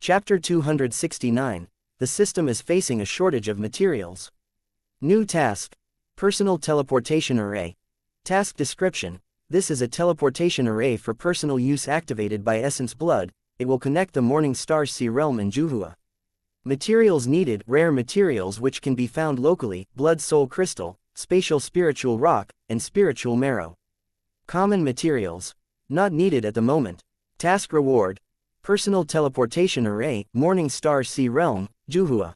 Chapter 269. The system is facing a shortage of materials. New task. Personal teleportation array. Task description. This is a teleportation array for personal use activated by Essence Blood. It will connect the Morning Star Sea Realm and Juhua. Materials needed: rare materials which can be found locally, Blood Soul Crystal, Spatial Spiritual Rock, and Spiritual Marrow. Common materials. Not needed at the moment. Task reward. Personal teleportation array, Morning Star Sea Realm, Juhua.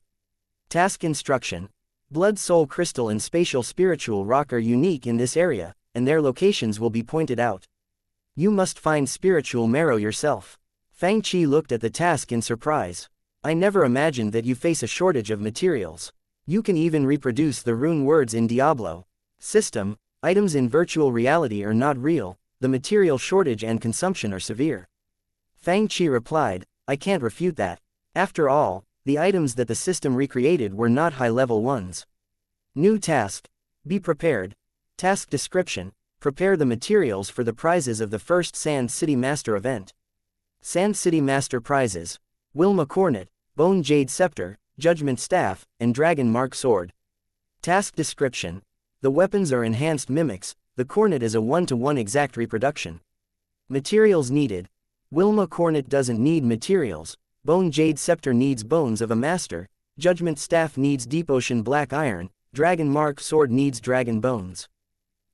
Task instruction. Blood Soul Crystal and Spatial Spiritual Rock are unique in this area, and their locations will be pointed out. You must find Spiritual Marrow yourself. Fang Qi looked at the task in surprise. I never imagined that you face a shortage of materials. You can even reproduce the rune words in Diablo. System. Items in virtual reality are not real, the material shortage and consumption are severe. Fang Qi replied, I can't refute that. After all, the items that the system recreated were not high-level ones. New task. Be prepared. Task description. Prepare the materials for the prizes of the first Sand City Master event. Sand City Master prizes. Wilma Cornet, Bone Jade Scepter, Judgment Staff, and Dragon Mark Sword. Task description. The weapons are enhanced mimics, the Cornet is a 1-to-1 exact reproduction. Materials needed. Wilma Cornet doesn't need materials, Bone Jade Scepter needs bones of a master, Judgment Staff needs Deep Ocean Black Iron, Dragon Mark Sword needs dragon bones.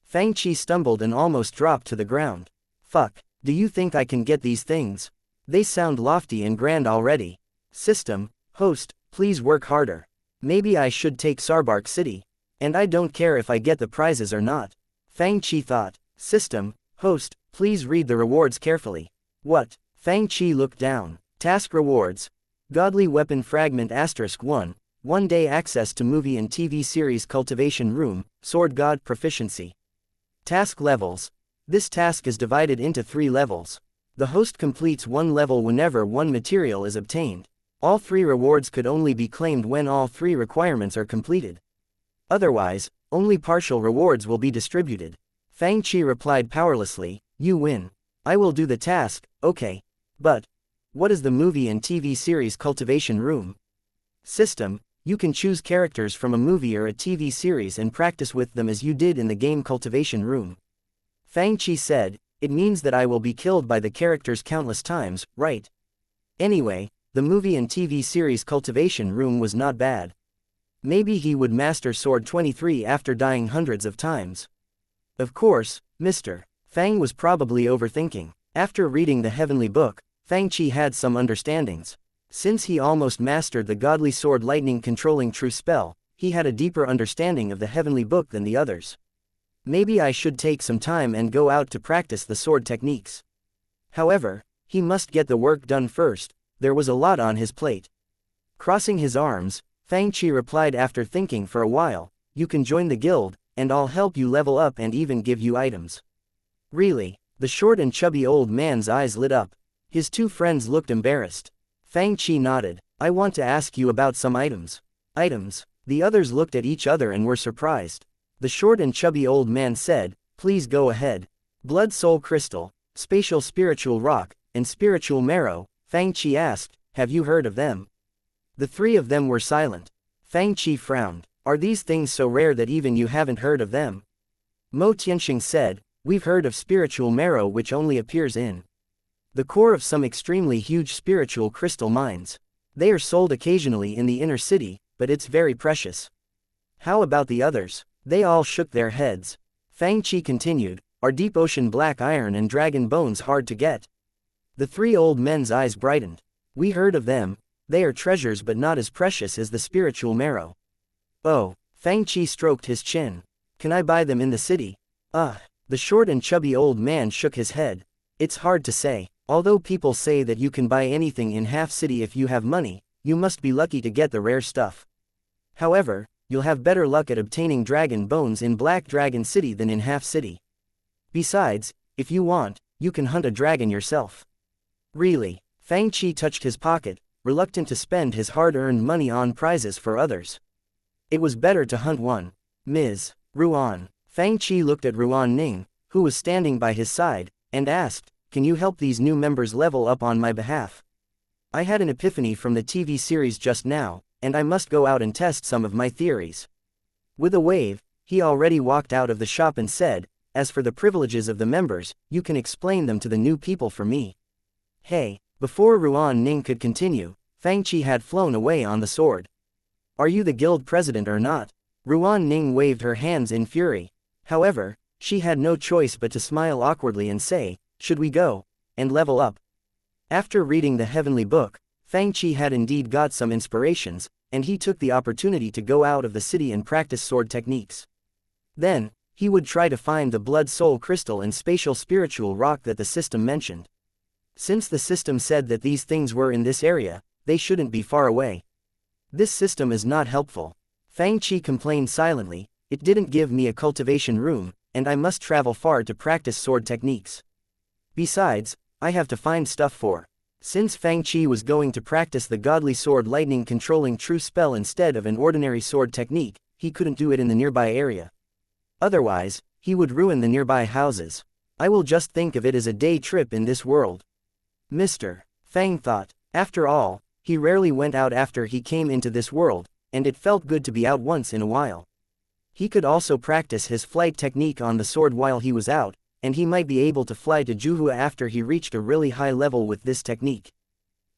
Fang Qi stumbled and almost dropped to the ground. Fuck, do you think I can get these things? They sound lofty and grand already. System. Host, please work harder. Maybe I should take Sarbark City. And I don't care if I get the prizes or not. Fang Qi thought. System. Host, please read the rewards carefully. What? Fang Qi looked down. Task rewards. Godly Weapon Fragment *1. 1-day access to movie and TV series Cultivation Room, Sword God Proficiency. Task levels. This task is divided into 3 levels. The host completes one level whenever one material is obtained. All 3 rewards could only be claimed when all 3 requirements are completed. Otherwise, only partial rewards will be distributed. Fang Qi replied powerlessly, you win. I will do the task, okay. But what is the movie and TV series Cultivation Room? System. You can choose characters from a movie or a TV series and practice with them as you did in the game Cultivation Room. Fang Qi said, it means that I will be killed by the characters countless times, right? Anyway, the movie and TV series Cultivation Room was not bad. Maybe he would master Sword 23 after dying hundreds of times. Of course, Mr. Fang was probably overthinking. After reading the Heavenly Book, Fang Qi had some understandings. Since he almost mastered the Godly Sword Lightning Controlling True spell, he had a deeper understanding of the Heavenly Book than the others. Maybe I should take some time and go out to practice the sword techniques. However, he must get the work done first, there was a lot on his plate. Crossing his arms, Fang Qi replied after thinking for a while, you can join the guild, and I'll help you level up and even give you items. Really? The short and chubby old man's eyes lit up. His 2 friends looked embarrassed. Fang Qi nodded. I want to ask you about some items. Items? The others looked at each other and were surprised. The short and chubby old man said, please go ahead. Blood Soul Crystal, Spatial Spiritual Rock, and Spiritual Marrow. Fang Qi asked, have you heard of them? The 3 of them were silent. Fang Qi frowned. Are these things so rare that even you haven't heard of them? Mo Tianxing said, we've heard of Spiritual Marrow which only appears in the core of some extremely huge spiritual crystal mines. They are sold occasionally in the inner city, but it's very precious. How about the others? They all shook their heads. Fang Qi continued, are Deep Ocean Black Iron and Dragon Bones hard to get? The 3 old men's eyes brightened. We heard of them, they are treasures but not as precious as the Spiritual Marrow. Oh, Fang Qi stroked his chin. Can I buy them in the city? The short and chubby old man shook his head. It's hard to say. Although people say that you can buy anything in Half City if you have money, you must be lucky to get the rare stuff. However, you'll have better luck at obtaining dragon bones in Black Dragon City than in Half City. Besides, if you want, you can hunt a dragon yourself. Really? Fang Qi touched his pocket, reluctant to spend his hard-earned money on prizes for others. It was better to hunt one. Ms. Ruan. Fang Qi looked at Ruan Ning, who was standing by his side, and asked, can you help these new members level up on my behalf? I had an epiphany from the TV series just now, and I must go out and test some of my theories. With a wave, he already walked out of the shop and said, as for the privileges of the members, you can explain them to the new people for me. Hey, before Ruan Ning could continue, Fang Qi had flown away on the sword. Are you the guild president or not? Ruan Ning waved her hands in fury. However, she had no choice but to smile awkwardly and say, should we go and level up? After reading the heavenly book, Fang Qi had indeed got some inspirations, and he took the opportunity to go out of the city and practice sword techniques. Then, he would try to find the blood soul crystal and spatial spiritual rock that the system mentioned. Since the system said that these things were in this area, they shouldn't be far away. This system is not helpful. Fang Qi complained silently, it didn't give me a cultivation room, and I must travel far to practice sword techniques. Besides, I have to find stuff for. Since Fang Qi was going to practice the godly sword lightning controlling true spell instead of an ordinary sword technique, he couldn't do it in the nearby area. Otherwise, he would ruin the nearby houses. I will just think of it as a day trip in this world. Mr. Fang thought. After all, he rarely went out after he came into this world, and it felt good to be out once in a while. He could also practice his flight technique on the sword while he was out, and he might be able to fly to Juhua after he reached a really high level with this technique.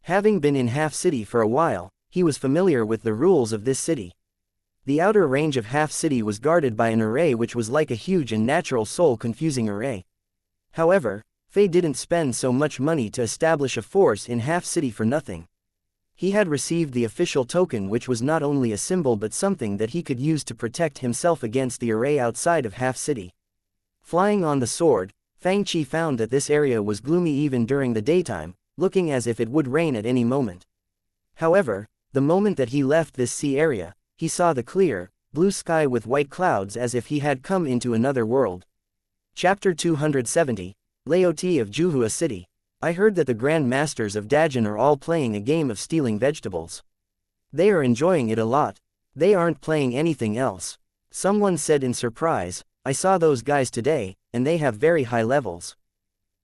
Having been in Half City for a while, he was familiar with the rules of this city. The outer range of Half City was guarded by an array which was like a huge and natural soul-confusing array. However, Fei didn't spend so much money to establish a force in Half City for nothing. He had received the official token, which was not only a symbol but something that he could use to protect himself against the array outside of Half City. Flying on the sword, Fang Qi found that this area was gloomy even during the daytime, looking as if it would rain at any moment. However, the moment that he left this sea area, he saw the clear, blue sky with white clouds as if he had come into another world. Chapter 270, Laoti of Juhua City. I heard that the Grand Masters of Dajin are all playing a game of stealing vegetables. They are enjoying it a lot. They aren't playing anything else. Someone said in surprise, I saw those guys today, and they have very high levels.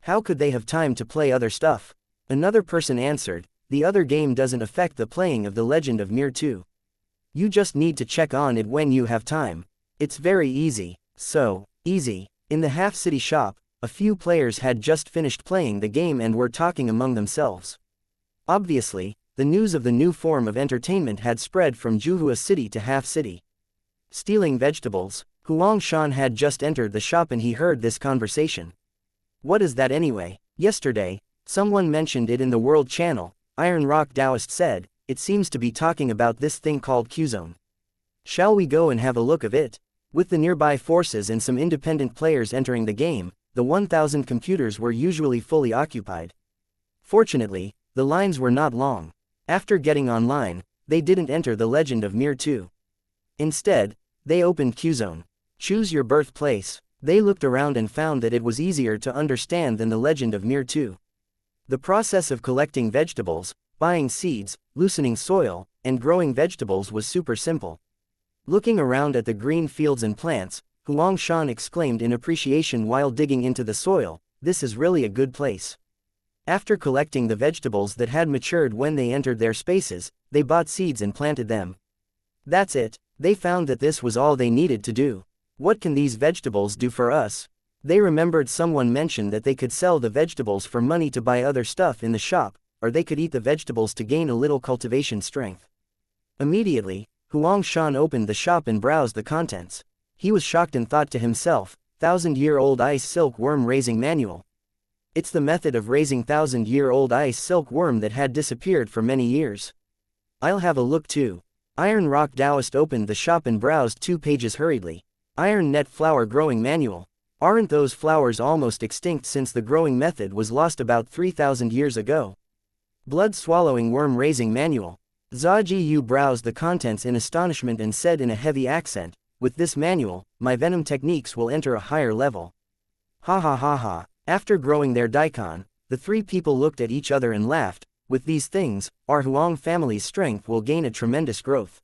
How could they have time to play other stuff? Another person answered, the other game doesn't affect the playing of the Legend of Mir 2. You just need to check on it when you have time. It's very easy. So easy. In the Half City shop, a few players had just finished playing the game and were talking among themselves. Obviously, the news of the new form of entertainment had spread from Juhua City to Half City. Stealing vegetables. Huang Shan had just entered the shop and he heard this conversation. What is that anyway? Yesterday, someone mentioned it in the World Channel, Iron Rock Taoist said, it seems to be talking about this thing called Q-Zone. Shall we go and have a look of it? With the nearby forces and some independent players entering the game, the 1,000 computers were usually fully occupied. Fortunately, the lines were not long. After getting online, they didn't enter the Legend of Mir 2. Instead, they opened Q-Zone. Choose your birthplace. They looked around and found that it was easier to understand than the Legend of Mir 2. The process of collecting vegetables, buying seeds, loosening soil, and growing vegetables was super simple. Looking around at the green fields and plants, Huang Shan exclaimed in appreciation while digging into the soil, this is really a good place. After collecting the vegetables that had matured when they entered their spaces, they bought seeds and planted them. That's it. They found that this was all they needed to do. What can these vegetables do for us? They remembered someone mentioned that they could sell the vegetables for money to buy other stuff in the shop, or they could eat the vegetables to gain a little cultivation strength. Immediately, Huang Shan opened the shop and browsed the contents. He was shocked and thought to himself, 1,000-year-old ice silk worm raising manual. It's the method of raising 1,000-year-old ice silk worm that had disappeared for many years. I'll have a look too. Iron Rock Taoist opened the shop and browsed 2 pages hurriedly. Iron Net Flower Growing Manual. Aren't those flowers almost extinct since the growing method was lost about 3,000 years ago? Blood Swallowing Worm Raising Manual. Zha Ji browsed the contents in astonishment and said in a heavy accent, with this manual, my venom techniques will enter a higher level. Ha ha ha ha. After growing their daikon, the 3 people looked at each other and laughed, with these things, our Huang family's strength will gain a tremendous growth.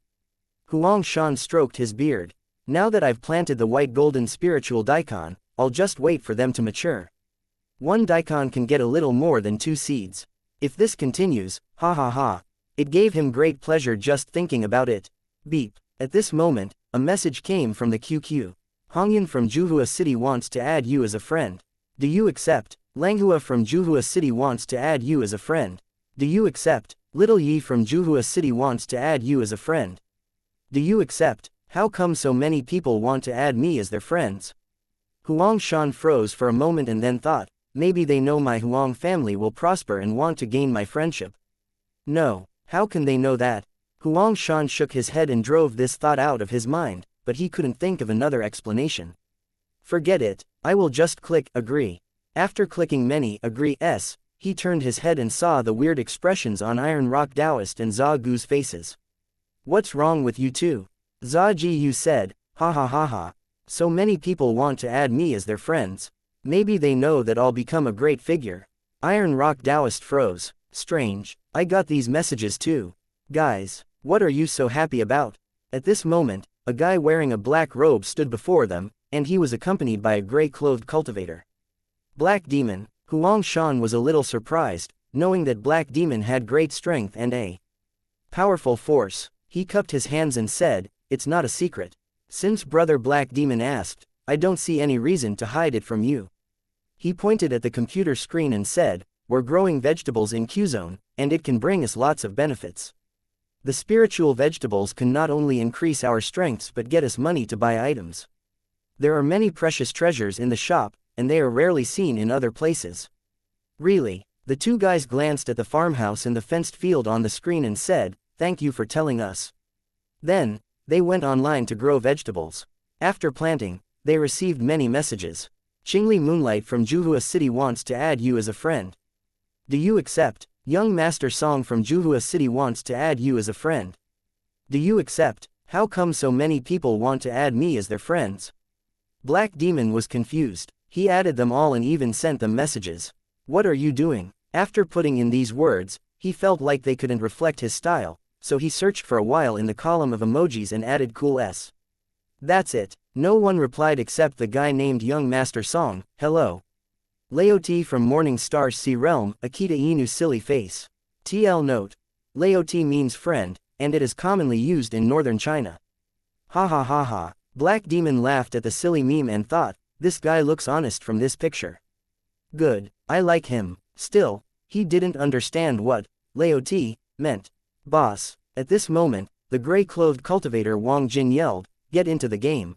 Huang Shan stroked his beard. Now that I've planted the white golden spiritual daikon, I'll just wait for them to mature. One daikon can get a little more than 2 seeds. If this continues, ha ha ha. It gave him great pleasure just thinking about it. Beep. At this moment, a message came from the QQ. Hongyan from Juhua City wants to add you as a friend. Do you accept? Langhua from Juhua City wants to add you as a friend. Do you accept? Little Yi from Juhua City wants to add you as a friend. Do you accept? How come so many people want to add me as their friends? Huang Shan froze for a moment and then thought, maybe they know my Huang family will prosper and want to gain my friendship. No, how can they know that? Huang Shan shook his head and drove this thought out of his mind, but he couldn't think of another explanation. Forget it, I will just click agree. After clicking many agrees, he turned his head and saw the weird expressions on Iron Rock Taoist and Za Gu's faces. What's wrong with you two? Za Ji said, ha ha ha ha. So many people want to add me as their friends. Maybe they know that I'll become a great figure. Iron Rock Taoist froze. Strange, I got these messages too. Guys, what are you so happy about? At this moment, a guy wearing a black robe stood before them, and he was accompanied by a gray-clothed cultivator. Black Demon. Huang Shan was a little surprised, knowing that Black Demon had great strength and a powerful force. He cupped his hands and said, it's not a secret. Since Brother Black Demon asked, I don't see any reason to hide it from you. He pointed at the computer screen and said, we're growing vegetables in Q-Zone, and it can bring us lots of benefits. The spiritual vegetables can not only increase our strengths but get us money to buy items. There are many precious treasures in the shop, and they are rarely seen in other places. Really? The two guys glanced at the farmhouse and the fenced field on the screen and said, thank you for telling us. Then, they went online to grow vegetables. After planting, they received many messages. Qingli Moonlight from Juhua City wants to add you as a friend. Do you accept? Young Master Song from Juhua City wants to add you as a friend. Do you accept? How come so many people want to add me as their friends? Black Demon was confused. He added them all and even sent them messages. What are you doing? After putting in these words, he felt like they couldn't reflect his style, so he searched for a while in the column of emojis and added cool S. That's it. No one replied except the guy named Young Master Song, hello. Laoti from Morning Star Sea Realm, Akita Inu silly face. TL note. Laoti means friend, and it is commonly used in northern China. Ha ha ha ha. Black Demon laughed at the silly meme and thought, this guy looks honest from this picture. Good, I like him. Still, he didn't understand what Laoti meant. Boss. At this moment, the gray-clothed cultivator Wang Jin yelled, get into the game.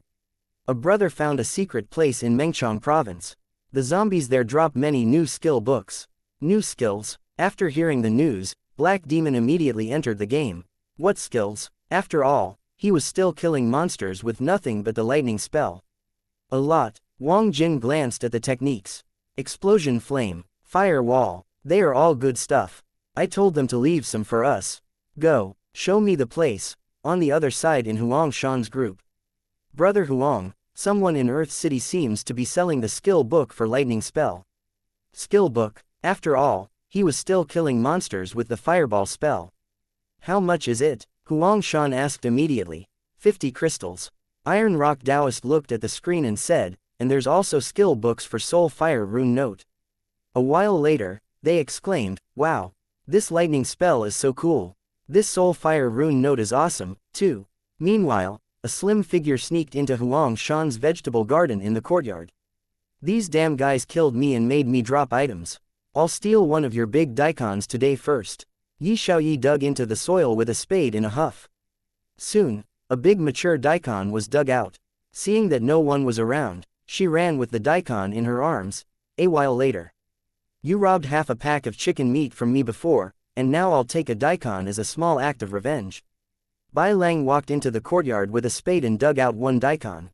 A brother found a secret place in Mengchong province. The zombies there drop many new skill books. New skills. After hearing the news, Black Demon immediately entered the game. What skills? After all, he was still killing monsters with nothing but the lightning spell. A lot. Wang Jin glanced at the techniques. Explosion flame. Fire wall. They are all good stuff. I told them to leave some for us. Go. Show me the place. On the other side in Huang Shan's group. Brother Huang, someone in Earth City seems to be selling the skill book for lightning spell. Skill book. After all, he was still killing monsters with the fireball spell. How much is it? Huang Shan asked immediately. 50 crystals. Iron Rock Taoist looked at the screen and said, and there's also skill books for Soul Fire Rune Note. A while later, they exclaimed, wow. This lightning spell is so cool. This Soul Fire Rune Note is awesome, too. Meanwhile, a slim figure sneaked into Huang Shan's vegetable garden in the courtyard. These damn guys killed me and made me drop items. I'll steal one of your big daikons today first. Yi Xiaoyi dug into the soil with a spade in a huff. Soon, a big mature daikon was dug out. Seeing that no one was around, she ran with the daikon in her arms. A while later. You robbed half a pack of chicken meat from me before, and now I'll take a daikon as a small act of revenge. Bai Lang walked into the courtyard with a spade and dug out one daikon.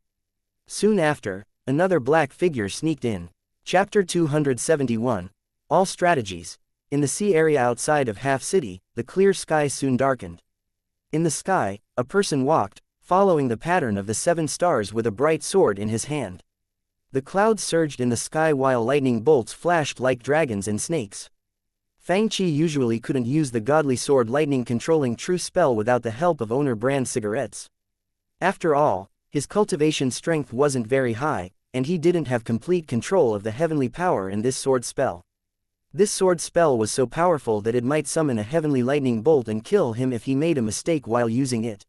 Soon after, another black figure sneaked in. Chapter 271. All strategies. In the sea area outside of Half City, the clear sky soon darkened. In the sky, a person walked, following the pattern of the 7 stars with a bright sword in his hand. The clouds surged in the sky while lightning bolts flashed like dragons and snakes. Fang Chi usually couldn't use the godly sword lightning controlling true spell without the help of owner brand cigarettes. After all, his cultivation strength wasn't very high, and he didn't have complete control of the heavenly power in this sword spell. This sword spell was so powerful that it might summon a heavenly lightning bolt and kill him if he made a mistake while using it.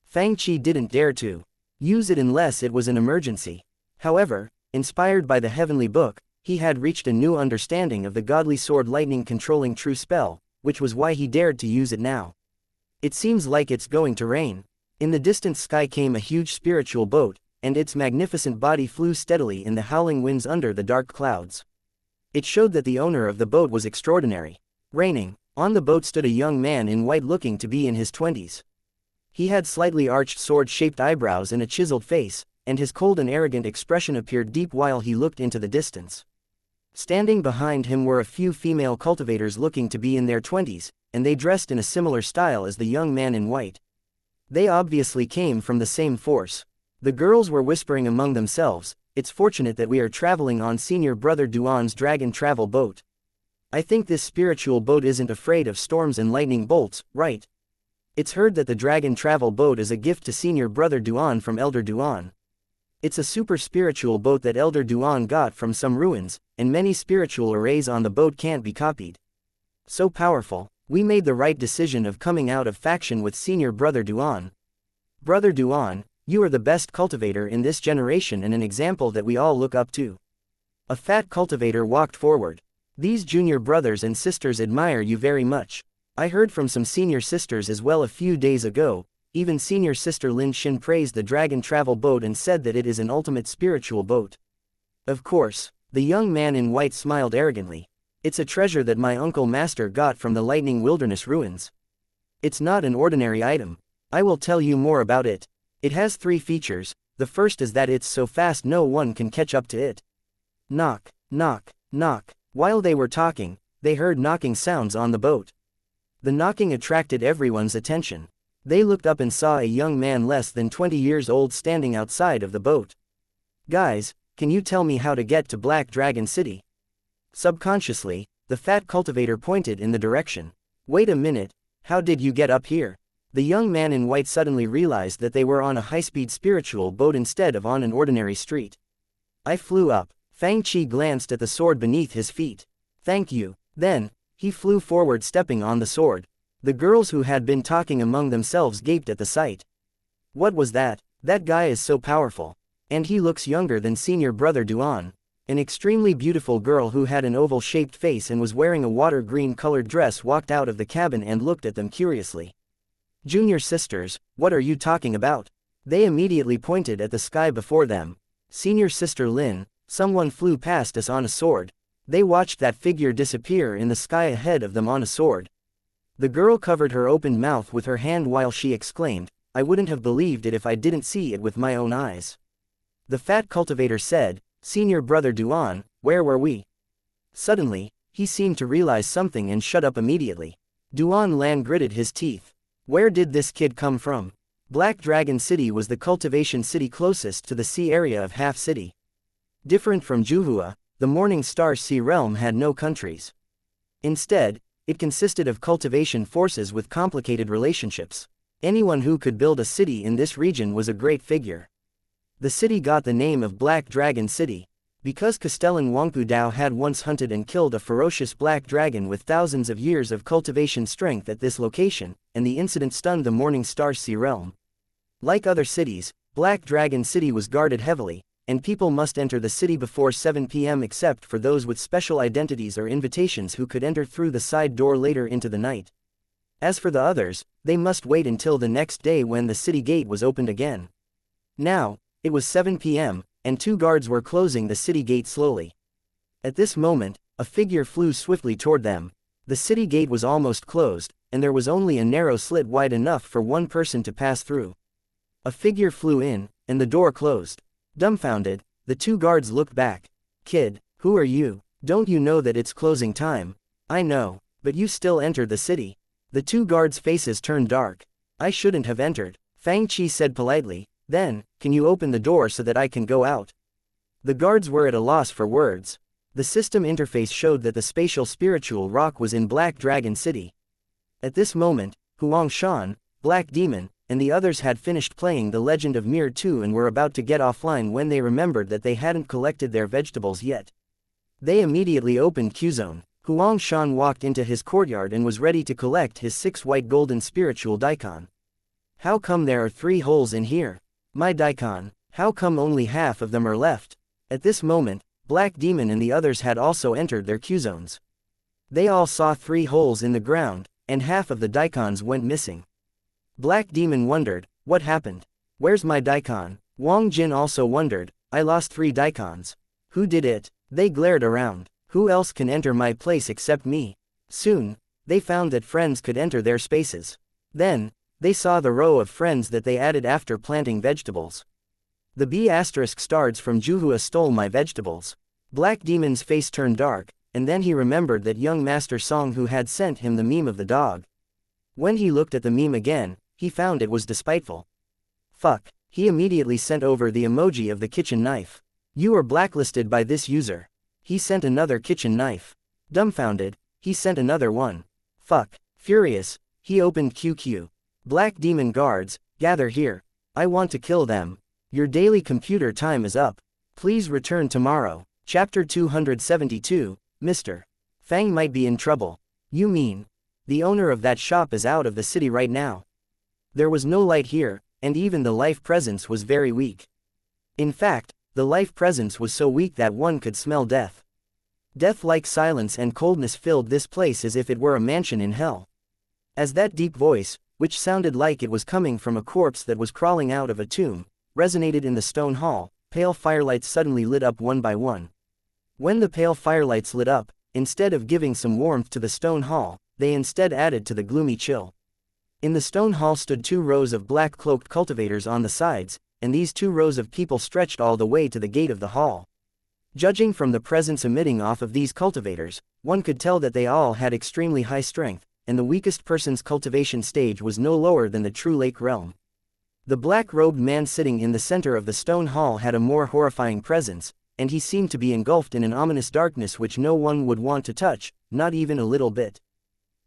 Fang didn't dare to use it unless it was an emergency. However, inspired by the heavenly book, he had reached a new understanding of the godly sword lightning controlling true spell, which was why he dared to use it now. It seems like it's going to rain. In the distant sky came a huge spiritual boat, and its magnificent body flew steadily in the howling winds under the dark clouds. It showed that the owner of the boat was extraordinary. Raining, on the boat stood a young man in white looking to be in his 20s. He had slightly arched sword-shaped eyebrows and a chiseled face, and his cold and arrogant expression appeared deep while he looked into the distance. Standing behind him were a few female cultivators looking to be in their 20s, and they dressed in a similar style as the young man in white. They obviously came from the same force. The girls were whispering among themselves, "It's fortunate that we are traveling on Senior Brother Duan's dragon travel boat. I think this spiritual boat isn't afraid of storms and lightning bolts, right? It's heard that the dragon travel boat is a gift to Senior Brother Duan from Elder Duan. It's a super spiritual boat that Elder Duan got from some ruins, and many spiritual arrays on the boat can't be copied. So powerful, we made the right decision of coming out of faction with Senior Brother Duan. Brother Duan, you are the best cultivator in this generation and an example that we all look up to." A fat cultivator walked forward. "These junior brothers and sisters admire you very much. I heard from some senior sisters as well a few days ago. Even senior sister Lin Xin praised the dragon travel boat and said that it is an ultimate spiritual boat." Of course, the young man in white smiled arrogantly. "It's a treasure that my uncle master got from the lightning wilderness ruins. It's not an ordinary item. I will tell you more about it. It has 3 features. The first is that it's so fast no one can catch up to it." Knock, knock, knock. While they were talking, they heard knocking sounds on the boat. The knocking attracted everyone's attention. They looked up and saw a young man less than 20 years old standing outside of the boat. "Guys, can you tell me how to get to Black Dragon City?" Subconsciously, the fat cultivator pointed in the direction. "Wait a minute, how did you get up here?" The young man in white suddenly realized that they were on a high-speed spiritual boat instead of on an ordinary street. "I flew up." Fang glanced at the sword beneath his feet. "Thank you." Then, he flew forward stepping on the sword. The girls who had been talking among themselves gaped at the sight. "What was that? That guy is so powerful. And he looks younger than Senior Brother Duan." An extremely beautiful girl who had an oval-shaped face and was wearing a water green-colored dress walked out of the cabin and looked at them curiously. "Junior sisters, what are you talking about?" They immediately pointed at the sky before them. "Senior Sister Lin, someone flew past us on a sword." They watched that figure disappear in the sky ahead of them on a sword. The girl covered her opened mouth with her hand while she exclaimed, "I wouldn't have believed it if I didn't see it with my own eyes." The fat cultivator said, "Senior Brother Duan, where were we?" Suddenly, he seemed to realize something and shut up immediately. Duan Lan gritted his teeth. Where did this kid come from? Black Dragon City was the cultivation city closest to the sea area of Half City. Different from Juhua, the Morning Star Sea Realm had no countries. Instead, it consisted of cultivation forces with complicated relationships. Anyone who could build a city in this region was a great figure. The city got the name of Black Dragon City, because Castellan Wangpu Dao had once hunted and killed a ferocious black dragon with thousands of years of cultivation strength at this location, and the incident stunned the Morning Star Sea Realm. Like other cities, Black Dragon City was guarded heavily, and people must enter the city before 7 p.m. except for those with special identities or invitations who could enter through the side door later into the night. As for the others, they must wait until the next day when the city gate was opened again. Now, it was 7 p.m., and 2 guards were closing the city gate slowly. At this moment, a figure flew swiftly toward them. The city gate was almost closed, and there was only a narrow slit wide enough for one person to pass through. A figure flew in, and the door closed. Dumbfounded, the 2 guards looked back. "Kid, who are you? Don't you know that it's closing time?" "I know, but you still entered the city." The 2 guards' faces turned dark. "I shouldn't have entered," Fang said politely. "Then, can you open the door so that I can go out?" The guards were at a loss for words. The system interface showed that the spatial spiritual rock was in Black Dragon City. At this moment, Huang Shan, Black Demon, and the others had finished playing The Legend of Mir 2 and were about to get offline when they remembered that they hadn't collected their vegetables yet. They immediately opened Q-Zone. Huang Shan walked into his courtyard and was ready to collect his 6 white golden spiritual daikon. How come there are 3 holes in here? My daikon, how come only half of them are left? At this moment, Black Demon and the others had also entered their Q-zones. They all saw 3 holes in the ground, and half of the daikons went missing. Black Demon wondered, what happened? Where's my daikon? Wang Jin also wondered, I lost 3 daikons. Who did it? They glared around. Who else can enter my place except me? Soon, they found that friends could enter their spaces. Then, they saw the row of friends that they added after planting vegetables. The B** stars from Juhua stole my vegetables. Black Demon's face turned dark, and then he remembered that young Master Song who had sent him the meme of the dog. When he looked at the meme again, he found it was despiteful. Fuck, he immediately sent over the emoji of the kitchen knife. You are blacklisted by this user. He sent another kitchen knife. Dumbfounded, he sent another one. Fuck. Furious, he opened QQ. Black Demon guards, gather here. I want to kill them. Your daily computer time is up. Please return tomorrow. Chapter 272, Mr. Fang might be in trouble. You mean? The owner of that shop is out of the city right now. There was no light here, and even the life presence was very weak. In fact, the life presence was so weak that one could smell death. Death-like silence and coldness filled this place as if it were a mansion in hell. As that deep voice, which sounded like it was coming from a corpse that was crawling out of a tomb, resonated in the stone hall, pale firelights suddenly lit up one by one. When the pale firelights lit up, instead of giving some warmth to the stone hall, they instead added to the gloomy chill. In the stone hall stood 2 rows of black-cloaked cultivators on the sides, and these 2 rows of people stretched all the way to the gate of the hall. Judging from the presence emitting off of these cultivators, one could tell that they all had extremely high strength, and the weakest person's cultivation stage was no lower than the true lake realm. The black-robed man sitting in the center of the stone hall had a more horrifying presence, and he seemed to be engulfed in an ominous darkness which no one would want to touch, not even a little bit.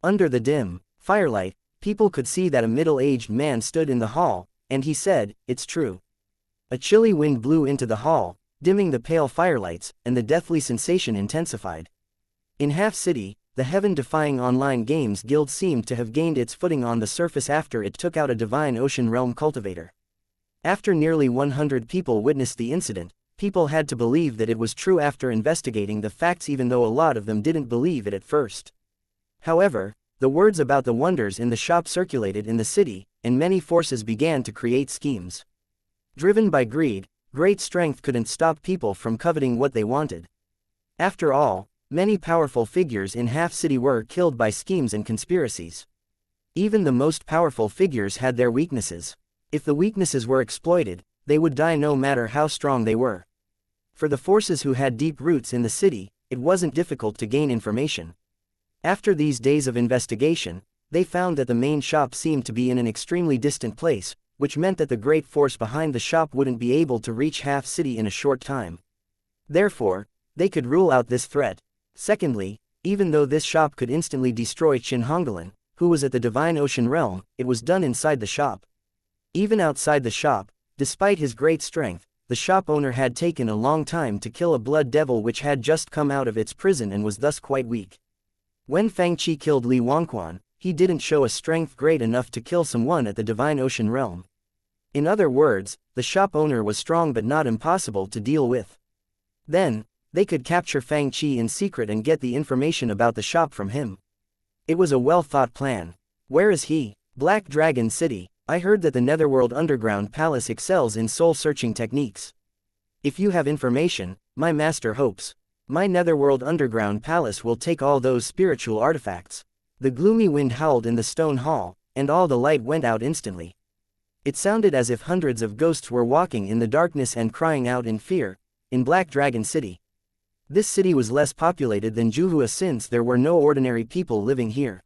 Under the dim firelight, people could see that a middle-aged man stood in the hall, and he said, "It's true." A chilly wind blew into the hall, dimming the pale firelights, and the deathly sensation intensified. In Half City, the heaven-defying online games guild seemed to have gained its footing on the surface after it took out a Divine Ocean Realm cultivator. After nearly 100 people witnessed the incident, people had to believe that it was true after investigating the facts, even though a lot of them didn't believe it at first. However, the words about the wonders in the shop circulated in the city, and many forces began to create schemes. Driven by greed, great strength couldn't stop people from coveting what they wanted. After all, many powerful figures in Half City were killed by schemes and conspiracies. Even the most powerful figures had their weaknesses. If the weaknesses were exploited, they would die no matter how strong they were. For the forces who had deep roots in the city, it wasn't difficult to gain information. After these days of investigation, they found that the main shop seemed to be in an extremely distant place, which meant that the great force behind the shop wouldn't be able to reach Half City in a short time. Therefore, they could rule out this threat. Secondly, even though this shop could instantly destroy Qin Hongolin, who was at the Divine Ocean Realm, it was done inside the shop. Even outside the shop, despite his great strength, the shop owner had taken a long time to kill a blood devil which had just come out of its prison and was thus quite weak. When Fang Qi killed Li Wangquan, he didn't show a strength great enough to kill someone at the Divine Ocean Realm. In other words, the shop owner was strong but not impossible to deal with. Then, they could capture Fang Qi in secret and get the information about the shop from him. It was a well-thought plan. Where is he? Black Dragon City. I heard that the Netherworld Underground Palace excels in soul-searching techniques. If you have information, my master hopes. My Netherworld Underground Palace will take all those spiritual artifacts. The gloomy wind howled in the stone hall, and all the light went out instantly. It sounded as if hundreds of ghosts were walking in the darkness and crying out in fear, in Black Dragon City. This city was less populated than Juhua since there were no ordinary people living here.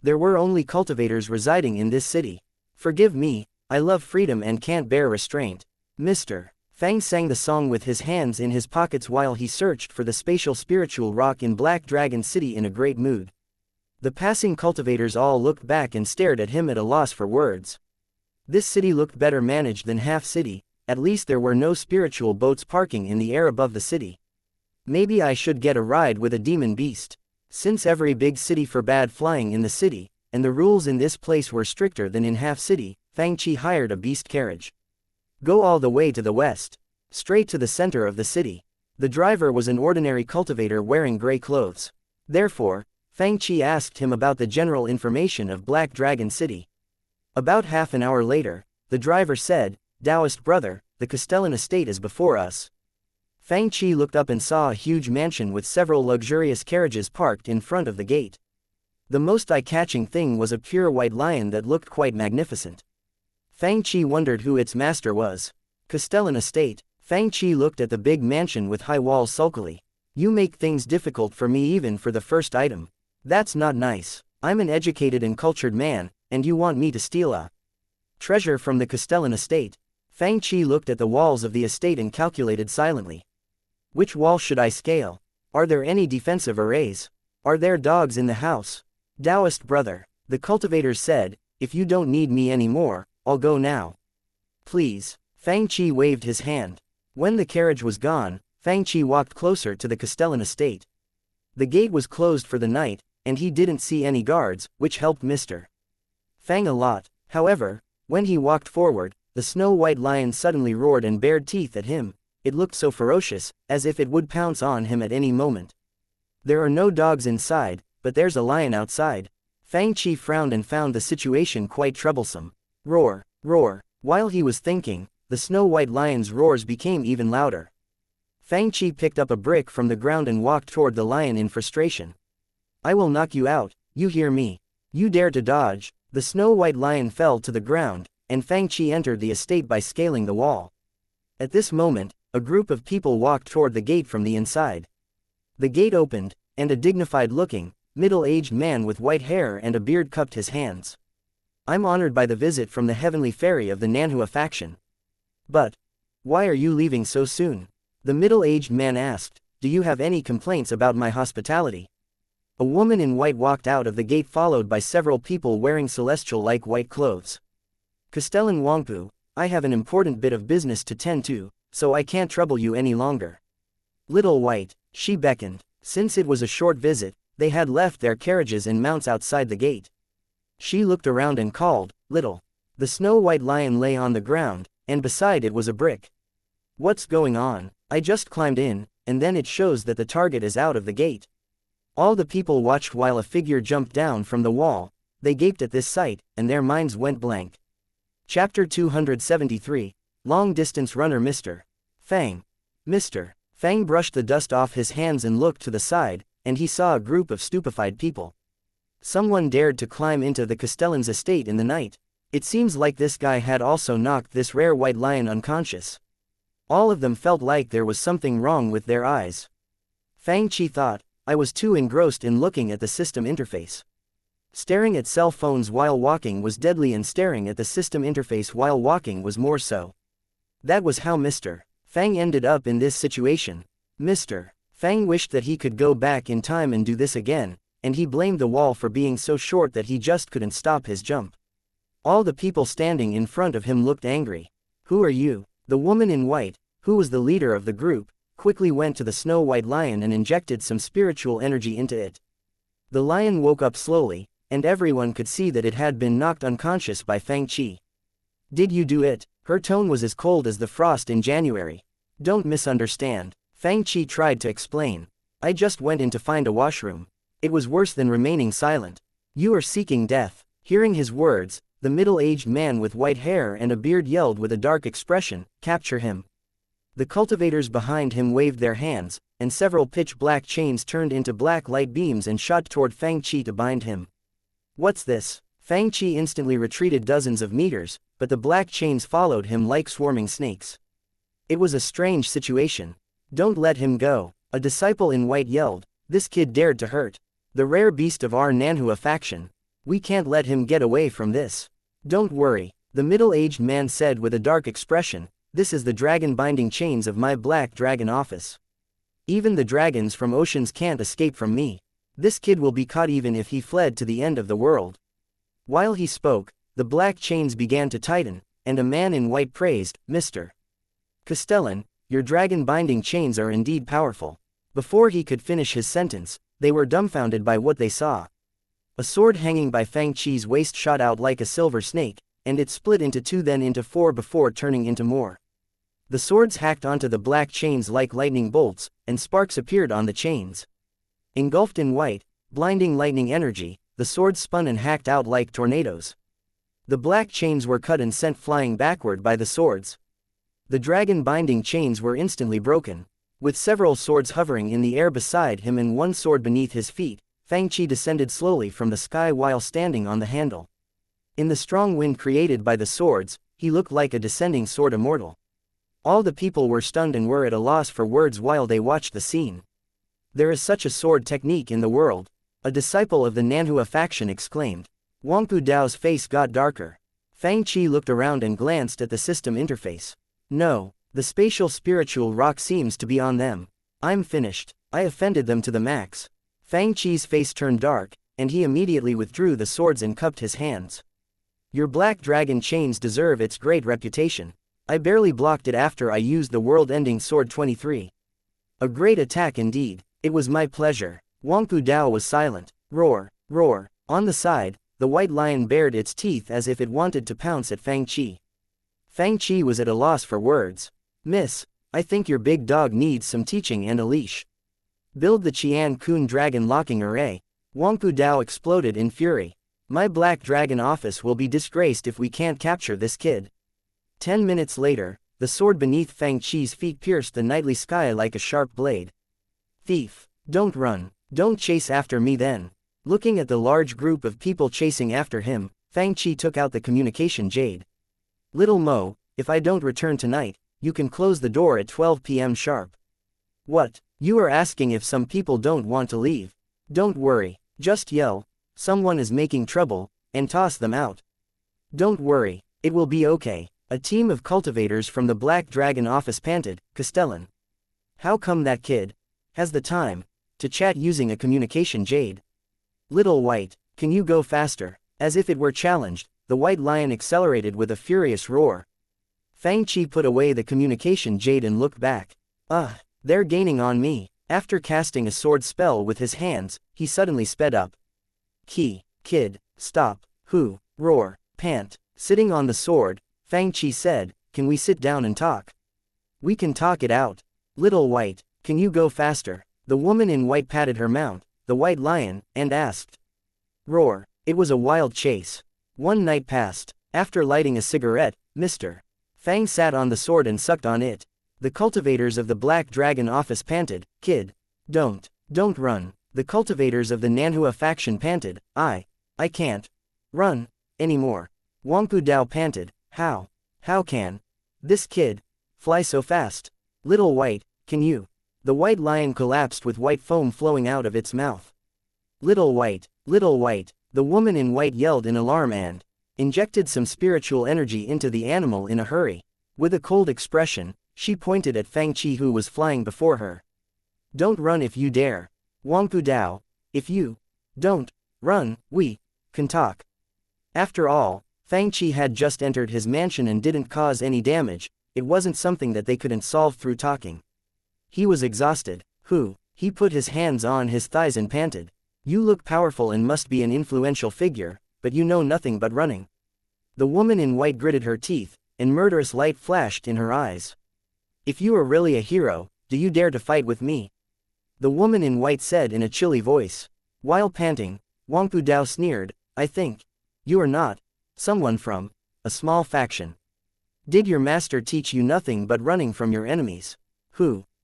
There were only cultivators residing in this city. Forgive me, I love freedom and can't bear restraint. Mr. Fang sang the song with his hands in his pockets while he searched for the spatial spiritual rock in Black Dragon City in a great mood. The passing cultivators all looked back and stared at him at a loss for words. This city looked better managed than Half City, at least there were no spiritual boats parking in the air above the city. Maybe I should get a ride with a demon beast. Since every big city forbade flying in the city, and the rules in this place were stricter than in half city, Fang hired a beast carriage. Go all the way to the west. Straight to the center of the city. The driver was an ordinary cultivator wearing gray clothes. Therefore, Fang asked him about the general information of Black Dragon City. About half an hour later, the driver said, "Taoist brother, the Castellan estate is before us." Fang looked up and saw a huge mansion with several luxurious carriages parked in front of the gate. The most eye-catching thing was a pure white lion that looked quite magnificent. Fang wondered who its master was. Castellan estate. Fang looked at the big mansion with high walls sulkily. "You make things difficult for me even for the first item. That's not nice. I'm an educated and cultured man, and you want me to steal a treasure from the Castellan estate?" Fang looked at the walls of the estate and calculated silently. "Which wall should I scale? Are there any defensive arrays? Are there dogs in the house?" "Taoist brother," the cultivators said, "if you don't need me anymore, I'll go now. Please." Fang waved his hand. When the carriage was gone, Fang walked closer to the Castellan estate. The gate was closed for the night, and he didn't see any guards, which helped Mr. Fang a lot. However, when he walked forward, the snow-white lion suddenly roared and bared teeth at him. It looked so ferocious, as if it would pounce on him at any moment. There are no dogs inside, but there's a lion outside. Fang frowned and found the situation quite troublesome. Roar, roar. While he was thinking, the snow-white lion's roars became even louder. Fang picked up a brick from the ground and walked toward the lion in frustration. "I will knock you out, you hear me? You dare to dodge." The snow-white lion fell to the ground, and Fang entered the estate by scaling the wall. At this moment, a group of people walked toward the gate from the inside. The gate opened, and a dignified-looking, middle-aged man with white hair and a beard cupped his hands. "I'm honored by the visit from the heavenly fairy of the Nanhua faction. But why are you leaving so soon?" the middle-aged man asked. "Do you have any complaints about my hospitality?" A woman in white walked out of the gate followed by several people wearing celestial-like white clothes. "Castellan Wangpu, I have an important bit of business to tend to, so I can't trouble you any longer." Little White, she beckoned. Since it was a short visit, they had left their carriages and mounts outside the gate. She looked around and called, "Little." The snow-white lion lay on the ground, and beside it was a brick. "What's going on? I just climbed in, and then it shows that the target is out of the gate." All the people watched while a figure jumped down from the wall. They gaped at this sight, and their minds went blank. Chapter 273, Long-Distance Runner Mr. Fang. Mr. Fang brushed the dust off his hands and looked to the side, and he saw a group of stupefied people. Someone dared to climb into the Castellan's estate in the night. It seems like this guy had also knocked this rare white lion unconscious. All of them felt like there was something wrong with their eyes. Fang thought, "I was too engrossed in looking at the system interface." Staring at cell phones while walking was deadly, and staring at the system interface while walking was more so. That was how Mr. Fang ended up in this situation. Mr. Fang wished that he could go back in time and do this again, and he blamed the wall for being so short that he just couldn't stop his jump. All the people standing in front of him looked angry. "Who are you?" The woman in white, who was the leader of the group, quickly went to the snow-white lion and injected some spiritual energy into it. The lion woke up slowly, and everyone could see that it had been knocked unconscious by Fang. "Did you do it?" Her tone was as cold as the frost in January. "Don't misunderstand." Fang tried to explain. "I just went in to find a washroom. It was worse than remaining silent." "You are seeking death." Hearing his words, the middle-aged man with white hair and a beard yelled with a dark expression, "Capture him." The cultivators behind him waved their hands, and several pitch-black chains turned into black light beams and shot toward Fang to bind him. "What's this?" Fang instantly retreated dozens of meters, but the black chains followed him like swarming snakes. It was a strange situation. "Don't let him go," a disciple in white yelled. "This kid dared to hurt the rare beast of our Nanhua faction. We can't let him get away from this." "Don't worry," the middle-aged man said with a dark expression. "This is the dragon binding chains of my black dragon office. Even the dragons from oceans can't escape from me. This kid will be caught even if he fled to the end of the world." While he spoke, the black chains began to tighten, and a man in white praised, "Mr. Castellan, your dragon binding chains are indeed powerful." Before he could finish his sentence, They were dumbfounded by what they saw. A sword hanging by Fang Qi's waist shot out like a silver snake, and it split into two then into four before turning into more. The swords hacked onto the black chains like lightning bolts, and sparks appeared on the chains. Engulfed in white, blinding lightning energy, the swords spun and hacked out like tornadoes. The black chains were cut and sent flying backward by the swords. The dragon binding chains were instantly broken. With several swords hovering in the air beside him and one sword beneath his feet, Fang Qi descended slowly from the sky while standing on the handle. In the strong wind created by the swords, he looked like a descending sword immortal. All the people were stunned and were at a loss for words while they watched the scene. There is such a sword technique in the world, a disciple of the Nanhua faction exclaimed. Wangpu Dao's face got darker. Fang Qi looked around and glanced at the system interface. No, the spatial spiritual rock seems to be on them. I'm finished. I offended them to the max. Fang Qi's face turned dark, and he immediately withdrew the swords and cupped his hands. Your black dragon chains deserve its great reputation. I barely blocked it after I used the world-ending sword 23. A great attack indeed. It was my pleasure. Wangpu Dao was silent. Roar, roar. On the side, the white lion bared its teeth as if it wanted to pounce at Fang Qi. Fang Qi was at a loss for words. Miss, I think your big dog needs some teaching and a leash. Build the Qian Kun dragon locking array. Wangpu Dao exploded in fury. My black dragon office will be disgraced if we can't capture this kid. 10 minutes later, the sword beneath Fang Qi's feet pierced the nightly sky like a sharp blade. Thief, don't run, don't chase after me then. Looking at the large group of people chasing after him, Fang Qi took out the communication jade. Little Mo, if I don't return tonight, you can close the door at 12 p.m. sharp. What? You are asking if some people don't want to leave. Don't worry, just yell, someone is making trouble, and toss them out. Don't worry, it will be okay, a team of cultivators from the Black Dragon office panted. Castellan. How come that kid has the time to chat using a communication jade? Little White, can you go faster? As if it were challenged, the white lion accelerated with a furious roar. Fang Qi put away the communication jade and looked back. They're gaining on me. After casting a sword spell with his hands, he suddenly sped up. Kid, stop, roar, pant. Sitting on the sword, Fang Qi said, can we sit down and talk? We can talk it out. Little White, can you go faster? The woman in white patted her mount, the white lion, and asked. Roar, it was a wild chase. One night passed. After lighting a cigarette, Mr. Fang sat on the sword and sucked on it. The cultivators of the Black Dragon office panted. Kid, don't run. The cultivators of the Nanhua faction panted. I can't run anymore. Wangpu Dao panted. How can this kid fly so fast? Little White, can you? The white lion collapsed with white foam flowing out of its mouth. Little White, the woman in white yelled in alarm and injected some spiritual energy into the animal in a hurry. With a cold expression, she pointed at Fang Qi who was flying before her. Don't run if you dare. Wangpu Dao, if you don't run, we can talk. After all, Fang Qi had just entered his mansion and didn't cause any damage. It wasn't something that they couldn't solve through talking. He was exhausted. He put his hands on his thighs and panted. You look powerful and must be an influential figure, but you know nothing but running. The woman in white gritted her teeth, and murderous light flashed in her eyes. If you are really a hero, do you dare to fight with me? The woman in white said in a chilly voice. While panting, Wangpu Dao sneered, I think you are not someone from a small faction. Did your master teach you nothing but running from your enemies?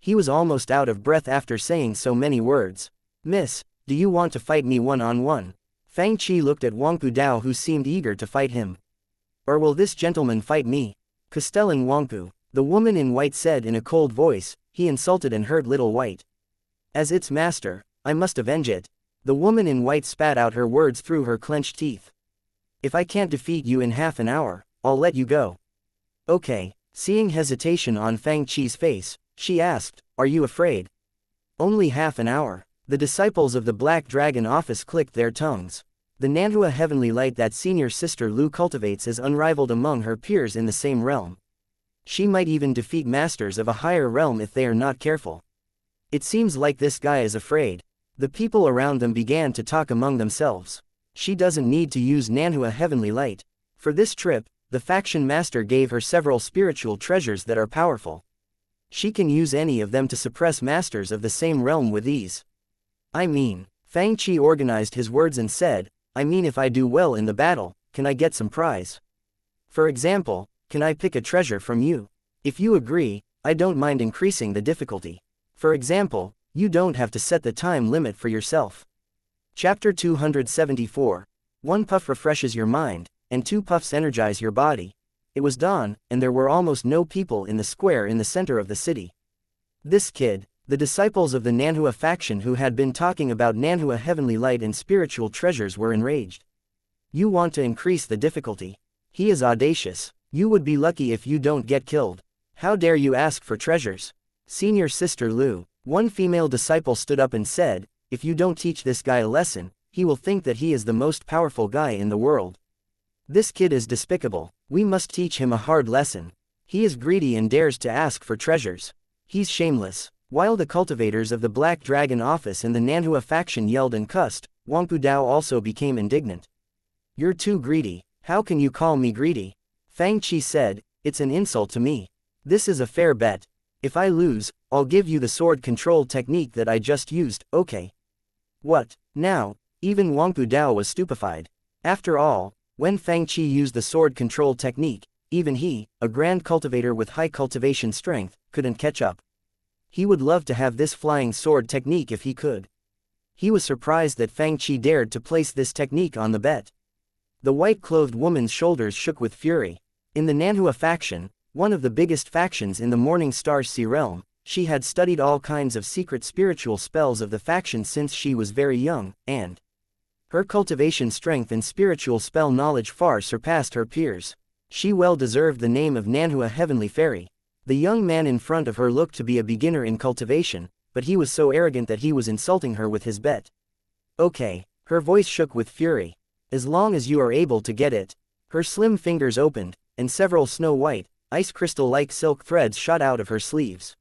He was almost out of breath after saying so many words. Miss, do you want to fight me one-on-one? Fang Qi looked at Wangpu Dao who seemed eager to fight him. Or will this gentleman fight me? Castellan Wangpu, the woman in white said in a cold voice, he insulted and hurt Little White. As its master, I must avenge it. The woman in white spat out her words through her clenched teeth. If I can't defeat you in half an hour, I'll let you go. Okay, seeing hesitation on Fang Qi's face, she asked, are you afraid? Only half an hour. The disciples of the Black Dragon office clicked their tongues. The Nanhua heavenly light that senior sister Lu cultivates is unrivaled among her peers in the same realm. She might even defeat masters of a higher realm if they are not careful. It seems like this guy is afraid. The people around them began to talk among themselves. She doesn't need to use Nanhua heavenly light. For this trip, the faction master gave her several spiritual treasures that are powerful. She can use any of them to suppress masters of the same realm with ease. I mean, Fang Qi organized his words and said, I mean if I do well in the battle, can I get some prize? For example, can I pick a treasure from you? If you agree, I don't mind increasing the difficulty. For example, you don't have to set the time limit for yourself. Chapter 274. 1 puff refreshes your mind, and 2 puffs energize your body. It was dawn, and there were almost no people in the square in the center of the city. This kid, the disciples of the Nanhua faction who had been talking about Nanhua heavenly light and spiritual treasures were enraged. You want to increase the difficulty. He is audacious. You would be lucky if you don't get killed. How dare you ask for treasures? Senior Sister Lu, one female disciple stood up and said, if you don't teach this guy a lesson, he will think that he is the most powerful guy in the world. This kid is despicable. We must teach him a hard lesson. He is greedy and dares to ask for treasures. He's shameless. While the cultivators of the Black Dragon office and the Nanhua faction yelled and cussed, Wangpu Dao also became indignant. You're too greedy. How can you call me greedy? Fang Qi said, it's an insult to me. This is a fair bet. If I lose, I'll give you the sword control technique that I just used, okay? What? Now? Even Wangpu Dao was stupefied. After all, when Fang Qi used the sword control technique, even he, a grand cultivator with high cultivation strength, couldn't catch up. He would love to have this flying sword technique if he could. He was surprised that Fang Qi dared to place this technique on the bet. The white-clothed woman's shoulders shook with fury. In the Nanhua faction, one of the biggest factions in the Morning Star Sea realm, she had studied all kinds of secret spiritual spells of the faction since she was very young, and her cultivation strength and spiritual spell knowledge far surpassed her peers. She well deserved the name of Nanhua Heavenly Fairy. The young man in front of her looked to be a beginner in cultivation, but he was so arrogant that he was insulting her with his bet. Okay, her voice shook with fury. As long as you are able to get it. Her slim fingers opened, and several snow-white, ice crystal-like silk threads shot out of her sleeves.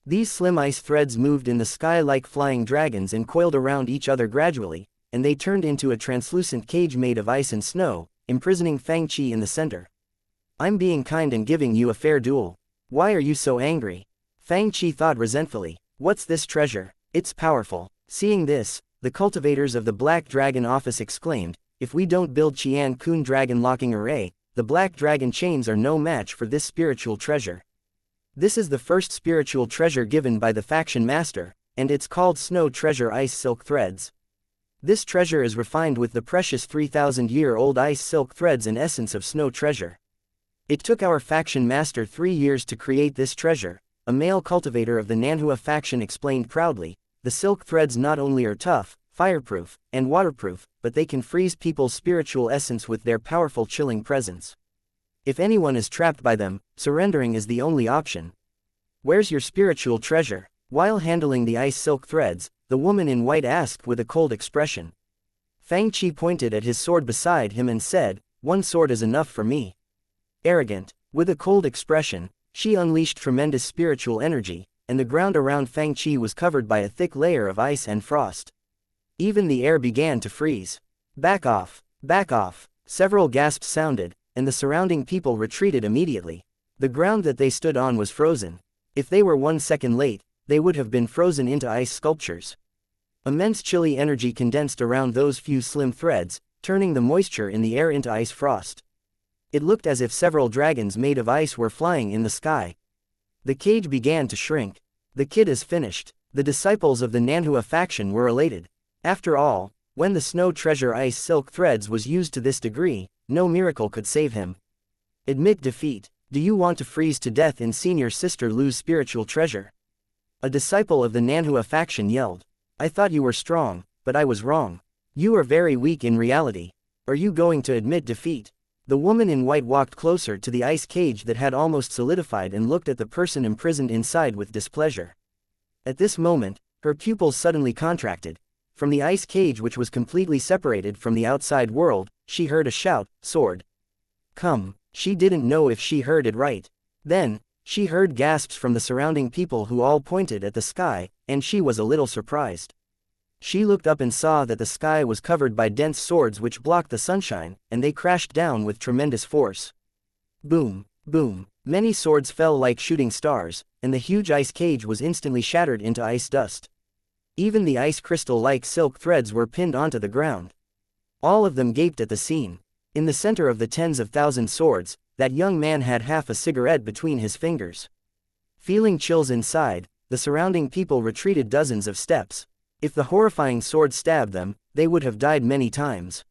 These slim ice threads moved in the sky like flying dragons and coiled around each other gradually, and they turned into a translucent cage made of ice and snow, imprisoning Fang Qi in the center. I'm being kind and giving you a fair duel. Why are you so angry? Fang Qi thought resentfully. What's this treasure? It's powerful. Seeing this, the cultivators of the Black Dragon office exclaimed, if we don't build Qian Kun Dragon Locking Array, the Black Dragon chains are no match for this spiritual treasure. This is the first spiritual treasure given by the faction master, and it's called Snow Treasure Ice Silk Threads. This treasure is refined with the precious 3,000-year-old ice silk threads and essence of snow treasure. It took our faction master 3 years to create this treasure, a male cultivator of the Nanhua faction explained proudly. The silk threads not only are tough, fireproof, and waterproof, but they can freeze people's spiritual essence with their powerful chilling presence. If anyone is trapped by them, surrendering is the only option. Where's your spiritual treasure? While handling the ice silk threads, the woman in white asked with a cold expression. Fang Qi pointed at his sword beside him and said, one sword is enough for me. Arrogant, with a cold expression, she unleashed tremendous spiritual energy, and the ground around Fang Qi was covered by a thick layer of ice and frost. Even the air began to freeze. Back off! Back off! Several gasps sounded, and the surrounding people retreated immediately. The ground that they stood on was frozen. If they were 1 second late, they would have been frozen into ice sculptures. Immense chilly energy condensed around those few slim threads, turning the moisture in the air into ice frost. It looked as if several dragons made of ice were flying in the sky. The cage began to shrink. The kid is finished. The disciples of the Nanhua faction were elated. After all, when the snow treasure ice silk threads was used to this degree, no miracle could save him. Admit defeat. Do you want to freeze to death in Senior Sister Lu's spiritual treasure? A disciple of the Nanhua faction yelled. I thought you were strong, but I was wrong. You are very weak in reality. Are you going to admit defeat? The woman in white walked closer to the ice cage that had almost solidified and looked at the person imprisoned inside with displeasure. At this moment, her pupils suddenly contracted. From the ice cage which was completely separated from the outside world, she heard a shout, sword. Come, she didn't know if she heard it right. Then, she heard gasps from the surrounding people who all pointed at the sky, and she was a little surprised. She looked up and saw that the sky was covered by dense swords which blocked the sunshine, and they crashed down with tremendous force. Boom, boom. Many swords fell like shooting stars, and the huge ice cage was instantly shattered into ice dust. Even the ice crystal-like silk threads were pinned onto the ground. All of them gaped at the scene. In the center of the tens of thousand swords, that young man had half a cigarette between his fingers. Feeling chills inside, the surrounding people retreated dozens of steps. If the horrifying sword stabbed them, they would have died many times.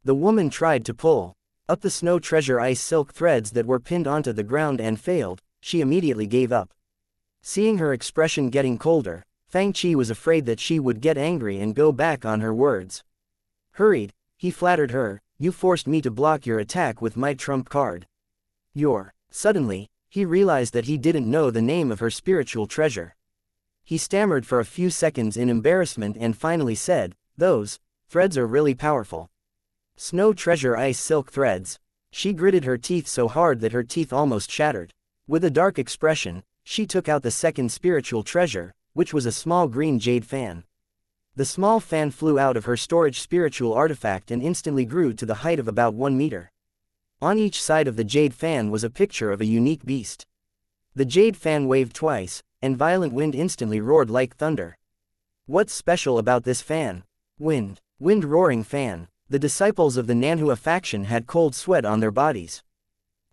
The woman tried to pull up the snow treasure ice silk threads that were pinned onto the ground and failed. She immediately gave up. Seeing her expression getting colder, Fang Qi was afraid that she would get angry and go back on her words. Hurried, he flattered her, "You forced me to block your attack with my trump card. Suddenly, he realized that he didn't know the name of her spiritual treasure. He stammered for a few seconds in embarrassment and finally said, "Those threads are really powerful. Snow treasure ice silk threads." She gritted her teeth so hard that her teeth almost shattered. With a dark expression, she took out the second spiritual treasure, which was a small green jade fan. The small fan flew out of her storage spiritual artifact and instantly grew to the height of about 1 meter. On each side of the jade fan was a picture of a unique beast. The jade fan waved twice, and violent wind instantly roared like thunder. What's special about this fan? Wind roaring fan. The disciples of the Nanhua faction had cold sweat on their bodies.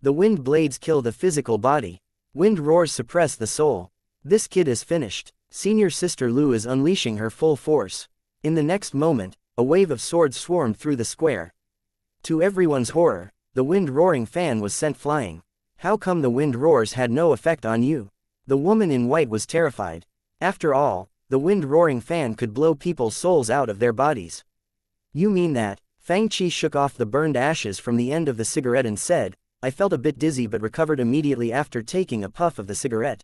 The wind blades kill the physical body. Wind roars suppress the soul. This kid is finished. Senior Sister Lu is unleashing her full force. In the next moment, a wave of swords swarmed through the square. To everyone's horror, the wind-roaring fan was sent flying. How come the wind roars had no effect on you? The woman in white was terrified. After all, the wind-roaring fan could blow people's souls out of their bodies. You mean that? Fang Qi shook off the burned ashes from the end of the cigarette and said, "I felt a bit dizzy but recovered immediately after taking a puff of the cigarette."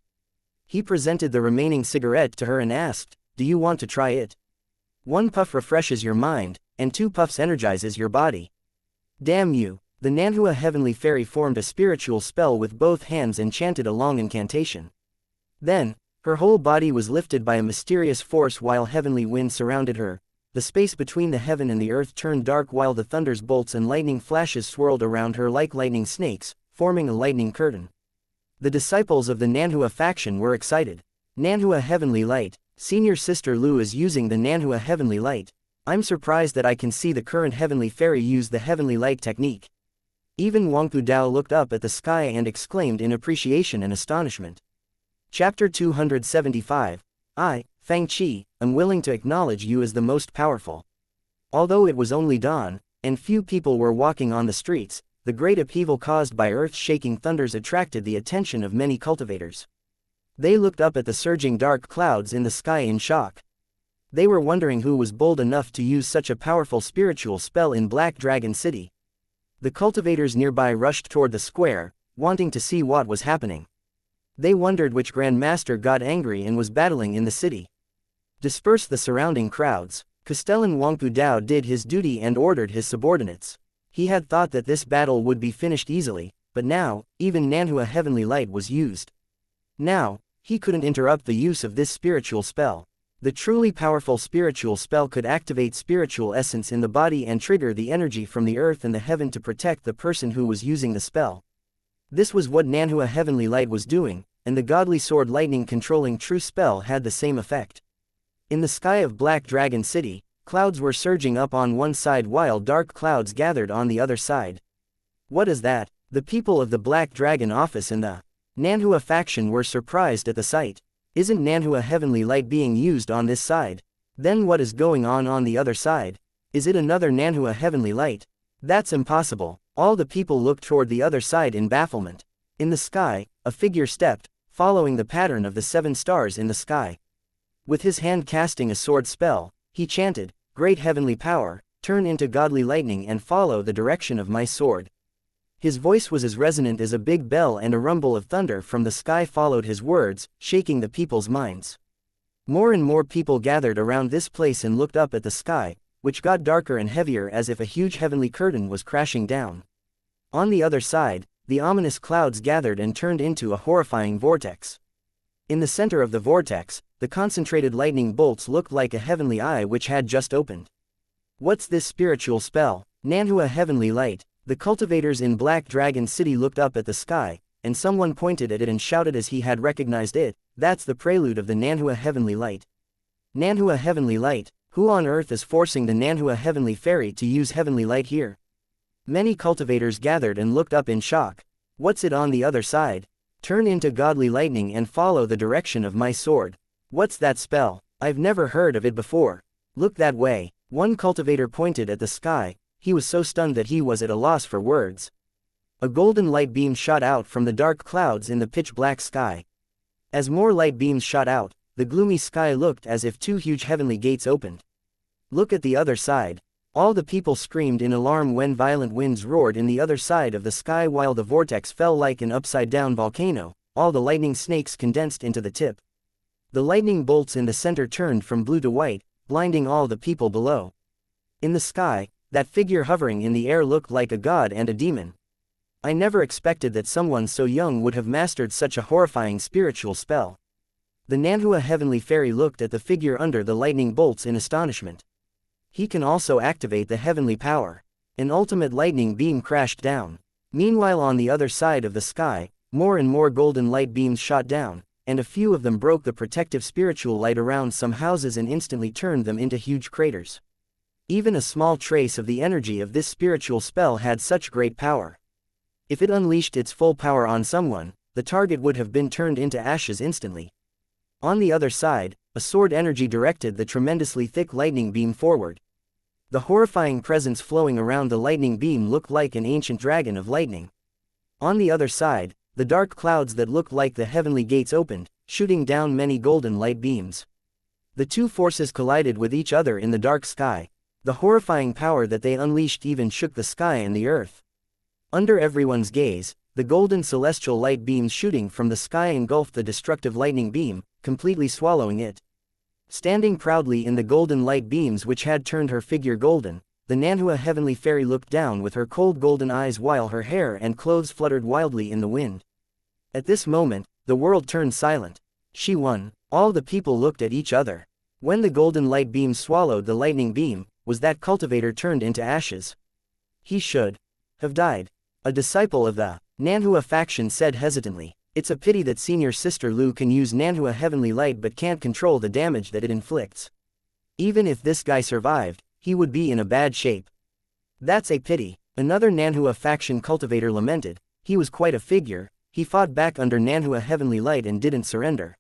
He presented the remaining cigarette to her and asked, "Do you want to try it? 1 puff refreshes your mind, and 2 puffs energizes your body." Damn you! The Nanhua Heavenly Fairy formed a spiritual spell with both hands and chanted a long incantation. Then, her whole body was lifted by a mysterious force while heavenly wind surrounded her. The space between the heaven and the earth turned dark while the thunder's bolts and lightning flashes swirled around her like lightning snakes, forming a lightning curtain. The disciples of the Nanhua faction were excited. Nanhua Heavenly Light. Senior Sister Lu is using the Nanhua Heavenly Light. I'm surprised that I can see the current Heavenly Fairy use the Heavenly Light technique. Even Wangpu Dao looked up at the sky and exclaimed in appreciation and astonishment. Chapter 275. I, Fang Qi, am willing to acknowledge you as the most powerful. Although it was only dawn, and few people were walking on the streets, the great upheaval caused by earth-shaking thunders attracted the attention of many cultivators. They looked up at the surging dark clouds in the sky in shock. They were wondering who was bold enough to use such a powerful spiritual spell in Black Dragon City. The cultivators nearby rushed toward the square, wanting to see what was happening. They wondered which Grand Master got angry and was battling in the city. Disperse the surrounding crowds. Castellan Wangpu Dao did his duty and ordered his subordinates. He had thought that this battle would be finished easily, but now, even Nanhua Heavenly Light was used. Now, he couldn't interrupt the use of this spiritual spell. The truly powerful spiritual spell could activate spiritual essence in the body and trigger the energy from the earth and the heaven to protect the person who was using the spell. This was what Nanhua Heavenly Light was doing, and the godly sword lightning controlling true spell had the same effect. In the sky of Black Dragon City, clouds were surging up on one side while dark clouds gathered on the other side. What is that? The people of the Black Dragon office and the Nanhua faction were surprised at the sight. Isn't Nanhua Heavenly Light being used on this side? Then what is going on the other side? Is it another Nanhua Heavenly Light? That's impossible. All the people looked toward the other side in bafflement. In the sky, a figure stepped, following the pattern of the 7 stars in the sky. With his hand casting a sword spell, he chanted, "Great heavenly power, turn into godly lightning and follow the direction of my sword." His voice was as resonant as a big bell, and a rumble of thunder from the sky followed his words, shaking the people's minds. More and more people gathered around this place and looked up at the sky, which got darker and heavier as if a huge heavenly curtain was crashing down. On the other side, the ominous clouds gathered and turned into a horrifying vortex. In the center of the vortex, the concentrated lightning bolts looked like a heavenly eye which had just opened. What's this spiritual spell? Nanhua heavenly light. The cultivators in Black Dragon City looked up at the sky, and someone pointed at it and shouted as he had recognized it, "That's the prelude of the Nanhua heavenly light." Nanhua heavenly light? Who on earth is forcing the Nanhua heavenly fairy to use heavenly light here? Many cultivators gathered and looked up in shock. What's it on the other side? Turn into godly lightning and follow the direction of my sword. What's that spell? I've never heard of it before. Look that way. One cultivator pointed at the sky. He was so stunned that he was at a loss for words. A golden light beam shot out from the dark clouds in the pitch-black sky. As more light beams shot out, the gloomy sky looked as if two huge heavenly gates opened. Look at the other side. All the people screamed in alarm when violent winds roared in the other side of the sky while the vortex fell like an upside-down volcano. All the lightning snakes condensed into the tip. The lightning bolts in the center turned from blue to white, blinding all the people below. In the sky, that figure hovering in the air looked like a god and a demon. I never expected that someone so young would have mastered such a horrifying spiritual spell. The Nanhua heavenly fairy looked at the figure under the lightning bolts in astonishment. He can also activate the heavenly power. An ultimate lightning beam crashed down. Meanwhile, on the other side of the sky, more and more golden light beams shot down, and a few of them broke the protective spiritual light around some houses and instantly turned them into huge craters. Even a small trace of the energy of this spiritual spell had such great power. If it unleashed its full power on someone, the target would have been turned into ashes instantly. On the other side, a sword energy directed the tremendously thick lightning beam forward. The horrifying presence flowing around the lightning beam looked like an ancient dragon of lightning. On the other side, the dark clouds that looked like the heavenly gates opened, shooting down many golden light beams. The two forces collided with each other in the dark sky. The horrifying power that they unleashed even shook the sky and the earth. Under everyone's gaze, the golden celestial light beams shooting from the sky engulfed the destructive lightning beam, completely swallowing it. Standing proudly in the golden light beams which had turned her figure golden, the Nanhua heavenly fairy looked down with her cold golden eyes while her hair and clothes fluttered wildly in the wind. At this moment, the world turned silent. She won. All the people looked at each other. When the golden light beam swallowed the lightning beam, was that cultivator turned into ashes? He should have died. A disciple of the Nanhua faction said hesitantly, "It's a pity that senior sister Lu can use Nanhua heavenly light but can't control the damage that it inflicts. Even if this guy survived, he would be in a bad shape." "That's a pity," another Nanhua faction cultivator lamented. "He was quite a figure. He fought back under Nanhua heavenly light and didn't surrender."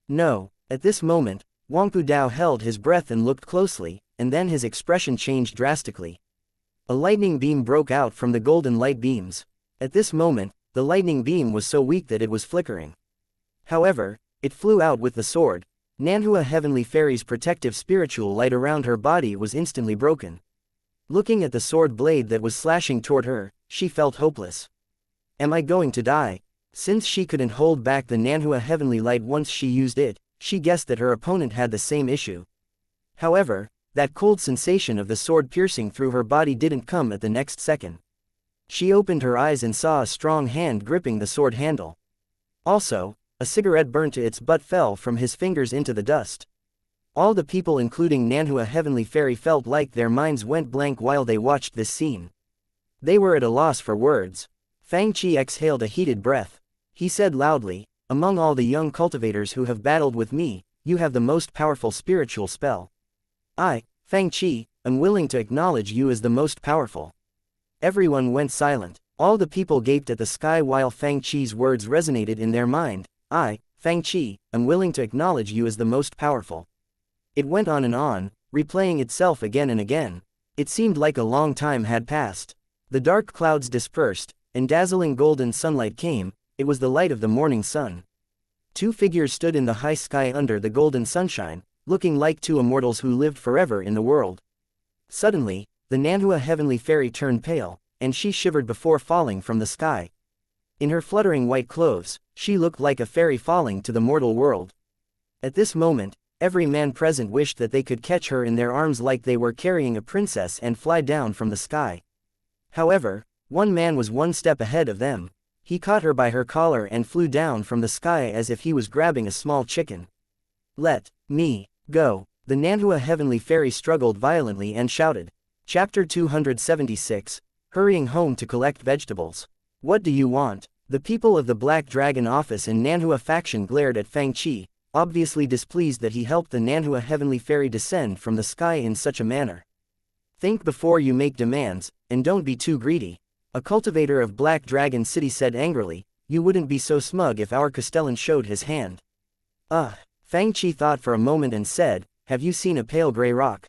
No. At this moment, Wangpu Dao held his breath and looked closely, and then his expression changed drastically. A lightning beam broke out from the golden light beams. At this moment, the lightning beam was so weak that it was flickering. However, it flew out with the sword. Nanhua heavenly fairy's protective spiritual light around her body was instantly broken. Looking at the sword blade that was slashing toward her, she felt hopeless. Am I going to die? Since she couldn't hold back the Nanhua heavenly light once she used it, she guessed that her opponent had the same issue. However, that cold sensation of the sword piercing through her body didn't come at the next second. She opened her eyes and saw a strong hand gripping the sword handle. Also, a cigarette burnt to its butt fell from his fingers into the dust. All the people including Nanhua heavenly fairy felt like their minds went blank while they watched this scene. They were at a loss for words. Fang Qi exhaled a heated breath. He said loudly, "Among all the young cultivators who have battled with me, you have the most powerful spiritual spell. I, Fang Qi, am willing to acknowledge you as the most powerful." Everyone went silent. All the people gaped at the sky while Fang Qi's words resonated in their mind. "I, Fang Qi, am willing to acknowledge you as the most powerful." It went on, replaying itself again and again. It seemed like a long time had passed. The dark clouds dispersed, and dazzling golden sunlight came. It was the light of the morning sun. Two figures stood in the high sky under the golden sunshine, looking like two immortals who lived forever in the world. Suddenly, the Nanhua heavenly fairy turned pale, and she shivered before falling from the sky. In her fluttering white clothes, she looked like a fairy falling to the mortal world. At this moment, every man present wished that they could catch her in their arms like they were carrying a princess and fly down from the sky. However, one man was one step ahead of them. He caught her by her collar and flew down from the sky as if he was grabbing a small chicken. Let me go. The Nanhua heavenly fairy struggled violently and shouted. Chapter 276, Hurrying home to collect vegetables. What do you want? The people of the Black Dragon office in Nanhua faction glared at Fang Qi, obviously displeased that he helped the Nanhua heavenly fairy descend from the sky in such a manner. Think before you make demands, and don't be too greedy. A cultivator of Black Dragon City said angrily, you wouldn't be so smug if our Castellan showed his hand. Fang Qi thought for a moment and said, have you seen a pale gray rock?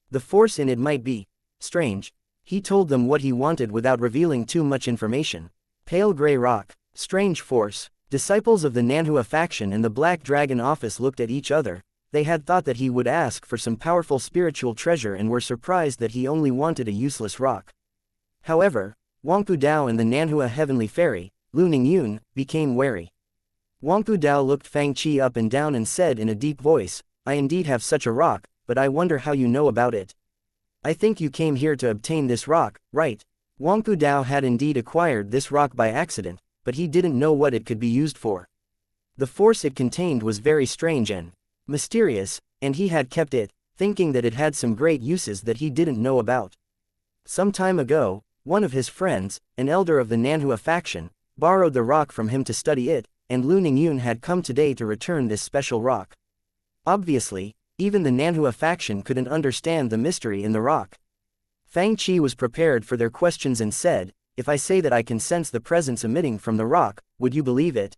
The force in it might be strange. He told them what he wanted without revealing too much information. Pale gray rock, strange force. Disciples of the Nanhua faction and the Black Dragon office looked at each other. They had thought that he would ask for some powerful spiritual treasure and were surprised that he only wanted a useless rock. However, Wangpu Dao and the Nanhua heavenly fairy, Lu Ningyun, became wary. Wangpu Dao looked Fang Qi up and down and said in a deep voice, I indeed have such a rock, but I wonder how you know about it. I think you came here to obtain this rock, right? Wangpu Dao had indeed acquired this rock by accident, but he didn't know what it could be used for. The force it contained was very strange and mysterious, and he had kept it, thinking that it had some great uses that he didn't know about. Some time ago, one of his friends, an elder of the Nanhua faction, borrowed the rock from him to study it, and Lu Ningyun had come today to return this special rock. Obviously, even the Nanhua faction couldn't understand the mystery in the rock. Fang Qi was prepared for their questions and said, if I say that I can sense the presence emitting from the rock, would you believe it?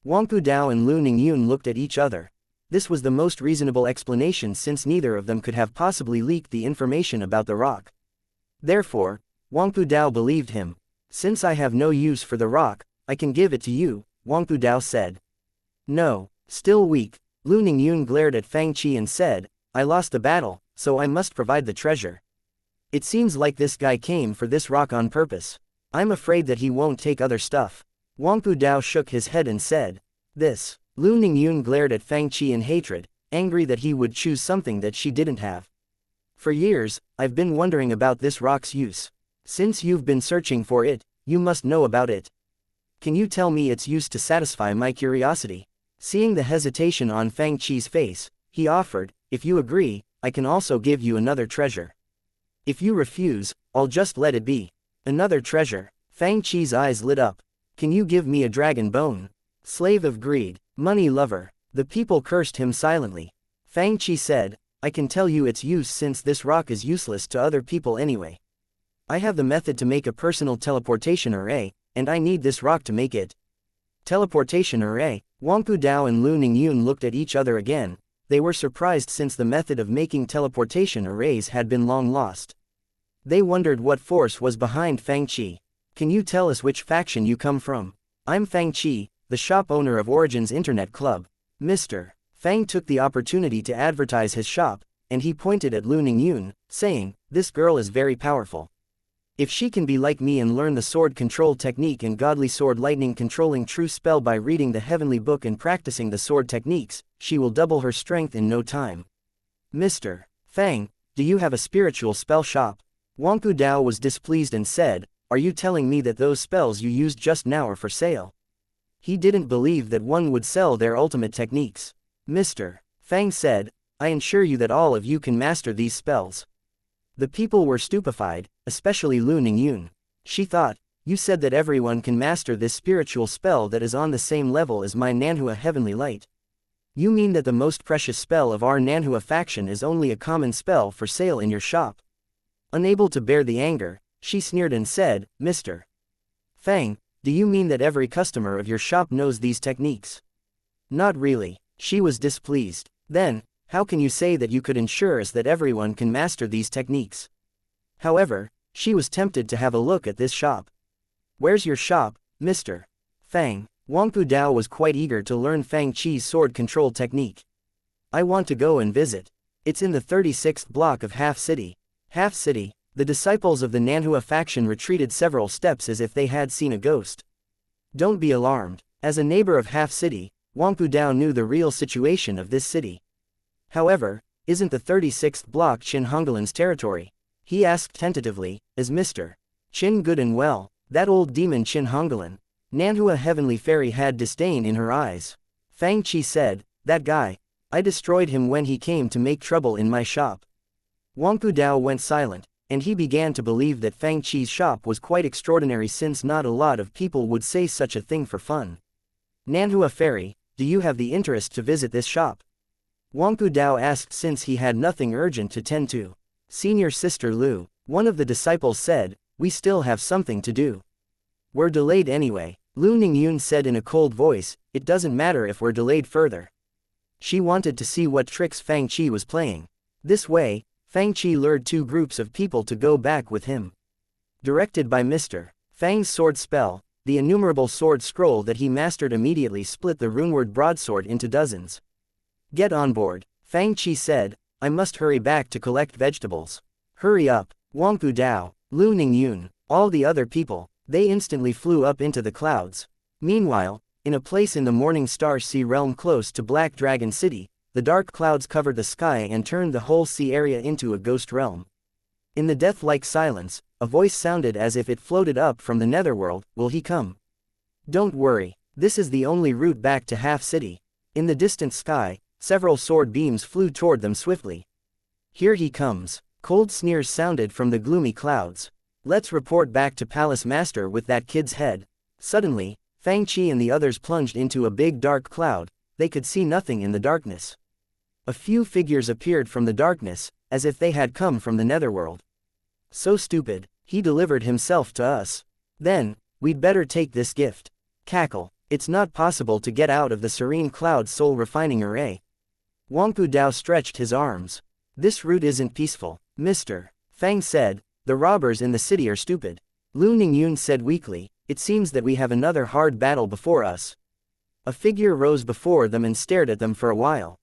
Wangpu Dao and Lu Ningyun looked at each other. This was the most reasonable explanation since neither of them could have possibly leaked the information about the rock. Therefore, Wangpu Dao believed him. Since I have no use for the rock, I can give it to you, Wangpu Dao said. No, still weak. Lu Ningyun glared at Fang Qi and said, I lost the battle, so I must provide the treasure. It seems like this guy came for this rock on purpose. I'm afraid that he won't take other stuff. Wangpu Dao shook his head and said, this. Lu Ningyun glared at Fang Qi in hatred, angry that he would choose something that she didn't have. For years, I've been wondering about this rock's use. Since you've been searching for it, you must know about it. Can you tell me its use to satisfy my curiosity? Seeing the hesitation on Fang Qi's face, he offered, if you agree, I can also give you another treasure. If you refuse, I'll just let it be. Another treasure. Fang Qi's eyes lit up. Can you give me a dragon bone? Slave of greed, money lover. The people cursed him silently. Fang Qi said, I can tell you its use since this rock is useless to other people anyway. I have the method to make a personal teleportation array, and I need this rock to make it. Teleportation array. Wangpu Dao and Lu Ningyun looked at each other again. They were surprised since the method of making teleportation arrays had been long lost. They wondered what force was behind Fang Qi. Can you tell us which faction you come from? I'm Fang Qi, the shop owner of Origin's Internet Club. Mr. Fang took the opportunity to advertise his shop, and he pointed at Lu Ningyun, saying, this girl is very powerful. If she can be like me and learn the sword control technique and godly sword lightning controlling true spell by reading the heavenly book and practicing the sword techniques, she will double her strength in no time. Mr. Fang, do you have a spiritual spell shop? Wangpu Dao was displeased and said, are you telling me that those spells you used just now are for sale? He didn't believe that one would sell their ultimate techniques. Mr. Fang said, I assure you that all of you can master these spells. The people were stupefied, especially Lu Ningyun. She thought, you said that everyone can master this spiritual spell that is on the same level as my Nanhua heavenly light. You mean that the most precious spell of our Nanhua faction is only a common spell for sale in your shop? Unable to bear the anger, she sneered and said, Mr. Fang, do you mean that every customer of your shop knows these techniques? Not really. She was displeased. Then, how can you say that you could ensure us that everyone can master these techniques? However, she was tempted to have a look at this shop. Where's your shop, Mr. Fang? Wangpu Dao was quite eager to learn Fang Qi's sword control technique. I want to go and visit. It's in the 36th block of Half City. Half City. The disciples of the Nanhua faction retreated several steps as if they had seen a ghost. Don't be alarmed. As a neighbor of Half City, Wangpu Dao knew the real situation of this city. However, isn't the 36th block Qin Honggalan's territory? He asked tentatively, is Mr. Qin good and well? That old demon Qin Honggalan. Nanhua Heavenly Fairy had disdain in her eyes. Fang Qi said, "That guy. I destroyed him when he came to make trouble in my shop." Wangpu Dao went silent, and he began to believe that Fang Qi's shop was quite extraordinary since not a lot of people would say such a thing for fun. "Nanhua Fairy, do you have the interest to visit this shop?" Wangpu Dao asked since he had nothing urgent to tend to. "Senior Sister Lu," one of the disciples said, "we still have something to do. We're delayed anyway." Lu Ningyun said in a cold voice, "It doesn't matter if we're delayed further." She wanted to see what tricks Fang Qi was playing. This way, Fang Qi lured two groups of people to go back with him. Directed by Mr. Fang's sword spell, the innumerable sword scroll that he mastered immediately split the runeward broadsword into dozens. "Get on board," Fang Qi said, "I must hurry back to collect vegetables." "Hurry up, Wangpu Dao, Lu Ningyun, all the other people." They instantly flew up into the clouds. Meanwhile, in a place in the Morning Star Sea realm close to Black Dragon City, the dark clouds covered the sky and turned the whole sea area into a ghost realm. In the death-like silence, a voice sounded as if it floated up from the netherworld, "Will he come?" "Don't worry, this is the only route back to Half City." In the distant sky, several sword beams flew toward them swiftly. "Here he comes." Cold sneers sounded from the gloomy clouds. "Let's report back to Palace Master with that kid's head." Suddenly, Fang Qi and the others plunged into a big dark cloud. They could see nothing in the darkness. A few figures appeared from the darkness, as if they had come from the netherworld. "So stupid, he delivered himself to us. Then, we'd better take this gift." Cackle. "It's not possible to get out of the serene cloud soul refining array." Wangpu Dao stretched his arms. "This route isn't peaceful, Mr. Fang said. "The robbers in the city are stupid." Lu Ningyun said weakly, "It seems that we have another hard battle before us." A figure rose before them and stared at them for a while.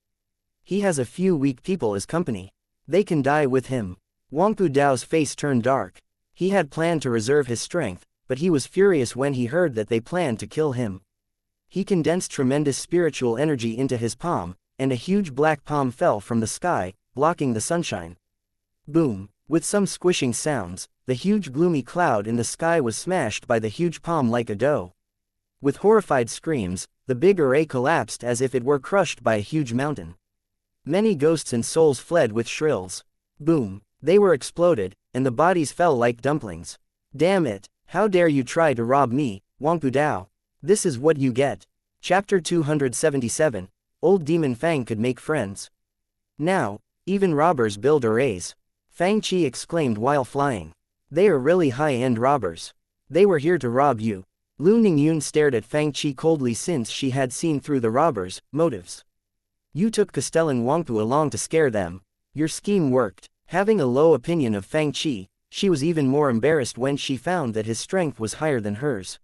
"He has a few weak people as company. They can die with him." Wangpu Dao's face turned dark. He had planned to reserve his strength, but he was furious when he heard that they planned to kill him. He condensed tremendous spiritual energy into his palm, and a huge black palm fell from the sky, blocking the sunshine. Boom! With some squishing sounds, the huge gloomy cloud in the sky was smashed by the huge palm like a dough. With horrified screams, the big array collapsed as if it were crushed by a huge mountain. Many ghosts and souls fled with shrills. Boom! They were exploded, and the bodies fell like dumplings. "Damn it! How dare you try to rob me, Wangpu Dao? This is what you get." Chapter 277, Old Demon Fang could make friends. "Now, even robbers build arrays," Fang Qi exclaimed while flying. "They are really high-end robbers. They were here to rob you." Lu Ningyun stared at Fang Qi coldly since she had seen through the robbers' motives. "You took Castellan Wangpu along to scare them. Your scheme worked." Having a low opinion of Fang Qi, she was even more embarrassed when she found that his strength was higher than hers.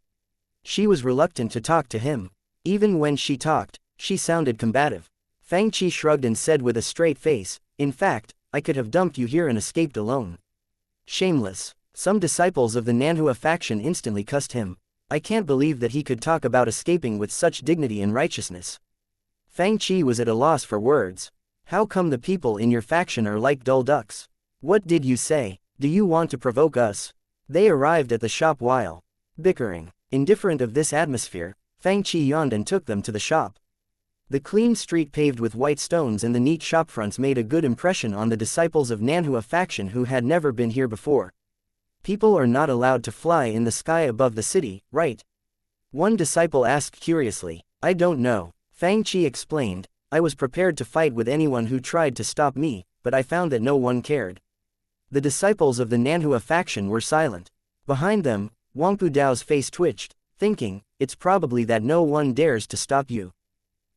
She was reluctant to talk to him. Even when she talked, she sounded combative. Fang Qi shrugged and said with a straight face, "In fact, I could have dumped you here and escaped alone." Shameless. Some disciples of the Nanhua faction instantly cussed him. I can't believe that he could talk about escaping with such dignity and righteousness. Fang Qi was at a loss for words. "How come the people in your faction are like dull ducks? What did you say? Do you want to provoke us?" They arrived at the shop while bickering. Indifferent of this atmosphere, Fang Qi yawned and took them to the shop. The clean street paved with white stones and the neat shopfronts made a good impression on the disciples of Nanhua faction who had never been here before. "People are not allowed to fly in the sky above the city, right?" One disciple asked curiously. "I don't know," Fang Qi explained. "I was prepared to fight with anyone who tried to stop me, but I found that no one cared." The disciples of the Nanhua faction were silent. Behind them, Wangpu Dao's face twitched, thinking, "It's probably that no one dares to stop you.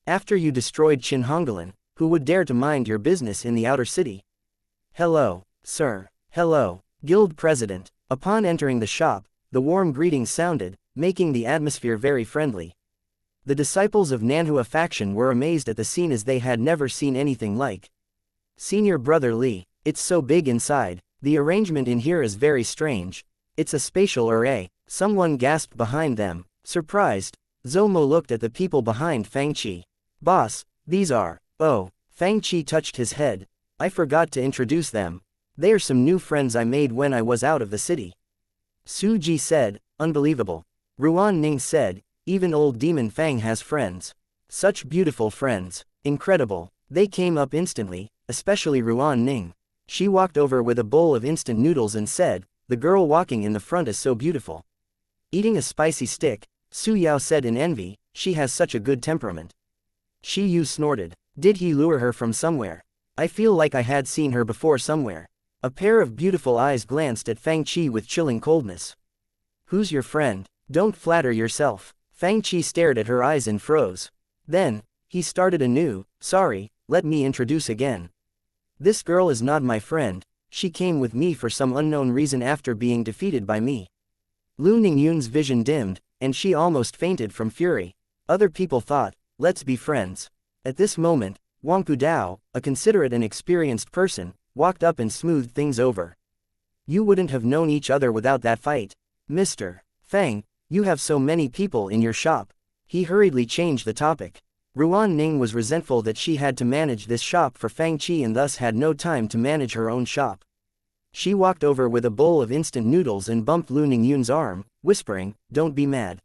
After you destroyed Qin Honggalan, who would dare to mind your business in the outer city?" "Hello, sir." "Hello, guild president." Upon entering the shop, the warm greetings sounded, making the atmosphere very friendly. The disciples of Nanhua faction were amazed at the scene as they had never seen anything like. "Senior Brother Li, it's so big inside. The arrangement in here is very strange. It's a spatial array," someone gasped behind them, surprised. Zomo looked at the people behind Fang Qi. "Boss, these are..." "Oh," Fang Qi touched his head. "I forgot to introduce them. They are some new friends I made when I was out of the city." Su Ji said, "Unbelievable. Ruan Ning said, even old demon Fang has friends. Such beautiful friends. Incredible. They came up instantly, especially Ruan Ning. She walked over with a bowl of instant noodles and said, the girl walking in the front is so beautiful. Eating a spicy stick, Su Yao said in envy, she has such a good temperament. Shi Yu snorted. Did he lure her from somewhere? I feel like I had seen her before somewhere. A pair of beautiful eyes glanced at Fang Qi with chilling coldness. Who's your friend? Don't flatter yourself. Fang Qi stared at her eyes and froze. Then, he started anew, sorry, let me introduce again. This girl is not my friend, she came with me for some unknown reason after being defeated by me. Lu Ningyun's vision dimmed, and she almost fainted from fury. Other people thought, let's be friends. At this moment, Wang Pudao, a considerate and experienced person, walked up and smoothed things over. You wouldn't have known each other without that fight. Mr. Fang, you have so many people in your shop. He hurriedly changed the topic. Ruan Ning was resentful that she had to manage this shop for Fang Qi and thus had no time to manage her own shop. She walked over with a bowl of instant noodles and bumped Lu Ningyun's arm, whispering, don't be mad.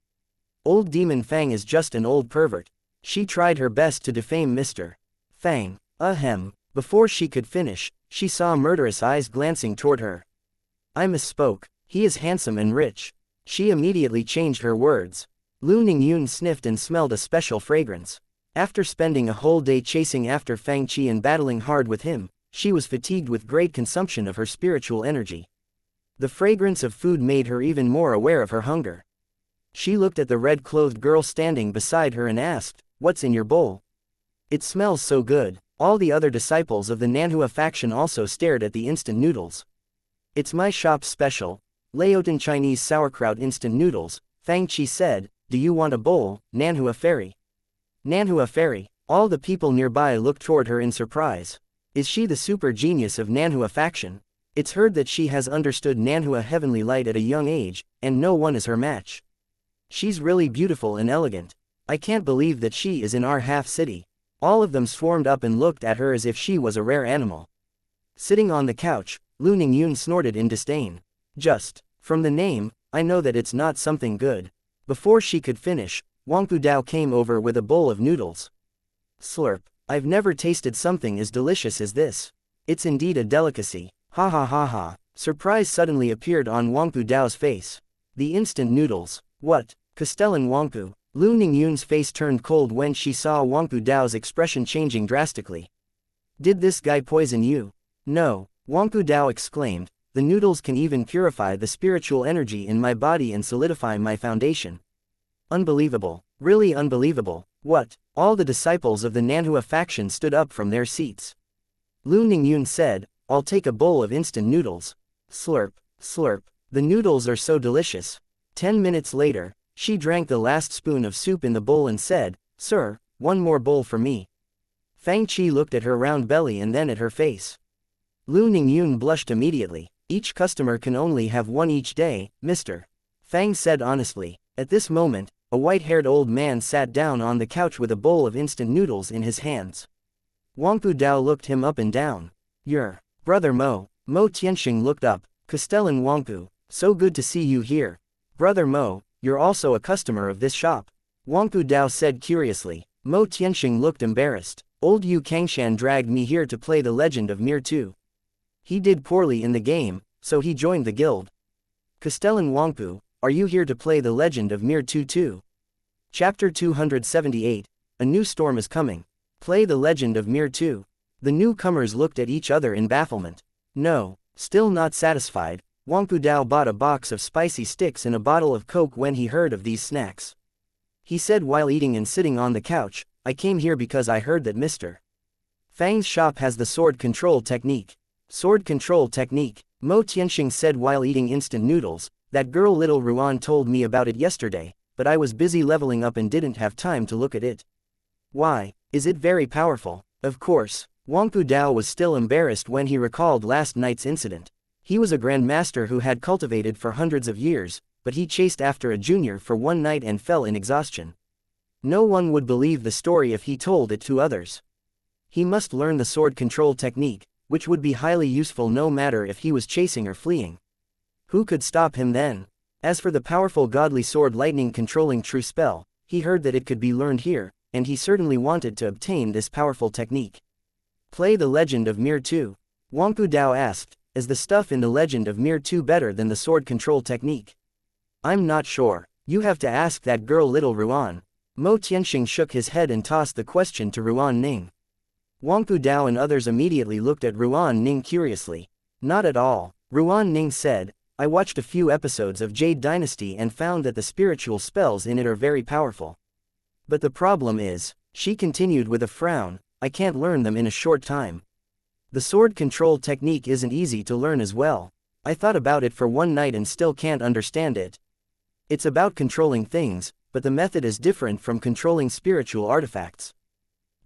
Old demon Fang is just an old pervert. She tried her best to defame Mr. Fang. Ahem. Before she could finish, she saw murderous eyes glancing toward her. I misspoke. He is handsome and rich. She immediately changed her words. Lu Ningyun sniffed and smelled a special fragrance. After spending a whole day chasing after Fang Qi and battling hard with him, she was fatigued with great consumption of her spiritual energy. The fragrance of food made her even more aware of her hunger. She looked at the red-clothed girl standing beside her and asked, what's in your bowl? It smells so good. All the other disciples of the Nanhua faction also stared at the instant noodles. It's my shop's special, Laotan Chinese sauerkraut instant noodles, Fang Qi said, do you want a bowl, Nanhua Fairy? Nanhua Fairy. All the people nearby looked toward her in surprise. Is she the super genius of Nanhua faction? It's heard that she has understood Nanhua heavenly light at a young age, and no one is her match. She's really beautiful and elegant. I can't believe that she is in our half-city. All of them swarmed up and looked at her as if she was a rare animal. Sitting on the couch, Lu Ningyun snorted in disdain. Just, from the name, I know that it's not something good. Before she could finish, Wang Pudao came over with a bowl of noodles. Slurp. I've never tasted something as delicious as this. It's indeed a delicacy. Ha ha ha ha. Surprise suddenly appeared on Wang Pudao's face. The instant noodles. What? Castellan Wangpu. Lu Ningyun's face turned cold when she saw Wang Pudao's expression changing drastically. Did this guy poison you? No, Wang Pudao exclaimed, the noodles can even purify the spiritual energy in my body and solidify my foundation. Unbelievable, really unbelievable. What? All the disciples of the Nanhua faction stood up from their seats. Lu Ningyun said, I'll take a bowl of instant noodles. Slurp, slurp, the noodles are so delicious. 10 minutes later, she drank the last spoon of soup in the bowl and said, Sir, one more bowl for me. Fang Qi looked at her round belly and then at her face. Lu Ningyun blushed immediately. Each customer can only have one each day, Mr. Fang said honestly. At this moment, a white-haired old man sat down on the couch with a bowl of instant noodles in his hands. Wang Pudao looked him up and down. Your brother Mo. Mo Tianxing looked up. Castellan Wangpu, so good to see you here. Brother Mo, you're also a customer of this shop. Wang Pudao said curiously. Mo Tianxing looked embarrassed. Old Yu Kangshan dragged me here to play the Legend of Mir 2. He did poorly in the game, so he joined the guild. Castellan Wangpu, are you here to play the Legend of Mir 2 too? Chapter 278, A New Storm is Coming. Play the Legend of Mir 2. The newcomers looked at each other in bafflement. No, still not satisfied, Wang Pudao bought a box of spicy sticks and a bottle of Coke when he heard of these snacks. He said while eating and sitting on the couch, I came here because I heard that Mr. Fang's shop has the sword control technique. Sword control technique, Mo Tianxing said while eating instant noodles. That girl Little Ruan told me about it yesterday, but I was busy leveling up and didn't have time to look at it. Why, is it very powerful? Of course, Wang Pudao was still embarrassed when he recalled last night's incident. He was a grandmaster who had cultivated for hundreds of years, but he chased after a junior for one night and fell in exhaustion. No one would believe the story if he told it to others. He must learn the sword control technique, which would be highly useful no matter if he was chasing or fleeing. Who could stop him then? As for the powerful godly sword lightning controlling true spell, he heard that it could be learned here, and he certainly wanted to obtain this powerful technique. Play The Legend of Mir 2. Wangpu Dao asked, is the stuff in The Legend of Mir 2 better than the sword control technique? I'm not sure. You have to ask that girl little Ruan. Mo Tianxing shook his head and tossed the question to Ruan Ning. Wangpu Dao and others immediately looked at Ruan Ning curiously. Not at all. Ruan Ning said, I watched a few episodes of Jade Dynasty and found that the spiritual spells in it are very powerful. But the problem is, she continued with a frown, I can't learn them in a short time. The sword control technique isn't easy to learn as well. I thought about it for one night and still can't understand it. It's about controlling things, but the method is different from controlling spiritual artifacts.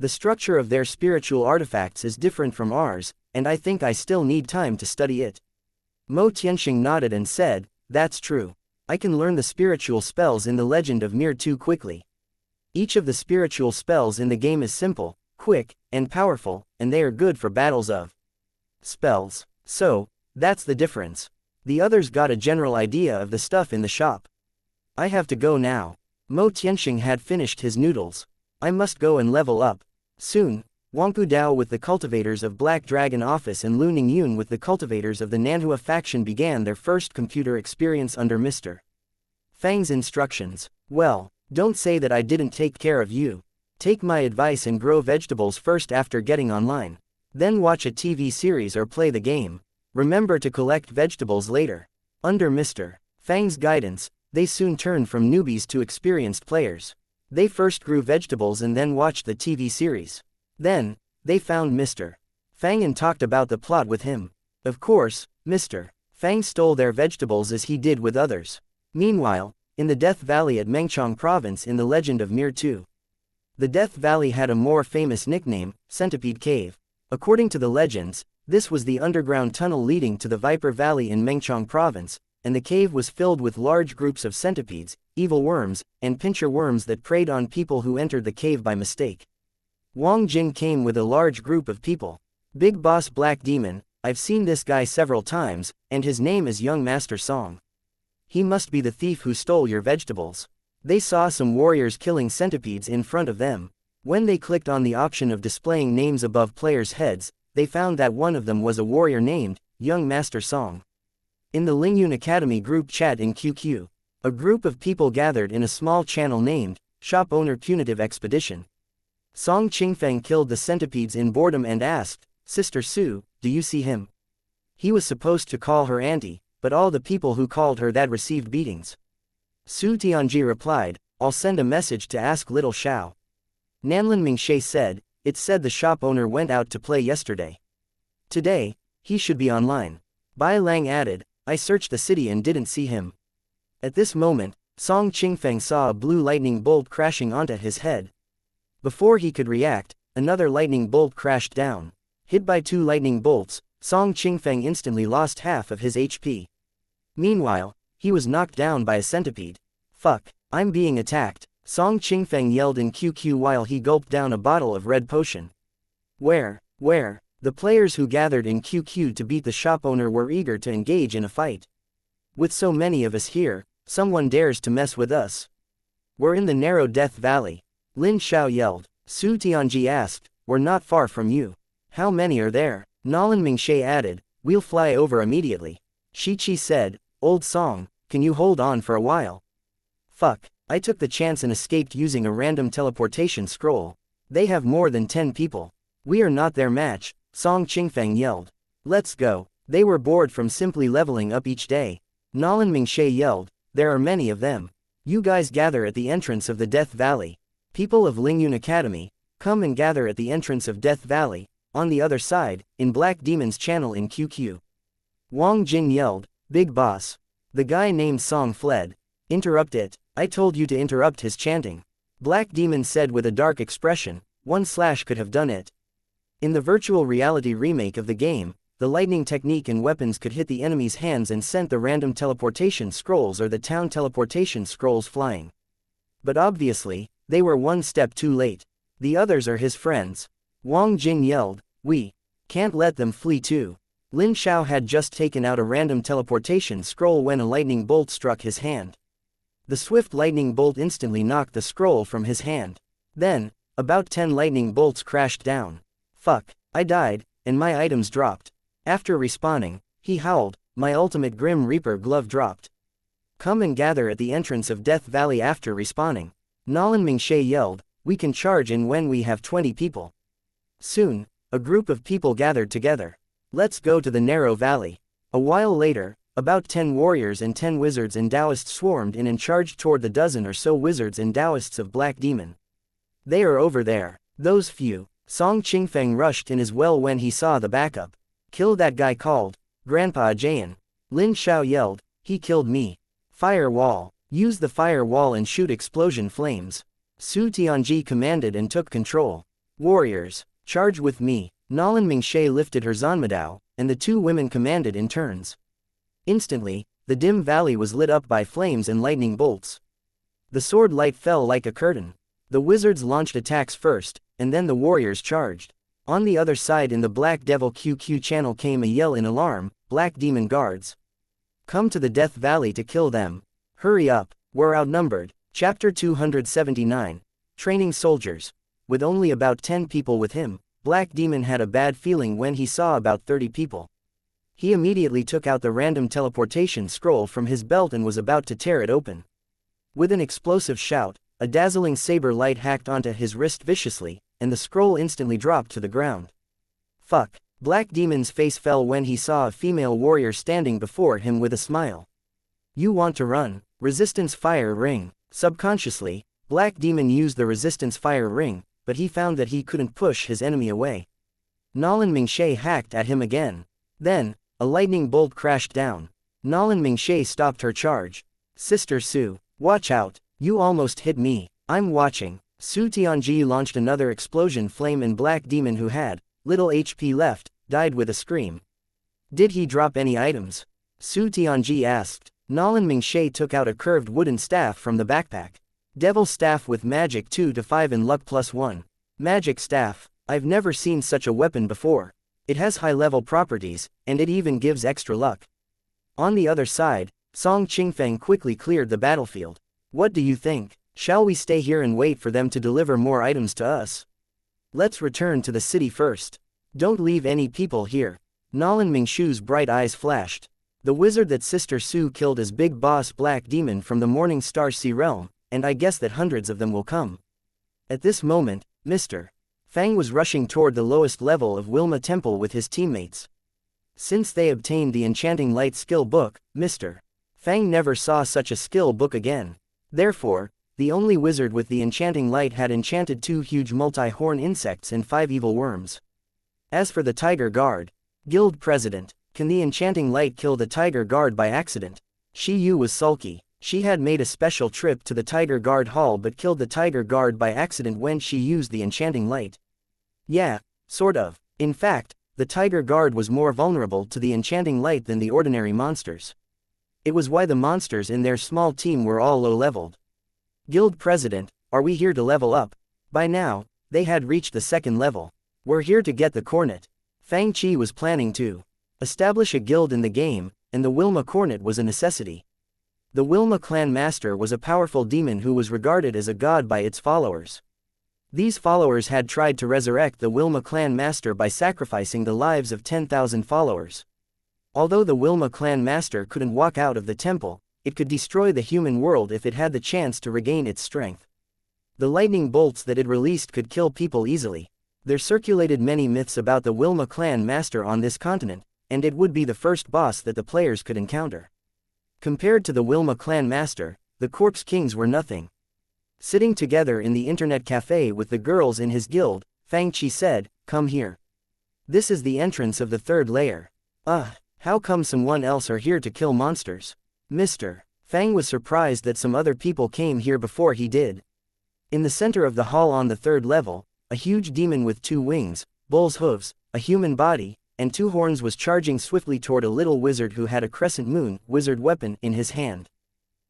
The structure of their spiritual artifacts is different from ours, and I think I still need time to study it. Mo Tianxing nodded and said, that's true. I can learn the spiritual spells in The Legend of Mir 2 quickly. Each of the spiritual spells in the game is simple, quick, and powerful, and they are good for battles of spells. So, that's the difference. The others got a general idea of the stuff in the shop. I have to go now. Mo Tianxing had finished his noodles. I must go and level up. Soon, Wangpu Dao with the cultivators of Black Dragon Office and Lu Ningyun with the cultivators of the Nanhua faction began their first computer experience under Mr. Fang's instructions. Well, don't say that I didn't take care of you. Take my advice and grow vegetables first after getting online. Then watch a TV series or play the game. Remember to collect vegetables later. Under Mr. Fang's guidance, they soon turned from newbies to experienced players. They first grew vegetables and then watched the TV series. Then, they found Mr. Fang and talked about the plot with him. Of course, Mr. Fang stole their vegetables as he did with others. Meanwhile, in the Death Valley at Mengchong Province in The Legend of Mir 2. The Death Valley had a more famous nickname, Centipede Cave. According to the legends, this was the underground tunnel leading to the Viper Valley in Mengchong Province, and the cave was filled with large groups of centipedes, evil worms, and pincher worms that preyed on people who entered the cave by mistake. Wang Jin came with a large group of people. Big Boss Black Demon, I've seen this guy several times, and his name is Young Master Song. He must be the thief who stole your vegetables. They saw some warriors killing centipedes in front of them. When they clicked on the option of displaying names above players' heads, they found that one of them was a warrior named Young Master Song. In the Lingyun Academy group chat in QQ, a group of people gathered in a small channel named Shop Owner Punitive Expedition. Song Qingfeng killed the centipedes in boredom and asked, Sister Su, do you see him? He was supposed to call her auntie, but all the people who called her that received beatings. Su Tianji replied, I'll send a message to ask little Xiao. Nanlin Mingshe said, it said the shop owner went out to play yesterday. Today, he should be online. Bai Lang added, I searched the city and didn't see him. At this moment, Song Qingfeng saw a blue lightning bolt crashing onto his head. Before he could react, another lightning bolt crashed down. Hit by two lightning bolts, Song Qingfeng instantly lost half of his HP. Meanwhile, he was knocked down by a centipede. Fuck, I'm being attacked, Song Qingfeng yelled in QQ while he gulped down a bottle of red potion. Where? The players who gathered in QQ to beat the shop owner were eager to engage in a fight. With so many of us here, someone dares to mess with us. We're in the narrow Death Valley. Lin Xiao yelled. Su Tianji asked, we're not far from you. How many are there? Nalin Mingshe added, we'll fly over immediately. Shichi said, old Song, can you hold on for a while? Fuck, I took the chance and escaped using a random teleportation scroll. They have more than 10 people. We are not their match, Song Qingfeng yelled. Let's go. They were bored from simply leveling up each day. Nalin Mingshe yelled, there are many of them. You guys gather at the entrance of the Death Valley. People of Lingyun Academy, come and gather at the entrance of Death Valley, on the other side, in Black Demon's channel in QQ. Wang Jin yelled, Big Boss. The guy named Song fled. Interrupt it, I told you to interrupt his chanting. Black Demon said with a dark expression, 1/ could have done it. In the virtual reality remake of the game, the lightning technique and weapons could hit the enemy's hands and sent the random teleportation scrolls or the town teleportation scrolls flying. But obviously, they were one step too late. The others are his friends. Wang Jin yelled, we can't let them flee too. Lin Xiao had just taken out a random teleportation scroll when a lightning bolt struck his hand. The swift lightning bolt instantly knocked the scroll from his hand. Then, about 10 lightning bolts crashed down. Fuck, I died, and my items dropped. After respawning, he howled, my ultimate Grim Reaper glove dropped. Come and gather at the entrance of Death Valley after respawning. Nolan Mingshe yelled, we can charge in when we have 20 people. Soon, a group of people gathered together. Let's go to the narrow valley. A while later, about 10 warriors and 10 wizards and Taoists swarmed in and charged toward the dozen or so wizards and Taoists of Black Demon. They are over there. Those few. Song Qingfeng rushed in as well when he saw the backup. Kill that guy called Grandpa Ajayan. Lin Xiao yelled, he killed me. Fire wall. Use the fire wall and shoot explosion flames. Su Tianji commanded and took control. Warriors, charge with me. Nolan Mingshe lifted her Zanmadao, and the two women commanded in turns. Instantly, the dim valley was lit up by flames and lightning bolts. The sword light fell like a curtain. The wizards launched attacks first, and then the warriors charged. On the other side in the Black Devil QQ channel came a yell in alarm, Black Demon guards. Come to the Death Valley to kill them. Hurry up, we're outnumbered. Chapter 279. Training soldiers. With only about 10 people with him, Black Demon had a bad feeling when he saw about 30 people. He immediately took out the random teleportation scroll from his belt and was about to tear it open. With an explosive shout, a dazzling saber light hacked onto his wrist viciously, and the scroll instantly dropped to the ground. Fuck. Black Demon's face fell when he saw a female warrior standing before him with a smile. You want to run? Resistance fire ring. Subconsciously, Black Demon used the resistance fire ring, but he found that he couldn't push his enemy away. Nolan Mingshe hacked at him again. Then, a lightning bolt crashed down. Nolan Mingshe stopped her charge. Sister Su, watch out, you almost hit me. I'm watching. Su Tianji launched another explosion flame and Black Demon, who had little HP left, died with a scream. Did he drop any items? Su Tianji asked. Nolan Mingshe took out a curved wooden staff from the backpack. Devil staff with magic 2 to 5 and luck +1. Magic staff, I've never seen such a weapon before. It has high-level properties, and it even gives extra luck. On the other side, Song Qingfeng quickly cleared the battlefield. What do you think? Shall we stay here and wait for them to deliver more items to us? Let's return to the city first. Don't leave any people here. Nolan Mingshu's bright eyes flashed. The wizard that Sister Su killed is Big Boss Black Demon from the Morning Star Sea Realm, and I guess that hundreds of them will come. At this moment, Mr. Fang was rushing toward the lowest level of Wilma Temple with his teammates. Since they obtained the Enchanting Light skill book, Mr. Fang never saw such a skill book again. Therefore, the only wizard with the Enchanting Light had enchanted 2 huge multi-horn insects and 5 evil worms. As for the Tiger Guard, Guild President, can the Enchanting Light kill the Tiger Guard by accident? Shi Yu was sulky. She had made a special trip to the Tiger Guard Hall but killed the Tiger Guard by accident when she used the Enchanting Light. Yeah, sort of. In fact, the Tiger Guard was more vulnerable to the Enchanting Light than the ordinary monsters. It was why the monsters in their small team were all low-leveled. Guild President, are we here to level up? By now, they had reached the 2nd level. We're here to get the Cornet. Fang Qi was planning to establish a guild in the game, and the Wilma Cornet was a necessity. The Wilma Clan Master was a powerful demon who was regarded as a god by its followers. These followers had tried to resurrect the Wilma Clan Master by sacrificing the lives of 10,000 followers. Although the Wilma Clan Master couldn't walk out of the temple, it could destroy the human world if it had the chance to regain its strength. The lightning bolts that it released could kill people easily. There circulated many myths about the Wilma Clan Master on this continent, and it would be the first boss that the players could encounter. Compared to the Wilma Clan Master, the Corpse Kings were nothing. Sitting together in the internet cafe with the girls in his guild, Fang Qi said, "Come here. This is the entrance of the 3rd layer. How come someone else are here to kill monsters?" Mr. Fang was surprised that some other people came here before he did. In the center of the hall on the 3rd level, a huge demon with 2 wings, bull's hooves, a human body, and 2 horns was charging swiftly toward a little wizard who had a crescent moon wizard weapon in his hand.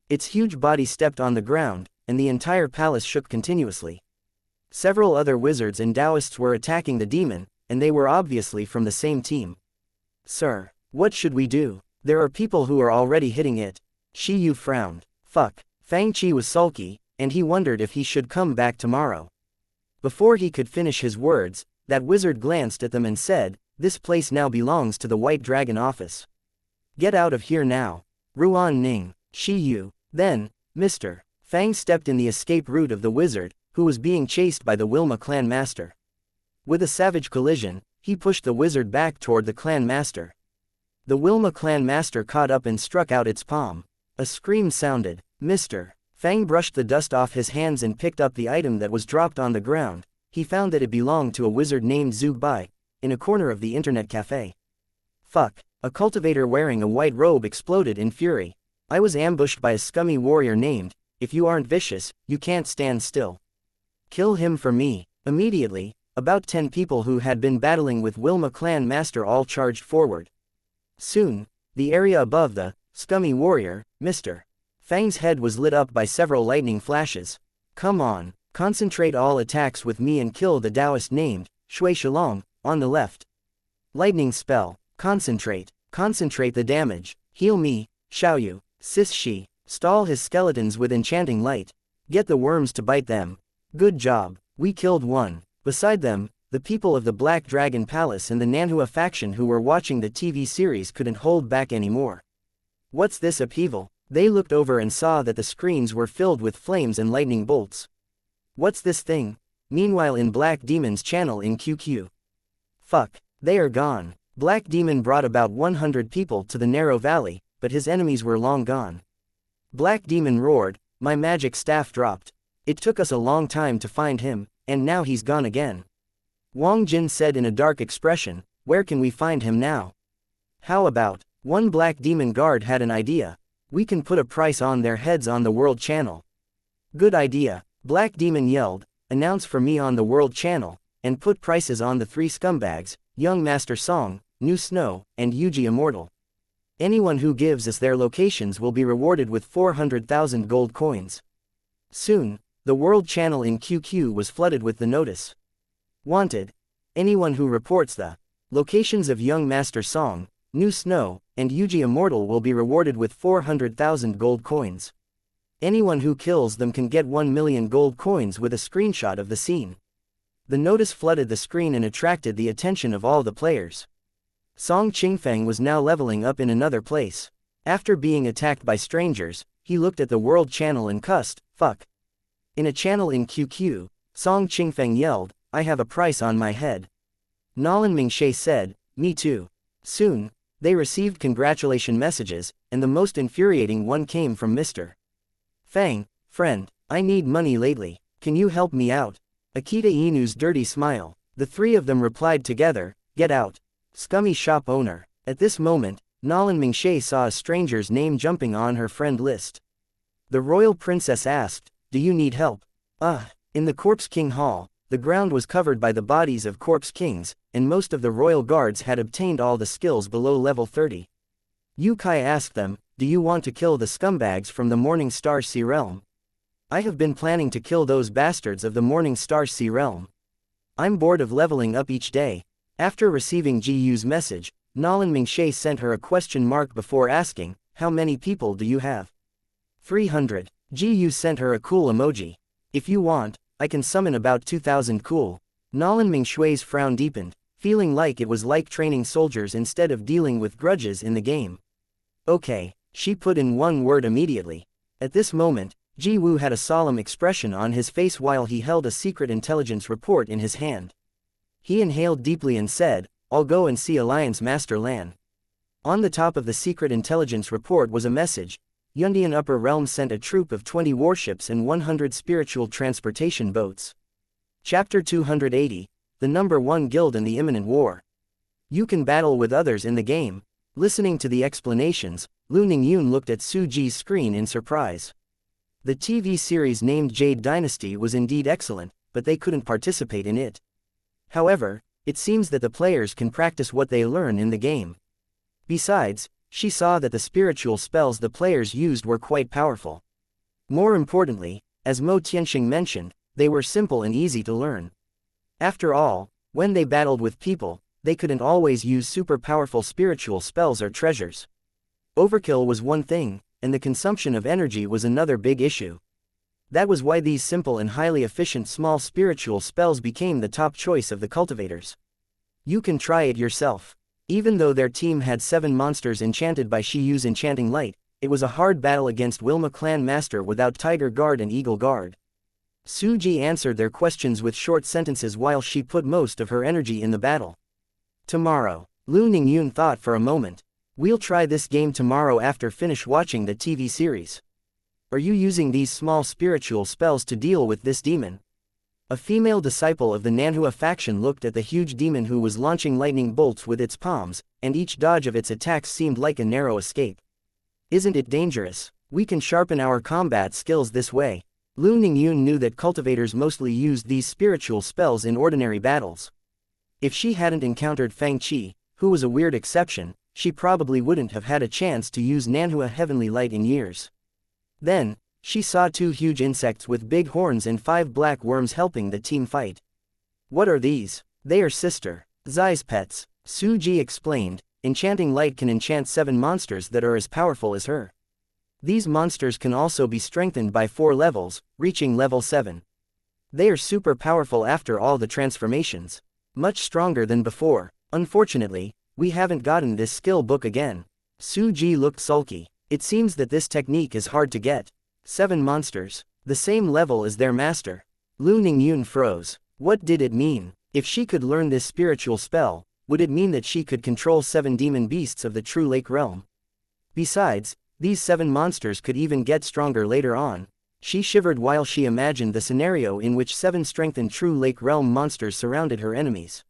Its huge body stepped on the ground, and the entire palace shook continuously. Several other wizards and Taoists were attacking the demon, and they were obviously from the same team. Sir, what should we do? There are people who are already hitting it. Shi Yu frowned. Fuck. Fang Qi was sulky, and he wondered if he should come back tomorrow. Before he could finish his words, that wizard glanced at them and said, "This place now belongs to the White Dragon office. Get out of here now." Ruan Ning. Shi Yu. Then, Mr. Fang stepped in the escape route of the wizard, who was being chased by the Wilma clan master. With a savage collision, he pushed the wizard back toward the clan master. The Wilma clan master caught up and struck out its palm. A scream sounded. Mr. Fang brushed the dust off his hands and picked up the item that was dropped on the ground. He found that it belonged to a wizard named Zhu Bai, in a corner of the internet cafe. Fuck. A cultivator wearing a white robe exploded in fury. I was ambushed by a scummy warrior named, "If you aren't vicious, you can't stand still. Kill him for me." Immediately, about 10 people who had been battling with Wilma clan master all charged forward. Soon, the area above the scummy warrior, Mr. Fang's head was lit up by several lightning flashes. Come on, concentrate all attacks with me and kill the Taoist named Shui Shilong on the left. Lightning spell. Concentrate the damage. Heal me, Xiaoyu. Sis Shi. Stall his skeletons with enchanting light. Get the worms to bite them. Good job, we killed one. Beside them, the people of the Black Dragon Palace and the Nanhua faction who were watching the TV series couldn't hold back anymore. What's this upheaval? They looked over and saw that the screens were filled with flames and lightning bolts. What's this thing? Meanwhile in Black Demon's channel in QQ. Fuck, they are gone. Black Demon brought about 100 people to the narrow valley, but his enemies were long gone. Black Demon roared, "My magic staff dropped. It took us a long time to find him, and now he's gone again." Wang Jin said in a dark expression, "Where can we find him now?" How about, one Black Demon guard had an idea. We can put a price on their heads on the World Channel. Good idea, Black Demon yelled, announce for me on the World Channel, and put prices on the 3 scumbags, Young Master Song, New Snow, and Yuji Immortal. Anyone who gives us their locations will be rewarded with 400,000 gold coins. Soon, the World Channel in QQ was flooded with the notice. Wanted. Anyone who reports the locations of Young Master Song, New Snow, and Yuji Immortal will be rewarded with 400,000 gold coins. Anyone who kills them can get 1 million gold coins with a screenshot of the scene. The notice flooded the screen and attracted the attention of all the players. Song Qingfeng was now leveling up in another place. After being attacked by strangers, he looked at the World Channel and cussed, "Fuck." In a channel in QQ, Song Qingfeng yelled, "I have a price on my head." Nolan Mingshe said, "Me too." Soon, they received congratulation messages, and the most infuriating one came from Mr. Fang, "Friend, I need money lately. Can you help me out?" Akita Inu's dirty smile. The 3 of them replied together, "Get out. Scummy shop owner." At this moment, Nolan Mingshe saw a stranger's name jumping on her friend list. The royal princess asked, "Do you need help?" In the Corpse King Hall, the ground was covered by the bodies of Corpse Kings, and most of the royal guards had obtained all the skills below level 30. Yu Kai asked them, "Do you want to kill the scumbags from the Morning Star Sea Realm?" "I have been planning to kill those bastards of the Morning Star Sea Realm. I'm bored of leveling up each day." After receiving Ji Yu's message, Nolan Mingshe sent her a question mark before asking, "How many people do you have?" 300. Ji Yu sent her a cool emoji. "If you want, I can summon about 2,000 cool." Nolan Mingshui's frown deepened, feeling like it was like training soldiers instead of dealing with grudges in the game. "Okay," she put in one word immediately. At this moment, Ji Wu had a solemn expression on his face while he held a secret intelligence report in his hand. He inhaled deeply and said, "I'll go and see Alliance Master Lan." On the top of the secret intelligence report was a message. Yundian Upper Realm sent a troop of 20 warships and 100 spiritual transportation boats. Chapter 280, the number 1 guild in the imminent war. You can battle with others in the game. Listening to the explanations, Lu Ningyun looked at Su Ji's screen in surprise. The TV series named Jade Dynasty was indeed excellent, but they couldn't participate in it. However, it seems that the players can practice what they learn in the game. Besides, she saw that the spiritual spells the players used were quite powerful. More importantly, as Mo Tianxing mentioned, they were simple and easy to learn. After all, when they battled with people, they couldn't always use super powerful spiritual spells or treasures. Overkill was one thing, and the consumption of energy was another big issue. That was why these simple and highly efficient small spiritual spells became the top choice of the cultivators. You can try it yourself. Even though their team had 7 monsters enchanted by Shiyu's enchanting light, it was a hard battle against Wilma Clan Master without Tiger Guard and Eagle Guard. Suji answered their questions with short sentences while she put most of her energy in the battle. Tomorrow. Lu Ningyun thought for a moment. We'll try this game tomorrow after finish watching the TV series. Are you using these small spiritual spells to deal with this demon? A female disciple of the Nanhua faction looked at the huge demon who was launching lightning bolts with its palms, and each dodge of its attacks seemed like a narrow escape. Isn't it dangerous? We can sharpen our combat skills this way. Lu Ningyun knew that cultivators mostly used these spiritual spells in ordinary battles. If she hadn't encountered Fang Qi, who was a weird exception, she probably wouldn't have had a chance to use Nanhua Heavenly Light in years. Then, she saw 2 huge insects with big horns and 5 black worms helping the team fight. What are these? They are Sister Zai's pets, Suji explained. Enchanting light can enchant 7 monsters that are as powerful as her. These monsters can also be strengthened by 4 levels, reaching level 7. They are super powerful after all the transformations. Much stronger than before. Unfortunately, we haven't gotten this skill book again. Suji looked sulky. It seems that this technique is hard to get. 7 monsters, the same level as their master. Lu Ningyun froze. What did it mean? If she could learn this spiritual spell, would it mean that she could control 7 demon beasts of the true lake realm? Besides, these 7 monsters could even get stronger later on. She shivered while she imagined the scenario in which 7 strengthened true lake realm monsters surrounded her enemies.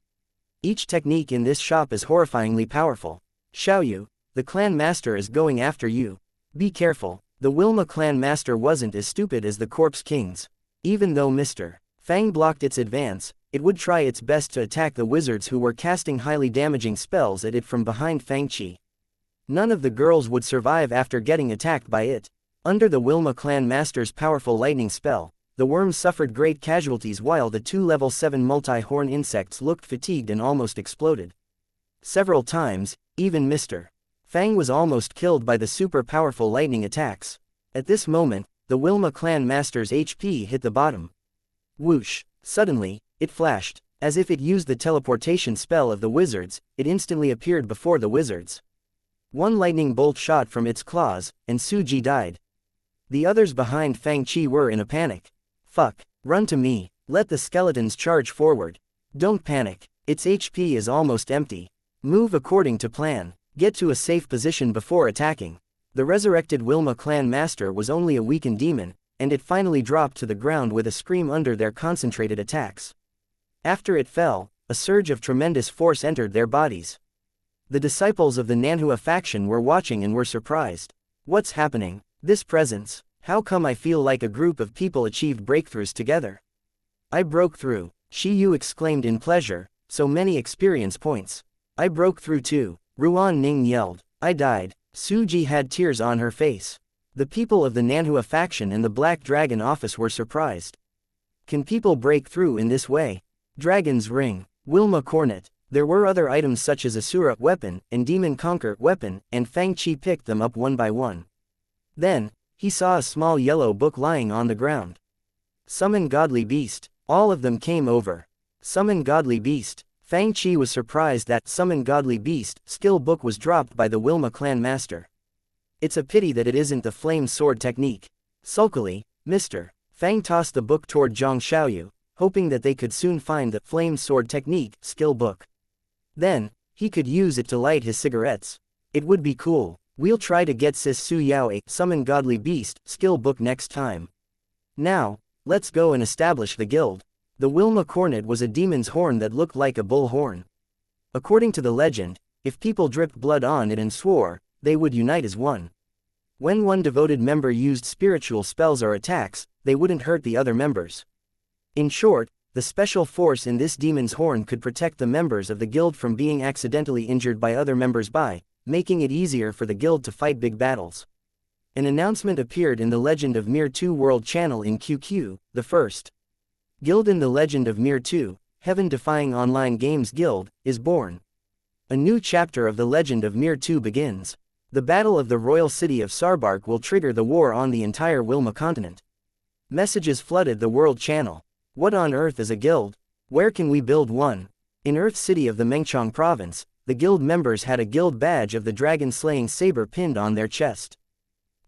Each technique in this shop is horrifyingly powerful. Xiaoyu, the clan master is going after you. Be careful. The Wilma clan master wasn't as stupid as the Corpse Kings. Even though Mr. Fang blocked its advance, it would try its best to attack the wizards who were casting highly damaging spells at it from behind Fang Qi. None of the girls would survive after getting attacked by it. Under the Wilma clan master's powerful lightning spell, the worms suffered great casualties while the 2 level 7 multi-horn insects looked fatigued and almost exploded. Several times, even Mr. Fang was almost killed by the super powerful lightning attacks. At this moment, the Wilma clan master's HP hit the bottom. Whoosh! Suddenly, it flashed. As if it used the teleportation spell of the wizards, it instantly appeared before the wizards. 1 lightning bolt shot from its claws, and Suji died. The others behind Fang Qi were in a panic. Fuck! Run to me! Let the skeletons charge forward. Don't panic. Its HP is almost empty. Move according to plan. Get to a safe position before attacking. The resurrected Wilma clan master was only a weakened demon, and it finally dropped to the ground with a scream under their concentrated attacks. After it fell, a surge of tremendous force entered their bodies. The disciples of the Nanhua faction were watching and were surprised. What's happening? This presence? How come I feel like a group of people achieved breakthroughs together? I broke through, Shiyu exclaimed in pleasure, so many experience points. I broke through too. Ruan Ning yelled. I died. Suji had tears on her face. The people of the Nanhua faction and the Black Dragon office were surprised. Can people break through in this way? Dragon's Ring, Wilma Cornet. There were other items such as Asura weapon and Demon Conquer weapon, and Fang Qi picked them up one by one. Then, he saw a small yellow book lying on the ground. Summon Godly Beast. All of them came over. Summon Godly Beast. Fang Qi was surprised that Summon Godly Beast skill book was dropped by the Wilma clan master. It's a pity that it isn't the flame sword technique. Sulkily, Mr. Fang tossed the book toward Zhang Xiaoyu, hoping that they could soon find the flame sword technique skill book. Then, he could use it to light his cigarettes. It would be cool. We'll try to get Sis Su Yao a Summon Godly Beast skill book next time. Now, let's go and establish the guild. The Wilma Cornet was a demon's horn that looked like a bull horn. According to the legend, if people dripped blood on it and swore, they would unite as one. When one devoted member used spiritual spells or attacks, they wouldn't hurt the other members. In short, the special force in this demon's horn could protect the members of the guild from being accidentally injured by other members by making it easier for the guild to fight big battles. An announcement appeared in the Legend of Mir 2 World channel in QQ, the first Guild in the Legend of Mir 2, heaven-defying online games guild, is born. A new chapter of the legend of Mir 2 begins. The battle of the royal city of Sarbark will trigger the war on the entire Wilma continent. Messages flooded the world channel. What on earth is a guild? Where can we build one? In Earth City of the Mengchong province, the guild members had a guild badge of the dragon-slaying saber pinned on their chest.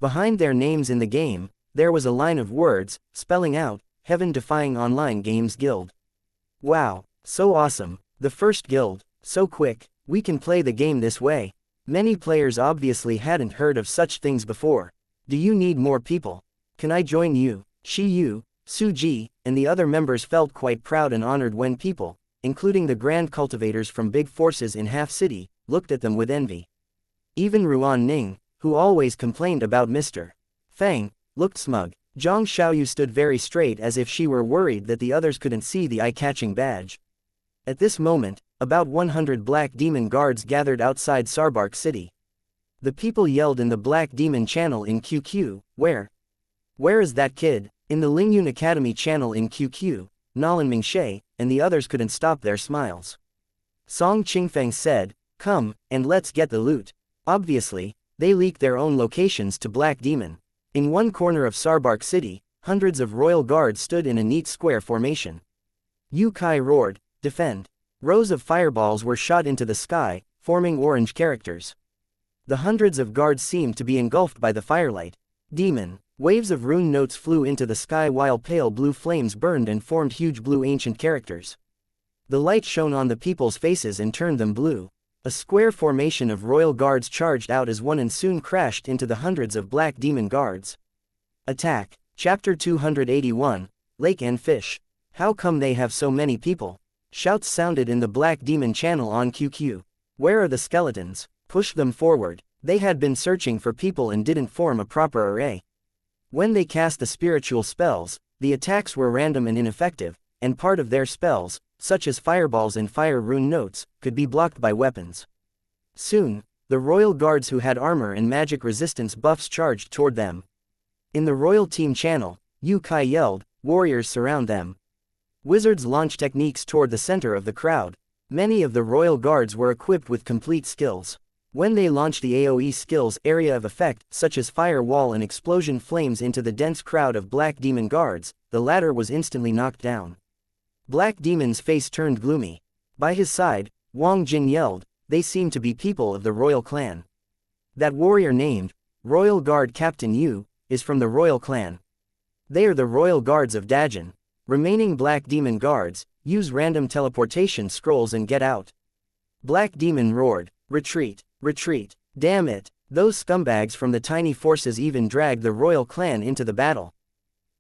Behind their names in the game, there was a line of words, spelling out, Heaven-Defying Online Games Guild. Wow, so awesome, the first guild, so quick, we can play the game this way. Many players obviously hadn't heard of such things before. Do you need more people? Can I join you? Shi Yu, Su Ji, and the other members felt quite proud and honored when people, including the grand cultivators from big forces in Half City, looked at them with envy. Even Ruan Ning, who always complained about Mr. Fang, looked smug. Zhang Xiaoyu stood very straight as if she were worried that the others couldn't see the eye-catching badge. At this moment, about 100 Black Demon guards gathered outside Sarbark City. The people yelled in the Black Demon channel in QQ, Where is that kid? In the Lingyun Academy channel in QQ, Nalan Mingshe, and the others couldn't stop their smiles. Song Qingfeng said, Come, and let's get the loot. Obviously, they leaked their own locations to Black Demon. In one corner of Sarbark City, hundreds of royal guards stood in a neat square formation. Yu Kai roared, Defend. Rows of fireballs were shot into the sky, forming orange characters. The hundreds of guards seemed to be engulfed by the firelight. Demon. Waves of rune notes flew into the sky while pale blue flames burned and formed huge blue ancient characters. The light shone on the people's faces and turned them blue. A square formation of royal guards charged out as one and soon crashed into the hundreds of Black Demon guards. Attack. Chapter 281, Lake and Fish. How come they have so many people? Shouts sounded in the Black Demon channel on QQ. Where are the skeletons? Push them forward. They had been searching for people and didn't form a proper array. When they cast the spiritual spells, the attacks were random and ineffective, and part of their spells, such as fireballs and fire rune notes, could be blocked by weapons. Soon, the royal guards who had armor and magic resistance buffs charged toward them. In the royal team channel, Yu Kai yelled, Warriors surround them. Wizards launched techniques toward the center of the crowd. Many of the royal guards were equipped with complete skills. When they launched the AoE skills area of effect, such as fire wall and explosion flames into the dense crowd of Black Demon guards, the latter was instantly knocked down. Black Demon's face turned gloomy. By his side, Wang Jin yelled, They seem to be people of the royal clan. That warrior named Royal Guard Captain Yu is from the royal clan. They are the royal guards of Dajin. Remaining Black Demon guards, use random teleportation scrolls and get out. Black Demon roared, Retreat. Retreat. Damn it, those scumbags from the tiny forces even dragged the royal clan into the battle.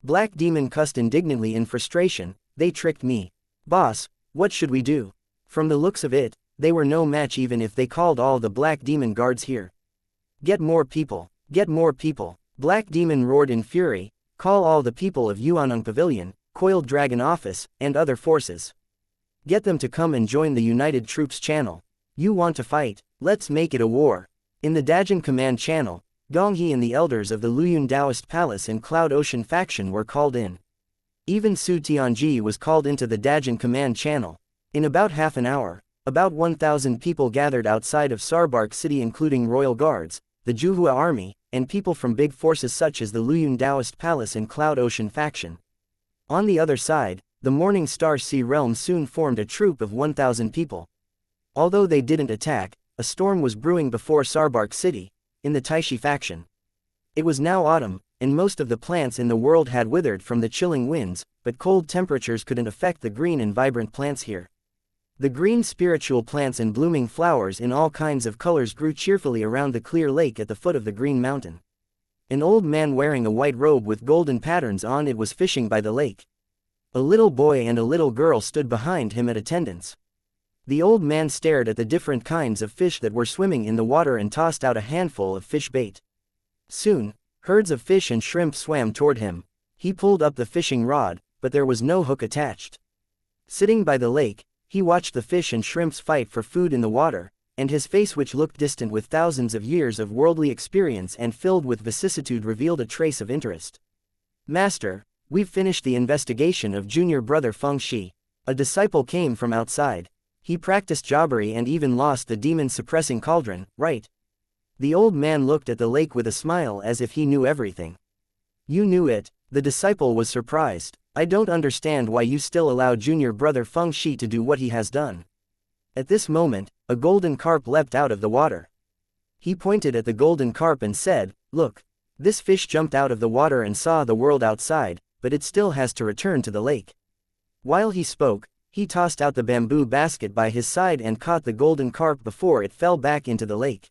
Black Demon cussed indignantly in frustration, They tricked me. Boss, what should we do? From the looks of it, they were no match even if they called all the Black Demon guards here. Get more people. Get more people. Black Demon roared in fury, Call all the people of Yuaneng Pavilion, Coiled Dragon Office, and other forces. Get them to come and join the United Troops channel. You want to fight? Let's make it a war. In the Dajin Command channel, Gonghe and the elders of the Luyun Taoist Palace and Cloud Ocean faction were called in. Even Su Tianji was called into the Dajin Command channel. In about half an hour, about 1,000 people gathered outside of Sarbark City including royal guards, the Juhua army, and people from big forces such as the Luyun Taoist Palace and Cloud Ocean faction. On the other side, the Morning Star Sea Realm soon formed a troop of 1,000 people. Although they didn't attack, a storm was brewing before Sarbark City, in the Taishi faction. It was now autumn, and most of the plants in the world had withered from the chilling winds, but cold temperatures couldn't affect the green and vibrant plants here. The green spiritual plants and blooming flowers in all kinds of colors grew cheerfully around the clear lake at the foot of the green mountain. An old man wearing a white robe with golden patterns on it was fishing by the lake. A little boy and a little girl stood behind him at attendance. The old man stared at the different kinds of fish that were swimming in the water and tossed out a handful of fish bait. Soon, herds of fish and shrimp swam toward him. He pulled up the fishing rod, but there was no hook attached. Sitting by the lake, he watched the fish and shrimps fight for food in the water, and his face, which looked distant with thousands of years of worldly experience and filled with vicissitude, revealed a trace of interest. Master, we've finished the investigation of junior brother Feng Shi. A disciple came from outside. He practiced jobbery and even lost the demon-suppressing cauldron, right? The old man looked at the lake with a smile as if he knew everything. You knew it. The disciple was surprised. I don't understand why you still allow junior brother Feng Shi to do what he has done. At this moment, a golden carp leapt out of the water. He pointed at the golden carp and said, "Look. This fish jumped out of the water and saw the world outside, but it still has to return to the lake." While he spoke, he tossed out the bamboo basket by his side and caught the golden carp before it fell back into the lake.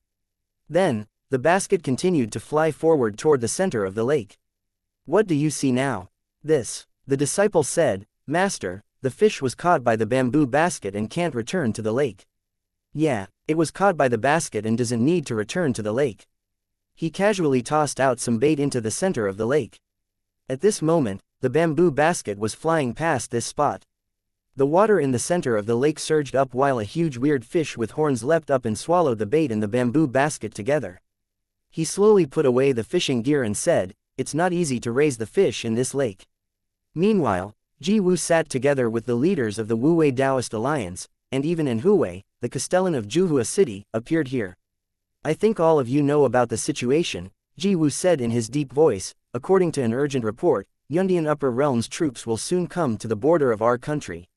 Then, the basket continued to fly forward toward the center of the lake. "What do you see now?" "This," the disciple said, "Master, the fish was caught by the bamboo basket and can't return to the lake." "Yeah, it was caught by the basket and doesn't need to return to the lake." He casually tossed out some bait into the center of the lake. At this moment, the bamboo basket was flying past this spot. The water in the center of the lake surged up while a huge weird fish with horns leapt up and swallowed the bait and the bamboo basket together. He slowly put away the fishing gear and said, "It's not easy to raise the fish in this lake." Meanwhile, Ji Wu sat together with the leaders of the Wuwei Taoist Alliance, and even in Huwei, the Castellan of Juhua City, appeared here. "I think all of you know about the situation," Ji Wu said in his deep voice. "According to an urgent report, Yundian Upper Realms troops will soon come to the border of our country.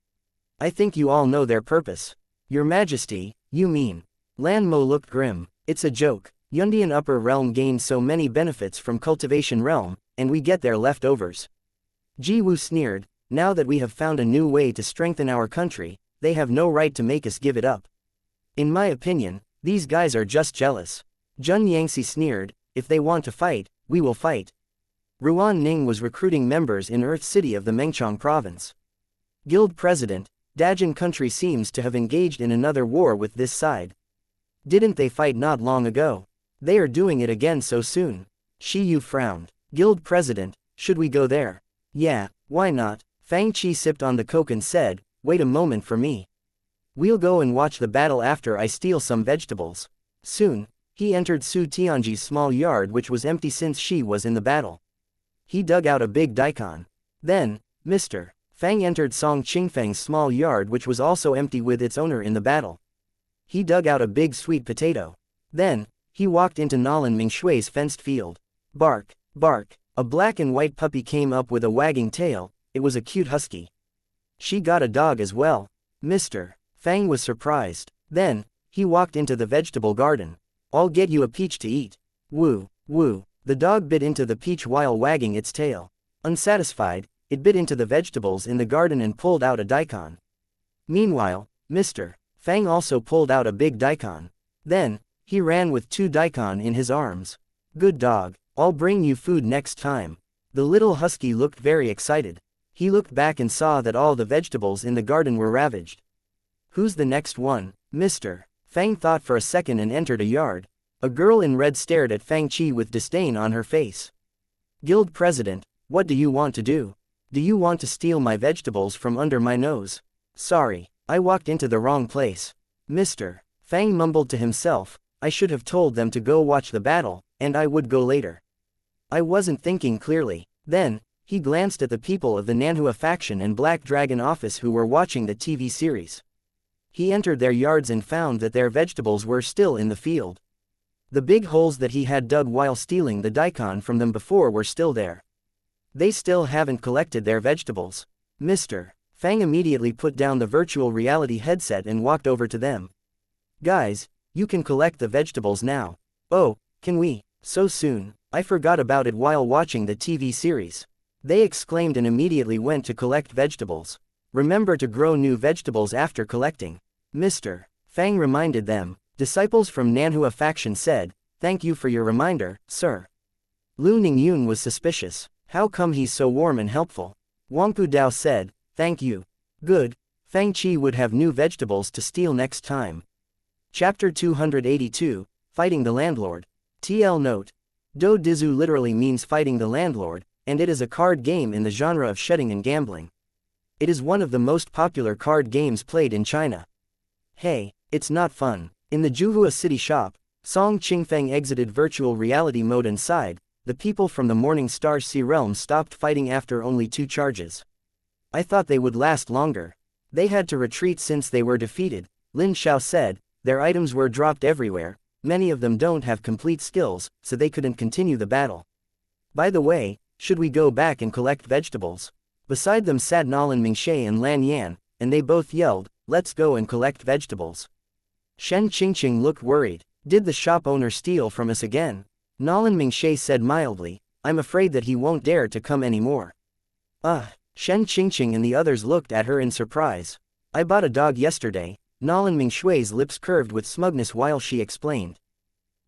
I think you all know their purpose." "Your Majesty, you mean?" Lan Mo looked grim. "It's a joke. Yundian Upper Realm gained so many benefits from Cultivation Realm, and we get their leftovers." Ji Wu sneered. "Now that we have found a new way to strengthen our country, they have no right to make us give it up. In my opinion, these guys are just jealous." Jun Yangxi sneered. "If they want to fight, we will fight." Ruan Ning was recruiting members in Earth City of the Mengchong province. Guild President, Dajin country seems to have engaged in another war with this side. Didn't they fight not long ago? They are doing it again so soon. Shi Yu frowned. Guild President, should we go there? Yeah, why not? Fang Qi sipped on the coke and said, "Wait a moment for me. We'll go and watch the battle after I steal some vegetables." Soon, he entered Su Tianji's small yard which was empty since she was in the battle. He dug out a big daikon. Then, Mr. Fang entered Song Qingfeng's small yard which was also empty with its owner in the battle. He dug out a big sweet potato. Then, he walked into Nalan Mingshui's fenced field. Bark, bark, a black and white puppy came up with a wagging tail. It was a cute husky. She got a dog as well. Mr. Fang was surprised. Then, he walked into the vegetable garden. "I'll get you a peach to eat." Woo, woo. The dog bit into the peach while wagging its tail. Unsatisfied, it bit into the vegetables in the garden and pulled out a daikon. Meanwhile, Mr. Fang also pulled out a big daikon. Then, he ran with 2 daikon in his arms. "Good dog, I'll bring you food next time." The little husky looked very excited. He looked back and saw that all the vegetables in the garden were ravaged. "Who's the next one?" Mr. Fang thought for a second and entered a yard. A girl in red stared at Fang Qi with disdain on her face. "Guild President, what do you want to do? Do you want to steal my vegetables from under my nose?" "Sorry, I walked into the wrong place." Mr. Fang mumbled to himself, "I should have told them to go watch the battle, and I would go later. I wasn't thinking clearly." Then, he glanced at the people of the Nanhua faction and Black Dragon office who were watching the TV series. He entered their yards and found that their vegetables were still in the field. The big holes that he had dug while stealing the daikon from them before were still there. They still haven't collected their vegetables. Mr. Fang immediately put down the virtual reality headset and walked over to them. "Guys, you can collect the vegetables now." "Oh, can we? So soon? I forgot about it while watching the TV series." They exclaimed and immediately went to collect vegetables. "Remember to grow new vegetables after collecting." Mr. Fang reminded them. Disciples from Nanhua faction said, "Thank you for your reminder, sir." Lu Ningyun was suspicious. "How come he's so warm and helpful?" Wangpu Dao said, "Thank you." Good. Fang Qi would have new vegetables to steal next time. Chapter 282, Fighting the Landlord. TL note. Do Dizu literally means fighting the landlord, and it is a card game in the genre of shedding and gambling. It is one of the most popular card games played in China. Hey, it's not fun. In the Juhua City shop, Song Qingfeng exited virtual reality mode inside. The people from the Morning Star Sea realm stopped fighting after only 2 charges. I thought they would last longer. They had to retreat since they were defeated, Lin Xiao said. Their items were dropped everywhere, many of them don't have complete skills, so they couldn't continue the battle. By the way, should we go back and collect vegetables? Beside them sat Nolan Mingxie and Lan Yan, and they both yelled, let's go and collect vegetables. Shen Qingqing looked worried. Did the shop owner steal from us again? Nolan Mingxie said mildly, I'm afraid that he won't dare to come anymore. Shen Qingqing and the others looked at her in surprise. I bought a dog yesterday. Nolan Mingxui's lips curved with smugness while she explained.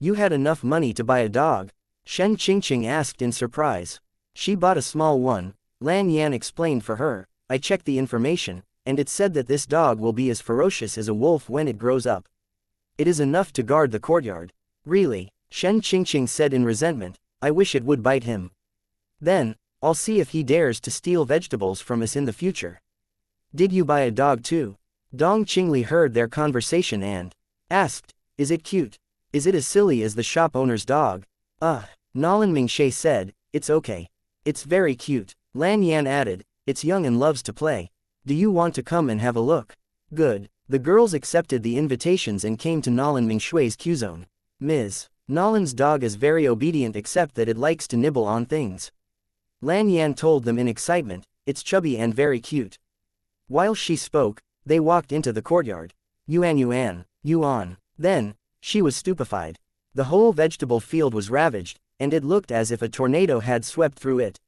You had enough money to buy a dog? Shen Qingqing asked in surprise. She bought a small one, Lan Yan explained for her. I checked the information, and it said that this dog will be as ferocious as a wolf when it grows up. It is enough to guard the courtyard. Really? Shen Qingqing said in resentment. I wish it would bite him. Then, I'll see if he dares to steal vegetables from us in the future. Did you buy a dog too? Dong Qingli heard their conversation and asked, is it cute? Is it as silly as the shop owner's dog? Nolan Mingxie said, it's okay. It's very cute. Lan Yan added, it's young and loves to play. Do you want to come and have a look? Good. The girls accepted the invitations and came to Nolan Mingxui's Q-zone. Ms. Nolan's dog is very obedient except that it likes to nibble on things. Lan Yan told them in excitement, it's chubby and very cute. While she spoke, they walked into the courtyard. Yuan. Then, she was stupefied. The whole vegetable field was ravaged, and it looked as if a tornado had swept through it.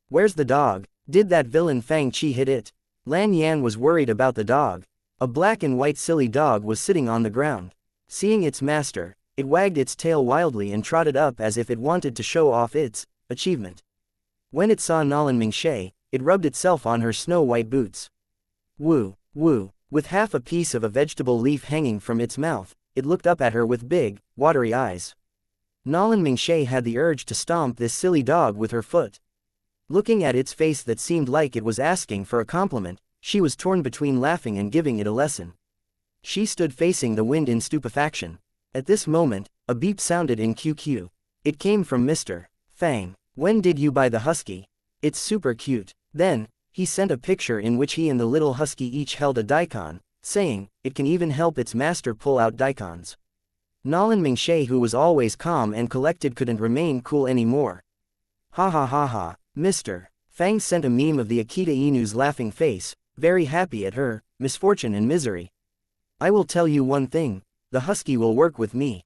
Where's the dog? Did that villain Fang Qi hit it? Lan Yan was worried about the dog. A black and white silly dog was sitting on the ground. Seeing its master, it wagged its tail wildly and trotted up as if it wanted to show off its achievement. When it saw Nolan Mingxie, it rubbed itself on her snow-white boots. Woo. With half a piece of a vegetable leaf hanging from its mouth, it looked up at her with big, watery eyes. Nolan Mingxie had the urge to stomp this silly dog with her foot. Looking at its face that seemed like it was asking for a compliment, she was torn between laughing and giving it a lesson. She stood facing the wind in stupefaction. At this moment, a beep sounded in QQ. It came from Mr. Fang. When did you buy the husky? It's super cute. Then, he sent a picture in which he and the little husky each held a daikon, saying, it can even help its master pull out daikons. Nolan Mingxie, who was always calm and collected, couldn't remain cool anymore. Ha, Mr. Fang sent a meme of the Akita Inu's laughing face, very happy at her misfortune and misery. I will tell you one thing, the husky will work with me.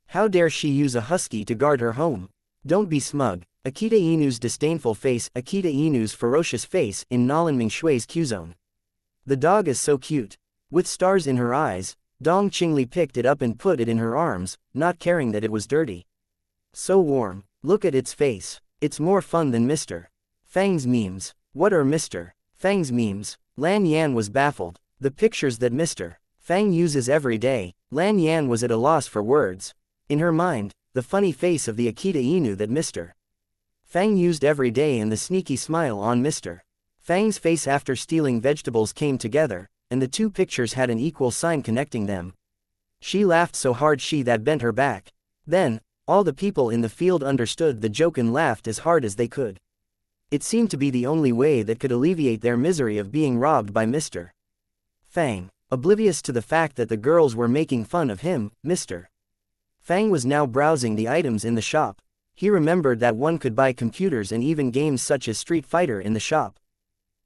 How dare she use a husky to guard her home? Don't be smug. Akita Inu's disdainful face, Akita Inu's ferocious face in Nolan Mingxui's Q-zone. The dog is so cute. With stars in her eyes, Dong Qingli picked it up and put it in her arms, not caring that it was dirty. So warm. Look at its face. It's more fun than Mr. Fang's memes. What are Mr. Fang's memes? Lan Yan was baffled. The pictures that Mr. Fang uses every day. Lan Yan was at a loss for words. In her mind, the funny face of the Akita Inu that Mr. Fang used every day and the sneaky smile on Mr. Fang's face after stealing vegetables came together, and the two pictures had an equal sign connecting them. She laughed so hard she that bent her back. Then, all the people in the field understood the joke and laughed as hard as they could. It seemed to be the only way that could alleviate their misery of being robbed by Mr. Fang. Oblivious to the fact that the girls were making fun of him, Mr. Fang was now browsing the items in the shop. He remembered that one could buy computers and even games such as Street Fighter in the shop.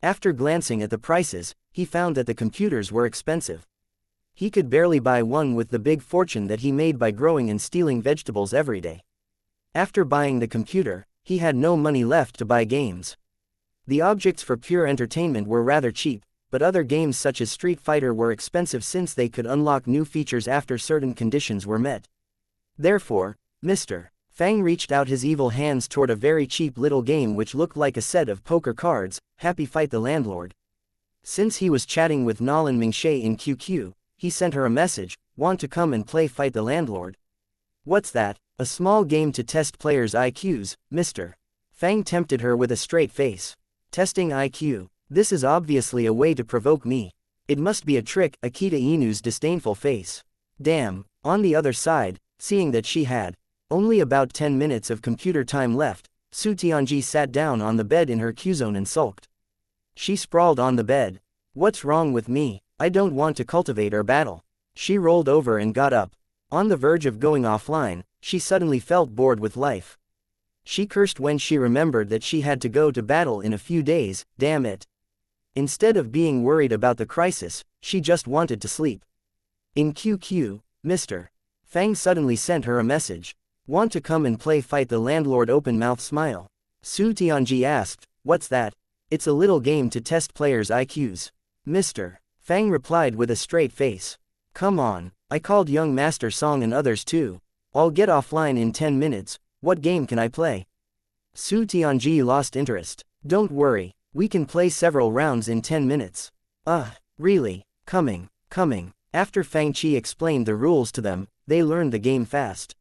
After glancing at the prices, he found that the computers were expensive. He could barely buy one with the big fortune that he made by growing and stealing vegetables every day. After buying the computer, he had no money left to buy games. The objects for pure entertainment were rather cheap, but other games such as Street Fighter were expensive since they could unlock new features after certain conditions were met. Therefore, Mr. Fang reached out his evil hands toward a very cheap little game which looked like a set of poker cards, Happy Fight the Landlord. Since he was chatting with Nolan Mingxie in QQ, he sent her a message, want to come and play Fight the Landlord? What's that? A small game to test players' IQs, Mr. Fang tempted her with a straight face. Testing IQ. This is obviously a way to provoke me. It must be a trick, Akita Inu's disdainful face. Damn. On the other side, seeing that she had only about 10 minutes of computer time left, Su Tianji sat down on the bed in her Q-zone and sulked. She sprawled on the bed. What's wrong with me? I don't want to cultivate or battle. She rolled over and got up. On the verge of going offline, she suddenly felt bored with life. She cursed when she remembered that she had to go to battle in a few days, damn it. Instead of being worried about the crisis, she just wanted to sleep. In QQ, Mr. Fang suddenly sent her a message. Want to come and play fight the landlord? Open mouth smile. Su Tianji asked, what's that? It's a little game to test players' IQs. Mr. Fang replied with a straight face. Come on, I called young Master Song and others too. I'll get offline in 10 minutes, what game can I play? Su Tianji lost interest. Don't worry, we can play several rounds in 10 minutes. Really? Coming. After Fang Qi explained the rules to them, they learned the game fast.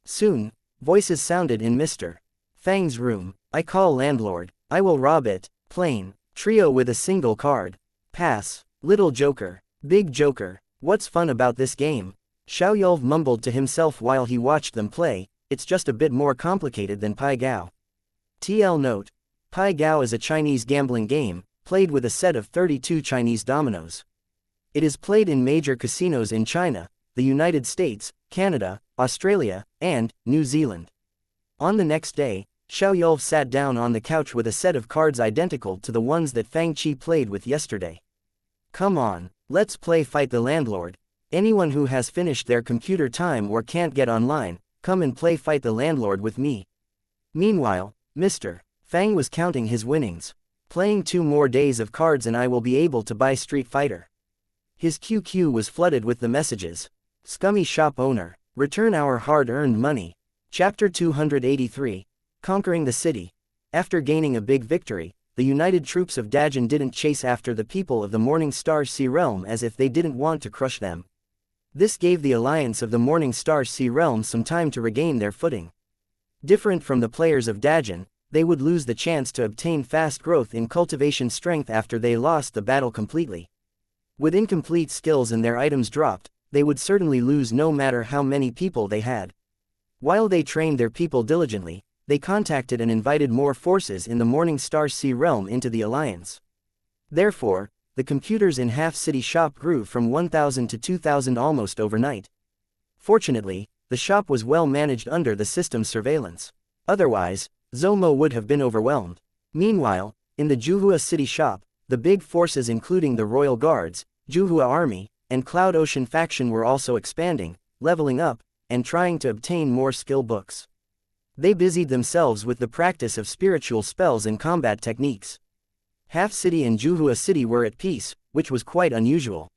Soon, voices sounded in Mr. Fang's room. I call landlord. I will rob it. Plain. Trio with a single card. Pass. Little joker. Big joker. What's fun about this game? Xiao Yulv mumbled to himself while he watched them play. It's just a bit more complicated than Pai Gao. TL note. Pai Gao is a Chinese gambling game, played with a set of 32 Chinese dominoes. It is played in major casinos in China, the United States, Canada, Australia, and New Zealand. On the next day, Xiao Yulv sat down on the couch with a set of cards identical to the ones that Fang Qi played with yesterday. Come on, let's play Fight the Landlord. Anyone who has finished their computer time or can't get online, come and play Fight the Landlord with me. Meanwhile, Mr. Fang was counting his winnings. Playing 2 more days of cards and I will be able to buy Street Fighter. His QQ was flooded with the messages. Scummy shop owner, return our hard-earned money. Chapter 283. Conquering the city. After gaining a big victory, the united troops of Dajin didn't chase after the people of the Morning Star Sea Realm as if they didn't want to crush them. This gave the alliance of the Morning Star Sea Realm some time to regain their footing. Different from the players of Dajin, they would lose the chance to obtain fast growth in cultivation strength after they lost the battle completely. With incomplete skills and their items dropped, they would certainly lose no matter how many people they had. While they trained their people diligently, they contacted and invited more forces in the Morning Star Sea Realm into the alliance. Therefore, the computers in Half City shop grew from 1,000 to 2,000 almost overnight. Fortunately, the shop was well managed under the system's surveillance. Otherwise, Zomo would have been overwhelmed. Meanwhile, in the Juhua City shop, the big forces including the Royal Guards, Juhua Army, and Cloud Ocean faction were also expanding, leveling up, and trying to obtain more skill books. They busied themselves with the practice of spiritual spells and combat techniques. Half City and Juhua City were at peace, which was quite unusual.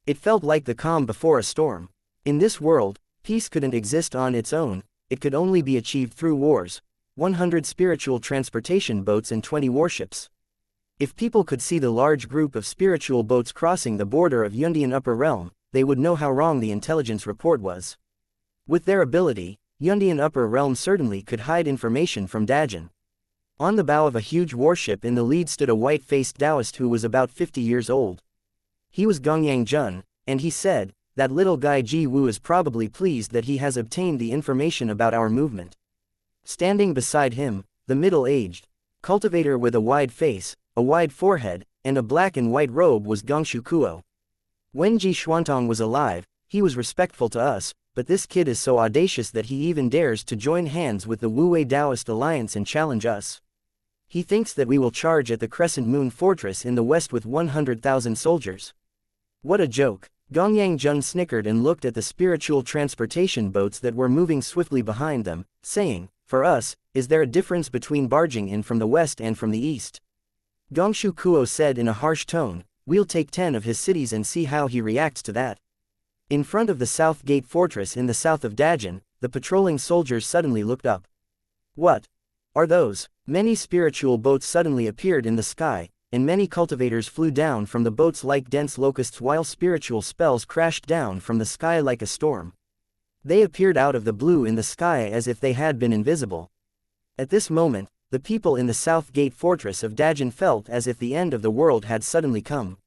It felt like the calm before a storm. In this world, peace couldn't exist on its own, it could only be achieved through wars. 100 spiritual transportation boats and 20 warships. If people could see the large group of spiritual boats crossing the border of Yundian Upper Realm, they would know how wrong the intelligence report was. With their ability, Yundian Upper Realm certainly could hide information from Dajin. On the bow of a huge warship in the lead stood a white-faced Taoist who was about 50 years old. He was Gongyang Jun, and he said, that little guy Ji Wu is probably pleased that he has obtained the information about our movement. Standing beside him, the middle-aged cultivator with a wide face, a wide forehead, and a black and white robe was Gongshu Kuo. When Ji Xuantong was alive, he was respectful to us, but this kid is so audacious that he even dares to join hands with the Wu-Wei Taoist Alliance and challenge us. He thinks that we will charge at the Crescent Moon Fortress in the west with 100,000 soldiers. What a joke. Gongyang Jun snickered and looked at the spiritual transportation boats that were moving swiftly behind them, saying, for us, is there a difference between barging in from the west and from the east? Gongshu Kuo said in a harsh tone, we'll take 10 of his cities and see how he reacts to that. In front of the South Gate Fortress in the south of Dajin, the patrolling soldiers suddenly looked up. What are those? Many spiritual boats suddenly appeared in the sky, and many cultivators flew down from the boats like dense locusts while spiritual spells crashed down from the sky like a storm. They appeared out of the blue in the sky as if they had been invisible. At this moment, the people in the South Gate Fortress of Dajin felt as if the end of the world had suddenly come.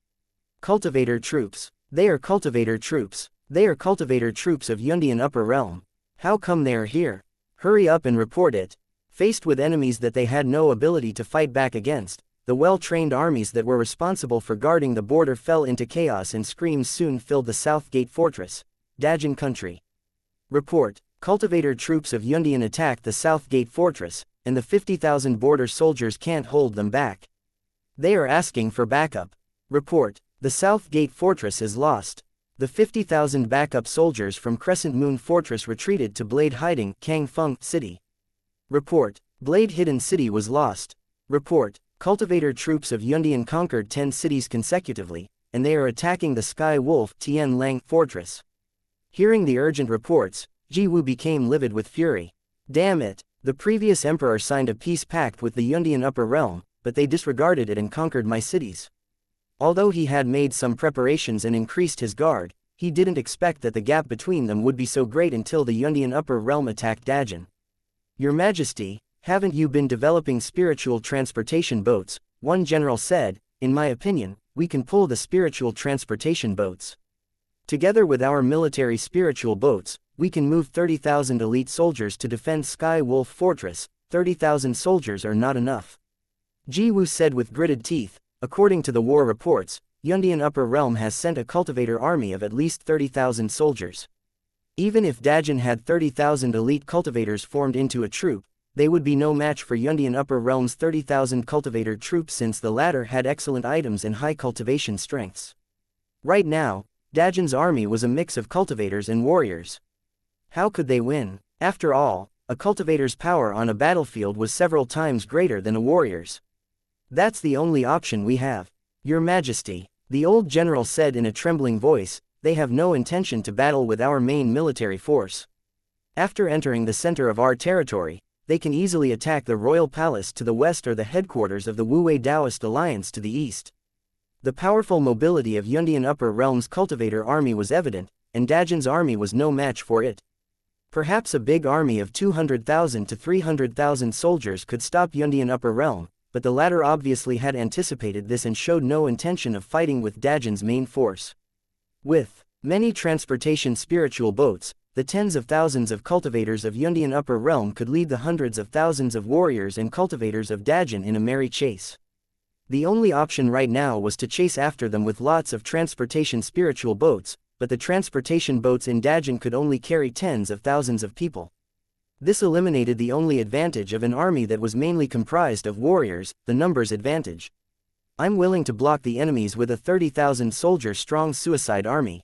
Cultivator troops. They are cultivator troops. They are cultivator troops of Yundian Upper Realm. How come they are here? Hurry up and report it. Faced with enemies that they had no ability to fight back against, the well-trained armies that were responsible for guarding the border fell into chaos and screams soon filled the South Gate Fortress, Dajin country. Report: cultivator troops of Yundian attacked the South Gate Fortress, and the 50,000 border soldiers can't hold them back. They are asking for backup. Report: the South Gate Fortress is lost. The 50,000 backup soldiers from Crescent Moon Fortress retreated to Blade Hiding Kang Feng City. Report: Blade Hidden City was lost. Report: cultivator troops of Yundian conquered 10 cities consecutively, and they are attacking the Sky Wolf Tian Lang Fortress. Hearing the urgent reports, Ji Wu became livid with fury. Damn it! The previous emperor signed a peace pact with the Yundian upper realm, but they disregarded it and conquered my cities. Although he had made some preparations and increased his guard, he didn't expect that the gap between them would be so great until the Yundian upper realm attacked Dajin. Your Majesty, haven't you been developing spiritual transportation boats? One general said. In my opinion, we can pull the spiritual transportation boats. Together with our military spiritual boats, we can move 30,000 elite soldiers to defend Sky Wolf Fortress. 30,000 soldiers are not enough. Ji Wu said with gritted teeth. According to the war reports, Yundian Upper Realm has sent a cultivator army of at least 30,000 soldiers. Even if Dajin had 30,000 elite cultivators formed into a troop, they would be no match for Yundian Upper Realm's 30,000 cultivator troops since the latter had excellent items and high cultivation strengths. Right now, Dajin's army was a mix of cultivators and warriors. How could they win? After all, a cultivator's power on a battlefield was several times greater than a warrior's. That's the only option we have. Your Majesty, the old general said in a trembling voice, they have no intention to battle with our main military force. After entering the center of our territory, they can easily attack the royal palace to the west or the headquarters of the Wu-Wei Taoist alliance to the east. The powerful mobility of Yundian Upper Realm's cultivator army was evident, and Dajin's army was no match for it. Perhaps a big army of 200,000 to 300,000 soldiers could stop Yundian Upper Realm, but the latter obviously had anticipated this and showed no intention of fighting with Dajin's main force. With many transportation spiritual boats, the tens of thousands of cultivators of Yundian Upper Realm could lead the hundreds of thousands of warriors and cultivators of Dajin in a merry chase. The only option right now was to chase after them with lots of transportation spiritual boats, but the transportation boats in Dajin could only carry tens of thousands of people. This eliminated the only advantage of an army that was mainly comprised of warriors, the numbers advantage. I'm willing to block the enemies with a 30,000 soldier strong suicide army.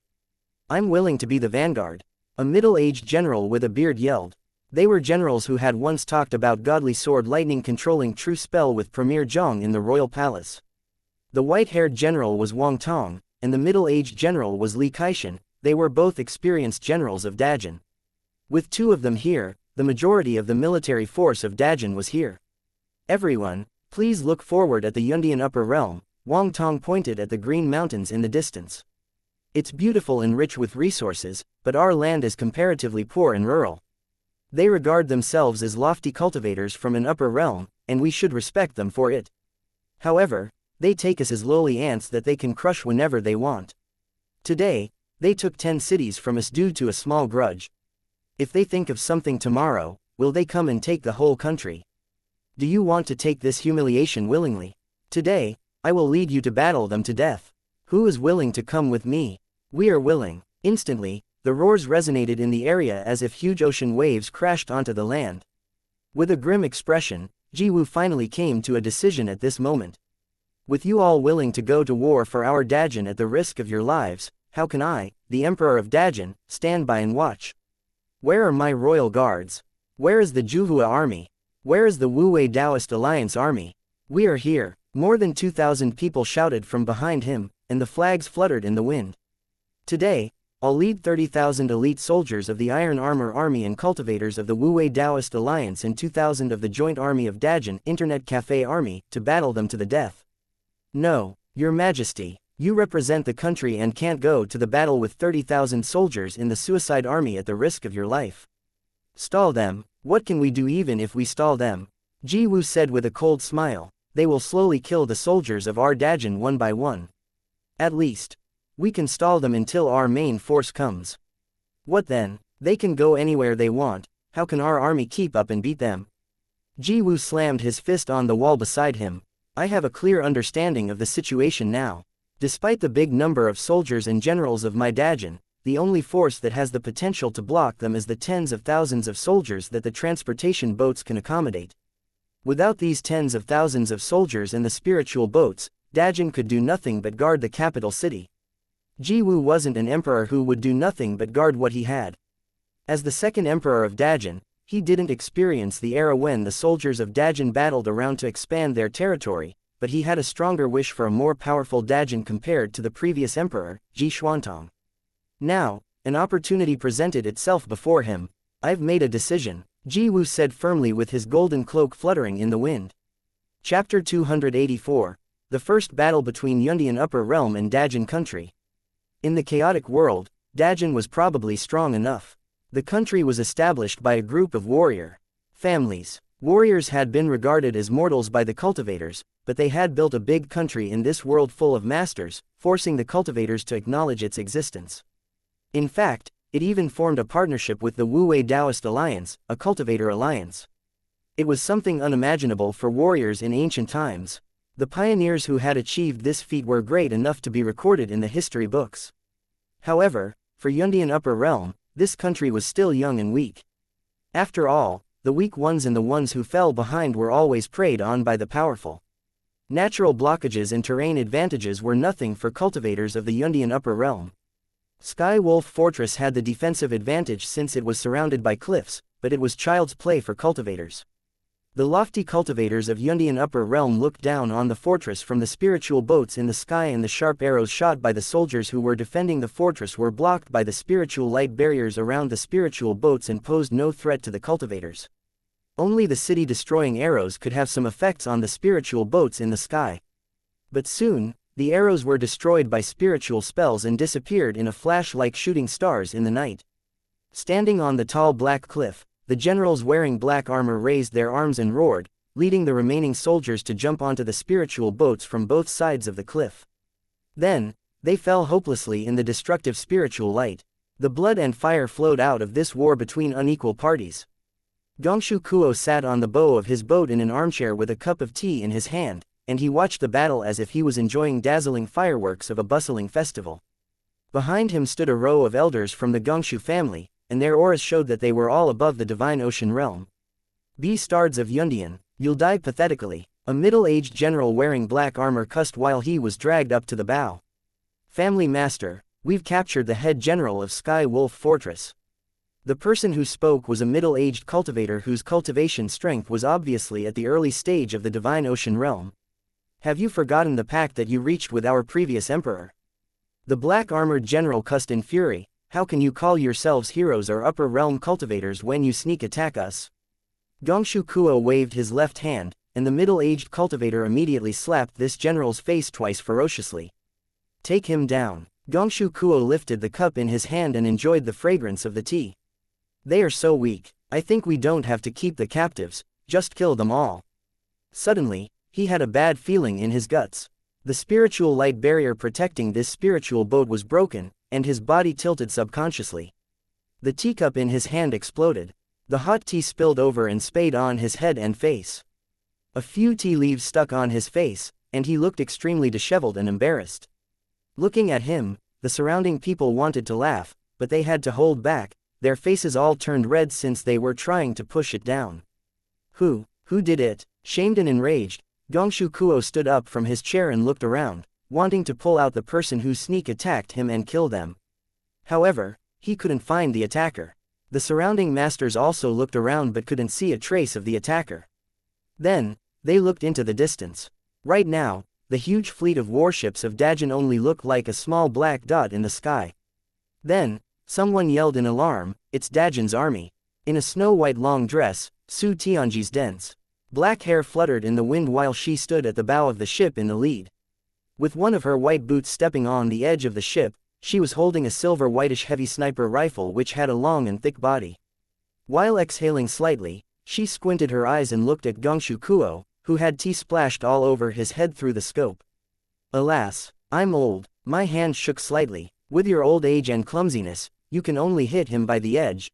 I'm willing to be the vanguard. A middle-aged general with a beard yelled. They were generals who had once talked about godly sword lightning controlling true spell with Premier Zhong in the royal palace. The white-haired general was Wang Tong, and the middle-aged general was Li Kaishan. They were both experienced generals of Dajin. With two of them here, the majority of the military force of Dajin was here. Everyone, please look forward at the Yundian Upper Realm. Wang Tong pointed at the green mountains in the distance. It's beautiful and rich with resources, but our land is comparatively poor and rural. They regard themselves as lofty cultivators from an upper realm, and we should respect them for it. However, they take us as lowly ants that they can crush whenever they want. Today, they took 10 cities from us due to a small grudge. If they think of something tomorrow, will they come and take the whole country? Do you want to take this humiliation willingly? Today, I will lead you to battle them to death. Who is willing to come with me? We are willing. Instantly, the roars resonated in the area as if huge ocean waves crashed onto the land. With a grim expression, Ji Wu finally came to a decision at this moment. With you all willing to go to war for our Dajin at the risk of your lives, how can I, the Emperor of Dajin, stand by and watch? Where are my royal guards? Where is the Juhua army? Where is the Wu-Wei Taoist Alliance army? We are here. More than 2,000 people shouted from behind him, and the flags fluttered in the wind. Today, I'll lead 30,000 elite soldiers of the Iron Armor Army and cultivators of the Wu-Wei Taoist Alliance and 2,000 of the Joint Army of Dajin Internet Café Army to battle them to the death. No, Your Majesty, you represent the country and can't go to the battle with 30,000 soldiers in the suicide army at the risk of your life. Stall them. What can we do even if we stall them? Ji Wu said with a cold smile. They will slowly kill the soldiers of our Dajin one by one. At least, we can stall them until our main force comes. What then? They can go anywhere they want. How can our army keep up and beat them? Ji Wu slammed his fist on the wall beside him. I have a clear understanding of the situation now. Despite the big number of soldiers and generals of my Dajin, the only force that has the potential to block them is the tens of thousands of soldiers that the transportation boats can accommodate. Without these tens of thousands of soldiers and the spiritual boats, Dajin could do nothing but guard the capital city. Jiwu wasn't an emperor who would do nothing but guard what he had. As the second emperor of Dajin, he didn't experience the era when the soldiers of Dajin battled around to expand their territory, but he had a stronger wish for a more powerful Dajin compared to the previous emperor, Ji Xuantong. Now, an opportunity presented itself before him. I've made a decision, Ji Wu said firmly with his golden cloak fluttering in the wind. Chapter 284, The First Battle Between Yundian Upper Realm and Dajin Country. In the chaotic world, Dajin was probably strong enough. The country was established by a group of warrior families. Warriors had been regarded as mortals by the cultivators, but they had built a big country in this world full of masters, forcing the cultivators to acknowledge its existence. In fact, it even formed a partnership with the Wu-Wei Taoist Alliance, a cultivator alliance. It was something unimaginable for warriors in ancient times. The pioneers who had achieved this feat were great enough to be recorded in the history books. However, for Yundian Upper Realm, this country was still young and weak. After all, the weak ones and the ones who fell behind were always preyed on by the powerful. Natural blockages and terrain advantages were nothing for cultivators of the Yundian Upper Realm. Sky Wolf Fortress had the defensive advantage since it was surrounded by cliffs, but it was child's play for cultivators. The lofty cultivators of Yundian Upper Realm looked down on the fortress from the spiritual boats in the sky, and the sharp arrows shot by the soldiers who were defending the fortress were blocked by the spiritual light barriers around the spiritual boats and posed no threat to the cultivators. Only the city-destroying arrows could have some effects on the spiritual boats in the sky. But soon, the arrows were destroyed by spiritual spells and disappeared in a flash like shooting stars in the night. Standing on the tall black cliff, the generals wearing black armor raised their arms and roared, leading the remaining soldiers to jump onto the spiritual boats from both sides of the cliff. Then, they fell hopelessly in the destructive spiritual light. The blood and fire flowed out of this war between unequal parties. Gongshu Kuo sat on the bow of his boat in an armchair with a cup of tea in his hand, and he watched the battle as if he was enjoying dazzling fireworks of a bustling festival. Behind him stood a row of elders from the Gongshu family, and their auras showed that they were all above the divine ocean realm. Bastards of Yundian, you'll die pathetically, a middle-aged general wearing black armor cussed while he was dragged up to the bow. Family master, we've captured the head general of Sky Wolf Fortress. The person who spoke was a middle-aged cultivator whose cultivation strength was obviously at the early stage of the divine ocean realm. Have you forgotten the pact that you reached with our previous emperor? The black-armored general cussed in fury. How can you call yourselves heroes or upper realm cultivators when you sneak attack us? Gongshu Kuo waved his left hand, and the middle-aged cultivator immediately slapped this general's face twice ferociously. Take him down. Gongshu Kuo lifted the cup in his hand and enjoyed the fragrance of the tea. They are so weak, I think we don't have to keep the captives, just kill them all. Suddenly, he had a bad feeling in his guts. The spiritual light barrier protecting this spiritual boat was broken, and his body tilted subconsciously. The teacup in his hand exploded. The hot tea spilled over and spayed on his head and face. A few tea leaves stuck on his face, and he looked extremely disheveled and embarrassed. Looking at him, the surrounding people wanted to laugh, but they had to hold back. Their faces all turned red since they were trying to push it down. Who did it? Shamed and enraged, Gongshu Kuo stood up from his chair and looked around, wanting to pull out the person who sneak attacked him and kill them. However, he couldn't find the attacker. The surrounding masters also looked around but couldn't see a trace of the attacker. Then, they looked into the distance. Right now, the huge fleet of warships of Dajin only looked like a small black dot in the sky. Then, someone yelled in alarm, it's Dajin's army. In a snow-white long dress, Su Tianji's dense black hair fluttered in the wind while she stood at the bow of the ship in the lead. With one of her white boots stepping on the edge of the ship, she was holding a silver whitish heavy sniper rifle which had a long and thick body. While exhaling slightly, she squinted her eyes and looked at Gongshu Kuo, who had tea splashed all over his head through the scope. Alas, I'm old, my hand shook slightly. With your old age and clumsiness, you can only hit him by the edge.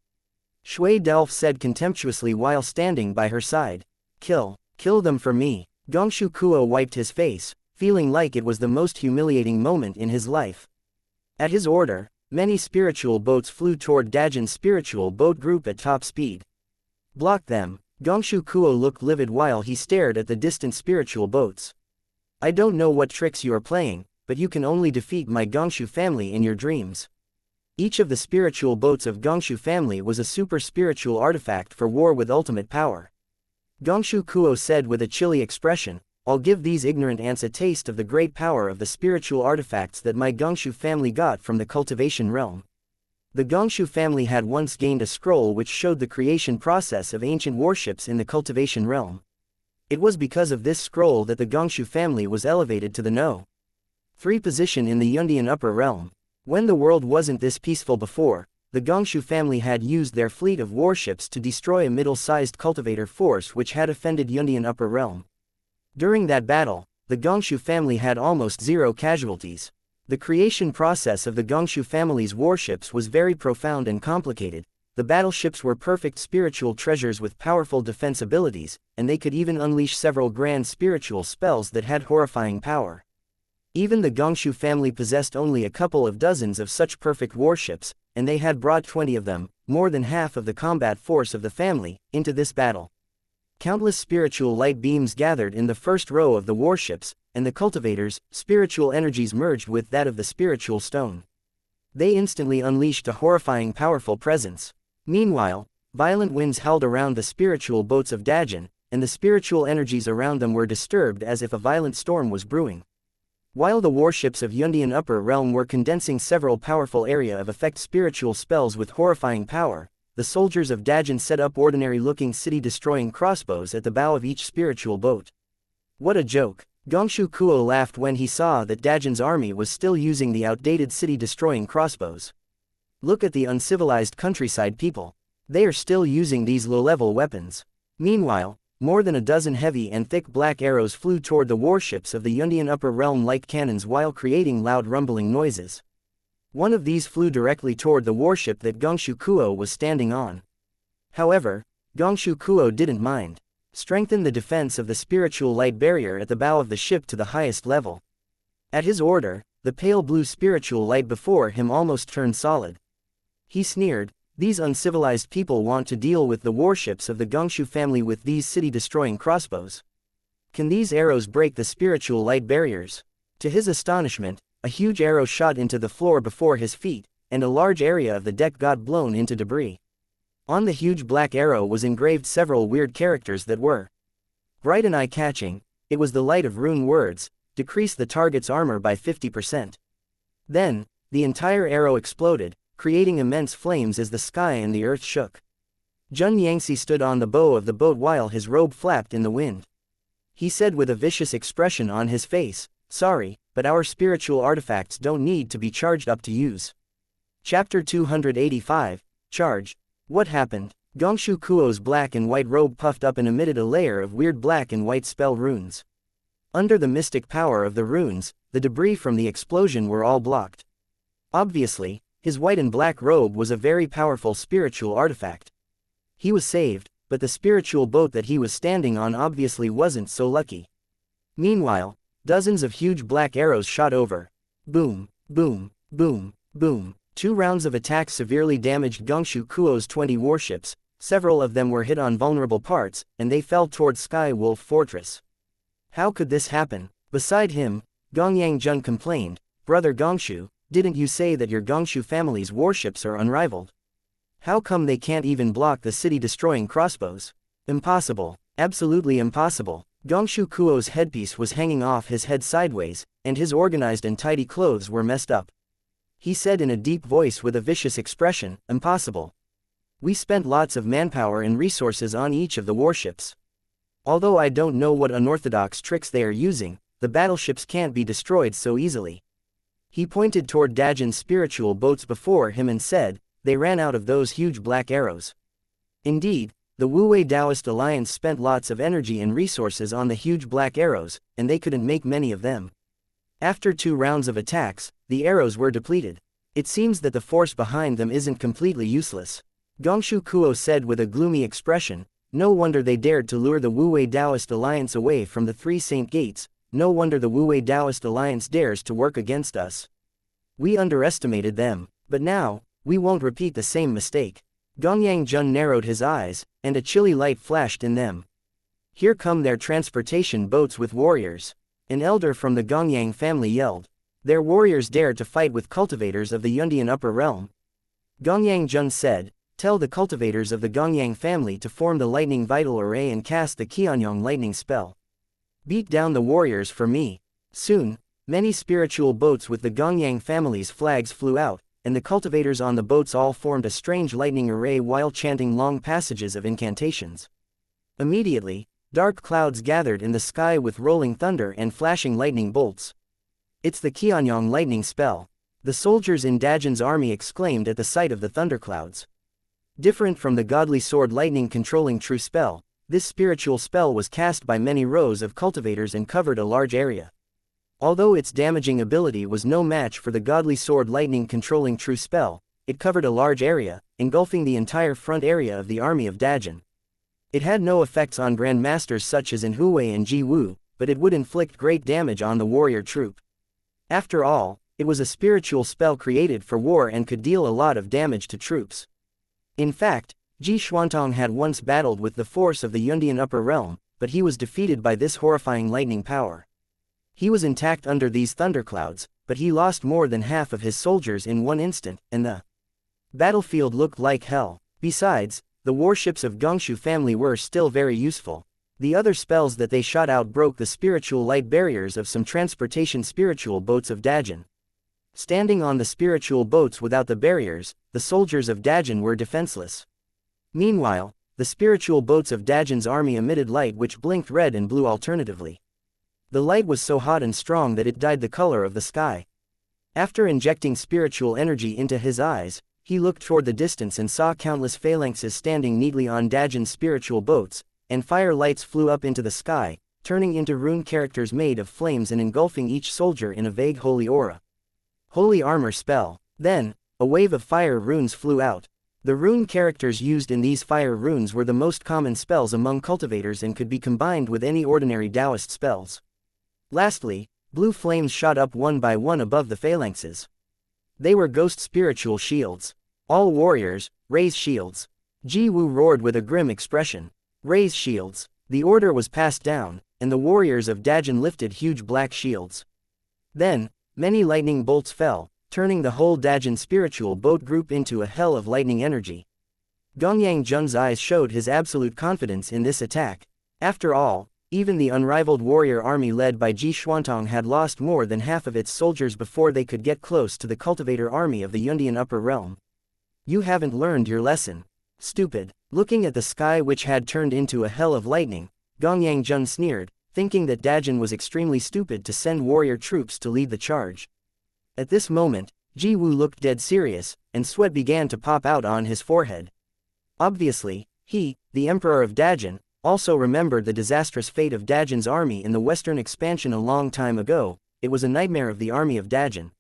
Shui Delph said contemptuously while standing by her side. Kill them for me. Gongshu Kuo wiped his face, feeling like it was the most humiliating moment in his life. At his order, many spiritual boats flew toward Dajin's spiritual boat group at top speed. Block them. Gongshu Kuo looked livid while he stared at the distant spiritual boats. I don't know what tricks you are playing, but you can only defeat my Gongshu family in your dreams. Each of the spiritual boats of Gongshu family was a super spiritual artifact for war with ultimate power. Gongshu Kuo said with a chilly expression, I'll give these ignorant ants a taste of the great power of the spiritual artifacts that my Gongshu family got from the cultivation realm. The Gongshu family had once gained a scroll which showed the creation process of ancient warships in the cultivation realm. It was because of this scroll that the Gongshu family was elevated to the No. 3 position in the Yundian upper realm. When the world wasn't this peaceful before, the Gongshu family had used their fleet of warships to destroy a middle-sized cultivator force which had offended Yundian upper realm. During that battle, the Gongshu family had almost zero casualties. The creation process of the Gongshu family's warships was very profound and complicated. The battleships were perfect spiritual treasures with powerful defense abilities, and they could even unleash several grand spiritual spells that had horrifying power. Even the Gongshu family possessed only a couple of dozens of such perfect warships, and they had brought 20 of them, more than half of the combat force of the family, into this battle. Countless spiritual light beams gathered in the first row of the warships, and the cultivators' spiritual energies merged with that of the spiritual stone. They instantly unleashed a horrifying powerful presence. Meanwhile, violent winds howled around the spiritual boats of Dajin, and the spiritual energies around them were disturbed as if a violent storm was brewing. While the warships of Yundian upper realm were condensing several powerful area of effect spiritual spells with horrifying power, the soldiers of Dajin set up ordinary-looking city-destroying crossbows at the bow of each spiritual boat. What a joke! Gongshu Kuo laughed when he saw that Dajin's army was still using the outdated city-destroying crossbows. Look at the uncivilized countryside people. They are still using these low-level weapons. Meanwhile, more than a dozen heavy and thick black arrows flew toward the warships of the Yundian upper realm like cannons while creating loud rumbling noises. One of these flew directly toward the warship that Gongshu Kuo was standing on. However, Gongshu Kuo didn't mind. Strengthen the defense of the spiritual light barrier at the bow of the ship to the highest level. At his order, the pale blue spiritual light before him almost turned solid. He sneered, these uncivilized people want to deal with the warships of the Gongshu family with these city-destroying crossbows. Can these arrows break the spiritual light barriers? To his astonishment, a huge arrow shot into the floor before his feet, and a large area of the deck got blown into debris. On the huge black arrow was engraved several weird characters that were bright and eye-catching. It was the light of rune words, decrease the target's armor by 50%. Then, the entire arrow exploded, creating immense flames as the sky and the earth shook. Jun Yangtze stood on the bow of the boat while his robe flapped in the wind. He said with a vicious expression on his face, sorry, but our spiritual artifacts don't need to be charged up to use. Chapter 285, Charge. What happened? Gongshu Kuo's black and white robe puffed up and emitted a layer of weird black and white spell runes. Under the mystic power of the runes, the debris from the explosion were all blocked. Obviously, his white and black robe was a very powerful spiritual artifact. He was saved, but the spiritual boat that he was standing on obviously wasn't so lucky. Meanwhile, dozens of huge black arrows shot over. Boom, boom, boom, boom. 2 rounds of attack severely damaged Gongshu Kuo's 20 warships. Several of them were hit on vulnerable parts, and they fell toward Sky Wolf Fortress. How could this happen? Beside him, Gongyang Jun complained, Brother Gongshu, didn't you say that your Gongshu family's warships are unrivaled? How come they can't even block the city-destroying crossbows? Impossible. Absolutely impossible. Gongshu Kuo's headpiece was hanging off his head sideways, and his organized and tidy clothes were messed up. He said in a deep voice with a vicious expression, impossible. We spent lots of manpower and resources on each of the warships. Although I don't know what unorthodox tricks they are using, the battleships can't be destroyed so easily. He pointed toward Dajin's spiritual boats before him and said, they ran out of those huge black arrows. Indeed, the Wu-Wei Taoist Alliance spent lots of energy and resources on the huge black arrows, and they couldn't make many of them. After 2 rounds of attacks, the arrows were depleted. It seems that the force behind them isn't completely useless. Gongshu Kuo said with a gloomy expression, No wonder they dared to lure the Wu-Wei Taoist Alliance away from the Three Saint Gates, no wonder the Wu-Wei Taoist Alliance dares to work against us. We underestimated them, but now, we won't repeat the same mistake. Gongyang Jun narrowed his eyes, and a chilly light flashed in them. Here come their transportation boats with warriors. An elder from the Gongyang family yelled. Their warriors dared to fight with cultivators of the Yundian Upper Realm. Gongyang Jun said, tell the cultivators of the Gongyang family to form the lightning vital array and cast the Qianyong lightning spell. Beat down the warriors for me. Soon, many spiritual boats with the Gongyang family's flags flew out, and the cultivators on the boats all formed a strange lightning array while chanting long passages of incantations. Immediately, dark clouds gathered in the sky with rolling thunder and flashing lightning bolts. It's the Qianyong lightning spell. The soldiers in Dajin's army exclaimed at the sight of the thunderclouds. Different from the godly sword lightning controlling true spell, this spiritual spell was cast by many rows of cultivators and covered a large area. Although its damaging ability was no match for the godly sword lightning controlling true spell, it covered a large area, engulfing the entire front area of the army of Dajin. It had no effects on grandmasters such as in Hui and Ji Wu, but it would inflict great damage on the warrior troop. After all, it was a spiritual spell created for war and could deal a lot of damage to troops. In fact, Ji Xuantong had once battled with the force of the Yundian Upper Realm, but he was defeated by this horrifying lightning power. He was intact under these thunderclouds, but he lost more than half of his soldiers in one instant, and the battlefield looked like hell. Besides, the warships of Gongshu family were still very useful. The other spells that they shot out broke the spiritual light barriers of some transportation spiritual boats of Dajin. Standing on the spiritual boats without the barriers, the soldiers of Dajin were defenseless. Meanwhile, the spiritual boats of Dajin's army emitted light which blinked red and blue alternatively. The light was so hot and strong that it dyed the color of the sky. After injecting spiritual energy into his eyes, he looked toward the distance and saw countless phalanxes standing neatly on Dajin's spiritual boats, and fire lights flew up into the sky, turning into rune characters made of flames and engulfing each soldier in a vague holy aura. Holy armor spell. Then, a wave of fire runes flew out. The rune characters used in these fire runes were the most common spells among cultivators and could be combined with any ordinary Taoist spells. Lastly, blue flames shot up one by one above the phalanxes. They were ghost spiritual shields. All warriors, raise shields. Ji Wu roared with a grim expression. Raise shields. The order was passed down, and the warriors of Dajin lifted huge black shields. Then, many lightning bolts fell, turning the whole Dajin spiritual boat group into a hell of lightning energy. Gongyang Jun's eyes showed his absolute confidence in this attack. After all, even the unrivaled warrior army led by Ji Xuantong had lost more than half of its soldiers before they could get close to the cultivator army of the Yundian Upper Realm. You haven't learned your lesson. Stupid. Looking at the sky which had turned into a hell of lightning, Gongyang Jun sneered, thinking that Dajin was extremely stupid to send warrior troops to lead the charge. At this moment, Ji Wu looked dead serious, and sweat began to pop out on his forehead. Obviously, he, the Emperor of Dajin, also remembered the disastrous fate of Dajin's army in the western expansion a long time ago. It was a nightmare of the army of Dajin.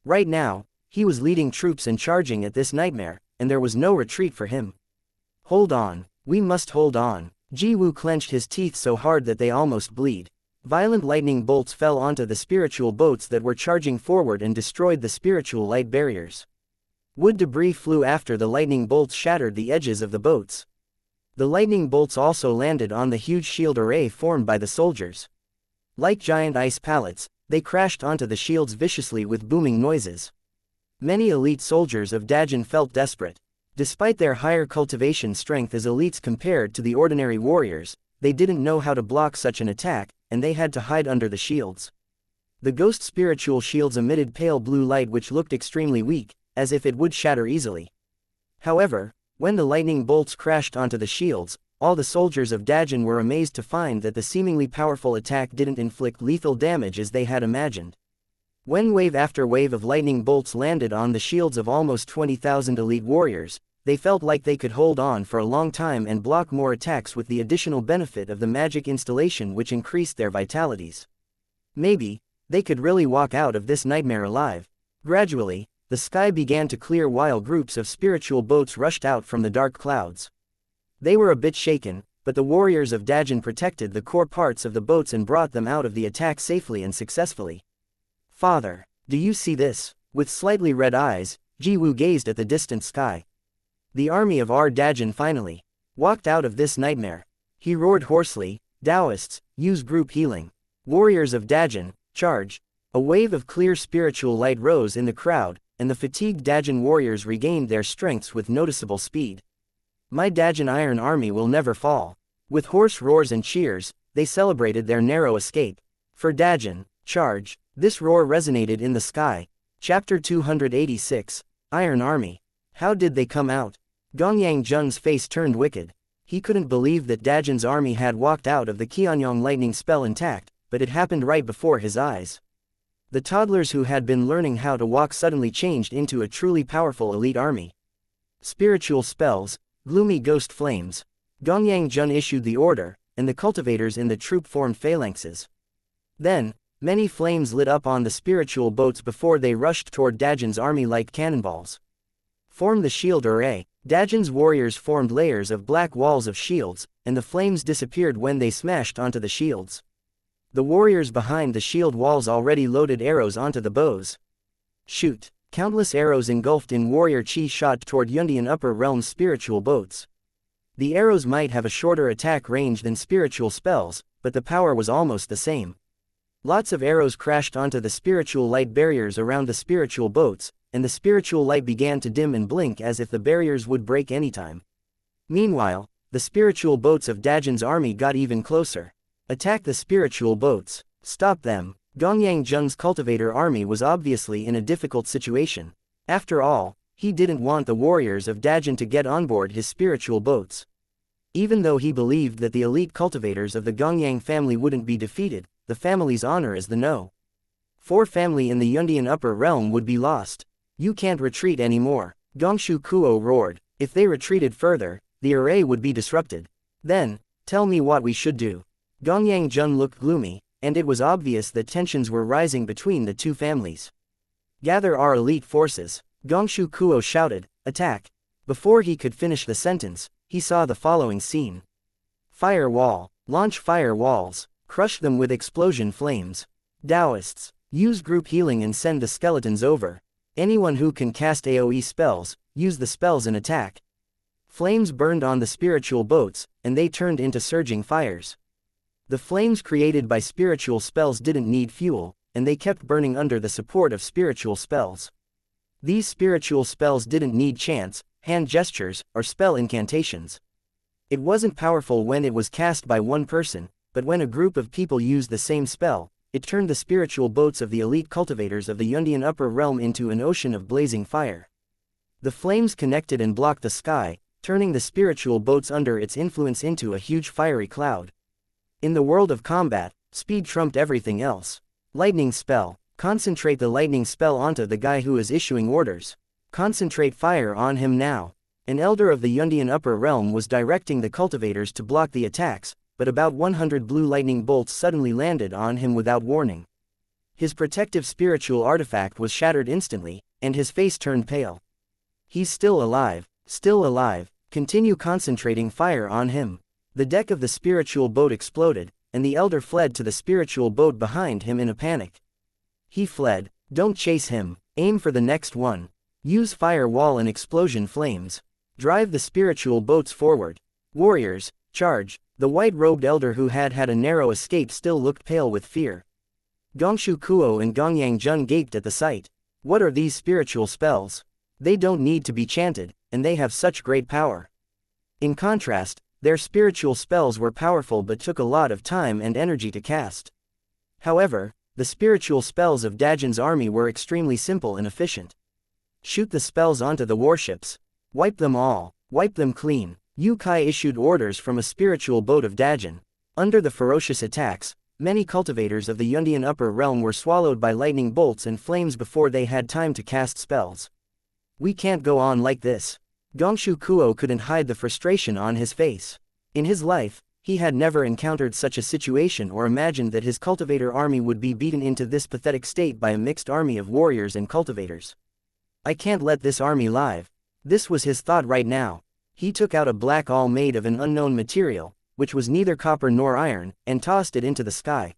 Right now, he was leading troops and charging at this nightmare, and there was no retreat for him. Hold on, we must hold on. Ji Wu clenched his teeth so hard that they almost bleed. Violent lightning bolts fell onto the spiritual boats that were charging forward and destroyed the spiritual light barriers. Wood debris flew after the lightning bolts shattered the edges of the boats. The lightning bolts also landed on the huge shield array formed by the soldiers. Like giant ice pallets, they crashed onto the shields viciously with booming noises. Many elite soldiers of Dajin felt desperate. Despite their higher cultivation strength as elites compared to the ordinary warriors, they didn't know how to block such an attack, and they had to hide under the shields. The ghost spiritual shields emitted pale blue light which looked extremely weak, as if it would shatter easily. However, when the lightning bolts crashed onto the shields, all the soldiers of Dajin were amazed to find that the seemingly powerful attack didn't inflict lethal damage as they had imagined. When wave after wave of lightning bolts landed on the shields of almost 20,000 elite warriors, they felt like they could hold on for a long time and block more attacks with the additional benefit of the magic installation which increased their vitalities. Maybe, they could really walk out of this nightmare alive. Gradually, the sky began to clear while groups of spiritual boats rushed out from the dark clouds. They were a bit shaken, but the warriors of Dajin protected the core parts of the boats and brought them out of the attack safely and successfully. Father, do you see this? With slightly red eyes, Ji-woo gazed at the distant sky. The army of our Dajin finally walked out of this nightmare. He roared hoarsely, Taoists, use group healing. Warriors of Dajin, charge. A wave of clear spiritual light rose in the crowd, and the fatigued Dajin warriors regained their strengths with noticeable speed. My Dajin Iron Army will never fall. With hoarse roars and cheers, they celebrated their narrow escape. For Dajin, charge. This roar resonated in the sky. Chapter 286, Iron Army. How did they come out? Gongyang Jun's face turned wicked. He couldn't believe that Dajin's army had walked out of the Qianyong lightning spell intact, but it happened right before his eyes. The toddlers who had been learning how to walk suddenly changed into a truly powerful elite army. Spiritual spells, gloomy ghost flames. Gongyang Jun issued the order, and the cultivators in the troop formed phalanxes. Then, many flames lit up on the spiritual boats before they rushed toward Dajin's army like cannonballs. Form the shield array. Dajin's warriors formed layers of black walls of shields, and the flames disappeared when they smashed onto the shields. The warriors behind the shield walls already loaded arrows onto the bows. Shoot! Countless arrows engulfed in warrior chi shot toward Yundian upper realm spiritual boats. The arrows might have a shorter attack range than spiritual spells, but the power was almost the same. Lots of arrows crashed onto the spiritual light barriers around the spiritual boats, and the spiritual light began to dim and blink as if the barriers would break anytime. Meanwhile, the spiritual boats of Dajin's army got even closer. Attack the spiritual boats. Stop them. Gongyang Jun's cultivator army was obviously in a difficult situation. After all, he didn't want the warriors of Dajin to get on board his spiritual boats. Even though he believed that the elite cultivators of the Gongyang family wouldn't be defeated, the family's honor is the no. For family in the Yundian upper realm would be lost. You can't retreat anymore. Gongshu Kuo roared. If they retreated further, the array would be disrupted. Then, tell me what we should do. Gongyang Jun looked gloomy, and it was obvious that tensions were rising between the two families. Gather our elite forces. Gongshu Kuo shouted, attack. Before he could finish the sentence, he saw the following scene. Fire wall. Launch fire walls. Crush them with explosion flames. Taoists, use group healing and send the skeletons over. Anyone who can cast AoE spells, use the spells and attack. Flames burned on the spiritual boats, and they turned into surging fires. The flames created by spiritual spells didn't need fuel, and they kept burning under the support of spiritual spells. These spiritual spells didn't need chants, hand gestures, or spell incantations. It wasn't powerful when it was cast by one person, but when a group of people used the same spell, it turned the spiritual boats of the elite cultivators of the Yundian upper realm into an ocean of blazing fire. The flames connected and blocked the sky, turning the spiritual boats under its influence into a huge fiery cloud. In the world of combat, speed trumped everything else. Lightning spell. Concentrate the lightning spell onto the guy who is issuing orders. Concentrate fire on him now. An elder of the Yundian upper realm was directing the cultivators to block the attacks, but about 100 blue lightning bolts suddenly landed on him without warning. His protective spiritual artifact was shattered instantly, and his face turned pale. He's still alive. Still alive. Continue concentrating fire on him. The deck of the spiritual boat exploded, and the elder fled to the spiritual boat behind him in a panic. He fled. Don't chase him. Aim for the next one. Use fire wall and explosion flames. Drive the spiritual boats forward. Warriors, charge. The white-robed elder who had had a narrow escape still looked pale with fear. Gongshu Kuo and Gongyang Jun gaped at the sight. What are these spiritual spells? They don't need to be chanted, and they have such great power. In contrast, their spiritual spells were powerful but took a lot of time and energy to cast. However, the spiritual spells of Dajin's army were extremely simple and efficient. Shoot the spells onto the warships. Wipe them all. Wipe them clean. Yu Kai issued orders from a spiritual boat of Dajin. Under the ferocious attacks, many cultivators of the Yundian upper realm were swallowed by lightning bolts and flames before they had time to cast spells. We can't go on like this. Gongshu Kuo couldn't hide the frustration on his face. In his life, he had never encountered such a situation or imagined that his cultivator army would be beaten into this pathetic state by a mixed army of warriors and cultivators. I can't let this army live. This was his thought right now. He took out a black awl made of an unknown material, which was neither copper nor iron, and tossed it into the sky.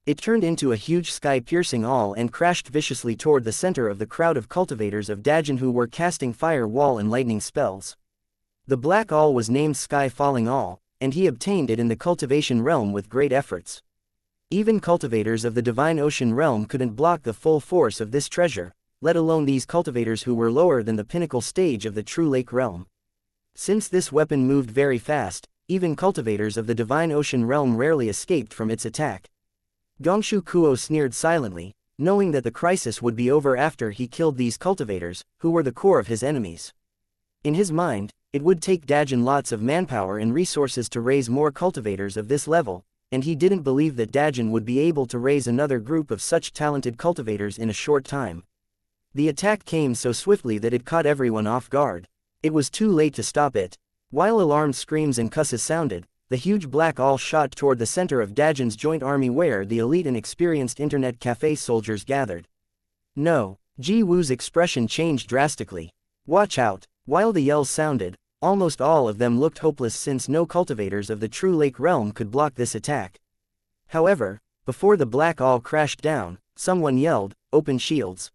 It turned into a huge sky-piercing awl and crashed viciously toward the center of the crowd of cultivators of Dajin who were casting fire, wall and lightning spells. The black awl was named Sky Falling Awl, and he obtained it in the cultivation realm with great efforts. Even cultivators of the divine ocean realm couldn't block the full force of this treasure, let alone these cultivators who were lower than the pinnacle stage of the true lake realm. Since this weapon moved very fast, even cultivators of the divine ocean realm rarely escaped from its attack. Gongshu Kuo sneered silently, knowing that the crisis would be over after he killed these cultivators, who were the core of his enemies. In his mind, it would take Dajin lots of manpower and resources to raise more cultivators of this level, and he didn't believe that Dajin would be able to raise another group of such talented cultivators in a short time. The attack came so swiftly that it caught everyone off guard. It was too late to stop it. While alarmed screams and cusses sounded, the huge black awl shot toward the center of Dajin's joint army where the elite and experienced internet cafe soldiers gathered. No, Ji Wu's expression changed drastically. Watch out! While the yells sounded, almost all of them looked hopeless since no cultivators of the true lake realm could block this attack. However, before the black awl crashed down, someone yelled, "Open shields!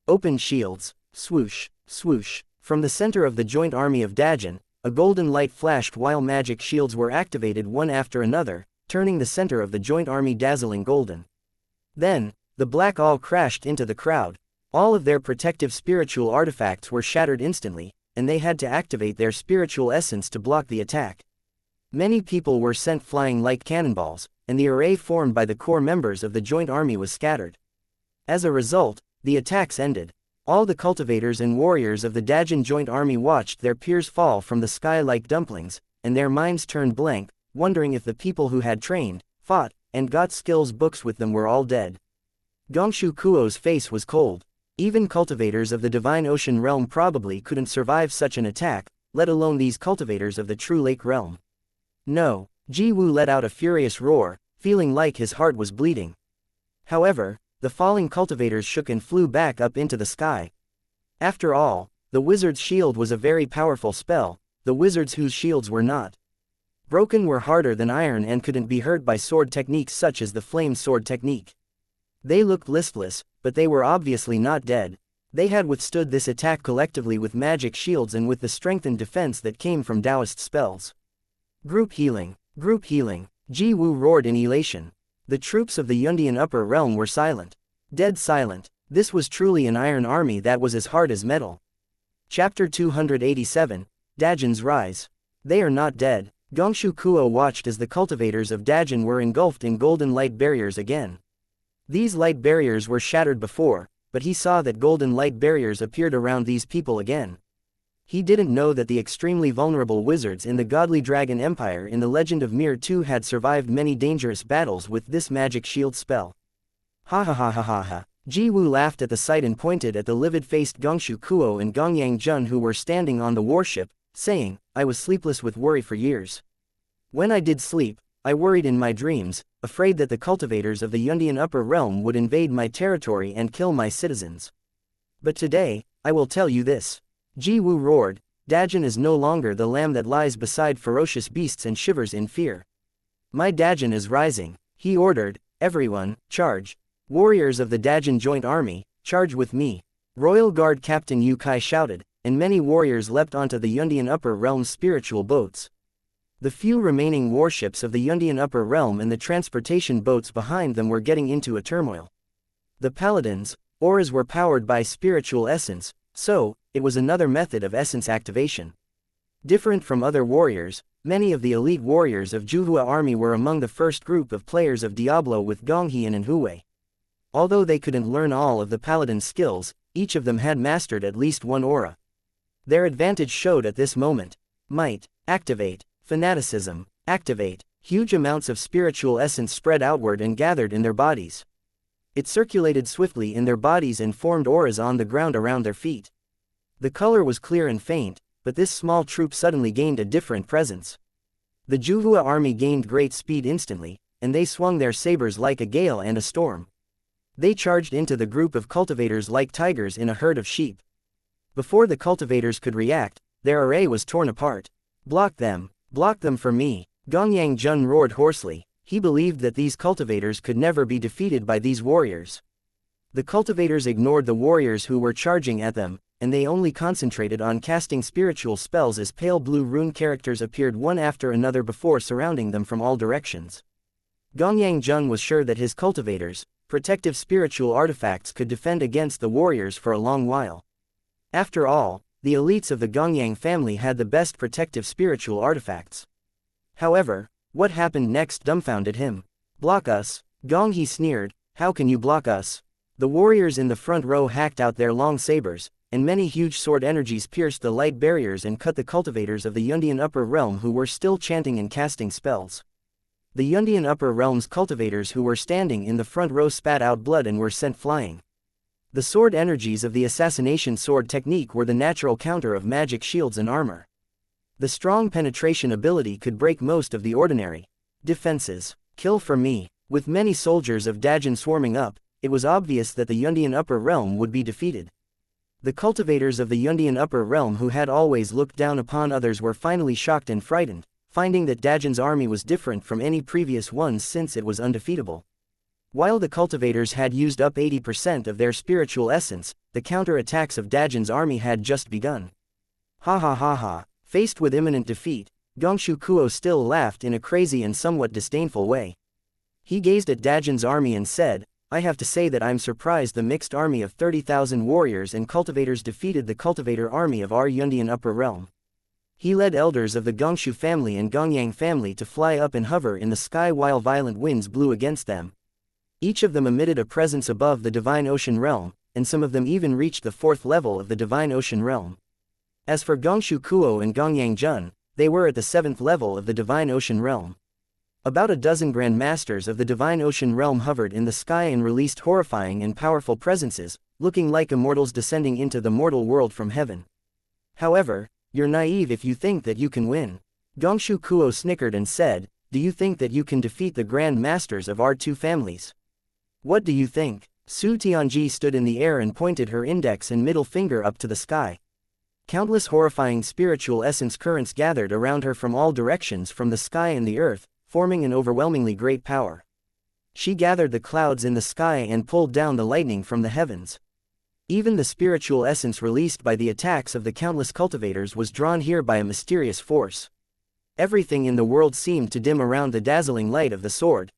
Open shields!" Swoosh, swoosh. From the center of the joint army of Dajin, a golden light flashed while magic shields were activated one after another, turning the center of the joint army dazzling golden. Then, the black awl crashed into the crowd. All of their protective spiritual artifacts were shattered instantly, and they had to activate their spiritual essence to block the attack. Many people were sent flying like cannonballs, and the array formed by the core members of the joint army was scattered. As a result, the attacks ended. All the cultivators and warriors of the Dajin joint army watched their peers fall from the sky like dumplings, and their minds turned blank, wondering if the people who had trained, fought, and got skills books with them were all dead. Gongshu Kuo's face was cold. Even cultivators of the divine ocean realm probably couldn't survive such an attack, let alone these cultivators of the true lake realm. No, Ji Wu let out a furious roar, feeling like his heart was bleeding. However, the falling cultivators shook and flew back up into the sky. After all, the wizard's shield was a very powerful spell, the wizards whose shields were not broken were harder than iron and couldn't be hurt by sword techniques such as the flame sword technique. They looked listless, but they were obviously not dead. They had withstood this attack collectively with magic shields and with the strengthened defense that came from Taoist spells. Group healing, group healing, Ji Wu roared in elation. The troops of the Yundian upper realm were silent. Dead silent. This was truly an iron army that was as hard as metal. Chapter 287, Dajin's Rise. They are not dead. Gongshu Kuo watched as the cultivators of Dajin were engulfed in golden light barriers again. These light barriers were shattered before, but he saw that golden light barriers appeared around these people again. He didn't know that the extremely vulnerable wizards in the godly dragon empire in the legend of Mir II had survived many dangerous battles with this magic shield spell. Ha ha ha ha ha ha. Ji Wu laughed at the sight and pointed at the livid-faced Gongshu Kuo and Gongyang Jun who were standing on the warship, saying, "I was sleepless with worry for years. When I did sleep, I worried in my dreams, afraid that the cultivators of the Yundian upper realm would invade my territory and kill my citizens. But today, I will tell you this." Ji Wu roared, "Dajin is no longer the lamb that lies beside ferocious beasts and shivers in fear. My Dajin is rising," he ordered. "Everyone, charge. Warriors of the Dajin joint army, charge with me." Royal Guard Captain Yu Kai shouted, and many warriors leapt onto the Yundian upper realm's spiritual boats. The few remaining warships of the Yundian upper realm and the transportation boats behind them were getting into a turmoil. The paladins' auras were powered by spiritual essence, so it was another method of essence activation. Different from other warriors, many of the elite warriors of Juhua army were among the first group of players of Diablo with Gonghian and Huwei. Although they couldn't learn all of the paladin's skills, each of them had mastered at least one aura. Their advantage showed at this moment. Might, activate. Fanaticism, activate. Huge amounts of spiritual essence spread outward and gathered in their bodies. It circulated swiftly in their bodies and formed auras on the ground around their feet. The color was clear and faint, but this small troop suddenly gained a different presence. The Juhua army gained great speed instantly, and they swung their sabers like a gale and a storm. They charged into the group of cultivators like tigers in a herd of sheep. Before the cultivators could react, their array was torn apart. Block them for me. Gongyang Jun roared hoarsely. He believed that these cultivators could never be defeated by these warriors. The cultivators ignored the warriors who were charging at them, and they only concentrated on casting spiritual spells as pale blue rune characters appeared one after another before surrounding them from all directions. Gongyang Jun was sure that his cultivators, protective spiritual artifacts, could defend against the warriors for a long while. After all, the elites of the Gongyang family had the best protective spiritual artifacts. However, what happened next dumbfounded him. Block us? Gong, he sneered, how can you block us? The warriors in the front row hacked out their long sabers, and many huge sword energies pierced the light barriers and cut the cultivators of the Yundian upper realm who were still chanting and casting spells. The Yundian upper realm's cultivators who were standing in the front row spat out blood and were sent flying. The sword energies of the assassination sword technique were the natural counter of magic shields and armor. The strong penetration ability could break most of the ordinary defenses. Kill for me. With many soldiers of Dajin swarming up, it was obvious that the Yundian upper realm would be defeated. The cultivators of the Yundian upper realm who had always looked down upon others were finally shocked and frightened, finding that Dajin's army was different from any previous ones since it was undefeatable. While the cultivators had used up 80% of their spiritual essence, the counter-attacks of Dajin's army had just begun. Ha ha ha ha. Faced with imminent defeat, Gongshu Kuo still laughed in a crazy and somewhat disdainful way. He gazed at Dajin's army and said, I have to say that I'm surprised the mixed army of 30,000 warriors and cultivators defeated the cultivator army of our Yundian upper realm. He led elders of the Gongshu family and Gongyang family to fly up and hover in the sky while violent winds blew against them. Each of them emitted a presence above the divine ocean realm, and some of them even reached the 4th level of the divine ocean realm. As for Gongshu Kuo and Gongyang Jun, they were at the 7th level of the divine ocean realm. About a dozen Grand Masters of the divine ocean realm hovered in the sky and released horrifying and powerful presences, looking like immortals descending into the mortal world from heaven. However, you're naive if you think that you can win. Gongshu Kuo snickered and said, do you think that you can defeat the Grand Masters of our two families? What do you think? Su Tianji stood in the air and pointed her index and middle finger up to the sky. Countless horrifying spiritual essence currents gathered around her from all directions from the sky and the earth, forming an overwhelmingly great power. She gathered the clouds in the sky and pulled down the lightning from the heavens. Even the spiritual essence released by the attacks of the countless cultivators was drawn here by a mysterious force. Everything in the world seemed to dim around the dazzling light of the sword.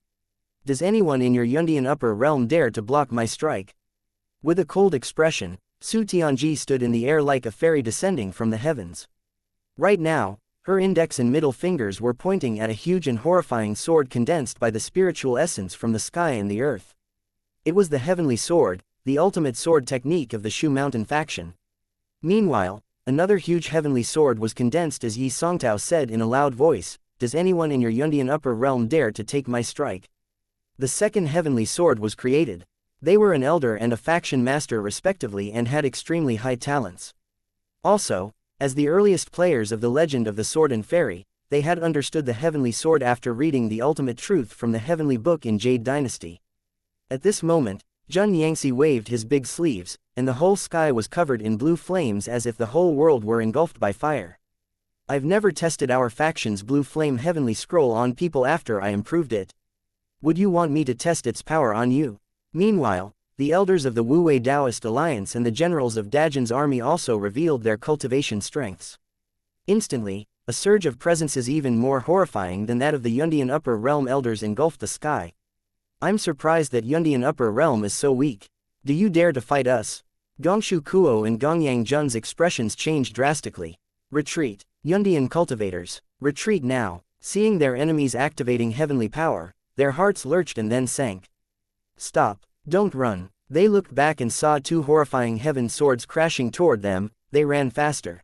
Does anyone in your Yundian upper realm dare to block my strike? With a cold expression, Su Tianji stood in the air like a fairy descending from the heavens. Right now, her index and middle fingers were pointing at a huge and horrifying sword condensed by the spiritual essence from the sky and the earth. It was the heavenly sword, the ultimate sword technique of the Shu Mountain faction. Meanwhile, another huge heavenly sword was condensed as Yi Songtao said in a loud voice, does anyone in your Yundian upper realm dare to take my strike? The second heavenly sword was created. They were an elder and a faction master respectively and had extremely high talents. Also, as the earliest players of the Legend of the Sword and Fairy, they had understood the heavenly sword after reading the ultimate truth from the heavenly book in Jade Dynasty. At this moment, Jun Yangxi waved his big sleeves, and the whole sky was covered in blue flames as if the whole world were engulfed by fire. I've never tested our faction's blue flame heavenly scroll on people after I improved it. Would you want me to test its power on you? Meanwhile, the elders of the Wu-Wei Taoist Alliance and the generals of Dajin's army also revealed their cultivation strengths. Instantly, a surge of presences even more horrifying than that of the Yundian upper realm elders engulfed the sky. I'm surprised that Yundian upper realm is so weak. Do you dare to fight us? Gongshu Kuo and Gongyang Jun's expressions changed drastically. Retreat. Yundian cultivators, retreat now. Seeing their enemies activating heavenly power, their hearts lurched and then sank. Stop. Don't run. They looked back and saw two horrifying heaven swords crashing toward them. They ran faster.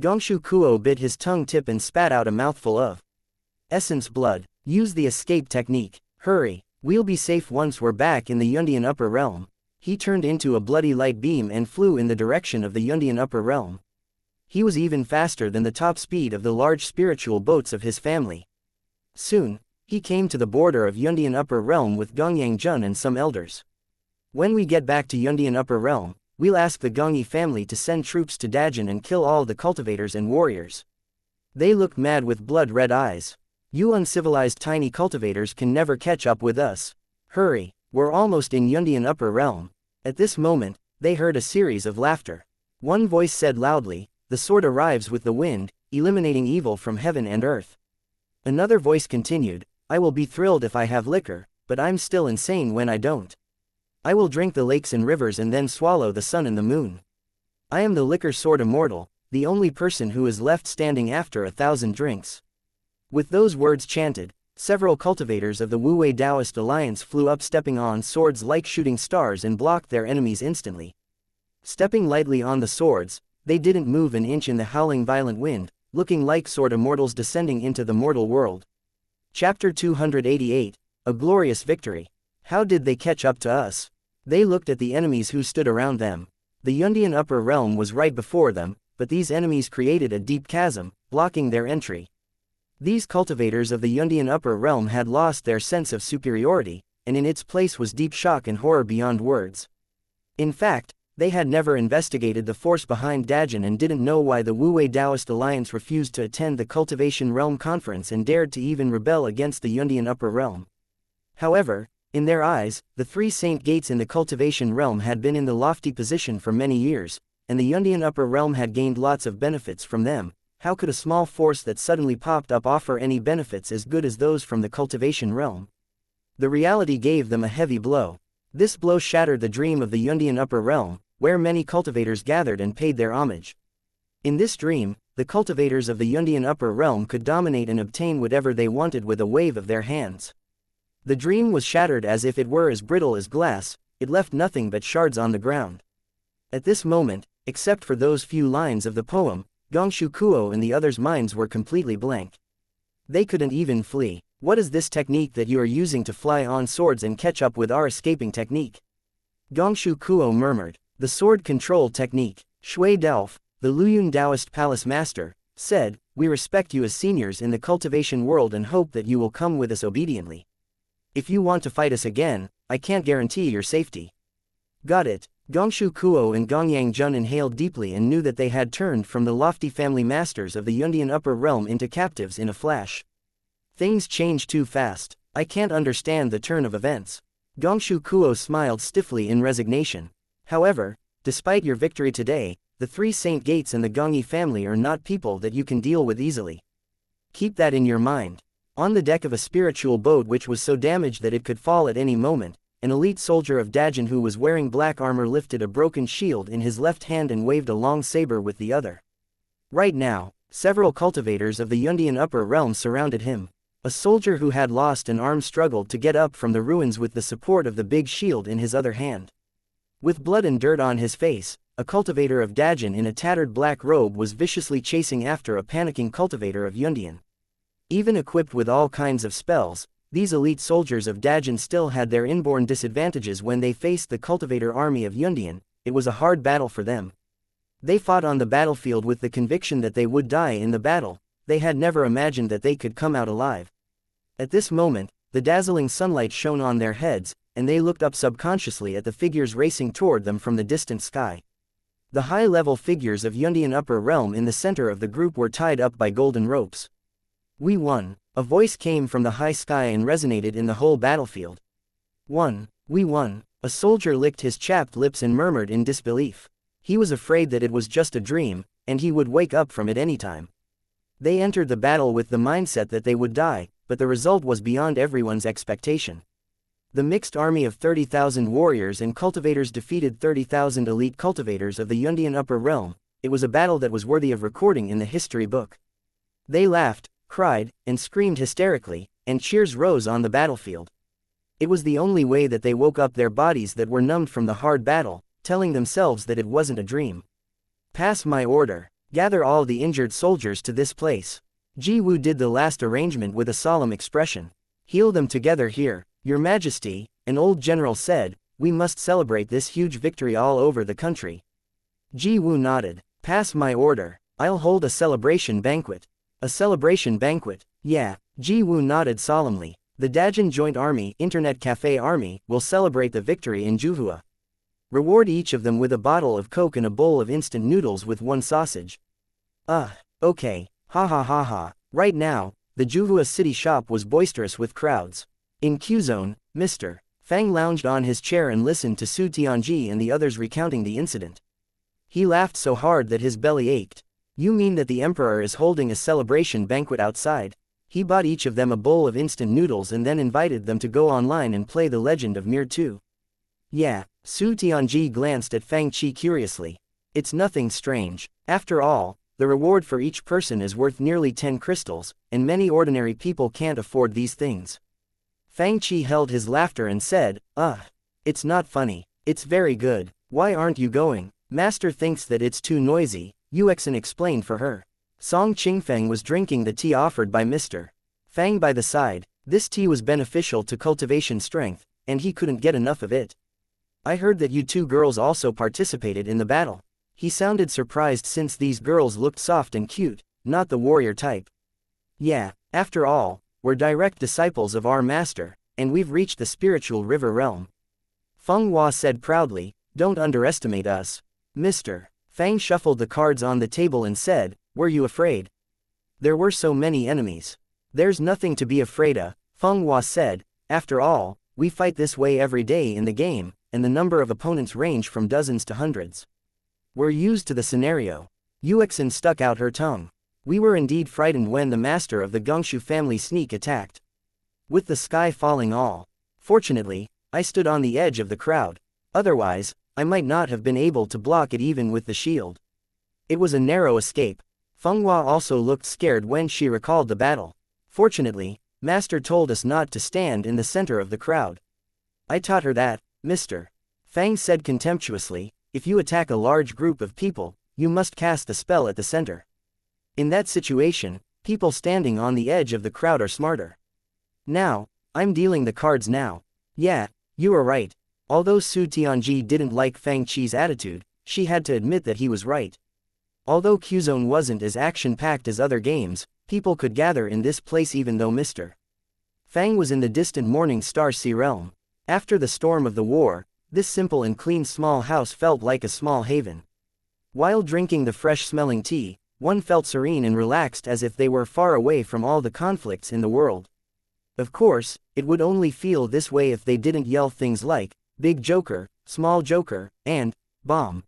Gongshu Kuo bit his tongue tip and spat out a mouthful of essence blood. Use the escape technique. Hurry. We'll be safe once we're back in the Yundian upper realm. He turned into a bloody light beam and flew in the direction of the Yundian upper realm. He was even faster than the top speed of the large spiritual boats of his family. Soon, he came to the border of Yundian upper realm with Gongyang Jun and some elders. When we get back to Yundian upper realm, we'll ask the Gongyi family to send troops to Dajin and kill all the cultivators and warriors. They looked mad with blood-red eyes. You uncivilized tiny cultivators can never catch up with us. Hurry, we're almost in Yundian Upper Realm. At this moment, they heard a series of laughter. One voice said loudly, the sword arrives with the wind, eliminating evil from heaven and earth. Another voice continued, I will be thrilled if I have liquor, but I'm still insane when I don't. I will drink the lakes and rivers and then swallow the sun and the moon. I am the liquor sword immortal, the only person who is left standing after 1,000 drinks. With those words chanted, several cultivators of the Wu-Wei Taoist alliance flew up stepping on swords like shooting stars and blocked their enemies instantly. Stepping lightly on the swords, they didn't move an inch in the howling violent wind, looking like sword immortals descending into the mortal world. Chapter 288, A Glorious Victory. How did they catch up to us? They looked at the enemies who stood around them. The Yundian Upper Realm was right before them, but these enemies created a deep chasm, blocking their entry. These cultivators of the Yundian Upper Realm had lost their sense of superiority, and in its place was deep shock and horror beyond words. In fact, they had never investigated the force behind Dajin and didn't know why the Wu-Wei Taoist Alliance refused to attend the Cultivation Realm Conference and dared to even rebel against the Yundian Upper Realm. However, in their eyes, the three Saint Gates in the Cultivation Realm had been in the lofty position for many years, and the Yundian Upper Realm had gained lots of benefits from them. How could a small force that suddenly popped up offer any benefits as good as those from the Cultivation Realm? The reality gave them a heavy blow. This blow shattered the dream of the Yundian Upper Realm, where many cultivators gathered and paid their homage. In this dream, the cultivators of the Yundian Upper Realm could dominate and obtain whatever they wanted with a wave of their hands. The dream was shattered as if it were as brittle as glass, it left nothing but shards on the ground. At this moment, except for those few lines of the poem, Gongshu Kuo and the others' minds were completely blank. They couldn't even flee. What is this technique that you are using to fly on swords and catch up with our escaping technique? Gongshu Kuo murmured. The sword control technique. Shui Daof, the Luyun Taoist palace master, said, we respect you as seniors in the cultivation world and hope that you will come with us obediently. If you want to fight us again, I can't guarantee your safety. Got it. Gongshu Kuo and Gongyang Jun inhaled deeply and knew that they had turned from the lofty family masters of the Yundian Upper Realm into captives in a flash. Things changed too fast. I can't understand the turn of events. Gongshu Kuo smiled stiffly in resignation. However, despite your victory today, the three Saint Gates and the Gongyi family are not people that you can deal with easily. Keep that in your mind. On the deck of a spiritual boat which was so damaged that it could fall at any moment, an elite soldier of Dajin who was wearing black armor lifted a broken shield in his left hand and waved a long saber with the other. Right now, several cultivators of the Yundian Upper Realm surrounded him. A soldier who had lost an arm struggled to get up from the ruins with the support of the big shield in his other hand. With blood and dirt on his face, a cultivator of Dajin in a tattered black robe was viciously chasing after a panicking cultivator of Yundian. Even equipped with all kinds of spells, these elite soldiers of Dajin still had their inborn disadvantages when they faced the cultivator army of Yundian. It was a hard battle for them. They fought on the battlefield with the conviction that they would die in the battle. They had never imagined that they could come out alive. At this moment, the dazzling sunlight shone on their heads, and they looked up subconsciously at the figures racing toward them from the distant sky. The high-level figures of Yundian Upper Realm in the center of the group were tied up by golden ropes. We won. A voice came from the high sky and resonated in the whole battlefield. Won. We won. A soldier licked his chapped lips and murmured in disbelief. He was afraid that it was just a dream, and he would wake up from it anytime. They entered the battle with the mindset that they would die, but the result was beyond everyone's expectation. The mixed army of 30,000 warriors and cultivators defeated 30,000 elite cultivators of the Yundian Upper Realm. It was a battle that was worthy of recording in the history book. They laughed, cried, and screamed hysterically, and cheers rose on the battlefield. It was the only way that they woke up their bodies that were numbed from the hard battle, telling themselves that it wasn't a dream. Pass my order. Gather all the injured soldiers to this place. Ji Wu did the last arrangement with a solemn expression. Heal them together here, Your Majesty, an old general said. We must celebrate this huge victory all over the country. Ji Wu nodded. Pass my order. I'll hold a celebration banquet. A celebration banquet? Yeah. Ji Wu nodded solemnly. The Dajin Joint Army, Internet Café Army, will celebrate the victory in Juhua. Reward each of them with a bottle of Coke and a bowl of instant noodles with one sausage. Okay. Ha ha ha ha. Right now, the Juhua City shop was boisterous with crowds. In Q-Zone, Mr. Fang lounged on his chair and listened to Su Tianji and the others recounting the incident. He laughed so hard that his belly ached. You mean that the emperor is holding a celebration banquet outside? He bought each of them a bowl of instant noodles and then invited them to go online and play The Legend of Mir 2. Yeah, Su Tianji glanced at Fang Qi curiously. It's nothing strange. After all, the reward for each person is worth nearly 10 crystals, and many ordinary people can't afford these things. Fang Qi held his laughter and said, it's not funny. It's very good. Why aren't you going? Master thinks that it's too noisy, Yuexin explained for her. Song Qingfeng was drinking the tea offered by Mr. Fang by the side. This tea was beneficial to cultivation strength, and he couldn't get enough of it. I heard that you two girls also participated in the battle. He sounded surprised since these girls looked soft and cute, not the warrior type. Yeah, after all, we're direct disciples of our master, and we've reached the spiritual river realm. Feng Hua said proudly, don't underestimate us. Mr. Fang shuffled the cards on the table and said, were you afraid? There were so many enemies. There's nothing to be afraid of, Feng Hua said. After all, we fight this way every day in the game, and the number of opponents range from dozens to hundreds. We're used to the scenario. Yuexin stuck out her tongue. We were indeed frightened when the master of the Gongshu family sneak attacked. With the sky falling all. Fortunately, I stood on the edge of the crowd. Otherwise, I might not have been able to block it even with the shield. It was a narrow escape. Feng Hua also looked scared when she recalled the battle. Fortunately, Master told us not to stand in the center of the crowd. I taught her that, Mr. Fang said contemptuously, if you attack a large group of people, you must cast a spell at the center. In that situation, people standing on the edge of the crowd are smarter. Now, I'm dealing the cards now. Yeah, you are right. Although Su Tianji didn't like Fang Qi's attitude, she had to admit that he was right. Although Q-Zone wasn't as action-packed as other games, people could gather in this place even though Mr. Fang was in the distant Morning Star Sea realm. After the storm of the war, this simple and clean small house felt like a small haven. While drinking the fresh-smelling tea, one felt serene and relaxed as if they were far away from all the conflicts in the world. Of course, it would only feel this way if they didn't yell things like, Big Joker, Small Joker, and Bomb.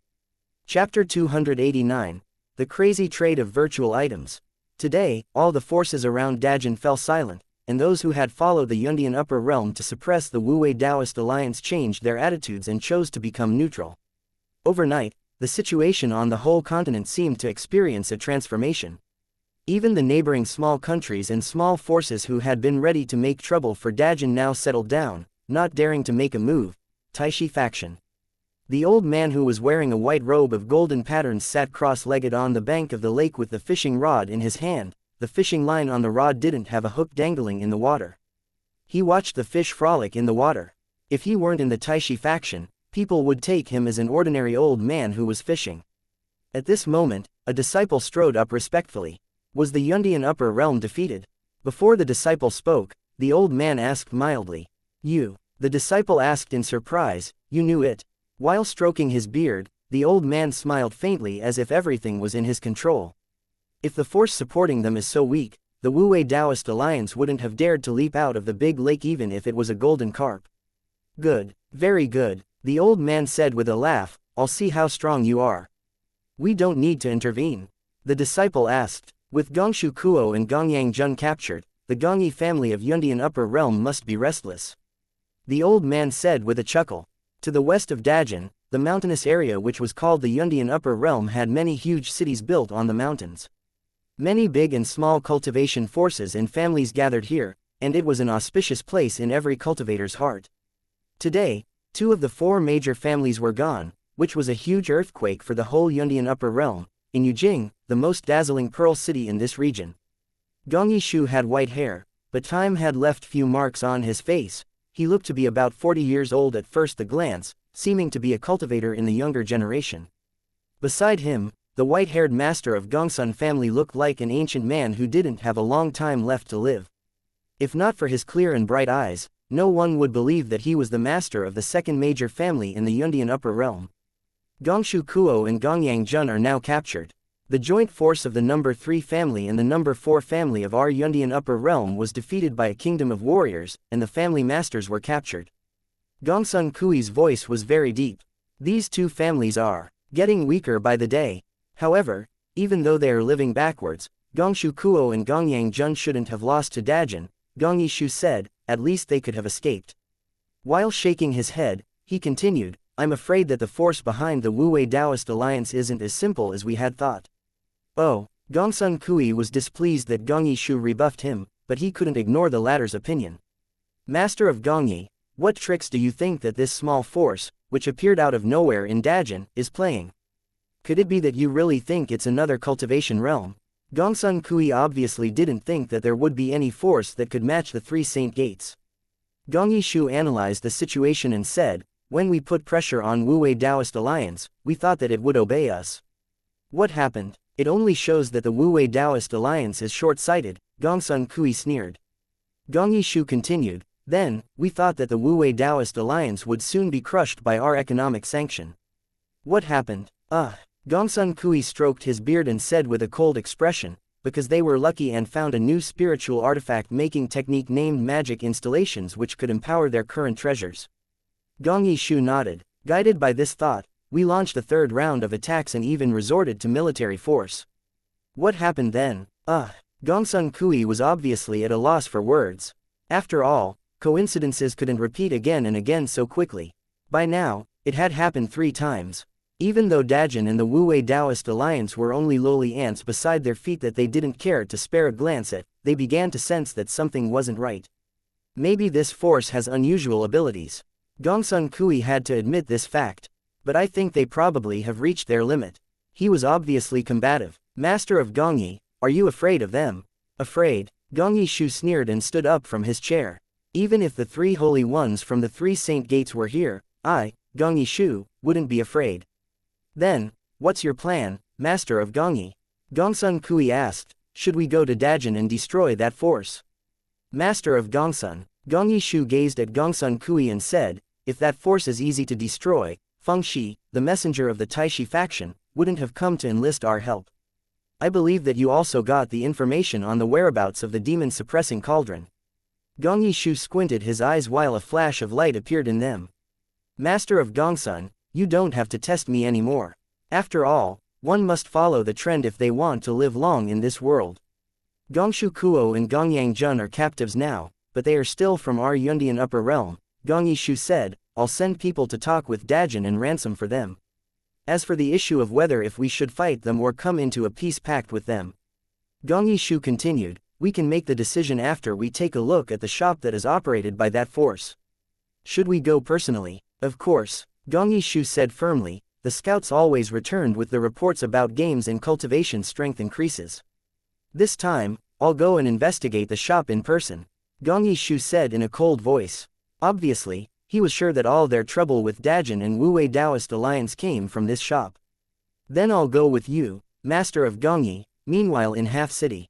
Chapter 289. The Crazy Trade of Virtual Items. Today, all the forces around Dajin fell silent, and those who had followed the Yundian Upper Realm to suppress the Wu-Wei Taoist alliance changed their attitudes and chose to become neutral. Overnight, the situation on the whole continent seemed to experience a transformation. Even the neighboring small countries and small forces who had been ready to make trouble for Dajin now settled down, not daring to make a move. Taishi faction. The old man who was wearing a white robe of golden patterns sat cross-legged on the bank of the lake with the fishing rod in his hand. The fishing line on the rod didn't have a hook dangling in the water. He watched the fish frolic in the water. If he weren't in the Taishi faction, people would take him as an ordinary old man who was fishing. At this moment, a disciple strode up respectfully. Was the Yundian Upper Realm defeated? Before the disciple spoke, the old man asked mildly. You. The disciple asked in surprise, you knew it? While stroking his beard, the old man smiled faintly as if everything was in his control. If the force supporting them is so weak, the Wu-Wei Taoist alliance wouldn't have dared to leap out of the big lake even if it was a golden carp. Good, very good, the old man said with a laugh, I'll see how strong you are. We don't need to intervene. The disciple asked, with Gongshu Kuo and Gongyang Jun captured, the Gongyi family of Yundian Upper Realm must be restless. The old man said with a chuckle. To the west of Dajin, the mountainous area which was called the Yundian Upper Realm had many huge cities built on the mountains. Many big and small cultivation forces and families gathered here, and it was an auspicious place in every cultivator's heart. Today, 2 of the 4 major families were gone, which was a huge earthquake for the whole Yundian Upper Realm. In Yujing, the most dazzling pearl city in this region. Gong Yishu had white hair, but time had left few marks on his face. He looked to be about 40 years old at first glance, seeming to be a cultivator in the younger generation. Beside him, the white-haired master of Gongsun family looked like an ancient man who didn't have a long time left to live. If not for his clear and bright eyes, no one would believe that he was the master of the second major family in the Yundian upper realm. Gongshu Kuo and Gongyang Jun are now captured. The joint force of the number 3 family and the number 4 family of our Yundian upper realm was defeated by a kingdom of warriors, and the family masters were captured. Gongsun Kui's voice was very deep. These two families are getting weaker by the day. However, even though they are living backwards, Gongshu Kuo and Gongyang Jun shouldn't have lost to Dajin, Gong Yishu said, at least they could have escaped. While shaking his head, he continued, I'm afraid that the force behind the Wu-Wei Taoist alliance isn't as simple as we had thought. Oh, Gongsun Kui was displeased that Gong Yishu rebuffed him, but he couldn't ignore the latter's opinion. Master of Gongyi, what tricks do you think that this small force, which appeared out of nowhere in Dajin, is playing? Could it be that you really think it's another cultivation realm? Gongsun Kui obviously didn't think that there would be any force that could match the 3 Saint Gates. Gong Yishu analyzed the situation and said, when we put pressure on Wu-Wei Taoist alliance, we thought that it would obey us. What happened? It only shows that the Wu-Wei Taoist alliance is short-sighted, Gongsun Kui sneered. Gong Yishu continued, then, we thought that the Wu-Wei Taoist alliance would soon be crushed by our economic sanction. What happened? Gongsun Kui stroked his beard and said with a cold expression, because they were lucky and found a new spiritual artifact-making technique named magic installations which could empower their current treasures. Gong Yishu nodded. Guided by this thought, we launched a third round of attacks and even resorted to military force. What happened then? Gongsun Kui was obviously at a loss for words. After all, coincidences couldn't repeat again and again so quickly. By now, it had happened 3 times. Even though Dajin and the Wu-Wei Taoist alliance were only lowly ants beside their feet that they didn't care to spare a glance at, they began to sense that something wasn't right. Maybe this force has unusual abilities. Gongsun Kui had to admit this fact. But I think they probably have reached their limit. He was obviously combative. Master of Gongyi, are you afraid of them? Afraid? Gong Yishu sneered and stood up from his chair. Even if the 3 holy ones from the 3 Saint Gates were here, I, Gong Yishu, wouldn't be afraid. Then, what's your plan, Master of Gongyi? Gongsun Kui asked, should we go to Dajin and destroy that force? Master of Gongsun, Gong Yishu gazed at Gongsun Kui and said, if that force is easy to destroy, Feng Shi, the messenger of the Taishi faction, wouldn't have come to enlist our help. I believe that you also got the information on the whereabouts of the demon-suppressing cauldron. Gong Yishu squinted his eyes while a flash of light appeared in them. Master of Gongsun, you don't have to test me anymore. After all, one must follow the trend if they want to live long in this world. Gongshu Kuo and Gongyang Jun are captives now, but they are still from our Yundian upper realm, Gong Yishu said, I'll send people to talk with Dajin and ransom for them. As for the issue of whether if we should fight them or come into a peace pact with them, Gong Yishu continued, we can make the decision after we take a look at the shop that is operated by that force. Should we go personally? Of course, Gong Yishu said firmly, the scouts always returned with the reports about games and cultivation strength increases. This time, I'll go and investigate the shop in person, Gong Yishu said in a cold voice. Obviously, he was sure that all their trouble with Dajin and Wu-Wei Taoist alliance came from this shop. Then I'll go with you, Master of Gongyi. Meanwhile in Half City,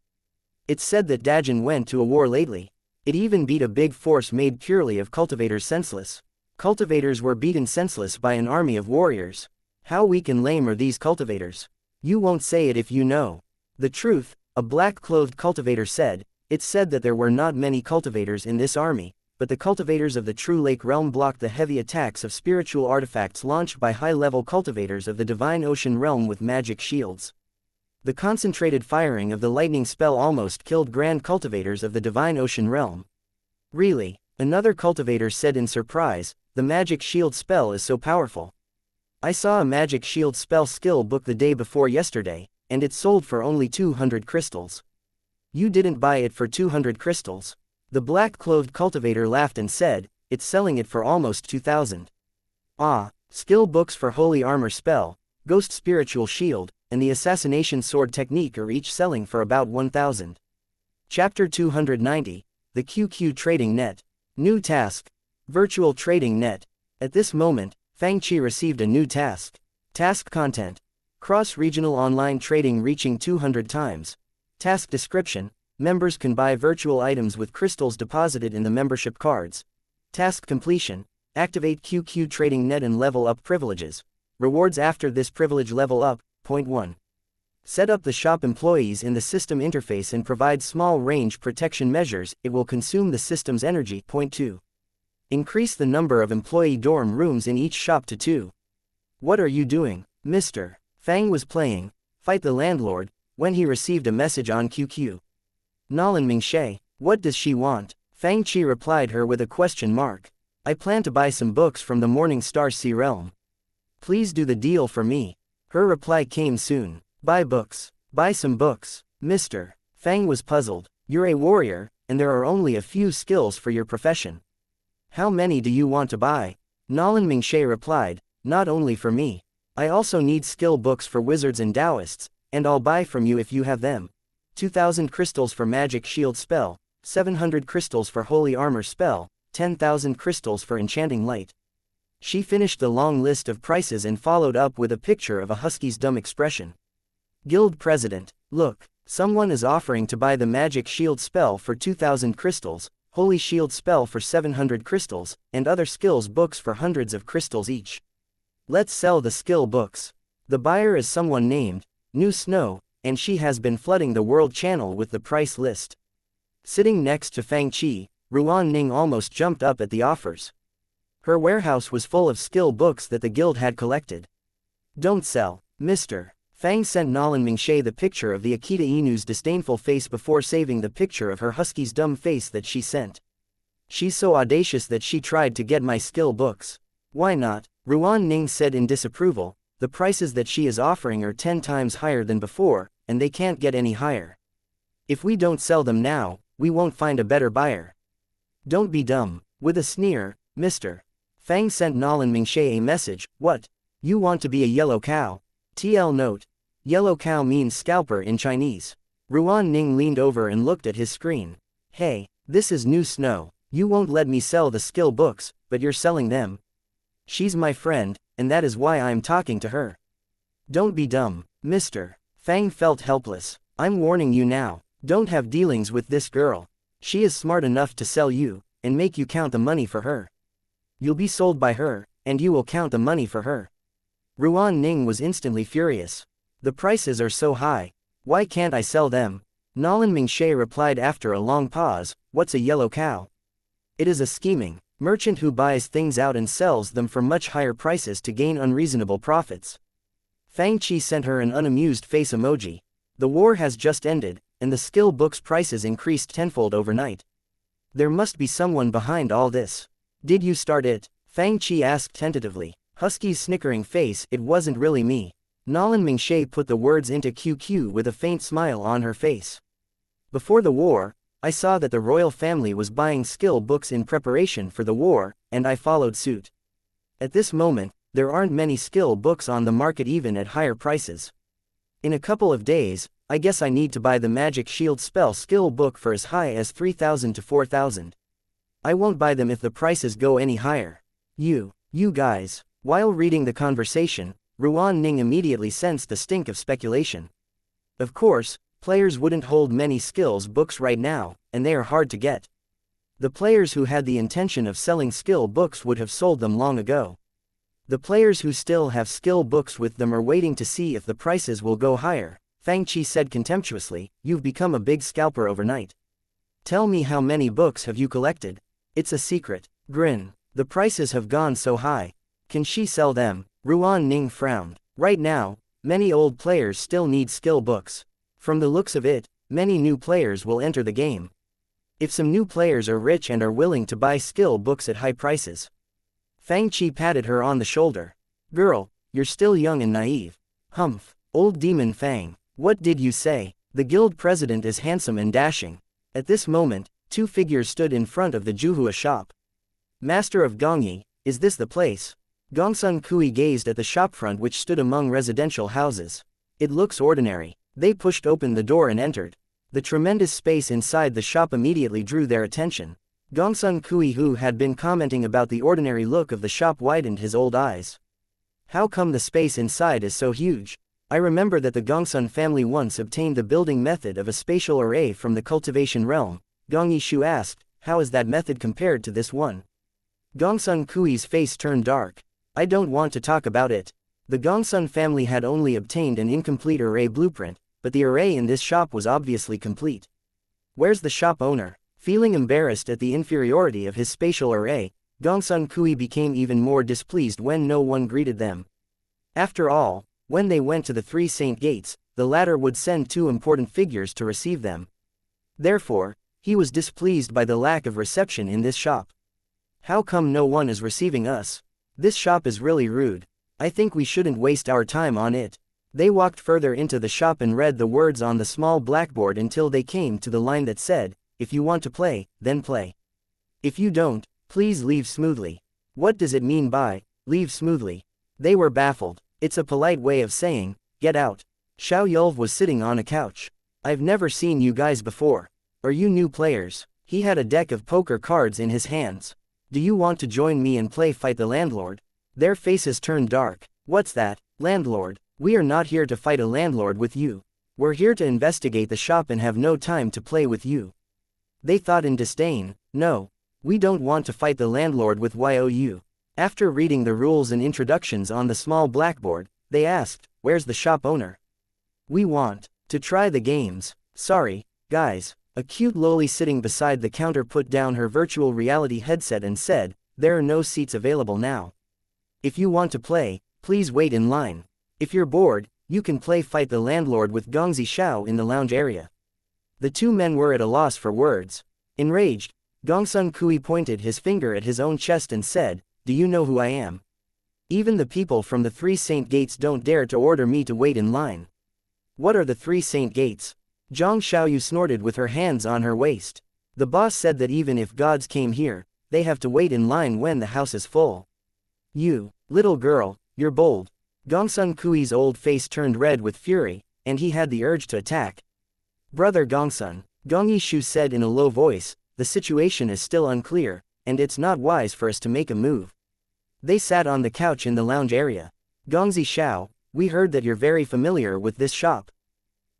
it's said that Dajin went to a war lately. It even beat a big force made purely of cultivators senseless. Cultivators were beaten senseless by an army of warriors. How weak and lame are these cultivators? You won't say it if you know the truth, a black-clothed cultivator said. It's said that there were not many cultivators in this army, but the cultivators of the True Lake realm blocked the heavy attacks of spiritual artifacts launched by high-level cultivators of the Divine Ocean realm with magic shields. The concentrated firing of the lightning spell almost killed grand cultivators of the Divine Ocean realm. Really? Another cultivator said in surprise, the magic shield spell is so powerful. I saw a magic shield spell skill book the day before yesterday, and it sold for only 200 crystals. You didn't buy it for 200 crystals. The black-clothed cultivator laughed and said, it's selling it for almost 2,000. Skill books for Holy Armor Spell, Ghost Spiritual Shield, and the Assassination Sword Technique are each selling for about 1,000. Chapter 290, The QQ Trading Net. New Task. Virtual Trading Net. At this moment, Fang Chi received a new task. Task Content. Cross-regional online trading reaching 200 times. Task Description. Members can buy virtual items with crystals deposited in the membership cards. Task completion. Activate QQ trading net and level up privileges. Rewards after this privilege level up. Point 1. Set up the shop employees in the system interface and provide small range protection measures, it will consume the system's energy. Point 2. Increase the number of employee dorm rooms in each shop to 2. What are you doing, Mr. Fang was playing Fight the Landlord when he received a message on QQ. Nolan Mingshe, what does she want? Fang Chi replied her with a question mark. I plan to buy some books from the Morning Star Sea Realm. Please do the deal for me. Her reply came soon. Buy books. Buy some books. Mr. Fang was puzzled. You're a warrior, and there are only a few skills for your profession. How many do you want to buy? Nolan Mingshe replied, not only for me. I also need skill books for wizards and Taoists, and I'll buy from you if you have them. 2,000 crystals for magic shield spell, 700 crystals for holy armor spell, 10,000 crystals for enchanting light. She finished the long list of prices and followed up with a picture of a husky's dumb expression. Guild President, look, someone is offering to buy the magic shield spell for 2,000 crystals, holy shield spell for 700 crystals, and other skills books for hundreds of crystals each. Let's sell the skill books. The buyer is someone named New Snow, and she has been flooding the world channel with the price list. Sitting next to Fang Chi, Ruan Ning almost jumped up at the offers. Her warehouse was full of skill books that the guild had collected. Don't sell, Mr. Fang sent Nolan Mingshe the picture of the Akita Inu's disdainful face before saving the picture of her husky's dumb face that she sent. She's so audacious that she tried to get my skill books. Why not? Ruan Ning said in disapproval, the prices that she is offering are 10 times higher than before, and they can't get any higher. If we don't sell them now, we won't find a better buyer. Don't be dumb. With a sneer, Mr. Fang sent Nolan Mingshe a message, what? You want to be a yellow cow? TL note. Yellow cow means scalper in Chinese. Ruan Ning leaned over and looked at his screen. Hey, this is New Snow. You won't let me sell the skill books, but you're selling them. She's my friend, and that is why I'm talking to her. Don't be dumb, Mr. Fang felt helpless. I'm warning you now, don't have dealings with this girl. She is smart enough to sell you, and make you count the money for her. You'll be sold by her, and you will count the money for her. Ruan Ning was instantly furious. The prices are so high. Why can't I sell them? Nolan Mingshe replied after a long pause, what's a yellow cow? It is a scheming merchant who buys things out and sells them for much higher prices to gain unreasonable profits. Fang Chi sent her an unamused face emoji. The war has just ended, and the skill books prices increased tenfold overnight. There must be someone behind all this. Did you start it? Fang Chi asked tentatively. Husky's snickering face, it wasn't really me. Nolan Mingshe put the words into QQ with a faint smile on her face. Before the war, I saw that the royal family was buying skill books in preparation for the war, and I followed suit. At this moment, there aren't many skill books on the market even at higher prices. In a couple of days, I guess I need to buy the magic shield spell skill book for as high as 3,000 to 4,000. I won't buy them if the prices go any higher. You guys. While reading the conversation, Ruan Ning immediately sensed the stink of speculation. Of course, players wouldn't hold many skills books right now, and they are hard to get. The players who had the intention of selling skill books would have sold them long ago. The players who still have skill books with them are waiting to see if the prices will go higher. Fang Chi said contemptuously, you've become a big scalper overnight. Tell me how many books have you collected? It's a secret. Grin. The prices have gone so high. Can she sell them? Ruan Ning frowned. Right now, many old players still need skill books. From the looks of it, many new players will enter the game. If some new players are rich and are willing to buy skill books at high prices. Fang Chi patted her on the shoulder. Girl, you're still young and naive. Humph. Old demon Fang. What did you say? The guild president is handsome and dashing. At this moment, two figures stood in front of the Juhua shop. Master of Gongyi, is this the place? Gongsun Kui gazed at the shopfront which stood among residential houses. It looks ordinary. They pushed open the door and entered. The tremendous space inside the shop immediately drew their attention. Gongsun Kui, who had been commenting about the ordinary look of the shop, widened his old eyes. How come the space inside is so huge? I remember that the Gongsun family once obtained the building method of a spatial array from the cultivation realm. Gong Yishu asked, how is that method compared to this one? Gongsun Kui's face turned dark. I don't want to talk about it. The Gongsun family had only obtained an incomplete array blueprint, but the array in this shop was obviously complete. Where's the shop owner? Feeling embarrassed at the inferiority of his spatial array, Gongsun Kui became even more displeased when no one greeted them. After all, when they went to the three saint gates, the latter would send two important figures to receive them. Therefore, he was displeased by the lack of reception in this shop. How come no one is receiving us? This shop is really rude. I think we shouldn't waste our time on it. They walked further into the shop and read the words on the small blackboard until they came to the line that said, "If you want to play, then play. If you don't, please leave smoothly." What does it mean by, leave smoothly? They were baffled. It's a polite way of saying, get out. Xiao Yulv was sitting on a couch. I've never seen you guys before. Are you new players? He had a deck of poker cards in his hands. Do you want to join me and play Fight the Landlord? Their faces turned dark. What's that, landlord? We are not here to fight a landlord with you. We're here to investigate the shop and have no time to play with you. They thought in disdain. No. We don't want to fight the landlord with you. After reading the rules and introductions on the small blackboard, they asked, where's the shop owner? We want to try the games. Sorry, guys. A cute loli sitting beside the counter put down her virtual reality headset and said, there are no seats available now. If you want to play, please wait in line. If you're bored, you can play Fight the Landlord with Gongzi Xiao in the lounge area. The two men were at a loss for words. Enraged, Gongsun Kui pointed his finger at his own chest and said, do you know who I am? Even the people from the three saint gates don't dare to order me to wait in line. What are the three saint gates? Zhang Xiaoyu snorted with her hands on her waist. The boss said that even if gods came here, they have to wait in line when the house is full. You, little girl, you're bold. Gongsun Kui's old face turned red with fury, and he had the urge to attack. Brother Gongsun, Gong Yishu said in a low voice, the situation is still unclear, and it's not wise for us to make a move. They sat on the couch in the lounge area. Gongzi Xiao, we heard that you're very familiar with this shop.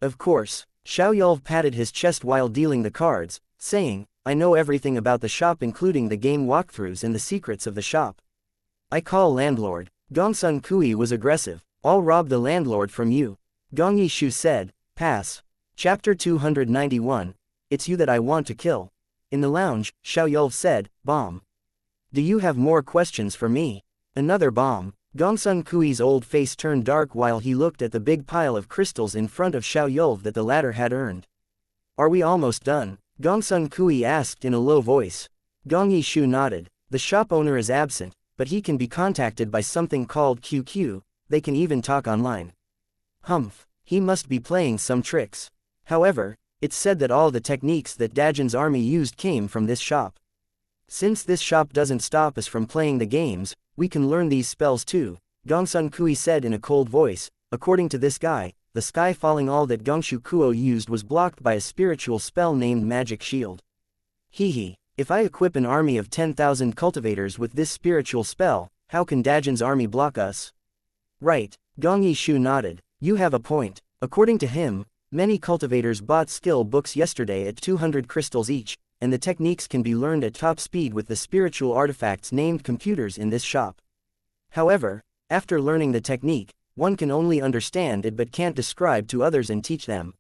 Of course. Xiao Yulv patted his chest while dealing the cards, saying, I know everything about the shop including the game walkthroughs and the secrets of the shop. I call landlord. Gongsun Kui was aggressive. I'll rob the landlord from you. Gong Yishu said, pass. Chapter 291, it's you that I want to kill. In the lounge, Xiao Yulv said, bomb. Do you have more questions for me? Another bomb. Gongsun Kui's old face turned dark while he looked at the big pile of crystals in front of Xiao Yulv that the latter had earned. Are we almost done? Gongsun Kui asked in a low voice. Gong Yishu nodded. The shop owner is absent, but he can be contacted by something called QQ, they can even talk online. Humph, he must be playing some tricks. However, it's said that all the techniques that Dajin's army used came from this shop. Since this shop doesn't stop us from playing the games, we can learn these spells too, Gongsun Kui said in a cold voice. According to this guy, the sky falling all that Gongshu Kuo used was blocked by a spiritual spell named Magic Shield. Hehe, if I equip an army of 10,000 cultivators with this spiritual spell, how can Dajin's army block us? Right, Gong Yishu nodded. You have a point. According to him, many cultivators bought skill books yesterday at 200 crystals each, and the techniques can be learned at top speed with the spiritual artifacts named computers in this shop. However, after learning the technique, one can only understand it but can't describe to others and teach them.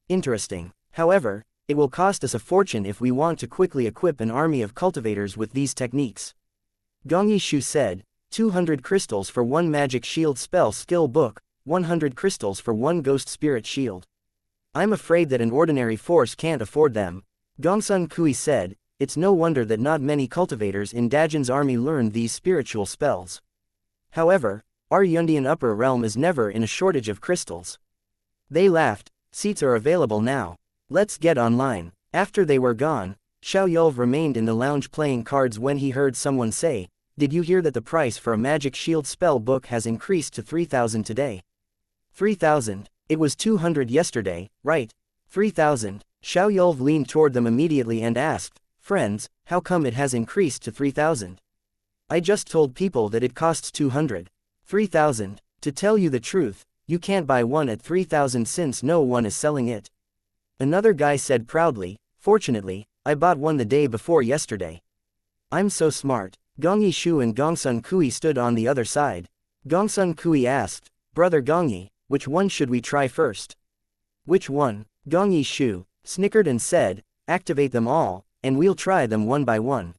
Interesting. However, it will cost us a fortune if we want to quickly equip an army of cultivators with these techniques. Gong Yishu said, 200 crystals for one magic shield spell skill book, 100 crystals for one ghost spirit shield. I'm afraid that an ordinary force can't afford them. Gongsun Kui said, it's no wonder that not many cultivators in Dajin's army learned these spiritual spells. However, our Yundian upper realm is never in a shortage of crystals. They laughed. Seats are available now. Let's get online. After they were gone, Xiao Yulv remained in the lounge playing cards when he heard someone say, did you hear that the price for a magic shield spell book has increased to 3,000 today? 3,000. It was 200 yesterday, right? 3,000. Xiao Yulv leaned toward them immediately and asked, friends, how come it has increased to 3,000? I just told people that it costs 200. 3,000. To tell you the truth, you can't buy one at 3,000 since no one is selling it. Another guy said proudly, fortunately, I bought one the day before yesterday. I'm so smart. Gong Yishu and Gongsun Kui stood on the other side. Gongsun Kui asked, "Brother Gongyi, which one should we try first?" "Which one?" Gong Yishu snickered and said, "Activate them all, and we'll try them one by one.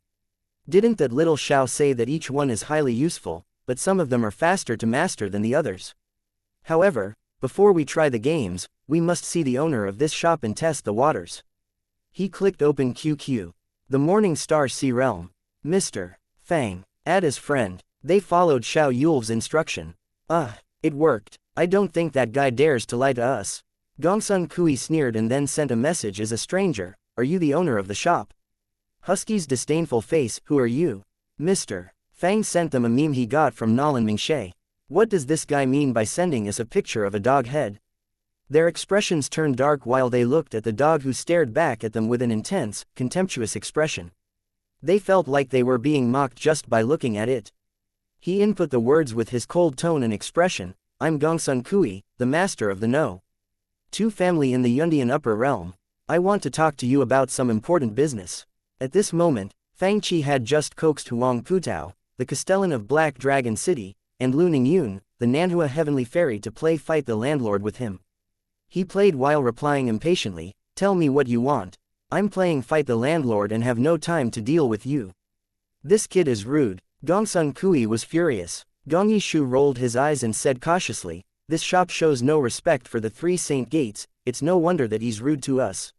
Didn't that little Shao say that each one is highly useful, but some of them are faster to master than the others? However, before we try the games, we must see the owner of this shop and test the waters." He clicked open QQ. The Morning Star Sea Realm. Mr. Fang. Add as friend. They followed Xiao Yul's instruction. It worked. I don't think that guy dares to lie to us. Gongsun Kui sneered and then sent a message as a stranger. "Are you the owner of the shop?" Husky's disdainful face. "Who are you?" Mr. Fang sent them a meme he got from Nolan Mingxie. What does this guy mean by sending us a picture of a dog head? Their expressions turned dark while they looked at the dog, who stared back at them with an intense, contemptuous expression. They felt like they were being mocked just by looking at it. He input the words with his cold tone and expression. "I'm Gongsun Kui, the master of the No. 2 family in the Yundian Upper Realm. I want to talk to you about some important business." At this moment, Fang Qi had just coaxed Huang Putao, the Castellan of Black Dragon City, and Lu Ningyun, the Nanhua Heavenly Fairy, to play Fight the Landlord with him. He played while replying impatiently, "Tell me what you want. I'm playing Fight the Landlord and have no time to deal with you. This kid is rude." Gongsun Kui was furious. Gong Yishu rolled his eyes and said cautiously, "This shop shows no respect for the 3 Saint Gates, it's no wonder that he's rude to us.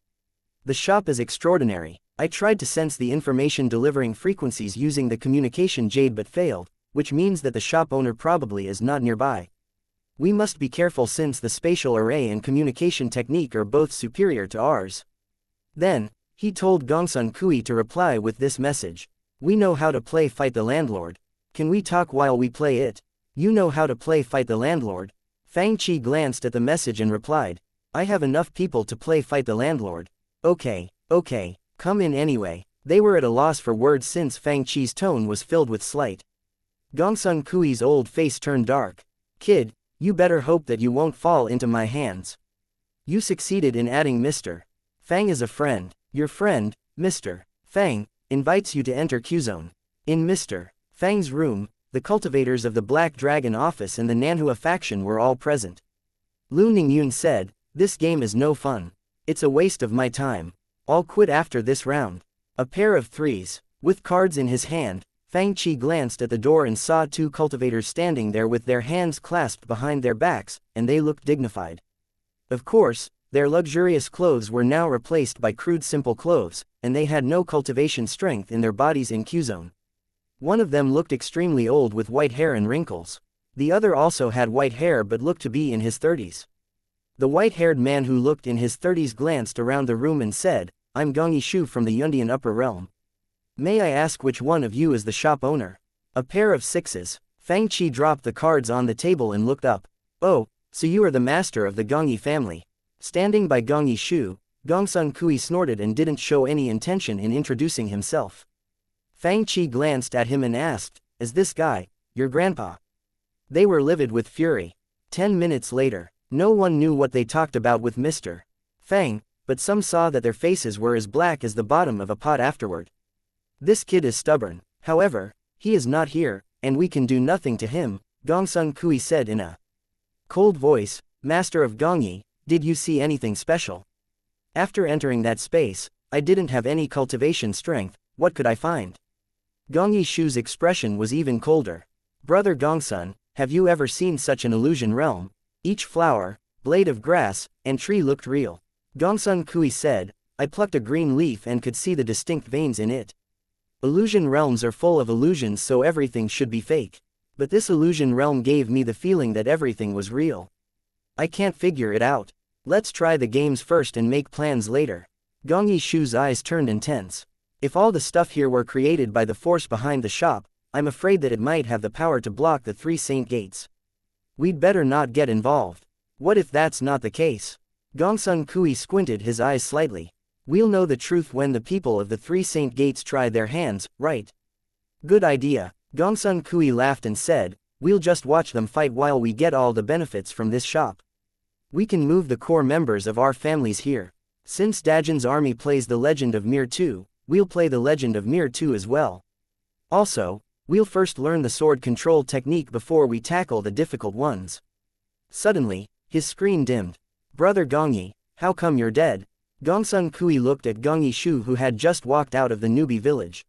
The shop is extraordinary. I tried to sense the information delivering frequencies using the communication jade but failed, which means that the shop owner probably is not nearby. We must be careful since the spatial array and communication technique are both superior to ours." Then, he told Gongsun Kui to reply with this message. "We know how to play Fight the Landlord. Can we talk while we play it?" "You know how to play Fight the Landlord?" Fang Qi glanced at the message and replied, "I have enough people to play Fight the Landlord." Okay, come in anyway." They were at a loss for words since Fang Qi's tone was filled with slight. Gongsun Kui's old face turned dark. "Kid, you better hope that you won't fall into my hands. You succeeded in adding Mr. Fang as a friend. Your friend, Mr. Fang, invites you to enter Q-Zone." In Mr. Fang's room, the cultivators of the Black Dragon office and the Nanhua faction were all present. Lu Ningyun said, "This game is no fun. It's a waste of my time. I'll quit after this round." A pair of threes. With cards in his hand, Fang Qi glanced at the door and saw 2 cultivators standing there with their hands clasped behind their backs, and they looked dignified. Of course, their luxurious clothes were now replaced by crude simple clothes, and they had no cultivation strength in their bodies in Q-Zone. One of them looked extremely old with white hair and wrinkles. The other also had white hair but looked to be in his 30s. The white-haired man who looked in his 30s glanced around the room and said, "I'm Gong Yishu from the Yundian Upper Realm. May I ask which one of you is the shop owner?" A pair of sixes. Fang Qi dropped the cards on the table and looked up. "Oh, so you are the master of the Gongyi family." Standing by Gong Yishu, Gongsun Kui snorted and didn't show any intention in introducing himself. Fang Qi glanced at him and asked, "Is this guy your grandpa?" They were livid with fury. 10 minutes later, no one knew what they talked about with Mr. Fang, but some saw that their faces were as black as the bottom of a pot afterward. "This kid is stubborn. However, he is not here, and we can do nothing to him," Gongsun Kui said in a cold voice. "Master of Gongyi, did you see anything special?" "After entering that space, I didn't have any cultivation strength. What could I find?" Gong Yishu's expression was even colder. "Brother Gongsun, have you ever seen such an illusion realm? Each flower, blade of grass, and tree looked real." Gongsun Kui said, "I plucked a green leaf and could see the distinct veins in it. Illusion realms are full of illusions, so everything should be fake. But this illusion realm gave me the feeling that everything was real. I can't figure it out. Let's try the games first and make plans later." Gong Yishu's eyes turned intense. "If all the stuff here were created by the force behind the shop, I'm afraid that it might have the power to block the 3 Saint Gates. We'd better not get involved." "What if that's not the case?" Gongsun Kui squinted his eyes slightly. "We'll know the truth when the people of the 3 Saint Gates try their hands, right?" "Good idea." Gongsun Kui laughed and said, "We'll just watch them fight while we get all the benefits from this shop. We can move the core members of our families here. Since Dajin's army plays the Legend of Mir 2, we'll play the Legend of Mir 2 as well. Also, We'll first learn the sword control technique before we tackle the difficult ones. Suddenly, his screen dimmed. Brother Gongyi, how come you're dead? Gongsun Kui looked at Gongyi Shu, who had just walked out of the newbie village.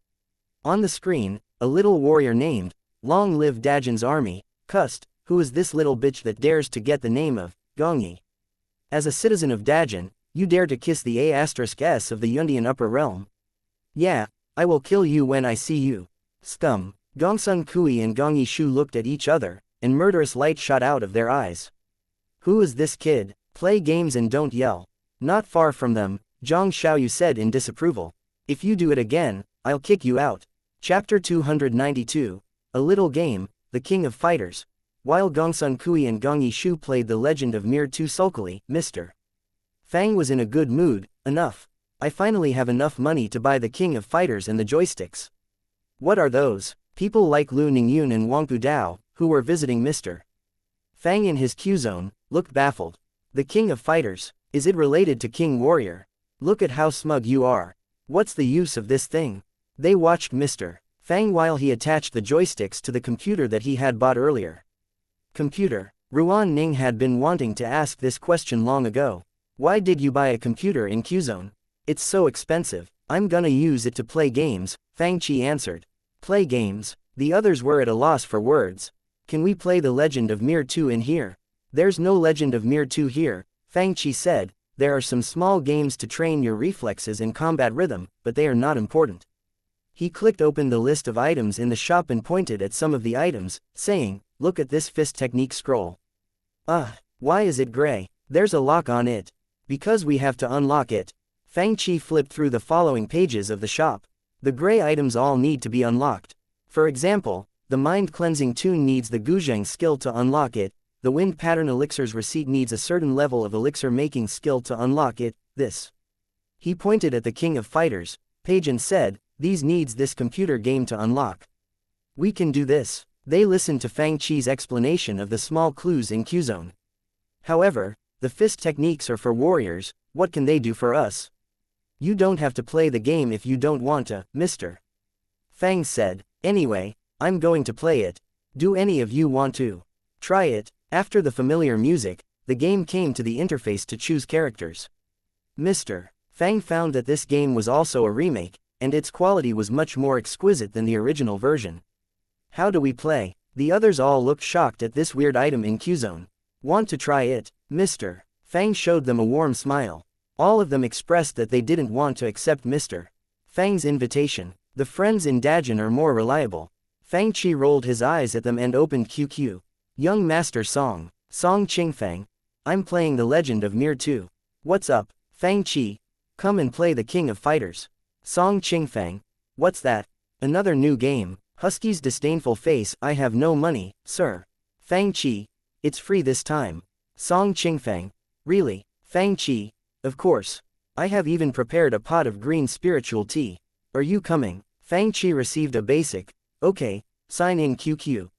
On the screen, a little warrior named, Long Live Dajin's army, cussed, who is this little bitch that dares to get the name of, Gongyi? As a citizen of Dajin, you dare to kiss the A*S of the Yundian upper realm? Yeah, I will kill you when I see you. Scum. Gongsun Kui and Gongyi Shu looked at each other, and murderous light shot out of their eyes. Who is this kid? Play games and don't yell. Not far from them, Zhang Xiaoyu said in disapproval. If you do it again, I'll kick you out. Chapter 292, A Little Game, The King of Fighters. While Gongsun Kui and Gongyi Shu played The Legend of Mir 2 sulkily, Mr. Fang was in a good mood. Enough. I finally have enough money to buy the King of Fighters and the joysticks. What are those? People like Lu Ningyun and Wangpu Dao, who were visiting Mr. Fang in his Q-zone, looked baffled. The King of Fighters, is it related to King Warrior? Look at how smug you are. What's the use of this thing? They watched Mr. Fang while he attached the joysticks to the computer that he had bought earlier. Computer. Ruan Ning had been wanting to ask this question long ago. Why did you buy a computer in Q-zone? It's so expensive. I'm gonna use it to play games, Fang Qi answered. Play games? The others were at a loss for words. Can we play The Legend of Mir 2 in here? There's no Legend of Mir 2 here, Fang Qi said. There are some small games to train your reflexes and combat rhythm, but they are not important. He clicked open the list of items in the shop and pointed at some of the items, saying, look at this fist technique scroll. Why is it gray? There's a lock on it. Because we have to unlock it. Fang Qi flipped through the following pages of the shop. The gray items all need to be unlocked. For example, the mind cleansing tune needs the Guzheng skill to unlock it. The wind pattern elixir's receipt needs a certain level of elixir making skill to unlock it. This. He pointed at the King of Fighters page and said, these needs this computer game to unlock. We can do this. They listened to Fang Qi's explanation of the small clues in Q-zone. However, the fist techniques are for warriors. What can they do for us? You don't have to play the game if you don't want to, Mr. Fang said. Anyway, I'm going to play it. Do any of you want to try it? After the familiar music, the game came to the interface to choose characters. Mr. Fang found that this game was also a remake, and its quality was much more exquisite than the original version. How do we play? The others all looked shocked at this weird item in Q-zone. Want to try it? Mr. Fang showed them a warm smile. All of them expressed that they didn't want to accept Mr. Fang's invitation. The friends in Dajin are more reliable. Fang Qi rolled his eyes at them and opened QQ. Young Master Song Qingfang. I'm playing The Legend of Mir 2. What's up, Fang Qi? Come and play the King of Fighters. Song Qingfang. What's that? Another new game. Husky's disdainful face. I have no money, sir. Fang Qi. It's free this time. Song Qingfang. Really? Fang Qi. Of course. I have even prepared a pot of green spiritual tea. Are you coming? Fang Qi received a basic. Okay, sign in QQ.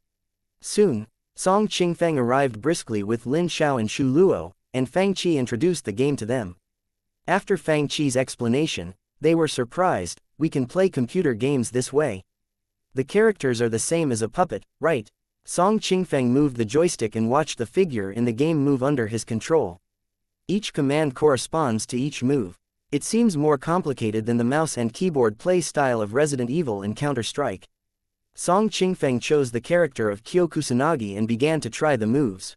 Soon, Song Qingfang arrived briskly with Lin Xiao and Shu Luo, and Fang Qi introduced the game to them. After Fang Qi's explanation, they were surprised. We can play computer games this way. The characters are the same as a puppet, right? Song Qingfang moved the joystick and watched the figure in the game move under his control. Each command corresponds to each move. It seems more complicated than the mouse and keyboard play style of Resident Evil and Counter-Strike. Song Qingfang chose the character of Kyo Kusanagi and began to try the moves.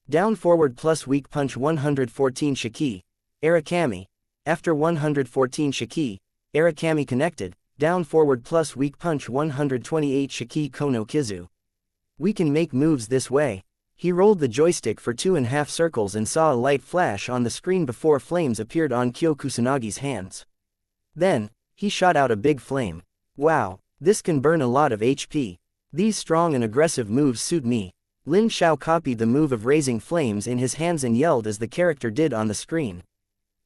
Down forward plus weak punch 114 Shiki. Arakami. After 114 Shiki, Arakami connected. Down forward plus weak punch 128 Shiki Kono Kizu. We can make moves this way. He rolled the joystick for 2.5 circles and saw a light flash on the screen before flames appeared on Kyo Kusanagi's hands. Then, he shot out a big flame. Wow, this can burn a lot of HP. These strong and aggressive moves suit me. Lin Xiao copied the move of raising flames in his hands and yelled as the character did on the screen.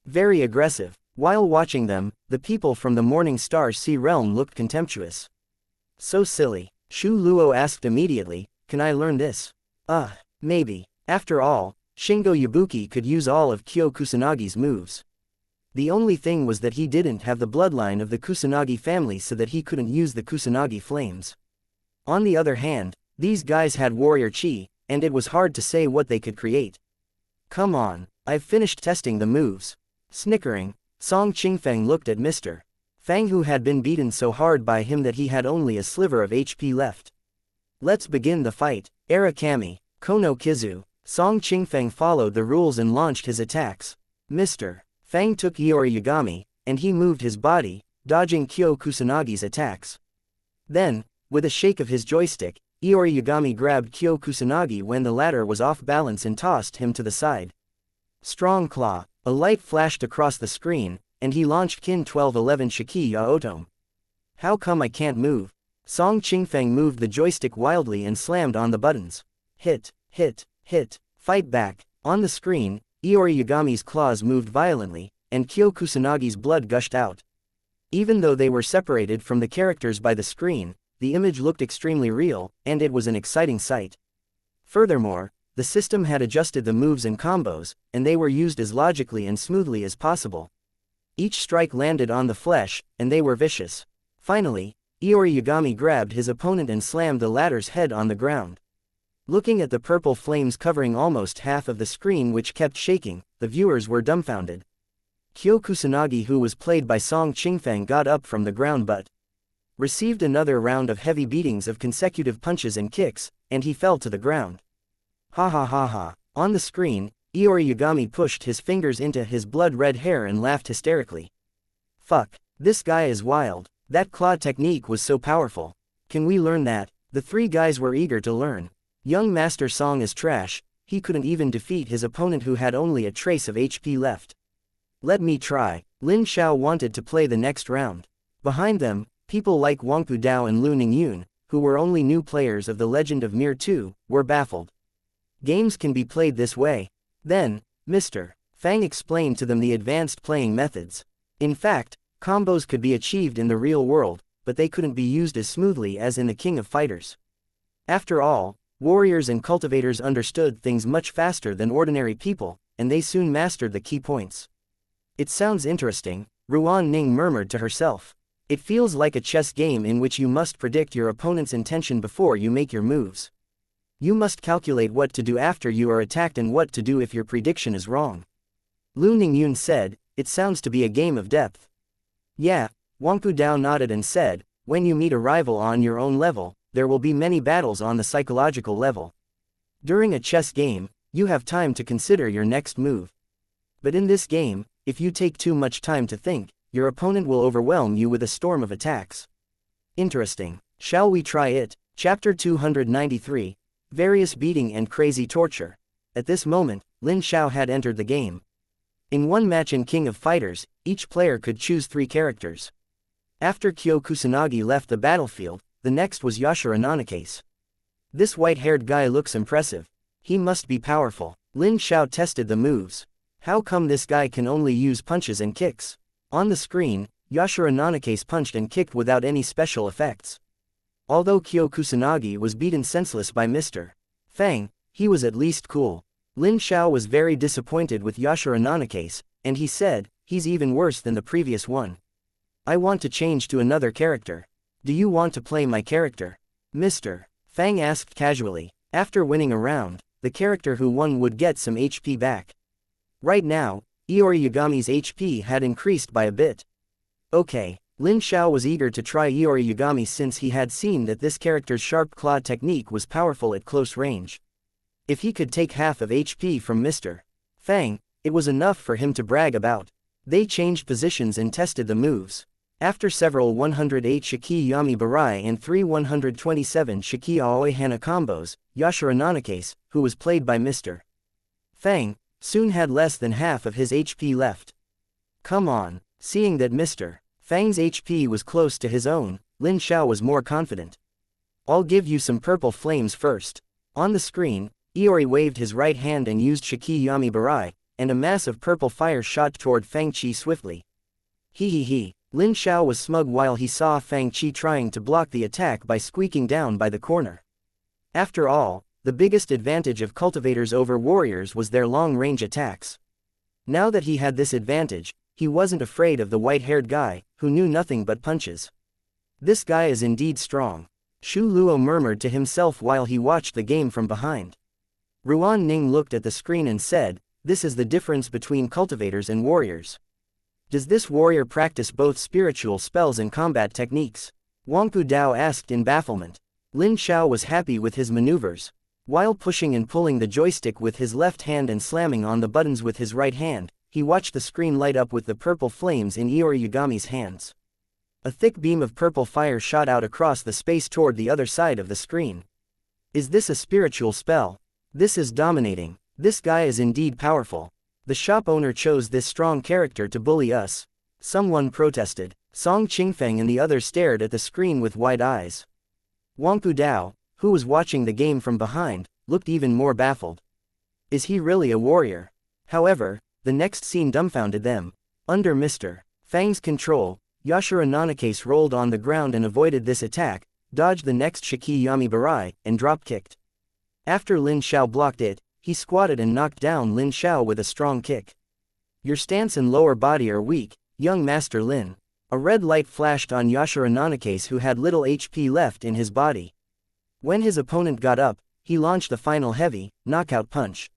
Very aggressive. While watching them, the people from the Morning Star Sea realm looked contemptuous. So silly. Shu Luo asked immediately, can I learn this? Maybe. After all, Shingo Yabuki could use all of Kyo Kusanagi's moves. The only thing was that he didn't have the bloodline of the Kusanagi family, so that he couldn't use the Kusanagi flames. On the other hand, these guys had warrior chi, and it was hard to say what they could create. Come on, I've finished testing the moves. Snickering, Song Qingfeng looked at Mr. Fang, who had been beaten so hard by him that he had only a sliver of HP left. Let's begin the fight. Era Kami, Kono Kizu. Song Qingfeng followed the rules and launched his attacks. Mr. Fang took Iori Yagami, and he moved his body, dodging Kyo Kusanagi's attacks. Then, with a shake of his joystick, Iori Yagami grabbed Kyo Kusanagi when the latter was off balance and tossed him to the side. Strong Claw. A light flashed across the screen, and he launched Kin 1211 Shiki Yaotom. How come I can't move? Song Qingfeng moved the joystick wildly and slammed on the buttons. Hit, hit, hit, fight back. On the screen, Iori Yagami's claws moved violently, and Kyo Kusanagi's blood gushed out. Even though they were separated from the characters by the screen, the image looked extremely real, and it was an exciting sight. Furthermore, the system had adjusted the moves and combos, and they were used as logically and smoothly as possible. Each strike landed on the flesh, and they were vicious. Finally, Iori Yagami grabbed his opponent and slammed the latter's head on the ground. Looking at the purple flames covering almost half of the screen which kept shaking, the viewers were dumbfounded. Kyo Kusanagi, who was played by Song Qingfeng, got up from the ground but received another round of heavy beatings of consecutive punches and kicks, and he fell to the ground. Ha ha ha ha. On the screen, Iori Yagami pushed his fingers into his blood-red hair and laughed hysterically. Fuck, this guy is wild. That claw technique was so powerful. Can we learn that? The three guys were eager to learn. Young Master Song is trash, he couldn't even defeat his opponent who had only a trace of HP left. Let me try. Lin Xiao wanted to play the next round. Behind them, people like Wangpu Dao and Lu Ningyun, who were only new players of The Legend of Mir 2, were baffled. Games can be played this way. Then, Mr. Fang explained to them the advanced playing methods. In fact, combos could be achieved in the real world, but they couldn't be used as smoothly as in the King of Fighters. After all, warriors and cultivators understood things much faster than ordinary people, and they soon mastered the key points. It sounds interesting, Ruan Ning murmured to herself. It feels like a chess game in which you must predict your opponent's intention before you make your moves. You must calculate what to do after you are attacked and what to do if your prediction is wrong. Lu Ningyun said, it sounds to be a game of depth. Yeah, Wangpu Dao nodded and said, when you meet a rival on your own level, there will be many battles on the psychological level. During a chess game, you have time to consider your next move. But in this game, if you take too much time to think, your opponent will overwhelm you with a storm of attacks. Interesting. Shall we try it? Chapter 293. Various beating and crazy torture. At this moment, Lin Xiao had entered the game. In one match in King of Fighters, each player could choose 3 characters. After Kyo Kusanagi left the battlefield, the next was Yashara Nanakase. This white-haired guy looks impressive. He must be powerful. Lin Xiao tested the moves. How come this guy can only use punches and kicks? On the screen, Yashara Nanakase punched and kicked without any special effects. Although Kyo Kusanagi was beaten senseless by Mr. Fang, he was at least cool. Lin Xiao was very disappointed with Yashara Nanakase, and he said, he's even worse than the previous one. I want to change to another character. Do you want to play my character? Mr. Fang asked casually. After winning a round, the character who won would get some HP back. Right now, Iori Yagami's HP had increased by a bit. Okay. Lin Xiao was eager to try Iori Yagami since he had seen that this character's sharp claw technique was powerful at close range. If he could take half of HP from Mr. Fang, it was enough for him to brag about. They changed positions and tested the moves. After several 108 Shiki Yami Barai and 3 127 Shiki Aoi Hana combos, Yashara Nanakase, who was played by Mr. Fang, soon had less than half of his HP left. Come on. Seeing that Mr. Fang's HP was close to his own, Lin Xiao was more confident. I'll give you some purple flames first. On the screen, Iori waved his right hand and used Shiki Yami Barai, and a mass of purple fire shot toward Fang Qi swiftly. He. Lin Xiao was smug while he saw Fang Qi trying to block the attack by squeaking down by the corner. After all, the biggest advantage of cultivators over warriors was their long-range attacks. Now that he had this advantage, he wasn't afraid of the white-haired guy, who knew nothing but punches. This guy is indeed strong. Shu Luo murmured to himself while he watched the game from behind. Ruan Ning looked at the screen and said, "This is the difference between cultivators and warriors. Does this warrior practice both spiritual spells and combat techniques?" Wangpu Dao asked in bafflement. Lin Xiao was happy with his maneuvers. While pushing and pulling the joystick with his left hand and slamming on the buttons with his right hand, he watched the screen light up with the purple flames in Iori Yagami's hands. A thick beam of purple fire shot out across the space toward the other side of the screen. Is this a spiritual spell? This is dominating. This guy is indeed powerful. The shop owner chose this strong character to bully us. Someone protested. Song Qingfeng and the others stared at the screen with wide eyes. Wangpu Dao, who was watching the game from behind, looked even more baffled. Is he really a warrior? However, the next scene dumbfounded them. Under Mr. Fang's control, Yashira Nanakase rolled on the ground and avoided this attack, dodged the next Shiki Yami Barai, and drop-kicked. After Lin Xiao blocked it, he squatted and knocked down Lin Xiao with a strong kick. Your stance and lower body are weak, young Master Lin. A red light flashed on Yashira Nanakase, who had little HP left in his body. When his opponent got up, he launched a final heavy, knockout punch.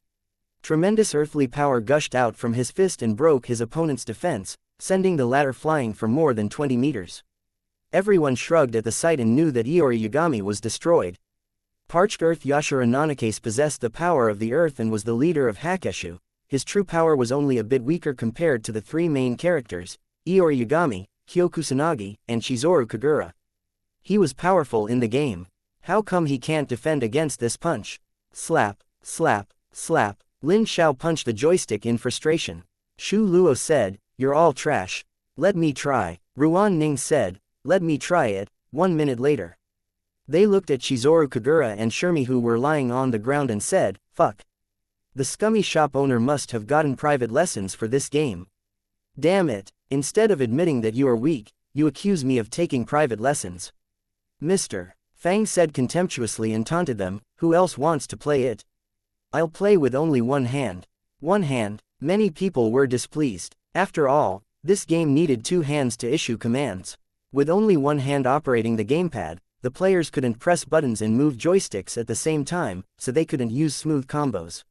Tremendous earthly power gushed out from his fist and broke his opponent's defense, sending the latter flying for more than 20 meters. Everyone shrugged at the sight and knew that Iori Yagami was destroyed. Parched Earth Yashira Nanakase possessed the power of the earth and was the leader of Hakeshu. His true power was only a bit weaker compared to the three main characters, Iori Yagami, Kyokusanagi, and Chizuru Kagura. He was powerful in the game. How come he can't defend against this punch? Slap, slap, slap. Lin Xiao punched the joystick in frustration. Shu Luo said, "You're all trash. Let me try." Ruan Ning said, "Let me try it." 1 minute later. They looked at Chizuru Kagura and Shermi, who were lying on the ground, and said, "Fuck. The scummy shop owner must have gotten private lessons for this game. Damn it, instead of admitting that you are weak, you accuse me of taking private lessons." Mr. Fang said contemptuously and taunted them, "Who else wants to play it? I'll play with only one hand." One hand. Many people were displeased. After all, this game needed two hands to issue commands. With only one hand operating the gamepad, the players couldn't press buttons and move joysticks at the same time, so they couldn't use smooth combos.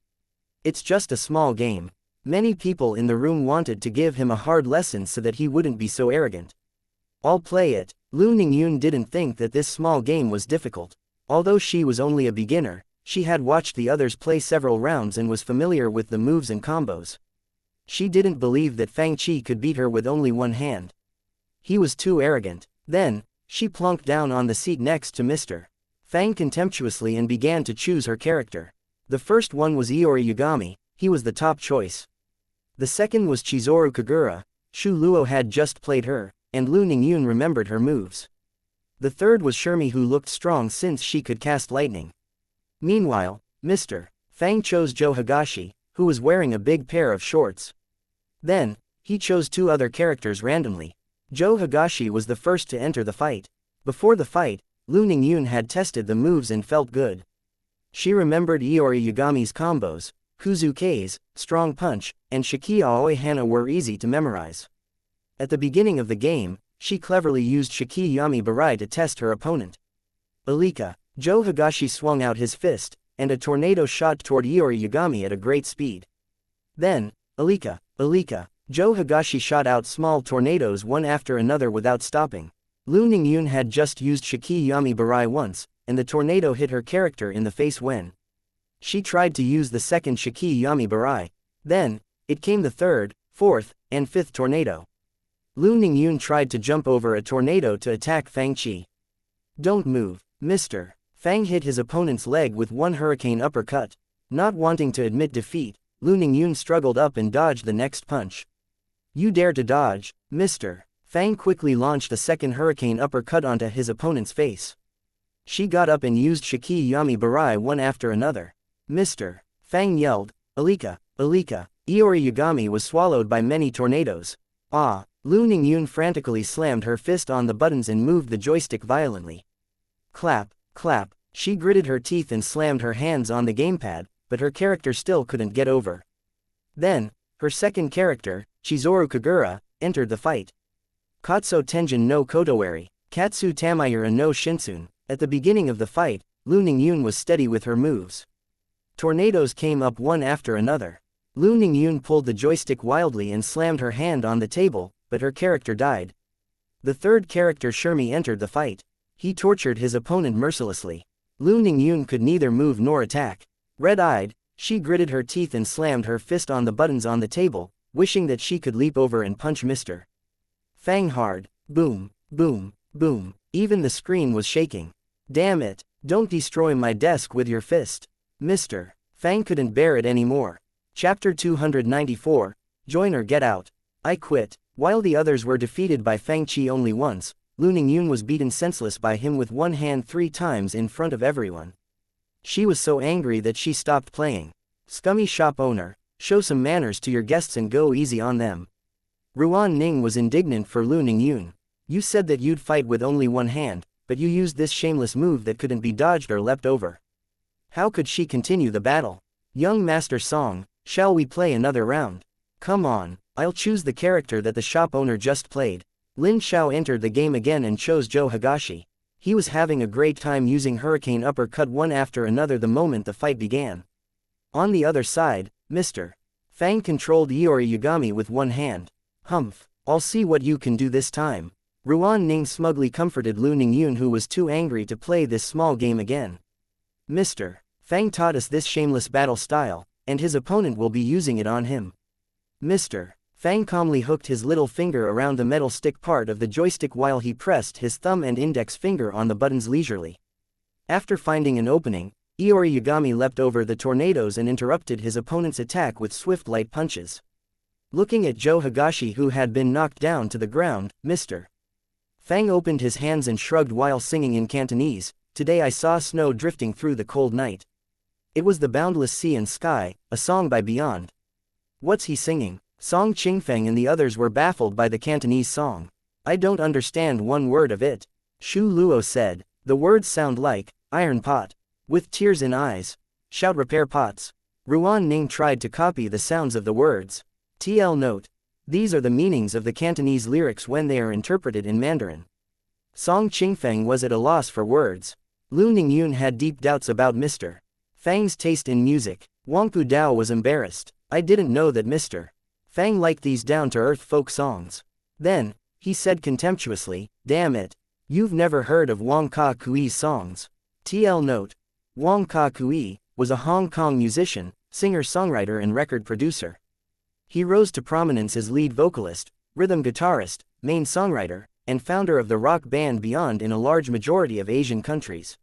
It's just a small game. Many people in the room wanted to give him a hard lesson so that he wouldn't be so arrogant. I'll play it. Lu Ningyun didn't think that this small game was difficult. Although she was only a beginner, she had watched the others play several rounds and was familiar with the moves and combos. She didn't believe that Fang Qi could beat her with only one hand. He was too arrogant. Then, she plunked down on the seat next to Mr. Fang contemptuously and began to choose her character. The first one was Iori Yagami. He was the top choice. The second was Chizuru Kagura. Shu Luo had just played her, and Lu Ningyun remembered her moves. The third was Shermi, who looked strong since she could cast lightning. Meanwhile, Mr. Fang chose Joe Higashi, who was wearing a big pair of shorts. Then, he chose two other characters randomly. Joe Higashi was the first to enter the fight. Before the fight, Lu Ningyun had tested the moves and felt good. She remembered Iori Yagami's combos. Kuzuke's, Strong Punch, and Shiki Aoi Hana were easy to memorize. At the beginning of the game, she cleverly used Shiki Yami Barai to test her opponent. Alika. Joe Higashi swung out his fist, and a tornado shot toward Iori Yagami at a great speed. Then, Alika. Joe Higashi shot out small tornadoes one after another without stopping. Lu Ningyun had just used Shiki Yami Barai once, and the tornado hit her character in the face when she tried to use the second Shiki Yami Barai. Then, it came the third, fourth, and fifth tornado. Lu Ningyun tried to jump over a tornado to attack Fang Qi. "Don't move, Mr. Fang hit his opponent's leg with one hurricane uppercut. Not wanting to admit defeat, Lu Ningyun struggled up and dodged the next punch. "You dare to dodge, Mr. Fang quickly launched a second hurricane uppercut onto his opponent's face. She got up and used Shiki Yami Barai one after another. Mr. Fang yelled, "Alika, Alika." Iori Yagami was swallowed by many tornadoes. Ah! Lu Ningyun frantically slammed her fist on the buttons and moved the joystick violently. Clap, clap. She gritted her teeth and slammed her hands on the gamepad, but her character still couldn't get over. Then, her second character, Chizuru Kagura, entered the fight. Katso Tenjin no Kotowari, Katsu Tamayura no Shinsun, At the beginning of the fight, Lu Ningyun was steady with her moves. Tornadoes came up one after another. Lu Ningyun pulled the joystick wildly and slammed her hand on the table, but her character died. The third character Shermie entered the fight. He tortured his opponent mercilessly. Lu Ningyun could neither move nor attack. Red-eyed, she gritted her teeth and slammed her fist on the buttons on the table, wishing that she could leap over and punch Mr. Fang hard. Boom, boom, boom. Even the screen was shaking. Damn it, don't destroy my desk with your fist. Mr. Fang couldn't bear it anymore. Chapter 294, Join or Get Out. I quit. While the others were defeated by Fang Qi only once, Lu Ningyun was beaten senseless by him with one hand 3 times in front of everyone. She was so angry that she stopped playing. Scummy shop owner, show some manners to your guests and go easy on them. Ruan Ning was indignant for Lu Ningyun. You said that you'd fight with only one hand, but you used this shameless move that couldn't be dodged or leapt over. How could she continue the battle? Young Master Song, shall we play another round? Come on, I'll choose the character that the shop owner just played. Lin Xiao entered the game again and chose Joe Higashi. He was having a great time using Hurricane Uppercut one after another the moment the fight began. On the other side, Mr. Fang controlled Iori Yagami with one hand. Humph, I'll see what you can do this time. Ruan Ning smugly comforted Lu Ningyun, who was too angry to play this small game again. Mr. Fang taught us this shameless battle style, and his opponent will be using it on him. Mr. Fang calmly hooked his little finger around the metal stick part of the joystick while he pressed his thumb and index finger on the buttons leisurely. After finding an opening, Iori Yagami leapt over the tornadoes and interrupted his opponent's attack with swift light punches. Looking at Joe Higashi, who had been knocked down to the ground, Mr. Fang opened his hands and shrugged while singing in Cantonese, "Today I saw snow drifting through the cold night. It was the boundless sea and sky, a song by beyond." What's he singing? Song Qingfeng and the others were baffled by the Cantonese song. I don't understand one word of it. Shu Luo said, the words sound like, iron pot. With tears in eyes. Shout repair pots. Ruan Ning tried to copy the sounds of the words. TL note. These are the meanings of the Cantonese lyrics when they are interpreted in Mandarin. Song Qingfeng was at a loss for words. Lu Ningyun had deep doubts about Mr. Fang's taste in music. Wang Pudao was embarrassed. I didn't know that Mr. Fang liked these down-to-earth folk songs. Then, he said contemptuously, damn it. You've never heard of Wong Ka Kui's songs. TL note. Wong Ka Kui was a Hong Kong musician, singer-songwriter and record producer. He rose to prominence as lead vocalist, rhythm guitarist, main songwriter, and founder of the rock band Beyond in a large majority of Asian countries.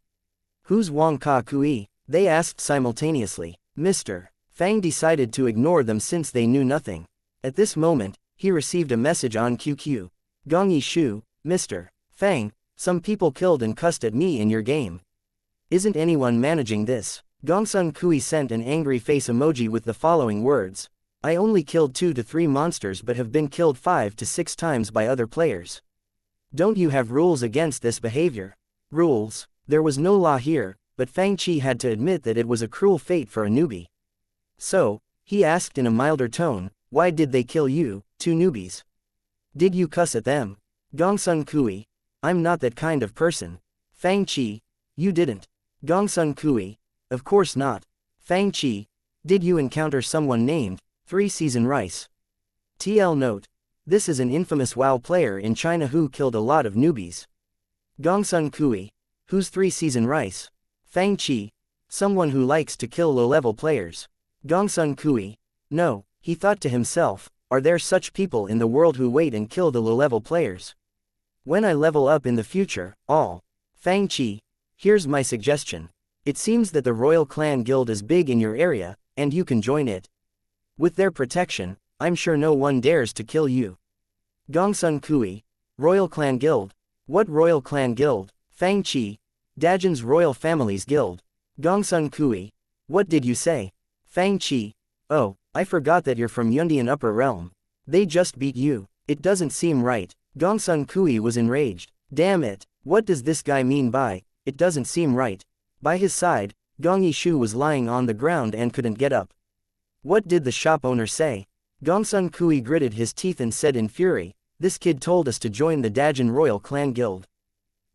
Who's Wong Ka Kui? They asked simultaneously. Mr. Fang decided to ignore them since they knew nothing. At this moment, he received a message on QQ. Gongyi Shu, Mr. Fang, some people killed and cussed at me in your game. Isn't anyone managing this? Gongsun Kui sent an angry face emoji with the following words. I only killed 2 to 3 monsters but have been killed 5 to 6 times by other players. Don't you have rules against this behavior? Rules? There was no law here, but Fang Qi had to admit that it was a cruel fate for a newbie. So, he asked in a milder tone, why did they kill you, 2 newbies? Did you cuss at them? Gongsun Kui. I'm not that kind of person. Fang Qi. You didn't. Gongsun Kui. Of course not. Fang Qi. Did you encounter someone named 3 Season Rice? TL note. This is an infamous WoW player in China who killed a lot of newbies. Gongsun Kui. Who's 3 Season Rice? Fang Qi. Someone who likes to kill low-level players. Gongsun Kui. No, he thought to himself, are there such people in the world who wait and kill the low-level players? When I level up in the future, Fang Qi. Here's my suggestion. It seems that the Royal Clan Guild is big in your area, and you can join it. With their protection, I'm sure no one dares to kill you. Gongsun Kui. Royal Clan Guild. What Royal Clan Guild? Fang Qi. Dajin's Royal Family's Guild. Gongsun Kui. What did you say? Fang Qi. Oh, I forgot that you're from Yundian Upper Realm. They just beat you. It doesn't seem right. Gongsun Kui was enraged. Damn it, what does this guy mean by, it doesn't seem right? By his side, Gong Yishu was lying on the ground and couldn't get up. What did the shop owner say? Gongsun Kui gritted his teeth and said in fury, this kid told us to join the Dajin Royal Clan Guild.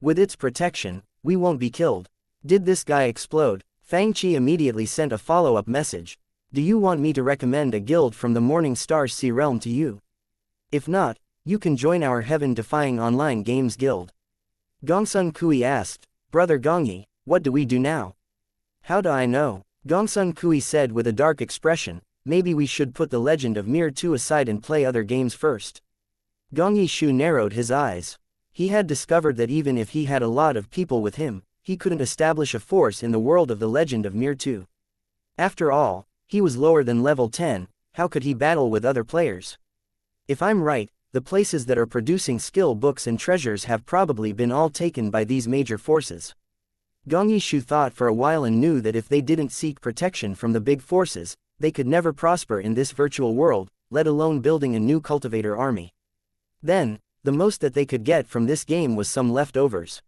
With its protection, we won't be killed. Did this guy explode? Fang Chi immediately sent a follow-up message. Do you want me to recommend a guild from the Morning Star Sea Realm to you? If not, you can join our heaven-defying online games guild. Gongsun Kui asked, Brother Gongyi, what do we do now? How do I know? Gongsun Kui said with a dark expression, maybe we should put the legend of Mir 2 aside and play other games first. Gongyi Shu narrowed his eyes. He had discovered that even if he had a lot of people with him, he couldn't establish a force in the world of the legend of Mir 2. After all, he was lower than level 10, how could he battle with other players? If I'm right, the places that are producing skill books and treasures have probably been all taken by these major forces. Gongyi Shu thought for a while and knew that if they didn't seek protection from the big forces, they could never prosper in this virtual world, let alone building a new cultivator army. Then, the most that they could get from this game was some leftovers.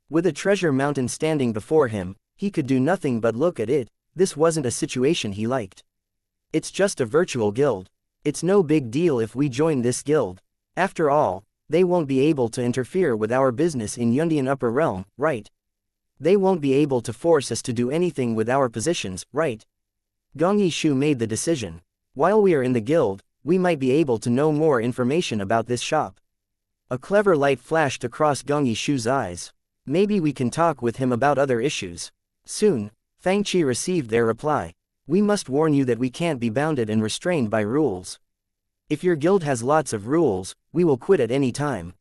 With a treasure mountain standing before him, he could do nothing but look at it. This wasn't a situation he liked. It's just a virtual guild. It's no big deal if we join this guild. After all, they won't be able to interfere with our business in Yundian Upper Realm, right? They won't be able to force us to do anything with our positions, right? Gongyi Shu made the decision. While we are in the guild, we might be able to know more information about this shop. A clever light flashed across Gongyi Shu's eyes. Maybe we can talk with him about other issues. Soon, Fang Chi received their reply. We must warn you that we can't be bounded and restrained by rules. If your guild has lots of rules, we will quit at any time.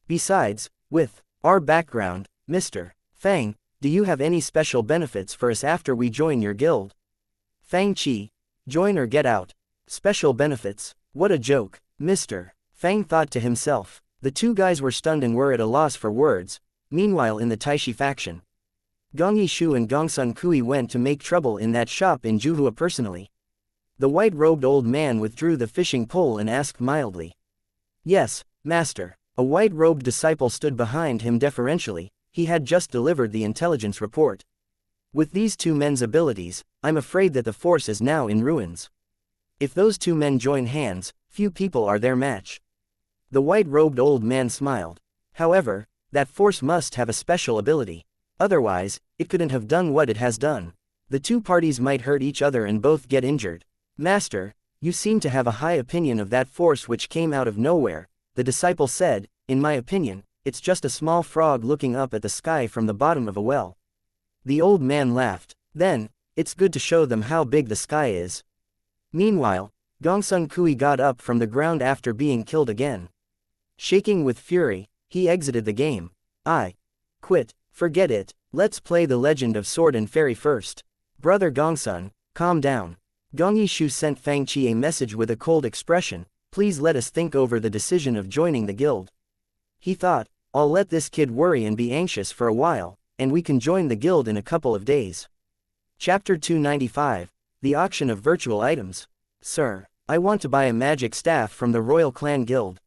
Besides, with our background, Mr. Fang, do you have any special benefits for us after we join your guild? Fang Chi, join or get out. Special benefits, what a joke, Mr. Fang thought to himself. The two guys were stunned and were at a loss for words. Meanwhile in the Taishi faction, Gongyi Shu and Gongsun Kui went to make trouble in that shop in Juhua personally. The white-robed old man withdrew the fishing pole and asked mildly. Yes, master. A white-robed disciple stood behind him deferentially. He had just delivered the intelligence report. With these two men's abilities, I'm afraid that the force is now in ruins. If those two men join hands, few people are their match. The white-robed old man smiled. However, that force must have a special ability. Otherwise, it couldn't have done what it has done. The two parties might hurt each other and both get injured. Master, you seem to have a high opinion of that force which came out of nowhere, the disciple said. In my opinion, it's just a small frog looking up at the sky from the bottom of a well. The old man laughed. Then, it's good to show them how big the sky is. Meanwhile, Gongsun Kui got up from the ground after being killed again. Shaking with fury, he exited the game. I quit. Forget it. Let's play the Legend of Sword and Fairy first. Brother Gongsun, calm down. Gongyi Shu sent Fang Chi a message with a cold expression. Please let us think over the decision of joining the guild. He thought, I'll let this kid worry and be anxious for a while, and we can join the guild in a couple of days. Chapter 295, The Auction of Virtual Items. Sir, I want to buy a magic staff from the Royal Clan Guild.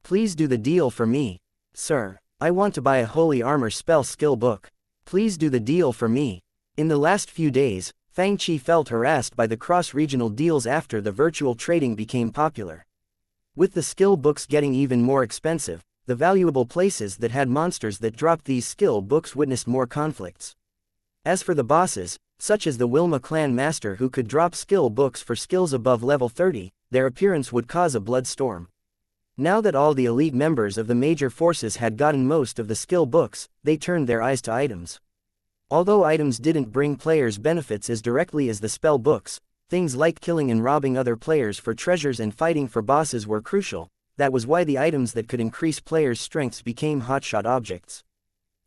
Please do the deal for me. Sir, I want to buy a holy armor spell skill book. Please do the deal for me. In the last few days, Fang Chi felt harassed by the cross-regional deals after the virtual trading became popular. With the skill books getting even more expensive, the valuable places that had monsters that dropped these skill books witnessed more conflicts. As for the bosses, such as the Wilma clan master who could drop skill books for skills above level 30, their appearance would cause a blood storm. Now that all the elite members of the major forces had gotten most of the skill books, they turned their eyes to items. Although items didn't bring players benefits as directly as the spell books, things like killing and robbing other players for treasures and fighting for bosses were crucial. That was why the items that could increase players' strengths became hotshot objects.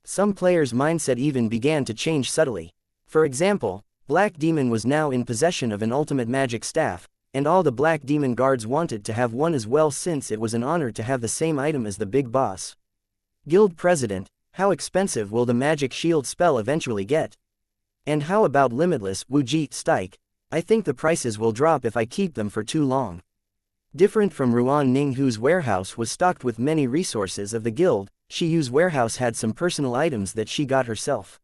Some players' mindset even began to change subtly. For example, Black Demon was now in possession of an ultimate magic staff, and all the Black Demon guards wanted to have one as well since it was an honor to have the same item as the big boss. Guild President, how expensive will the magic shield spell eventually get? And how about limitless Wujit Stike? I think the prices will drop if I keep them for too long. Different from Ruan Ning, whose warehouse was stocked with many resources of the guild, Shiyu's warehouse had some personal items that she got herself.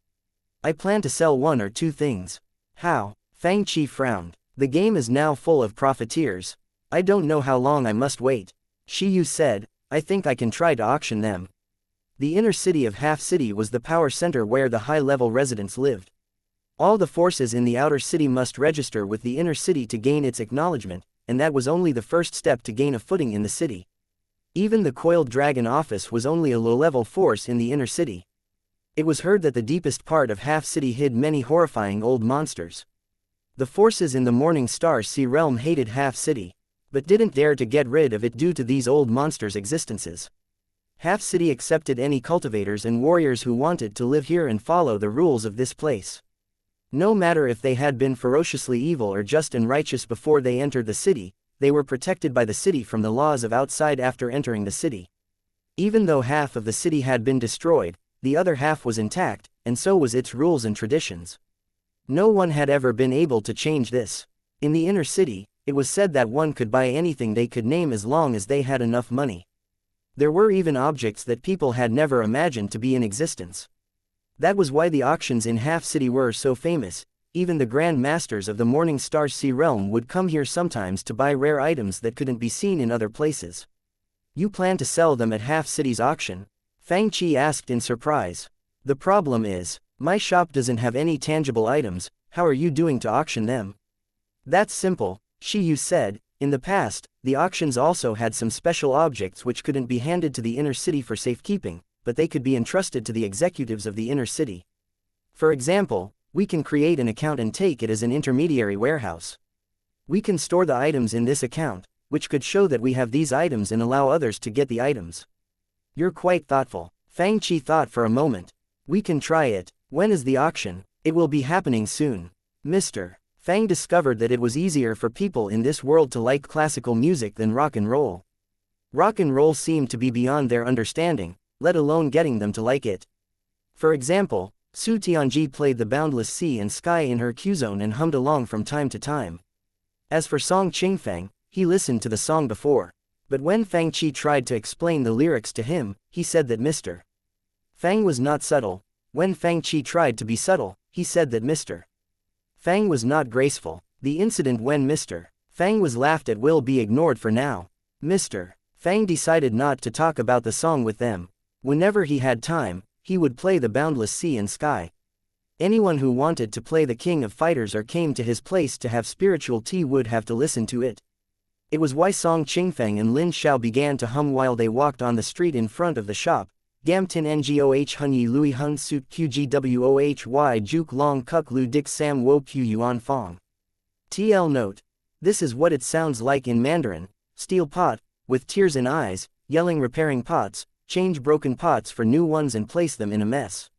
I plan to sell one or two things. How? Fang Chi frowned. The game is now full of profiteers. I don't know how long I must wait. Shiyu said, I think I can try to auction them. The inner city of Half City was the power center where the high-level residents lived. All the forces in the outer city must register with the inner city to gain its acknowledgement, and that was only the first step to gain a footing in the city. Even the coiled dragon office was only a low-level force in the inner city. It was heard that the deepest part of Half City hid many horrifying old monsters. The forces in the Morning Star Sea realm hated Half City, but didn't dare to get rid of it due to these old monsters' existences. Half City accepted any cultivators and warriors who wanted to live here and follow the rules of this place. No matter if they had been ferociously evil or just and righteous before they entered the city, they were protected by the city from the laws of outside after entering the city. Even though half of the city had been destroyed, the other half was intact, and so was its rules and traditions. No one had ever been able to change this. In the inner city, it was said that one could buy anything they could name as long as they had enough money. There were even objects that people had never imagined to be in existence. That was why the auctions in Half City were so famous. Even the Grand Masters of the Morning Star Sea realm would come here sometimes to buy rare items that couldn't be seen in other places. You plan to sell them at Half City's auction? Fang Qi asked in surprise. The problem is, my shop doesn't have any tangible items. How are you doing to auction them? That's simple, Shi Yu said. In the past, the auctions also had some special objects which couldn't be handed to the inner city for safekeeping, but they could be entrusted to the executives of the inner city. For example, we can create an account and take it as an intermediary warehouse. We can store the items in this account, which could show that we have these items and allow others to get the items. You're quite thoughtful. Fang Qi thought for a moment. We can try it. When is the auction? It will be happening soon. Mr. Fang discovered that it was easier for people in this world to like classical music than rock and roll. Rock and roll seemed to be beyond their understanding, let alone getting them to like it. For example, Su Tianji played the boundless sea and sky in her Q-zone and hummed along from time to time. As for Song Qingfeng, he listened to the song before. But when Fang Qi tried to explain the lyrics to him, he said that Mr. Fang was not subtle. When Fang Qi tried to be subtle, he said that Mr. Fang was not graceful. The incident when Mr. Fang was laughed at will be ignored for now. Mr. Fang decided not to talk about the song with them. Whenever he had time, he would play the boundless sea and sky. Anyone who wanted to play the King of Fighters or came to his place to have spiritual tea would have to listen to it. It was why Song Qingfeng and Lin Xiao began to hum while they walked on the street in front of the shop. Gam tin ngoh hun yi lui hun suit qgwohy juk long kuk lu dik sam wo q yuan fong. TL note. This is what it sounds like in Mandarin. Steel pot, with tears in eyes, yelling repairing pots, change broken pots for new ones and place them in a mess.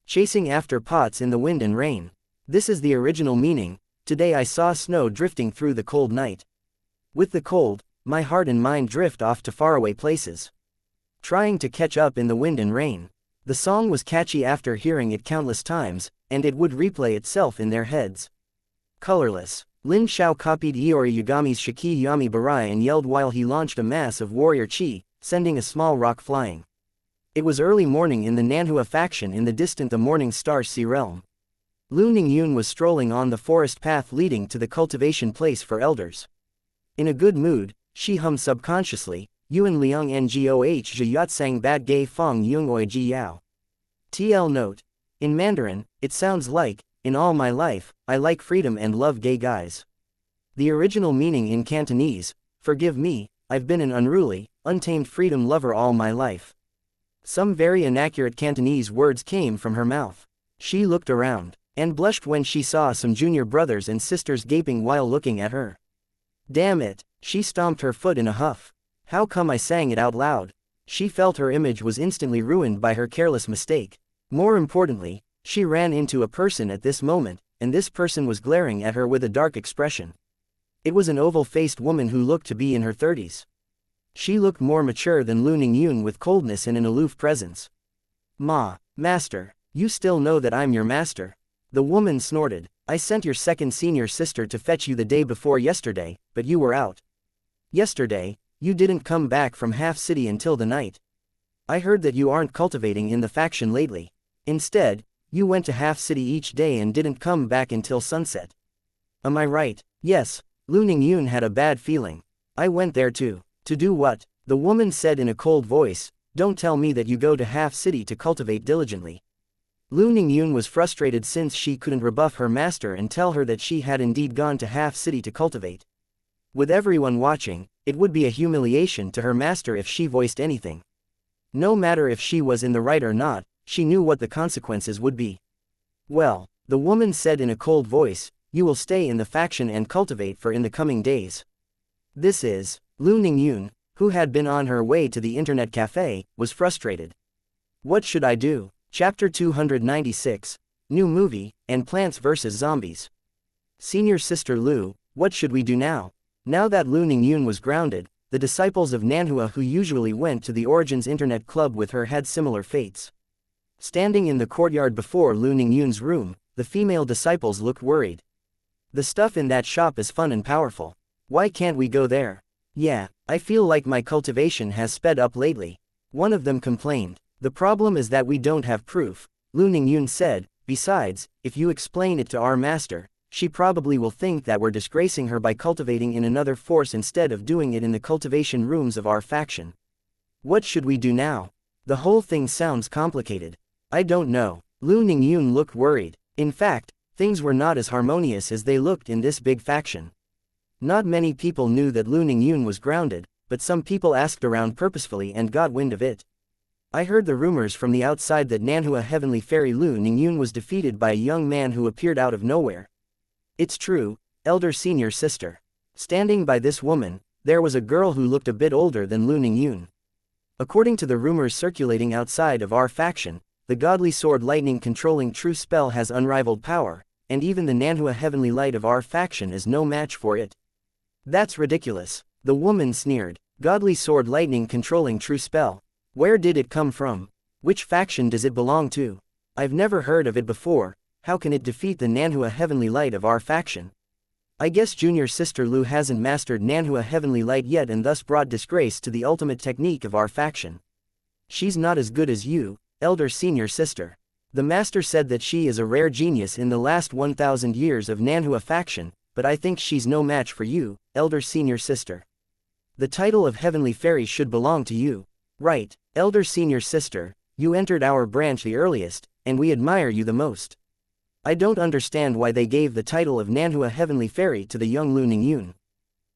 Chasing after pots in the wind and rain. This is the original meaning. Today I saw snow drifting through the cold night. With the cold, my heart and mind drift off to faraway places. Trying to catch up in the wind and rain. The song was catchy after hearing it countless times, and it would replay itself in their heads. Colorless. Lin Xiao copied Iori Yagami's Shiki Yami Barai and yelled while he launched a mass of warrior chi, sending a small rock flying. It was early morning in the Nanhua faction in the distant the Morning Star Sea realm. Lu Ningyun was strolling on the forest path leading to the cultivation place for elders. In a good mood, she hummed subconsciously, Yuan Liang Ngoh Zhiyatsang Bad Gay Fong Yung Oi Ji Yao. TL note. In Mandarin, it sounds like, in all my life, I like freedom and love gay guys. The original meaning in Cantonese, forgive me, I've been an unruly, untamed freedom lover all my life. Some very inaccurate Cantonese words came from her mouth. She looked around, and blushed when she saw some junior brothers and sisters gaping while looking at her. Damn it, she stomped her foot in a huff. How come I sang it out loud? She felt her image was instantly ruined by her careless mistake. More importantly, she ran into a person at this moment, and this person was glaring at her with a dark expression. It was an oval-faced woman who looked to be in her 30s. She looked more mature than Lu Ningyun with coldness and an aloof presence. Master, you still know that I'm your master? The woman snorted. I sent your second senior sister to fetch you the day before yesterday, but you were out. Yesterday, you didn't come back from Half City until the night. I heard that you aren't cultivating in the faction lately. Instead, you went to Half City each day and didn't come back until sunset. Am I right? Yes, Lu Ningyun had a bad feeling. I went there too. To do what? The woman said in a cold voice. Don't tell me that you go to Half City to cultivate diligently. Lu Ningyun was frustrated since she couldn't rebuff her master and tell her that she had indeed gone to Half City to cultivate. With everyone watching, it would be a humiliation to her master if she voiced anything. No matter if she was in the right or not, she knew what the consequences would be. Well, the woman said in a cold voice, you will stay in the faction and cultivate for in the coming days. This is, Lu Ningyun, who had been on her way to the internet cafe, was frustrated. What should I do? Chapter 296, New Movie, and Plants vs. Zombies. Senior Sister Lu, what should we do now? Now that Lu Ningyun was grounded, the disciples of Nanhua who usually went to the Origins Internet Club with her had similar fates. Standing in the courtyard before Lu Ningyun's room, the female disciples looked worried. The stuff in that shop is fun and powerful. Why can't we go there? Yeah, I feel like my cultivation has sped up lately. One of them complained. The problem is that we don't have proof, Lu Ningyun said. Besides, if you explain it to our master, she probably will think that we're disgracing her by cultivating in another force instead of doing it in the cultivation rooms of our faction. What should we do now? The whole thing sounds complicated. I don't know. Lu Ningyun looked worried. In fact, things were not as harmonious as they looked in this big faction. Not many people knew that Lu Ningyun was grounded, but some people asked around purposefully and got wind of it. I heard the rumors from the outside that Nanhua Heavenly Fairy Lu Ningyun was defeated by a young man who appeared out of nowhere. It's true, elder senior sister. Standing by this woman, there was a girl who looked a bit older than Lu Ningyun. According to the rumors circulating outside of our faction, the godly sword lightning controlling true spell has unrivaled power, and even the Nanhua Heavenly Light of our faction is no match for it. That's ridiculous, the woman sneered. Godly sword lightning controlling true spell. Where did it come from? Which faction does it belong to? I've never heard of it before. How can it defeat the Nanhua Heavenly Light of our faction? I guess Junior Sister Lu hasn't mastered Nanhua Heavenly Light yet and thus brought disgrace to the ultimate technique of our faction. She's not as good as you, elder senior sister. The master said that she is a rare genius in the last 1,000 years of Nanhua faction, but I think she's no match for you, elder senior sister. The title of Heavenly Fairy should belong to you. Right, elder senior sister, you entered our branch the earliest, and we admire you the most. I don't understand why they gave the title of Nanhua Heavenly Fairy to the young Lu Ningyun.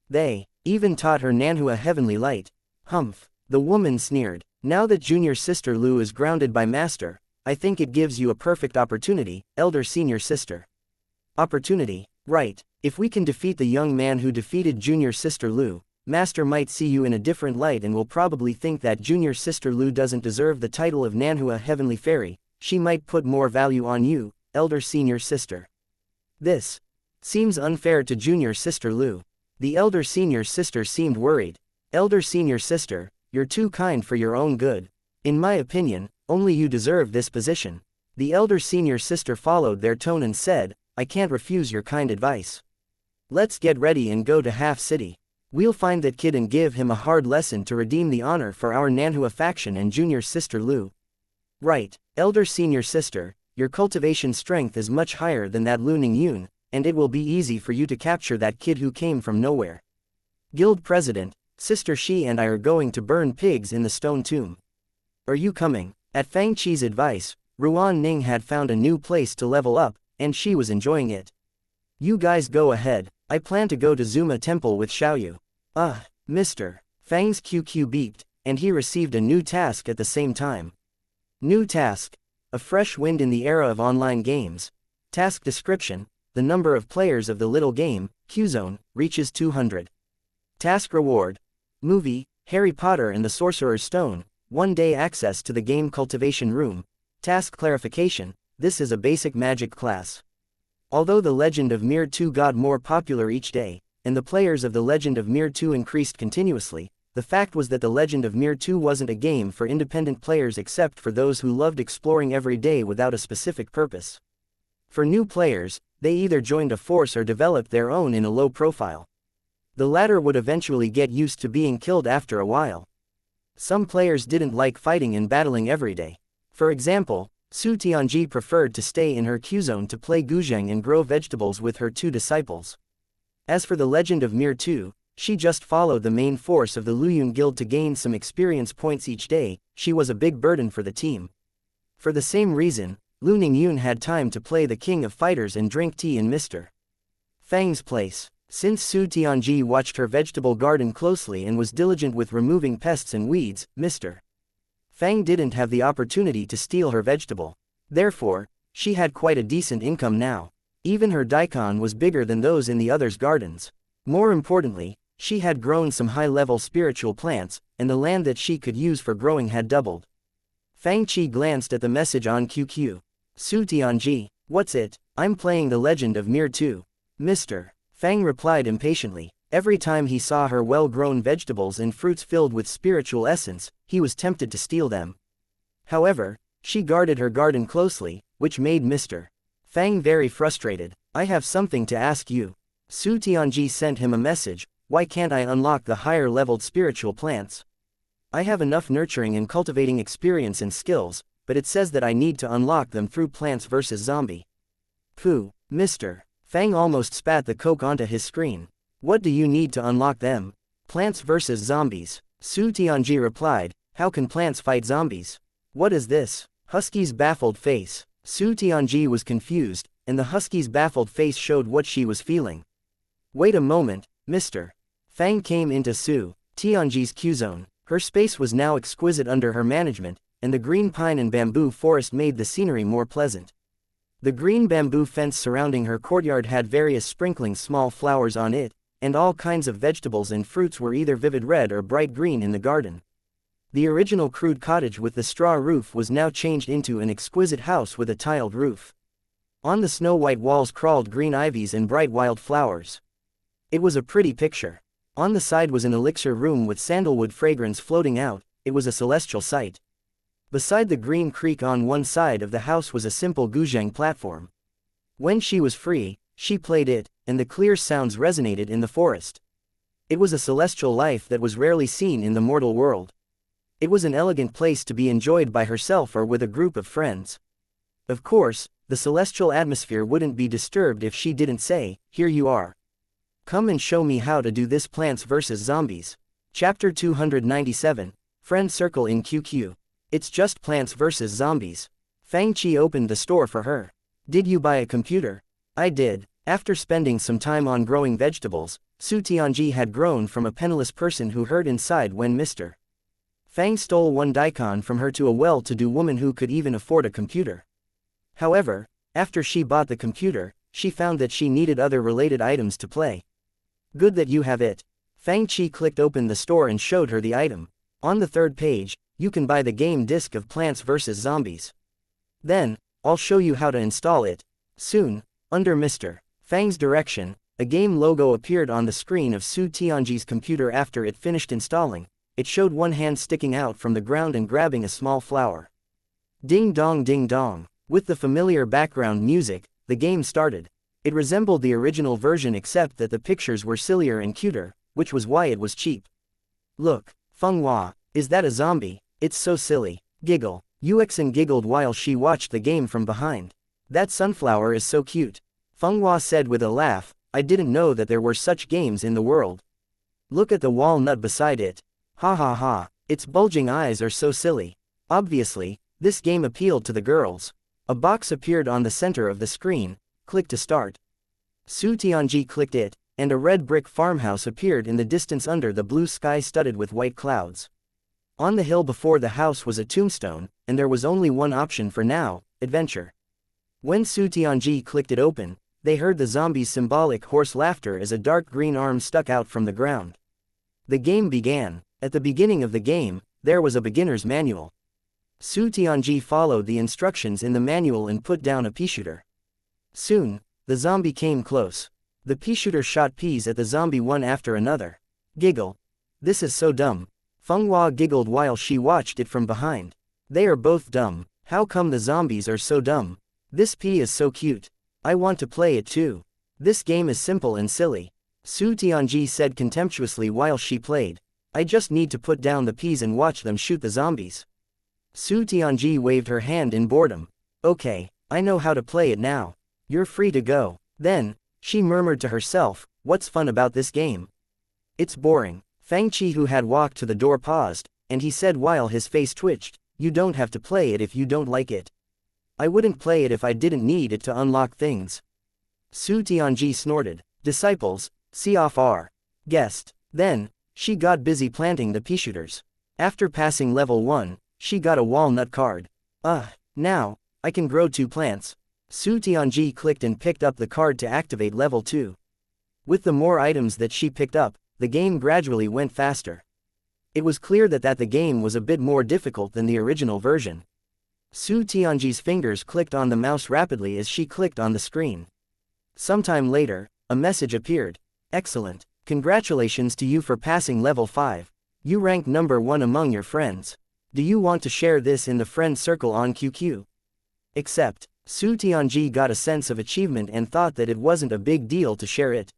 They even taught her Nanhua Heavenly Light. Humph, the woman sneered. Now that junior sister Lu is grounded by master, I think it gives you a perfect opportunity, elder senior sister. Opportunity, right, if we can defeat the young man who defeated junior sister Lu, master might see you in a different light and will probably think that junior sister Lu doesn't deserve the title of Nanhua Heavenly Fairy. She might put more value on you, elder senior sister. This seems unfair to junior sister Lu. The elder senior sister seemed worried. Elder senior sister, you're too kind for your own good. In my opinion, only you deserve this position. The elder senior sister followed their tone and said, I can't refuse your kind advice. Let's get ready and go to Half City. We'll find that kid and give him a hard lesson to redeem the honor for our Nanhua faction and junior sister Lu. Right, elder senior sister, your cultivation strength is much higher than that Lu Ningyun, and it will be easy for you to capture that kid who came from nowhere. Guild President, Sister Shi and I are going to burn pigs in the stone tomb. Are you coming? At Fang Chi's advice, Ruan Ning had found a new place to level up, and she was enjoying it. You guys go ahead, I plan to go to Zuma Temple with Xiaoyu. Mr. Fang's QQ beeped, and he received a new task at the same time. New task. A fresh wind in the era of online games. Task description. The number of players of the little game, Qzone, reaches 200. Task reward. Movie, Harry Potter and the Sorcerer's Stone, 1-day access to the game cultivation room. Task clarification. This is a basic magic class. Although the Legend of Mir 2 got more popular each day, and the players of the Legend of Mir 2 increased continuously, the fact was that the Legend of Mir 2 wasn't a game for independent players except for those who loved exploring every day without a specific purpose. For new players, they either joined a force or developed their own in a low profile. The latter would eventually get used to being killed after a while. Some players didn't like fighting and battling every day. For example, Su Tianji preferred to stay in her Qzone to play Guzheng and grow vegetables with her two disciples. As for the Legend of Mir 2, She just followed the main force of the Luyun Guild to gain some experience points each day. She was a big burden for the team. For the same reason, Lu Ningyun had time to play the king of fighters and drink tea in Mr. Fang's place. Since Su Tianji watched her vegetable garden closely and was diligent with removing pests and weeds, Mr. Fang didn't have the opportunity to steal her vegetable. Therefore, she had quite a decent income now. Even her daikon was bigger than those in the others' gardens. More importantly, she had grown some high-level spiritual plants, and the land that she could use for growing had doubled. Fang Qi glanced at the message on QQ. Su Tianji, what's it? I'm playing The Legend of Mir 2. Mr. Fang replied impatiently. Every time he saw her well-grown vegetables and fruits filled with spiritual essence, he was tempted to steal them. However, she guarded her garden closely, which made Mr. Fang very frustrated. I have something to ask you. Su Tianji sent him a message. Why can't I unlock the higher-leveled spiritual plants? I have enough nurturing and cultivating experience and skills, but it says that I need to unlock them through Plants vs. Zombie. Pooh, Mr. Fang almost spat the coke onto his screen. What do you need to unlock them? Plants vs. Zombies. Su Tianji replied, how can plants fight zombies? What is this? Husky's baffled face. Su Tianji was confused, and the husky's baffled face showed what she was feeling. Wait a moment, Mr. Fang came into Su Tianji's Q-zone. Her space was now exquisite under her management, and the green pine and bamboo forest made the scenery more pleasant. The green bamboo fence surrounding her courtyard had various sprinkling small flowers on it, and all kinds of vegetables and fruits were either vivid red or bright green in the garden. The original crude cottage with the straw roof was now changed into an exquisite house with a tiled roof. On the snow-white walls crawled green ivies and bright wild flowers. It was a pretty picture. On the side was an elixir room with sandalwood fragrance floating out. It was a celestial sight. Beside the green creek on one side of the house was a simple guzheng platform. When she was free, she played it, and the clear sounds resonated in the forest. It was a celestial life that was rarely seen in the mortal world. It was an elegant place to be enjoyed by herself or with a group of friends. Of course, the celestial atmosphere wouldn't be disturbed if she didn't say, "Here you are. Come and show me how to do this Plants vs. Zombies." Chapter 297, Friend Circle in QQ. It's just Plants vs. Zombies. Fang Qi opened the store for her. Did you buy a computer? I did. After spending some time on growing vegetables, Su Tianji had grown from a penniless person who hurt inside when Mr. Fang stole one daikon from her to a well-to-do woman who could even afford a computer. However, after she bought the computer, she found that she needed other related items to play. Good that you have it. Fang Qi clicked open the store and showed her the item. On the third page, you can buy the game disc of Plants vs. Zombies. Then, I'll show you how to install it. Soon, under Mr. Fang's direction, a game logo appeared on the screen of Su Tianji's computer after it finished installing. It showed one hand sticking out from the ground and grabbing a small flower. Ding dong ding dong. With the familiar background music, the game started. It resembled the original version except that the pictures were sillier and cuter, which was why it was cheap. Look, Feng Hua, is that a zombie? It's so silly. Giggle. Yuexin giggled while she watched the game from behind. That sunflower is so cute. Feng Hua said with a laugh, I didn't know that there were such games in the world. Look at the walnut beside it. Ha ha ha, its bulging eyes are so silly. Obviously, this game appealed to the girls. A box appeared on the center of the screen. Click to start. Su Tianji clicked it, and a red brick farmhouse appeared in the distance under the blue sky studded with white clouds. On the hill before the house was a tombstone, and there was only one option for now, adventure. When Su Tianji clicked it open, they heard the zombie's symbolic hoarse laughter as a dark green arm stuck out from the ground. The game began. At the beginning of the game, there was a beginner's manual. Su Tianji followed the instructions in the manual and put down a pea shooter. Soon, the zombie came close. The pea shooter shot peas at the zombie one after another. Giggle. This is so dumb. Feng Hua giggled while she watched it from behind. They are both dumb. How come the zombies are so dumb? This pea is so cute. I want to play it too. This game is simple and silly. Su Tianji said contemptuously while she played. I just need to put down the peas and watch them shoot the zombies. Su Tianji waved her hand in boredom. Okay, I know how to play it now. You're free to go. Then, she murmured to herself, what's fun about this game? It's boring. Fang Chi, who had walked to the door, paused, and he said while his face twitched, "You don't have to play it if you don't like it. I wouldn't play it if I didn't need it to unlock things." Su Tianji snorted. "Disciples, see off our guest." Then, she got busy planting the pea shooters. After passing level 1, she got a walnut card. Now, I can grow 2 plants. Su Tianji clicked and picked up the card to activate level 2. With the more items that she picked up, the game gradually went faster. It was clear that the game was a bit more difficult than the original version. Su Tianji's fingers clicked on the mouse rapidly as she clicked on the screen. Sometime later, a message appeared. "Excellent. Congratulations to you for passing level 5. You rank number 1 among your friends. Do you want to share this in the friend circle on QQ?" Except, Su Tianji got a sense of achievement and thought that it wasn't a big deal to share it.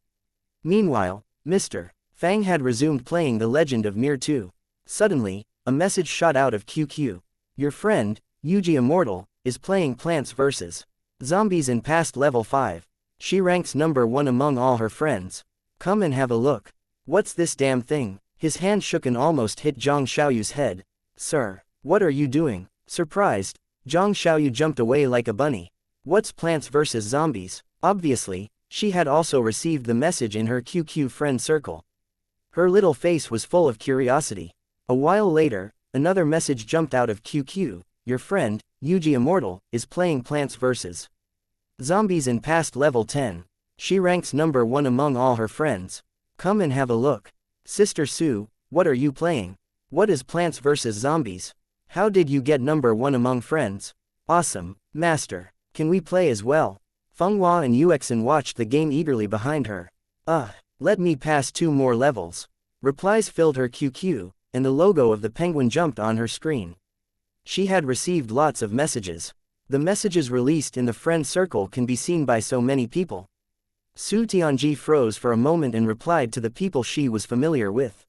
Meanwhile, Mr. Fang had resumed playing The Legend of Mir 2. Suddenly, a message shot out of QQ. "Your friend, Yuji Immortal, is playing Plants vs. Zombies in past level 5. She ranks number 1 among all her friends. Come and have a look." "What's this damn thing?" His hand shook and almost hit Zhang Xiaoyu's head. "Sir, what are you doing?" Surprised, Zhang Xiaoyu jumped away like a bunny. "What's Plants vs. Zombies?" Obviously, she had also received the message in her QQ friend circle. Her little face was full of curiosity. A while later, another message jumped out of QQ. "Your friend, Yuji Immortal, is playing Plants vs. Zombies in past level 10. She ranks number 1 among all her friends. Come and have a look." "Sister Su, what are you playing? What is Plants vs. Zombies? How did you get number 1 among friends?" "Awesome, Master. Can we play as well?" Fenghua and Yuexin watched the game eagerly behind her. Let me pass 2 more levels." Replies filled her QQ, and the logo of the penguin jumped on her screen. She had received lots of messages. The messages released in the friend circle can be seen by so many people. Su Tianji froze for a moment and replied to the people she was familiar with.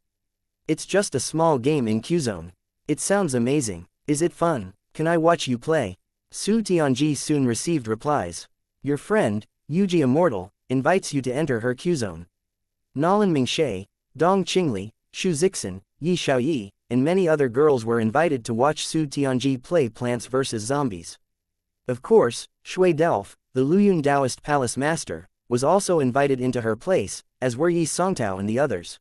"It's just a small game in Qzone. It sounds amazing. Is it fun? Can I watch you play?" Su Tianji soon received replies. "Your friend, Yuji Immortal, invites you to enter her Qzone." Nalan Mingshe, Dong Qingli, Shu Zixin, Yi Xiaoyi, and many other girls were invited to watch Su Tianji play Plants vs. Zombies. Of course, Shui Delph, the Luyun Taoist Palace Master, was also invited into her place, as were Yi Songtao and the others.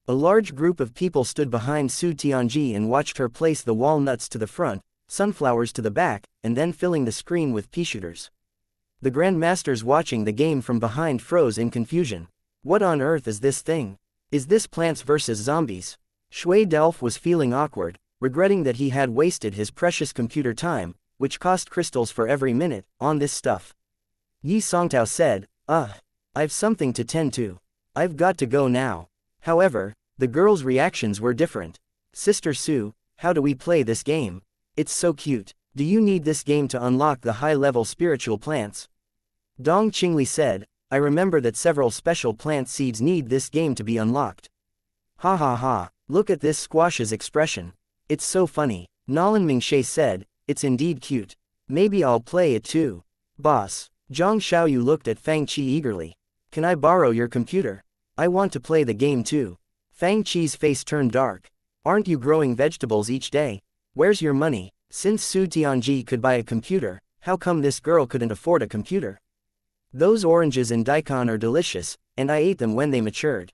A large group of people stood behind Su Tianji and watched her place the walnuts to the front, sunflowers to the back, and then filling the screen with pea shooters. The Grandmasters watching the game from behind froze in confusion. "What on earth is this thing? Is this Plants vs. Zombies?" Shui Delph was feeling awkward, regretting that he had wasted his precious computer time, which cost crystals for every minute, on this stuff. Yi Songtao said, "I've something to tend to. I've got to go now." However, the girls' reactions were different. "Sister Su, how do we play this game? It's so cute. Do you need this game to unlock the high-level spiritual plants?" Dong Qingli said, "I remember that several special plant seeds need this game to be unlocked." "Ha ha ha, look at this squash's expression. It's so funny." Nalan Mingshe said, "It's indeed cute. Maybe I'll play it too." "Boss." Zhang Xiaoyu looked at Fang Chi eagerly. "Can I borrow your computer? I want to play the game too." Fang Chi's face turned dark. "Aren't you growing vegetables each day? Where's your money?" Since Su Tianji could buy a computer, how come this girl couldn't afford a computer? "Those oranges and daikon are delicious, and I ate them when they matured."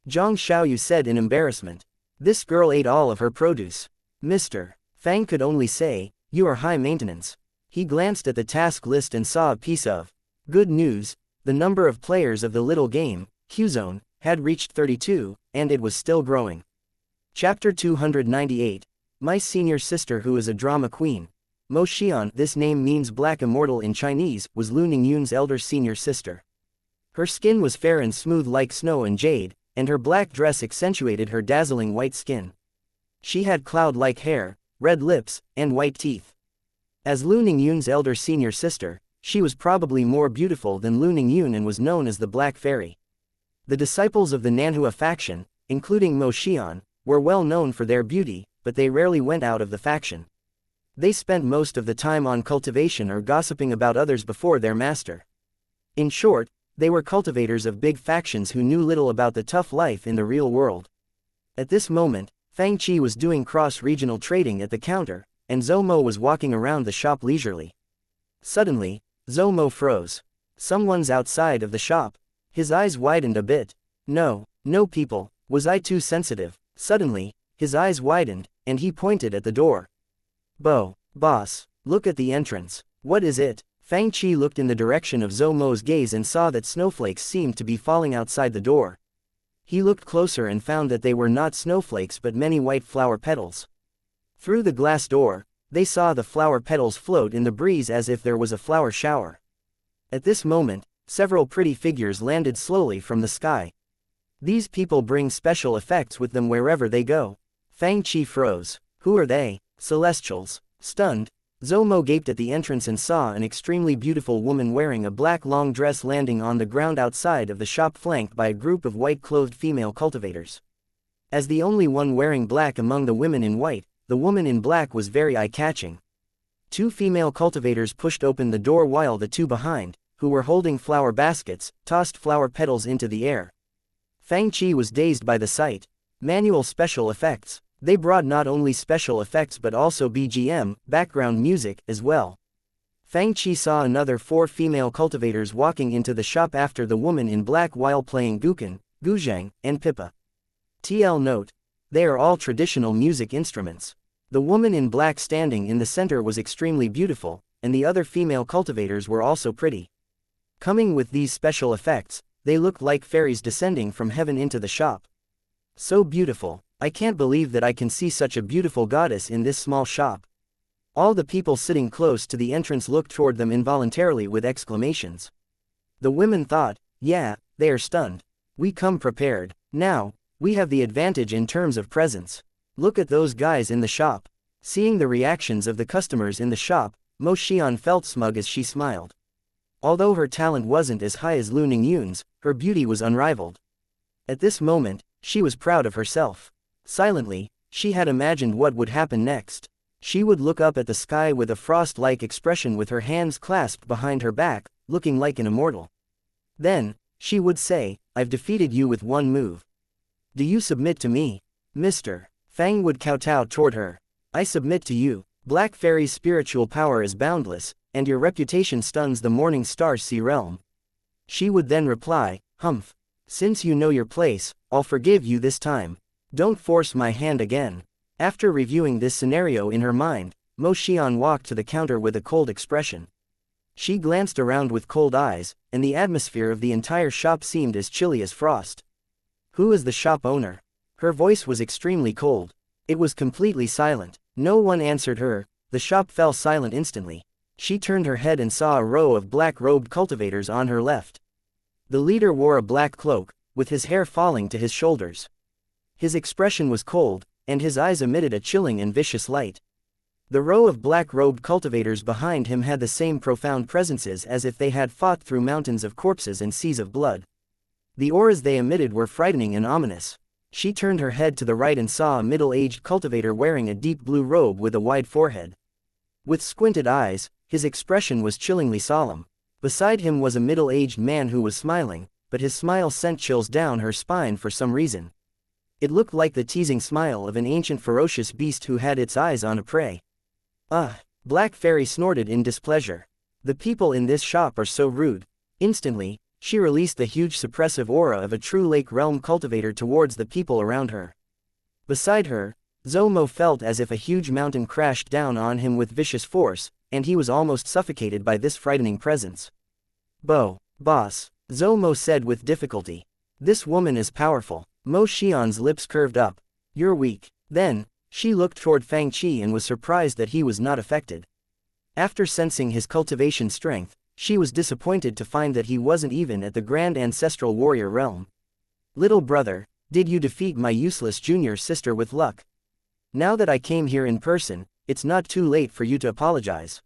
Zhang Xiaoyu said in embarrassment. This girl ate all of her produce. "Mr. Fang could only say, you are high maintenance." He glanced at the task list and saw a piece of good news. The number of players of the little game, Qzone, had reached 32, and it was still growing. Chapter 298. My senior sister, who is a drama queen. Mo Xian, this name means black immortal in Chinese, was Lu Ningyun's elder senior sister. Her skin was fair and smooth like snow and jade, and her black dress accentuated her dazzling white skin. She had cloud-like hair, red lips, and white teeth. As Lu Ningyun's elder senior sister, she was probably more beautiful than Lu Ningyun and was known as the Black Fairy. The disciples of the Nanhua faction, including Mo Xian, were well known for their beauty, but they rarely went out of the faction. They spent most of the time on cultivation or gossiping about others before their master. In short, They were cultivators of big factions who knew little about the tough life in the real world. At this moment, Fang Qi was doing cross-regional trading at the counter, and Zhou Mo was walking around the shop leisurely. Suddenly, Zhou Mo froze. Someone's outside of the shop. His eyes widened a bit. No, no people, was I too sensitive? Suddenly, his eyes widened, and he pointed at the door. Boss, look at the entrance. What is it? Fang Qi looked in the direction of Zhou Mo's gaze and saw that snowflakes seemed to be falling outside the door. He looked closer and found that they were not snowflakes but many white flower petals. Through the glass door, they saw the flower petals float in the breeze as if there was a flower shower. At this moment, several pretty figures landed slowly from the sky. These people bring special effects with them wherever they go. Fang Qi froze. Who are they? Celestials. Stunned, Zhou Mo gaped at the entrance and saw an extremely beautiful woman wearing a black long dress landing on the ground outside of the shop flanked by a group of white-clothed female cultivators. As the only one wearing black among the women in white, the woman in black was very eye-catching. Two female cultivators pushed open the door while the two behind, who were holding flower baskets, tossed flower petals into the air. Fang Qi was dazed by the sight. Manual special effects. They brought not only special effects but also BGM, background music, as well. Fang Qi saw another 4 female cultivators walking into the shop after the woman in black while playing guqin, guzheng, and pipa. TL note. They are all traditional music instruments. The woman in black standing in the center was extremely beautiful, and the other female cultivators were also pretty. Coming with these special effects, they looked like fairies descending from heaven into the shop. So beautiful. I can't believe that I can see such a beautiful goddess in this small shop. All the people sitting close to the entrance looked toward them involuntarily with exclamations. The women thought, yeah, they are stunned. We come prepared. Now, we have the advantage in terms of presence. Look at those guys in the shop. Seeing the reactions of the customers in the shop, Mo Xian felt smug as she smiled. Although her talent wasn't as high as Lu Ningyun's, her beauty was unrivaled. At this moment, she was proud of herself. Silently, she had imagined what would happen next. She would look up at the sky with a frost-like expression with her hands clasped behind her back, looking like an immortal. Then, she would say, I've defeated you with one move. Do you submit to me? Mr. Fang would kowtow toward her. I submit to you. Black Fairy's spiritual power is boundless, and your reputation stuns the Morning Star's sea realm. She would then reply, Humph. Since you know your place, I'll forgive you this time. Don't force my hand again. After reviewing this scenario in her mind, Mo Xian walked to the counter with a cold expression. She glanced around with cold eyes, and the atmosphere of the entire shop seemed as chilly as frost. Who is the shop owner? Her voice was extremely cold. It was completely silent. No one answered her. The shop fell silent instantly. She turned her head and saw a row of black-robed cultivators on her left. The leader wore a black cloak, with his hair falling to his shoulders. His expression was cold, and his eyes emitted a chilling and vicious light. The row of black-robed cultivators behind him had the same profound presences as if they had fought through mountains of corpses and seas of blood. The auras they emitted were frightening and ominous. She turned her head to the right and saw a middle-aged cultivator wearing a deep blue robe with a wide forehead. With squinted eyes, his expression was chillingly solemn. Beside him was a middle-aged man who was smiling, but his smile sent chills down her spine for some reason. It looked like the teasing smile of an ancient ferocious beast who had its eyes on a prey. Black Fairy snorted in displeasure. The people in this shop are so rude. Instantly, she released the huge suppressive aura of a true lake realm cultivator towards the people around her. Beside her, Zhou Mo felt as if a huge mountain crashed down on him with vicious force, and he was almost suffocated by this frightening presence. Boss, Zhou Mo said with difficulty. This woman is powerful. Mo Xian's lips curved up. You're weak. Then, she looked toward Fang Qi and was surprised that he was not affected. After sensing his cultivation strength, she was disappointed to find that he wasn't even at the grand ancestral warrior realm. Little brother, did you defeat my useless junior sister with luck? Now that I came here in person, it's not too late for you to apologize.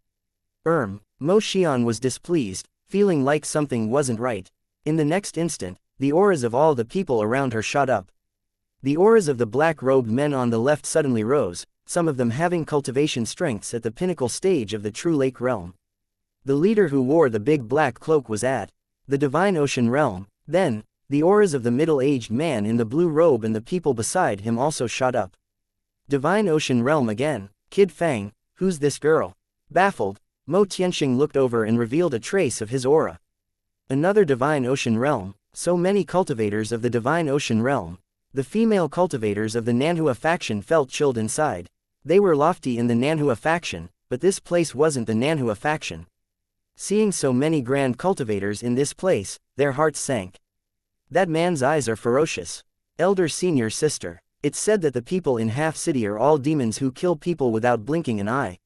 Mo Xian was displeased, feeling like something wasn't right. In the next instant, the auras of all the people around her shot up. The auras of the black-robed men on the left suddenly rose, some of them having cultivation strengths at the pinnacle stage of the true lake realm. The leader who wore the big black cloak was at The divine ocean realm. Then, the auras of the middle-aged man in the blue robe and the people beside him also shot up. Divine ocean realm again. Kid Fang, who's this girl? Baffled, Mo Tianxing looked over and revealed a trace of his aura. Another divine ocean realm. So many cultivators of the divine ocean realm. The female cultivators of the Nanhua faction felt chilled inside. They were lofty in the Nanhua faction, but this place wasn't the Nanhua faction. Seeing so many grand cultivators in this place, their hearts sank. That man's eyes are ferocious. Elder senior sister. It's said that the people in Half City are all demons who kill people without blinking an eye.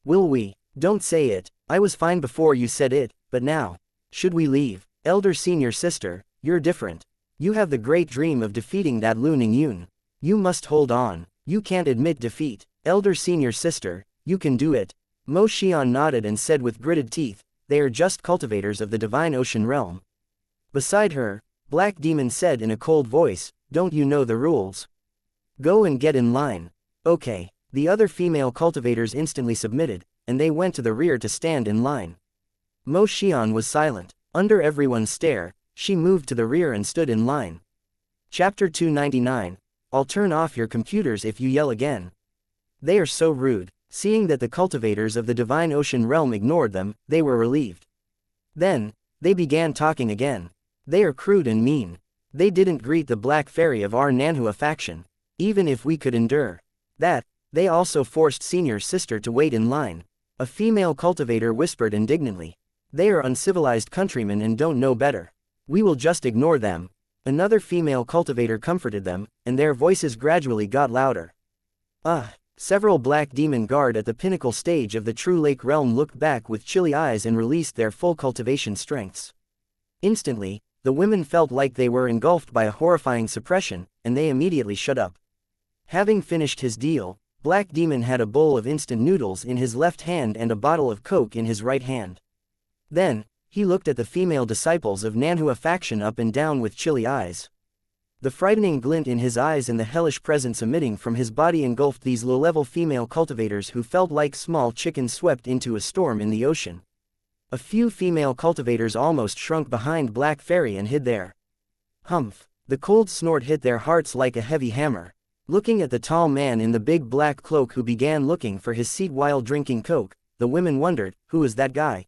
Will we? Don't say it. I was fine before you said it, but now. Should we leave? Elder senior sister, you're different. You have the great dream of defeating that Lu Ningyun. You must hold on. You can't admit defeat. Elder senior sister, you can do it. Mo Xian nodded and said with gritted teeth, they are just cultivators of the divine ocean realm. Beside her, Black Demon said in a cold voice, don't you know the rules? Go and get in line. Okay. The other female cultivators instantly submitted, and they went to the rear to stand in line. Mo Xian was silent. Under everyone's stare, she moved to the rear and stood in line. Chapter 299. I'll turn off your computers if you yell again. They are so rude. Seeing that the cultivators of the divine ocean realm ignored them, they were relieved. Then, they began talking again. They are crude and mean. They didn't greet the black fairy of our Nanhua faction. Even if we could endure that, they also forced senior sister to wait in line. A female cultivator whispered indignantly. They are uncivilized countrymen and don't know better. We will just ignore them. Another female cultivator comforted them, and their voices gradually got louder. Several black demon guard at the pinnacle stage of the True Lake realm looked back with chilly eyes and released their full cultivation strengths. Instantly, the women felt like they were engulfed by a horrifying suppression, and they immediately shut up. Having finished his deal, Black Demon had a bowl of instant noodles in his left hand and a bottle of Coke in his right hand. Then, he looked at the female disciples of Nanhua faction up and down with chilly eyes. The frightening glint in his eyes and the hellish presence emitting from his body engulfed these low-level female cultivators who felt like small chickens swept into a storm in the ocean. A few female cultivators almost shrunk behind Black Fairy and hid there. Humph! The cold snort hit their hearts like a heavy hammer. Looking at the tall man in the big black cloak who began looking for his seat while drinking Coke, the women wondered, who is that guy?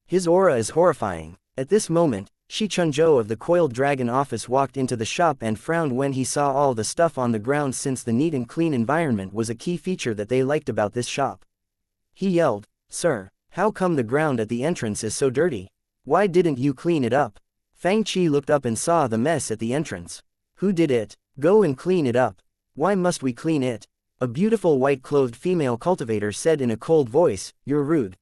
His aura is horrifying. At this moment, Shi Chunzhou of the Coiled Dragon office walked into the shop and frowned when he saw all the stuff on the ground since the neat and clean environment was a key feature that they liked about this shop. He yelled, "Sir, how come the ground at the entrance is so dirty? Why didn't you clean it up?" Fang Qi looked up and saw the mess at the entrance. "Who did it? Go and clean it up." "Why must we clean it?" A beautiful white-clothed female cultivator said in a cold voice, "You're rude."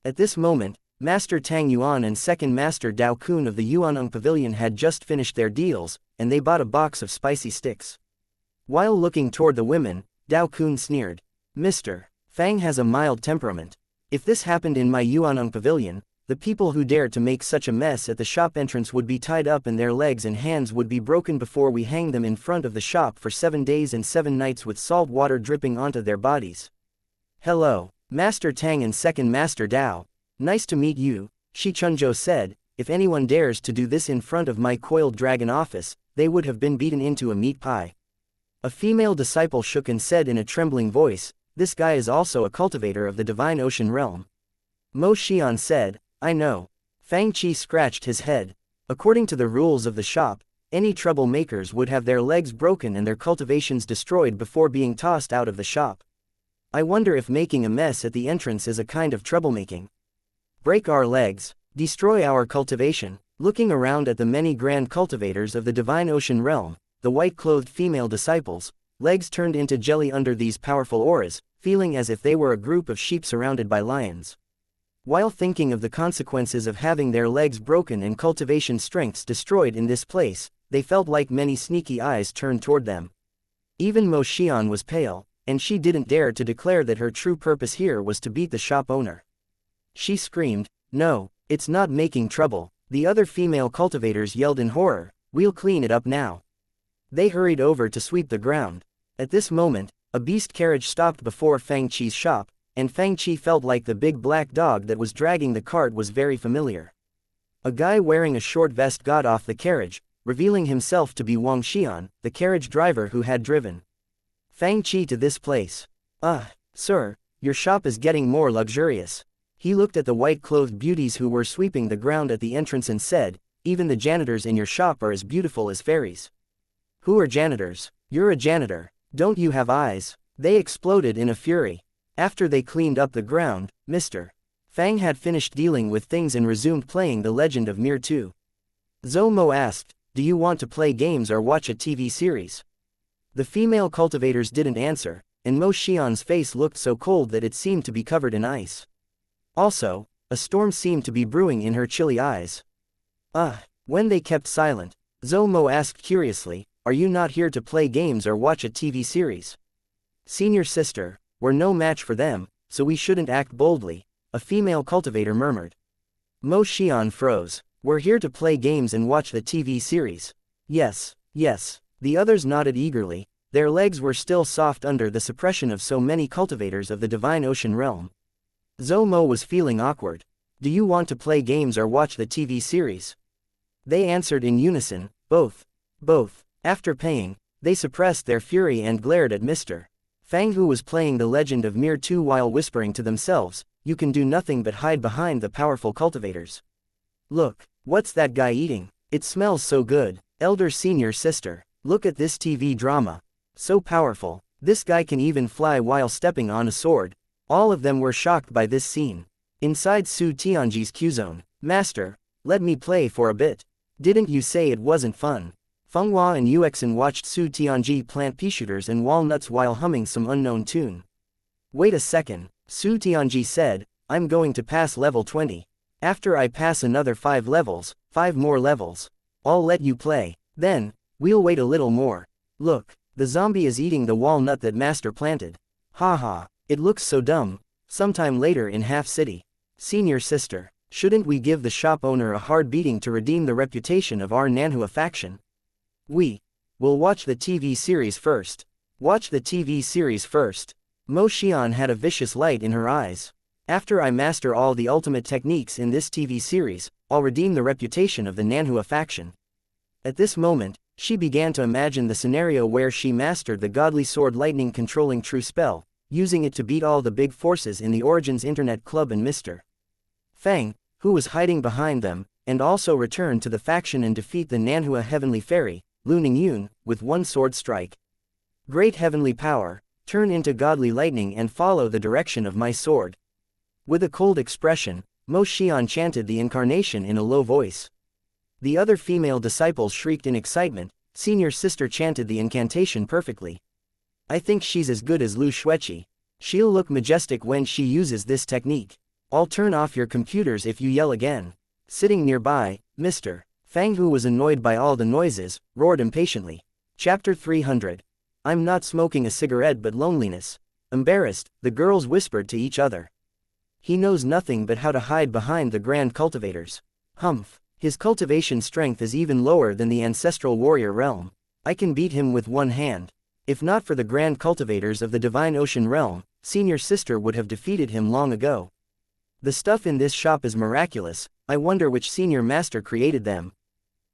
At this moment, Master Tang Yuan and Second Master Dao Kun of the Yuaneng Pavilion had just finished their deals, and they bought a box of spicy sticks. While looking toward the women, Dao Kun sneered. "Mr. Fang has a mild temperament. If this happened in my Yuaneng Pavilion, the people who dared to make such a mess at the shop entrance would be tied up and their legs and hands would be broken before we hang them in front of the shop for 7 days and 7 nights with salt water dripping onto their bodies." "Hello, Master Tang and Second Master Dao. Nice to meet you," Shi Chunzhou said. "If anyone dares to do this in front of my Coiled Dragon office, they would have been beaten into a meat pie." A female disciple shook and said in a trembling voice, "This guy is also a cultivator of the Divine Ocean Realm." Mo Xian said, "I know." Fang Qi scratched his head. According to the rules of the shop, any troublemakers would have their legs broken and their cultivations destroyed before being tossed out of the shop. I wonder if making a mess at the entrance is a kind of troublemaking. Break our legs, destroy our cultivation. Looking around at the many grand cultivators of the Divine Ocean Realm, the white-clothed female disciples, legs turned into jelly under these powerful auras, feeling as if they were a group of sheep surrounded by lions. While thinking of the consequences of having their legs broken and cultivation strengths destroyed in this place, they felt like many sneaky eyes turned toward them. Even Mo Xian was pale, and she didn't dare to declare that her true purpose here was to beat the shop owner. She screamed, "No, it's not making trouble." The other female cultivators yelled in horror, "We'll clean it up now." They hurried over to sweep the ground. At this moment, a beast carriage stopped before Fang Qi's shop, and Fang Qi felt like the big black dog that was dragging the cart was very familiar. A guy wearing a short vest got off the carriage, revealing himself to be Wang Xian, the carriage driver who had driven Fang Qi to this place. Sir, your shop is getting more luxurious. He looked at the white-clothed beauties who were sweeping the ground at the entrance and said, even the janitors in your shop are as beautiful as fairies. Who are janitors? You're a janitor. Don't you have eyes? They exploded in a fury. After they cleaned up the ground, Mr. Fang had finished dealing with things and resumed playing The Legend of Mir 2. Zhou Mo asked, do you want to play games or watch a TV series? The female cultivators didn't answer, and Mo Xian's face looked so cold that it seemed to be covered in ice. Also, a storm seemed to be brewing in her chilly eyes. When they kept silent, Zhou Mo asked curiously, are you not here to play games or watch a TV series? Senior sister, we're no match for them, so we shouldn't act boldly, a female cultivator murmured. Mo Xian froze. We're here to play games and watch the TV series. Yes. The others nodded eagerly. Their legs were still soft under the suppression of so many cultivators of the Divine Ocean realm. Zhou Mo was feeling awkward. Do you want to play games or watch the TV series? They answered in unison, both. After paying, they suppressed their fury and glared at Mr. Fang, who was playing The Legend of Mir 2 while whispering to themselves, you can do nothing but hide behind the powerful cultivators. Look, what's that guy eating? It smells so good. Elder senior sister, look at this TV drama. So powerful, this guy can even fly while stepping on a sword. All of them were shocked by this scene. Inside Su Tianji's Q-zone, Master, let me play for a bit. Didn't you say it wasn't fun? Fenghua and Yuexin watched Su Tianji plant pea shooters and walnuts while humming some unknown tune. Wait a second, Su Tianji said, I'm going to pass level 20. After I pass another 5 levels, 5 more levels, I'll let you play. Then, we'll wait a little more. Look, the zombie is eating the walnut that Master planted. Haha, it looks so dumb. Sometime later in Half City. Senior sister, shouldn't we give the shop owner a hard beating to redeem the reputation of our Nanhua faction? We'll watch the TV series first. Watch the TV series first. Mo Xian had a vicious light in her eyes. After I master all the ultimate techniques in this TV series, I'll redeem the reputation of the Nanhua faction. At this moment, she began to imagine the scenario where she mastered the godly sword lightning controlling true spell, using it to beat all the big forces in the Origins Internet Club and Mr. Fang, who was hiding behind them, and also return to the faction and defeat the Nanhua Heavenly Fairy, Lu Ningyun, with one sword strike. Great heavenly power, turn into godly lightning and follow the direction of my sword. With a cold expression, Mo Xian chanted the incarnation in a low voice. The other female disciples shrieked in excitement. Senior sister chanted the incantation perfectly. I think she's as good as Lu Xueqi. She'll look majestic when she uses this technique. I'll turn off your computers if you yell again. Sitting nearby, Mr. Fang, who was annoyed by all the noises, roared impatiently. Chapter 300. I'm not smoking a cigarette but loneliness. Embarrassed, the girls whispered to each other. He knows nothing but how to hide behind the grand cultivators. Humph. His cultivation strength is even lower than the ancestral warrior realm. I can beat him with one hand. If not for the grand cultivators of the Divine Ocean realm, senior sister would have defeated him long ago. The stuff in this shop is miraculous. I wonder which senior master created them.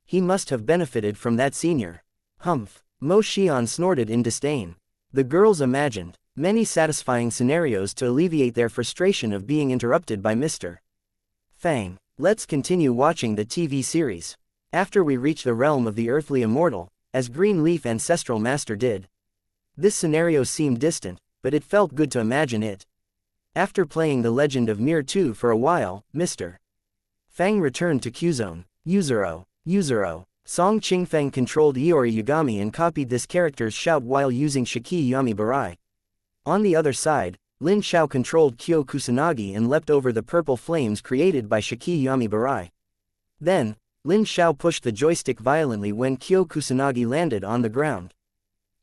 He must have benefited from that senior. Humph. Mo Xian snorted in disdain. The girls imagined many satisfying scenarios to alleviate their frustration of being interrupted by Mr. Fang. Let's continue watching the TV series. After we reach the realm of the earthly immortal, as Green Leaf Ancestral Master did. This scenario seemed distant, but it felt good to imagine it. After playing The Legend of Mir 2 for a while, Mr. Fang returned to Q-Zone. Yuzuro. Song Qingfeng controlled Iori Yagami and copied this character's shout while using Shiki Yami Barai. On the other side, Lin Xiao controlled Kyo Kusanagi and leapt over the purple flames created by Shiki Yami Barai. Then, Lin Xiao pushed the joystick violently when Kyo Kusanagi landed on the ground.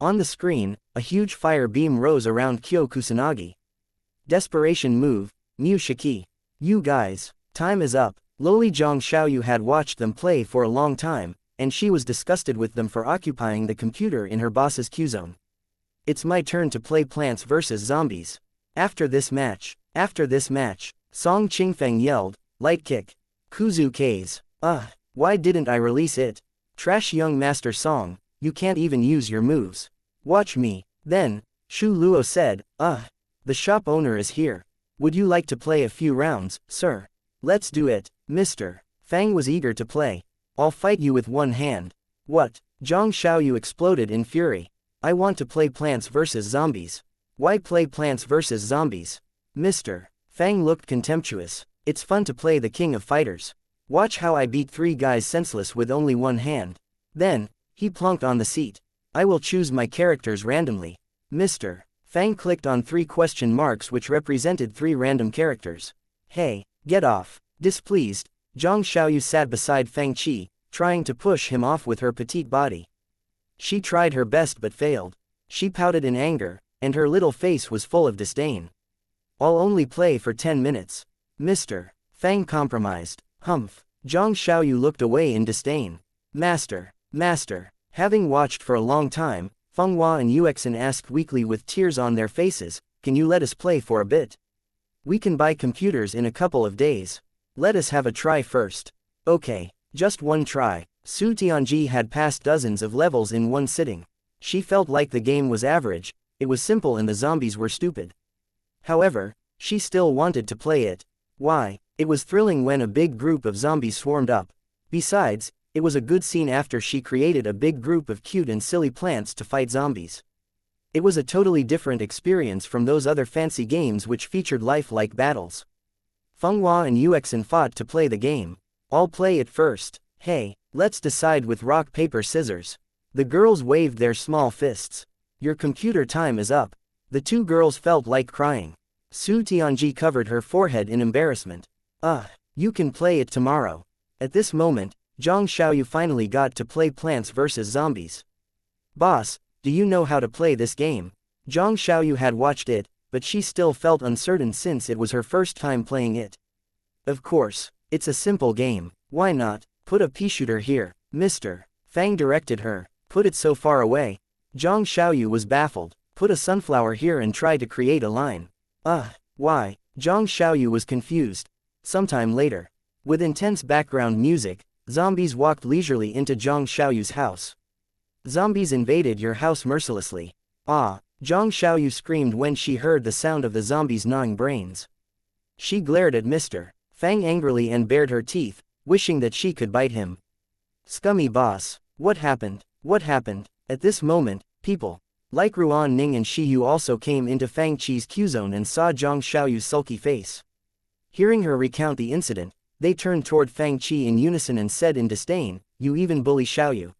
On the screen, a huge fire beam rose around Kyo Kusanagi. Desperation move, Mu Shiki. You guys, time is up. Loli Zhang Xiaoyu had watched them play for a long time, and she was disgusted with them for occupying the computer in her boss's Q-zone. It's my turn to play Plants vs. Zombies. After this match, Song Qingfeng yelled, light kick. Kuzu K's. Why didn't I release it? Trash young master song, you can't even use your moves. Watch me. Then, Shu Luo said, the shop owner is here. Would you like to play a few rounds, sir? Let's do it, mister. Fang was eager to play. I'll fight you with one hand. What? Zhang Xiaoyu exploded in fury. I want to play Plants vs. Zombies. Why play Plants vs. Zombies? Mister. Fang looked contemptuous. It's fun to play the king of fighters. Watch how I beat 3 guys senseless with only one hand. Then, he plunked on the seat. I will choose my characters randomly. Mister. Fang clicked on 3 question marks which represented 3 random characters. Hey, get off. Displeased, Zhang Xiaoyu sat beside Fang Qi, trying to push him off with her petite body. She tried her best but failed. She pouted in anger, and her little face was full of disdain. I'll only play for 10 minutes. Mister. Fang compromised. Humph. Zhang Xiaoyu looked away in disdain. Master. Having watched for a long time, Feng Hua and Yuexin asked weakly with tears on their faces, can you let us play for a bit? We can buy computers in a couple of days. Let us have a try first. Okay, just one try. Su Tianji had passed dozens of levels in one sitting. She felt like the game was average, it was simple and the zombies were stupid. However, she still wanted to play it. Why? It was thrilling when a big group of zombies swarmed up. Besides, it was a good scene after she created a big group of cute and silly plants to fight zombies. It was a totally different experience from those other fancy games which featured lifelike battles. Feng Hua and Yuexin fought to play the game. I'll play it first. Hey, let's decide with rock paper scissors. The girls waved their small fists. Your computer time is up. The 2 girls felt like crying. Su Tianji covered her forehead in embarrassment. You can play it tomorrow. At this moment, Zhang Xiaoyu finally got to play Plants vs. Zombies. Boss, do you know how to play this game? Zhang Xiaoyu had watched it, but she still felt uncertain since it was her first time playing it. Of course, it's a simple game. Why not? Put a pea shooter here, mister. Fang directed her. Put it so far away. Zhang Xiaoyu was baffled. Put a sunflower here and try to create a line. Why? Zhang Xiaoyu was confused. Sometime later, with intense background music, zombies walked leisurely into Zhang Xiaoyu's house. Zombies invaded your house mercilessly. Zhang Xiaoyu screamed when she heard the sound of the zombies gnawing brains. She glared at Mr. Fang angrily and bared her teeth, wishing that she could bite him. Scummy boss. What happened? At this moment, people like Ruan Ning and Shi Yu also came into Fang Qi's Q-zone and saw Zhang Xiaoyu's sulky face. Hearing her recount the incident, they turned toward Fang Qi in unison and said in disdain, you even bully Xiaoyu.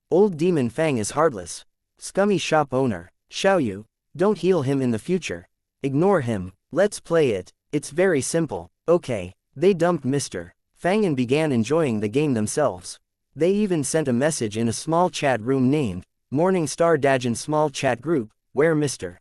Old demon Fang is heartless. Scummy shop owner. Xiaoyu, don't heal him in the future. Ignore him. Let's play it. It's very simple. Okay. They dumped Mr. Fang and began enjoying the game themselves. They even sent a message in a small chat room named Morning Star Dajin Small Chat Group, where Mr.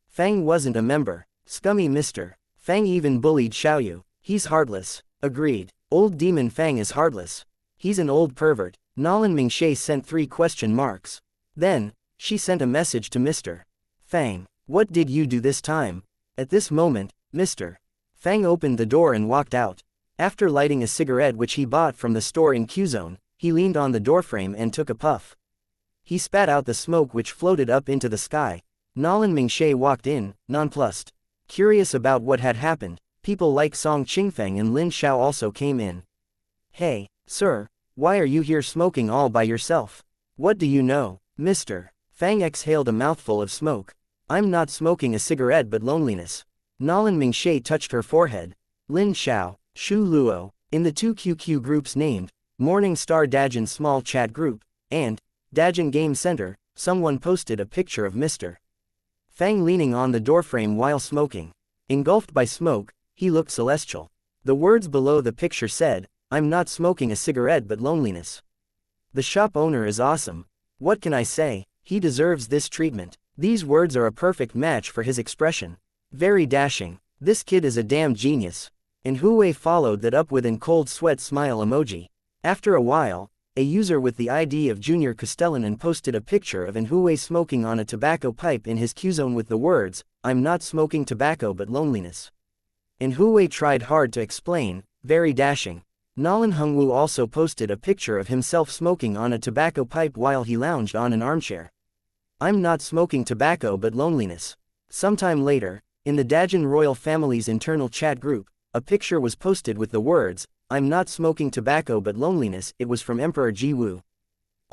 Fang wasn't a member. Scummy Mr. Fang even bullied Xiaoyu. He's heartless. Agreed. Old demon Fang is heartless. He's an old pervert. Nolan Mingshe sent 3 question marks. Then, she sent a message to Mr. Fang. What did you do this time? At this moment, Mr. Fang opened the door and walked out. After lighting a cigarette which he bought from the store in Q-zone, he leaned on the doorframe and took a puff. He spat out the smoke which floated up into the sky. Nolan Mingshe walked in, nonplussed. Curious about what had happened, people like Song Qingfeng and Lin Xiao also came in. Hey, sir, why are you here smoking all by yourself? What do you know? Mr. Fang exhaled a mouthful of smoke. I'm not smoking a cigarette but loneliness. Nolan Mingshe touched her forehead. Lin Xiao, Shu Luo, in the 2 QQ groups named Morning Star Dajin Small Chat Group, and Dajin Game Center, someone posted a picture of Mr. Fang leaning on the doorframe while smoking. Engulfed by smoke, he looked celestial. The words below the picture said, I'm not smoking a cigarette but loneliness. The shop owner is awesome. What can I say? He deserves this treatment. These words are a perfect match for his expression. Very dashing. This kid is a damn genius. And Huawei followed that up with an cold sweat smile emoji. After a while, a user with the ID of Junior Castellanon posted a picture of an Huawei smoking on a tobacco pipe in his Q-zone with the words, I'm not smoking tobacco but loneliness. And Huawei tried hard to explain, very dashing. Nolan Hungwoo also posted a picture of himself smoking on a tobacco pipe while he lounged on an armchair. I'm not smoking tobacco but loneliness. Sometime later, in the Dajin royal family's internal chat group, a picture was posted with the words, "I'm not smoking tobacco but loneliness." It was from Emperor Ji-woo.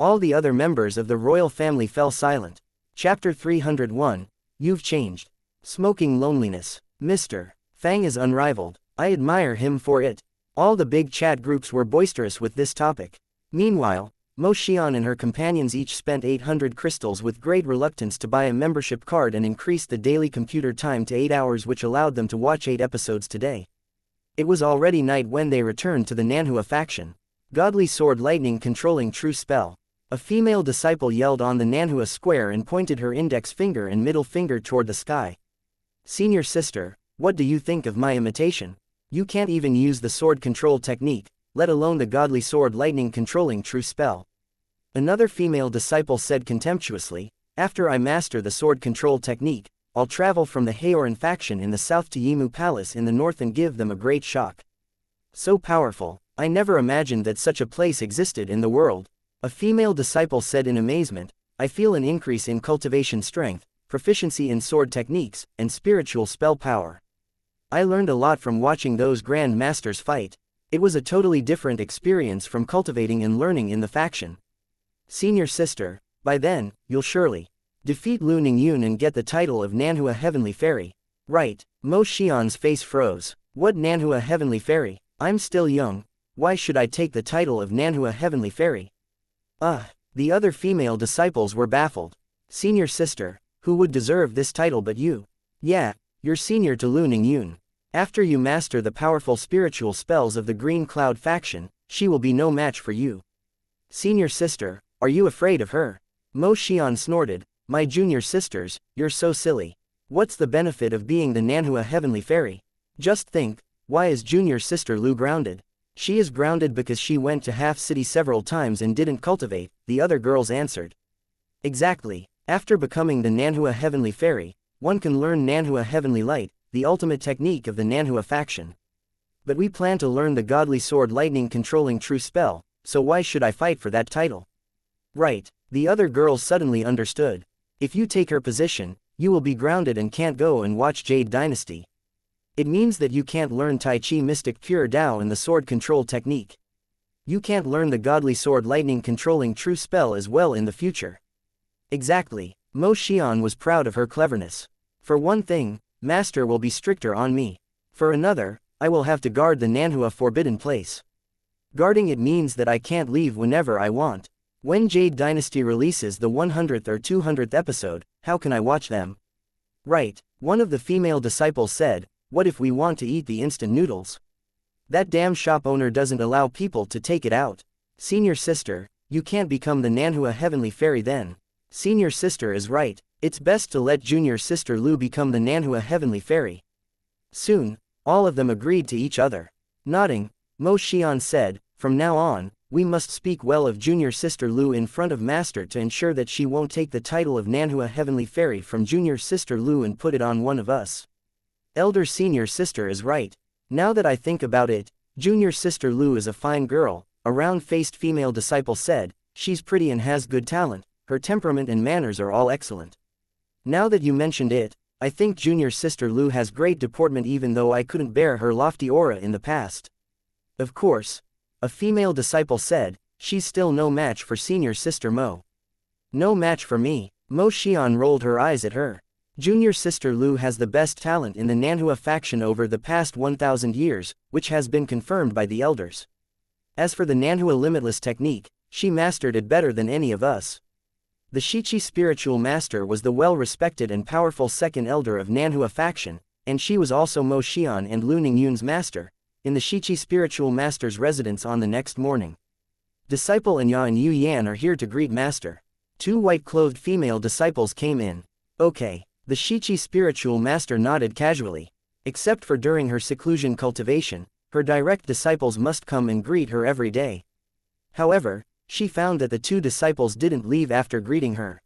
All the other members of the royal family fell silent. Chapter 301, You've Changed. Smoking loneliness. Mr. Fang is unrivaled. I admire him for it. All the big chat groups were boisterous with this topic. Meanwhile, Mo Xian and her companions each spent 800 crystals with great reluctance to buy a membership card and increased the daily computer time to 8 hours, which allowed them to watch 8 episodes today. It was already night when they returned to the Nanhua faction. Godly sword lightning controlling true spell. A female disciple yelled on the Nanhua square and pointed her index finger and middle finger toward the sky. Senior sister, what do you think of my imitation? You can't even use the sword control technique, let alone the godly sword lightning controlling true spell. Another female disciple said contemptuously, after I master the sword control technique, I'll travel from the Haoran faction in the south to Yimu Palace in the north and give them a great shock. So powerful, I never imagined that such a place existed in the world. A female disciple said in amazement, I feel an increase in cultivation strength, proficiency in sword techniques, and spiritual spell power. I learned a lot from watching those grand masters fight. It was a totally different experience from cultivating and learning in the faction. Senior sister, by then, you'll surely defeat Lu Ningyun and get the title of Nanhua Heavenly Fairy. Right, Mo Xian's face froze. What Nanhua Heavenly Fairy? I'm still young. Why should I take the title of Nanhua Heavenly Fairy? The other female disciples were baffled. Senior sister, who would deserve this title but you? Yeah, you're senior to Lu Ningyun. After you master the powerful spiritual spells of the Green Cloud faction, she will be no match for you. Senior sister, are you afraid of her? Mo Xian snorted, my junior sisters, you're so silly. What's the benefit of being the Nanhua Heavenly Fairy? Just think, why is junior sister Lu grounded? She is grounded because she went to Half City several times and didn't cultivate, the other girls answered. Exactly, after becoming the Nanhua Heavenly Fairy, one can learn Nanhua Heavenly Light, the ultimate technique of the Nanhua faction. But we plan to learn the godly sword lightning controlling true spell, so why should I fight for that title? Right, the other girls suddenly understood. If you take her position, you will be grounded and can't go and watch Jade Dynasty. It means that you can't learn Tai Chi Mystic Pure Dao and the sword control technique. You can't learn the godly sword lightning controlling true spell as well in the future. Exactly, Mo Xian was proud of her cleverness. For one thing, Master will be stricter on me. For another, I will have to guard the Nanhua Forbidden Place. Guarding it means that I can't leave whenever I want. When Jade Dynasty releases the 100th or 200th episode, how can I watch them? Right, one of the female disciples said, what if we want to eat the instant noodles? That damn shop owner doesn't allow people to take it out. Senior sister, you can't become the Nanhua Heavenly Fairy then. Senior sister is right, it's best to let junior sister Lu become the Nanhua Heavenly Fairy. Soon, all of them agreed to each other. Nodding, Mo Xian said, from now on, we must speak well of junior sister Lu in front of Master to ensure that she won't take the title of Nanhua Heavenly Fairy from junior sister Lu and put it on one of us. Elder senior sister is right. Now that I think about it, junior sister Lu is a fine girl, a round-faced female disciple said, she's pretty and has good talent, her temperament and manners are all excellent. Now that you mentioned it, I think junior sister Lu has great deportment even though I couldn't bear her lofty aura in the past. Of course. A female disciple said, she's still no match for senior sister Mo. No match for me. Mo Xian rolled her eyes at her. Junior sister Lu has the best talent in the Nanhua faction over the past 1,000 years, which has been confirmed by the elders. As for the Nanhua limitless technique, she mastered it better than any of us. The Shichi spiritual master was the well-respected and powerful second elder of Nanhua faction, and she was also Mo Xian and Lu Ningyun's master, in the Shichi spiritual master's residence on the next morning. Disciple Anya and Yu Yan are here to greet master. 2 white-clothed female disciples came in. Okay, the Shichi spiritual master nodded casually. Except for during her seclusion cultivation, her direct disciples must come and greet her every day. However, she found that the 2 disciples didn't leave after greeting her.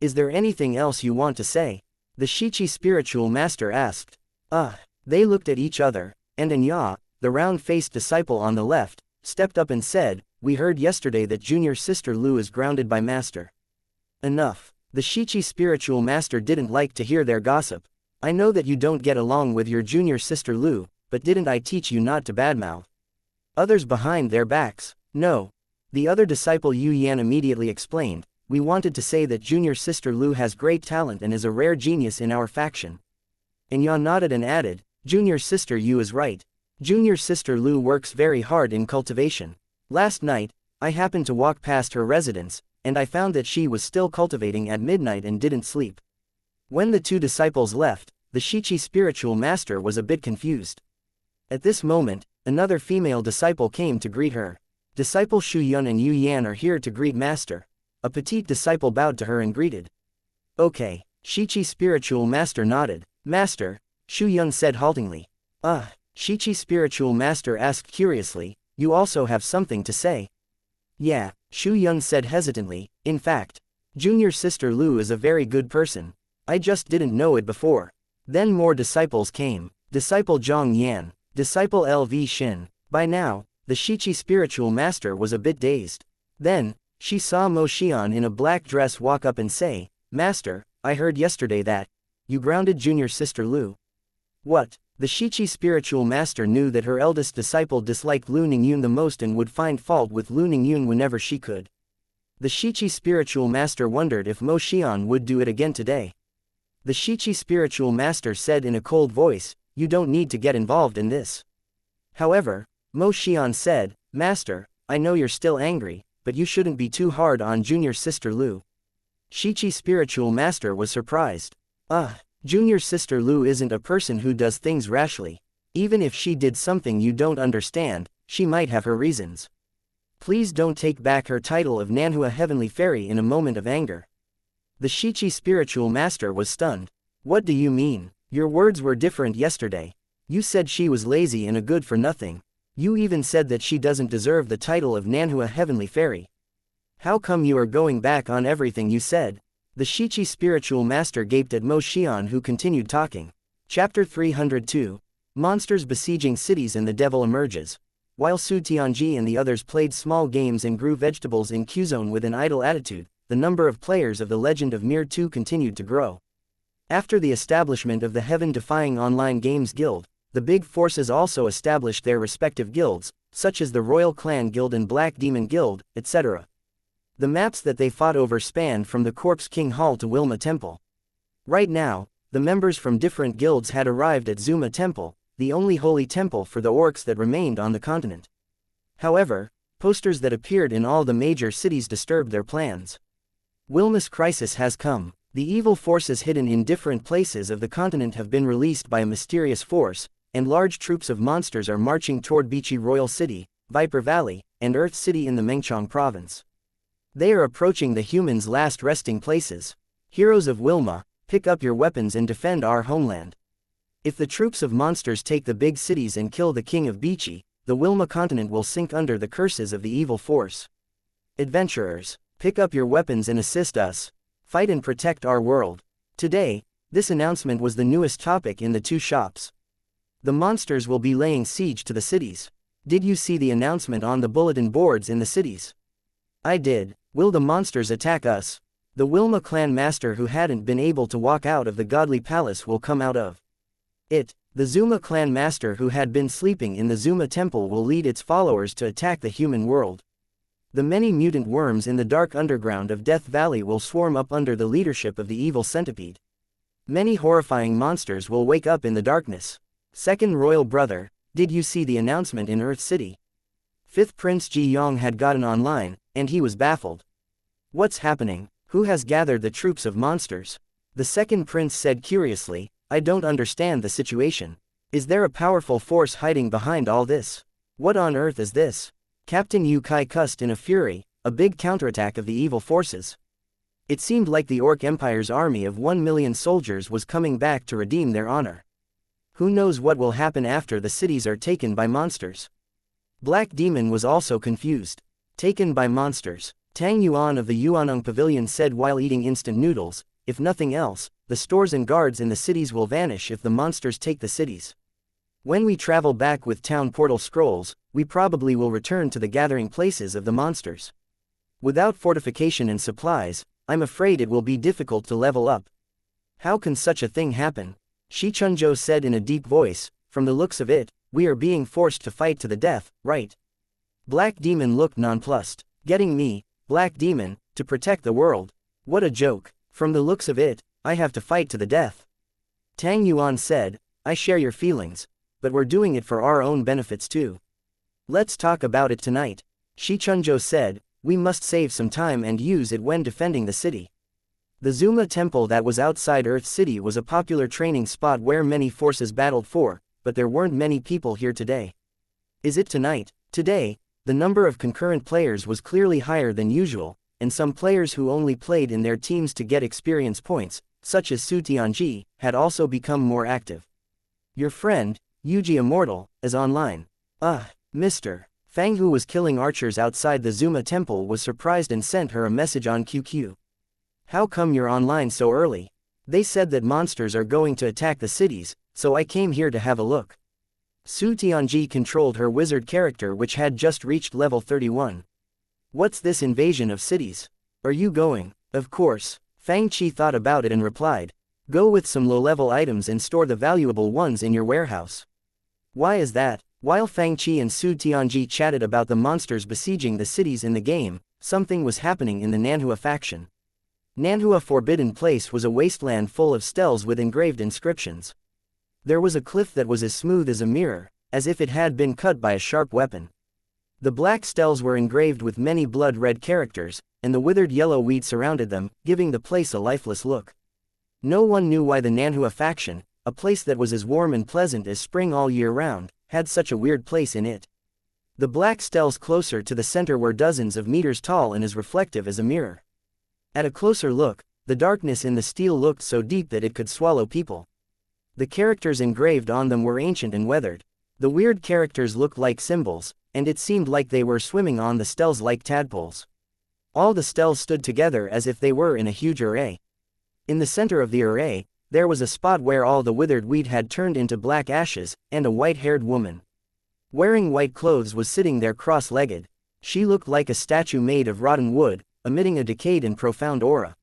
Is there anything else you want to say? The Shichi spiritual master asked. They looked at each other, and Anya, the round-faced disciple on the left, stepped up and said, "We heard yesterday that junior sister Lu is grounded by master." Enough. The Shichi spiritual master didn't like to hear their gossip. "I know that you don't get along with your junior sister Lu, but didn't I teach you not to badmouth others behind their backs?" "No." The other disciple Yu Yan immediately explained, "We wanted to say that junior sister Lu has great talent and is a rare genius in our faction." And Yan nodded and added, "Junior sister Yu is right. Junior sister Lu works very hard in cultivation. Last night, I happened to walk past her residence, and I found that she was still cultivating at midnight and didn't sleep." When the two disciples left, the Shichi spiritual master was a bit confused. At this moment, another female disciple came to greet her. "Disciple Shu Yun and Yu Yan are here to greet master." A petite disciple bowed to her and greeted. "Okay." Shichi spiritual master nodded. "Master," Shu Yun said haltingly. Shichi spiritual master asked curiously, "You also have something to say?" "Yeah," Shu Yun said hesitantly, "in fact, junior sister Lu is a very good person. I just didn't know it before." Then more disciples came. Disciple Zhang Yan, disciple LV Shin. By now, the Shichi spiritual master was a bit dazed. Then, she saw Mo Xian in a black dress walk up and say, "Master, I heard yesterday that you grounded junior sister Lu." "What?" The Shichi spiritual master knew that her eldest disciple disliked Lu Ningyun the most and would find fault with Lu Ningyun whenever she could. The Shichi spiritual master wondered if Mo Xian would do it again today. The Shichi spiritual master said in a cold voice, "You don't need to get involved in this." However, Mo Xian said, "Master, I know you're still angry, but you shouldn't be too hard on junior sister Lu." Shichi spiritual master was surprised. Junior sister Lu isn't a person who does things rashly. Even if she did something you don't understand, she might have her reasons. Please don't take back her title of Nanhua Heavenly Fairy in a moment of anger." The Shichi spiritual master was stunned. "What do you mean? Your words were different yesterday. You said she was lazy and a good for nothing. You even said that she doesn't deserve the title of Nanhua Heavenly Fairy. How come you are going back on everything you said?" The Shichi spiritual master gaped at Mo Xian, who continued talking. Chapter 302. Monsters besieging cities and the devil emerges. While Su Tianji and the others played small games and grew vegetables in Q-Zone with an idle attitude, the number of players of the Legend of Mir 2 continued to grow. After the establishment of the Heaven-Defying Online Games Guild, the big forces also established their respective guilds, such as the Royal Clan Guild and Black Demon Guild, etc. The maps that they fought over spanned from the Corpse King Hall to Wilma Temple. Right now, the members from different guilds had arrived at Zuma Temple, the only holy temple for the orcs that remained on the continent. However, posters that appeared in all the major cities disturbed their plans. Wilma's crisis has come. The evil forces hidden in different places of the continent have been released by a mysterious force, and large troops of monsters are marching toward Bichi Royal City, Viper Valley, and Earth City in the Mengchong province. They are approaching the humans' last resting places. Heroes of Wilma, pick up your weapons and defend our homeland. If the troops of monsters take the big cities and kill the king of Bichi, the Wilma continent will sink under the curses of the evil force. Adventurers, pick up your weapons and assist us. Fight and protect our world. Today, this announcement was the newest topic in the two shops. The monsters will be laying siege to the cities. Did you see the announcement on the bulletin boards in the cities? I did. Will the monsters attack us? The Wilma clan master who hadn't been able to walk out of the godly palace will come out of it. The Zuma clan master who had been sleeping in the Zuma temple will lead its followers to attack the human world. The many mutant worms in the dark underground of Death Valley will swarm up under the leadership of the evil centipede. Many horrifying monsters will wake up in the darkness. Second royal brother, did you see the announcement in Earth City? Fifth Prince Ji Yong had gotten online, and he was baffled. What's happening? Who has gathered the troops of monsters? The second prince said curiously, I don't understand the situation. Is there a powerful force hiding behind all this? What on earth is this? Captain Yu Kai cussed in a fury, a big counterattack of the evil forces. It seemed like the Orc Empire's army of 1 million soldiers was coming back to redeem their honor. Who knows what will happen after the cities are taken by monsters? Black Demon was also confused. Taken by monsters. Tang Yuan of the Yuanong Pavilion said while eating instant noodles, if nothing else, the stores and guards in the cities will vanish if the monsters take the cities. When we travel back with town portal scrolls, we probably will return to the gathering places of the monsters. Without fortification and supplies, I'm afraid it will be difficult to level up. How can such a thing happen? Shi Chunzhou said in a deep voice, from the looks of it, we are being forced to fight to the death, right? Black Demon looked nonplussed. Getting me, Black Demon, to protect the world? What a joke. From the looks of it, I have to fight to the death. Tang Yuan said, I share your feelings, but we're doing it for our own benefits too. Let's talk about it tonight. Shi Chunzhou said, we must save some time and use it when defending the city. The Zuma temple that was outside Earth City was a popular training spot where many forces battled for, but there weren't many people here today. Is it tonight? Today, the number of concurrent players was clearly higher than usual, and some players who only played in their teams to get experience points, such as Su Tianji, had also become more active. Your friend, Yuji Immortal, is online. Mr. Fang, who was killing archers outside the Zuma temple, was surprised and sent her a message on QQ. How come you're online so early? They said that monsters are going to attack the cities, so I came here to have a look. Su Tianji controlled her wizard character, which had just reached level 31. What's this invasion of cities? Are you going? Of course. Fang Qi thought about it and replied, go with some low-level items and store the valuable ones in your warehouse. Why is that? While Fang Qi and Su Tianji chatted about the monsters besieging the cities in the game, something was happening in the Nanhua faction. Nanhua Forbidden Place was a wasteland full of steles with engraved inscriptions. There was a cliff that was as smooth as a mirror, as if it had been cut by a sharp weapon. The black steles were engraved with many blood-red characters, and the withered yellow weed surrounded them, giving the place a lifeless look. No one knew why the Nanhua faction, a place that was as warm and pleasant as spring all year round, had such a weird place in it. The black steles closer to the center were dozens of meters tall and as reflective as a mirror. At a closer look, the darkness in the steel looked so deep that it could swallow people. The characters engraved on them were ancient and weathered. The weird characters looked like symbols, and it seemed like they were swimming on the steles like tadpoles. All the steles stood together as if they were in a huge array. In the center of the array, there was a spot where all the withered weed had turned into black ashes, and a white-haired woman, wearing white clothes, was sitting there cross-legged. She looked like a statue made of rotten wood, emitting a decayed and profound aura.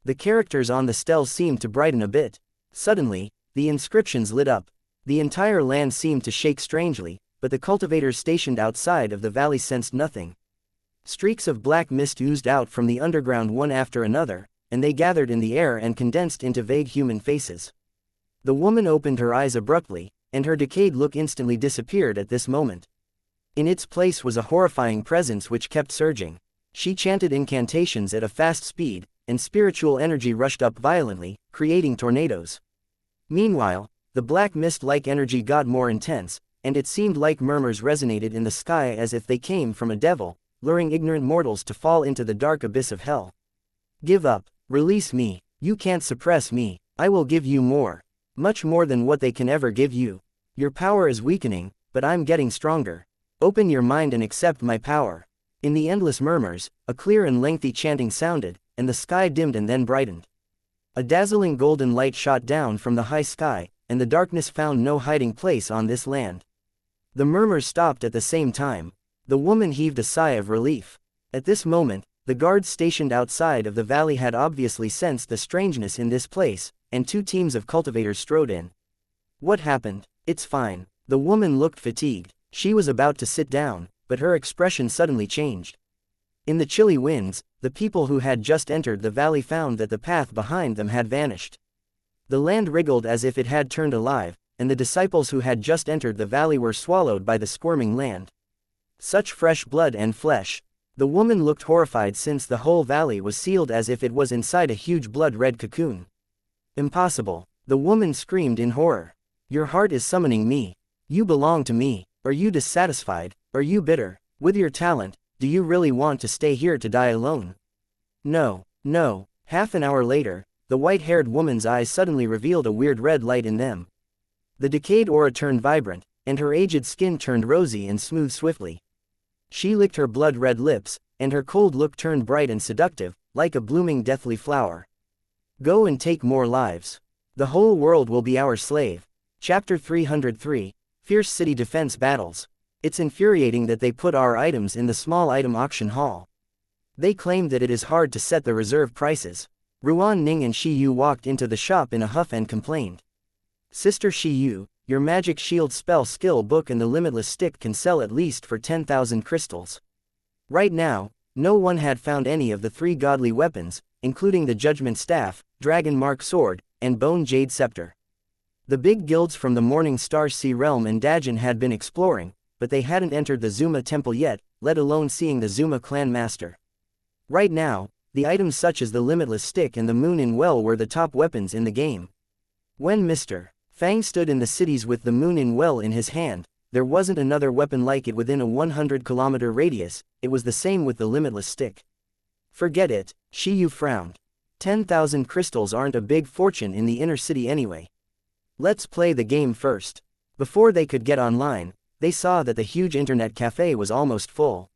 The characters on the steles seemed to brighten a bit. Suddenly, the inscriptions lit up. The entire land seemed to shake strangely, but the cultivators stationed outside of the valley sensed nothing. Streaks of black mist oozed out from the underground one after another, and they gathered in the air and condensed into vague human faces. The woman opened her eyes abruptly, and her decayed look instantly disappeared at this moment. In its place was a horrifying presence which kept surging. She chanted incantations at a fast speed, and spiritual energy rushed up violently, creating tornadoes. Meanwhile, the black mist-like energy got more intense, and it seemed like murmurs resonated in the sky as if they came from a devil, luring ignorant mortals to fall into the dark abyss of hell. Give up. Release me. You can't suppress me. I will give you more. Much more than what they can ever give you. Your power is weakening, but I'm getting stronger. Open your mind and accept my power. In the endless murmurs, a clear and lengthy chanting sounded, and the sky dimmed and then brightened. A dazzling golden light shot down from the high sky, and the darkness found no hiding place on this land. The murmurs stopped at the same time. The woman heaved a sigh of relief. At this moment, the guards stationed outside of the valley had obviously sensed the strangeness in this place, and two teams of cultivators strode in. What happened? It's fine. The woman looked fatigued. She was about to sit down, but her expression suddenly changed. In the chilly winds, the people who had just entered the valley found that the path behind them had vanished. The land wriggled as if it had turned alive, and the disciples who had just entered the valley were swallowed by the squirming land. Such fresh blood and flesh. The woman looked horrified since the whole valley was sealed as if it was inside a huge blood-red cocoon. Impossible. The woman screamed in horror. Your heart is summoning me. You belong to me. Are you dissatisfied? Are you bitter? With your talent, do you really want to stay here to die alone? No, no. Half an hour later, the white-haired woman's eyes suddenly revealed a weird red light in them. The decayed aura turned vibrant, and her aged skin turned rosy and smooth swiftly. She licked her blood-red lips, and her cold look turned bright and seductive, like a blooming deathly flower. Go and take more lives. The whole world will be our slave. Chapter 303. Fierce city defense battles. It's infuriating that they put our items in the small item auction hall. They claim that it is hard to set the reserve prices. Ruan Ning and Shi Yu walked into the shop in a huff and complained. Sister Shi Yu, your magic shield spell skill book and the limitless stick can sell at least for 10,000 crystals. Right now, no one had found any of the 3 godly weapons, including the Judgment Staff, Dragon Mark Sword, and Bone Jade Scepter. The big guilds from the Morning Star Sea Realm and Dajin had been exploring, but they hadn't entered the Zuma Temple yet, let alone seeing the Zuma clan master. Right now, the items such as the Limitless Stick and the Moon in Well were the top weapons in the game. When Mr. Fang stood in the cities with the Moon in Well in his hand, there wasn't another weapon like it within a 100-kilometer radius. It was the same with the Limitless Stick. Forget it, Shi Yu frowned. 10,000 crystals aren't a big fortune in the inner city anyway. Let's play the game first. Before they could get online, they saw that the huge internet cafe was almost full.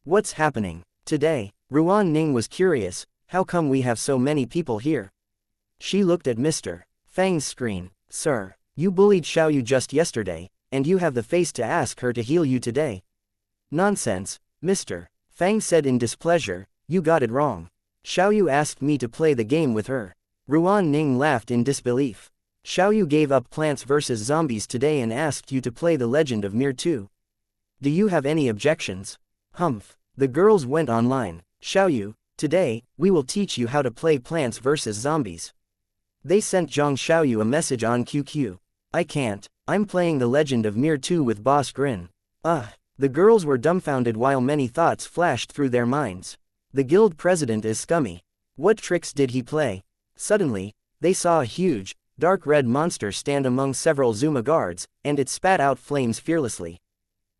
What's happening today? Ruan Ning was curious. How come we have so many people here? She looked at Mr. Fang's screen. Sir, you bullied Xiaoyu just yesterday, and you have the face to ask her to heal you today. Nonsense, Mr. Fang said in displeasure, you got it wrong. Xiaoyu asked me to play the game with her. Ruan Ning laughed in disbelief. Xiaoyu gave up Plants vs. Zombies today and asked you to play The Legend of Mir 2. Do you have any objections? Humph. The girls went online. Xiaoyu, today, we will teach you how to play Plants vs. Zombies. They sent Zhang Xiaoyu a message on QQ. I can't, I'm playing The Legend of Mir 2 with Boss Grin. The girls were dumbfounded while many thoughts flashed through their minds. The guild president is scummy. What tricks did he play? Suddenly, they saw a huge, dark red monster stand among several Zuma guards, and it spat out flames fearlessly.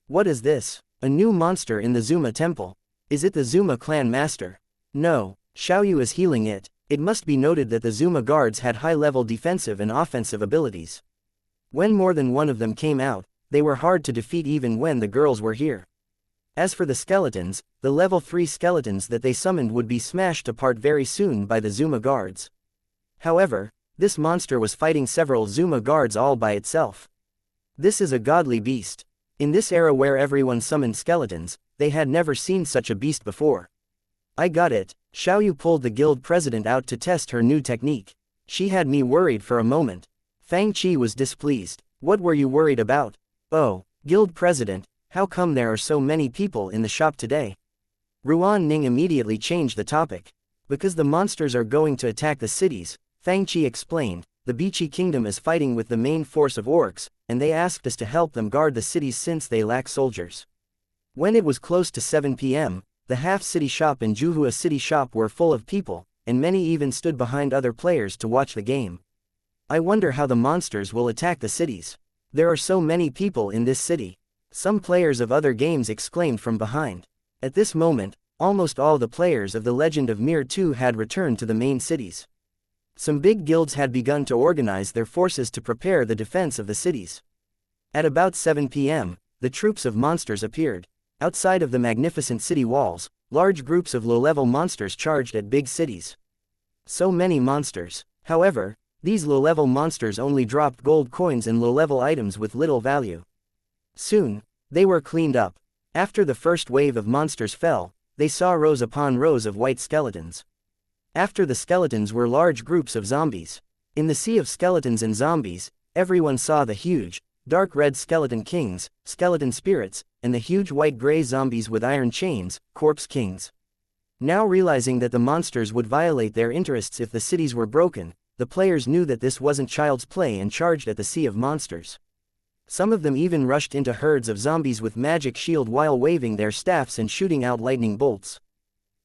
What is this? A new monster in the Zuma temple? Is it the Zuma clan master? No, Xiaoyu is healing it. It must be noted that the Zuma guards had high-level defensive and offensive abilities. When more than one of them came out, they were hard to defeat even when the girls were here. As for the skeletons, the level 3 skeletons that they summoned would be smashed apart very soon by the Zuma guards. However, this monster was fighting several Zuma guards all by itself. This is a godly beast. In this era where everyone summoned skeletons, they had never seen such a beast before. I got it. Xiaoyu pulled the guild president out to test her new technique. She had me worried for a moment. Fang Qi was displeased. What were you worried about? Oh, guild president, how come there are so many people in the shop today? Ruan Ning immediately changed the topic. Because the monsters are going to attack the cities, Fang Qi explained. The Bichi kingdom is fighting with the main force of orcs, and they asked us to help them guard the cities since they lack soldiers. When it was close to 7 p.m., the half-city shop and Juhua city shop were full of people, and many even stood behind other players to watch the game. I wonder how the monsters will attack the cities. There are so many people in this city. Some players of other games exclaimed from behind. At this moment, almost all the players of The Legend of Mir 2 had returned to the main cities. Some big guilds had begun to organize their forces to prepare the defense of the cities. At about 7 p.m., the troops of monsters appeared. Outside of the magnificent city walls, large groups of low-level monsters charged at big cities. So many monsters. However, these low-level monsters only dropped gold coins and low-level items with little value. Soon, they were cleaned up. After the first wave of monsters fell, they saw rows upon rows of white skeletons. After the skeletons were large groups of zombies. In the sea of skeletons and zombies, everyone saw the huge, dark red skeleton kings, skeleton spirits, and the huge white-gray zombies with iron chains, corpse kings. Now realizing that the monsters would violate their interests if the cities were broken, the players knew that this wasn't child's play and charged at the sea of monsters. Some of them even rushed into herds of zombies with magic shield while waving their staffs and shooting out lightning bolts.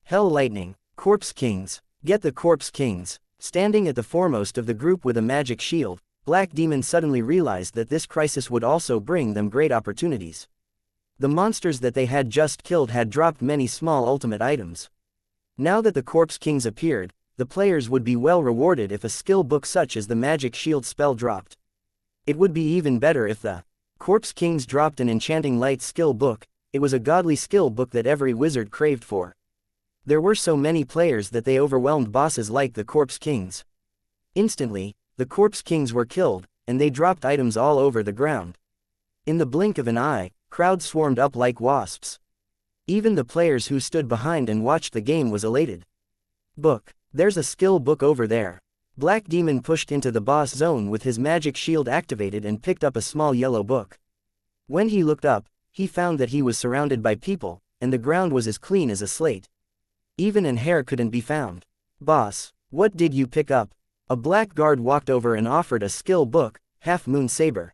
Hell lightning, corpse kings, get the corpse kings. Standing at the foremost of the group with a magic shield, Black Demon suddenly realized that this crisis would also bring them great opportunities. The monsters that they had just killed had dropped many small ultimate items. Now that the corpse kings appeared, the players would be well rewarded if a skill book such as the magic shield spell dropped. It would be even better if the corpse kings dropped an enchanting light skill book. It was a godly skill book that every wizard craved for. There were so many players that they overwhelmed bosses like the corpse kings. Instantly, the corpse kings were killed, and they dropped items all over the ground. In the blink of an eye, crowds swarmed up like wasps. Even the players who stood behind and watched the game was elated. Book. There's a skill book over there. Black Demon pushed into the boss zone with his magic shield activated and picked up a small yellow book. When he looked up, he found that he was surrounded by people, and the ground was as clean as a slate. Even an hair couldn't be found. Boss, what did you pick up? A black guard walked over and offered a skill book, Half Moon Saber.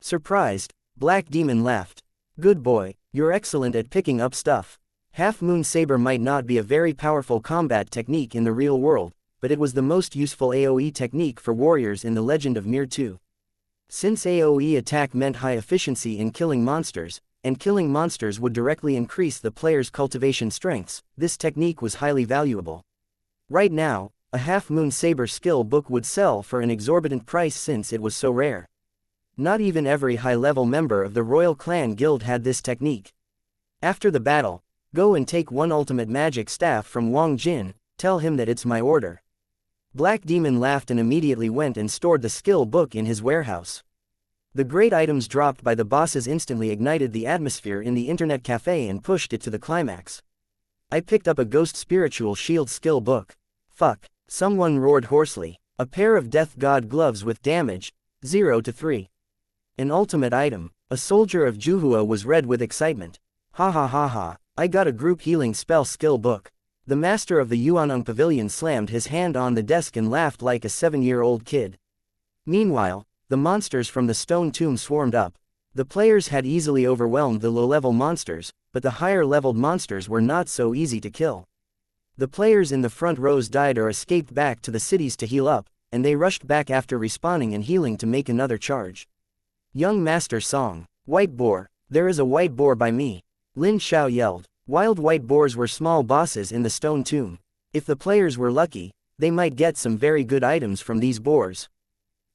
Surprised, Black Demon laughed. Good boy, you're excellent at picking up stuff. Half Moon Saber might not be a very powerful combat technique in the real world, but it was the most useful AoE technique for warriors in the Legend of Mir 2. Since AoE attack meant high efficiency in killing monsters, and killing monsters would directly increase the player's cultivation strengths, this technique was highly valuable. Right now, a Half Moon Saber skill book would sell for an exorbitant price since it was so rare. Not even every high-level member of the Royal Clan Guild had this technique. After the battle, go and take one ultimate magic staff from Wang Jin, tell him that it's my order. Black Demon laughed and immediately went and stored the skill book in his warehouse. The great items dropped by the bosses instantly ignited the atmosphere in the internet cafe and pushed it to the climax. I picked up a Ghost Spiritual Shield skill book. Fuck, someone roared hoarsely. A pair of Death God gloves with damage, 0 to 3. An ultimate item, a soldier of Juhua was red with excitement. Ha ha ha ha, I got a group healing spell skill book. The master of the Yuanong Pavilion slammed his hand on the desk and laughed like a 7-year-old kid. Meanwhile, the monsters from the stone tomb swarmed up. The players had easily overwhelmed the low-level monsters, but the higher-leveled monsters were not so easy to kill. The players in the front rows died or escaped back to the cities to heal up, and they rushed back after respawning and healing to make another charge. Young Master Song. White Boar, there is a white boar by me. Lin Xiao yelled. Wild white boars were small bosses in the stone tomb. If the players were lucky, they might get some very good items from these boars.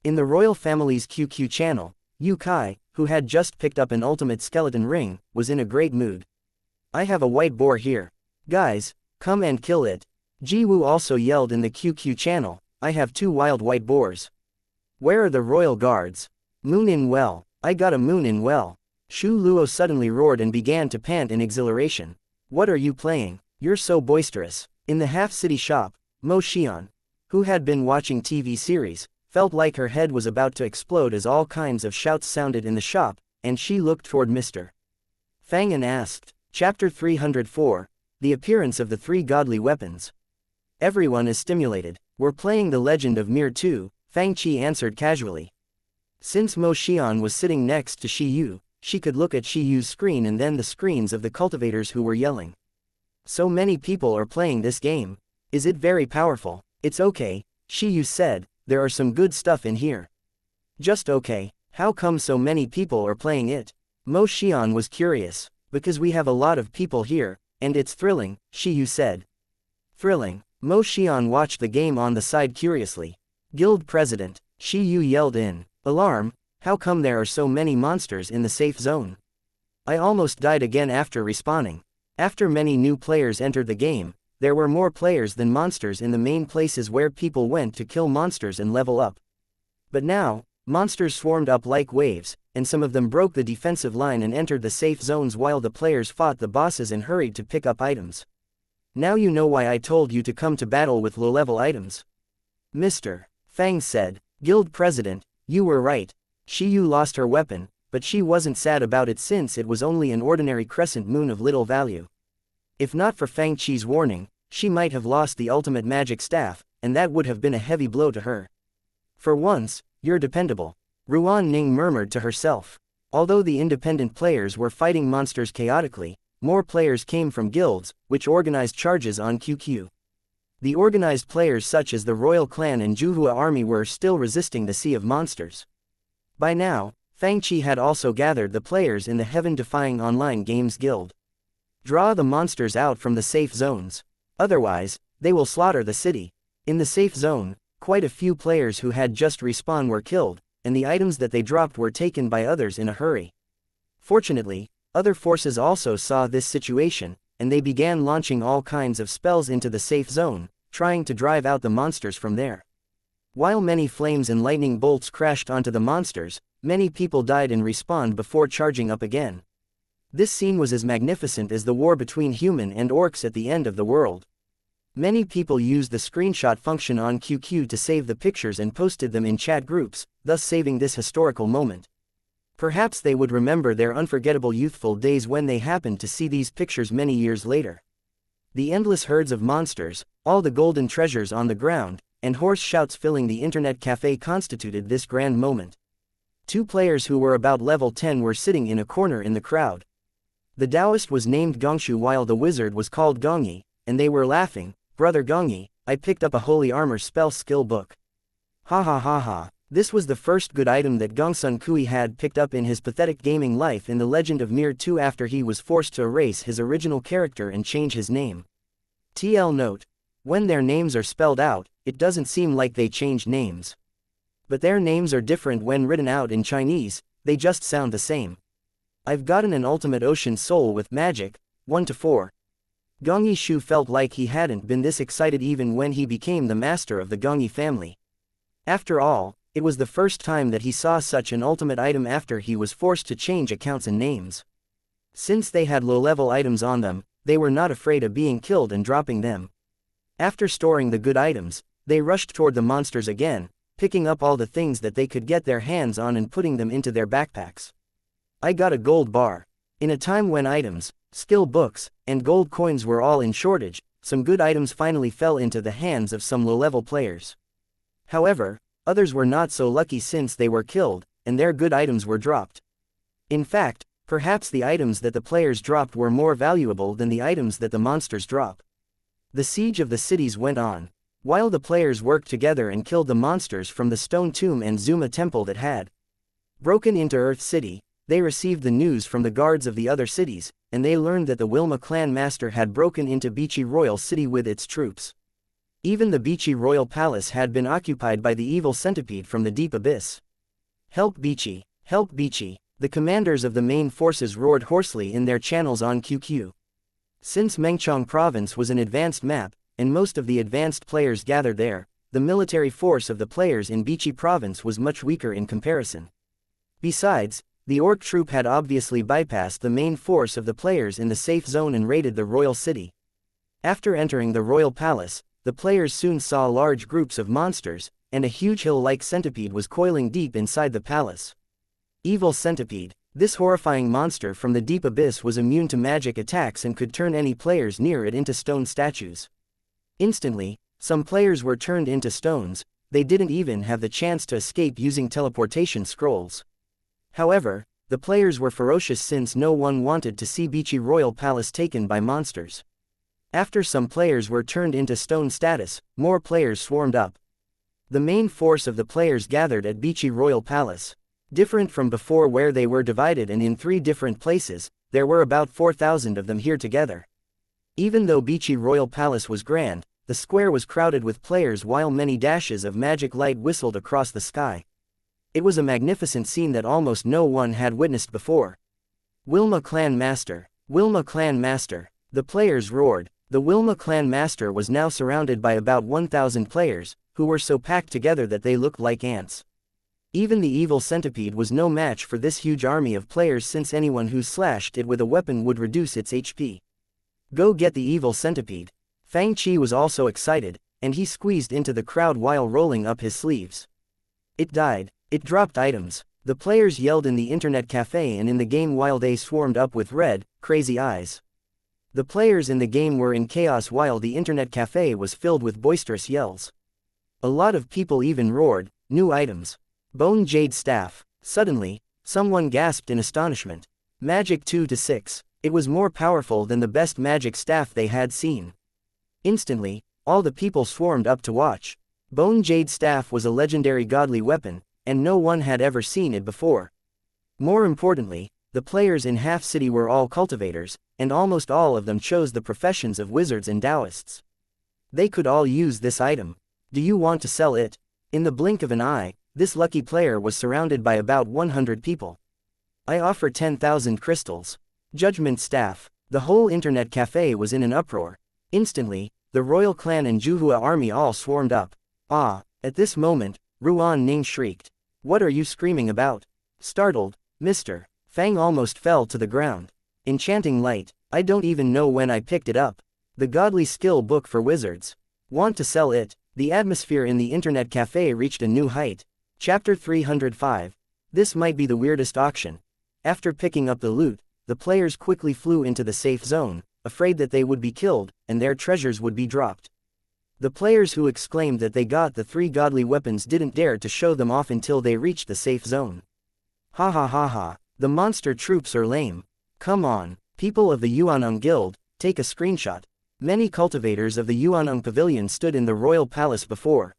In the royal family's QQ channel, Yu Kai, who had just picked up an ultimate skeleton ring, was in a great mood. I have a white boar here. Guys, come and kill it. Ji Wu also yelled in the QQ channel, I have 2 wild white boars. Where are the royal guards? Moon in well, I got a moon in well. Shu Luo suddenly roared and began to pant in exhilaration. What are you playing? You're so boisterous. In the half-city shop, Mo Xian, who had been watching TV series, felt like her head was about to explode as all kinds of shouts sounded in the shop, and she looked toward Mr. Fang and asked, Chapter 304, The Appearance of the 3 Godly Weapons. Everyone is stimulated. We're playing the Legend of Mir 2, Fang Qi answered casually. Since Mo Xian was sitting next to Shi Yu, she could look at Shi Yu's screen and then the screens of the cultivators who were yelling. So many people are playing this game. Is it very powerful? It's okay, Shi Yu said, there are some good stuff in here. Just okay, how come so many people are playing it? Mo Xian was curious. Because we have a lot of people here, and it's thrilling, Shi Yu said. Thrilling. Mo Xian watched the game on the side curiously. Guild President, Shi Yu yelled in alarm, how come there are so many monsters in the safe zone? I almost died again after respawning. After many new players entered the game, there were more players than monsters in the main places where people went to kill monsters and level up. But now, monsters swarmed up like waves, and some of them broke the defensive line and entered the safe zones while the players fought the bosses and hurried to pick up items. Now you know why I told you to come to battle with low-level items. Mr. Fang said, Guild President, you were right. Shi Yu lost her weapon, but she wasn't sad about it since it was only an ordinary crescent moon of little value. If not for Fang Qi's warning, she might have lost the ultimate magic staff, and that would have been a heavy blow to her. For once, you're dependable. Ruan Ning murmured to herself. Although the independent players were fighting monsters chaotically, more players came from guilds, which organized charges on QQ. The organized players such as the Royal Clan and Juhua Army were still resisting the sea of monsters. By now, Fang Qi had also gathered the players in the Heaven-Defying Online Games Guild. Draw the monsters out from the safe zones. Otherwise, they will slaughter the city. In the safe zone, quite a few players who had just respawned were killed, and the items that they dropped were taken by others in a hurry. Fortunately, other forces also saw this situation, and they began launching all kinds of spells into the safe zone, trying to drive out the monsters from there. While many flames and lightning bolts crashed onto the monsters, Many people died and respawned before charging up again. This scene was as magnificent as the war between human and orcs at the end of the world. Many people used the screenshot function on QQ to save the pictures and posted them in chat groups, thus saving this historical moment. Perhaps they would remember their unforgettable youthful days when they happened to see these pictures many years later. The endless herds of monsters, all the golden treasures on the ground, and hoarse shouts filling the internet cafe constituted this grand moment. Two players who were about level 10 were sitting in a corner in the crowd. The Taoist was named Gongshu while the wizard was called Gongyi, and they were laughing. "Brother Gongyi, I picked up a holy armor spell skill book." Ha ha ha ha. This was the first good item that Gongsun Kui had picked up in his pathetic gaming life in the Legend of Mir 2 after he was forced to erase his original character and change his name. TL note: when their names are spelled out, it doesn't seem like they changed names. But their names are different when written out in Chinese, they just sound the same. I've gotten an ultimate ocean soul with magic, 1-4. Gongyi Shu felt like he hadn't been this excited even when he became the master of the Gongyi family. After all, it was the first time that he saw such an ultimate item after he was forced to change accounts and names. Since they had low-level items on them, they were not afraid of being killed and dropping them. After storing the good items, they rushed toward the monsters again, picking up all the things that they could get their hands on and putting them into their backpacks. I got a gold bar. In a time when items, skill books, and gold coins were all in shortage, some good items finally fell into the hands of some low-level players. However, others were not so lucky since they were killed, and their good items were dropped. In fact, perhaps the items that the players dropped were more valuable than the items that the monsters drop. The siege of the cities went on. While the players worked together and killed the monsters from the Stone Tomb and Zuma Temple that had broken into Earth City, they received the news from the guards of the other cities, and they learned that the Wilma clan master had broken into Beachy Royal City with its troops. Even the Beachy Royal Palace had been occupied by the evil centipede from the deep abyss. "Help Beachy! Help Beachy!" The commanders of the main forces roared hoarsely in their channels on QQ. Since Mengchong Province was an advanced map, and most of the advanced players gathered there, the military force of the players in Beachy Province was much weaker in comparison. Besides, the orc troop had obviously bypassed the main force of the players in the safe zone and raided the royal city. After entering the royal palace, the players soon saw large groups of monsters, and a huge hill-like centipede was coiling deep inside the palace. Evil centipede. This horrifying monster from the deep abyss was immune to magic attacks and could turn any players near it into stone statues. Instantly, some players were turned into stones. They didn't even have the chance to escape using teleportation scrolls. However, the players were ferocious since no one wanted to see Beachy Royal Palace taken by monsters. After some players were turned into stone status, more players swarmed up. The main force of the players gathered at Beachy Royal Palace. Different from before where they were divided and in 3 different places, there were about 4,000 of them here together. Even though Beachy Royal Palace was grand, the square was crowded with players while many dashes of magic light whistled across the sky. It was a magnificent scene that almost no one had witnessed before. "Wilma Clan Master! Wilma Clan Master!" The players roared. The Wilma Clan Master was now surrounded by about 1,000 players, who were so packed together that they looked like ants. Even the evil centipede was no match for this huge army of players since anyone who slashed it with a weapon would reduce its HP. "Go get the evil centipede." Fang Chi was also excited, and he squeezed into the crowd while rolling up his sleeves. It died. It dropped items. The players yelled in the internet cafe and in the game while they swarmed up with red, crazy eyes. The players in the game were in chaos while the internet cafe was filled with boisterous yells. A lot of people even roared, "New items! Bone Jade Staff!" Suddenly, someone gasped in astonishment. Magic 2-6. It was more powerful than the best magic staff they had seen. Instantly, all the people swarmed up to watch. Bone Jade Staff was a legendary godly weapon, and no one had ever seen it before. More importantly, the players in Half City were all cultivators, and almost all of them chose the professions of wizards and Taoists. They could all use this item. Do you want to sell it? In the blink of an eye, this lucky player was surrounded by about 100 people. I offer 10,000 crystals. Judgment Staff. The whole internet cafe was in an uproar. Instantly, the royal clan and Juhua army all swarmed up. Ah! At this moment, Ruan Ning shrieked. "What are you screaming about? Startled, Mr. Fang almost fell to the ground. Enchanting light, I don't even know when I picked it up. The Godly Skill Book for Wizards. Want to sell it? The atmosphere in the internet cafe reached a new height. Chapter 305. This might be the weirdest auction. After picking up the loot, the players quickly flew into the safe zone, afraid that they would be killed, and their treasures would be dropped. The players who exclaimed that they got the 3 godly weapons didn't dare to show them off until they reached the safe zone. Ha ha ha ha, the monster troops are lame. Come on, people of the Yuaneng Guild, take a screenshot. Many cultivators of the Yuaneng Pavilion stood in the royal palace before.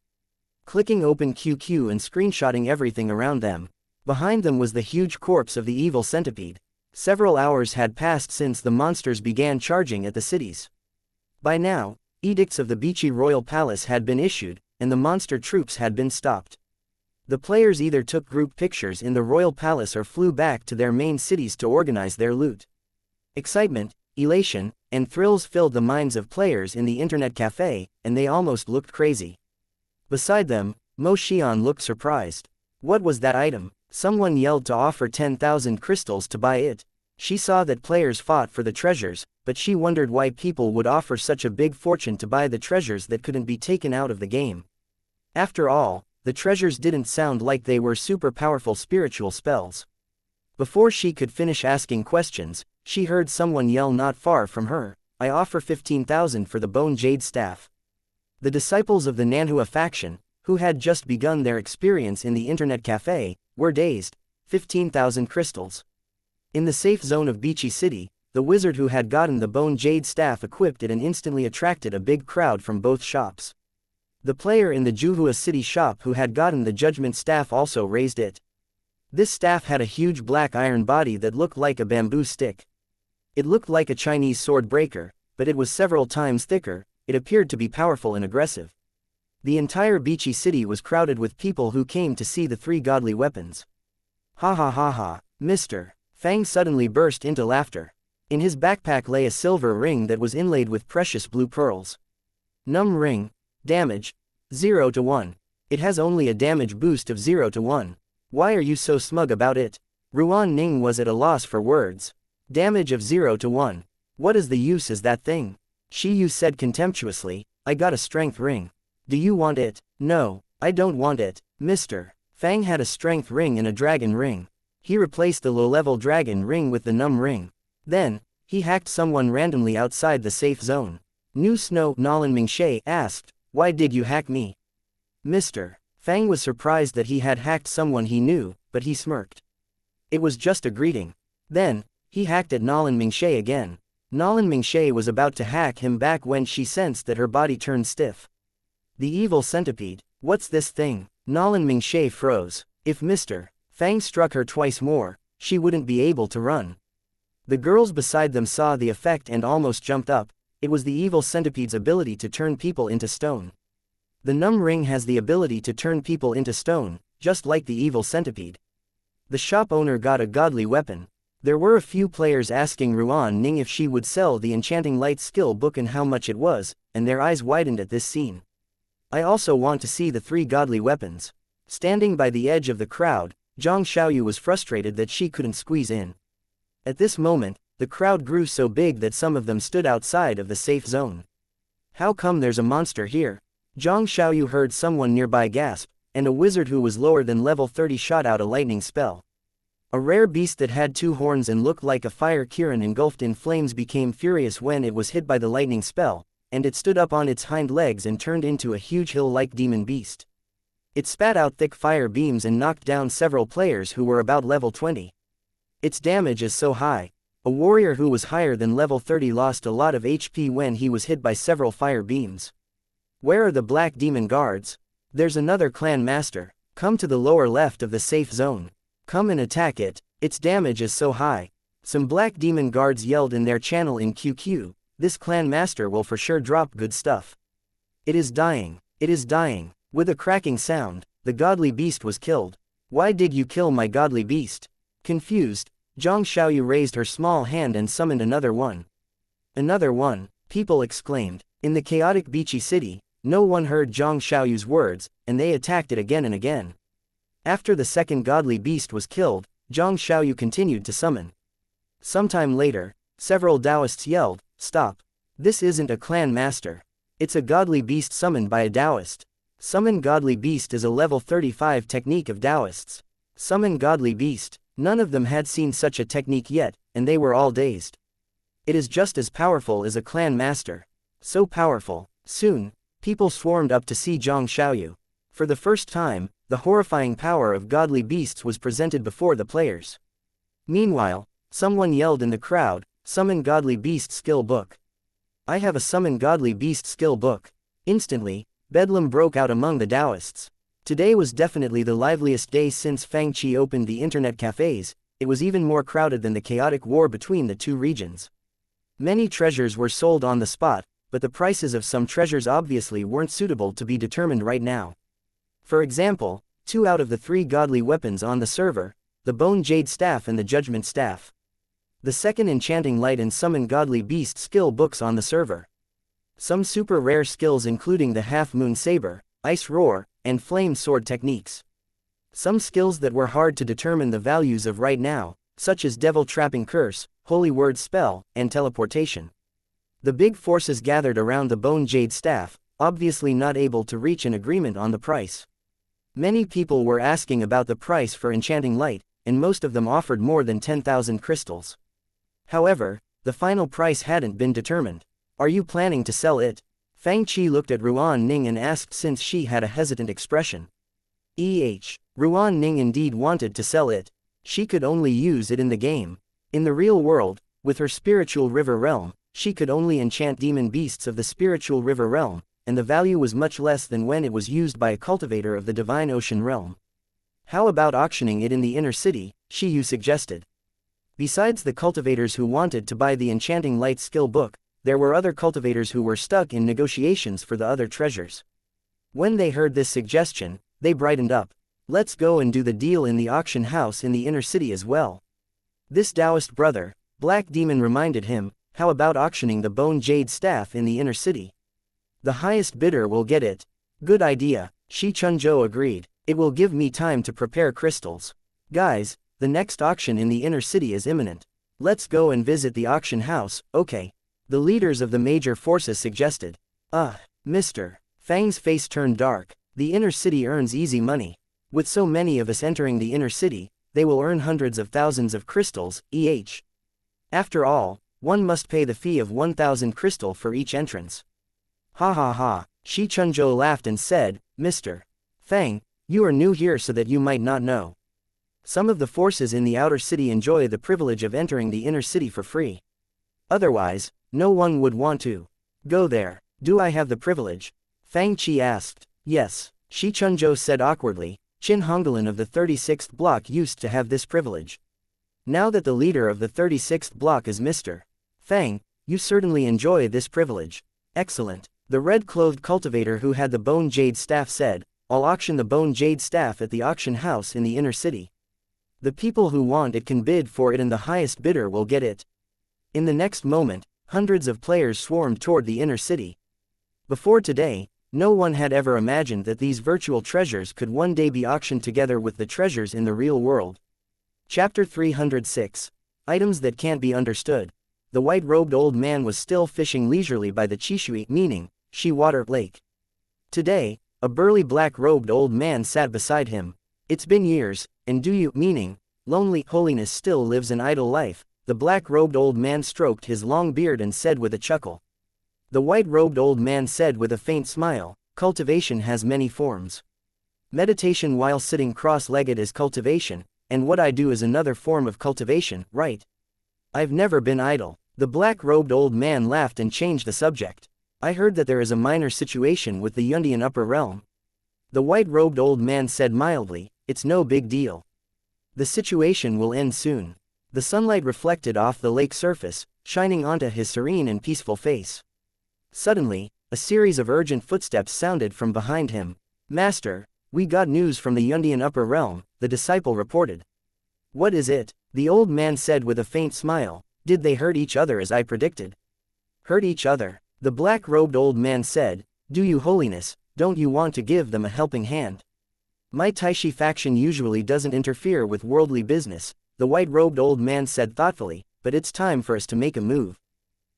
Clicking open QQ and screenshotting everything around them. Behind them was the huge corpse of the evil centipede. Several hours had passed since the monsters began charging at the cities. By now, edicts of the Bichi royal palace had been issued, and the monster troops had been stopped. The players either took group pictures in the royal palace or flew back to their main cities to organize their loot. Excitement, elation, and thrills filled the minds of players in the internet cafe, and they almost looked crazy. Beside them, Mo Xian looked surprised. What was that item? Someone yelled to offer 10,000 crystals to buy it. She saw that players fought for the treasures, but she wondered why people would offer such a big fortune to buy the treasures that couldn't be taken out of the game. After all, the treasures didn't sound like they were super powerful spiritual spells. Before she could finish asking questions, she heard someone yell not far from her, I offer 15,000 for the bone jade staff. The disciples of the Nanhua faction, who had just begun their experience in the internet cafe, were dazed. 15,000 crystals. In the safe zone of Bichi City, the wizard who had gotten the bone jade staff equipped it and instantly attracted a big crowd from both shops. The player in the Juhua City shop who had gotten the judgment staff also raised it. This staff had a huge black iron body that looked like a bamboo stick. It looked like a Chinese sword breaker, but it was several times thicker. It appeared to be powerful and aggressive. The entire Bichi City was crowded with people who came to see the 3 godly weapons. Ha ha ha ha, Mr. Fang suddenly burst into laughter. In his backpack lay a silver ring that was inlaid with precious blue pearls. Num ring. Damage. 0 to 1. It has only a damage boost of 0 to 1. Why are you so smug about it? Ruan Ning was at a loss for words. Damage of 0 to 1. What is the use is that thing? Shi Yu said contemptuously, I got a strength ring. Do you want it? No, I don't want it, Mr. Fang had a strength ring and a dragon ring. He replaced the low-level dragon ring with the num ring. Then, he hacked someone randomly outside the safe zone. New Snow Nolan Mingshe asked, why did you hack me? Mr. Fang was surprised that he had hacked someone he knew, but he smirked. It was just a greeting. Then, he hacked at Nolan Mingshe again. Nolan Mingshe was about to hack him back when she sensed that her body turned stiff. The evil centipede, what's this thing? Nolan Mingshe froze. If Mr. Fang struck her twice more, she wouldn't be able to run. The girls beside them saw the effect and almost jumped up. It was the evil centipede's ability to turn people into stone. The num ring has the ability to turn people into stone, just like the evil centipede. The shop owner got a godly weapon. There were a few players asking Ruan Ning if she would sell the enchanting light skill book and how much it was, and their eyes widened at this scene. I also want to see the 3 godly weapons. Standing by the edge of the crowd, Zhang Xiaoyu was frustrated that she couldn't squeeze in. At this moment, the crowd grew so big that some of them stood outside of the safe zone. How come there's a monster here? Zhang Xiaoyu heard someone nearby gasp, and a wizard who was lower than level 30 shot out a lightning spell. A rare beast that had 2 horns and looked like a fire Kirin engulfed in flames became furious when it was hit by the lightning spell, and it stood up on its hind legs and turned into a huge hill-like demon beast. It spat out thick fire beams and knocked down several players who were about level 20. Its damage is so high. A warrior who was higher than level 30 lost a lot of HP when he was hit by several fire beams. Where are the black demon guards? There's another clan master. Come to the lower left of the safe zone. Come and attack it. Its damage is so high. Some black demon guards yelled in their channel in QQ. This clan master will for sure drop good stuff. It is dying. It is dying. With a cracking sound, the godly beast was killed. Why did you kill my godly beast? Confused, Zhang Xiaoyu raised her small hand and summoned another one. Another one, people exclaimed. In the chaotic Bichi city, no one heard Zhang Xiaoyu's words, and they attacked it again and again. After the second godly beast was killed, Zhang Xiaoyu continued to summon. Sometime later, several Taoists yelled, "Stop! This isn't a clan master. It's a godly beast summoned by a Taoist. Summon godly beast is a level 35 technique of Taoists. Summon godly beast." None of them had seen such a technique yet, and they were all dazed. It is just as powerful as a clan master. So powerful. Soon, people swarmed up to see Zhang Xiaoyu. For the first time, the horrifying power of godly beasts was presented before the players. Meanwhile, someone yelled in the crowd, "Summon godly beast skill book. I have a summon godly beast skill book." Instantly, bedlam broke out among the Taoists. Today was definitely the liveliest day since Fang opened the internet cafes. It was even more crowded than the chaotic war between the two regions. Many treasures were sold on the spot, but the prices of some treasures obviously weren't suitable to be determined right now. For example, 2 out of the 3 godly weapons on the server, the Bone Jade Staff and the Judgment Staff. The second Enchanting Light and Summon Godly Beast skill books on the server. Some super rare skills including the Half Moon Saber, Ice Roar, and Flame Sword techniques. Some skills that were hard to determine the values of right now, such as Devil Trapping Curse, Holy Word Spell, and Teleportation. The big forces gathered around the Bone Jade Staff, obviously not able to reach an agreement on the price. Many people were asking about the price for Enchanting Light, and most of them offered more than 10,000 crystals. However, the final price hadn't been determined. "Are you planning to sell it?" Fang Qi looked at Ruan Ning and asked since she had a hesitant expression. Ruan Ning indeed wanted to sell it. She could only use it in the game. In the real world, with her spiritual river realm, she could only enchant demon beasts of the spiritual river realm, and the value was much less than when it was used by a cultivator of the divine ocean realm. How about auctioning it in the inner city, Shiyu suggested. Besides the cultivators who wanted to buy the Enchanting Light skill book, there were other cultivators who were stuck in negotiations for the other treasures. When they heard this suggestion, they brightened up. "Let's go and do the deal in the auction house in the inner city as well." This Taoist brother, Black Demon, reminded him, "How about auctioning the Bone Jade Staff in the inner city? The highest bidder will get it." "Good idea," Shi Chunzhou agreed. "It will give me time to prepare crystals." "Guys, the next auction in the inner city is imminent. Let's go and visit the auction house." "Okay." The leaders of the major forces suggested. Mr. Fang's face turned dark. "The inner city earns easy money. With so many of us entering the inner city, they will earn hundreds of thousands of crystals, After all, one must pay the fee of 1,000 crystal for each entrance." "Ha ha ha," Shi Chunzhou laughed and said, "Mr. Fang, you are new here so that you might not know. Some of the forces in the outer city enjoy the privilege of entering the inner city for free. Otherwise, no one would want to go there." "Do I have the privilege?" Fang Qi asked. "Yes," Shi Chunzhou said awkwardly. Qin Hongolin of the 36th block used to have this privilege. Now that the leader of the 36th block is Mr. Fang, you certainly enjoy this privilege. "Excellent," the red-clothed cultivator who had the Bone Jade Staff said. "I'll auction the Bone Jade Staff at the auction house in the inner city. The people who want it can bid for it and the highest bidder will get it." In the next moment, hundreds of players swarmed toward the inner city. Before today, no one had ever imagined that these virtual treasures could one day be auctioned together with the treasures in the real world. Chapter 306. Items that can't be understood. The white-robed old man was still fishing leisurely by the Chishui, meaning Shi-water lake. Today, a burly black-robed old man sat beside him. "It's been years, and do you, meaning lonely holiness, still lives an idle life?" The black-robed old man stroked his long beard and said with a chuckle. The white-robed old man said with a faint smile, "Cultivation has many forms. Meditation while sitting cross-legged is cultivation, and what I do is another form of cultivation, right? I've never been idle." The black-robed old man laughed and changed the subject. "I heard that there is a minor situation with the Yundian upper realm." The white-robed old man said mildly, "It's no big deal. The situation will end soon." The sunlight reflected off the lake surface, shining onto his serene and peaceful face. Suddenly, a series of urgent footsteps sounded from behind him. "Master, we got news from the Yundian upper realm," the disciple reported. "What is it?" the old man said with a faint smile. "Did they hurt each other as I predicted?" "Hurt each other?" the black-robed old man said. "Do you, holiness, don't you want to give them a helping hand?" My Taishi faction usually doesn't interfere with worldly business, the white-robed old man said thoughtfully, but it's time for us to make a move.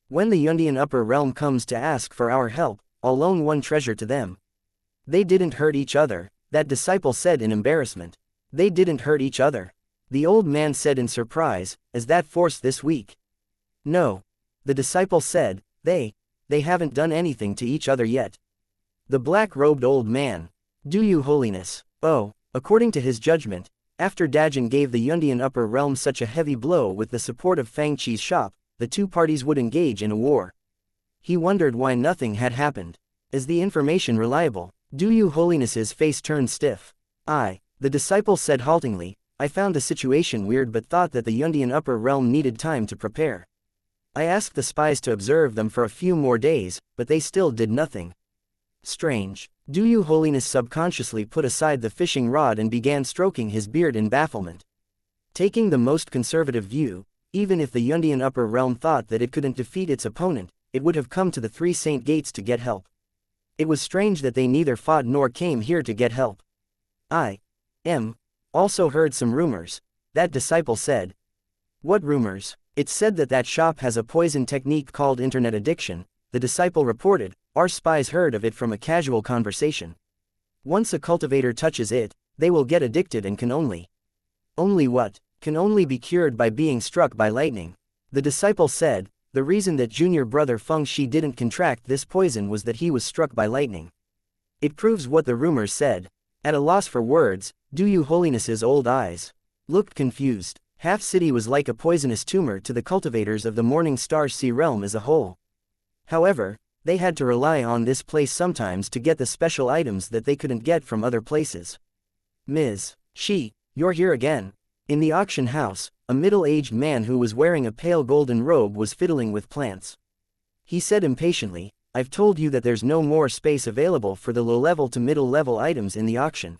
When the Yundian upper realm comes to ask for our help, I'll loan one treasure to them. They didn't hurt each other, that disciple said in embarrassment. They didn't hurt each other, the old man said in surprise, as that force this week. No. The disciple said, they haven't done anything to each other yet. The black-robed old man. Do you, holiness? Oh, according to his judgment, after Dajin gave the Yundian upper realm such a heavy blow with the support of Fang Chi's shop, the two parties would engage in a war. He wondered why nothing had happened. Is the information reliable? Do you, holiness's face turned stiff. The disciple said haltingly, I found the situation weird but thought that the Yundian upper realm needed time to prepare. I asked the spies to observe them for a few more days, but they still did nothing. Strange. Do you, holiness subconsciously put aside the fishing rod and began stroking his beard in bafflement. Taking the most conservative view, even if the Yundian upper realm thought that it couldn't defeat its opponent, it would have come to the three Saint Gates to get help. It was strange that they neither fought nor came here to get help. I also heard some rumors, that disciple said. What rumors? It's said that that shop has a poison technique called internet addiction, the disciple reported. Our spies heard of it from a casual conversation. Once a cultivator touches it, they will get addicted and can only what? Can only be cured by being struck by lightning. The disciple said, the reason that junior brother Feng Shi didn't contract this poison was that he was struck by lightning. It proves what the rumors said. At a loss for words, Do you Holiness's old eyes looked confused. Half City was like a poisonous tumor to the cultivators of the Morning Star Sea realm as a whole. However, they had to rely on this place sometimes to get the special items that they couldn't get from other places. Ms. Shi, you're here again. In the auction house, a middle-aged man who was wearing a pale golden robe was fiddling with plants. He said impatiently, I've told you that there's no more space available for the low-level to middle-level items in the auction.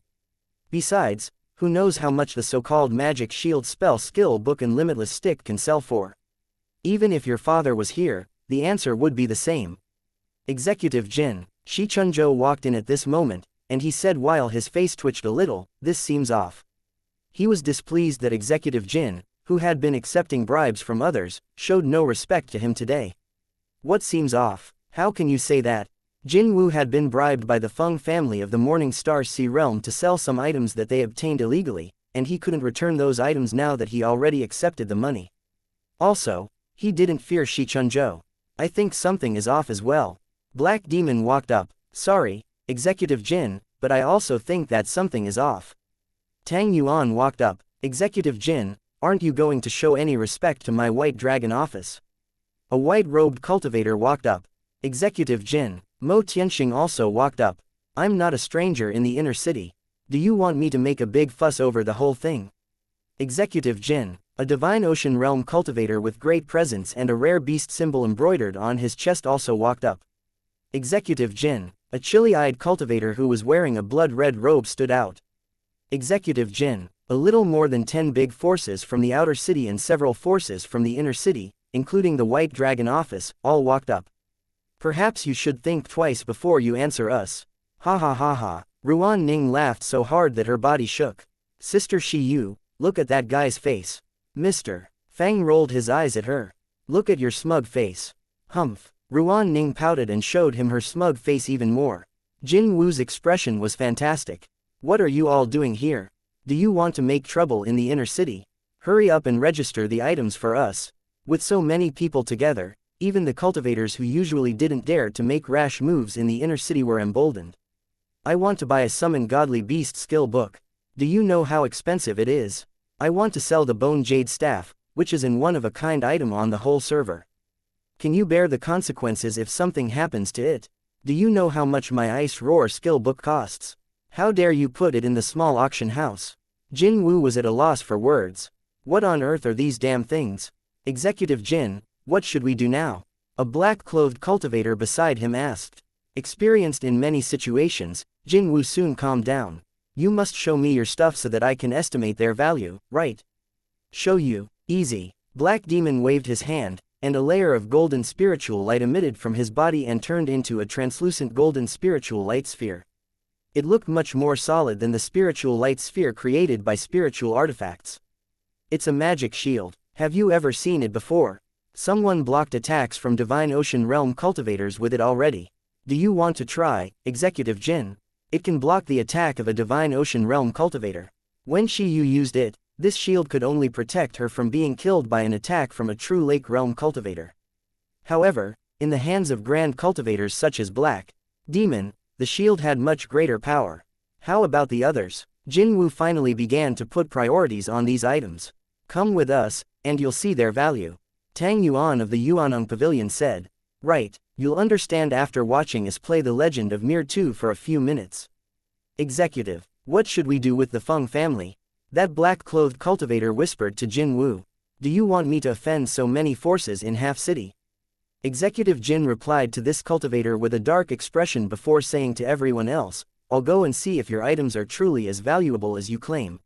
Besides, who knows how much the so-called magic shield spell skill book and limitless stick can sell for? Even if your father was here, the answer would be the same. Executive Jin, Shi Chunzhou walked in at this moment, and he said while his face twitched a little, this seems off. He was displeased that Executive Jin, who had been accepting bribes from others, showed no respect to him today. What seems off? How can you say that? Jin Wu had been bribed by the Feng family of the Morning Star Sea realm to sell some items that they obtained illegally, and he couldn't return those items now that he already accepted the money. Also, he didn't fear Shi Chunzhou. I think something is off as well. Black Demon walked up. Sorry, Executive Jin, but I also think that something is off. Tang Yuan walked up. Executive Jin, aren't you going to show any respect to my White Dragon office? A white-robed cultivator walked up. Executive Jin. Mo Tianxing also walked up. I'm not a stranger in the inner city. Do you want me to make a big fuss over the whole thing? Executive Jin. A divine ocean realm cultivator with great presence and a rare beast symbol embroidered on his chest also walked up. Executive Jin. A chilly-eyed cultivator who was wearing a blood-red robe stood out. Executive Jin. A little more than 10 big forces from the outer city and several forces from the inner city, including the White Dragon office, all walked up. Perhaps you should think twice before you answer us. Ha ha ha ha. Ruan Ning laughed so hard that her body shook. Sister Shi Yu, look at that guy's face. Mr. Fang rolled his eyes at her. Look at your smug face. Humph. Ruan Ning pouted and showed him her smug face even more. Jin Wu's expression was fantastic. What are you all doing here? Do you want to make trouble in the inner city? Hurry up and register the items for us. With so many people together, even the cultivators who usually didn't dare to make rash moves in the inner city were emboldened. I want to buy a summon godly beast skill book. Do you know how expensive it is? I want to sell the bone jade staff, which is an one-of-a-kind item on the whole server. Can you bear the consequences if something happens to it? Do you know how much my ice roar skill book costs? How dare you put it in the small auction house? Jin Wu was at a loss for words. What on earth are these damn things? Executive Jin, what should we do now? A black-clothed cultivator beside him asked. Experienced in many situations, Jin Wu soon calmed down. You must show me your stuff so that I can estimate their value, right? Show you. Easy. Black Demon waved his hand, and a layer of golden spiritual light emitted from his body and turned into a translucent golden spiritual light sphere. It looked much more solid than the spiritual light sphere created by spiritual artifacts. It's a magic shield. Have you ever seen it before? Someone blocked attacks from Divine Ocean Realm cultivators with it already. Do you want to try, Executive Jin? It can block the attack of a Divine Ocean Realm cultivator. When Shiyu used it, this shield could only protect her from being killed by an attack from a true Lake Realm cultivator. However, in the hands of grand cultivators such as Black Demon, the shield had much greater power. How about the others? Jinwoo finally began to put priorities on these items. Come with us, and you'll see their value. Tang Yuan of the Yuanong Pavilion said. Right, you'll understand after watching us play the Legend of Mir 2 for a few minutes. Executive, what should we do with the Feng family? That black-clothed cultivator whispered to Jinwoo. Do you want me to offend so many forces in Half City? Executive Jin replied to this cultivator with a dark expression before saying to everyone else, I'll go and see if your items are truly as valuable as you claim.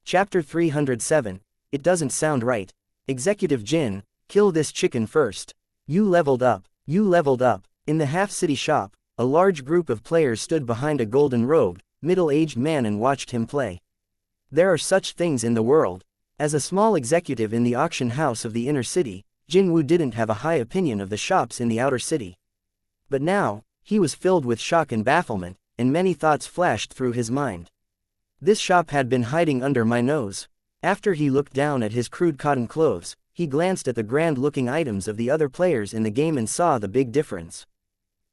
Chapter 307. It doesn't sound right. Executive Jin, kill this chicken first. You leveled up. You leveled up. In the Half City shop, a large group of players stood behind a golden-robed, middle-aged man and watched him play. There are such things in the world. As a small executive in the auction house of the inner city, Jinwoo didn't have a high opinion of the shops in the outer city. But now, he was filled with shock and bafflement, and many thoughts flashed through his mind. This shop had been hiding under my nose. After he looked down at his crude cotton clothes, he glanced at the grand-looking items of the other players in the game and saw the big difference.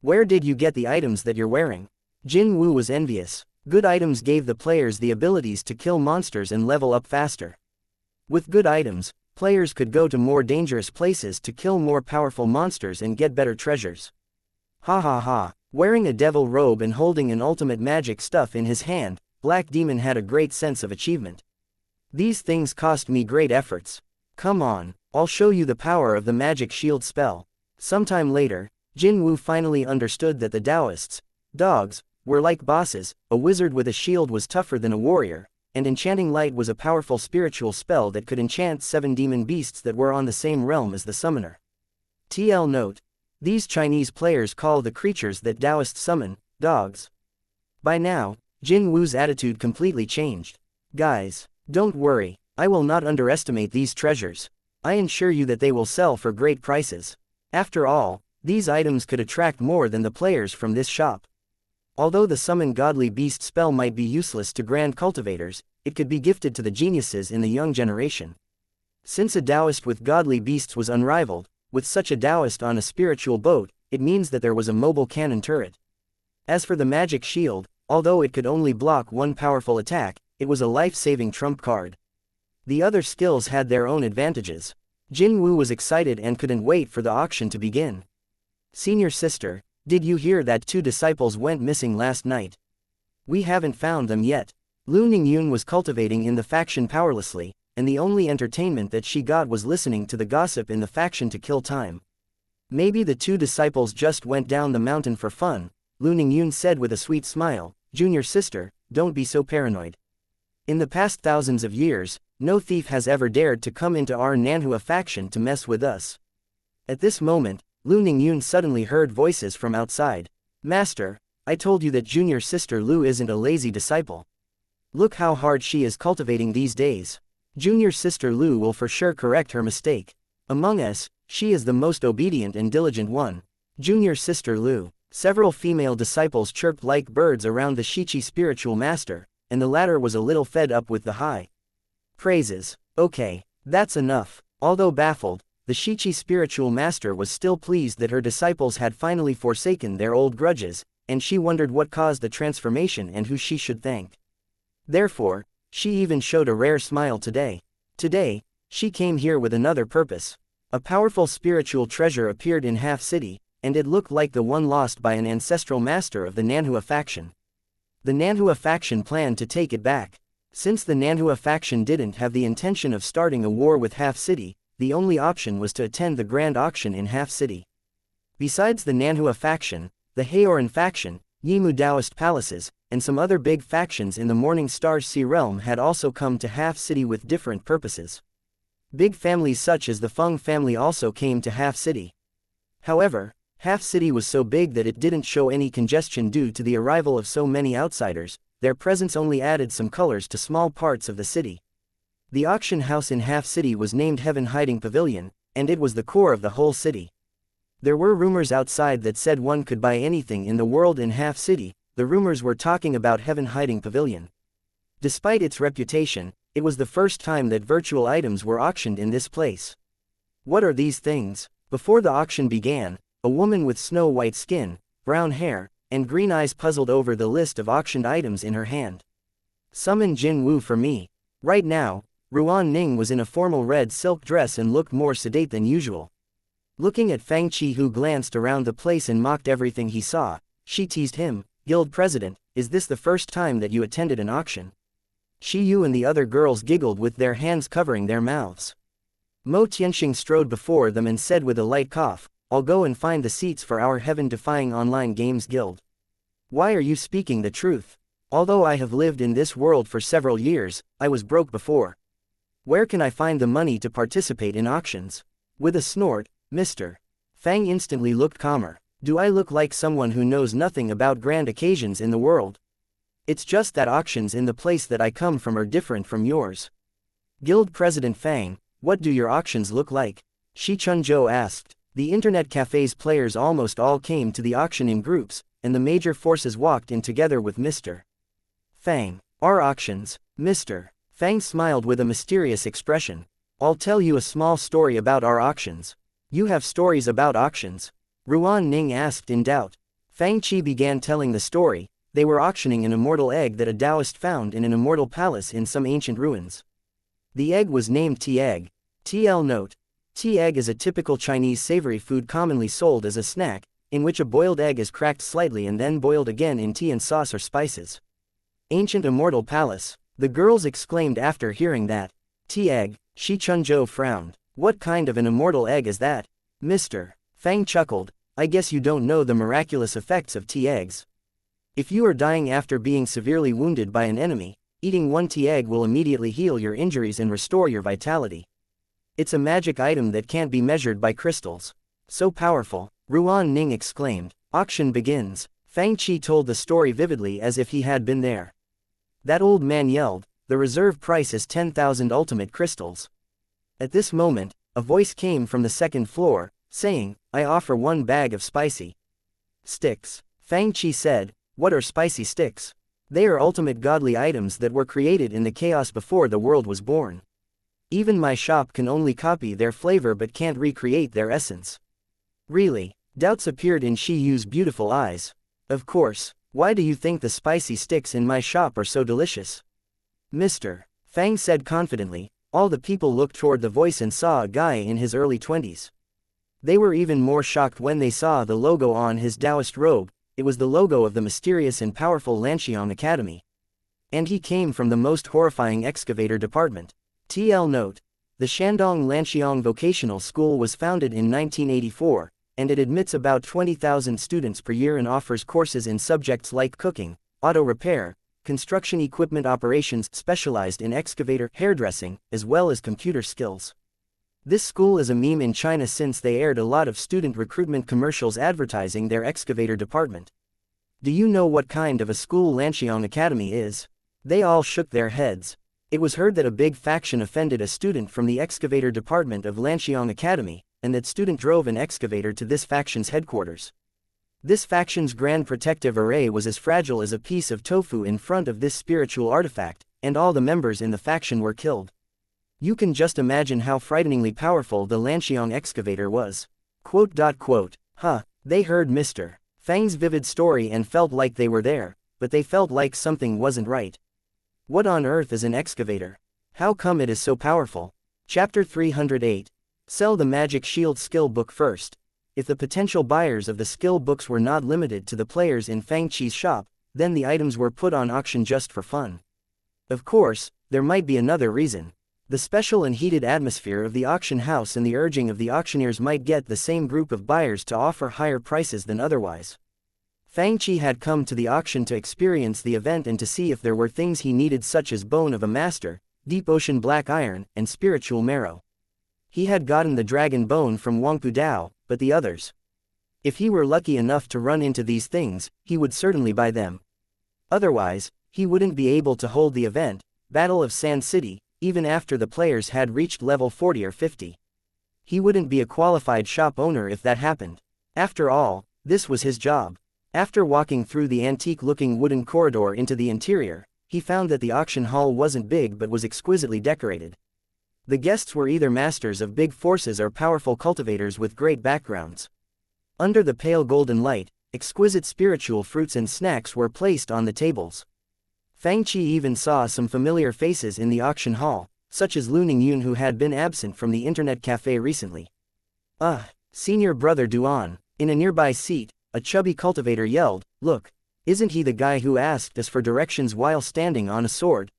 Where did you get the items that you're wearing? Jinwoo was envious. Good items gave the players the abilities to kill monsters and level up faster. With good items, players could go to more dangerous places to kill more powerful monsters and get better treasures. Ha ha ha. Wearing a devil robe and holding an ultimate magic stuff in his hand, Black Demon had a great sense of achievement. These things cost me great efforts. Come on, I'll show you the power of the magic shield spell. Sometime later, Jinwoo finally understood that the Taoists, dogs, were like bosses. A wizard with a shield was tougher than a warrior, and enchanting light was a powerful spiritual spell that could enchant 7 demon beasts that were on the same realm as the summoner. TL note. These Chinese players call the creatures that Taoists summon, dogs. By now, Jinwoo's attitude completely changed. Guys, don't worry, I will not underestimate these treasures. I assure you that they will sell for great prices. After all, these items could attract more than the players from this shop. Although the summon godly beast spell might be useless to grand cultivators, it could be gifted to the geniuses in the young generation. Since a Taoist with godly beasts was unrivaled, with such a Taoist on a spiritual boat, it means that there was a mobile cannon turret. As for the magic shield, although it could only block one powerful attack, it was a life-saving trump card. The other skills had their own advantages. Jinwoo was excited and couldn't wait for the auction to begin. Senior sister, did you hear that 2 disciples went missing last night? We haven't found them yet. Lu Ningyun was cultivating in the faction powerlessly, and the only entertainment that she got was listening to the gossip in the faction to kill time. Maybe the 2 disciples just went down the mountain for fun, Lu Ningyun said with a sweet smile. Junior sister, don't be so paranoid. In the past thousands of years, no thief has ever dared to come into our Nanhua faction to mess with us. At this moment, Lu Ningyun suddenly heard voices from outside. Master, I told you that junior sister Lu isn't a lazy disciple. Look how hard she is cultivating these days. Junior sister Lu will for sure correct her mistake. Among us, she is the most obedient and diligent one. Junior sister Lu. Several female disciples chirped like birds around the Shichi spiritual master, and the latter was a little fed up with the high praises. Okay, that's enough. Although baffled, the Shichi spiritual master was still pleased that her disciples had finally forsaken their old grudges, and she wondered what caused the transformation and who she should thank. Therefore, she even showed a rare smile today. Today, she came here with another purpose. A powerful spiritual treasure appeared in Half City, and it looked like the one lost by an ancestral master of the Nanhua faction. The Nanhua faction planned to take it back. Since the Nanhua faction didn't have the intention of starting a war with Half City, the only option was to attend the grand auction in Half City. Besides the Nanhua faction, the Haoran faction, Yimu Taoist palaces, and some other big factions in the Morning Star's Sea Realm had also come to Half City with different purposes. Big families such as the Fang family also came to Half City. However, Half City was so big that it didn't show any congestion due to the arrival of so many outsiders. Their presence only added some colors to small parts of the city. The auction house in Half City was named Heaven Hiding Pavilion, and it was the core of the whole city. There were rumors outside that said one could buy anything in the world in Half City. The rumors were talking about Heaven Hiding Pavilion. Despite its reputation, it was the first time that virtual items were auctioned in this place. What are these things? Before the auction began, a woman with snow-white skin, brown hair, and green eyes puzzled over the list of auctioned items in her hand. Summon Jin Wu for me. Right now, Ruan Ning was in a formal red silk dress and looked more sedate than usual. Looking at Fang Qi, who glanced around the place and mocked everything he saw, she teased him, "Guild President, is this the first time that you attended an auction?" Shi Yu and the other girls giggled with their hands covering their mouths. Mo Tianxing strode before them and said with a light cough, "I'll go and find the seats for our heaven-defying online games guild." "Why are you speaking the truth? Although I have lived in this world for several years, I was broke before. Where can I find the money to participate in auctions?" With a snort, Mr. Fang instantly looked calmer. "Do I look like someone who knows nothing about grand occasions in the world? It's just that auctions in the place that I come from are different from yours." "Guild President Fang, what do your auctions look like?" Shi Chunzhou asked. The Internet Café's players almost all came to the auction in groups, and the major forces walked in together with Mr. Fang. "Our auctions, Mr. Fang smiled with a mysterious expression. "I'll tell you a small story about our auctions." "You have stories about auctions?" Ruan Ning asked in doubt. Fang Qi began telling the story. They were auctioning an immortal egg that a Taoist found in an immortal palace in some ancient ruins. The egg was named Tea-egg. TL note. Tea-egg is a typical Chinese savory food commonly sold as a snack, in which a boiled egg is cracked slightly and then boiled again in tea and sauce or spices. Ancient immortal palace, the girls exclaimed after hearing that. Tea-egg, Shi Chunzhou frowned. "What kind of an immortal egg is that?" Mr. Fang chuckled. "I guess you don't know the miraculous effects of tea-eggs. If you are dying after being severely wounded by an enemy, eating one tea-egg will immediately heal your injuries and restore your vitality. It's a magic item that can't be measured by crystals. So powerful," Ruan Ning exclaimed. Auction begins. Fang Qi told the story vividly as if he had been there. That old man yelled, "The reserve price is 10,000 ultimate crystals." At this moment, a voice came from the second floor, saying, "I offer 1 bag of spicy sticks." Fang Qi said, "What are spicy sticks?" "They are ultimate godly items that were created in the chaos before the world was born. Even my shop can only copy their flavor but can't recreate their essence." "Really?" Doubts appeared in Shi Yu's beautiful eyes. "Of course. Why do you think the spicy sticks in my shop are so delicious?" Mr. Fang said confidently. All the people looked toward the voice and saw a guy in his early 20s. They were even more shocked when they saw the logo on his Taoist robe. It was the logo of the mysterious and powerful Lanxiang Academy. And he came from the most horrifying excavator department. TL note. The Shandong Lanxiang Vocational School was founded in 1984, and it admits about 20,000 students per year and offers courses in subjects like cooking, auto repair, construction equipment operations specialized in excavator hairdressing, as well as computer skills. This school is a meme in China since they aired a lot of student recruitment commercials advertising their excavator department. "Do you know what kind of a school Lanxiang Academy is?" They all shook their heads. It was heard that a big faction offended a student from the excavator department of Lanxiang Academy, and that student drove an excavator to this faction's headquarters. This faction's grand protective array was as fragile as a piece of tofu in front of this spiritual artifact, and all the members in the faction were killed. You can just imagine how frighteningly powerful the Lanxiang excavator was. Huh, they heard Mr. Fang's vivid story and felt like they were there, but they felt like something wasn't right. What on earth is an excavator? How come it is so powerful? Chapter 308. Sell the Magic Shield skill book first. If the potential buyers of the skill books were not limited to the players in Fang Qi's shop, then the items were put on auction just for fun. Of course, there might be another reason. The special and heated atmosphere of the auction house and the urging of the auctioneers might get the same group of buyers to offer higher prices than otherwise. Fang Qi had come to the auction to experience the event and to see if there were things he needed, such as Bone of a Master, Deep Ocean Black Iron, and Spiritual Marrow. He had gotten the Dragon Bone from Wangpu Dao, but the others. If he were lucky enough to run into these things, he would certainly buy them. Otherwise, he wouldn't be able to hold the event, Battle of Sand City, even after the players had reached level 40 or 50. He wouldn't be a qualified shop owner if that happened. After all, this was his job. After walking through the antique-looking wooden corridor into the interior, he found that the auction hall wasn't big but was exquisitely decorated. The guests were either masters of big forces or powerful cultivators with great backgrounds. Under the pale golden light, exquisite spiritual fruits and snacks were placed on the tables. Fang Qi even saw some familiar faces in the auction hall, such as Lu Ningyun, who had been absent from the internet cafe recently. Senior brother Duan. In a nearby seat, a chubby cultivator yelled, "Look, isn't he the guy who asked us for directions while standing on a sword?"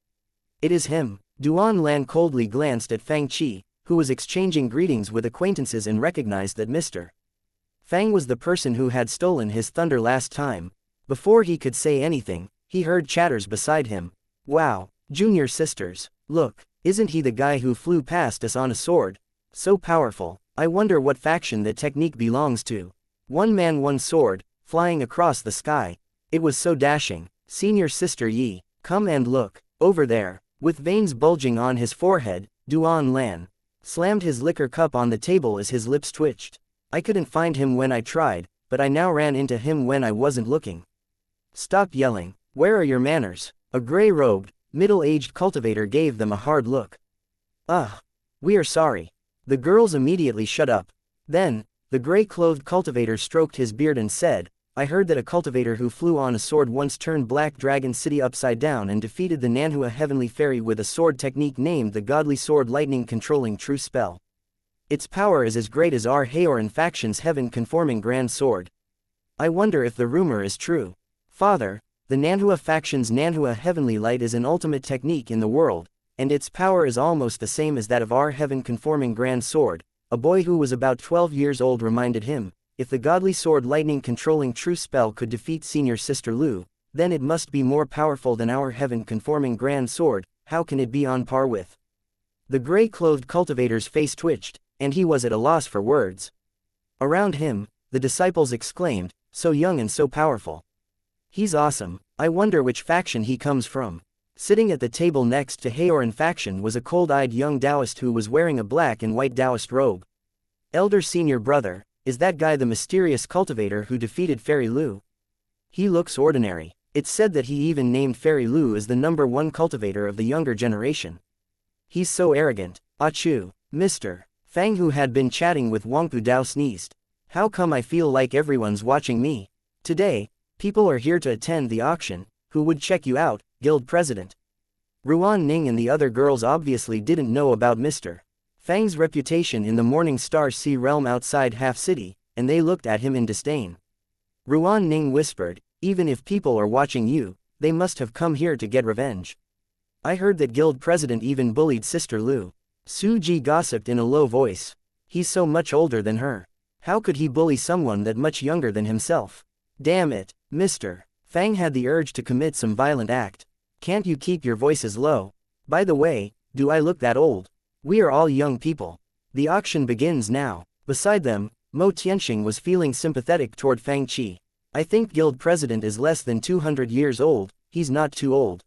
"It is him." Duan Lan coldly glanced at Fang Qi, who was exchanging greetings with acquaintances, and recognized that Mr. Fang was the person who had stolen his thunder last time. Before he could say anything, he heard chatters beside him. "Wow, junior sisters. Look, isn't he the guy who flew past us on a sword? So powerful. I wonder what faction that technique belongs to. One man, one sword, flying across the sky. It was so dashing. Senior sister Yi, come and look, over there." With veins bulging on his forehead, Duan Lan slammed his liquor cup on the table as his lips twitched. "I couldn't find him when I tried, but I now ran into him when I wasn't looking." "Stop yelling. Where are your manners?" A gray-robed, middle-aged cultivator gave them a hard look. We are sorry." The girls immediately shut up. Then, the gray-clothed cultivator stroked his beard and said, "I heard that a cultivator who flew on a sword once turned Black Dragon City upside down and defeated the Nanhua heavenly fairy with a sword technique named the Godly Sword Lightning Controlling True Spell. Its power is as great as our Haoran faction's heaven-conforming Grand Sword. I wonder if the rumor is true. Father, the Nanhua faction's Nanhua Heavenly Light is an ultimate technique in the world, and its power is almost the same as that of our heaven-conforming Grand Sword," a boy who was about 12 years old reminded him. "If the Godly Sword Lightning Controlling True Spell could defeat Senior Sister Lu, then it must be more powerful than our heaven-conforming Grand Sword. How can it be on par with?" The gray-clothed cultivator's face twitched, and he was at a loss for words. Around him, the disciples exclaimed, "So young and so powerful. He's awesome. I wonder which faction he comes from." Sitting at the table next to Haoran faction was a cold-eyed young Taoist who was wearing a black and white Taoist robe. "Elder senior brother, is that guy the mysterious cultivator who defeated Fairy Lu? He looks ordinary. It's said that he even named Fairy Lu as the #1 cultivator of the younger generation. He's so arrogant." "Achoo, Mr. Fang, who had been chatting with Wangpu Dao, sneezed. "How come I feel like everyone's watching me? Today, people are here to attend the auction. Who would check you out, guild president?" Ruan Ning and the other girls obviously didn't know about Mr. Fang's reputation in the Morning Star Sea realm outside Half City, and they looked at him in disdain. Ruan Ning whispered, "Even if people are watching you, they must have come here to get revenge. I heard that guild president even bullied Sister Lu." Su Ji gossiped in a low voice. "He's so much older than her. How could he bully someone that much younger than himself? Damn it, Mr. Fang had the urge to commit some violent act. Can't you keep your voices low? By the way, do I look that old? We are all young people. The auction begins now." Beside them, Mo Tianxing was feeling sympathetic toward Fang Qi. "I think guild president is less than 200 years old. He's not too old."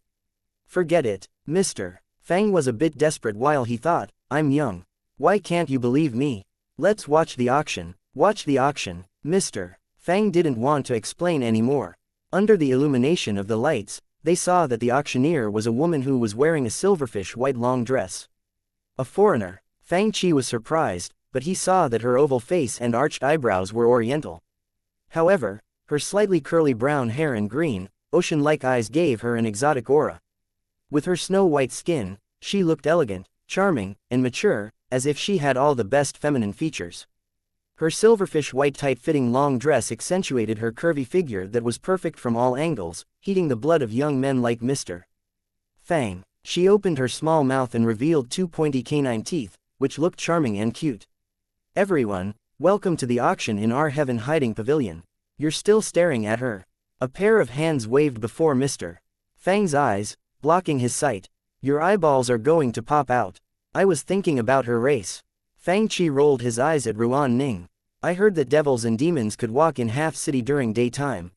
"Forget it, Mr. Fang was a bit desperate while he thought, "I'm young. Why can't you believe me? Let's watch the auction." "Watch the auction, Mr. Fang didn't want to explain anymore. Under the illumination of the lights, they saw that the auctioneer was a woman who was wearing a silverfish white long dress. A foreigner. Fang Qi was surprised, but he saw that her oval face and arched eyebrows were oriental. However, her slightly curly brown hair and green, ocean-like eyes gave her an exotic aura. With her snow-white skin, she looked elegant, charming, and mature, as if she had all the best feminine features. Her silverfish white tight-fitting long dress accentuated her curvy figure that was perfect from all angles, heating the blood of young men like Mr. Fang. She opened her small mouth and revealed 2 pointy canine teeth, which looked charming and cute. "Everyone, welcome to the auction in our Heaven Hiding Pavilion." You're still staring at her. A pair of hands waved before Mr. Fang's eyes, blocking his sight. "Your eyeballs are going to pop out. I was thinking about her race." Fang Qi rolled his eyes at Ruan Ning. I heard that devils and demons could walk in half city during daytime.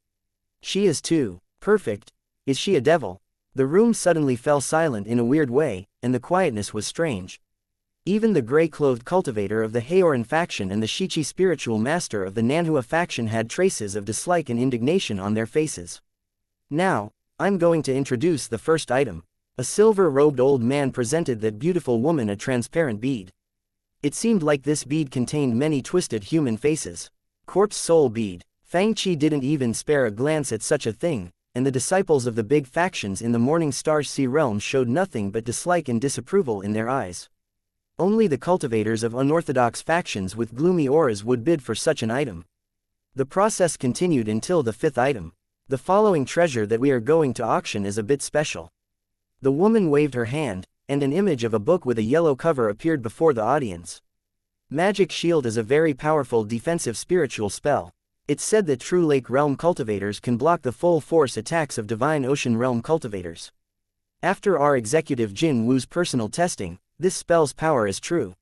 She is too. Perfect. Is she a devil? The room suddenly fell silent in a weird way, and the quietness was strange. Even the gray-clothed cultivator of the Haoran faction and the Shichi spiritual master of the Nanhua faction had traces of dislike and indignation on their faces. Now, I'm going to introduce the first item. A silver-robed old man presented that beautiful woman a transparent bead. It seemed like this bead contained many twisted human faces. Corpse soul bead. Fang Qi didn't even spare a glance at such a thing, and the disciples of the big factions in the Morning Star Sea realm showed nothing but dislike and disapproval in their eyes. Only the cultivators of unorthodox factions with gloomy auras would bid for such an item. The process continued until the fifth item. The following treasure that we are going to auction is a bit special. The woman waved her hand, and an image of a book with a yellow cover appeared before the audience. Magic Shield is a very powerful defensive spiritual spell. It's said that true Lake Realm cultivators can block the full force attacks of Divine Ocean Realm cultivators. After our executive Jin Wu's personal testing, this spell's power is true.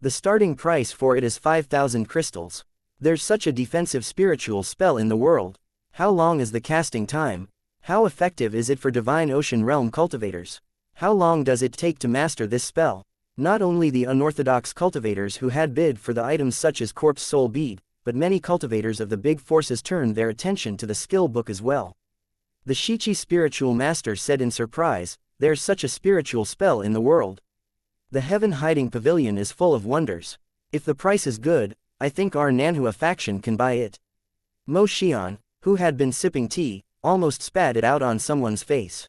The starting price for it is 5,000 crystals. There's such a defensive spiritual spell in the world. How long is the casting time? How effective is it for Divine Ocean Realm cultivators? How long does it take to master this spell? Not only the unorthodox cultivators who had bid for the items such as Corpse Soul Bead, but many cultivators of the big forces turned their attention to the skill book as well. The Shichi spiritual master said in surprise, "There's such a spiritual spell in the world. The heaven-hiding pavilion is full of wonders. If the price is good, I think our Nanhua faction can buy it." Mo Xian, who had been sipping tea, almost spat it out on someone's face.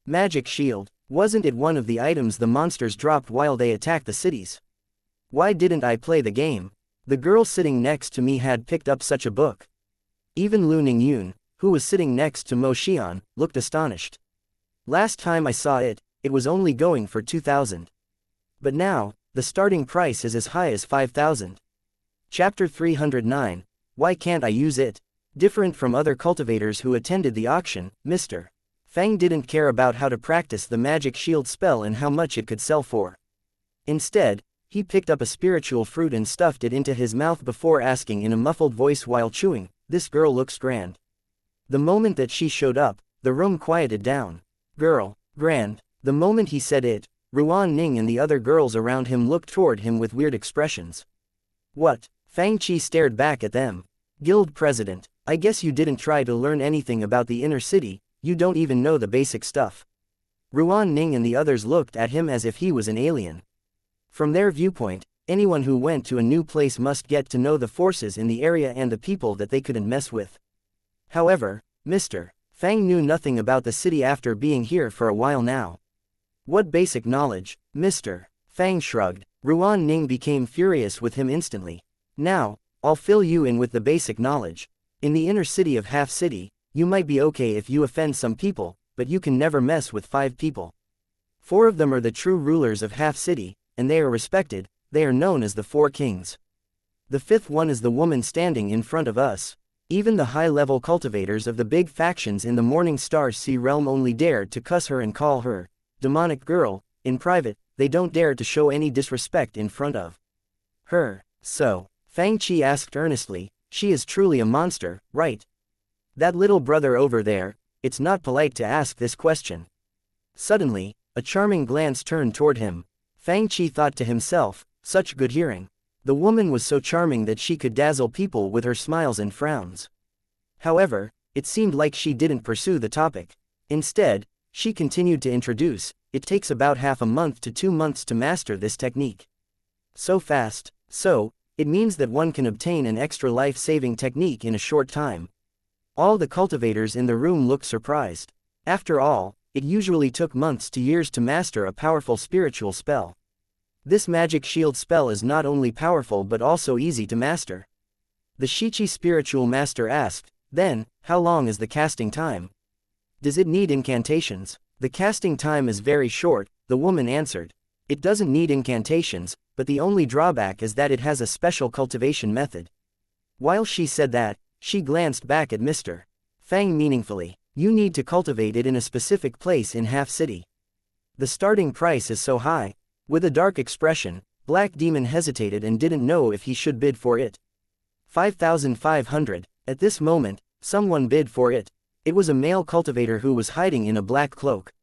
Magic Shield, wasn't it one of the items the monsters dropped while they attacked the cities? Why didn't I play the game? The girl sitting next to me had picked up such a book. Even Lu Ningyun, who was sitting next to Mo Xian, looked astonished. Last time I saw it, it was only going for 2,000. But now, the starting price is as high as 5,000. Chapter 309, Why Can't I Use It? Different from other cultivators who attended the auction, Mr. Fang didn't care about how to practice the magic shield spell and how much it could sell for. Instead, he picked up a spiritual fruit and stuffed it into his mouth before asking in a muffled voice while chewing, "This girl looks grand." The moment that she showed up, the room quieted down. Girl, grand. The moment he said it, Ruan Ning and the other girls around him looked toward him with weird expressions. What? Fang Qi stared back at them. Guild president, I guess you didn't try to learn anything about the inner city, you don't even know the basic stuff. Ruan Ning and the others looked at him as if he was an alien. From their viewpoint, anyone who went to a new place must get to know the forces in the area and the people that they couldn't mess with. However, Mr. Fang knew nothing about the city after being here for a while now. What basic knowledge? Mr. Fang shrugged. Ruan Ning became furious with him instantly. Now, I'll fill you in with the basic knowledge. In the inner city of Half City, you might be okay if you offend some people, but you can never mess with 5 people. 4 of them are the true rulers of Half City, and they are respected. They are known as the 4 kings. The 5th one is the woman standing in front of us. Even the high-level cultivators of the big factions in the Morning Star Sea realm only dared to cuss her and call her demonic girl. In private, they don't dare to show any disrespect in front of her. So, Fang Qi asked earnestly, she is truly a monster, right? That little brother over there, it's not polite to ask this question. Suddenly, a charming glance turned toward him. Fang Qi thought to himself, such good hearing. The woman was so charming that she could dazzle people with her smiles and frowns. However, it seemed like she didn't pursue the topic. Instead, she continued to introduce, it takes about half a month to 2 months to master this technique. So fast, so, it means that one can obtain an extra life-saving technique in a short time. All the cultivators in the room looked surprised. After all, it usually took months to years to master a powerful spiritual spell. This magic shield spell is not only powerful but also easy to master. The Shichi spiritual master asked, then, how long is the casting time? Does it need incantations? The casting time is very short, the woman answered. It doesn't need incantations, but the only drawback is that it has a special cultivation method. While she said that, she glanced back at Mr. Fang meaningfully. You need to cultivate it in a specific place in Half City. The starting price is so high. With a dark expression, Black Demon hesitated and didn't know if he should bid for it. 5,500. At this moment, someone bid for it. It was a male cultivator who was hiding in a black cloak.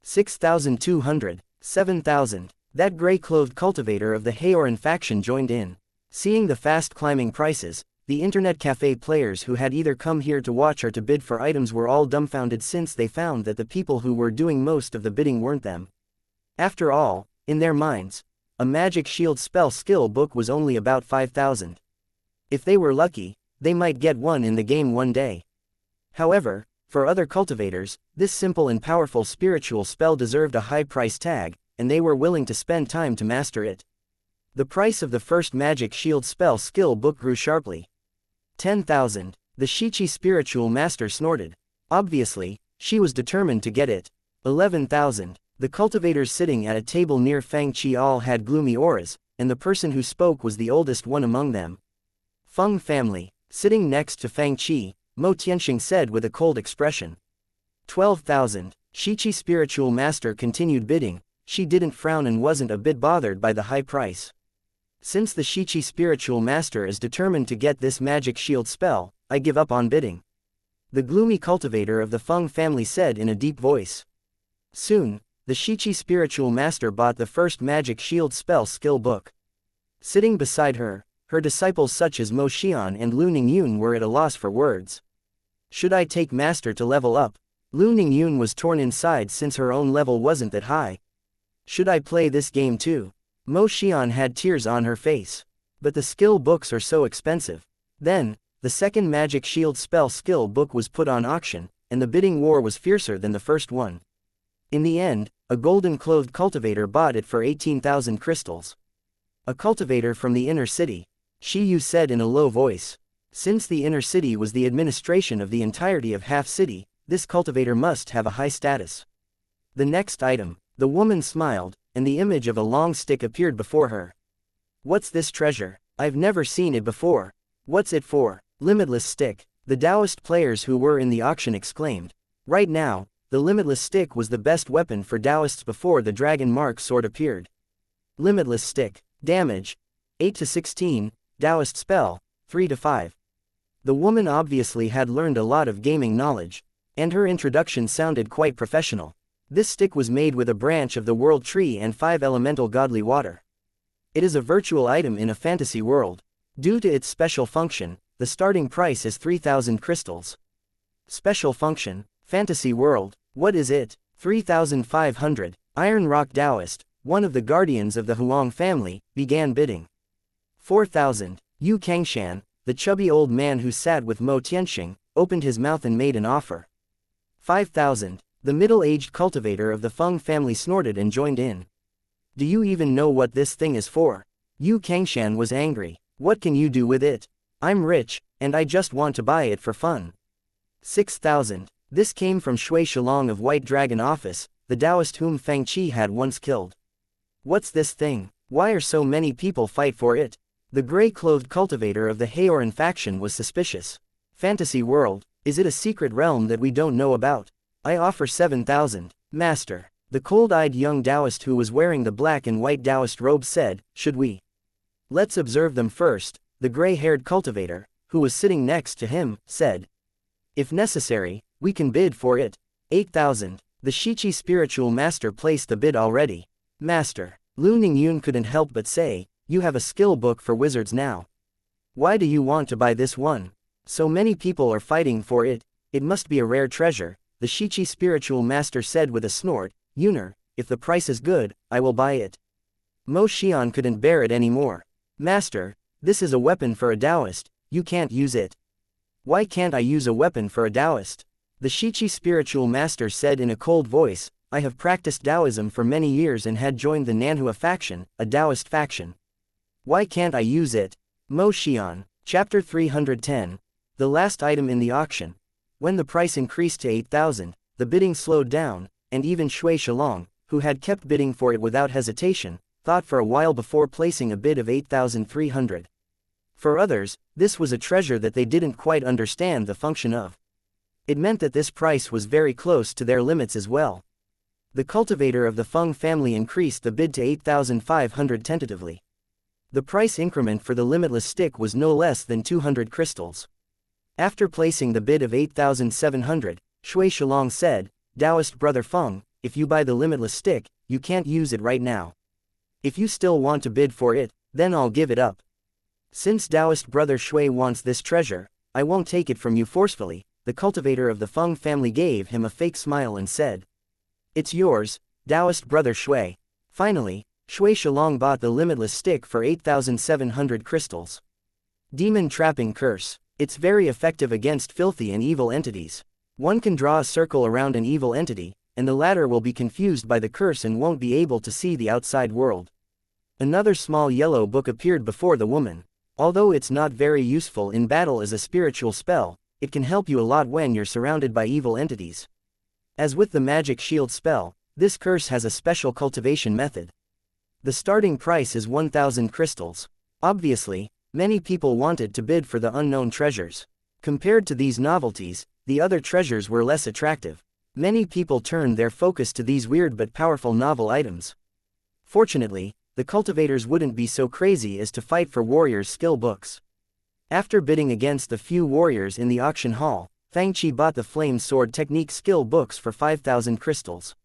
6,200. 7,000. That gray-clothed cultivator of the Haoran faction joined in. Seeing the fast-climbing prices, the internet cafe players who had either come here to watch or to bid for items were all dumbfounded since they found that the people who were doing most of the bidding weren't them. After all, in their minds, a magic shield spell skill book was only about 5,000. If they were lucky, they might get one in the game one day. However, for other cultivators, this simple and powerful spiritual spell deserved a high price tag, and they were willing to spend time to master it. The price of the first magic shield spell skill book grew sharply. 10,000. The Shichi spiritual master snorted. Obviously, she was determined to get it. 11,000. The cultivators sitting at a table near Fang all had gloomy auras, and the person who spoke was the oldest one among them. Fang family. Sitting next to Fang Mo Tianxing said with a cold expression. 12,000. Shichi spiritual master continued bidding. She didn't frown and wasn't a bit bothered by the high price. Since the Shichi spiritual master is determined to get this magic shield spell, I give up on bidding. The gloomy cultivator of the Fang family said in a deep voice. Soon, the Shichi spiritual master bought the first magic shield spell skill book. Sitting beside her, her disciples such as Mo Xian and Lu Ningyun were at a loss for words. Should I take master to level up? Lu Ningyun was torn inside since her own level wasn't that high. Should I play this game too? Mo Xian had tears on her face. But the skill books are so expensive. Then, the second magic shield spell skill book was put on auction, and the bidding war was fiercer than the first one. In the end, a golden-clothed cultivator bought it for 18,000 crystals. A cultivator from the inner city. Shi Yu said in a low voice. Since the inner city was the administration of the entirety of half city, this cultivator must have a high status. The next item. The woman smiled, and the image of a long stick appeared before her. What's this treasure? I've never seen it before. What's it for? Limitless stick. The Taoist players who were in the auction exclaimed. Right now, the limitless stick was the best weapon for Taoists before the dragon mark sword appeared. Limitless stick. Damage. 8 to 16. Taoist spell. 3 to 5. The woman obviously had learned a lot of gaming knowledge, and her introduction sounded quite professional. This stick was made with a branch of the world tree and 5 elemental godly water. It is a virtual item in a fantasy world. Due to its special function, the starting price is 3,000 crystals. Special function, fantasy world, what is it? 3,500. Iron Rock Taoist, one of the guardians of the Huang family, began bidding. 4,000. Yu Kangshan, the chubby old man who sat with Mo Tianxing, opened his mouth and made an offer. 5,000. The middle-aged cultivator of the Feng family snorted and joined in. Do you even know what this thing is for? Yu Kangshan was angry. What can you do with it? I'm rich, and I just want to buy it for fun. 6,000. This came from Shui Shilong of White Dragon Office, the Taoist whom Fang Qi had once killed. What's this thing? Why are so many people fight for it? The gray-clothed cultivator of the Haoran faction was suspicious. Fantasy world, is it a secret realm that we don't know about? I offer 7,000. Master. The cold-eyed young Taoist who was wearing the black and white Taoist robe said, should we? Let's observe them first, the gray-haired cultivator, who was sitting next to him, said. If necessary, we can bid for it. 8,000. The Shichi spiritual master placed the bid already. Master. Lu Ningyun couldn't help but say, you have a skill book for wizards now. Why do you want to buy this one? So many people are fighting for it, it must be a rare treasure, the Shichi spiritual master said with a snort. Yuner, if the price is good, I will buy it. Mo Xian couldn't bear it anymore. Master, this is a weapon for a Taoist, you can't use it. Why can't I use a weapon for a Taoist? The Shichi spiritual master said in a cold voice, I have practiced Taoism for many years and had joined the Nanhua faction, a Taoist faction. Why can't I use it? Mo Xian, Chapter 310. The last item in the auction. When the price increased to 8,000, the bidding slowed down, and even Shui Shilong, who had kept bidding for it without hesitation, thought for a while before placing a bid of 8,300. For others, this was a treasure that they didn't quite understand the function of. It meant that this price was very close to their limits as well. The cultivator of the Feng family increased the bid to 8,500 tentatively. The price increment for the limitless stick was no less than 200 crystals. After placing the bid of 8,700, Shui Shilong said, Taoist brother Fang, if you buy the limitless stick, you can't use it right now. If you still want to bid for it, then I'll give it up. Since Taoist brother Shui wants this treasure, I won't take it from you forcefully. The cultivator of the Fang family gave him a fake smile and said, It's yours, Taoist brother Shui. Finally, Shui Shilong bought the limitless stick for 8,700 crystals. Demon Trapping Curse. It's very effective against filthy and evil entities. One can draw a circle around an evil entity, and the latter will be confused by the curse and won't be able to see the outside world. Another small yellow book appeared before the woman. Although it's not very useful in battle as a spiritual spell, it can help you a lot when you're surrounded by evil entities. As with the magic shield spell, this curse has a special cultivation method. The starting price is 1,000 crystals. Obviously, many people wanted to bid for the unknown treasures. Compared to these novelties, the other treasures were less attractive. Many people turned their focus to these weird but powerful novel items. Fortunately, the cultivators wouldn't be so crazy as to fight for warriors' skill books. After bidding against the few warriors in the auction hall, Fang Qi bought the flame sword technique skill books for 5,000 crystals.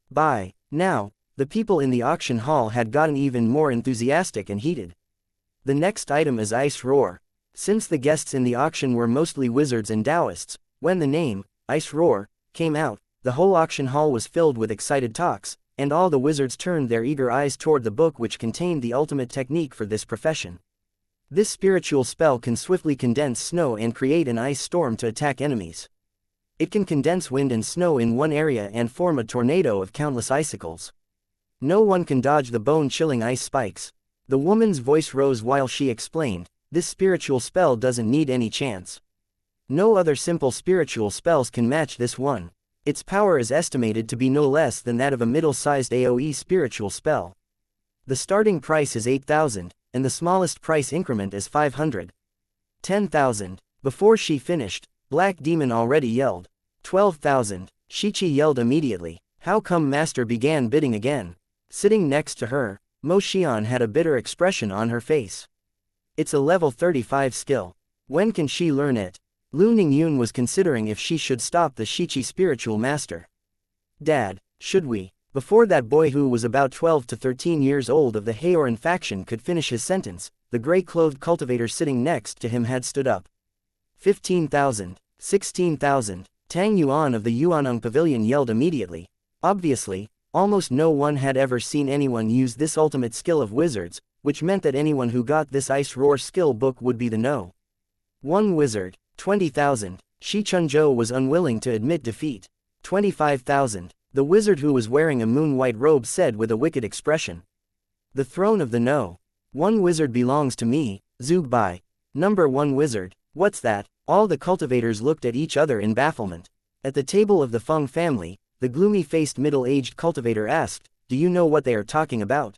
By now, the people in the auction hall had gotten even more enthusiastic and heated. The next item is Ice Roar. Since the guests in the auction were mostly wizards and Taoists, when the name, Ice Roar, came out, the whole auction hall was filled with excited talks, and all the wizards turned their eager eyes toward the book which contained the ultimate technique for this profession. This spiritual spell can swiftly condense snow and create an ice storm to attack enemies. It can condense wind and snow in one area and form a tornado of countless icicles. No one can dodge the bone-chilling ice spikes. The woman's voice rose while she explained, this spiritual spell doesn't need any chance. No other simple spiritual spells can match this one. Its power is estimated to be no less than that of a middle-sized AoE spiritual spell. The starting price is 8,000, and the smallest price increment is 500. 10,000. Before she finished, Black Demon already yelled. 12,000. Shichi yelled immediately. How come Master began bidding again? Sitting next to her, Mo Xian had a bitter expression on her face. It's a level 35 skill. When can she learn it? Lu Ningyun was considering if she should stop the Shichi spiritual master. Dad, should we? Before that boy who was about 12 to 13 years old of the Haoran faction could finish his sentence, the gray-clothed cultivator sitting next to him had stood up. 15,000. 16,000. Tang Yuan of the Yuaneng Pavilion yelled immediately. Obviously, almost no one had ever seen anyone use this ultimate skill of wizards, which meant that anyone who got this Ice Roar skill book would be the no. One wizard. 20,000. Shi Chunzhou was unwilling to admit defeat. 25,000. The wizard who was wearing a moon-white robe said with a wicked expression. The throne of the no. One wizard belongs to me, Zhug Bai. Number one wizard. What's that? All the cultivators looked at each other in bafflement. At the table of the Fang family, the gloomy-faced middle-aged cultivator asked, Do you know what they are talking about?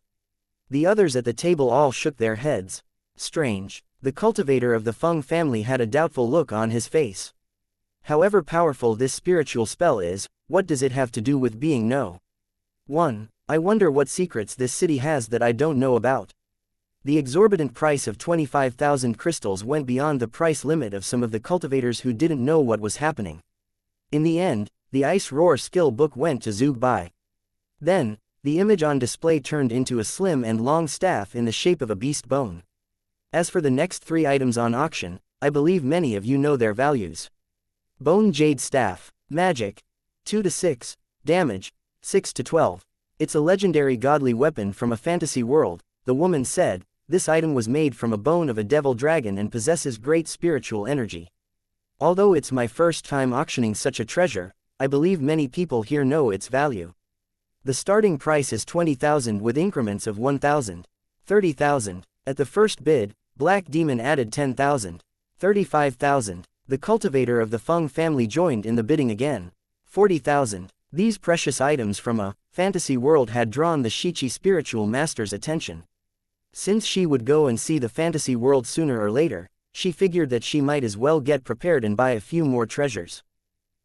The others at the table all shook their heads. Strange. The cultivator of the Fang family had a doubtful look on his face. However powerful this spiritual spell is, what does it have to do with being no? 1. I wonder what secrets this city has that I don't know about. The exorbitant price of 25,000 crystals went beyond the price limit of some of the cultivators who didn't know what was happening. In the end, the Ice Roar skill book went to Zhug Bai. Then, the image on display turned into a slim and long staff in the shape of a beast bone. As for the next 3 items on auction, I believe many of you know their values. Bone Jade Staff. Magic. 2 to 6. Damage. 6 to 12. It's a legendary godly weapon from a fantasy world, the woman said. This item was made from a bone of a devil dragon and possesses great spiritual energy. Although it's my first time auctioning such a treasure, I believe many people here know its value. The starting price is 20,000 with increments of 1,000. 30,000. At the first bid, Black Demon added 10,000. 35,000. The cultivator of the Fang family joined in the bidding again. 40,000. These precious items from a fantasy world had drawn the Shichi spiritual master's attention. Since she would go and see the fantasy world sooner or later, she figured that she might as well get prepared and buy a few more treasures.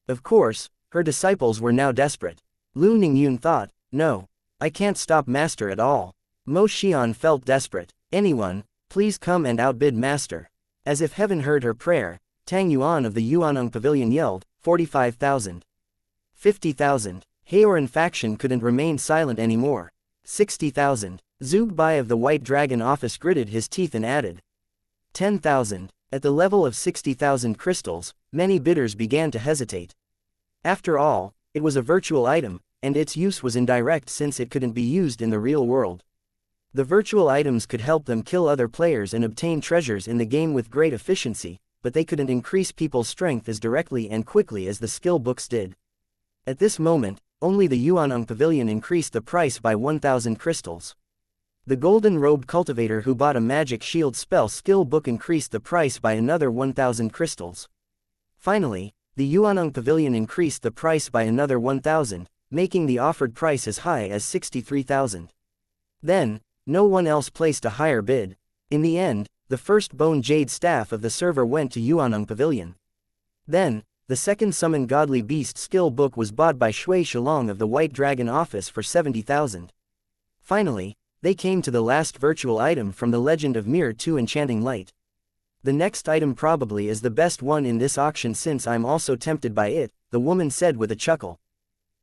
Of course, her disciples were now desperate. Lu Ningyun thought, no, I can't stop Master at all. Mo Xian felt desperate. Anyone, please come and outbid master. As if heaven heard her prayer, Tang Yuan of the Yuaneng Pavilion yelled, 45,000. 50,000. Haoran faction couldn't remain silent anymore. 60,000. Zhuge Bai of the White Dragon office gritted his teeth and added 10,000. At the level of 60,000 crystals, many bidders began to hesitate. After all, it was a virtual item, and its use was indirect since it couldn't be used in the real world. The virtual items could help them kill other players and obtain treasures in the game with great efficiency, but they couldn't increase people's strength as directly and quickly as the skill books did. At this moment, only the Yuaneng Pavilion increased the price by 1,000 crystals. The golden-robed cultivator who bought a magic shield spell skill book increased the price by another 1,000 crystals. Finally, the Yuaneng Pavilion increased the price by another 1,000, making the offered price as high as 63,000. Then, no one else placed a higher bid. In the end, the first bone jade staff of the server went to Yuaneng Pavilion. Then, the second summon godly beast skill book was bought by Shui Shilong of the White Dragon office for 70,000. Finally, they came to the last virtual item from the Legend of Mirror 2 Enchanting Light. The next item probably is the best one in this auction since I'm also tempted by it, the woman said with a chuckle.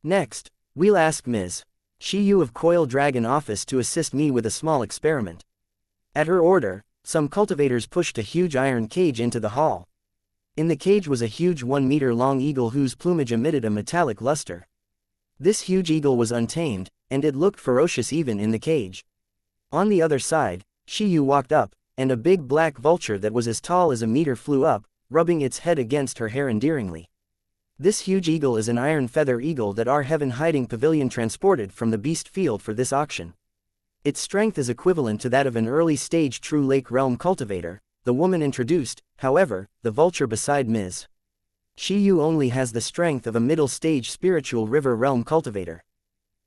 Next, we'll ask Ms. Shiyu of Coil Dragon office to assist me with a small experiment. At her order, some cultivators pushed a huge iron cage into the hall. In the cage was a huge 1-meter-long eagle whose plumage emitted a metallic luster. This huge eagle was untamed, and it looked ferocious even in the cage. On the other side, Shiyu walked up, and a big black vulture that was as tall as a meter flew up, rubbing its head against her hair endearingly. This huge eagle is an iron feather eagle that our heaven hiding pavilion transported from the beast field for this auction. Its strength is equivalent to that of an early-stage True Lake Realm cultivator, the woman introduced. However, the vulture beside Ms. Shiyu only has the strength of a middle-stage spiritual river realm cultivator.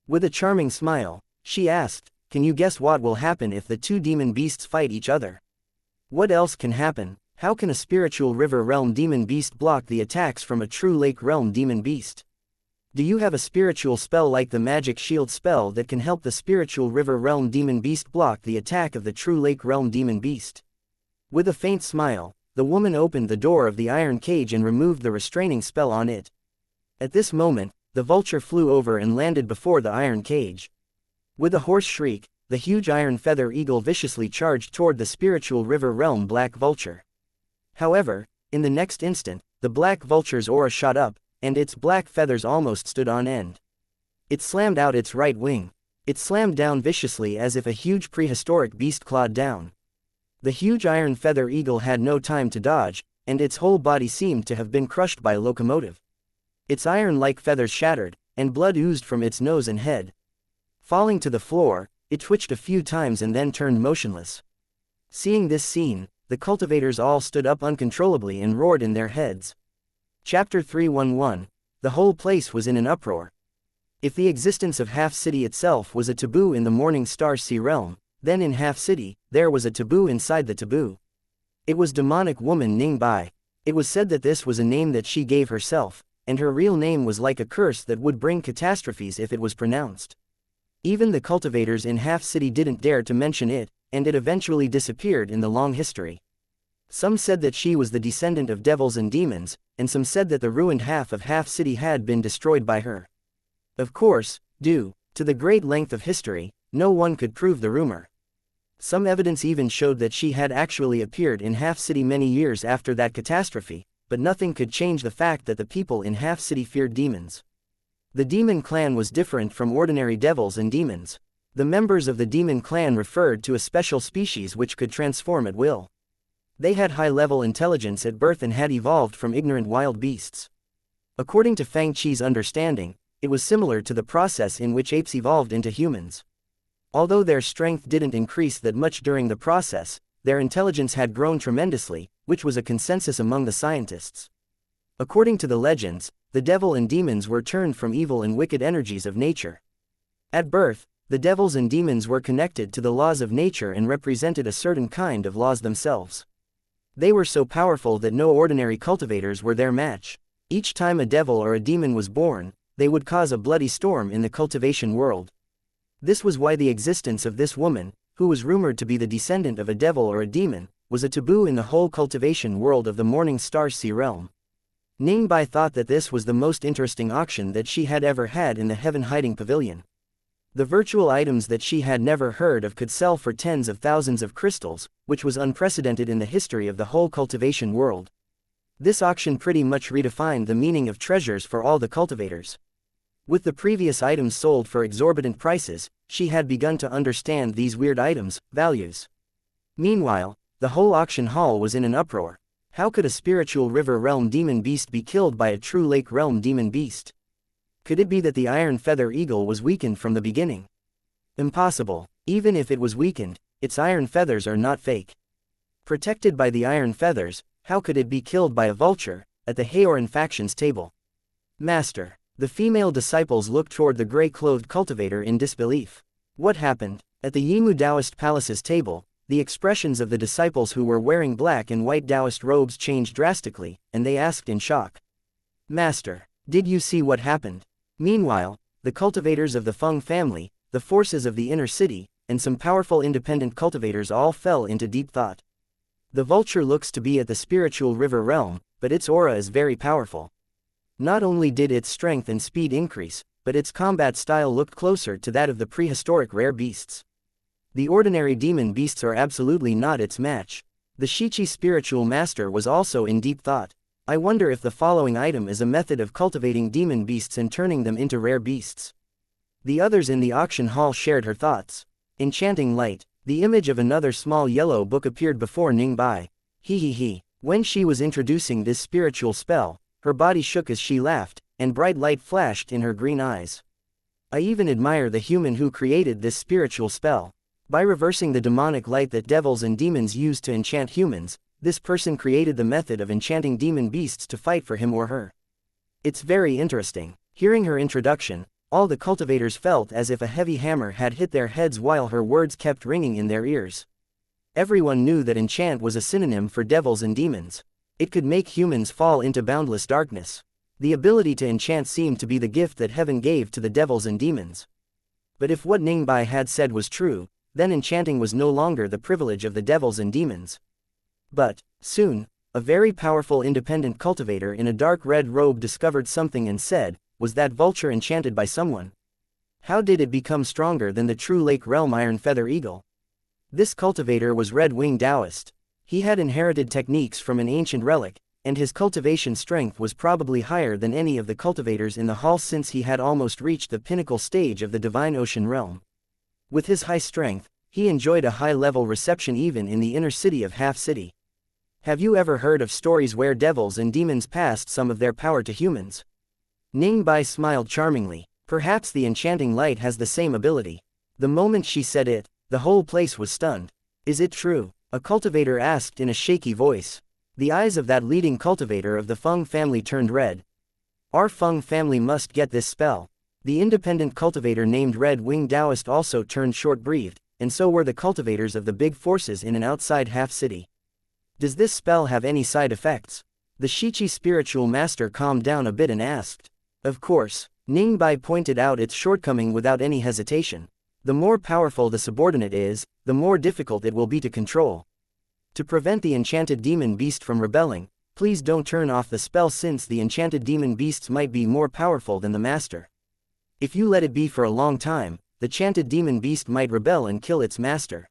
With a charming smile, she asked, "Can you guess what will happen if the two demon beasts fight each other?" "What else can happen? How can a spiritual river realm demon beast block the attacks from a true lake realm demon beast? Do you have a spiritual spell like the magic shield spell that can help the spiritual river realm demon beast block the attack of the true lake realm demon beast?" With a faint smile, the woman opened the door of the iron cage and removed the restraining spell on it. At this moment, the vulture flew over and landed before the iron cage. With a hoarse shriek, the huge iron feather eagle viciously charged toward the spiritual river realm black vulture. However, in the next instant, the black vulture's aura shot up, and its black feathers almost stood on end. It slammed out its right wing. It slammed down viciously as if a huge prehistoric beast clawed down. The huge iron feather eagle had no time to dodge, and its whole body seemed to have been crushed by a locomotive. Its iron-like feathers shattered, and blood oozed from its nose and head. Falling to the floor, it twitched a few times and then turned motionless. Seeing this scene, the cultivators all stood up uncontrollably and roared in their heads. Chapter 311. The whole place was in an uproar. If the existence of Half City itself was a taboo in the Morning Star Sea realm, then in Half City, there was a taboo inside the taboo. It was demonic woman Ning Bai. It was said that this was a name that she gave herself, and her real name was like a curse that would bring catastrophes if it was pronounced. Even the cultivators in Half City didn't dare to mention it, and it eventually disappeared in the long history. Some said that she was the descendant of devils and demons, and some said that the ruined half of Half City had been destroyed by her. Of course, due to the great length of history, no one could prove the rumor. Some evidence even showed that she had actually appeared in Half City many years after that catastrophe, but nothing could change the fact that the people in Half City feared demons. The demon clan was different from ordinary devils and demons. The members of the demon clan referred to a special species which could transform at will. They had high-level intelligence at birth and had evolved from ignorant wild beasts. According to Fang Qi's understanding, it was similar to the process in which apes evolved into humans. Although their strength didn't increase that much during the process, their intelligence had grown tremendously, which was a consensus among the scientists. According to the legends, the devil and demons were turned from evil and wicked energies of nature. At birth, the devils and demons were connected to the laws of nature and represented a certain kind of laws themselves. They were so powerful that no ordinary cultivators were their match. Each time a devil or a demon was born, they would cause a bloody storm in the cultivation world. This was why the existence of this woman, who was rumored to be the descendant of a devil or a demon, was a taboo in the whole cultivation world of the Morning Star Sea realm. Ningbai thought that this was the most interesting auction that she had ever had in the Heaven Hiding Pavilion. The virtual items that she had never heard of could sell for tens of thousands of crystals, which was unprecedented in the history of the whole cultivation world. This auction pretty much redefined the meaning of treasures for all the cultivators. With the previous items sold for exorbitant prices, she had begun to understand these weird items' values. Meanwhile, the whole auction hall was in an uproar. How could a spiritual river realm demon beast be killed by a true lake realm demon beast? Could it be that the iron feather eagle was weakened from the beginning? Impossible. Even if it was weakened, its iron feathers are not fake. Protected by the iron feathers, how could it be killed by a vulture, at the Haoran faction's table? Master. The female disciples looked toward the gray-clothed cultivator in disbelief. What happened? At the Yimu Taoist Palace's table, the expressions of the disciples who were wearing black and white Taoist robes changed drastically, and they asked in shock. Master, did you see what happened? Meanwhile, the cultivators of the Fang family, the forces of the inner city, and some powerful independent cultivators all fell into deep thought. The vulture looks to be at the spiritual river realm, but its aura is very powerful. Not only did its strength and speed increase, but its combat style looked closer to that of the prehistoric rare beasts. The ordinary demon beasts are absolutely not its match. The Shichi spiritual master was also in deep thought. I wonder if the following item is a method of cultivating demon beasts and turning them into rare beasts. The others in the auction hall shared her thoughts. Enchanting light. The image of another small yellow book appeared before Ningbai. He. When she was introducing this spiritual spell, her body shook as she laughed, and bright light flashed in her green eyes. I even admire the human who created this spiritual spell. By reversing the demonic light that devils and demons use to enchant humans, this person created the method of enchanting demon beasts to fight for him or her. It's very interesting. Hearing her introduction, all the cultivators felt as if a heavy hammer had hit their heads while her words kept ringing in their ears. Everyone knew that enchant was a synonym for devils and demons. It could make humans fall into boundless darkness. The ability to enchant seemed to be the gift that heaven gave to the devils and demons. But if what Ningbai had said was true, then enchanting was no longer the privilege of the devils and demons. But, soon, a very powerful independent cultivator in a dark red robe discovered something and said, was that vulture enchanted by someone? How did it become stronger than the true lake realm iron feather eagle? This cultivator was red-winged Taoist. He had inherited techniques from an ancient relic, and his cultivation strength was probably higher than any of the cultivators in the hall since he had almost reached the pinnacle stage of the divine ocean realm. With his high strength, he enjoyed a high-level reception even in the inner city of Half City. Have you ever heard of stories where devils and demons passed some of their power to humans? Ningbai smiled charmingly. Perhaps the enchanting light has the same ability. The moment she said it, the whole place was stunned. Is it true? A cultivator asked in a shaky voice. The eyes of that leading cultivator of the Fang family turned red. Our Fang family must get this spell. The independent cultivator named Red-Winged Taoist also turned short-breathed, and so were the cultivators of the big forces in and outside Half City. Does this spell have any side effects? The Shichi spiritual master calmed down a bit and asked. Of course. Ningbai pointed out its shortcoming without any hesitation. The more powerful the subordinate is, the more difficult it will be to control. To prevent the enchanted demon beast from rebelling, please don't turn off the spell since the enchanted demon beasts might be more powerful than the master. If you let it be for a long time, the enchanted demon beast might rebel and kill its master.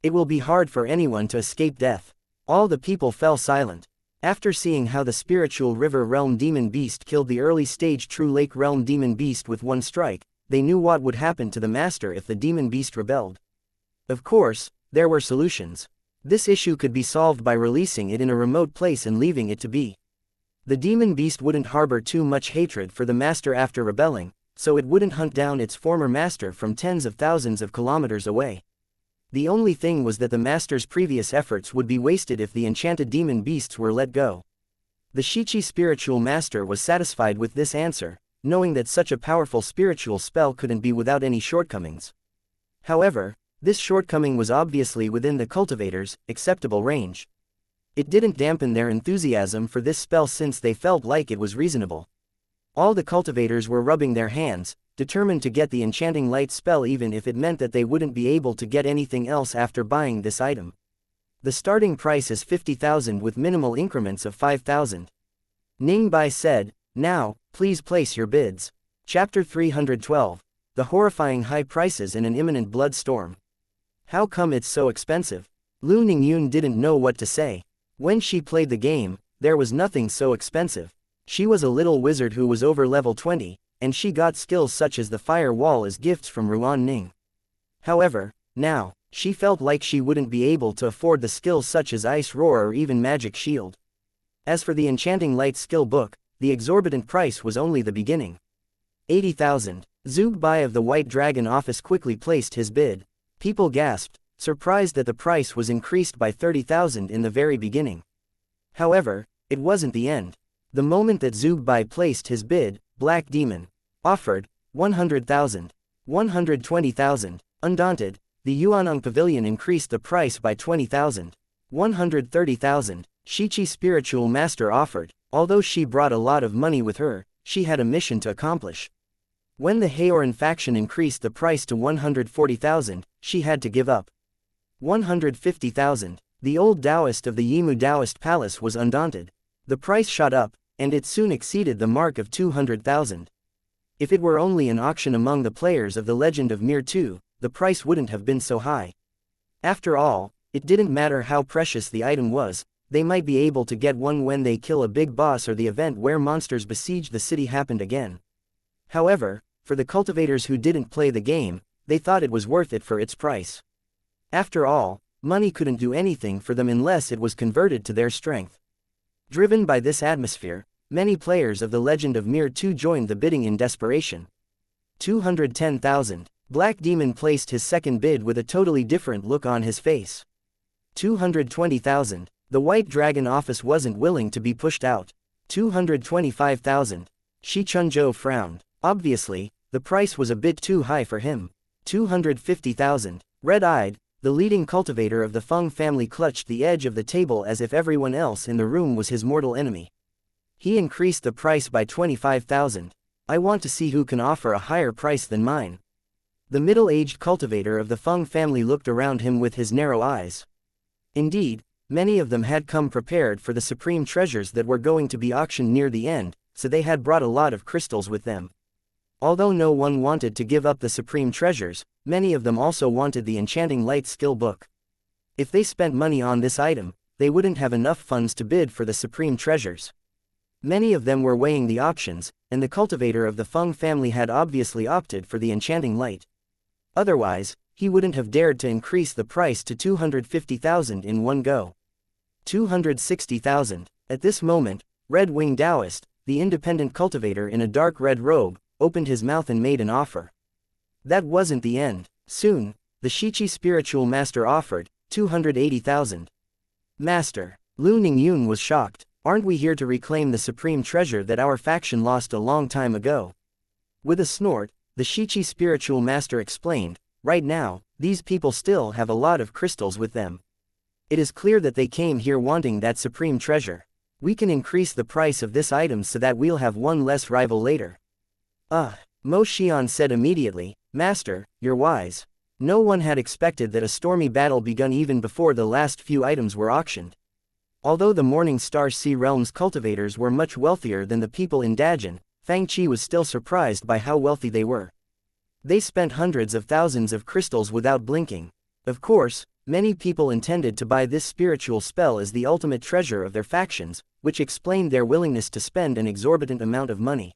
It will be hard for anyone to escape death. All the people fell silent. After seeing how the spiritual river realm demon beast killed the early stage true lake realm demon beast with one strike, they knew what would happen to the master if the demon beast rebelled. Of course, there were solutions. This issue could be solved by releasing it in a remote place and leaving it to be. The demon beast wouldn't harbor too much hatred for the master after rebelling, so it wouldn't hunt down its former master from tens of thousands of kilometers away. The only thing was that the master's previous efforts would be wasted if the enchanted demon beasts were let go. The Shichi spiritual master was satisfied with this answer, knowing that such a powerful spiritual spell couldn't be without any shortcomings. However, this shortcoming was obviously within the cultivators' acceptable range. It didn't dampen their enthusiasm for this spell since they felt like it was reasonable. All the cultivators were rubbing their hands, determined to get the enchanting light spell even if it meant that they wouldn't be able to get anything else after buying this item. The starting price is 50,000 with minimal increments of 5,000. Ning Bai said, "Now, please place your bids." Chapter 312. The horrifying high prices in an imminent blood storm. How come it's so expensive? Lu Ningyun didn't know what to say. When she played the game, there was nothing so expensive. She was a little wizard who was over level 20, and she got skills such as the fire wall as gifts from Ruan Ning. However, now, she felt like she wouldn't be able to afford the skills such as ice roar or even magic shield. As for the enchanting light skill book, the exorbitant price was only the beginning. 80,000. Zug Bai of the White Dragon office quickly placed his bid. People gasped, surprised that the price was increased by 30,000 in the very beginning. However, it wasn't the end. The moment that Zug Bai placed his bid, Black Demon offered 100,000. 120,000. Undaunted, the Yuanong Pavilion increased the price by 20,000. 130,000. Shichi Spiritual Master offered. Although she brought a lot of money with her, she had a mission to accomplish. When the Haoran faction increased the price to 140,000, she had to give up. 150,000. The old Taoist of the Yimu Taoist Palace was undaunted. The price shot up, and it soon exceeded the mark of 200,000. If it were only an auction among the players of the Legend of Mir 2, the price wouldn't have been so high. After all, it didn't matter how precious the item was, they might be able to get one when they kill a big boss or the event where monsters besiege the city happened again. However, for the cultivators who didn't play the game, they thought it was worth it for its price. After all, money couldn't do anything for them unless it was converted to their strength. Driven by this atmosphere, many players of the Legend of Mir 2 joined the bidding in desperation. 210,000. Black Demon placed his second bid with a totally different look on his face. 220,000. The White Dragon office wasn't willing to be pushed out. 225,000. Shi Chunzhou frowned. Obviously, the price was a bit too high for him. 250,000. Red-eyed, the leading cultivator of the Fang family clutched the edge of the table as if everyone else in the room was his mortal enemy. He increased the price by 25,000. I want to see who can offer a higher price than mine. The middle-aged cultivator of the Fang family looked around him with his narrow eyes. Indeed, many of them had come prepared for the supreme treasures that were going to be auctioned near the end, so they had brought a lot of crystals with them. Although no one wanted to give up the supreme treasures, many of them also wanted the enchanting light skill book. If they spent money on this item, they wouldn't have enough funds to bid for the supreme treasures. Many of them were weighing the options, and the cultivator of the Feng family had obviously opted for the enchanting light. Otherwise, he wouldn't have dared to increase the price to 250,000 in one go. 260,000. At this moment, Red Wing Taoist, the independent cultivator in a dark red robe, opened his mouth and made an offer. That wasn't the end. Soon, the Shichi Spiritual Master offered 280,000. Master. Lu Ningyun was shocked. Aren't we here to reclaim the supreme treasure that our faction lost a long time ago? With a snort, the Shichi Spiritual Master explained, right now, these people still have a lot of crystals with them. It is clear that they came here wanting that supreme treasure. We can increase the price of this item so that we'll have one less rival later. Mo Xian said immediately, Master, you're wise. No one had expected that a stormy battle begun even before the last few items were auctioned. Although the Morning Star Sea Realm's cultivators were much wealthier than the people in Dajin, Fang Qi was still surprised by how wealthy they were. They spent hundreds of thousands of crystals without blinking. Of course, many people intended to buy this spiritual spell as the ultimate treasure of their factions, which explained their willingness to spend an exorbitant amount of money.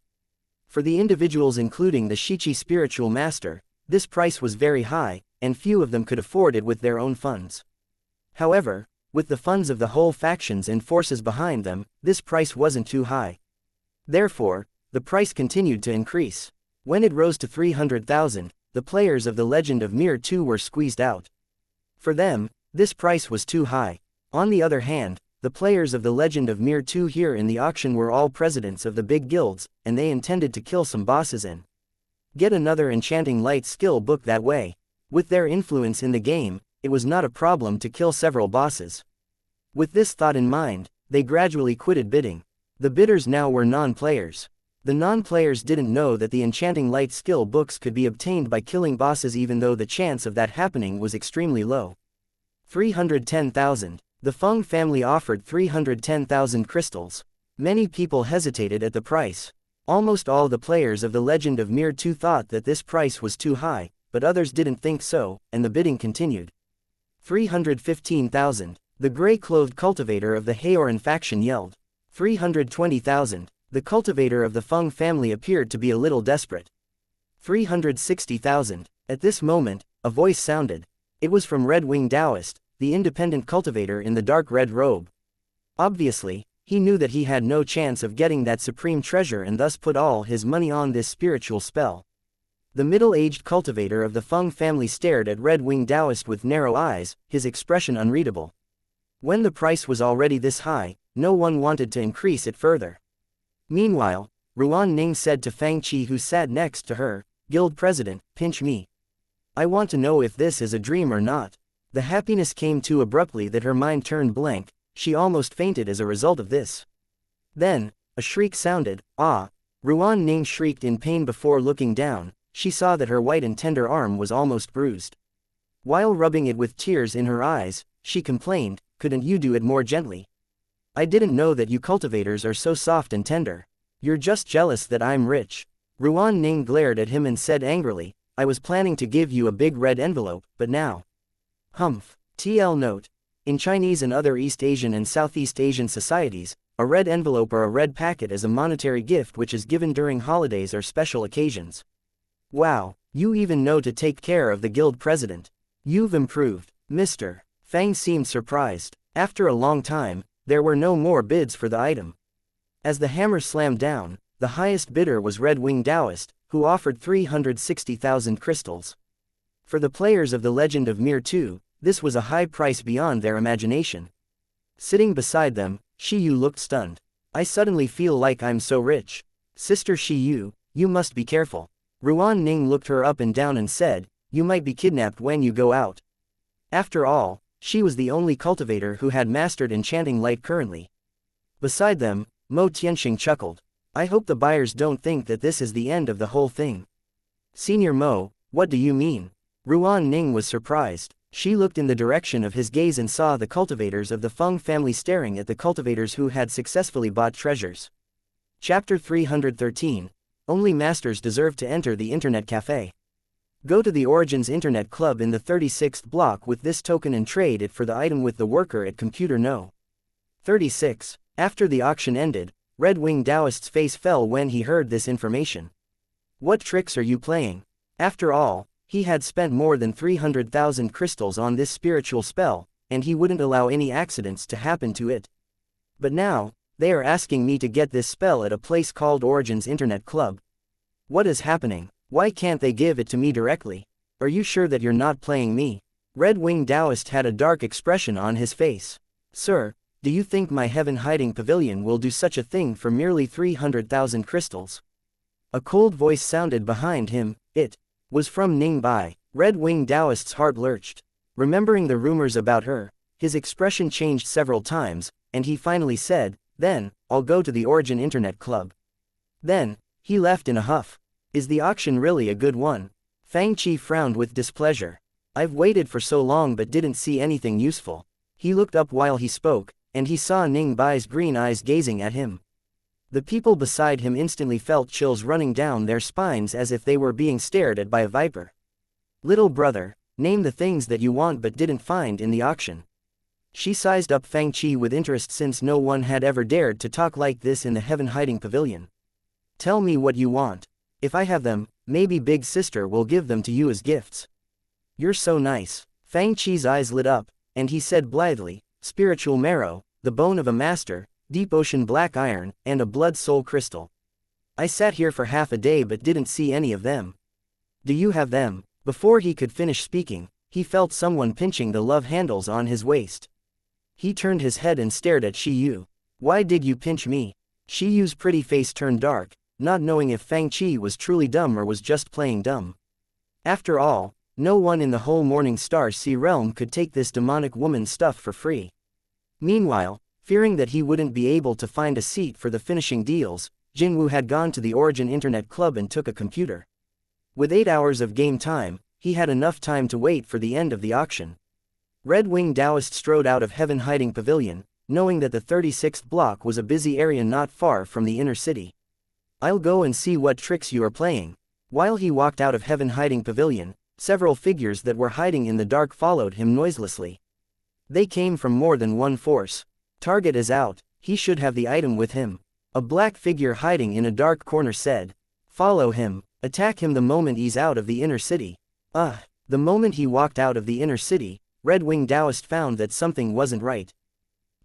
For the individuals including the Shichi Spiritual Master, this price was very high, and few of them could afford it with their own funds. However, with the funds of the whole factions and forces behind them, this price wasn't too high. Therefore, the price continued to increase. When it rose to 300,000, the players of the Legend of Mir 2 were squeezed out. For them, this price was too high. On the other hand, the players of the Legend of Mir 2 here in the auction were all presidents of the big guilds, and they intended to kill some bosses and get another enchanting light skill book that way. With their influence in the game, it was not a problem to kill several bosses. With this thought in mind, they gradually quitted bidding. The bidders now were non-players. The non-players didn't know that the enchanting light skill books could be obtained by killing bosses, even though the chance of that happening was extremely low. 310,000. The Fang family offered 310,000 crystals. Many people hesitated at the price. Almost all the players of the Legend of Mir 2 thought that this price was too high, but others didn't think so, and the bidding continued. 315,000. The gray-clothed cultivator of the Haoran faction yelled. 320,000. The cultivator of the Fang family appeared to be a little desperate. 360,000. At this moment, a voice sounded. It was from Red Wing Taoist, the independent cultivator in the dark red robe. Obviously, he knew that he had no chance of getting that supreme treasure and thus put all his money on this spiritual spell. The middle-aged cultivator of the Fang family stared at Red Wing Taoist with narrow eyes, his expression unreadable. When the price was already this high, no one wanted to increase it further. Meanwhile, Ruan Ning said to Fang Qi, who sat next to her, "Guild President, pinch me. I want to know if this is a dream or not." The happiness came too abruptly that her mind turned blank. She almost fainted as a result of this. Then, a shriek sounded. "Ah!" Ruan Ning shrieked in pain. Before looking down, she saw that her white and tender arm was almost bruised. While rubbing it with tears in her eyes, she complained, "Couldn't you do it more gently? I didn't know that you cultivators are so soft and tender. You're just jealous that I'm rich." Ruan Ning glared at him and said angrily, "I was planning to give you a big red envelope, but now." Humph. TL note. In Chinese and other East Asian and Southeast Asian societies, a red envelope or a red packet is a monetary gift which is given during holidays or special occasions. Wow, you even know to take care of the guild president. You've improved, Mr. Fang seemed surprised. After a long time, there were no more bids for the item. As the hammer slammed down, the highest bidder was Red Wing Taoist, who offered 360,000 crystals. For the players of the Legend of Mir 2, this was a high price beyond their imagination. Sitting beside them, Shi Yu looked stunned. "I suddenly feel like I'm so rich. Sister Shi Yu, you must be careful." Ruan Ning looked her up and down and said, "You might be kidnapped when you go out." After all, she was the only cultivator who had mastered enchanting light currently. Beside them, Mo Tianxing chuckled. "I hope the buyers don't think that this is the end of the whole thing." "Senior Mo, what do you mean?" Ruan Ning was surprised. She looked in the direction of his gaze and saw the cultivators of the Fang family staring at the cultivators who had successfully bought treasures. Chapter 313. Only masters deserve to enter the Internet Café. Go to the Origins Internet Club in the 36th block with this token and trade it for the item with the worker at Computer No. 36. After the auction ended, Red Wing Taoist's face fell when he heard this information. What tricks are you playing? After all, he had spent more than 300,000 crystals on this spiritual spell, and he wouldn't allow any accidents to happen to it. But now, they are asking me to get this spell at a place called Origins Internet Club. What is happening? Why can't they give it to me directly? Are you sure that you're not playing me? Red Wing Taoist had a dark expression on his face. Sir, do you think my heaven hiding pavilion will do such a thing for merely 300,000 crystals? A cold voice sounded behind him. It was from Ning Bai. Red Wing Taoist's heart lurched. Remembering the rumors about her, his expression changed several times, and he finally said, "Then, I'll go to the Origin Internet Club." Then, he left in a huff. Is the auction really a good one? Fang Qi frowned with displeasure. I've waited for so long but didn't see anything useful. He looked up while he spoke, and he saw Ning Bai's green eyes gazing at him. The people beside him instantly felt chills running down their spines as if they were being stared at by a viper. Little brother, name the things that you want but didn't find in the auction. She sized up Fang Qi with interest since no one had ever dared to talk like this in the heaven hiding pavilion. Tell me what you want. If I have them, maybe Big Sister will give them to you as gifts. You're so nice. Fang Qi's eyes lit up, and he said blithely, spiritual marrow, the bone of a master, deep ocean black iron, and a blood soul crystal. I sat here for half a day but didn't see any of them. Do you have them? Before he could finish speaking, he felt someone pinching the love handles on his waist. He turned his head and stared at Shi Yu. Why did you pinch me? Shi Yu's pretty face turned dark, not knowing if Fang Qi was truly dumb or was just playing dumb. After all, no one in the whole Morning Star Sea realm could take this demonic woman's stuff for free. Meanwhile, fearing that he wouldn't be able to find a seat for the finishing deals, Jinwoo had gone to the Origin Internet Club and took a computer. With 8 hours of game time, he had enough time to wait for the end of the auction. Red Wing Taoist strode out of Heaven Hiding Pavilion, knowing that the 36th block was a busy area not far from the inner city. I'll go and see what tricks you are playing. While he walked out of Heaven Hiding Pavilion, several figures that were hiding in the dark followed him noiselessly. They came from more than one force. Target is out, he should have the item with him. A black figure hiding in a dark corner said. Follow him, attack him the moment he's out of the inner city. The moment he walked out of the inner city, Red Wing Taoist found that something wasn't right.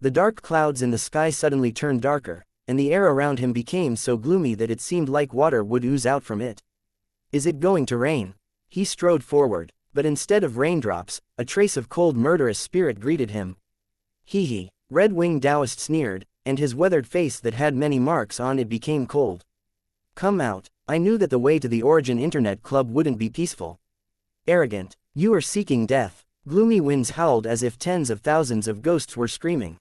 The dark clouds in the sky suddenly turned darker, and the air around him became so gloomy that it seemed like water would ooze out from it. Is it going to rain? He strode forward, but instead of raindrops, a trace of cold murderous spirit greeted him. Hee. Red Wing Taoist sneered, and his weathered face that had many marks on it became cold. Come out, I knew that the way to the Origin Internet Club wouldn't be peaceful. Arrogant, you are seeking death. Gloomy winds howled as if tens of thousands of ghosts were screaming.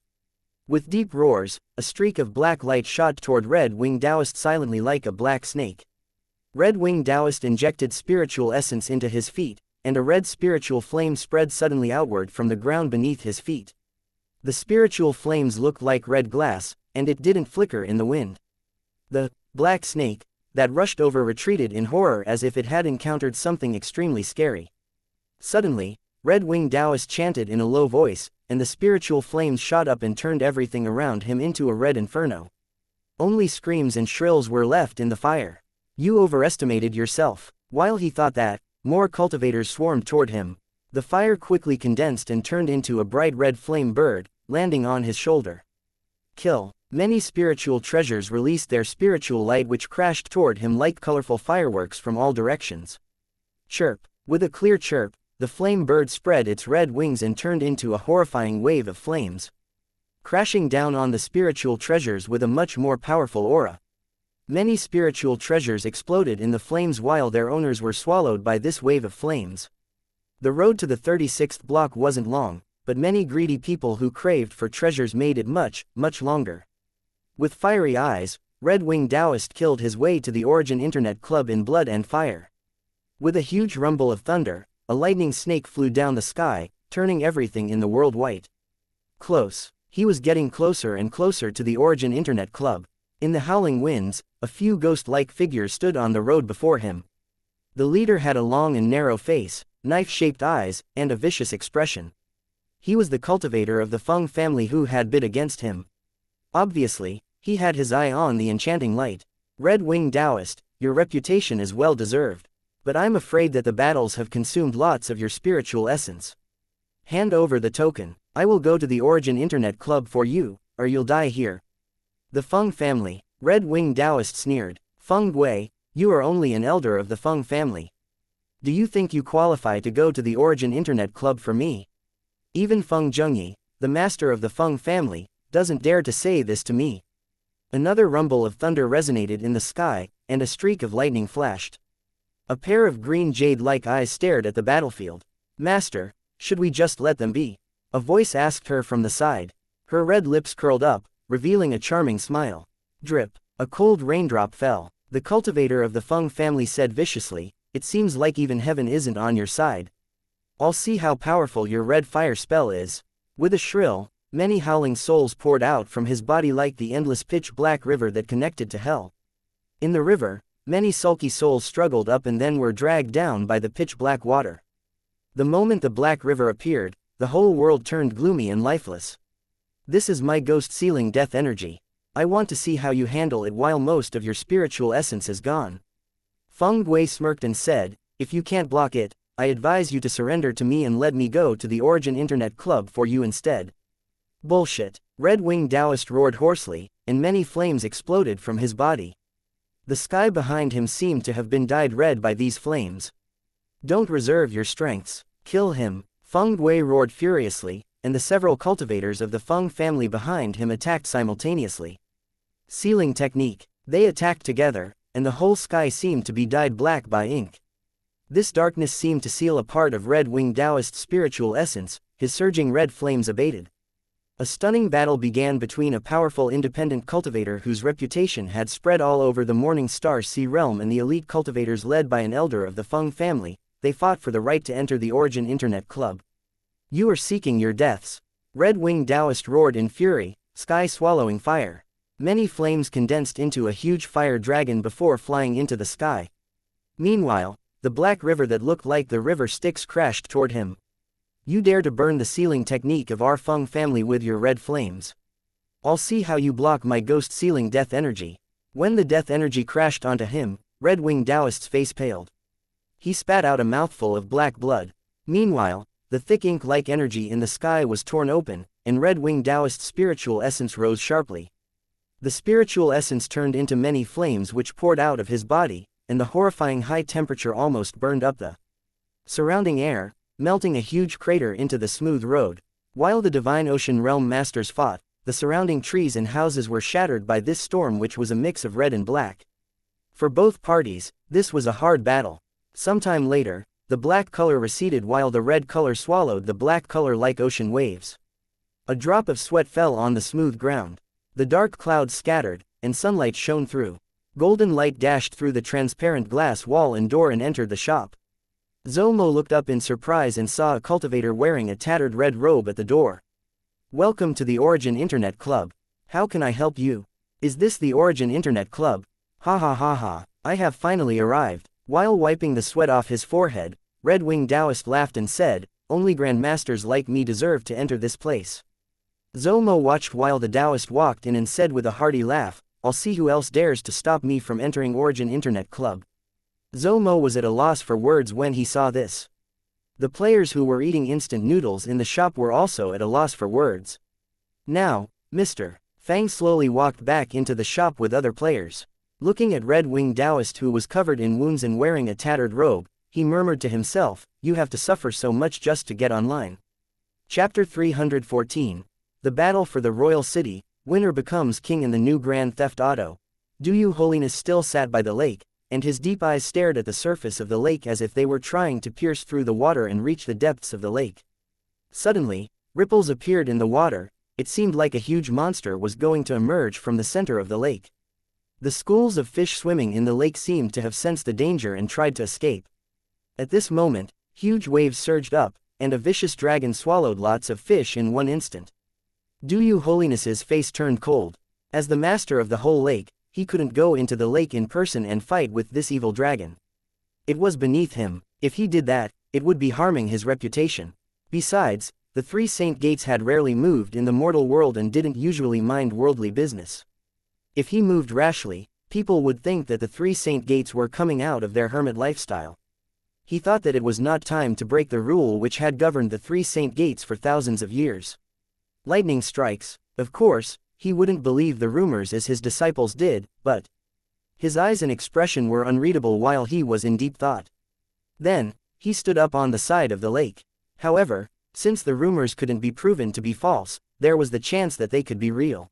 With deep roars, a streak of black light shot toward Red Wing Taoist silently like a black snake. Red Wing Taoist injected spiritual essence into his feet, and a red spiritual flame spread suddenly outward from the ground beneath his feet. The spiritual flames looked like red glass, and it didn't flicker in the wind. The black snake that rushed over retreated in horror as if it had encountered something extremely scary. Suddenly, Red Wing Taoist chanted in a low voice, and the spiritual flames shot up and turned everything around him into a red inferno. Only screams and shrills were left in the fire. You overestimated yourself. While he thought that, more cultivators swarmed toward him. The fire quickly condensed and turned into a bright red flame bird, landing on his shoulder. Kill. Many spiritual treasures released their spiritual light which crashed toward him like colorful fireworks from all directions. Chirp. With a clear chirp, the flame bird spread its red wings and turned into a horrifying wave of flames, crashing down on the spiritual treasures with a much more powerful aura. Many spiritual treasures exploded in the flames while their owners were swallowed by this wave of flames. The road to the 36th block wasn't long, but many greedy people who craved for treasures made it much, much longer. With fiery eyes, Red Wing Taoist killed his way to the Origin Internet Club in blood and fire. With a huge rumble of thunder, a lightning snake flew down the sky, turning everything in the world white. Close. He was getting closer and closer to the Origin Internet Club. In the howling winds, a few ghost-like figures stood on the road before him. The leader had a long and narrow face, knife-shaped eyes, and a vicious expression. He was the cultivator of the Fang family who had bid against him. Obviously, he had his eye on the enchanting light. Red Wing Taoist, your reputation is well deserved. But I'm afraid that the battles have consumed lots of your spiritual essence. Hand over the token. I will go to the Origin Internet Club for you, or you'll die here. The Fang family. Red Wing Taoist sneered. Feng Gui, you are only an elder of the Fang family. Do you think you qualify to go to the Origin Internet Club for me? Even Feng Zhengyi, the master of the Fang family, doesn't dare to say this to me. Another rumble of thunder resonated in the sky, and a streak of lightning flashed. A pair of green jade-like eyes stared at the battlefield. Master, should we just let them be? A voice asked her from the side. Her red lips curled up, revealing a charming smile. Drip. A cold raindrop fell. The cultivator of the Feng family said viciously, it seems like even heaven isn't on your side. I'll see how powerful your red fire spell is. With a shrill, many howling souls poured out from his body like the endless pitch-black river that connected to hell. In the river, many sulky souls struggled up and then were dragged down by the pitch-black water. The moment the black river appeared, the whole world turned gloomy and lifeless. This is my ghost-sealing death energy. I want to see how you handle it while most of your spiritual essence is gone. Feng Gui smirked and said, if you can't block it, I advise you to surrender to me and let me go to the Origin Internet Club for you instead. Bullshit. Red Wing Taoist roared hoarsely, and many flames exploded from his body. The sky behind him seemed to have been dyed red by these flames. Don't reserve your strengths. Kill him. Feng Gui roared furiously, and the several cultivators of the Feng family behind him attacked simultaneously. Sealing technique. They attacked together, and the whole sky seemed to be dyed black by ink. This darkness seemed to seal a part of Red Wing Taoist's spiritual essence, his surging red flames abated. A stunning battle began between a powerful independent cultivator whose reputation had spread all over the Morning Star Sea realm and the elite cultivators led by an elder of the Fang family. They fought for the right to enter the Origin Internet Club. You are seeking your deaths. Red-winged Taoist roared in fury, sky swallowing fire. Many flames condensed into a huge fire dragon before flying into the sky. Meanwhile, the black river that looked like the river Styx crashed toward him. You dare to burn the sealing technique of our Fang family with your red flames. I'll see how you block my ghost sealing death energy. When the death energy crashed onto him, red-winged Taoist's face paled. He spat out a mouthful of black blood. Meanwhile, the thick ink-like energy in the sky was torn open, and red-winged Taoist's spiritual essence rose sharply. The spiritual essence turned into many flames which poured out of his body, and the horrifying high temperature almost burned up the surrounding air, melting a huge crater into the smooth road. While the Divine Ocean Realm Masters fought, the surrounding trees and houses were shattered by this storm which was a mix of red and black. For both parties, this was a hard battle. Sometime later, the black color receded while the red color swallowed the black color like ocean waves. A drop of sweat fell on the smooth ground. The dark clouds scattered, and sunlight shone through. Golden light dashed through the transparent glass wall and door and entered the shop. Zomo looked up in surprise and saw a cultivator wearing a tattered red robe at the door. Welcome to the Origin Internet Club. How can I help you? Is this the Origin Internet Club? Ha ha ha ha, I have finally arrived. While wiping the sweat off his forehead, Red-winged Taoist laughed and said, only grandmasters like me deserve to enter this place. Zomo watched while the Taoist walked in and said with a hearty laugh, I'll see who else dares to stop me from entering Origin Internet Club. Zomo was at a loss for words when he saw this. The players who were eating instant noodles in the shop were also at a loss for words. Now, Mr. Fang slowly walked back into the shop with other players. Looking at Red-winged Taoist who was covered in wounds and wearing a tattered robe, he murmured to himself, you have to suffer so much just to get online. Chapter 314. The Battle for the Royal City, Winner becomes king in the new Grand Theft Auto. Do you Holiness still sat by the lake, and his deep eyes stared at the surface of the lake as if they were trying to pierce through the water and reach the depths of the lake. Suddenly, ripples appeared in the water. It seemed like a huge monster was going to emerge from the center of the lake. The schools of fish swimming in the lake seemed to have sensed the danger and tried to escape. At this moment, huge waves surged up, and a vicious dragon swallowed lots of fish in one instant. Do you Holiness's face turned cold. As the master of the whole lake, he couldn't go into the lake in person and fight with this evil dragon. It was beneath him. If he did that, it would be harming his reputation. Besides, the three saint gates had rarely moved in the mortal world and didn't usually mind worldly business. If he moved rashly, people would think that the three saint gates were coming out of their hermit lifestyle. He thought that it was not time to break the rule which had governed the three saint gates for thousands of years. Lightning strikes. Of course, he wouldn't believe the rumors as his disciples did, but his eyes and expression were unreadable while he was in deep thought. Then, he stood up on the side of the lake. However, since the rumors couldn't be proven to be false, there was the chance that they could be real.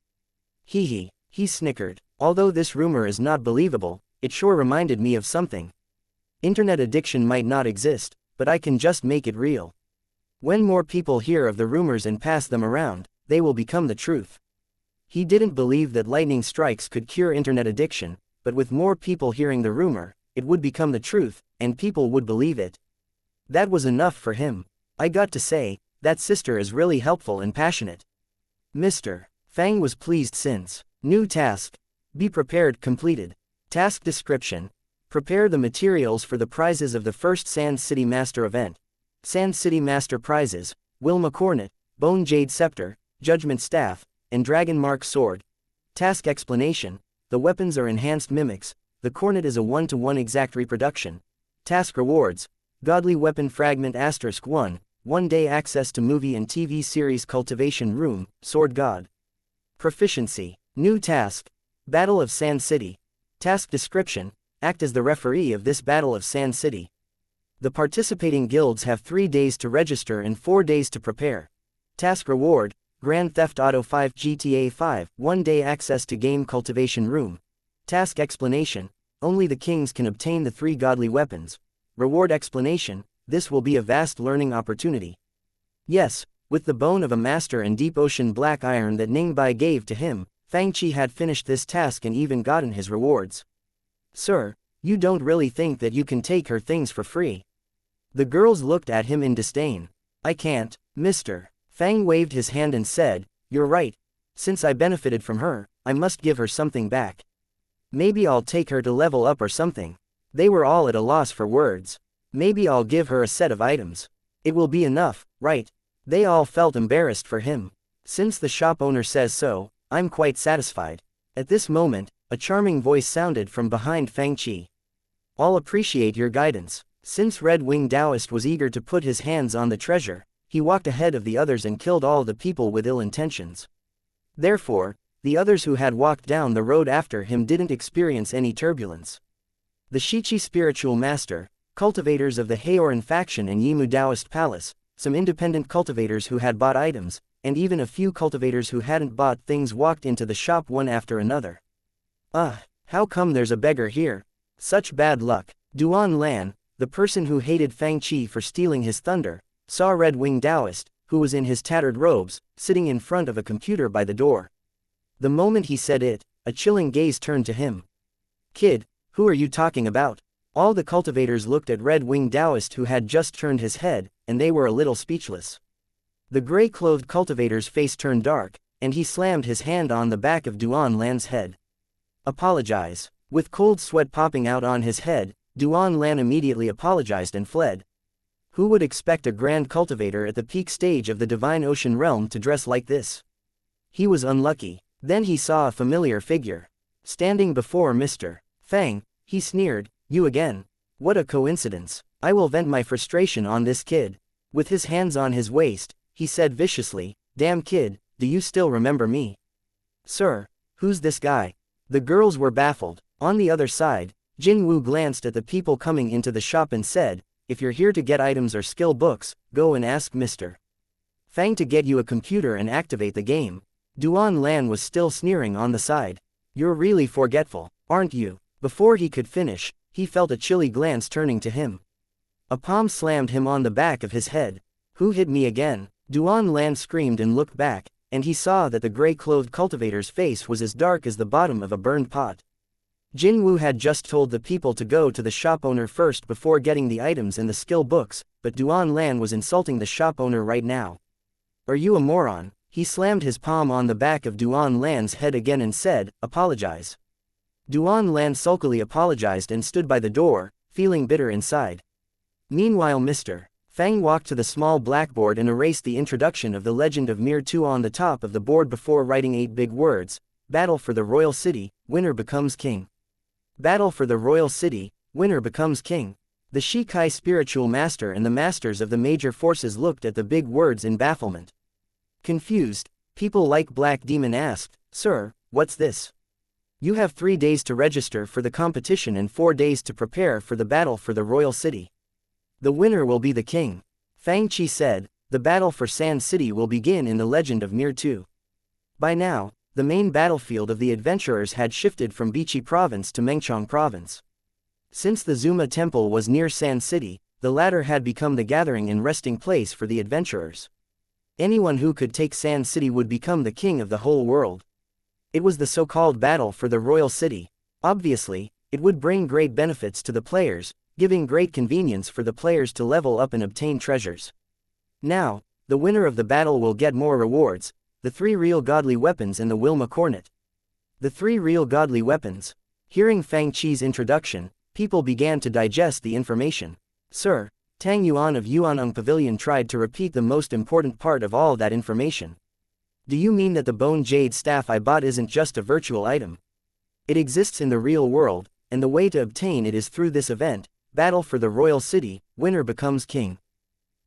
He snickered. Although this rumor is not believable, it sure reminded me of something. Internet addiction might not exist, but I can just make it real. When more people hear of the rumors and pass them around, they will become the truth. He didn't believe that lightning strikes could cure internet addiction, but with more people hearing the rumor, it would become the truth, and people would believe it. That was enough for him. I got to say, that sister is really helpful and passionate. Mr. Fang was pleased since. New task. Be prepared completed. Task description. Prepare the materials for the prizes of the first Sand City Master event. Sand City Master prizes, Wilma Cornet, Bone Jade Scepter, Judgment Staff, and Dragon Mark Sword. Task explanation. The weapons are enhanced mimics. The Cornet is a 1-to-1 exact reproduction. Task rewards. Godly Weapon Fragment *1, 1-day access to movie and TV series Cultivation Room, Sword God. Proficiency. New task. Battle of Sand City. Task description. Act as the referee of this Battle of Sand City. The participating guilds have 3 days to register and 4 days to prepare. Task reward. Grand Theft Auto 5 GTA 5, 1-day access to game cultivation room. Task explanation. Only the kings can obtain the 3 godly weapons. Reward explanation. This will be a vast learning opportunity. Yes, With the bone of a master and deep ocean black iron that Ningbai gave to him, Fang Qi had finished this task and even gotten his rewards. Sir, you don't really think that you can take her things for free? The girls looked at him in disdain. I can't, mister. Fang waved his hand and said, you're right. Since I benefited from her, I must give her something back. Maybe I'll take her to level up or something. They were all at a loss for words. Maybe I'll give her a set of items. It will be enough, right? They all felt embarrassed for him. Since the shop owner says so, I'm quite satisfied. At this moment, a charming voice sounded from behind Fang Qi. I'll appreciate your guidance. Since Red Wing Taoist was eager to put his hands on the treasure, he walked ahead of the others and killed all the people with ill intentions. Therefore, the others who had walked down the road after him didn't experience any turbulence. The Shichi spiritual master, cultivators of the Haoran faction and Yimu Taoist palace, some independent cultivators who had bought items, and even a few cultivators who hadn't bought things walked into the shop one after another. How come there's a beggar here? Such bad luck. Duan Lan, the person who hated Fang Qi for stealing his thunder, saw Red Wing Taoist, who was in his tattered robes, sitting in front of a computer by the door. The moment he said it, a chilling gaze turned to him. Kid, who are you talking about? All the cultivators looked at Red Wing Taoist who had just turned his head, and they were a little speechless. The gray-clothed cultivator's face turned dark, and he slammed his hand on the back of Duan Lan's head. Apologize. With cold sweat popping out on his head, Duan Lan immediately apologized and fled. Who would expect a grand cultivator at the peak stage of the divine ocean realm to dress like this? He was unlucky. Then he saw a familiar figure. Standing before Mr. Fang, he sneered, you again. What a coincidence. I will vent my frustration on this kid. With his hands on his waist, he said viciously, damn kid, do you still remember me? Sir, who's this guy? The girls were baffled. On the other side, Jin Wu glanced at the people coming into the shop and said, if you're here to get items or skill books, go and ask Mr. Fang to get you a computer and activate the game. Duan Lan was still sneering on the side. You're really forgetful, aren't you? Before he could finish, he felt a chilly glance turning to him. A palm slammed him on the back of his head. Who hit me again? Duan Lan screamed and looked back, and he saw that the gray-clothed cultivator's face was as dark as the bottom of a burned pot. Jin Wu had just told the people to go to the shop owner first before getting the items and the skill books, but Duan Lan was insulting the shop owner right now. Are you a moron? He slammed his palm on the back of Duan Lan's head again and said, apologize. Duan Lan sulkily apologized and stood by the door, feeling bitter inside. Meanwhile Mr. Fang walked to the small blackboard and erased the introduction of the legend of Mir 2 on the top of the board before writing 8 big words, Battle for the Royal City, winner becomes king. Battle for the Royal City, winner becomes king. The Shikai spiritual master and the masters of the major forces looked at the big words in bafflement. Confused, people like Black Demon asked, Sir, what's this? You have 3 days to register for the competition and 4 days to prepare for the battle for the Royal City. The winner will be the king. Fang Qi said, the battle for Sand City will begin in the legend of Mir 2. By now, the main battlefield of the adventurers had shifted from Bichi province to Mengchong province. Since the Zuma temple was near Sand City, the latter had become the gathering and resting place for the adventurers. Anyone who could take Sand City would become the king of the whole world. It was the so-called battle for the Royal City. Obviously, it would bring great benefits to the players, giving great convenience for the players to level up and obtain treasures. Now, the winner of the battle will get more rewards, the 3 real godly weapons and the Wilma Cornet. The 3 real godly weapons. Hearing Fang Qi's introduction, people began to digest the information. Sir, Tang Yuan of Yuaneng Pavilion tried to repeat the most important part of all that information. Do you mean that the bone jade staff I bought isn't just a virtual item? It exists in the real world, and the way to obtain it is through this event, Battle for the Royal City, winner becomes king.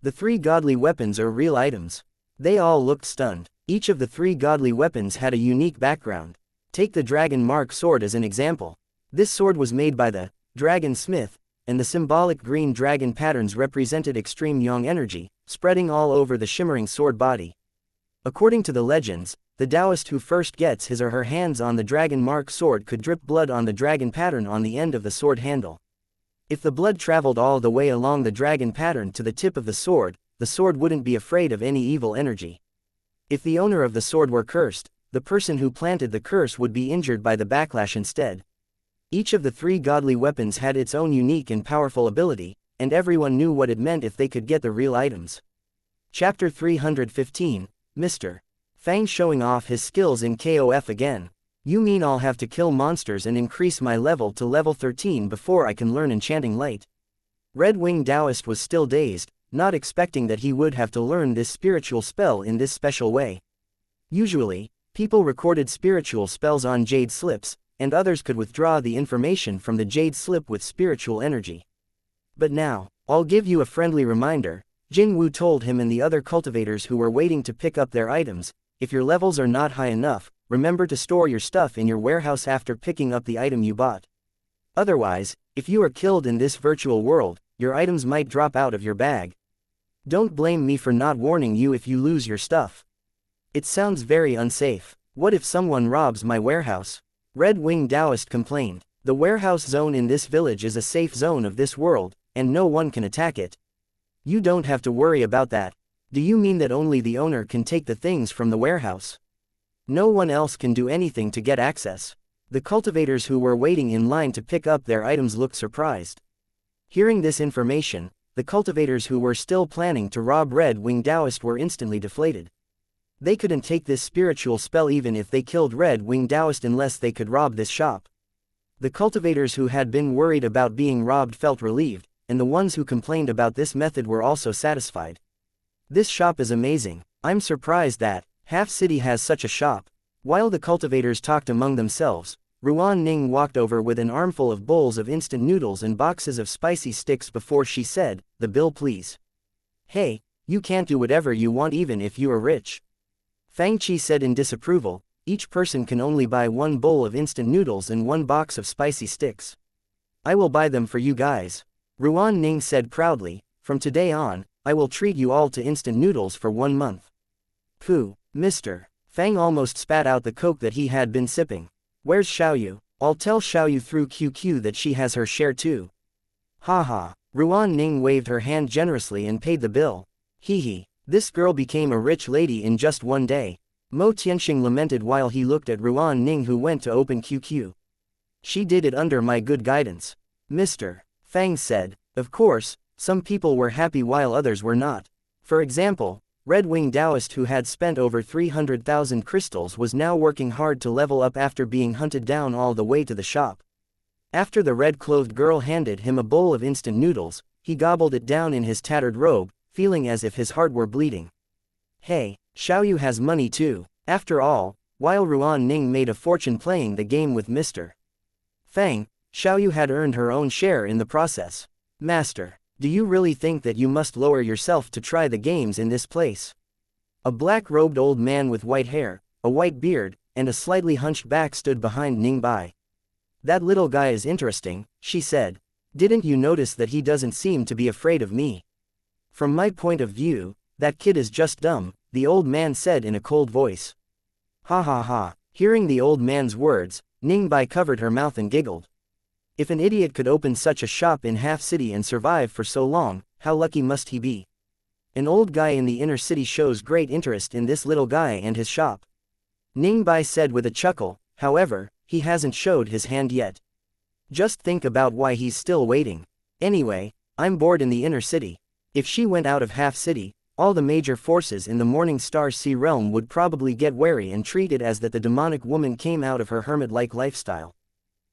The 3 godly weapons are real items. They all looked stunned. Each of the 3 godly weapons had a unique background. Take the Dragon Mark sword as an example. This sword was made by the Dragon Smith, and the symbolic green dragon patterns represented extreme yang energy, spreading all over the shimmering sword body. According to the legends, the Taoist who first gets his or her hands on the Dragon Mark sword could drip blood on the dragon pattern on the end of the sword handle. If the blood traveled all the way along the dragon pattern to the tip of the sword, the sword wouldn't be afraid of any evil energy. If the owner of the sword were cursed, the person who planted the curse would be injured by the backlash instead. Each of the three godly weapons had its own unique and powerful ability, and everyone knew what it meant if they could get the real items. Chapter 315, Mr. Fang showing off his skills in KOF again. You mean I'll have to kill monsters and increase my level to level 13 before I can learn Enchanting Light? Red Wing Taoist was still dazed, not expecting that he would have to learn this spiritual spell in this special way. Usually, people recorded spiritual spells on jade slips, and others could withdraw the information from the jade slip with spiritual energy. But now, I'll give you a friendly reminder, Jing Wu told him and the other cultivators who were waiting to pick up their items. If your levels are not high enough, remember to store your stuff in your warehouse after picking up the item you bought. Otherwise, if you are killed in this virtual world, your items might drop out of your bag. Don't blame me for not warning you if you lose your stuff. It sounds very unsafe. What if someone robs my warehouse? Red Wing Taoist complained. The warehouse zone in this village is a safe zone of this world, and no one can attack it. You don't have to worry about that. Do you mean that only the owner can take the things from the warehouse? No one else can do anything to get access. The cultivators who were waiting in line to pick up their items looked surprised. Hearing this information, the cultivators who were still planning to rob Red Wing Taoist were instantly deflated. They couldn't take this spiritual spell even if they killed Red Wing Taoist unless they could rob this shop. The cultivators who had been worried about being robbed felt relieved, and the ones who complained about this method were also satisfied. This shop is amazing. I'm surprised that Half City has such a shop. While the cultivators talked among themselves, Ruan Ning walked over with an armful of bowls of instant noodles and boxes of spicy sticks before she said, "The bill please." "Hey, you can't do whatever you want even if you are rich." Fang Qi said in disapproval, "Each person can only buy one bowl of instant noodles and one box of spicy sticks. I will buy them for you guys." Ruan Ning said proudly, "From today on, I will treat you all to instant noodles for 1 month." Pooh, Mr. Fang almost spat out the coke that he had been sipping. "Where's Xiaoyu? I'll tell Xiaoyu through QQ that she has her share too." Ha ha. Ruan Ning waved her hand generously and paid the bill. Hee hee. This girl became a rich lady in just 1 day. Mo Tianxing lamented while he looked at Ruan Ning who went to open QQ. "She did it under my good guidance." Mr. Fang said. Of course, some people were happy while others were not. For example, Red Wing Taoist who had spent over 300,000 crystals was now working hard to level up after being hunted down all the way to the shop. After the red-clothed girl handed him a bowl of instant noodles, he gobbled it down in his tattered robe, feeling as if his heart were bleeding. Hey, Xiaoyu has money too. After all, while Ruan Ning made a fortune playing the game with Mr. Fang, Xiaoyu had earned her own share in the process. Master, do you really think that you must lower yourself to try the games in this place? A black-robed old man with white hair, a white beard, and a slightly hunched back stood behind Ning Bai. That little guy is interesting, she said. Didn't you notice that he doesn't seem to be afraid of me? From my point of view, that kid is just dumb, the old man said in a cold voice. Ha ha ha. Hearing the old man's words, Ning Bai covered her mouth and giggled. If an idiot could open such a shop in Half City and survive for so long, how lucky must he be? An old guy in the inner city shows great interest in this little guy and his shop. Ning Bai said with a chuckle, however, he hasn't showed his hand yet. Just think about why he's still waiting. Anyway, I'm bored in the inner city. If she went out of Half City, all the major forces in the Morning Star Sea realm would probably get wary and treat it as that the demonic woman came out of her hermit-like lifestyle.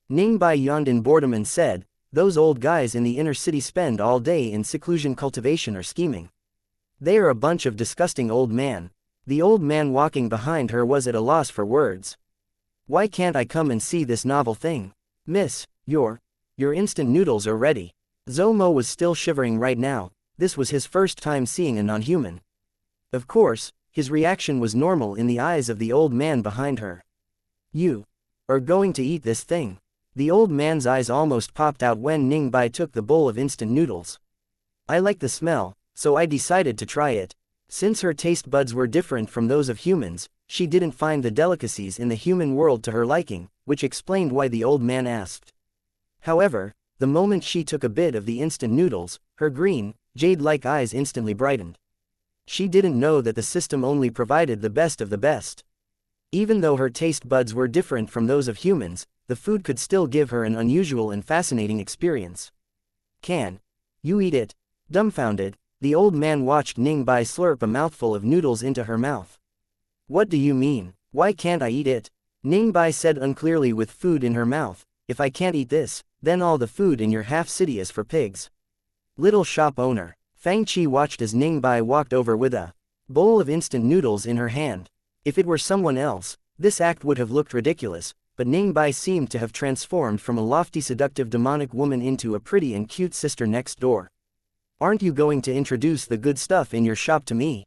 Ning Bai yawned in boredom and said, "Those old guys in the inner city spend all day in seclusion cultivation or scheming. They are a bunch of disgusting old men." The old man walking behind her was at a loss for words. "Why can't I come and see this novel thing? Miss, your instant noodles are ready." Zomo was still shivering right now. This was his first time seeing a non-human. Of course, his reaction was normal in the eyes of the old man behind her. "You are going to eat this thing?" The old man's eyes almost popped out when Ning Bai took the bowl of instant noodles. "I like the smell, so I decided to try it." Since her taste buds were different from those of humans, she didn't find the delicacies in the human world to her liking, which explained why the old man asked. However, the moment she took a bit of the instant noodles, her green, jade-like eyes instantly brightened. She didn't know that the system only provided the best of the best. Even though her taste buds were different from those of humans, the food could still give her an unusual and fascinating experience. Can you eat it? Dumbfounded, the old man watched Ningbai slurp a mouthful of noodles into her mouth. What do you mean? Why can't I eat it? Ningbai said unclearly with food in her mouth. If I can't eat this, then all the food in your half-city is for pigs. Little shop owner. Fang Qi watched as Ningbai walked over with a bowl of instant noodles in her hand. If it were someone else, this act would have looked ridiculous, but Ningbai seemed to have transformed from a lofty seductive demonic woman into a pretty and cute sister next door. Aren't you going to introduce the good stuff in your shop to me?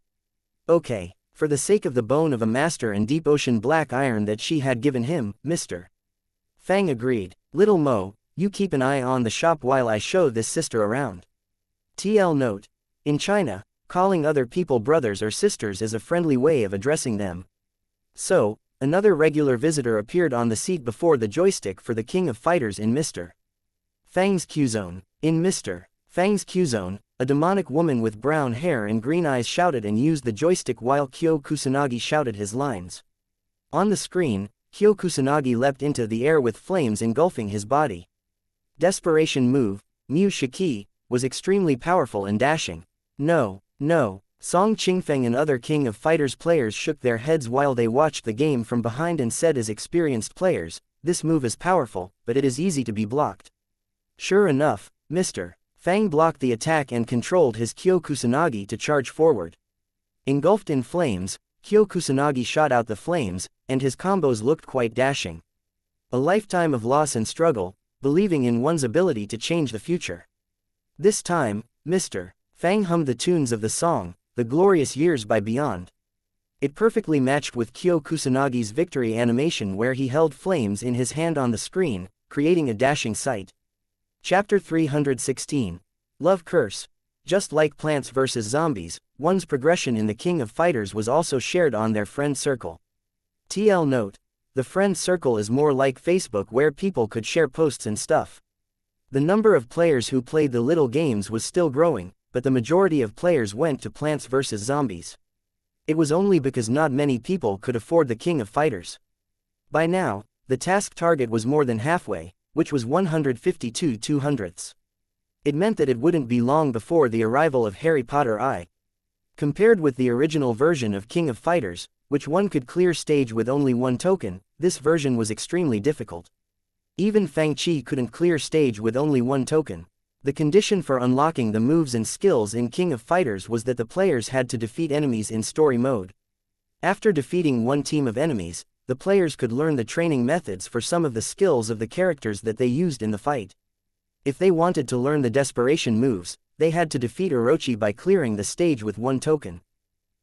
Okay, for the sake of the bone of a master and deep ocean black iron that she had given him, Mr. Fang agreed. Little Mo, you keep an eye on the shop while I show this sister around. TL note. In China, calling other people brothers or sisters is a friendly way of addressing them. So, another regular visitor appeared on the seat before the joystick for the King of Fighters in Mr. Fang's Q-Zone. In Mr. Fang's Q-Zone, a demonic woman with brown hair and green eyes shouted and used the joystick while Kyo Kusanagi shouted his lines. On the screen, Kyo Kusanagi leapt into the air with flames engulfing his body. Desperation move, Mu Shiki, was extremely powerful and dashing. No, Song Qingfeng and other King of Fighters players shook their heads while they watched the game from behind and said as experienced players, this move is powerful, but it is easy to be blocked. Sure enough, Mr. Fang blocked the attack and controlled his Kyo Kusanagi to charge forward. Engulfed in flames, Kyo Kusanagi shot out the flames, and his combos looked quite dashing. A lifetime of loss and struggle, believing in one's ability to change the future. This time, Mr. Fang hummed the tunes of the song, The Glorious Years by Beyond. It perfectly matched with Kyo Kusanagi's victory animation where he held flames in his hand on the screen, creating a dashing sight. Chapter 316. Love Curse. Just like Plants vs. Zombies, one's progression in the King of Fighters was also shared on their friend circle. TL note. The friend circle is more like Facebook where people could share posts and stuff. The number of players who played the little games was still growing, but the majority of players went to Plants vs. Zombies. It was only because not many people could afford the King of Fighters. By now, the task target was more than halfway, which was 152 200ths. It meant that it wouldn't be long before the arrival of Harry Potter I. Compared with the original version of King of Fighters, which one could clear stage with only one token, this version was extremely difficult. Even Fang Qi couldn't clear stage with only one token. The condition for unlocking the moves and skills in King of Fighters was that the players had to defeat enemies in story mode. After defeating one team of enemies, the players could learn the training methods for some of the skills of the characters that they used in the fight. If they wanted to learn the desperation moves, they had to defeat Orochi by clearing the stage with one token.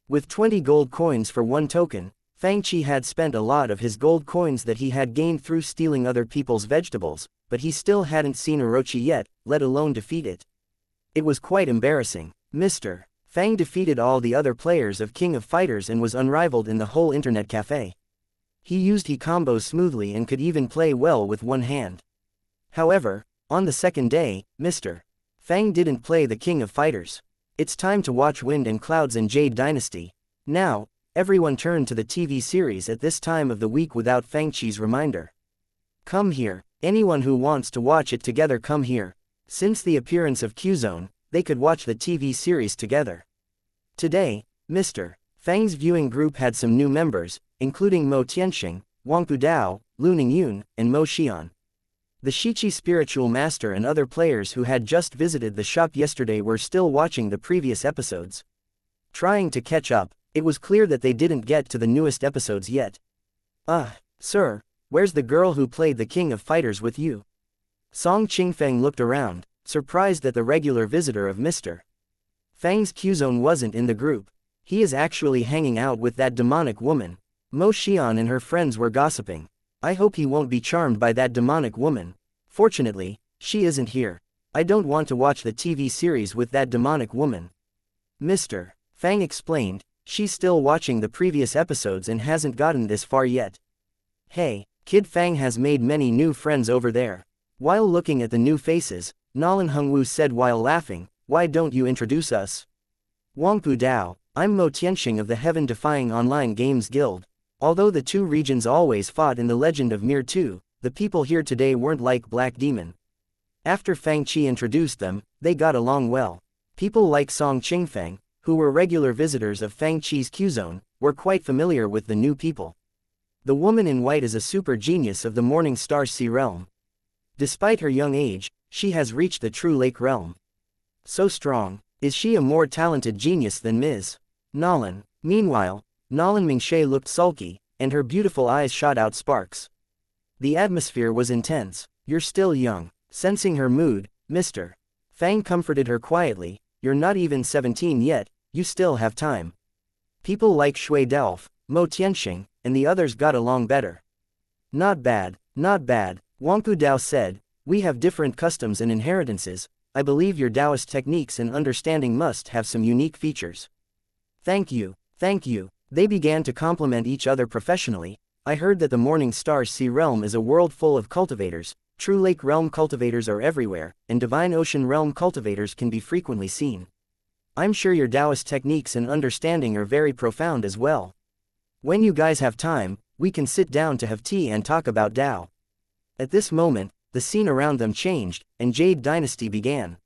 With 20 gold coins for one token, Fang Qi had spent a lot of his gold coins that he had gained through stealing other people's vegetables, but he still hadn't seen Orochi yet, let alone defeat it. It was quite embarrassing. Mr. Fang defeated all the other players of King of Fighters and was unrivaled in the whole internet cafe. He used he combos smoothly and could even play well with one hand. However, on the second day, Mr. Fang didn't play the King of Fighters. It's time to watch Wind and Clouds and Jade Dynasty. Now, everyone turned to the TV series at this time of the week without Fang Qi's reminder. Come here, anyone who wants to watch it together come here. Since the appearance of Q-Zone, they could watch the TV series together. Today, Mr. Fang's viewing group had some new members, including Mo Tianxing, Wangpu Dao, Lu Ningyun, and Mo Xian. The Shichi spiritual master and other players who had just visited the shop yesterday were still watching the previous episodes. Trying to catch up, it was clear that they didn't get to the newest episodes yet. Sir, where's the girl who played the King of Fighters with you? Song Qingfeng looked around, surprised that the regular visitor of Mr. Fang's Q-Zone wasn't in the group. He is actually hanging out with that demonic woman. Mo Xian and her friends were gossiping. I hope he won't be charmed by that demonic woman. Fortunately, she isn't here. I don't want to watch the TV series with that demonic woman. Mr. Fang explained, she's still watching the previous episodes and hasn't gotten this far yet. Hey, Kid Fang has made many new friends over there. While looking at the new faces, Nolan Hungwu said while laughing, why don't you introduce us? Wangpu Dao, I'm Mo Tianxing of the Heaven-Defying Online Games Guild. Although the two regions always fought in the Legend of Mir 2, the people here today weren't like Black Demon. After Fang introduced them, they got along well. People like Song Qingfeng, who were regular visitors of Fang Q-Zone, were quite familiar with the new people. The woman in white is a super genius of the Morning Star Sea realm. Despite her young age, she has reached the true lake realm. So strong, is she a more talented genius than Ms. Nolan. Meanwhile, Nolan Mingxie looked sulky, and her beautiful eyes shot out sparks. The atmosphere was intense. You're still young. Sensing her mood, Mr. Fang comforted her quietly, you're not even 17 yet, you still have time. People like Shui Delph, Mo Tianxing, and the others got along better. Not bad, not bad, Wangpu Dao said, we have different customs and inheritances. I believe your Taoist techniques and understanding must have some unique features. Thank you, thank you. They began to compliment each other professionally. I heard that the Morning Star Sea realm is a world full of cultivators. True Lake realm cultivators are everywhere, and Divine Ocean realm cultivators can be frequently seen. I'm sure your Taoist techniques and understanding are very profound as well. When you guys have time, we can sit down to have tea and talk about Tao. At this moment, the scene around them changed, and Jade Dynasty began.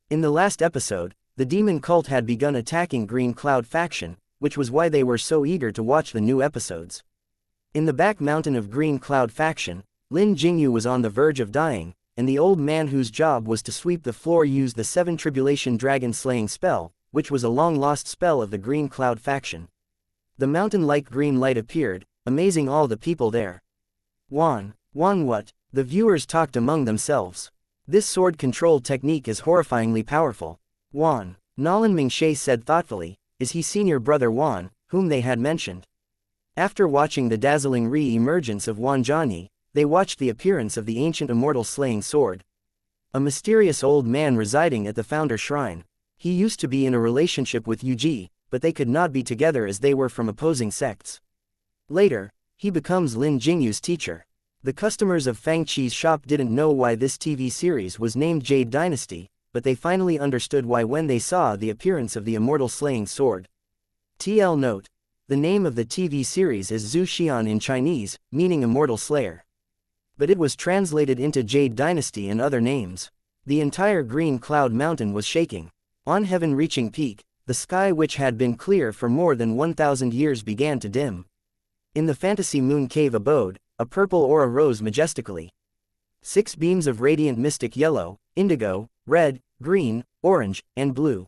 In the last episode, the demon cult had begun attacking Green Cloud faction, which was why they were so eager to watch the new episodes. In the back mountain of Green Cloud faction, Lin Jingyu was on the verge of dying, and the old man whose job was to sweep the floor used the 7 Tribulation Dragon Slaying spell, which was a long-lost spell of the Green Cloud faction. The mountain-like green light appeared, amazing all the people there. Wan what? The viewers talked among themselves. This sword control technique is horrifyingly powerful. Nolan Mingxie said thoughtfully, is he senior brother Wan, whom they had mentioned. After watching the dazzling re-emergence of Wan Zhanyi, they watched the appearance of the ancient immortal slaying sword. A mysterious old man residing at the founder shrine. He used to be in a relationship with Yuji, but they could not be together as they were from opposing sects. Later, he becomes Lin Jingyu's teacher. The customers of Fang Qi's shop didn't know why this TV series was named Jade Dynasty, but they finally understood why when they saw the appearance of the immortal slaying sword. TL note: the name of the TV series is Zhu Xian in Chinese, meaning immortal slayer. But it was translated into Jade Dynasty and other names. The entire Green Cloud Mountain was shaking. On heaven-reaching peak, the sky which had been clear for more than 1,000 years began to dim. In the fantasy moon cave abode, a purple aura rose majestically. 6 beams of radiant mystic yellow, indigo, red, green, orange, and blue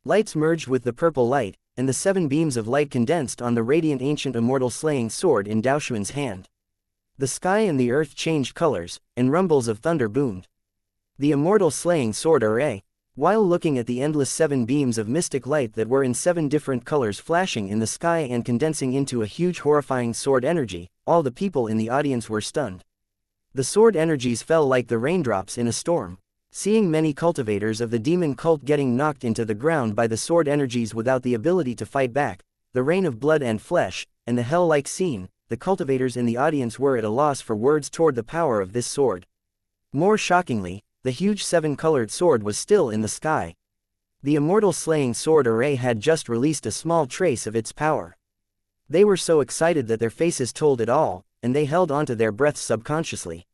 lights merged with the purple light, and the 7 beams of light condensed on the radiant ancient immortal slaying sword in Daoshuan's hand. The sky and the earth changed colors, and rumbles of thunder boomed. The immortal slaying sword array. While looking at the endless 7 beams of mystic light that were in 7 different colors flashing in the sky and condensing into a huge horrifying sword energy, all the people in the audience were stunned. The sword energies fell like the raindrops in a storm. Seeing many cultivators of the demon cult getting knocked into the ground by the sword energies without the ability to fight back, the rain of blood and flesh, and the hell-like scene, the cultivators in the audience were at a loss for words toward the power of this sword. More shockingly, the huge 7-colored sword was still in the sky. The immortal slaying sword array had just released a small trace of its power. They were so excited that their faces told it all, and they held onto their breaths subconsciously.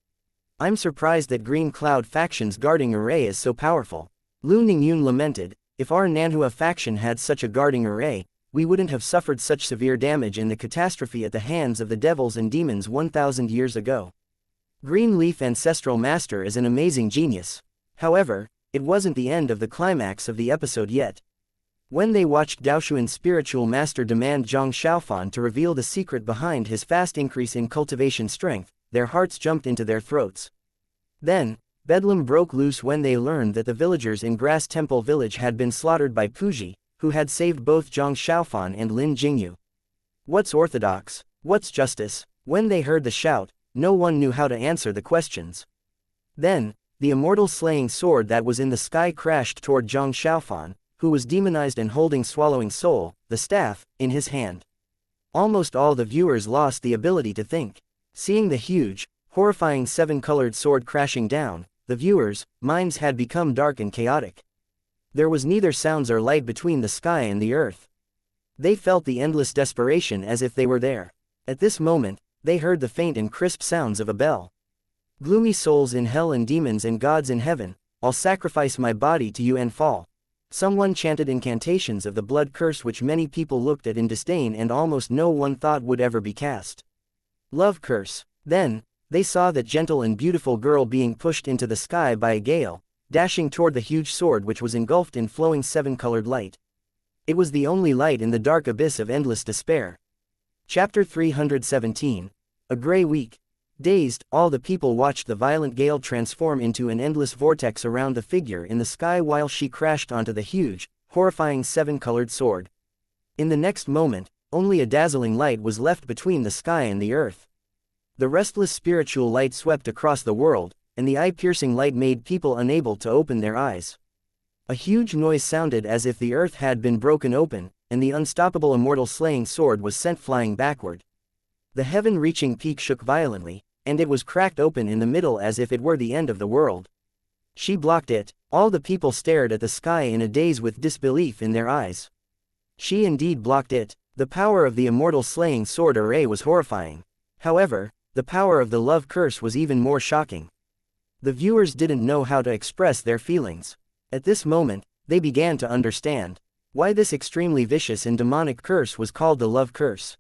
I'm surprised that Green Cloud faction's guarding array is so powerful. Lu Ningyun lamented, if our Nanhua faction had such a guarding array, we wouldn't have suffered such severe damage in the catastrophe at the hands of the devils and demons 1,000 years ago. Green Leaf Ancestral Master is an amazing genius. However, it wasn't the end of the climax of the episode yet. When they watched Daoshuan's spiritual master demand Zhang Xiaofan to reveal the secret behind his fast increase in cultivation strength, their hearts jumped into their throats. Then, bedlam broke loose when they learned that the villagers in Grass Temple Village had been slaughtered by Puji, who had saved both Zhang Xiaofan and Lin Jingyu. What's orthodox? What's justice? When they heard the shout, no one knew how to answer the questions. Then, the immortal slaying sword that was in the sky crashed toward Zhang Xiaofan, who was demonized and holding Swallowing Soul, the staff, in his hand. Almost all the viewers lost the ability to think. Seeing the huge, horrifying 7-colored sword crashing down, the viewers' minds had become dark and chaotic. There was neither sounds or light between the sky and the earth. They felt the endless desperation as if they were there. At this moment, they heard the faint and crisp sounds of a bell. Gloomy souls in hell and demons and gods in heaven, I'll sacrifice my body to you and fall. Someone chanted incantations of the blood curse which many people looked at in disdain and almost no one thought would ever be cast. Love curse. Then, they saw that gentle and beautiful girl being pushed into the sky by a gale, dashing toward the huge sword which was engulfed in flowing seven-colored light. It was the only light in the dark abyss of endless despair. Chapter 317. A Gray Week. Dazed, all the people watched the violent gale transform into an endless vortex around the figure in the sky while she crashed onto the huge, horrifying seven-colored sword. In the next moment, only a dazzling light was left between the sky and the earth. The restless spiritual light swept across the world, and the eye-piercing light made people unable to open their eyes. A huge noise sounded as if the earth had been broken open, and the unstoppable immortal slaying sword was sent flying backward. The heaven-reaching peak shook violently, and it was cracked open in the middle as if it were the end of the world. She blocked it. All the people stared at the sky in a daze with disbelief in their eyes. She indeed blocked it. The power of the immortal slaying sword array was horrifying. However, the power of the love curse was even more shocking. The viewers didn't know how to express their feelings. At this moment, they began to understand why this extremely vicious and demonic curse was called the love curse.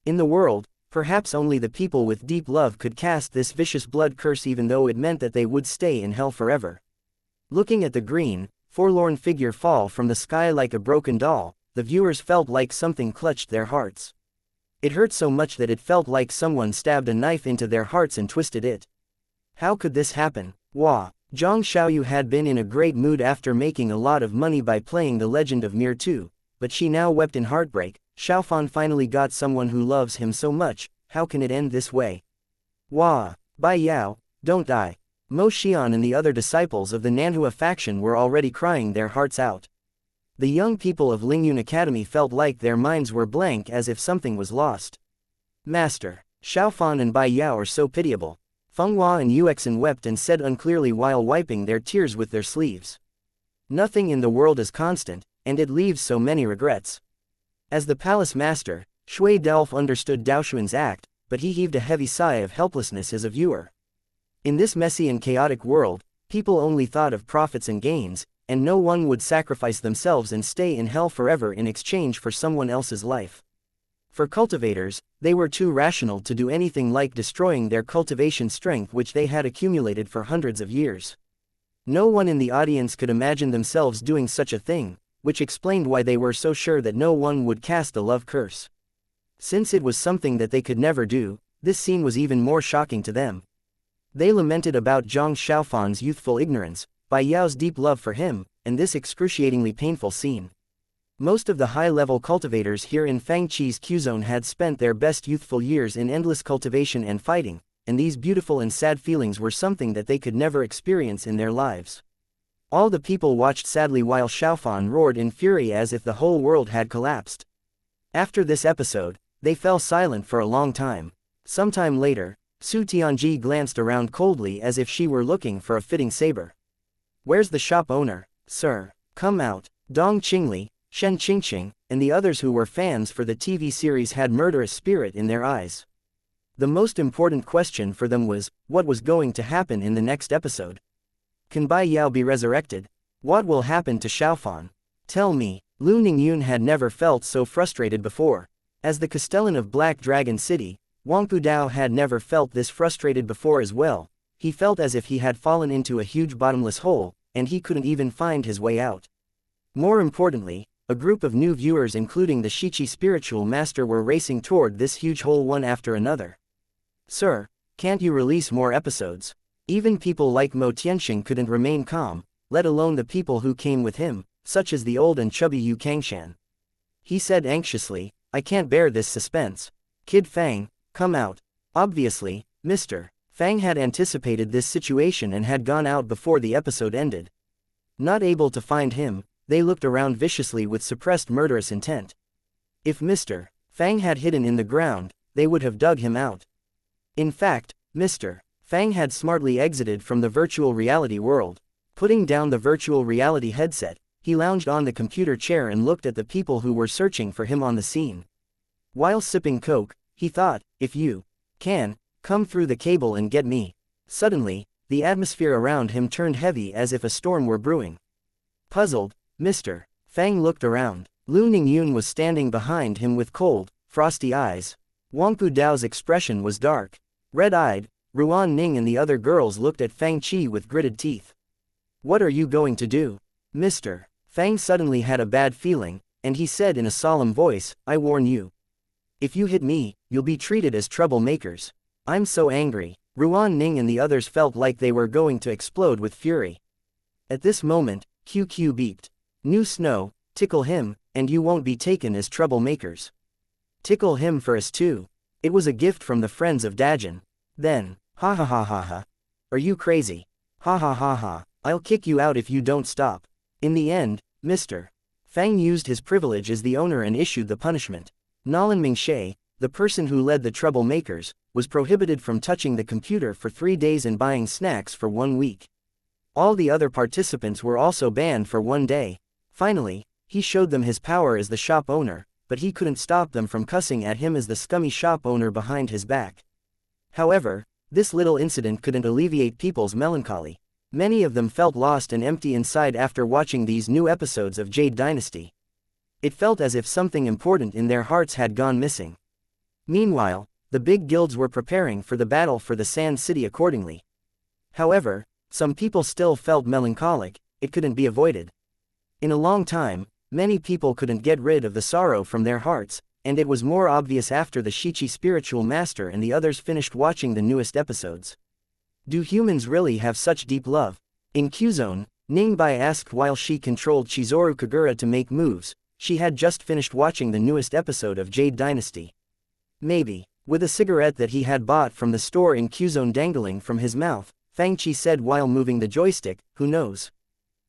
In the world, perhaps only the people with deep love could cast this vicious blood curse, even though it meant that they would stay in hell forever. Looking at the green, forlorn figure fall from the sky like a broken doll, the viewers felt like something clutched their hearts. It hurt so much that it felt like someone stabbed a knife into their hearts and twisted it. How could this happen? Wah! Zhang Xiaoyu had been in a great mood after making a lot of money by playing The Legend of Mir 2, but she now wept in heartbreak. Xiaofan finally got someone who loves him so much, how can it end this way? Wah! Bai Yao, don't die. Mo Xian and the other disciples of the Nanhua faction were already crying their hearts out. The young people of Lingyun Academy felt like their minds were blank as if something was lost. Master, Xiaofan and Bai Yao are so pitiable. Feng Hua and Yuexin wept and said unclearly while wiping their tears with their sleeves. Nothing in the world is constant, and it leaves so many regrets. As the palace master, Shui Delph understood Daoxuan's act, but he heaved a heavy sigh of helplessness as a viewer. In this messy and chaotic world, people only thought of profits and gains, and no one would sacrifice themselves and stay in hell forever in exchange for someone else's life. For cultivators, they were too rational to do anything like destroying their cultivation strength which they had accumulated for hundreds of years. No one in the audience could imagine themselves doing such a thing, which explained why they were so sure that no one would cast the love curse. Since it was something that they could never do, this scene was even more shocking to them. They lamented about Zhang Xiaofan's youthful ignorance, Bai Yao's deep love for him, and this excruciatingly painful scene. Most of the high-level cultivators here in Fang Qi's Q-zone had spent their best youthful years in endless cultivation and fighting, and these beautiful and sad feelings were something that they could never experience in their lives. All the people watched sadly while Xiaofan roared in fury as if the whole world had collapsed. After this episode, they fell silent for a long time. Sometime later, Su Tianji glanced around coldly as if she were looking for a fitting saber. "Where's the shop owner, sir? Come out." Dong Qingli, Shen Qingqing, and the others who were fans for the TV series had murderous spirit in their eyes. The most important question for them was, what was going to happen in the next episode? Can Bai Yao be resurrected? What will happen to Xiaofan? Tell me. Lu Ningyun had never felt so frustrated before. As the Castellan of Black Dragon City, Wang Pudao had never felt this frustrated before as well. He felt as if he had fallen into a huge bottomless hole, and he couldn't even find his way out. More importantly, a group of new viewers including the Shichi spiritual master were racing toward this huge hole one after another. "Sir, can't you release more episodes?" Even people like Mo Tianxing couldn't remain calm, let alone the people who came with him, such as the old and chubby Yu Kangshan. He said anxiously, "I can't bear this suspense. Kid Fang, come out." Obviously, Mr. Fang had anticipated this situation and had gone out before the episode ended. Not able to find him, they looked around viciously with suppressed murderous intent. If Mr. Fang had hidden in the ground, they would have dug him out. In fact, Mr. Fang had smartly exited from the virtual reality world. Putting down the virtual reality headset, he lounged on the computer chair and looked at the people who were searching for him on the scene. While sipping Coke, he thought, if you can, come through the cable and get me. Suddenly, the atmosphere around him turned heavy as if a storm were brewing. Puzzled, Mr. Fang looked around. Lu Ningyun was standing behind him with cold, frosty eyes. Wangpu Dao's expression was dark. Red-eyed, Ruan Ning and the other girls looked at Fang Qi with gritted teeth. What are you going to do? Mr. Fang suddenly had a bad feeling, and he said in a solemn voice, I warn you. If you hit me, you'll be treated as troublemakers. I'm so angry. Ruan Ning and the others felt like they were going to explode with fury. At this moment, QQ beeped. New snow, tickle him, and you won't be taken as troublemakers. Tickle him for us too. It was a gift from the friends of Dajin. Then, ha ha ha ha ha. Are you crazy? Ha ha ha ha. I'll kick you out if you don't stop. In the end, Mr. Fang used his privilege as the owner and issued the punishment. Nolan Mingshe, the person who led the troublemakers, was prohibited from touching the computer for 3 days and buying snacks for 1 week. All the other participants were also banned for 1 day. Finally, he showed them his power as the shop owner, but he couldn't stop them from cussing at him as the scummy shop owner behind his back. However, this little incident couldn't alleviate people's melancholy. Many of them felt lost and empty inside after watching these new episodes of Jade Dynasty. It felt as if something important in their hearts had gone missing. Meanwhile, the big guilds were preparing for the battle for the Sand City accordingly. However, some people still felt melancholic. It couldn't be avoided. In a long time, many people couldn't get rid of the sorrow from their hearts, and it was more obvious after the Shichi spiritual master and the others finished watching the newest episodes. Do humans really have such deep love? In Q-Zone, Ningbai asked while she controlled Chizuru Kagura to make moves. She had just finished watching the newest episode of Jade Dynasty. Maybe. With a cigarette that he had bought from the store in Q-Zone dangling from his mouth, Fang Qi said while moving the joystick, who knows?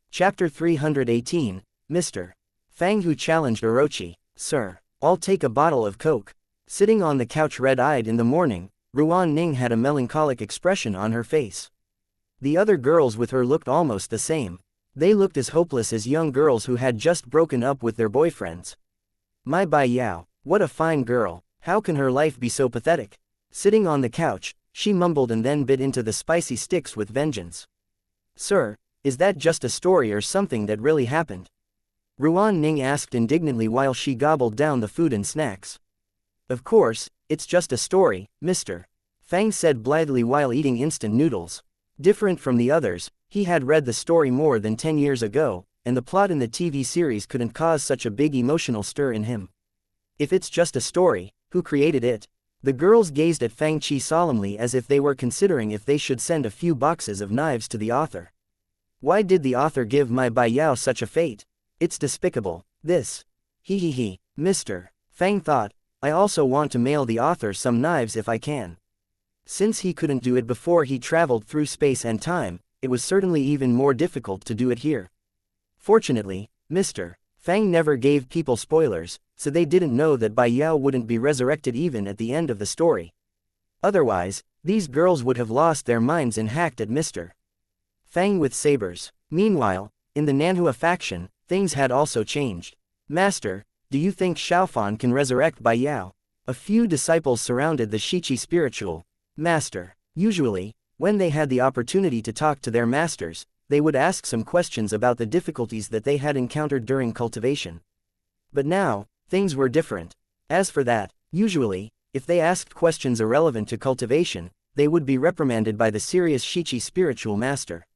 Chapter 318, Mr. Fang who challenged Orochi. Sir, I'll take a bottle of Coke. Sitting on the couch red-eyed in the morning, Ruan Ning had a melancholic expression on her face. The other girls with her looked almost the same. They looked as hopeless as young girls who had just broken up with their boyfriends. My Bai Yao, what a fine girl, how can her life be so pathetic? Sitting on the couch, she mumbled and then bit into the spicy sticks with vengeance. Sir, is that just a story or something that really happened? Ruan Ning asked indignantly while she gobbled down the food and snacks. Of course, it's just a story, Mr. Fang said blithely while eating instant noodles. Different from the others, he had read the story more than 10 years ago, and the plot in the TV series couldn't cause such a big emotional stir in him. If it's just a story, who created it? The girls gazed at Fang Qi solemnly as if they were considering if they should send a few boxes of knives to the author. Why did the author give my Bai Yao such a fate? It's despicable. This. He, Mr. Fang thought, I also want to mail the author some knives if I can. Since he couldn't do it before he traveled through space and time, it was certainly even more difficult to do it here. Fortunately, Mr. Fang never gave people spoilers, so they didn't know that Bai Yao wouldn't be resurrected even at the end of the story. Otherwise, these girls would have lost their minds and hacked at Mr. Fang with sabers. Meanwhile, in the Nanhua faction, things had also changed. Master, do you think Xiaofan can resurrect Bai Yao? A few disciples surrounded the Shichi spiritual master. Usually, when they had the opportunity to talk to their masters, they would ask some questions about the difficulties that they had encountered during cultivation. But now, things were different. As for that, usually, if they asked questions irrelevant to cultivation, they would be reprimanded by the serious Shichi spiritual master.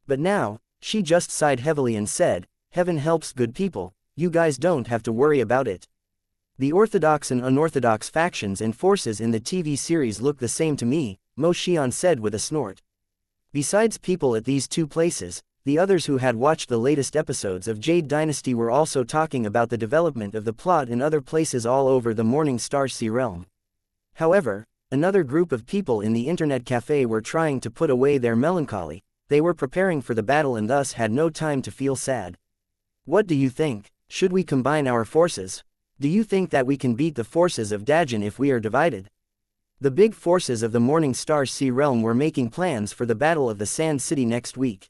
But now, she just sighed heavily and said, Heaven helps good people, you guys don't have to worry about it. The orthodox and unorthodox factions and forces in the TV series look the same to me, Mo Xian said with a snort. Besides people at these two places, the others who had watched the latest episodes of Jade Dynasty were also talking about the development of the plot in other places all over the Morning Star Sea realm. However, another group of people in the internet cafe were trying to put away their melancholy. They were preparing for the battle and thus had no time to feel sad. What do you think? Should we combine our forces? Do you think that we can beat the forces of Dajin if we are divided? The big forces of the Morning Star Sea realm were making plans for the battle of the Sand City next week.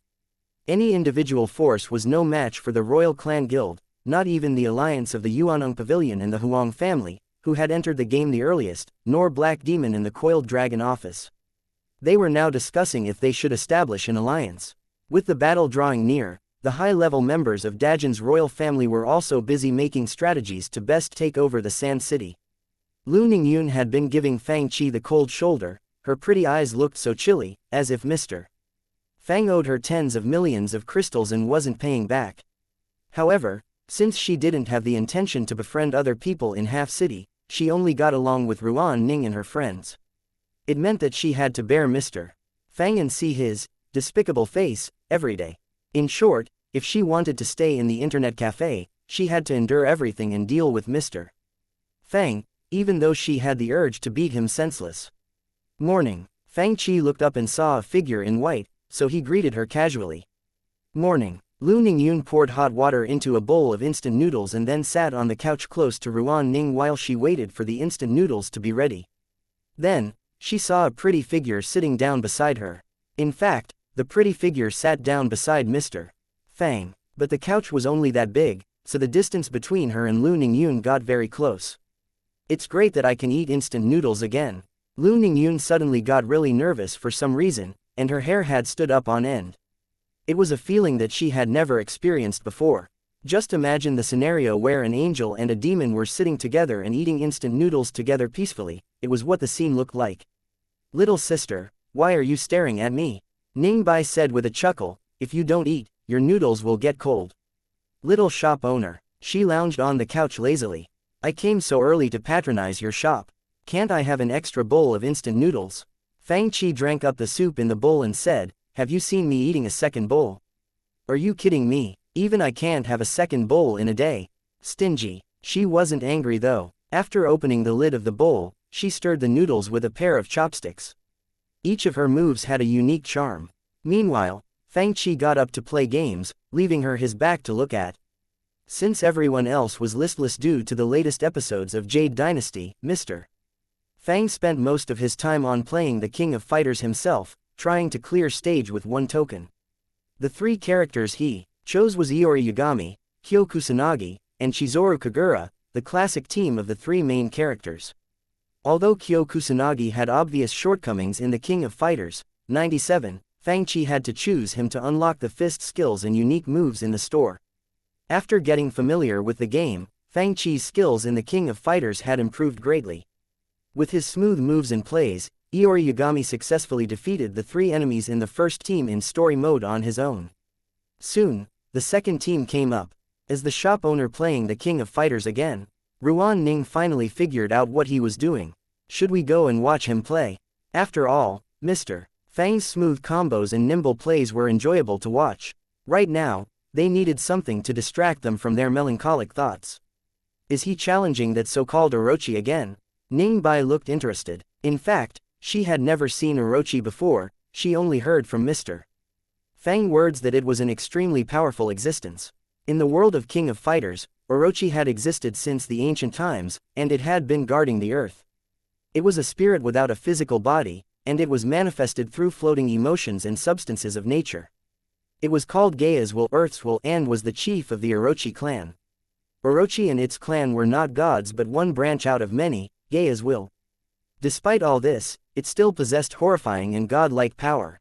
Any individual force was no match for the Royal Clan Guild, not even the alliance of the Yuanong Pavilion and the Huang family, who had entered the game the earliest, nor Black Demon in the Coiled Dragon office. They were now discussing if they should establish an alliance. With the battle drawing near, the high-level members of Dajin's royal family were also busy making strategies to best take over the Sand City. Lu Ningyun had been giving Fang Qi the cold shoulder. Her pretty eyes looked so chilly, as if Mr. Fang owed her tens of millions of crystals and wasn't paying back. However, since she didn't have the intention to befriend other people in Half City, she only got along with Ruan Ning and her friends. It meant that she had to bear Mr. Fang and see his despicable face every day. In short, if she wanted to stay in the internet cafe, she had to endure everything and deal with Mr. Fang, even though she had the urge to beat him senseless. Morning. Fang Qi looked up and saw a figure in white, so he greeted her casually. Morning. Lu Ningyun poured hot water into a bowl of instant noodles and then sat on the couch close to Ruan Ning while she waited for the instant noodles to be ready. Then, she saw a pretty figure sitting down beside her. In fact, the pretty figure sat down beside Mr. Fang, but the couch was only that big, so the distance between her and Lu Ningyun got very close. It's great that I can eat instant noodles again. Lu Ningyun suddenly got really nervous for some reason, and her hair had stood up on end. It was a feeling that she had never experienced before. Just imagine the scenario where an angel and a demon were sitting together and eating instant noodles together peacefully. It was what the scene looked like. Little sister, why are you staring at me? Ning Bai said with a chuckle, if you don't eat, your noodles will get cold. Little shop owner. She lounged on the couch lazily. I came so early to patronize your shop. Can't I have an extra bowl of instant noodles? Fang Qi drank up the soup in the bowl and said, have you seen me eating a second bowl? Are you kidding me? Even I can't have a second bowl in a day. Stingy. She wasn't angry though. After opening the lid of the bowl, she stirred the noodles with a pair of chopsticks. Each of her moves had a unique charm. Meanwhile, Fang Qi got up to play games, leaving her his back to look at. Since everyone else was listless due to the latest episodes of Jade Dynasty, Mr. Fang spent most of his time on playing the King of Fighters himself, trying to clear stage with one token. The three characters he chose was Iori Yagami, Kyo Kusanagi, and Chizuru Kagura, the classic team of the three main characters. Although Kyo Kusanagi had obvious shortcomings in the King of Fighters, 97, Fang Qi had to choose him to unlock the fist skills and unique moves in the store. After getting familiar with the game, Fang Qi's skills in the King of Fighters had improved greatly. With his smooth moves and plays, Iori Yagami successfully defeated the three enemies in the first team in story mode on his own. Soon, the second team came up. As the shop owner playing the King of Fighters again, Ruan Ning finally figured out what he was doing. Should we go and watch him play? After all, Mr. Fang's smooth combos and nimble plays were enjoyable to watch. Right now, they needed something to distract them from their melancholic thoughts. Is he challenging that so-called Orochi again? Ning Bai looked interested. In fact, she had never seen Orochi before, she only heard from Mr. Fang words that it was an extremely powerful existence. In the world of King of Fighters, Orochi had existed since the ancient times, and it had been guarding the earth. It was a spirit without a physical body, and it was manifested through floating emotions and substances of nature. It was called Gaia's Will, Earth's Will, and was the chief of the Orochi clan. Orochi and its clan were not gods but one branch out of many, Gaia's Will. Despite all this, it still possessed horrifying and godlike power.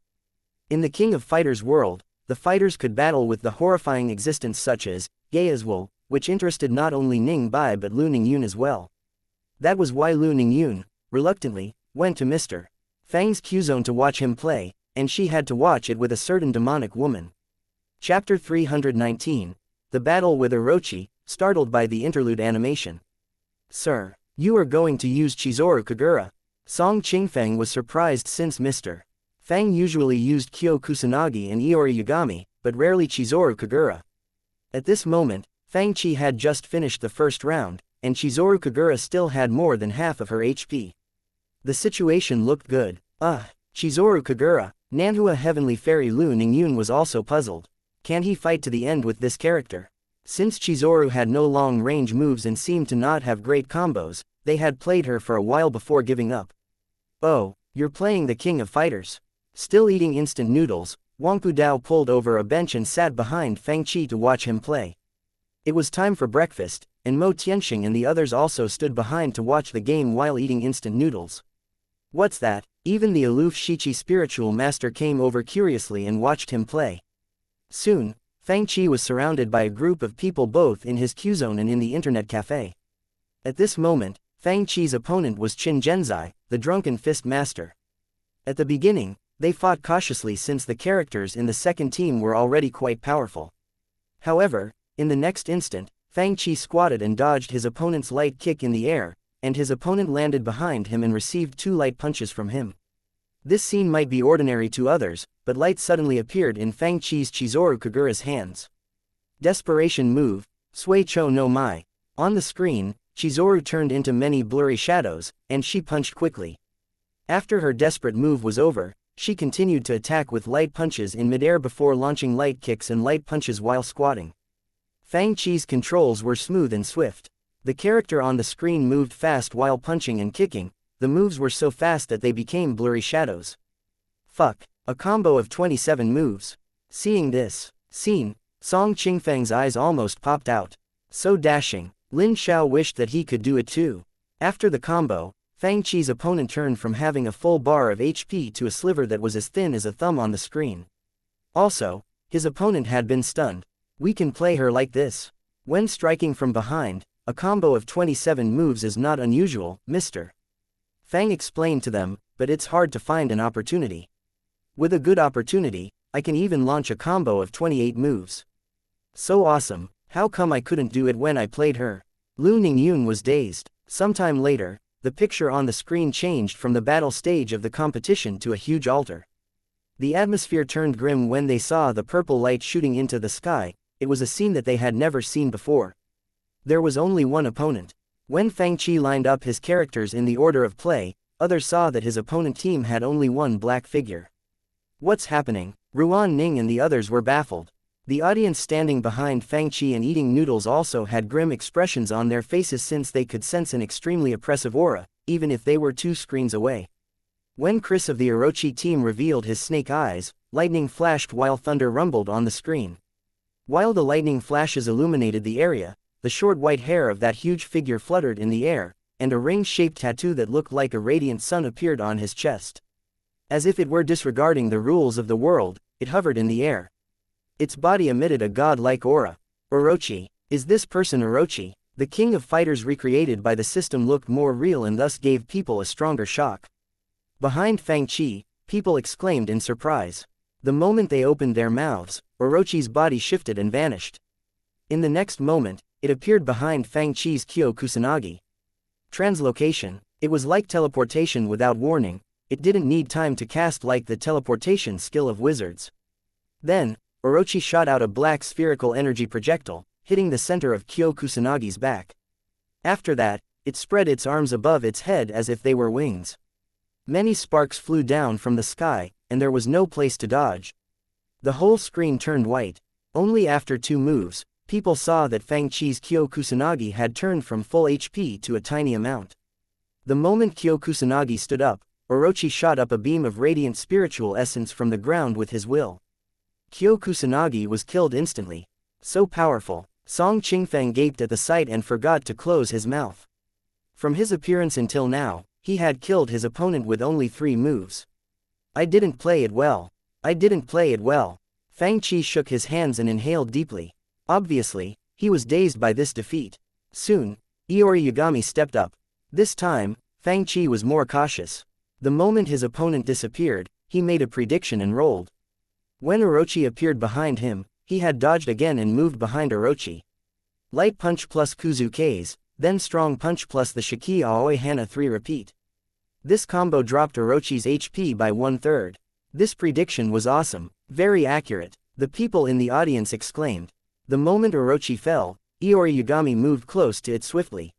In the King of Fighters world, the fighters could battle with the horrifying existence such as Gaia's Will, which interested not only Ning Bai but Lu Ningyun as well. That was why Lu Ningyun, reluctantly, went to Mr. Fang's Q-zone to watch him play, and she had to watch it with a certain demonic woman. Chapter 319. The Battle with Orochi, startled by the interlude animation. Sir, you are going to use Chizuru Kagura. Song Qingfeng was surprised since Mr. Fang usually used Kyo Kusanagi and Iori Yagami, but rarely Chizuru Kagura. At this moment, Fang Qi had just finished the first round, and Chizuru Kagura still had more than half of her HP. The situation looked good. Chizuru Kagura. Nanhua Heavenly Fairy Lu Ningyun was also puzzled. Can he fight to the end with this character? Since Chizuru had no long-range moves and seemed to not have great combos, they had played her for a while before giving up. Oh, you're playing the King of Fighters. Still eating instant noodles, Wangpu Dao pulled over a bench and sat behind Fang Qi to watch him play. It was time for breakfast, and Mo Tianxing and the others also stood behind to watch the game while eating instant noodles. What's that? Even the aloof Shiqi spiritual master came over curiously and watched him play. Soon, Fang Qi was surrounded by a group of people both in his Q-zone and in the internet cafe. At this moment, Fang Qi's opponent was Qin Zhenzai, the drunken fist master. At the beginning, they fought cautiously since the characters in the second team were already quite powerful. However, in the next instant, Fang Qi squatted and dodged his opponent's light kick in the air, and his opponent landed behind him and received 2 light punches from him. This scene might be ordinary to others, but light suddenly appeared in Fang Qi's Chizoru Kagura's hands. Desperation move, Sui Cho no Mai. On the screen, Chizoru turned into many blurry shadows, and she punched quickly. After her desperate move was over, she continued to attack with light punches in midair before launching light kicks and light punches while squatting. Fang Qi's controls were smooth and swift. The character on the screen moved fast while punching and kicking. The moves were so fast that they became blurry shadows. Fuck, a combo of 27 moves. Seeing this scene, Song Qingfeng's eyes almost popped out. So dashing. Lin Xiao wished that he could do it too. After the combo, Fang Qi's opponent turned from having a full bar of HP to a sliver that was as thin as a thumb on the screen. Also, his opponent had been stunned. We can play her like this. When striking from behind, a combo of 27 moves is not unusual, Mr. Fang explained to them, but it's hard to find an opportunity. With a good opportunity, I can even launch a combo of 28 moves. So awesome, how come I couldn't do it when I played her? Lu Ningyun was dazed. Sometime later, the picture on the screen changed from the battle stage of the competition to a huge altar. The atmosphere turned grim when they saw the purple light shooting into the sky. It was a scene that they had never seen before. There was only one opponent. When Fang Qi lined up his characters in the order of play, others saw that his opponent team had only one black figure. What's happening? Ruan Ning and the others were baffled. The audience standing behind Fang Qi and eating noodles also had grim expressions on their faces since they could sense an extremely oppressive aura, even if they were 2 screens away. When Chris of the Orochi team revealed his snake eyes, lightning flashed while thunder rumbled on the screen. While the lightning flashes illuminated the area, the short white hair of that huge figure fluttered in the air, and a ring-shaped tattoo that looked like a radiant sun appeared on his chest. As if it were disregarding the rules of the world, it hovered in the air. Its body emitted a god-like aura. Orochi. Is this person Orochi? The king of fighters recreated by the system looked more real and thus gave people a stronger shock. Behind Fang Qi, people exclaimed in surprise. The moment they opened their mouths, Orochi's body shifted and vanished. In the next moment, it appeared behind Fang Qi's Kyo Kusanagi. Translocation. It was like teleportation without warning. It didn't need time to cast like the teleportation skill of wizards. Then, Orochi shot out a black spherical energy projectile, hitting the center of Kyo Kusanagi's back. After that, it spread its arms above its head as if they were wings. Many sparks flew down from the sky, and there was no place to dodge. The whole screen turned white. Only after 2 moves, people saw that Fang Qi's Kyo Kusanagi had turned from full HP to a tiny amount. The moment Kyo Kusanagi stood up, Orochi shot up a beam of radiant spiritual essence from the ground with his will. Kyo Kusanagi was killed instantly. So powerful. Song Qingfeng gaped at the sight and forgot to close his mouth. From his appearance until now, he had killed his opponent with only 3 moves. I didn't play it well. I didn't play it well. Fang Qi shook his hands and inhaled deeply. Obviously, he was dazed by this defeat. Soon, Iori Yagami stepped up. This time, Fang Qi was more cautious. The moment his opponent disappeared, he made a prediction and rolled. When Orochi appeared behind him, he had dodged again and moved behind Orochi. Light punch plus Kuzuke's, then strong punch plus the Shiki Aoi Hana 3 repeat. This combo dropped Orochi's HP by 1/3. This prediction was awesome, very accurate. The people in the audience exclaimed. The moment Orochi fell, Iori Yagami moved close to it swiftly.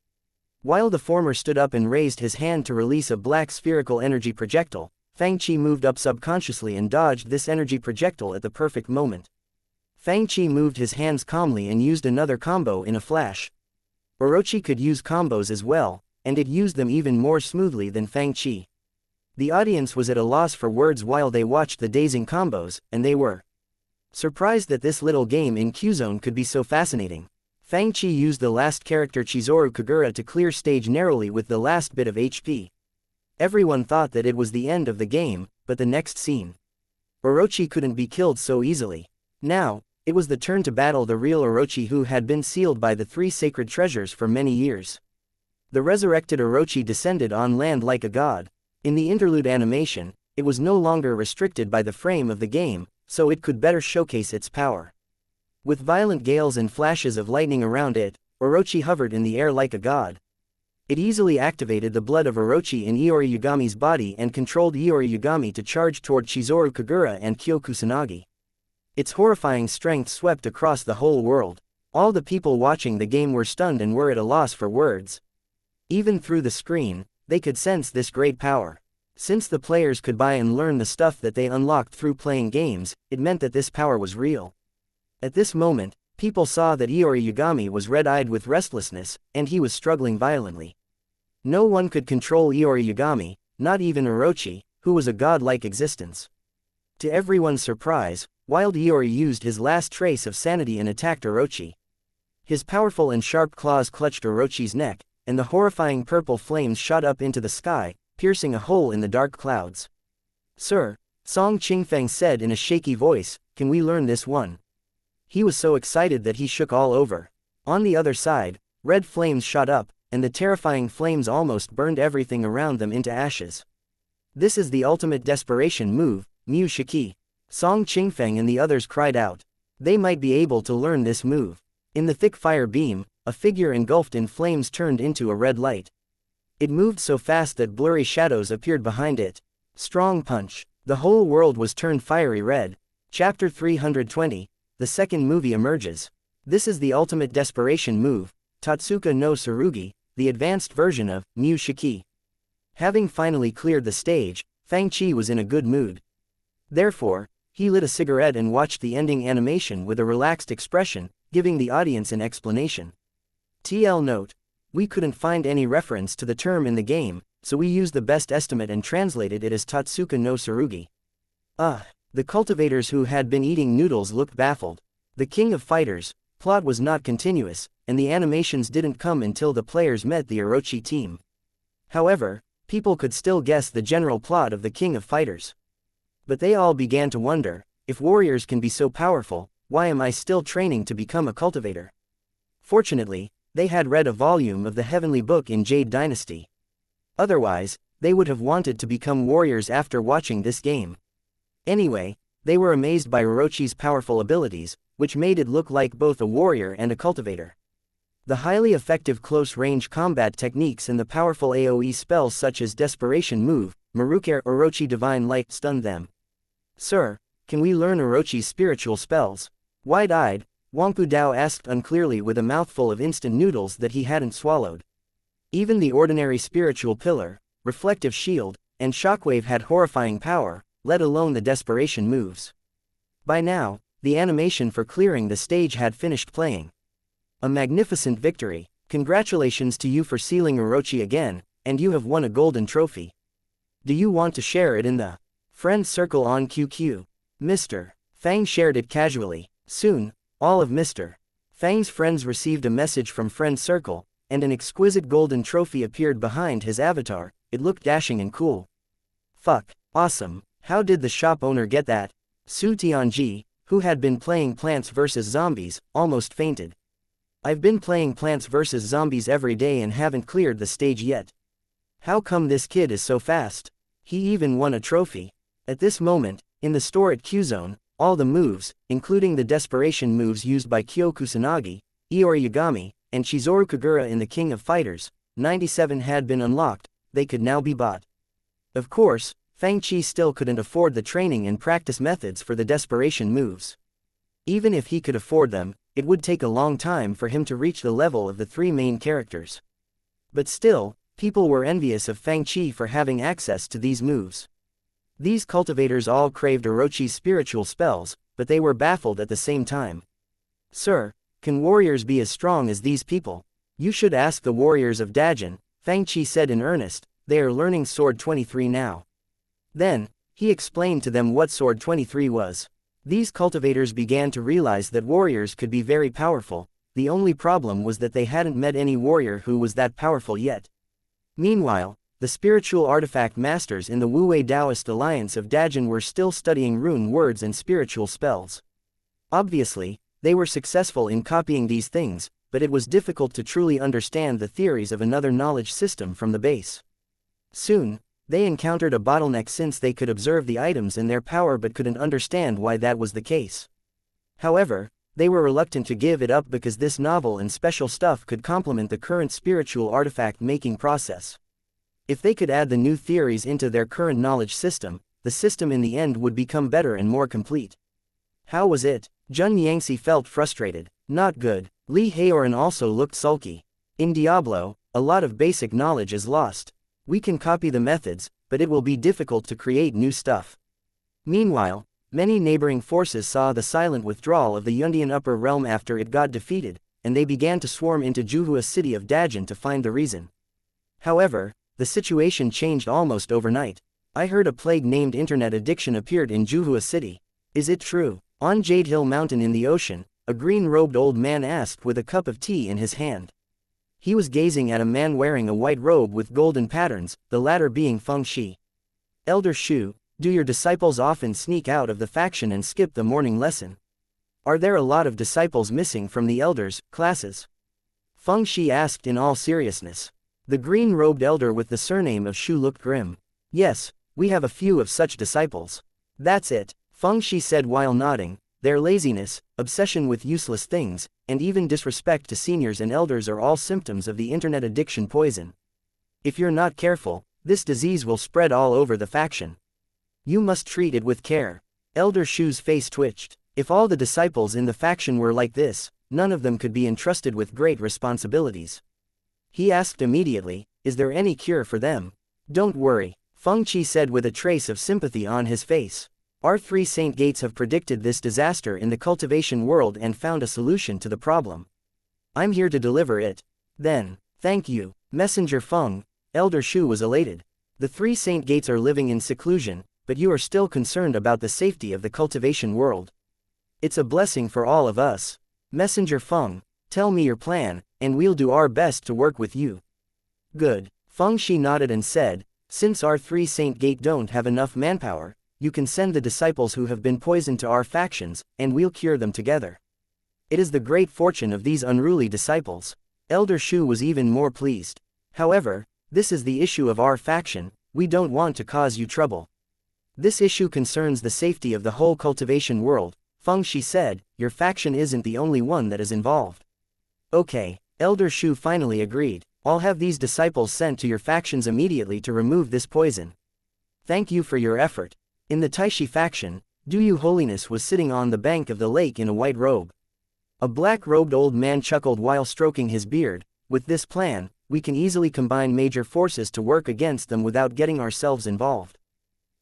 While the former stood up and raised his hand to release a black spherical energy projectile, Fang Qi moved up subconsciously and dodged this energy projectile at the perfect moment. Fang Qi moved his hands calmly and used another combo in a flash. Orochi could use combos as well, and it used them even more smoothly than Fang Qi. The audience was at a loss for words while they watched the dazing combos, and they were surprised that this little game in Q-Zone could be so fascinating. Fang Chi used the last character Chizuru Kagura to clear stage narrowly with the last bit of HP. Everyone thought that it was the end of the game, but the next scene. Orochi couldn't be killed so easily. Now, it was the turn to battle the real Orochi who had been sealed by the 3 sacred treasures for many years. The resurrected Orochi descended on land like a god. In the interlude animation, it was no longer restricted by the frame of the game, so it could better showcase its power. With violent gales and flashes of lightning around it, Orochi hovered in the air like a god. It easily activated the blood of Orochi in Iori Yagami's body and controlled Iori Yagami to charge toward Chizuru Kagura and Kyo Kusanagi. Its horrifying strength swept across the whole world. All the people watching the game were stunned and were at a loss for words. Even through the screen, they could sense this great power. Since the players could buy and learn the stuff that they unlocked through playing games, it meant that this power was real. At this moment, people saw that Iori Yagami was red-eyed with restlessness, and he was struggling violently. No one could control Iori Yagami, not even Orochi, who was a god-like existence. To everyone's surprise, Wild Iori used his last trace of sanity and attacked Orochi. His powerful and sharp claws clutched Orochi's neck, and the horrifying purple flames shot up into the sky, piercing a hole in the dark clouds. "Sir," Song Qingfeng said in a shaky voice, "can we learn this one?" He was so excited that he shook all over. On the other side, red flames shot up, and the terrifying flames almost burned everything around them into ashes. "This is the ultimate desperation move, Mu Shiki." Song Qingfeng and the others cried out. They might be able to learn this move. In the thick fire beam, a figure engulfed in flames turned into a red light. It moved so fast that blurry shadows appeared behind it. Strong punch. The whole world was turned fiery red. Chapter 320. The second movie emerges. This is the ultimate desperation move, Tatsuka no Tsurugi, the advanced version of Mu Shiki. Having finally cleared the stage, Fang Chi was in a good mood. Therefore, he lit a cigarette and watched the ending animation with a relaxed expression, giving the audience an explanation. TL note: we couldn't find any reference to the term in the game, so we used the best estimate and translated it as Tatsuka no Tsurugi. The cultivators who had been eating noodles looked baffled. The King of Fighters plot was not continuous, and the animations didn't come until the players met the Orochi team. However, people could still guess the general plot of the King of Fighters. But they all began to wonder, if warriors can be so powerful, why am I still training to become a cultivator? Fortunately, they had read a volume of the Heavenly Book in Jade Dynasty. Otherwise, they would have wanted to become warriors after watching this game. Anyway, they were amazed by Orochi's powerful abilities, which made it look like both a warrior and a cultivator. The highly effective close-range combat techniques and the powerful AoE spells such as Desperation Move, Marukare Orochi Divine Light stunned them. "Sir, can we learn Orochi's spiritual spells?" Wide-eyed, Wangpu Dao asked unclearly with a mouthful of instant noodles that he hadn't swallowed. Even the ordinary spiritual pillar, reflective shield, and shockwave had horrifying power, let alone the desperation moves. By now, the animation for clearing the stage had finished playing. A magnificent victory. Congratulations to you for sealing Orochi again, and you have won a golden trophy. Do you want to share it in the friend circle on QQ? Mr. Fang shared it casually. Soon, all of Mr. Fang's friends received a message from Friend Circle, and an exquisite golden trophy appeared behind his avatar. It looked dashing and cool. Fuck, awesome. How did the shop owner get that? Su Tianji, who had been playing Plants vs. Zombies, almost fainted. I've been playing Plants vs. Zombies every day and haven't cleared the stage yet. How come this kid is so fast? He even won a trophy. At this moment, in the store at Q-Zone, all the moves, including the desperation moves used by Kyo Kusanagi, Iori Yagami, and Chizuru Kagura in the King of Fighters, 97 had been unlocked. They could now be bought. Of course, Fang Chi still couldn't afford the training and practice methods for the desperation moves. Even if he could afford them, it would take a long time for him to reach the level of the 3 main characters. But still, people were envious of Fang Chi for having access to these moves. These cultivators all craved Orochi's spiritual spells, but they were baffled at the same time. "Sir, can warriors be as strong as these people? You should ask the warriors of Dajin," Fang Chi said in earnest. "They are learning Sword 23 now. Then, he explained to them what Sword 23 was. These cultivators began to realize that warriors could be very powerful, the only problem was that they hadn't met any warrior who was that powerful yet. Meanwhile, the spiritual artifact masters in the Wu-Wei Taoist alliance of Dajin were still studying rune words and spiritual spells. Obviously, they were successful in copying these things, but it was difficult to truly understand the theories of another knowledge system from the base. Soon, they encountered a bottleneck since they could observe the items and their power but couldn't understand why that was the case. However, they were reluctant to give it up because this novel and special stuff could complement the current spiritual artifact making process. If they could add the new theories into their current knowledge system, the system in the end would become better and more complete. How was it? Jun Yangtze felt frustrated. Not good. Li Haoran also looked sulky. In Diablo, a lot of basic knowledge is lost. We can copy the methods, but it will be difficult to create new stuff. Meanwhile, many neighboring forces saw the silent withdrawal of the Yundian Upper Realm after it got defeated, and they began to swarm into Juhua city of Dajin to find the reason. However, the situation changed almost overnight. I heard a plague named internet addiction appeared in Juhua city. Is it true? On Jade Hill Mountain in the ocean, a green-robed old man asked with a cup of tea in his hand. He was gazing at a man wearing a white robe with golden patterns, the latter being Feng Shi. Elder Shu, do your disciples often sneak out of the faction and skip the morning lesson? Are there a lot of disciples missing from the elders' classes? Feng Shi asked in all seriousness. The green-robed elder with the surname of Shu looked grim. Yes, we have a few of such disciples. That's it, Feng Shi said while nodding. Their laziness, obsession with useless things, and even disrespect to seniors and elders are all symptoms of the internet addiction poison. If you're not careful, this disease will spread all over the faction. You must treat it with care. Elder Shu's face twitched. If all the disciples in the faction were like this, none of them could be entrusted with great responsibilities. He asked immediately, is there any cure for them? Don't worry, Feng Chi said with a trace of sympathy on his face. Our three Saint Gates have predicted this disaster in the cultivation world and found a solution to the problem. I'm here to deliver it. Then, thank you, Messenger Feng. Elder Shu was elated. The three Saint Gates are living in seclusion, but you are still concerned about the safety of the cultivation world. It's a blessing for all of us. Messenger Feng, tell me your plan, and we'll do our best to work with you. Good. Feng Shi nodded and said, since our three Saint Gate don't have enough manpower, you can send the disciples who have been poisoned to our factions, and we'll cure them together. It is the great fortune of these unruly disciples. Elder Shu was even more pleased. However, this is the issue of our faction, we don't want to cause you trouble. This issue concerns the safety of the whole cultivation world, Feng Shi said, your faction isn't the only one that is involved. Okay, Elder Shu finally agreed, I'll have these disciples sent to your factions immediately to remove this poison. Thank you for your effort. In the Taishi faction, Duyu Holiness was sitting on the bank of the lake in a white robe. A black-robed old man chuckled while stroking his beard. With this plan, we can easily combine major forces to work against them without getting ourselves involved.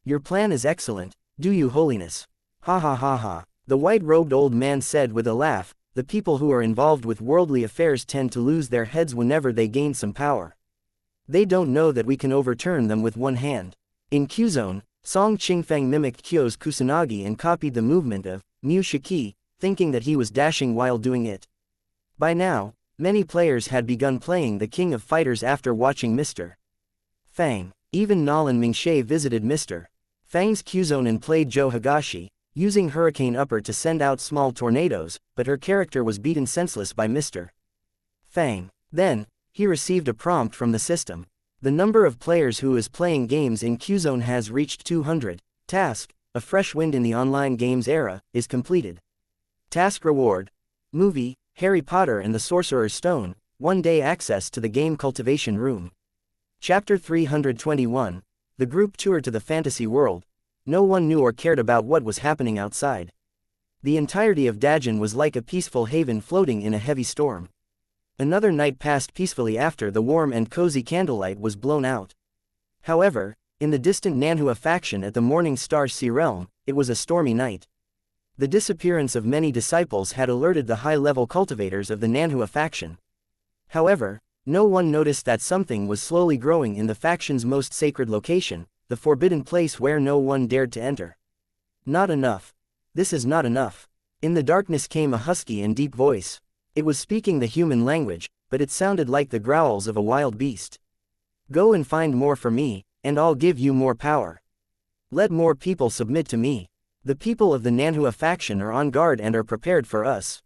Your plan is excellent, Duyu Holiness. Ha ha ha ha. The white-robed old man said with a laugh, the people who are involved with worldly affairs tend to lose their heads whenever they gain some power. They don't know that we can overturn them with one hand. In Q-Zone, Song Qingfeng mimicked Kyo's Kusanagi and copied the movement of Mu Shiki, thinking that he was dashing while doing it. By now, many players had begun playing the King of Fighters after watching Mr. Fang. Even Nolan Mingshe visited Mr. Fang's Q-Zone and played Joe Higashi, using Hurricane Upper to send out small tornadoes, but her character was beaten senseless by Mr. Fang. Then, he received a prompt from the system. The number of players who is playing games in Q-Zone has reached 200. Task, A Fresh Wind in the Online Games Era, is completed. Task Reward. Movie, Harry Potter and the Sorcerer's Stone, 1-day access to the game cultivation room. Chapter 321, The group tour to the fantasy world. No one knew or cared about what was happening outside. The entirety of Dajin was like a peaceful haven floating in a heavy storm. Another night passed peacefully after the warm and cozy candlelight was blown out. However, in the distant Nanhua faction at the Morning Star Sea Realm, it was a stormy night. The disappearance of many disciples had alerted the high-level cultivators of the Nanhua faction. However, no one noticed that something was slowly growing in the faction's most sacred location, the forbidden place where no one dared to enter. Not enough. This is not enough. In the darkness came a husky and deep voice. It was speaking the human language, but it sounded like the growls of a wild beast. Go and find more for me, and I'll give you more power. Let more people submit to me. The people of the Nanhua faction are on guard and are prepared for us.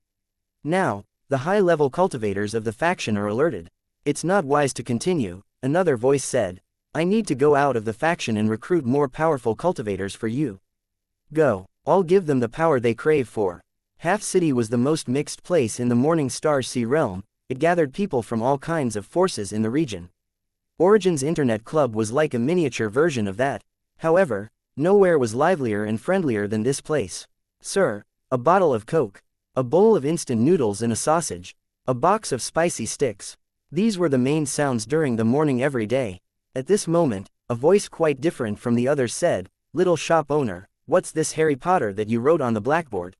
Now, the high-level cultivators of the faction are alerted. It's not wise to continue, another voice said. I need to go out of the faction and recruit more powerful cultivators for you. Go, I'll give them the power they crave for. Half City was the most mixed place in the Morning Star Sea realm. It gathered people from all kinds of forces in the region. Origin's Internet Club was like a miniature version of that. However, nowhere was livelier and friendlier than this place. Sir, a bottle of Coke, a bowl of instant noodles and a sausage, a box of spicy sticks. These were the main sounds during the morning every day. At this moment, a voice quite different from the others said, Little shop owner, what's this Harry Potter that you wrote on the blackboard?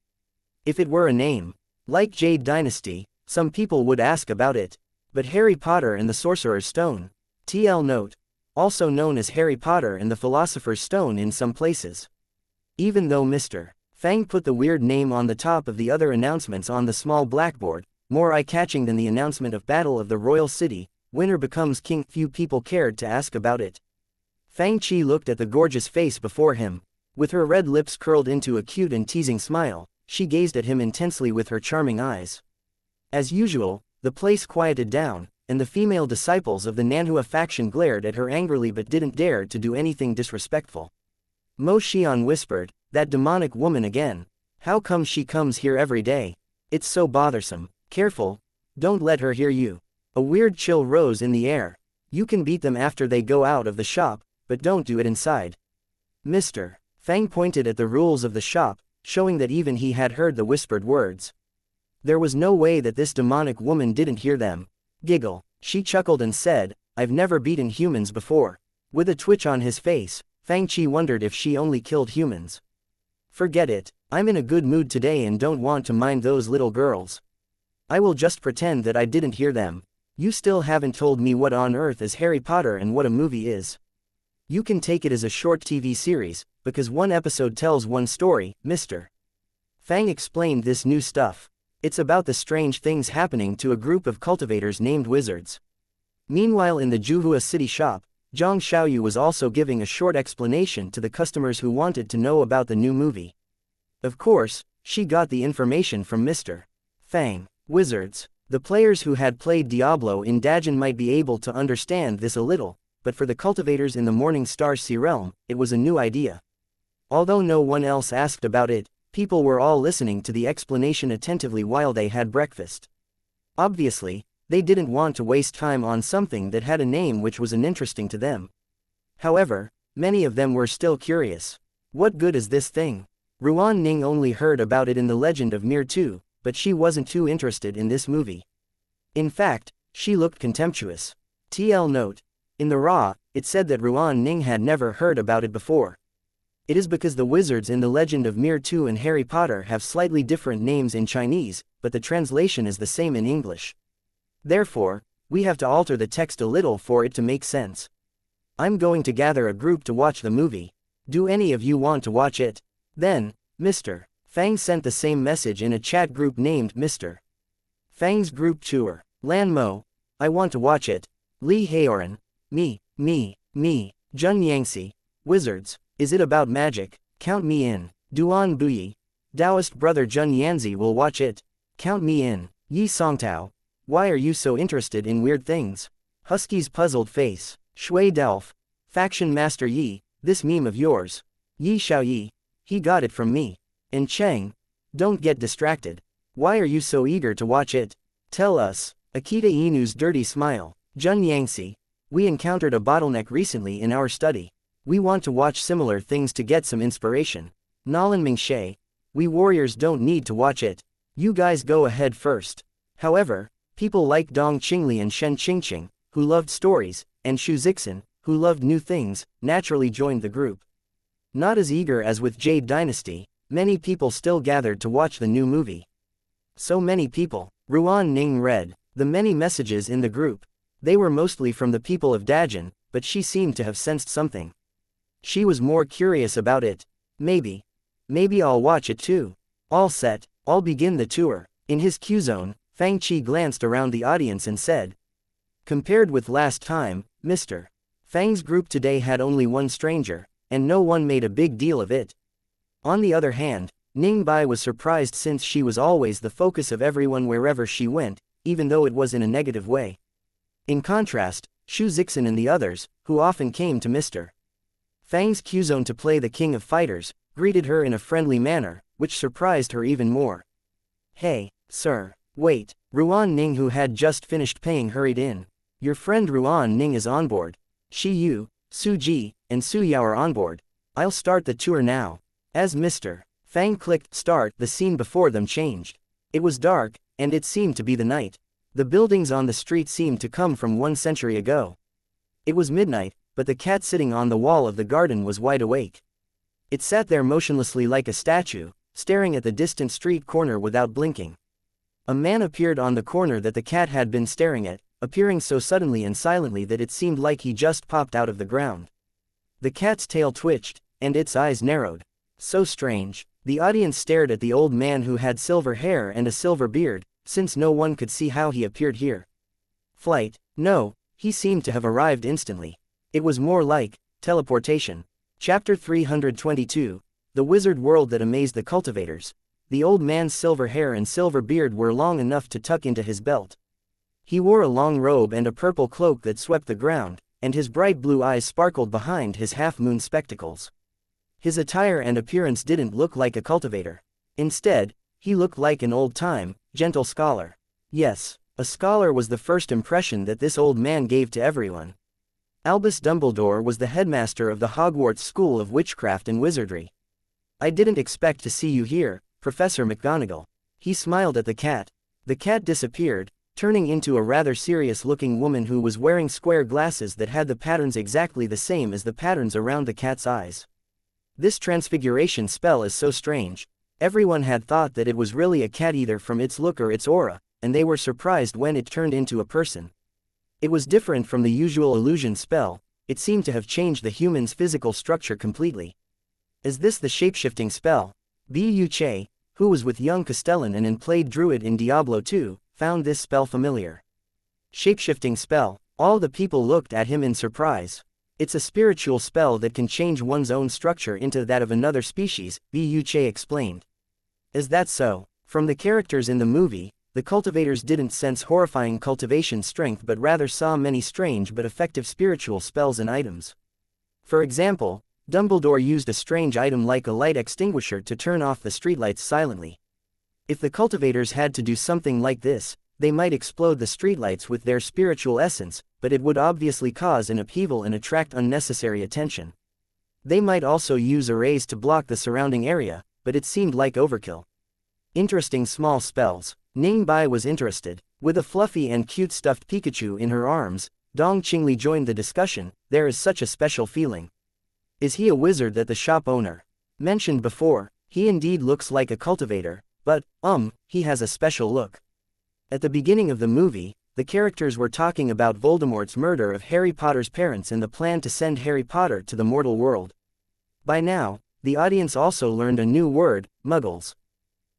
If it were a name, like Jade Dynasty, some people would ask about it. But Harry Potter and the Sorcerer's Stone, TL note, also known as Harry Potter and the Philosopher's Stone in some places. Even though Mr. Fang put the weird name on the top of the other announcements on the small blackboard, more eye-catching than the announcement of Battle of the Royal City, winner becomes king, few people cared to ask about it. Fang Chi looked at the gorgeous face before him. With her red lips curled into a cute and teasing smile, she gazed at him intensely with her charming eyes. As usual, the place quieted down, and the female disciples of the Nanhua faction glared at her angrily but didn't dare to do anything disrespectful. Mo Xian whispered, that demonic woman again. How come she comes here every day? It's so bothersome. Careful, don't let her hear you. A weird chill rose in the air. You can beat them after they go out of the shop, but don't do it inside. Mr. Fang pointed at the rules of the shop, showing that even he had heard the whispered words. There was no way that this demonic woman didn't hear them. Giggle. She chuckled and said, I've never beaten humans before. With a twitch on his face, Fang Chi wondered if she only killed humans. Forget it, I'm in a good mood today and don't want to mind those little girls. I will just pretend that I didn't hear them. You still haven't told me what on earth is Harry Potter and what a movie is. You can take it as a short TV series, because one episode tells one story, Mr. Fang explained this new stuff. It's about the strange things happening to a group of cultivators named wizards. Meanwhile in the Juhua City shop, Zhang Xiaoyu was also giving a short explanation to the customers who wanted to know about the new movie. Of course, she got the information from Mr. Fang. Wizards. The players who had played Diablo in Dajin might be able to understand this a little, but for the cultivators in the Morning Star Sea realm, it was a new idea. Although no one else asked about it, people were all listening to the explanation attentively while they had breakfast. Obviously, they didn't want to waste time on something that had a name which was uninteresting to them. However, many of them were still curious. What good is this thing? Ruan Ning only heard about it in the Legend of Mir 2, but she wasn't too interested in this movie. In fact, she looked contemptuous. TL note. In the Ra, it said that Ruan Ning had never heard about it before. It is because the wizards in the Legend of Mir 2 and Harry Potter have slightly different names in Chinese, but the translation is the same in English. Therefore, we have to alter the text a little for it to make sense. I'm going to gather a group to watch the movie. Do any of you want to watch it? Then, Mr. Fang sent the same message in a chat group named Mr. Fang's group tour. Lan Mo. I want to watch it. Li Haoran. Me. Jun Yangxi. Wizards. Is it about magic? Count me in. Duan Buyi. Taoist brother Jun Yanzi will watch it. Count me in. Yi Songtao. Why are you so interested in weird things? Husky's puzzled face. Shui Delph. Faction Master Yi, this meme of yours. Yi Xiaoyi. He got it from me. And Cheng. Don't get distracted. Why are you so eager to watch it? Tell us. Akita Inu's dirty smile. Jun Yangxi. We encountered a bottleneck recently in our study. We want to watch similar things to get some inspiration. Nalan Mingshe. We warriors don't need to watch it. You guys go ahead first. However, people like Dong Qingli and Shen Qingqing, who loved stories, and Xu Zixin, who loved new things, naturally joined the group. Not as eager as with Jade Dynasty, many people still gathered to watch the new movie. So many people. Ruan Ning read the many messages in the group. They were mostly from the people of Dajin, but she seemed to have sensed something. She was more curious about it. Maybe I'll watch it too. All set, I'll begin the tour. In his Q-zone, Fang Qi glanced around the audience and said. Compared with last time, Mr. Fang's group today had only one stranger, and no one made a big deal of it. On the other hand, Ning Bai was surprised since she was always the focus of everyone wherever she went, even though it was in a negative way. In contrast, Shu Zixin and the others, who often came to Mr. Fang's Q-zone to play the king of fighters, greeted her in a friendly manner, which surprised her even more. Hey, sir, wait. Ruan Ning, who had just finished paying, hurried in. Your friend Ruan Ning is on board. Shi Yu, Su Ji, and Su Yao are on board. I'll start the tour now. As Mr. Fang clicked start, the scene before them changed. It was dark, and it seemed to be the night. The buildings on the street seemed to come from 1 century ago. It was midnight, but the cat sitting on the wall of the garden was wide awake. It sat there motionlessly like a statue, staring at the distant street corner without blinking. A man appeared on the corner that the cat had been staring at, appearing so suddenly and silently that it seemed like he just popped out of the ground. The cat's tail twitched, and its eyes narrowed. So strange. The audience stared at the old man who had silver hair and a silver beard, since no one could see how he appeared here. Flight? No, he seemed to have arrived instantly. It was more like teleportation. Chapter 322, The Wizard World That Amazed the Cultivators. The old man's silver hair and silver beard were long enough to tuck into his belt. He wore a long robe and a purple cloak that swept the ground, and his bright blue eyes sparkled behind his half-moon spectacles. His attire and appearance didn't look like a cultivator. Instead, he looked like an old-time, gentle scholar. Yes, a scholar was the first impression that this old man gave to everyone. Albus Dumbledore was the headmaster of the Hogwarts School of Witchcraft and Wizardry. I didn't expect to see you here, Professor McGonagall. He smiled at the cat. The cat disappeared, turning into a rather serious-looking woman who was wearing square glasses that had the patterns exactly the same as the patterns around the cat's eyes. This transfiguration spell is so strange. Everyone had thought that it was really a cat either from its look or its aura, and they were surprised when it turned into a person. It was different from the usual illusion spell. It seemed to have changed the human's physical structure completely. Is this the shapeshifting spell? Bu Che, who was with young Castellan and played Druid in Diablo 2, found this spell familiar. Shapeshifting spell. All the people looked at him in surprise. It's a spiritual spell that can change one's own structure into that of another species, Bu Che explained. Is that so? From the characters in the movie, the cultivators didn't sense horrifying cultivation strength but rather saw many strange but effective spiritual spells and items. For example, Dumbledore used a strange item like a light extinguisher to turn off the streetlights silently. If the cultivators had to do something like this, they might explode the streetlights with their spiritual essence, but it would obviously cause an upheaval and attract unnecessary attention. They might also use arrays to block the surrounding area, but it seemed like overkill. Interesting small spells. Ning Bai was interested. With a fluffy and cute stuffed Pikachu in her arms, Dong Qingli joined the discussion. There is such a special feeling. Is he a wizard that the shop owner mentioned before? He indeed looks like a cultivator, but, he has a special look. At the beginning of the movie, the characters were talking about Voldemort's murder of Harry Potter's parents and the plan to send Harry Potter to the mortal world. By now, the audience also learned a new word, muggles.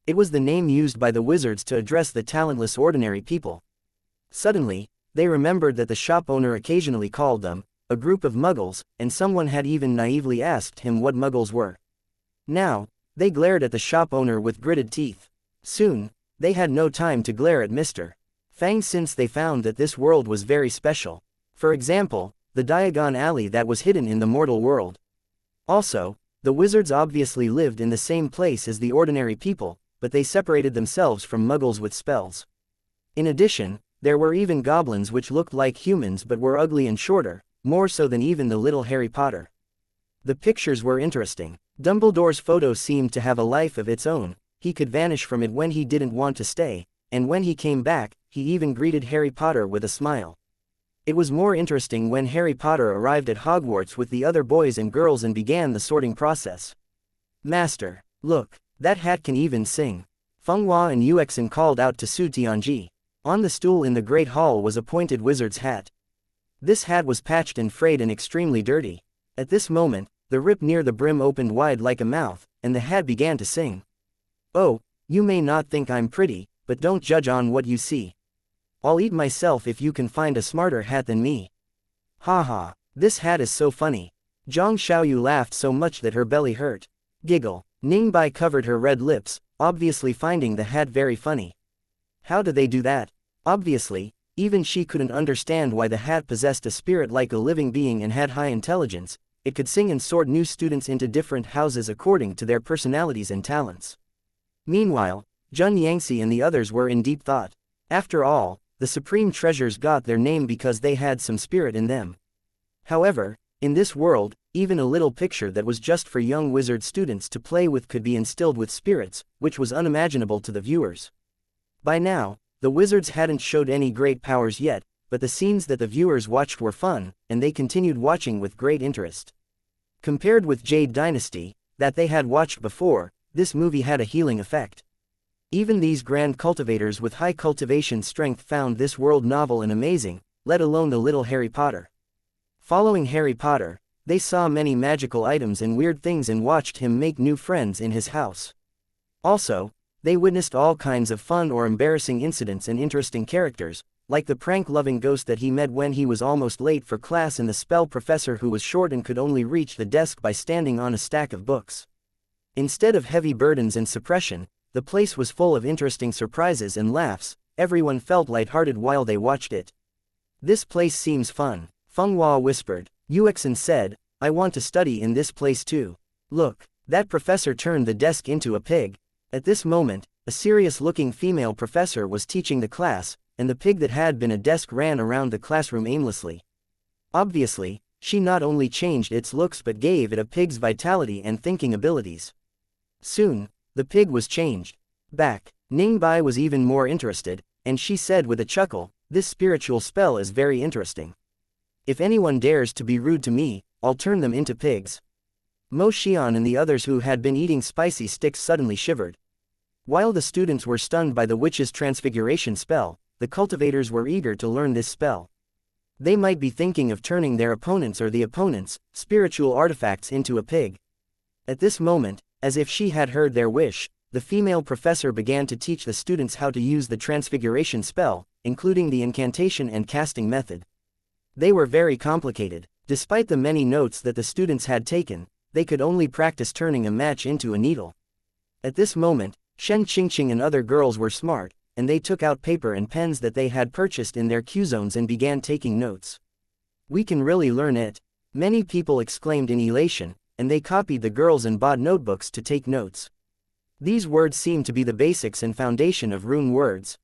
It was the name used by the wizards to address the talentless ordinary people. Suddenly, they remembered that the shop owner occasionally called them a group of muggles, and someone had even naively asked him what muggles were. Now, they glared at the shop owner with gritted teeth. Soon, they had no time to glare at Mr. Fang since they found that this world was very special. For example, the Diagon Alley that was hidden in the mortal world. Also, the wizards obviously lived in the same place as the ordinary people, but they separated themselves from muggles with spells. In addition, there were even goblins which looked like humans but were ugly and shorter, more so than even the little Harry Potter. The pictures were interesting. Dumbledore's photo seemed to have a life of its own. He could vanish from it when he didn't want to stay, and when he came back, he even greeted Harry Potter with a smile. It was more interesting when Harry Potter arrived at Hogwarts with the other boys and girls and began the sorting process. Master, look, that hat can even sing. Feng Hua and Yuexin called out to Su Tianji. On the stool in the Great Hall was a pointed wizard's hat. This hat was patched and frayed and extremely dirty. At this moment, The rip near the brim opened wide like a mouth, and the hat began to sing. "Oh, you may not think I'm pretty, but don't judge on what you see. I'll eat myself if you can find a smarter hat than me. Ha ha, this hat is so funny." Zhang Xiaoyu laughed so much that her belly hurt. Giggle. Ningbai covered her red lips, obviously finding the hat very funny. How did they do that? Obviously, even she couldn't understand why the hat possessed a spirit like a living being and had high intelligence. It could sing and sort new students into different houses according to their personalities and talents. Meanwhile, Jun Yangxi and the others were in deep thought. After all, the supreme treasures got their name because they had some spirit in them. However, in this world, even a little picture that was just for young wizard students to play with could be instilled with spirits, which was unimaginable to the viewers. By now, the wizards hadn't showed any great powers yet, but the scenes that the viewers watched were fun, and they continued watching with great interest. Compared with Jade Dynasty, that they had watched before, this movie had a healing effect. Even these grand cultivators with high cultivation strength found this world novel and amazing, let alone the little Harry Potter. Following Harry Potter, they saw many magical items and weird things and watched him make new friends in his house. Also, they witnessed all kinds of fun or embarrassing incidents and interesting characters, like the prank-loving ghost that he met when he was almost late for class and the spell professor who was short and could only reach the desk by standing on a stack of books. Instead of heavy burdens and suppression, the place was full of interesting surprises and laughs. Everyone felt lighthearted while they watched it. "This place seems fun," Feng Hua whispered. Yuexin said, "I want to study in this place too. Look, that professor turned the desk into a pig." At this moment, a serious-looking female professor was teaching the class, and the pig that had been a desk ran around the classroom aimlessly. Obviously, she not only changed its looks but gave it a pig's vitality and thinking abilities. Soon, the pig was changed back. Ningbai was even more interested, and she said with a chuckle, "This spiritual spell is very interesting. If anyone dares to be rude to me, I'll turn them into pigs." Mo Xian and the others who had been eating spicy sticks suddenly shivered. While the students were stunned by the witch's transfiguration spell, the cultivators were eager to learn this spell. They might be thinking of turning their opponents or the opponents' spiritual artifacts into a pig. At this moment, as if she had heard their wish, the female professor began to teach the students how to use the transfiguration spell, including the incantation and casting method. They were very complicated. Despite the many notes that the students had taken, they could only practice turning a match into a needle. At this moment, Shen Qingqing and other girls were smart, and they took out paper and pens that they had purchased in their Q-zones and began taking notes. "We can really learn it," many people exclaimed in elation, and they copied the girls and bought notebooks to take notes. These words seemed to be the basics and foundation of rune words.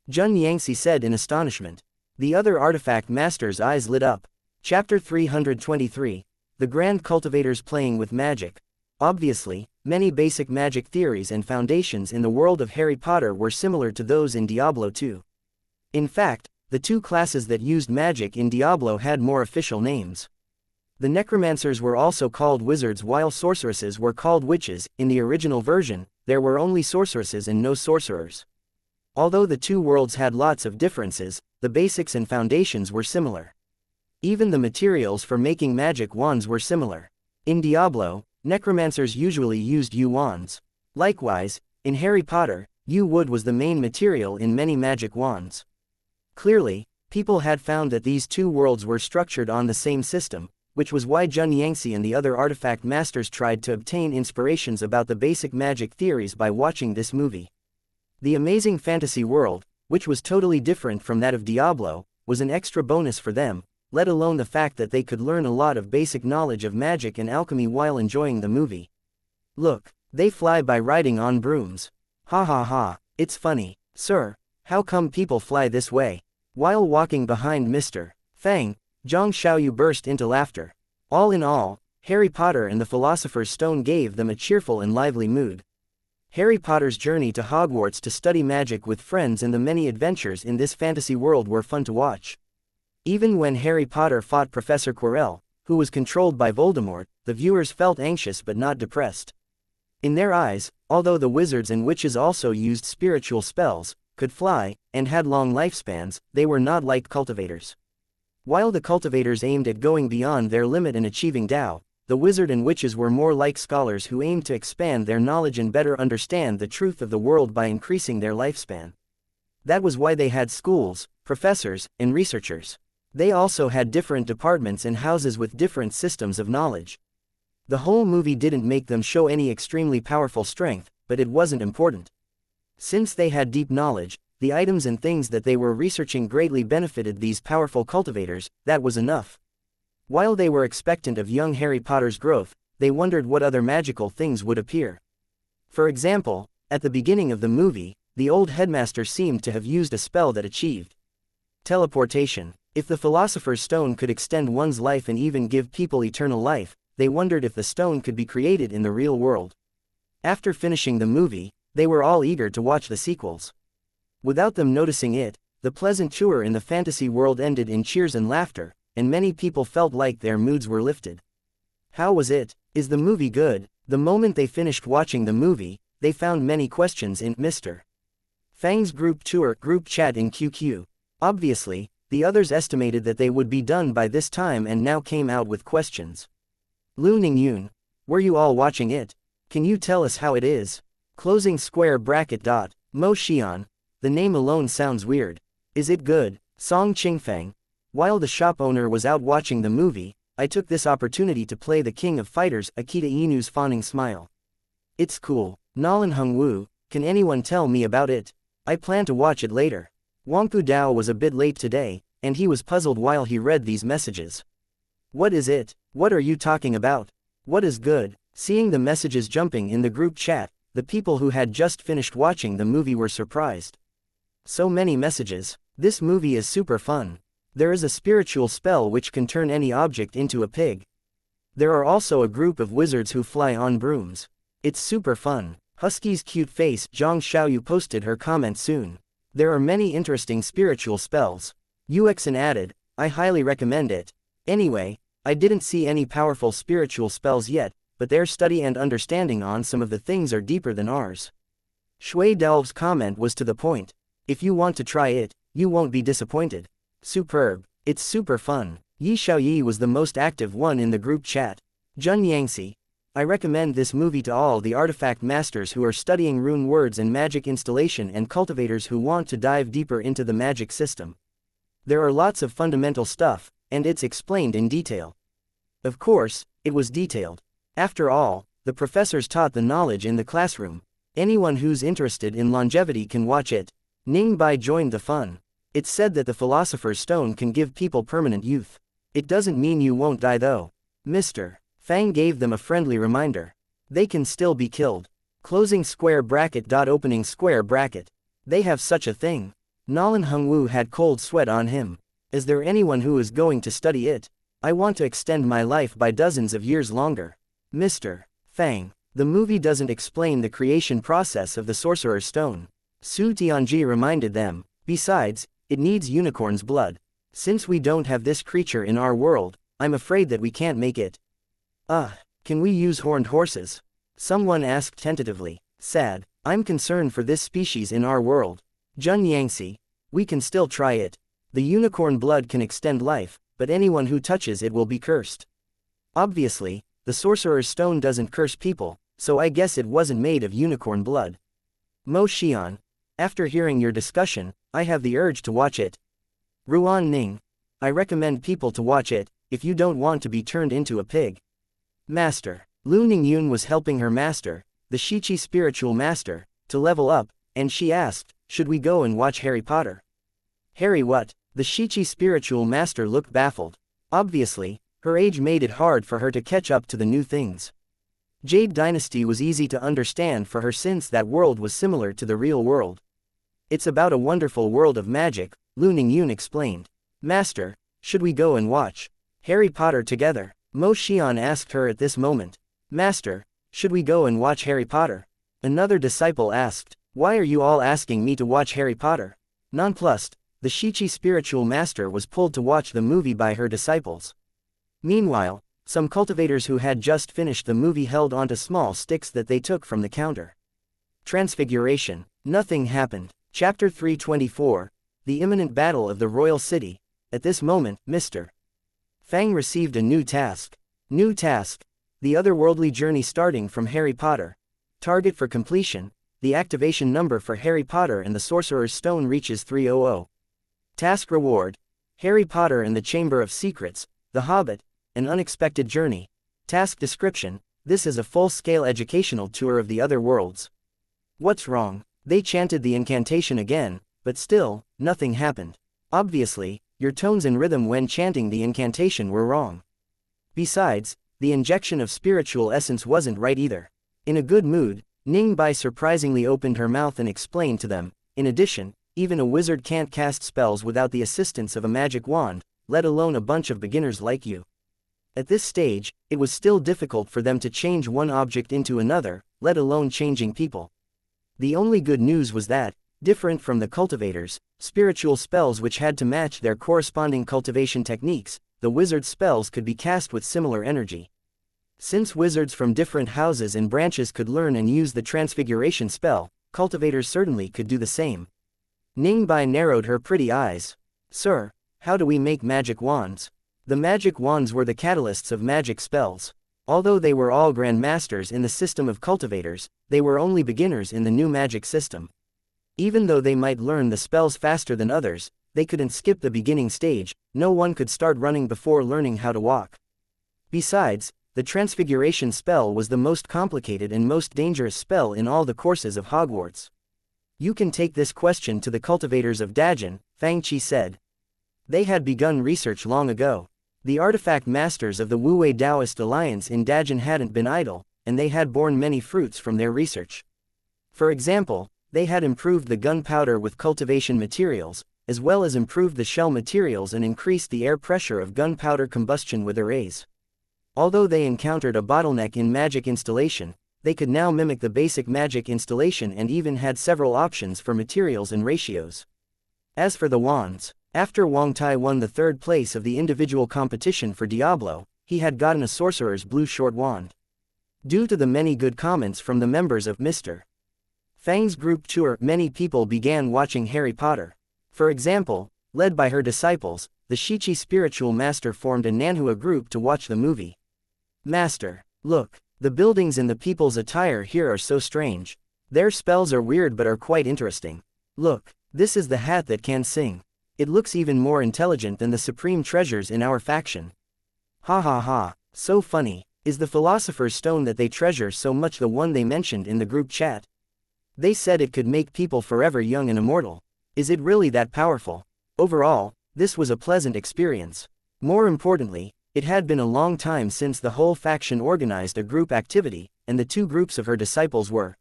Jun Yangxi said in astonishment. The other artifact masters' eyes lit up. Chapter 323, The Grand Cultivators Playing with Magic. Obviously, many basic magic theories and foundations in the world of Harry Potter were similar to those in Diablo 2. In fact, the two classes that used magic in Diablo had more official names. The necromancers were also called wizards while sorceresses were called witches. In the original version, there were only sorceresses and no sorcerers. Although the two worlds had lots of differences, the basics and foundations were similar. Even the materials for making magic wands were similar. In Diablo, necromancers usually used yew wands. Likewise, in Harry Potter, yew wood was the main material in many magic wands. Clearly, people had found that these two worlds were structured on the same system, which was why Jun Yangxi and the other artifact masters tried to obtain inspirations about the basic magic theories by watching this movie. The amazing fantasy world, which was totally different from that of Diablo, was an extra bonus for them, let alone the fact that they could learn a lot of basic knowledge of magic and alchemy while enjoying the movie. Look, they fly by riding on brooms. Ha ha ha, it's funny. Sir, how come people fly this way? While walking behind Mr. Fang, Zhang Xiaoyu burst into laughter. All in all, Harry Potter and the Philosopher's Stone gave them a cheerful and lively mood. Harry Potter's journey to Hogwarts to study magic with friends and the many adventures in this fantasy world were fun to watch. Even when Harry Potter fought Professor Quirrell, who was controlled by Voldemort, the viewers felt anxious but not depressed. In their eyes, although the wizards and witches also used spiritual spells, could fly, and had long lifespans, they were not like cultivators. While the cultivators aimed at going beyond their limit and achieving Tao, The wizard and witches were more like scholars who aimed to expand their knowledge and better understand the truth of the world by increasing their lifespan. That was why they had schools, professors, and researchers. They also had different departments and houses with different systems of knowledge. The whole movie didn't make them show any extremely powerful strength, but it wasn't important. Since they had deep knowledge, the items and things that they were researching greatly benefited these powerful cultivators. That was enough. While they were expectant of young Harry Potter's growth, they wondered what other magical things would appear. For example, at the beginning of the movie, the old headmaster seemed to have used a spell that achieved teleportation. If the Philosopher's Stone could extend one's life and even give people eternal life, they wondered if the stone could be created in the real world. After finishing the movie, they were all eager to watch the sequels. Without them noticing it, the pleasant tour in the fantasy world ended in cheers and laughter, and many people felt like their moods were lifted. How was it? Is the movie good? The moment they finished watching the movie, they found many questions in Mr. Fang's group chat in QQ. Obviously, the others estimated that they would be done by this time and now came out with questions. Lu Ningyun, were you all watching it? Can you tell us how it is? Closing square bracket dot. Mo Xian, the name alone sounds weird. Is it good? Song Qingfeng. While the shop owner was out watching the movie, I took this opportunity to play the King of Fighters. Akita Inu's fawning smile. It's cool. Nolan Hungwoo, can anyone tell me about it? I plan to watch it later. Wangpu Dao was a bit late today, and he was puzzled while he read these messages. What is it? What are you talking about? What is good? Seeing the messages jumping in the group chat, the people who had just finished watching the movie were surprised. So many messages. This movie is super fun. There is a spiritual spell which can turn any object into a pig. There are also a group of wizards who fly on brooms. It's super fun. Husky's cute face. Zhang Xiaoyu posted her comment soon. There are many interesting spiritual spells. Uxin added, I highly recommend it. Anyway, I didn't see any powerful spiritual spells yet, but their study and understanding on some of the things are deeper than ours. Shui Delve's comment was to the point. If you want to try it, you won't be disappointed. Superb. It's super fun. Yi Xiaoyi was the most active one in the group chat. Jun Yangxi. I recommend this movie to all the artifact masters who are studying rune words and magic installation and cultivators who want to dive deeper into the magic system. There are lots of fundamental stuff, and it's explained in detail. Of course, it was detailed. After all, the professors taught the knowledge in the classroom. Anyone who's interested in longevity can watch it. Ning Bai joined the fun. It's said that the Philosopher's Stone can give people permanent youth. It doesn't mean you won't die though. Mr. Fang gave them a friendly reminder. They can still be killed. Closing square bracket dot opening square bracket. They have such a thing. Nolan Hungwoo had cold sweat on him. Is there anyone who is going to study it? I want to extend my life by dozens of years longer. Mr. Fang. The movie doesn't explain the creation process of the Sorcerer's Stone. Su Tianji reminded them. Besides, it needs unicorn's blood. Since we don't have this creature in our world, I'm afraid that we can't make it. Can we use horned horses? Someone asked tentatively. Sad. I'm concerned for this species in our world. Jun Yangxi. We can still try it. The unicorn blood can extend life, but anyone who touches it will be cursed. Obviously, the Sorcerer's Stone doesn't curse people, so I guess it wasn't made of unicorn blood. Mo Xian. After hearing your discussion, I have the urge to watch it. Ruan Ning. I recommend people to watch it, if you don't want to be turned into a pig. Master. Lu Ningyun was helping her master, the Shichi spiritual master, to level up, and she asked, should we go and watch Harry Potter? Harry what? The Shichi spiritual master looked baffled. Obviously, her age made it hard for her to catch up to the new things. Jade Dynasty was easy to understand for her since that world was similar to the real world. It's about a wonderful world of magic, Lu Ningyun explained. Master, should we go and watch Harry Potter together? Mo Xian asked her at this moment. Master, should we go and watch Harry Potter? Another disciple asked. Why are you all asking me to watch Harry Potter? Nonplussed, the Shichi spiritual master was pulled to watch the movie by her disciples. Meanwhile, some cultivators who had just finished the movie held onto small sticks that they took from the counter. Transfiguration. Nothing happened. Chapter 324. The imminent battle of the royal city. At this moment, Mr. Fang received a new task. New task. The otherworldly journey starting from Harry Potter. Target for completion. The activation number for Harry Potter and the Sorcerer's Stone reaches 300. Task reward. Harry Potter and the Chamber of Secrets, The Hobbit, An Unexpected Journey. Task description. This is a full-scale educational tour of the other worlds. What's wrong? They chanted the incantation again, but still, nothing happened. Obviously, your tones and rhythm when chanting the incantation were wrong. Besides, the injection of spiritual essence wasn't right either. In a good mood, Ningbai surprisingly opened her mouth and explained to them, in addition, even a wizard can't cast spells without the assistance of a magic wand, let alone a bunch of beginners like you. At this stage, it was still difficult for them to change one object into another, let alone changing people. The only good news was that, different from the cultivators, spiritual spells which had to match their corresponding cultivation techniques, the wizard's spells could be cast with similar energy. Since wizards from different houses and branches could learn and use the transfiguration spell, cultivators certainly could do the same. Ningbai narrowed her pretty eyes. Sir, how do we make magic wands? The magic wands were the catalysts of magic spells. Although they were all grandmasters in the system of cultivators, they were only beginners in the new magic system. Even though they might learn the spells faster than others, they couldn't skip the beginning stage. No one could start running before learning how to walk. Besides, the transfiguration spell was the most complicated and most dangerous spell in all the courses of Hogwarts. You can take this question to the cultivators of Dajin, Fang said. They had begun research long ago. The artifact masters of the Wu-Wei Taoist Alliance in Dajin hadn't been idle, and they had borne many fruits from their research. For example, they had improved the gunpowder with cultivation materials, as well as improved the shell materials and increased the air pressure of gunpowder combustion with arrays. Although they encountered a bottleneck in magic installation, they could now mimic the basic magic installation and even had several options for materials and ratios. As for the wands, after Wang Tai won the third place of the individual competition for Diablo, he had gotten a sorcerer's blue short wand. Due to the many good comments from the members of Mr. Fang's group tour, many people began watching Harry Potter. For example, led by her disciples, the Shichi spiritual master formed a Nanhua group to watch the movie. Master, look, the buildings and the people's attire here are so strange. Their spells are weird but are quite interesting. Look, this is the hat that can sing. It looks even more intelligent than the supreme treasures in our faction. Ha ha ha, so funny. Is the philosopher's stone that they treasure so much the one they mentioned in the group chat? They said it could make people forever young and immortal. Is it really that powerful? Overall, this was a pleasant experience. More importantly, it had been a long time since the whole faction organized a group activity, and the two groups of her disciples were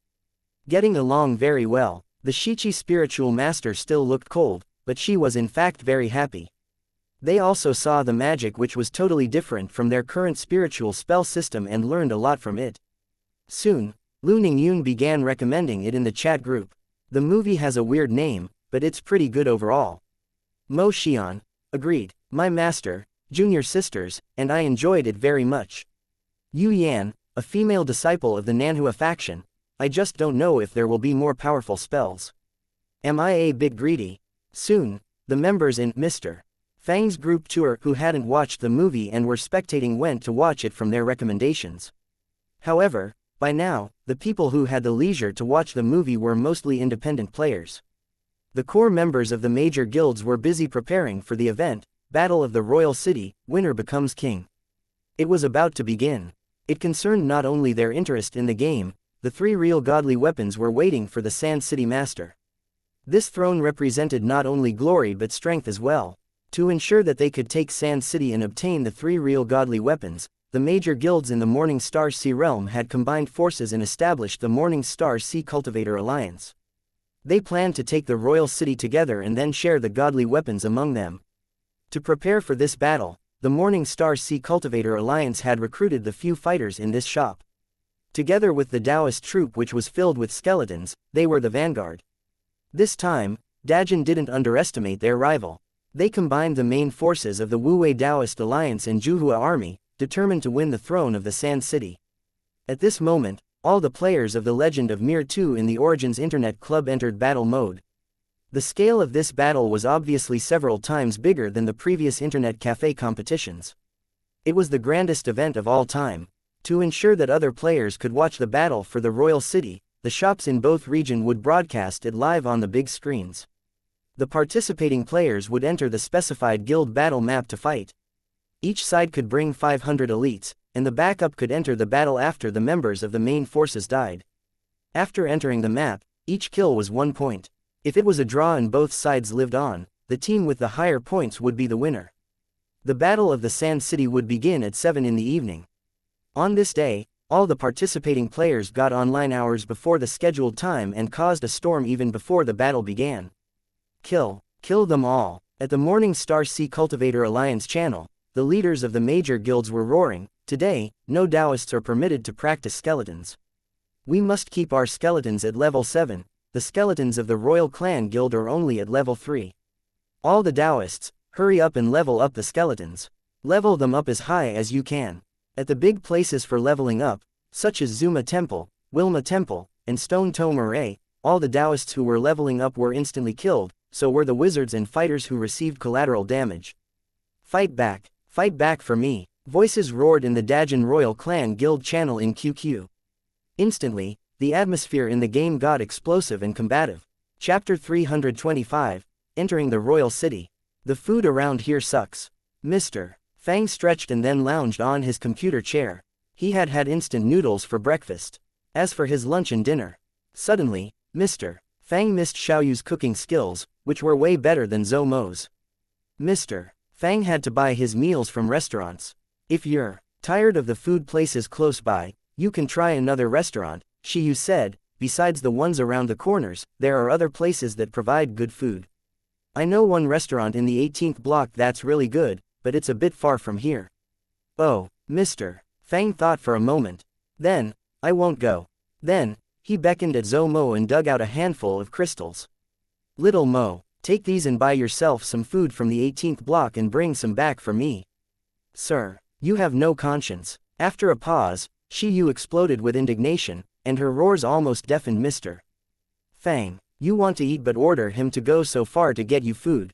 getting along very well. The Shichi spiritual master still looked cold, but she was in fact very happy. They also saw the magic which was totally different from their current spiritual spell system and learned a lot from it. Soon, Lu Ningyun began recommending it in the chat group. The movie has a weird name, but it's pretty good overall. Mo Xian agreed. My master, junior sisters, and I enjoyed it very much. Yu Yan, a female disciple of the Nanhua faction, I just don't know if there will be more powerful spells. Am I a bit greedy? Soon, the members in Mr. Fang's group tour who hadn't watched the movie and were spectating went to watch it from their recommendations. However, by now, the people who had the leisure to watch the movie were mostly independent players. The core members of the major guilds were busy preparing for the event, Battle of the Royal City, Winner Becomes King. It was about to begin. It concerned not only their interest in the game, the three real godly weapons were waiting for the Sand City Master. This throne represented not only glory but strength as well. To ensure that they could take Sand City and obtain the three real godly weapons, the major guilds in the Morning Star Sea realm had combined forces and established the Morning Star Sea Cultivator Alliance. They planned to take the royal city together and then share the godly weapons among them. To prepare for this battle, the Morning Star Sea Cultivator Alliance had recruited the few fighters in this shop. Together with the Taoist troop which was filled with skeletons, they were the vanguard. This time, Dajin didn't underestimate their rival. They combined the main forces of the Wu-Wei Taoist Alliance and Juhua Army, determined to win the throne of the Sand City. At this moment, all the players of the Legend of Mir 2 in the Origins Internet Club entered battle mode. The scale of this battle was obviously several times bigger than the previous Internet Café competitions. It was the grandest event of all time. To ensure that other players could watch the battle for the royal city, the shops in both regions would broadcast it live on the big screens. The participating players would enter the specified guild battle map to fight. Each side could bring 500 elites, and the backup could enter the battle after the members of the main forces died. After entering the map, each kill was 1 point. If it was a draw and both sides lived on, the team with the higher points would be the winner. The Battle of the Sand City would begin at 7 in the evening. On this day, all the participating players got online hours before the scheduled time and caused a storm even before the battle began. Kill them all. At the Morning Star Sea Cultivator Alliance channel, the leaders of the major guilds were roaring, "Today, no Taoists are permitted to practice skeletons. We must keep our skeletons at level 7, the skeletons of the Royal Clan Guild are only at level 3. All the Taoists, hurry up and level up the skeletons. Level them up as high as you can." At the big places for leveling up, such as Zuma Temple, Wilma Temple, and Stone Tome Array, all the Taoists who were leveling up were instantly killed, so were the wizards and fighters who received collateral damage. Fight back for me, voices roared in the Dajan Royal Clan Guild channel in QQ. Instantly, the atmosphere in the game got explosive and combative. Chapter 325, Entering the Royal City. The food around here sucks. Mr. Fang stretched and then lounged on his computer chair. He had had instant noodles for breakfast. As for his lunch and dinner, suddenly, Mr. Fang missed Xiaoyu's cooking skills, which were way better than Zhou Mo's. Mr. Fang had to buy his meals from restaurants. If you're tired of the food places close by, you can try another restaurant, Xiaoyu said. Besides the ones around the corners, there are other places that provide good food. I know one restaurant in the 18th block that's really good, but it's a bit far from here. Oh, Mr. Fang thought for a moment. Then, I won't go. Then, he beckoned at Zhou Mo and dug out a handful of crystals. Little Mo, take these and buy yourself some food from the 18th block and bring some back for me. Sir, you have no conscience. After a pause, Xiaoyu exploded with indignation, and her roars almost deafened Mr. Fang. You want to eat but order him to go so far to get you food.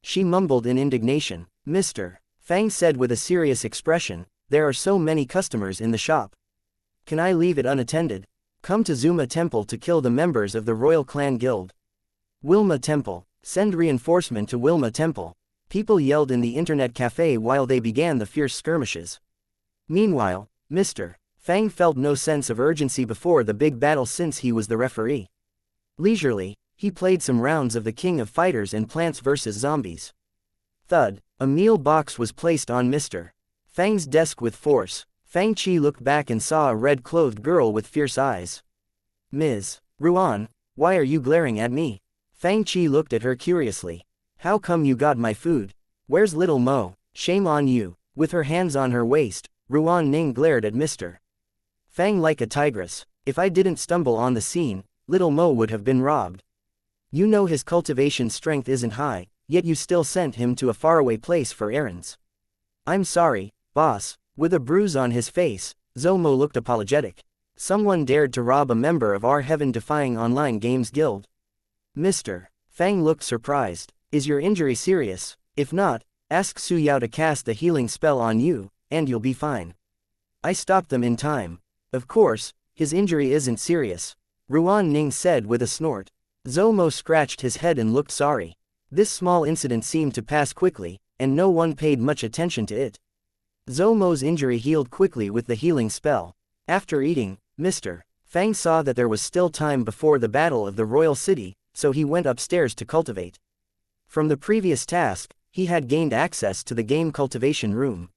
She mumbled in indignation. Mr. Fang said with a serious expression, there are so many customers in the shop. Can I leave it unattended? Come to Zuma Temple to kill the members of the Royal Clan Guild. Wilma Temple. Send reinforcement to Wilma Temple. People yelled in the internet cafe while they began the fierce skirmishes. Meanwhile, Mr. Fang felt no sense of urgency before the big battle since he was the referee. Leisurely, he played some rounds of the King of Fighters and Plants vs. Zombies. Thud, a meal box was placed on Mr. Fang's desk with force. Fang Qi looked back and saw a red-clothed girl with fierce eyes. Ms. Ruan, why are you glaring at me? Fang Qi looked at her curiously. How come you got my food? Where's little Mo? Shame on you. With her hands on her waist, Ruan Ning glared at Mr. Fang like a tigress. If I didn't stumble on the scene, little Mo would have been robbed. You know his cultivation strength isn't high, yet you still sent him to a faraway place for errands. I'm sorry, boss. With a bruise on his face, Zhou Mo looked apologetic. Someone dared to rob a member of our heaven-defying online games guild. Mr. Fang looked surprised. Is your injury serious? If not, ask Su Yao to cast the healing spell on you, and you'll be fine. I stopped them in time. Of course, his injury isn't serious, Ruan Ning said with a snort. Zhou Mo scratched his head and looked sorry. This small incident seemed to pass quickly, and no one paid much attention to it. Zhou Mo's injury healed quickly with the healing spell. After eating, Mr. Fang saw that there was still time before the Battle of the Royal City, so he went upstairs to cultivate. From the previous task, he had gained access to the game cultivation room.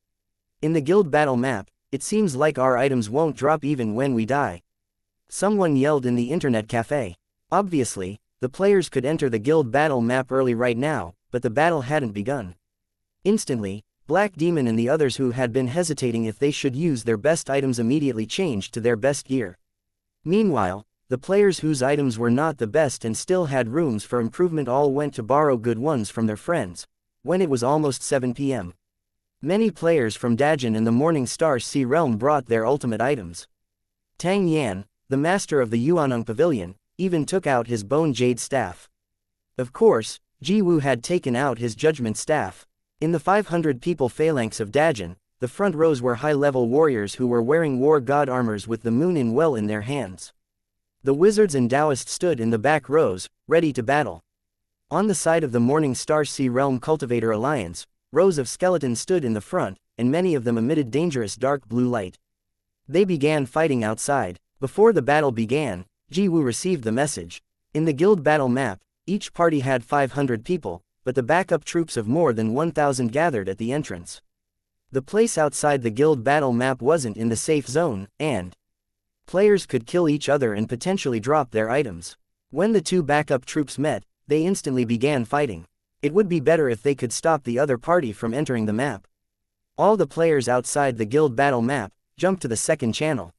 In the guild battle map, it seems like our items won't drop even when we die. Someone yelled in the internet cafe. Obviously, the players could enter the guild battle map early right now, but the battle hadn't begun. Instantly, Black Demon and the others who had been hesitating if they should use their best items immediately changed to their best gear. Meanwhile, the players whose items were not the best and still had rooms for improvement all went to borrow good ones from their friends, when it was almost 7 p.m. Many players from Dajan and the Morning Star Sea Realm brought their ultimate items. Tang Yan, the master of the Yuaneng Pavilion, even took out his bone jade staff. Of course, Ji Wu had taken out his judgment staff. In the 500 people phalanx of Dajan, the front rows were high-level warriors who were wearing war god armors with the moon in well in their hands. The wizards and Taoists stood in the back rows, ready to battle. On the side of the Morning Star Sea Realm Cultivator Alliance, rows of skeletons stood in the front, and many of them emitted dangerous dark blue light. They began fighting outside. Before the battle began, Ji-woo received the message. In the guild battle map, each party had 500 people, but the backup troops of more than 1,000 gathered at the entrance. The place outside the guild battle map wasn't in the safe zone, and players could kill each other and potentially drop their items. When the two backup troops met, they instantly began fighting. It would be better if they could stop the other party from entering the map. All the players outside the guild battle map jumped to the second channel.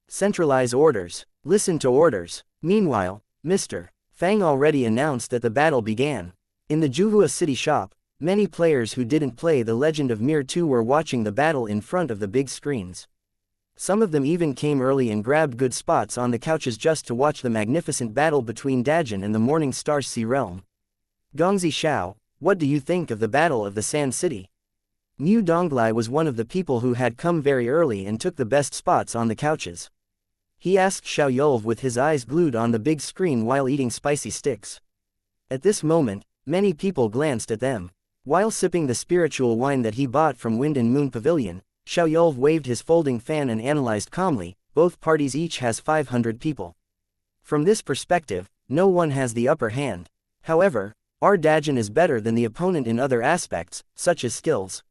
Centralize orders. Listen to orders. Meanwhile, Mr. Fang already announced that the battle began. In the Juhua City shop, many players who didn't play The Legend of Mir 2 were watching the battle in front of the big screens. Some of them even came early and grabbed good spots on the couches just to watch the magnificent battle between Dajin and the Morning Star Sea Realm. Gongzi Xiao, what do you think of the Battle of the Sand City? Mu Donglai was one of the people who had come very early and took the best spots on the couches. He asked Xiao Yulv with his eyes glued on the big screen while eating spicy sticks. At this moment, many people glanced at them. While sipping the spiritual wine that he bought from Wind and Moon Pavilion, Xiao Yulv waved his folding fan and analyzed calmly, both parties each has 500 people. From this perspective, no one has the upper hand. However, our Dajin is better than the opponent in other aspects, such as skills.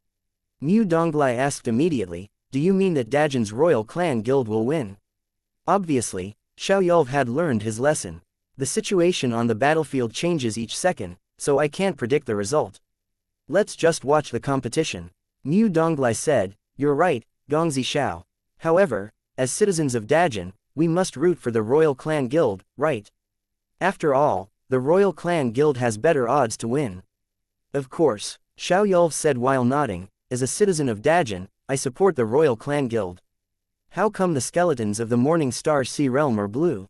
Mu Donglai asked immediately, do you mean that Dajin's royal clan guild will win? Obviously, Xiao Yulv had learned his lesson. The situation on the battlefield changes each second, so I can't predict the result. Let's just watch the competition. Mu Donglai said, you're right, Gongzi Xiao. However, as citizens of Dajin, we must root for the Royal Clan Guild, right? After all, the Royal Clan Guild has better odds to win. Of course, Xiao Yulv said while nodding, as a citizen of Dajin, I support the Royal Clan Guild. How come the skeletons of the Morning Star Sea Realm are blue?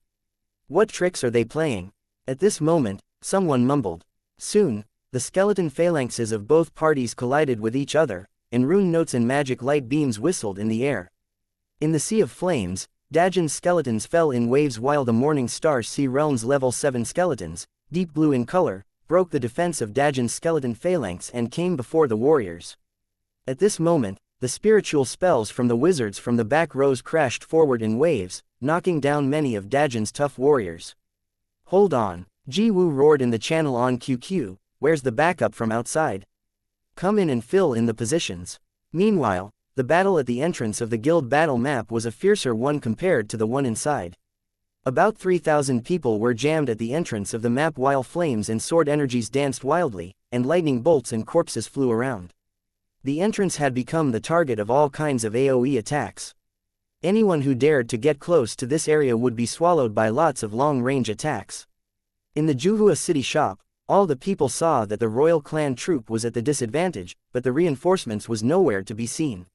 What tricks are they playing? At this moment, someone mumbled. Soon, the skeleton phalanxes of both parties collided with each other, and rune notes and magic light beams whistled in the air. In the sea of flames, Dajin's skeletons fell in waves while the Morning Star Sea Realm's level 7 skeletons, deep blue in color, broke the defense of Dajin's skeleton phalanx and came before the warriors. At this moment, the spiritual spells from the wizards from the back rows crashed forward in waves, knocking down many of Dajin's tough warriors. Hold on, Ji-woo roared in the channel on QQ, where's the backup from outside? Come in and fill in the positions. Meanwhile, the battle at the entrance of the guild battle map was a fiercer one compared to the one inside. About 3,000 people were jammed at the entrance of the map while flames and sword energies danced wildly, and lightning bolts and corpses flew around. The entrance had become the target of all kinds of AoE attacks. Anyone who dared to get close to this area would be swallowed by lots of long-range attacks. In the Juhua City shop, all the people saw that the royal clan troop was at the disadvantage, but the reinforcements was nowhere to be seen.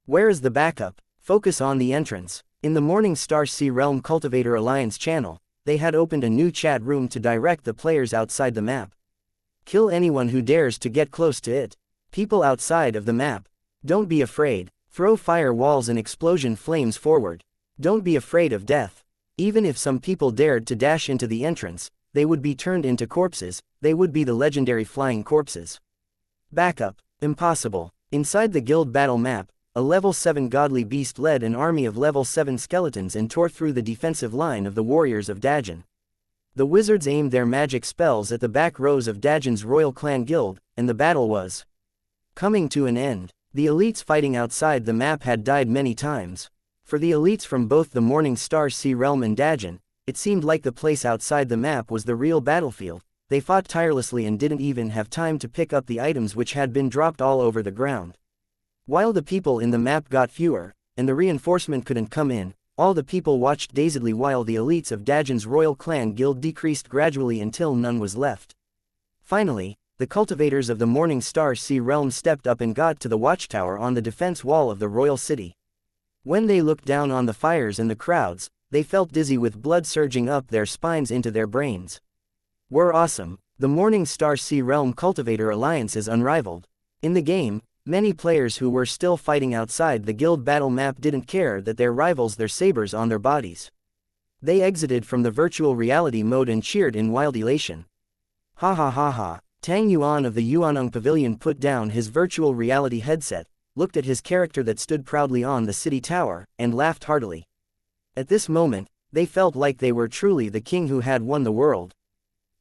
Where is the backup? Focus on the entrance. In the Morning Star Sea Realm Cultivator Alliance channel, they had opened a new chat room to direct the players outside the map. Kill anyone who dares to get close to it. People outside of the map. Don't be afraid. Throw fire walls and explosion flames forward. Don't be afraid of death. Even if some people dared to dash into the entrance, they would be turned into corpses, they would be the legendary flying corpses. Backup. Impossible. Inside the guild battle map, a level 7 godly beast led an army of level 7 skeletons and tore through the defensive line of the warriors of Dajin. The wizards aimed their magic spells at the back rows of Dajin's royal clan guild, and the battle was coming to an end. The elites fighting outside the map had died many times. For the elites from both the Morning Star Sea Realm and Dajin, it seemed like the place outside the map was the real battlefield. They fought tirelessly and didn't even have time to pick up the items which had been dropped all over the ground. While the people in the map got fewer, and the reinforcement couldn't come in, all the people watched dazedly while the elites of Dajin's royal clan guild decreased gradually until none was left. Finally, the cultivators of the Morning Star Sea Realm stepped up and got to the watchtower on the defense wall of the royal city. When they looked down on the fires and the crowds, they felt dizzy with blood surging up their spines into their brains. We're awesome. The Morning Star Sea Realm Cultivator Alliance is unrivaled. In the game, Many players who were still fighting outside the guild battle map didn't care that their rivals their sabers on their bodies. They exited from the virtual reality mode and cheered in wild elation. Ha ha ha ha. Tang Yuan of the Yuaneng Pavilion put down his virtual reality headset, looked at his character that stood proudly on the city tower, and laughed heartily. At this moment, they felt like they were truly the king who had won the world.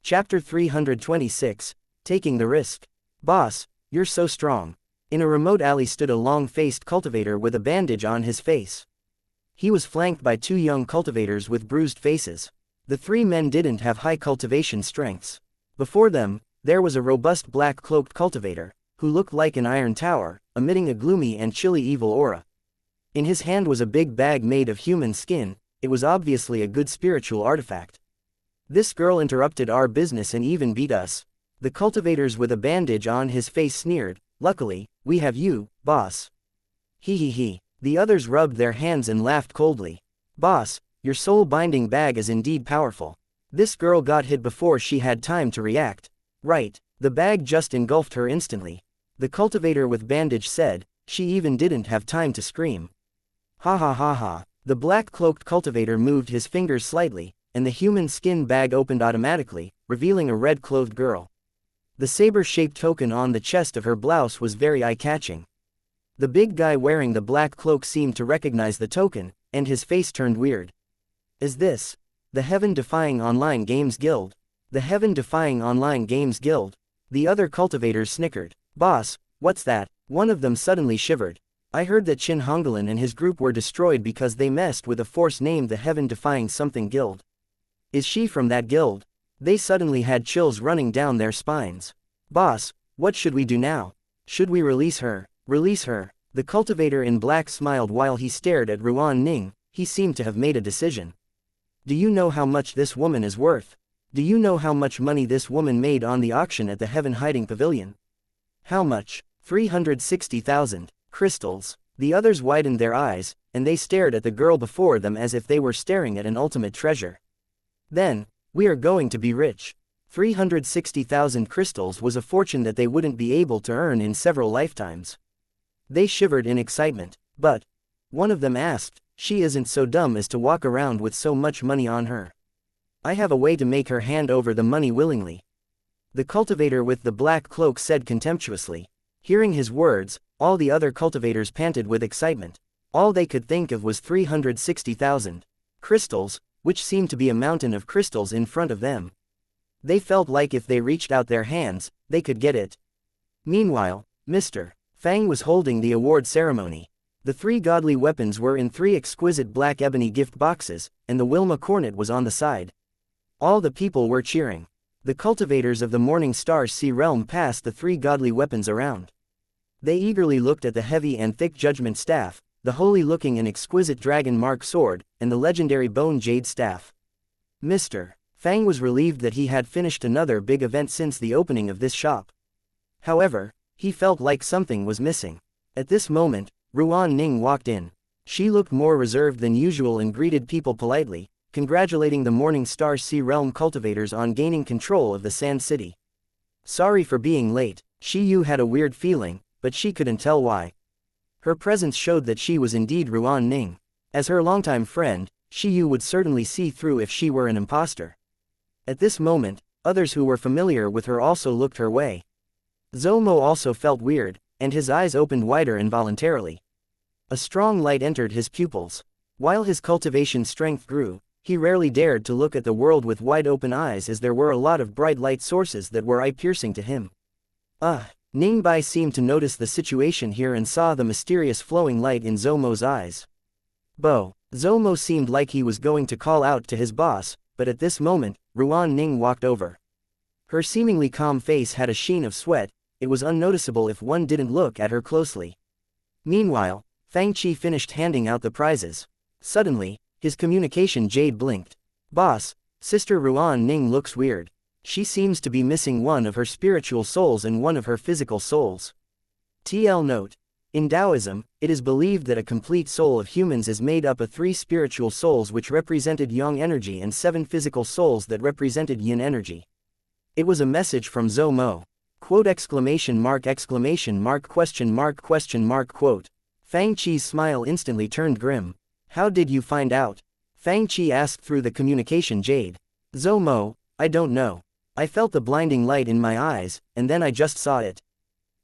Chapter 326, Taking the Risk. Boss, you're so strong. In a remote alley stood a long-faced cultivator with a bandage on his face. He was flanked by two young cultivators with bruised faces. The three men didn't have high cultivation strengths. Before them, there was a robust black-cloaked cultivator, who looked like an iron tower, emitting a gloomy and chilly evil aura. In his hand was a big bag made of human skin. It was obviously a good spiritual artifact. This girl interrupted our business and even beat us. The cultivators with a bandage on his face sneered. Luckily, we have you, boss. He he he. The others rubbed their hands and laughed coldly. Boss, your soul-binding bag is indeed powerful. This girl got hit before she had time to react. Right, the bag just engulfed her instantly. The cultivator with bandage said. She even didn't have time to scream. Ha ha ha ha. The black-cloaked cultivator moved his fingers slightly, and the human skin bag opened automatically, revealing a red-clothed girl. The saber-shaped token on the chest of her blouse was very eye-catching. The big guy wearing the black cloak seemed to recognize the token, and his face turned weird. Is this the Heaven-Defying Online Games Guild? The Heaven-Defying Online Games Guild? The other cultivators snickered. Boss, what's that? One of them suddenly shivered. I heard that Qin Hongolin and his group were destroyed because they messed with a force named the Heaven-Defying Something Guild. Is she from that guild? They suddenly had chills running down their spines. Boss, what should we do now? Should we release her? Release her. The cultivator in black smiled while he stared at Ruan Ning. He seemed to have made a decision. Do you know how much this woman is worth? Do you know how much money this woman made on the auction at the Heaven Hiding Pavilion? How much? 360,000 crystals. The others widened their eyes, and they stared at the girl before them as if they were staring at an ultimate treasure. Then, we are going to be rich. 360,000 crystals was a fortune that they wouldn't be able to earn in several lifetimes. They shivered in excitement. But, one of them asked, she isn't so dumb as to walk around with so much money on her. I have a way to make her hand over the money willingly. The cultivator with the black cloak said contemptuously. Hearing his words, all the other cultivators panted with excitement. All they could think of was 360,000 crystals, which seemed to be a mountain of crystals in front of them. They felt like if they reached out their hands, they could get it. Meanwhile, Mr. Fang was holding the award ceremony. The three godly weapons were in three exquisite black ebony gift boxes, and the Wilma cornet was on the side. All the people were cheering. The cultivators of the Morning Star Sea Realm passed the three godly weapons around. They eagerly looked at the heavy and thick judgment staff, the holy-looking and exquisite dragon mark sword, and the legendary bone jade staff. Mr. Fang was relieved that he had finished another big event since the opening of this shop. However, he felt like something was missing. At this moment, Ruan Ning walked in. She looked more reserved than usual and greeted people politely, congratulating the Morning Star Sea Realm cultivators on gaining control of the Sand City. Sorry for being late. Shi Yu had a weird feeling, but she couldn't tell why. Her presence showed that she was indeed Ruan Ning. As her longtime friend, Shi Yu would certainly see through if she were an imposter. At this moment, others who were familiar with her also looked her way. Zomo also felt weird, and his eyes opened wider involuntarily. A strong light entered his pupils. While his cultivation strength grew, he rarely dared to look at the world with wide-open eyes as there were a lot of bright light sources that were eye-piercing to him. Ning Bai seemed to notice the situation here and saw the mysterious flowing light in Zomo's eyes. Bo. Zomo seemed like he was going to call out to his boss, but at this moment, Ruan Ning walked over. Her seemingly calm face had a sheen of sweat. It was unnoticeable if one didn't look at her closely. Meanwhile, Fang Qi finished handing out the prizes. Suddenly, his communication jade blinked. Boss, Sister Ruan Ning looks weird. She seems to be missing one of her spiritual souls and one of her physical souls. TL note. In Taoism, it is believed that a complete soul of humans is made up of 3 spiritual souls which represented yang energy and 7 physical souls that represented yin energy. It was a message from Zomo. Quote exclamation mark question mark quote. Fang Qi's smile instantly turned grim. How did you find out? Fang Qi asked through the communication jade. Zomo, I don't know. I felt the blinding light in my eyes, and then I just saw it.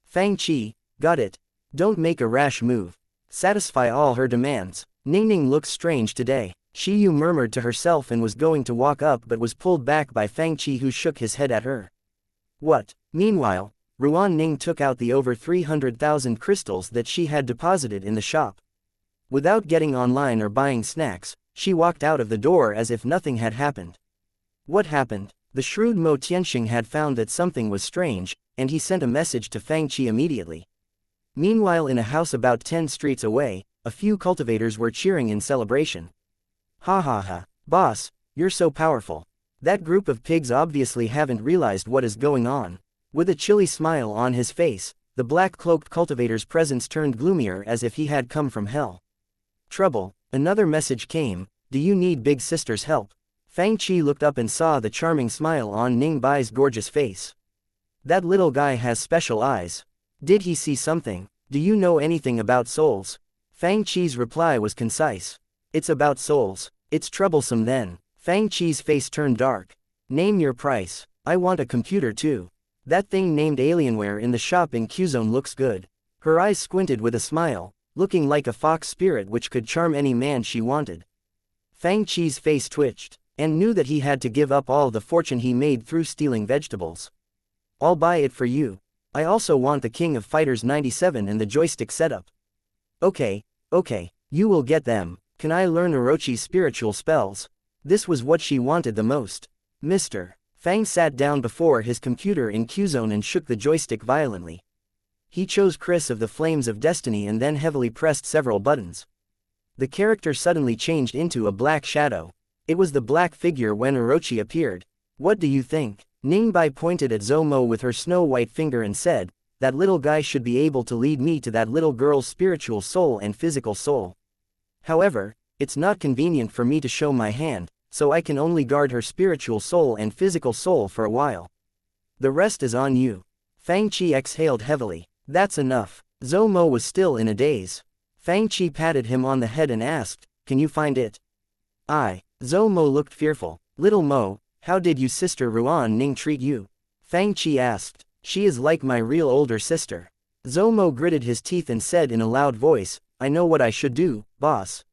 Fang Qi, got it. Don't make a rash move. Satisfy all her demands. Ningning looks strange today. Shi Yu murmured to herself and was going to walk up but was pulled back by Fang Qi, who shook his head at her. What? Meanwhile, Ruan Ning took out the over 300,000 crystals that she had deposited in the shop. Without getting online or buying snacks, she walked out of the door as if nothing had happened. What happened? The shrewd Mo Tianxing had found that something was strange, and he sent a message to Fang Qi immediately. Meanwhile, in a house about 10 streets away, a few cultivators were cheering in celebration. Ha ha ha, boss, you're so powerful. That group of pigs obviously haven't realized what is going on. With a chilly smile on his face, the black-cloaked cultivator's presence turned gloomier as if he had come from hell. Trouble, another message came. Do you need Big Sister's help? Fang Qi looked up and saw the charming smile on Ning Bai's gorgeous face. That little guy has special eyes. Did he see something? Do you know anything about souls? Fang Qi's reply was concise. It's about souls. It's troublesome then. Fang Qi's face turned dark. Name your price. I want a computer too. That thing named Alienware in the shop in Qzone looks good. Her eyes squinted with a smile, looking like a fox spirit which could charm any man she wanted. Fang Qi's face twitched, and knew that he had to give up all the fortune he made through stealing vegetables. I'll buy it for you. I also want the King of Fighters 97 and the joystick setup. Okay, you will get them. Can I learn Orochi's spiritual spells? This was what she wanted the most. Mr. Fang sat down before his computer in Qzone and shook the joystick violently. He chose Chris of the Flames of Destiny and then heavily pressed several buttons. The character suddenly changed into a black shadow. It was the black figure when Orochi appeared. What do you think? Ningbai pointed at Zomo with her snow-white finger and said, that little guy should be able to lead me to that little girl's spiritual soul and physical soul. However, it's not convenient for me to show my hand, so I can only guard her spiritual soul and physical soul for a while. The rest is on you. Fang Qi exhaled heavily. That's enough. Zomo was still in a daze. Fang Qi patted him on the head and asked, can you find it? Zomo looked fearful. Little Mo, how did you sister Ruan Ning treat you? Fang Qi asked. She is like my real older sister. Zomo gritted his teeth and said in a loud voice, I know what I should do, boss.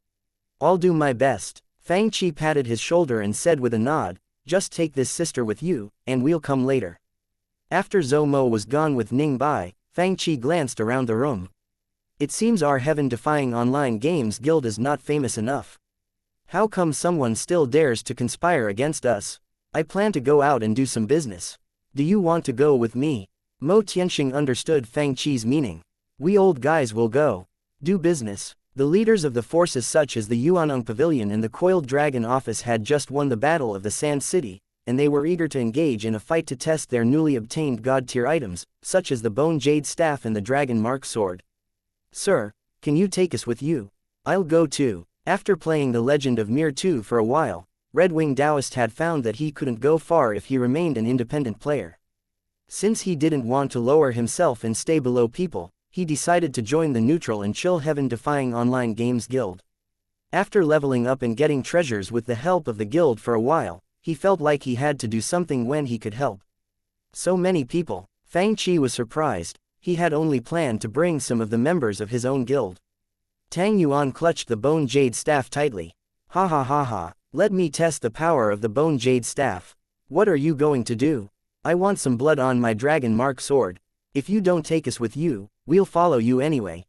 I'll do my best. Fang Qi patted his shoulder and said with a nod, just take this sister with you, and we'll come later. After Zomo was gone with Ning Bai, Fang Qi glanced around the room. It seems our heaven-defying online games guild is not famous enough. How come someone still dares to conspire against us? I plan to go out and do some business. Do you want to go with me? Mo Tianxing understood Fang Qi's meaning. We old guys will go. Do business. The leaders of the forces such as the Yuanong Pavilion and the Coiled Dragon Office had just won the Battle of the Sand City, and they were eager to engage in a fight to test their newly obtained god-tier items, such as the Bone Jade Staff and the Dragon Mark Sword. Sir, can you take us with you? I'll go too. After playing The Legend of Mir 2 for a while, Red Wing Taoist had found that he couldn't go far if he remained an independent player. Since he didn't want to lower himself and stay below people, he decided to join the neutral and chill heaven-defying online games guild. After leveling up and getting treasures with the help of the guild for a while, he felt like he had to do something when he could help so many people. Fang Qi was surprised. He had only planned to bring some of the members of his own guild. Tang Yuan clutched the Bone Jade Staff tightly. Ha ha ha ha, let me test the power of the Bone Jade Staff. What are you going to do? I want some blood on my Dragon Mark Sword. If you don't take us with you, we'll follow you anyway.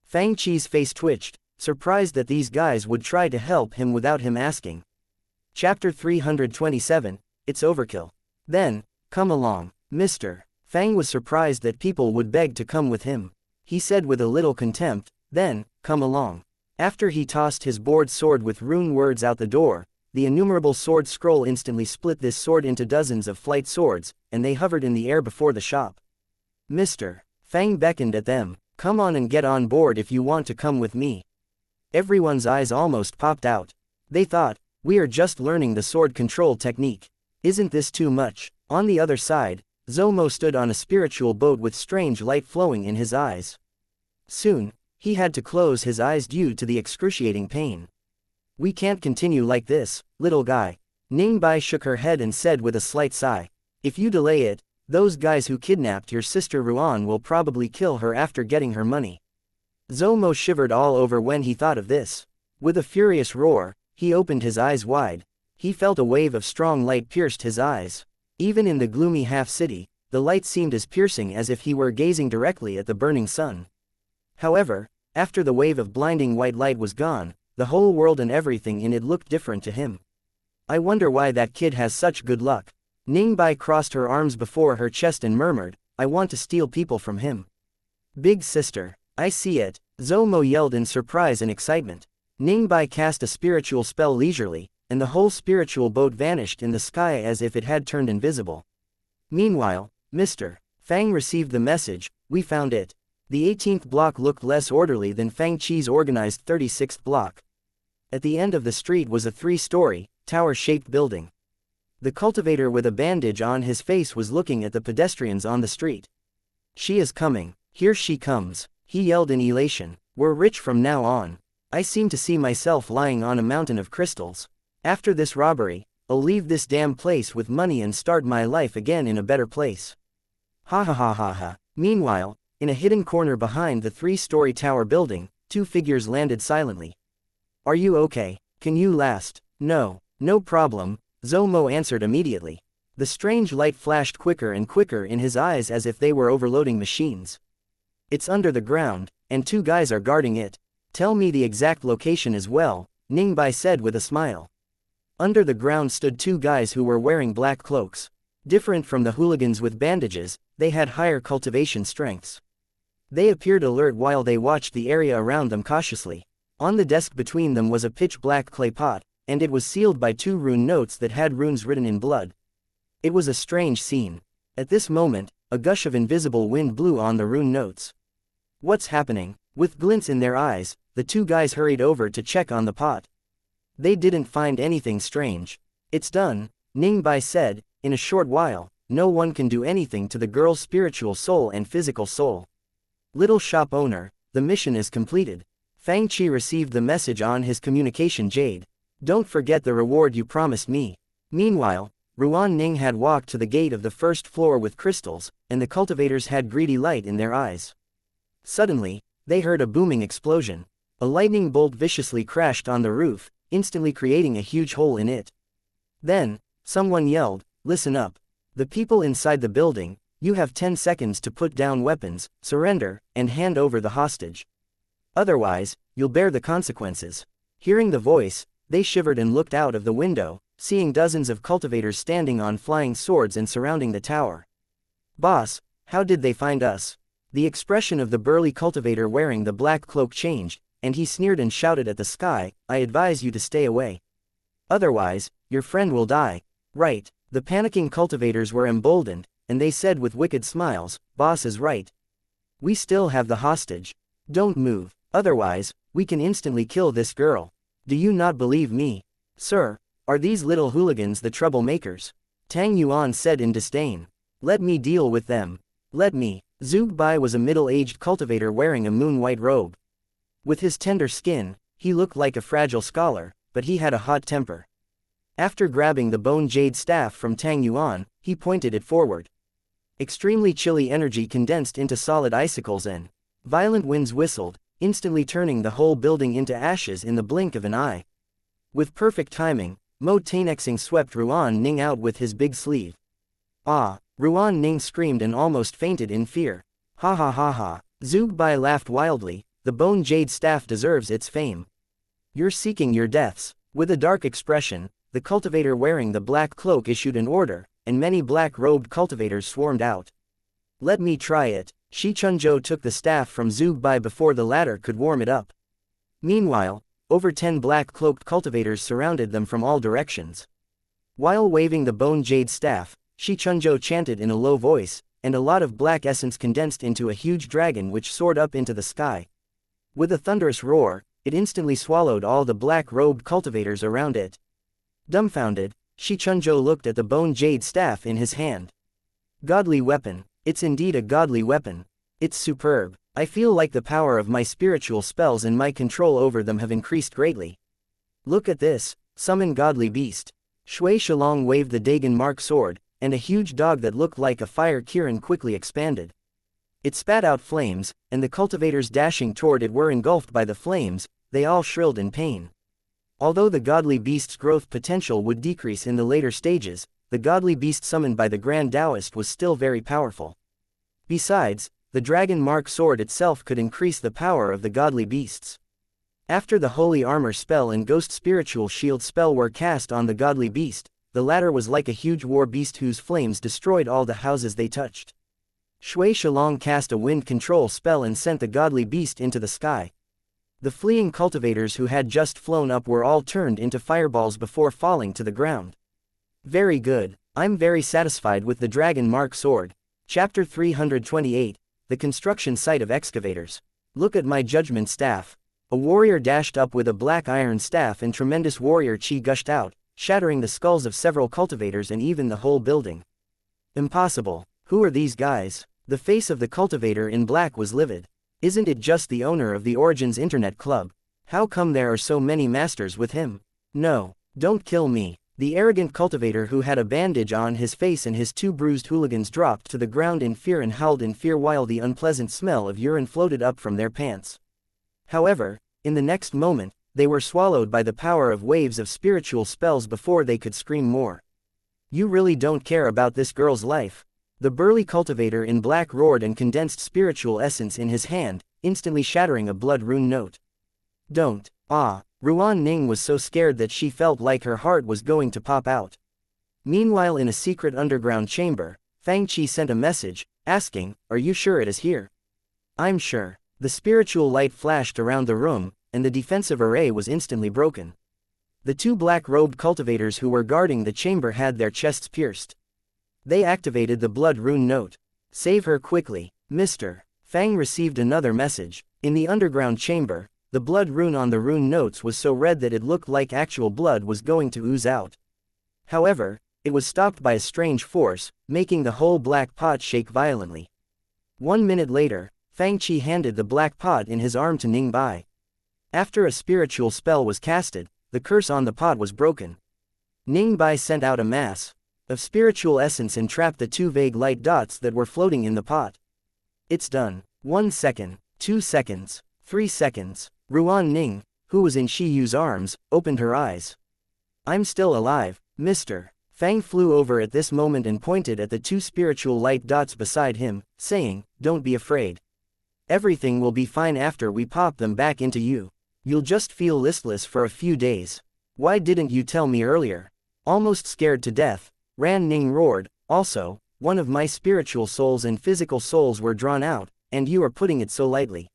Fang Qi's face twitched, surprised that these guys would try to help him without him asking. Chapter 327, It's Overkill. Then, come along, mister. Fang was surprised that people would beg to come with him. He said with a little contempt, then, come along. After he tossed his board sword with rune words out the door, the innumerable sword scroll instantly split this sword into dozens of flight swords, and they hovered in the air before the shop. Mister. Fang beckoned at them. Come on and get on board if you want to come with me. Everyone's eyes almost popped out. They thought, we are just learning the sword control technique. Isn't this too much? On the other side, Zomo stood on a spiritual boat with strange light flowing in his eyes. Soon, he had to close his eyes due to the excruciating pain. We can't continue like this, little guy. Ningbai shook her head and said with a slight sigh. If you delay it, those guys who kidnapped your sister Ruan will probably kill her after getting her money. Zomo shivered all over when he thought of this. With a furious roar, he opened his eyes wide. He felt a wave of strong light pierced his eyes. Even in the gloomy half-city, the light seemed as piercing as if he were gazing directly at the burning sun. However, after the wave of blinding white light was gone, the whole world and everything in it looked different to him. I wonder why that kid has such good luck. Ningbai crossed her arms before her chest and murmured, I want to steal people from him. Big sister, I see it, Zomo yelled in surprise and excitement. Ningbai cast a spiritual spell leisurely, and the whole spiritual boat vanished in the sky as if it had turned invisible. Meanwhile, Mr. Fang received the message, we found it. The 18th block looked less orderly than Fang Chi's organized 36th block. At the end of the street was a 3-story, tower-shaped building. The cultivator with a bandage on his face was looking at the pedestrians on the street. She is coming, here she comes, he yelled in elation. We're rich from now on. I seem to see myself lying on a mountain of crystals. After this robbery, I'll leave this damn place with money and start my life again in a better place. Ha ha ha ha ha. Meanwhile, in a hidden corner behind the 3-story tower building, 2 figures landed silently. Are you okay? Can you last? No, no problem, Zomo answered immediately. The strange light flashed quicker and quicker in his eyes as if they were overloading machines. It's under the ground, and 2 guys are guarding it. Tell me the exact location as well, Ningbai said with a smile. Under the ground stood 2 guys who were wearing black cloaks. Different from the hooligans with bandages, they had higher cultivation strengths. They appeared alert while they watched the area around them cautiously. On the desk between them was a pitch-black clay pot, and it was sealed by 2 rune notes that had runes written in blood. It was a strange scene. At this moment, a gush of invisible wind blew on the rune notes. What's happening? With glints in their eyes, the 2 guys hurried over to check on the pot. They didn't find anything strange. It's done, Ningbai said. In a short while, no one can do anything to the girl's spiritual soul and physical soul. Little shop owner, the mission is completed. Fang Chi received the message on his communication jade. Don't forget the reward you promised me. Meanwhile, Ruan Ning had walked to the gate of the 1st floor with crystals, and the cultivators had greedy light in their eyes. Suddenly, they heard a booming explosion. A lightning bolt viciously crashed on the roof, instantly creating a huge hole in it. Then, someone yelled, listen up. The people inside the building, you have 10 seconds to put down weapons, surrender, and hand over the hostage. Otherwise, you'll bear the consequences. Hearing the voice, they shivered and looked out of the window, seeing dozens of cultivators standing on flying swords and surrounding the tower. Boss, how did they find us? The expression of the burly cultivator wearing the black cloak changed, and he sneered and shouted at the sky, I advise you to stay away. Otherwise, your friend will die. Right, the panicking cultivators were emboldened, and they said with wicked smiles, boss is right. We still have the hostage. Don't move, otherwise, we can instantly kill this girl. Do you not believe me? Sir, are these little hooligans the troublemakers? Tang Yuan said in disdain. Let me deal with them. Let me. Zhu Bai was a middle-aged cultivator wearing a moon-white robe. With his tender skin, he looked like a fragile scholar, but he had a hot temper. After grabbing the bone jade staff from Tang Yuan, he pointed it forward. Extremely chilly energy condensed into solid icicles and violent winds whistled, instantly turning the whole building into ashes in the blink of an eye. With perfect timing, Mo Tainexing swept Ruan Ning out with his big sleeve. Ah! Ruan Ning screamed and almost fainted in fear. Ha ha ha ha! Zhu Bai laughed wildly, the bone jade staff deserves its fame. You're seeking your deaths. With a dark expression, the cultivator wearing the black cloak issued an order, and many black-robed cultivators swarmed out. Let me try it. Shi Chunzhou took the staff from Zhu Bai before the latter could warm it up. Meanwhile, over 10 black-cloaked cultivators surrounded them from all directions. While waving the bone jade staff, Shi Chunzhou chanted in a low voice, and a lot of black essence condensed into a huge dragon which soared up into the sky. With a thunderous roar, it instantly swallowed all the black-robed cultivators around it. Dumbfounded, Shi Chunzhou looked at the bone jade staff in his hand. Godly weapon. It's indeed a godly weapon. It's superb. I feel like the power of my spiritual spells and my control over them have increased greatly. Look at this. Summon godly beast. Shui Shalong waved the Dagon mark sword, and a huge dog that looked like a fire Kirin quickly expanded. It spat out flames, and the cultivators dashing toward it were engulfed by the flames. They all shrilled in pain. Although the godly beast's growth potential would decrease in the later stages, the godly beast summoned by the Grand Taoist was still very powerful. Besides, the dragon mark sword itself could increase the power of the godly beasts. After the holy armor spell and ghost spiritual shield spell were cast on the godly beast, the latter was like a huge war beast whose flames destroyed all the houses they touched. Shui Shalong cast a wind control spell and sent the godly beast into the sky. The fleeing cultivators who had just flown up were all turned into fireballs before falling to the ground. Very good. I'm very satisfied with the dragon mark sword. Chapter 328, The Construction Site of Excavators. Look at my judgment staff. A warrior dashed up with a black iron staff and tremendous warrior chi gushed out, shattering the skulls of several cultivators and even the whole building. Impossible. Who are these guys? The face of the cultivator in black was livid. Isn't it just the owner of the Origins Internet Club? How come there are so many masters with him? No, don't kill me. The arrogant cultivator who had a bandage on his face and his two bruised hooligans dropped to the ground in fear and howled in fear while the unpleasant smell of urine floated up from their pants. However, in the next moment, they were swallowed by the power of waves of spiritual spells before they could scream more. You really don't care about this girl's life? The burly cultivator in black roared and condensed spiritual essence in his hand, instantly shattering a blood rune note. Don't. Ruan Ning was so scared that she felt like her heart was going to pop out. Meanwhile, in a secret underground chamber, Fang Qi sent a message, asking, "Are you sure it is here?" "I'm sure." The spiritual light flashed around the room, and the defensive array was instantly broken. The two black-robed cultivators who were guarding the chamber had their chests pierced. They activated the blood rune note. "Save her quickly, Mr." Fang received another message. In the underground chamber, the blood rune on the rune notes was so red that it looked like actual blood was going to ooze out. However, it was stopped by a strange force, making the whole black pot shake violently. 1 minute later, Fang Qi handed the black pot in his arm to Ning Bai. After a spiritual spell was casted, the curse on the pot was broken. Ning Bai sent out a mass of spiritual essence and trapped the two vague light dots that were floating in the pot. It's done. 1 second, 2 seconds, 3 seconds. Ruan Ning, who was in Shi Yu's arms, opened her eyes. "I'm still alive, Mr." Fang flew over at this moment and pointed at the two spiritual light dots beside him, saying, "Don't be afraid. Everything will be fine after we pop them back into you. You'll just feel listless for a few days. Why didn't you tell me earlier?" Almost scared to death, Ran Ning roared, "Also, one of my spiritual souls and physical souls were drawn out, and you are putting it so lightly.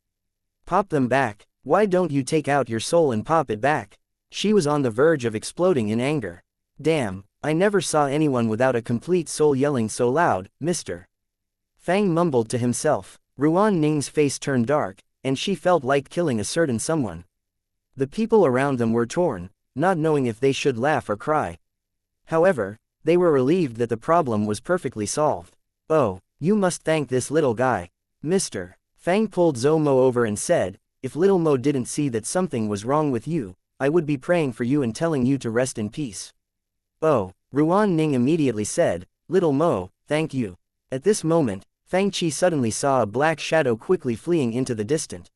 Pop them back. Why don't you take out your soul and pop it back?" She was on the verge of exploding in anger. "Damn, I never saw anyone without a complete soul yelling so loud, Mr." Fang mumbled to himself. Ruan Ning's face turned dark, and she felt like killing a certain someone. The people around them were torn, not knowing if they should laugh or cry. However, they were relieved that the problem was perfectly solved. "Oh, you must thank this little guy, Mr." Fang pulled Zhou Mo over and said, "If little Mo didn't see that something was wrong with you, I would be praying for you and telling you to rest in peace." "Oh," Ruan Ning immediately said, "Little Mo, thank you." At this moment, Fang Qi suddenly saw a black shadow quickly fleeing into the distant.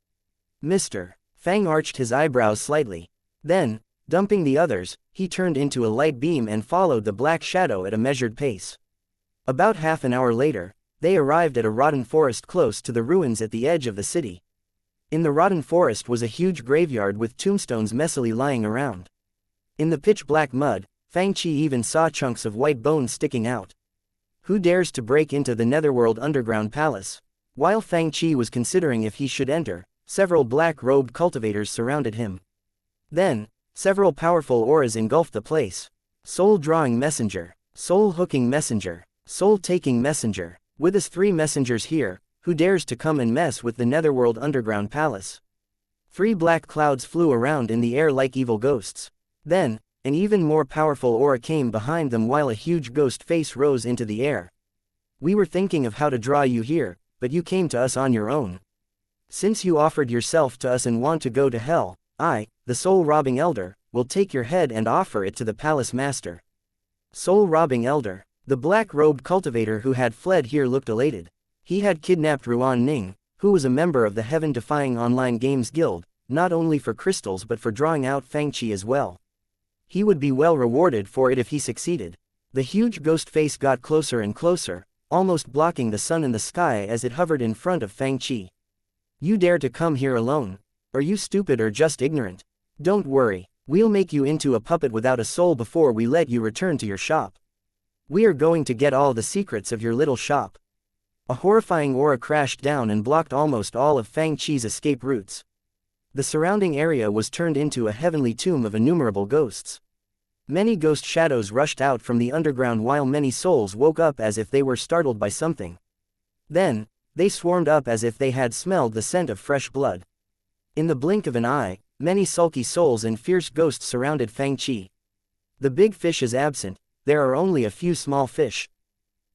"Mr." Fang arched his eyebrows slightly. Then, dumping the others, he turned into a light beam and followed the black shadow at a measured pace. About half an hour later, they arrived at a rotten forest close to the ruins at the edge of the city. In the rotten forest was a huge graveyard with tombstones messily lying around. In the pitch-black mud, Fang Qi even saw chunks of white bone sticking out. Who dares to break into the Netherworld underground palace? While Fang Qi was considering if he should enter, several black-robed cultivators surrounded him. Then, several powerful auras engulfed the place. Soul-drawing messenger, soul-hooking messenger, soul-taking messenger. With us 3 messengers here, who dares to come and mess with the Netherworld underground palace? 3 black clouds flew around in the air like evil ghosts. Then, an even more powerful aura came behind them while a huge ghost face rose into the air. We were thinking of how to draw you here, but you came to us on your own. Since you offered yourself to us and want to go to hell, I, the soul-robbing elder, will take your head and offer it to the palace master. Soul-robbing elder. The black-robed cultivator who had fled here looked elated. He had kidnapped Ruan Ning, who was a member of the heaven-defying online games guild, not only for crystals but for drawing out Fang as well. He would be well rewarded for it if he succeeded. The huge ghost face got closer and closer, almost blocking the sun in the sky as it hovered in front of Fang. You dare to come here alone? Are you stupid or just ignorant? Don't worry, we'll make you into a puppet without a soul before we let you return to your shop. We are going to get all the secrets of your little shop. A horrifying aura crashed down and blocked almost all of Fang escape routes. The surrounding area was turned into a heavenly tomb of innumerable ghosts. Many ghost shadows rushed out from the underground while many souls woke up as if they were startled by something. Then, they swarmed up as if they had smelled the scent of fresh blood. In the blink of an eye, many sulky souls and fierce ghosts surrounded Fang. The big fish is absent, there are only a few small fish.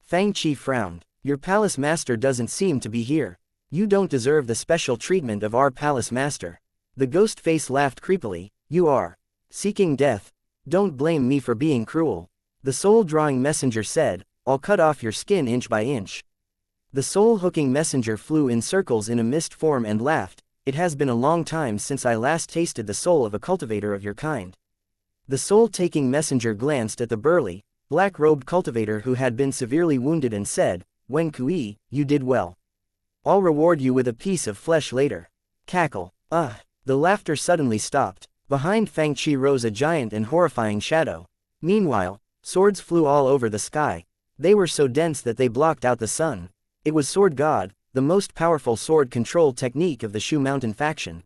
Fang frowned. Your palace master doesn't seem to be here. You don't deserve the special treatment of our palace master. The ghost face laughed creepily. You are seeking death. Don't blame me for being cruel. The soul-drawing messenger said, I'll cut off your skin inch by inch. The soul-hooking messenger flew in circles in a mist form and laughed. It has been a long time since I last tasted the soul of a cultivator of your kind. The soul-taking messenger glanced at the burly, black-robed cultivator who had been severely wounded and said, Wen Kui, you did well. I'll reward you with a piece of flesh later. Cackle. The laughter suddenly stopped. Behind Fang rose a giant and horrifying shadow. Meanwhile, swords flew all over the sky. They were so dense that they blocked out the sun. It was Sword God, the most powerful sword control technique of the Shu Mountain faction.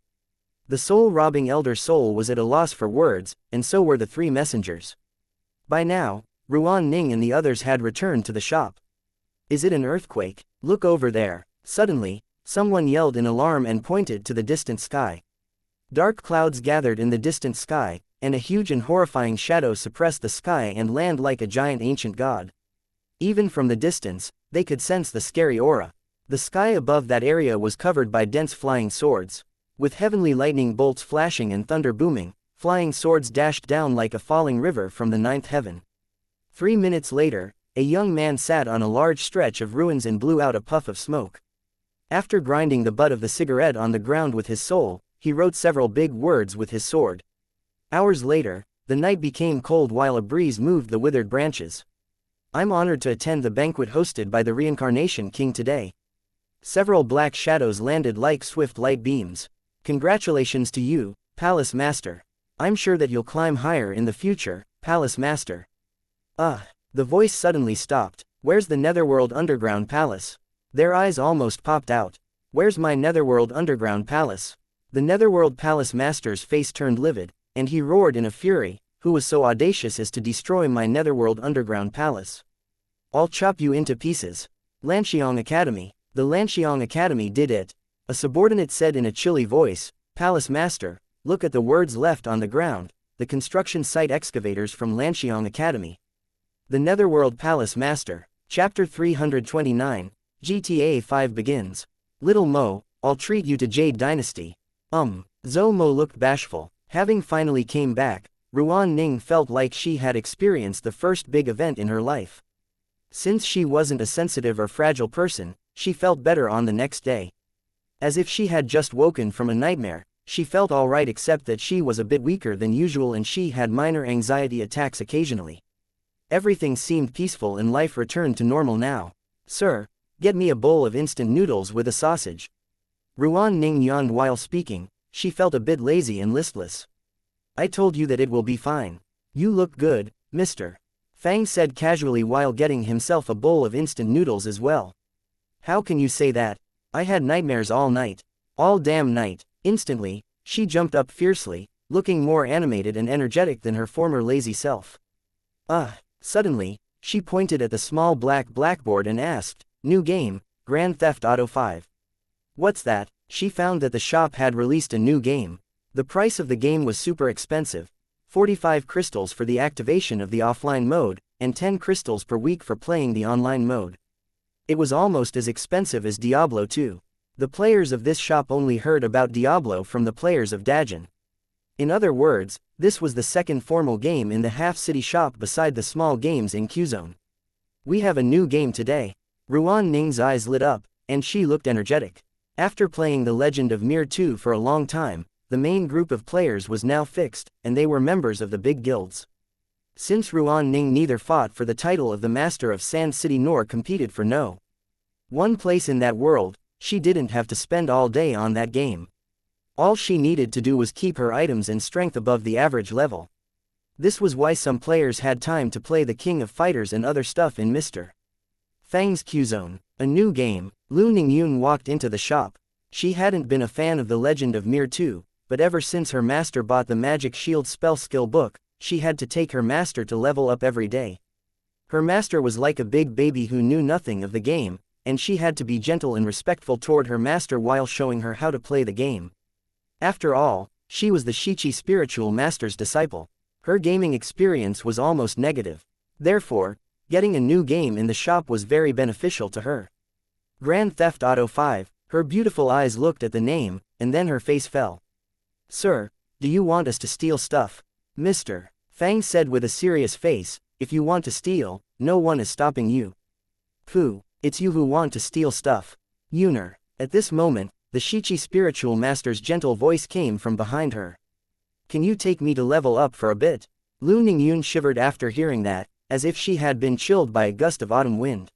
The soul-robbing elder soul was at a loss for words, and so were the three messengers. By now, Ruan Ning and the others had returned to the shop. Is it an earthquake? Look over there. Suddenly, someone yelled in alarm and pointed to the distant sky. Dark clouds gathered in the distant sky, and a huge and horrifying shadow suppressed the sky and land like a giant ancient god. Even from the distance, they could sense the scary aura. The sky above that area was covered by dense flying swords. With heavenly lightning bolts flashing and thunder booming, flying swords dashed down like a falling river from the ninth heaven. 3 minutes later, a young man sat on a large stretch of ruins and blew out a puff of smoke. After grinding the butt of the cigarette on the ground with his soul, he wrote several big words with his sword. Hours later, the night became cold while a breeze moved the withered branches. I'm honored to attend the banquet hosted by the Reincarnation King today. Several black shadows landed like swift light beams. Congratulations to you, Palace Master. I'm sure that you'll climb higher in the future, Palace Master. The voice suddenly stopped. Where's the Netherworld Underground Palace? Their eyes almost popped out. Where's my Netherworld Underground Palace? The Netherworld Palace Master's face turned livid, and he roared in a fury, who was so audacious as to destroy my Netherworld Underground Palace? I'll chop you into pieces. Lanxiong Academy. The Lanxiong Academy did it. A subordinate said in a chilly voice, Palace Master, look at the words left on the ground, the construction site excavators from Lanxiong Academy. The Netherworld Palace Master. Chapter 329, GTA 5 begins. Little Mo, I'll treat you to Jade Dynasty. Zhou Mo looked bashful. Having finally came back, Ruan Ning felt like she had experienced the first big event in her life. Since she wasn't a sensitive or fragile person, she felt better on the next day. As if she had just woken from a nightmare, she felt alright except that she was a bit weaker than usual and she had minor anxiety attacks occasionally. Everything seemed peaceful and life returned to normal now. Sir, get me a bowl of instant noodles with a sausage. Ruan Ning yawned while speaking. She felt a bit lazy and listless. I told you that it will be fine. You look good, mister. Fang said casually while getting himself a bowl of instant noodles as well. How can you say that? I had nightmares all night. All damn night. Instantly, she jumped up fiercely, looking more animated and energetic than her former lazy self. Suddenly, she pointed at the small black blackboard and asked, New game, Grand Theft Auto 5. What's that? She found that the shop had released a new game. The price of the game was super expensive. 45 crystals for the activation of the offline mode, and 10 crystals per week for playing the online mode. It was almost as expensive as Diablo 2. The players of this shop only heard about Diablo from the players of Dajin. In other words, this was the second formal game in the half-city shop beside the small games in Qzone. We have a new game today. Ruan Ning's eyes lit up, and she looked energetic. After playing The Legend of Mir 2 for a long time, the main group of players was now fixed, and they were members of the big guilds. Since Ruan Ning neither fought for the title of the Master of Sand City nor competed for no one place in that world, she didn't have to spend all day on that game. All she needed to do was keep her items and strength above the average level. This was why some players had time to play the King of Fighters and other stuff in Mr. Fang's Qzone, a new game. Lu Ningyun walked into the shop. She hadn't been a fan of The Legend of Mir 2, but ever since her master bought the Magic Shield spell skill book, she had to take her master to level up every day. Her master was like a big baby who knew nothing of the game, and she had to be gentle and respectful toward her master while showing her how to play the game. After all, she was the Shichi spiritual master's disciple. Her gaming experience was almost negative. Therefore, getting a new game in the shop was very beneficial to her. Grand Theft Auto 5, her beautiful eyes looked at the name, and then her face fell. Sir, do you want us to steal stuff? Mr. Fang said with a serious face, if you want to steal, no one is stopping you. Pooh, it's you who want to steal stuff. Yuner. At this moment, the Shichi spiritual master's gentle voice came from behind her. Can you take me to level up for a bit? Lu Ningyun shivered after hearing that, as if she had been chilled by a gust of autumn wind.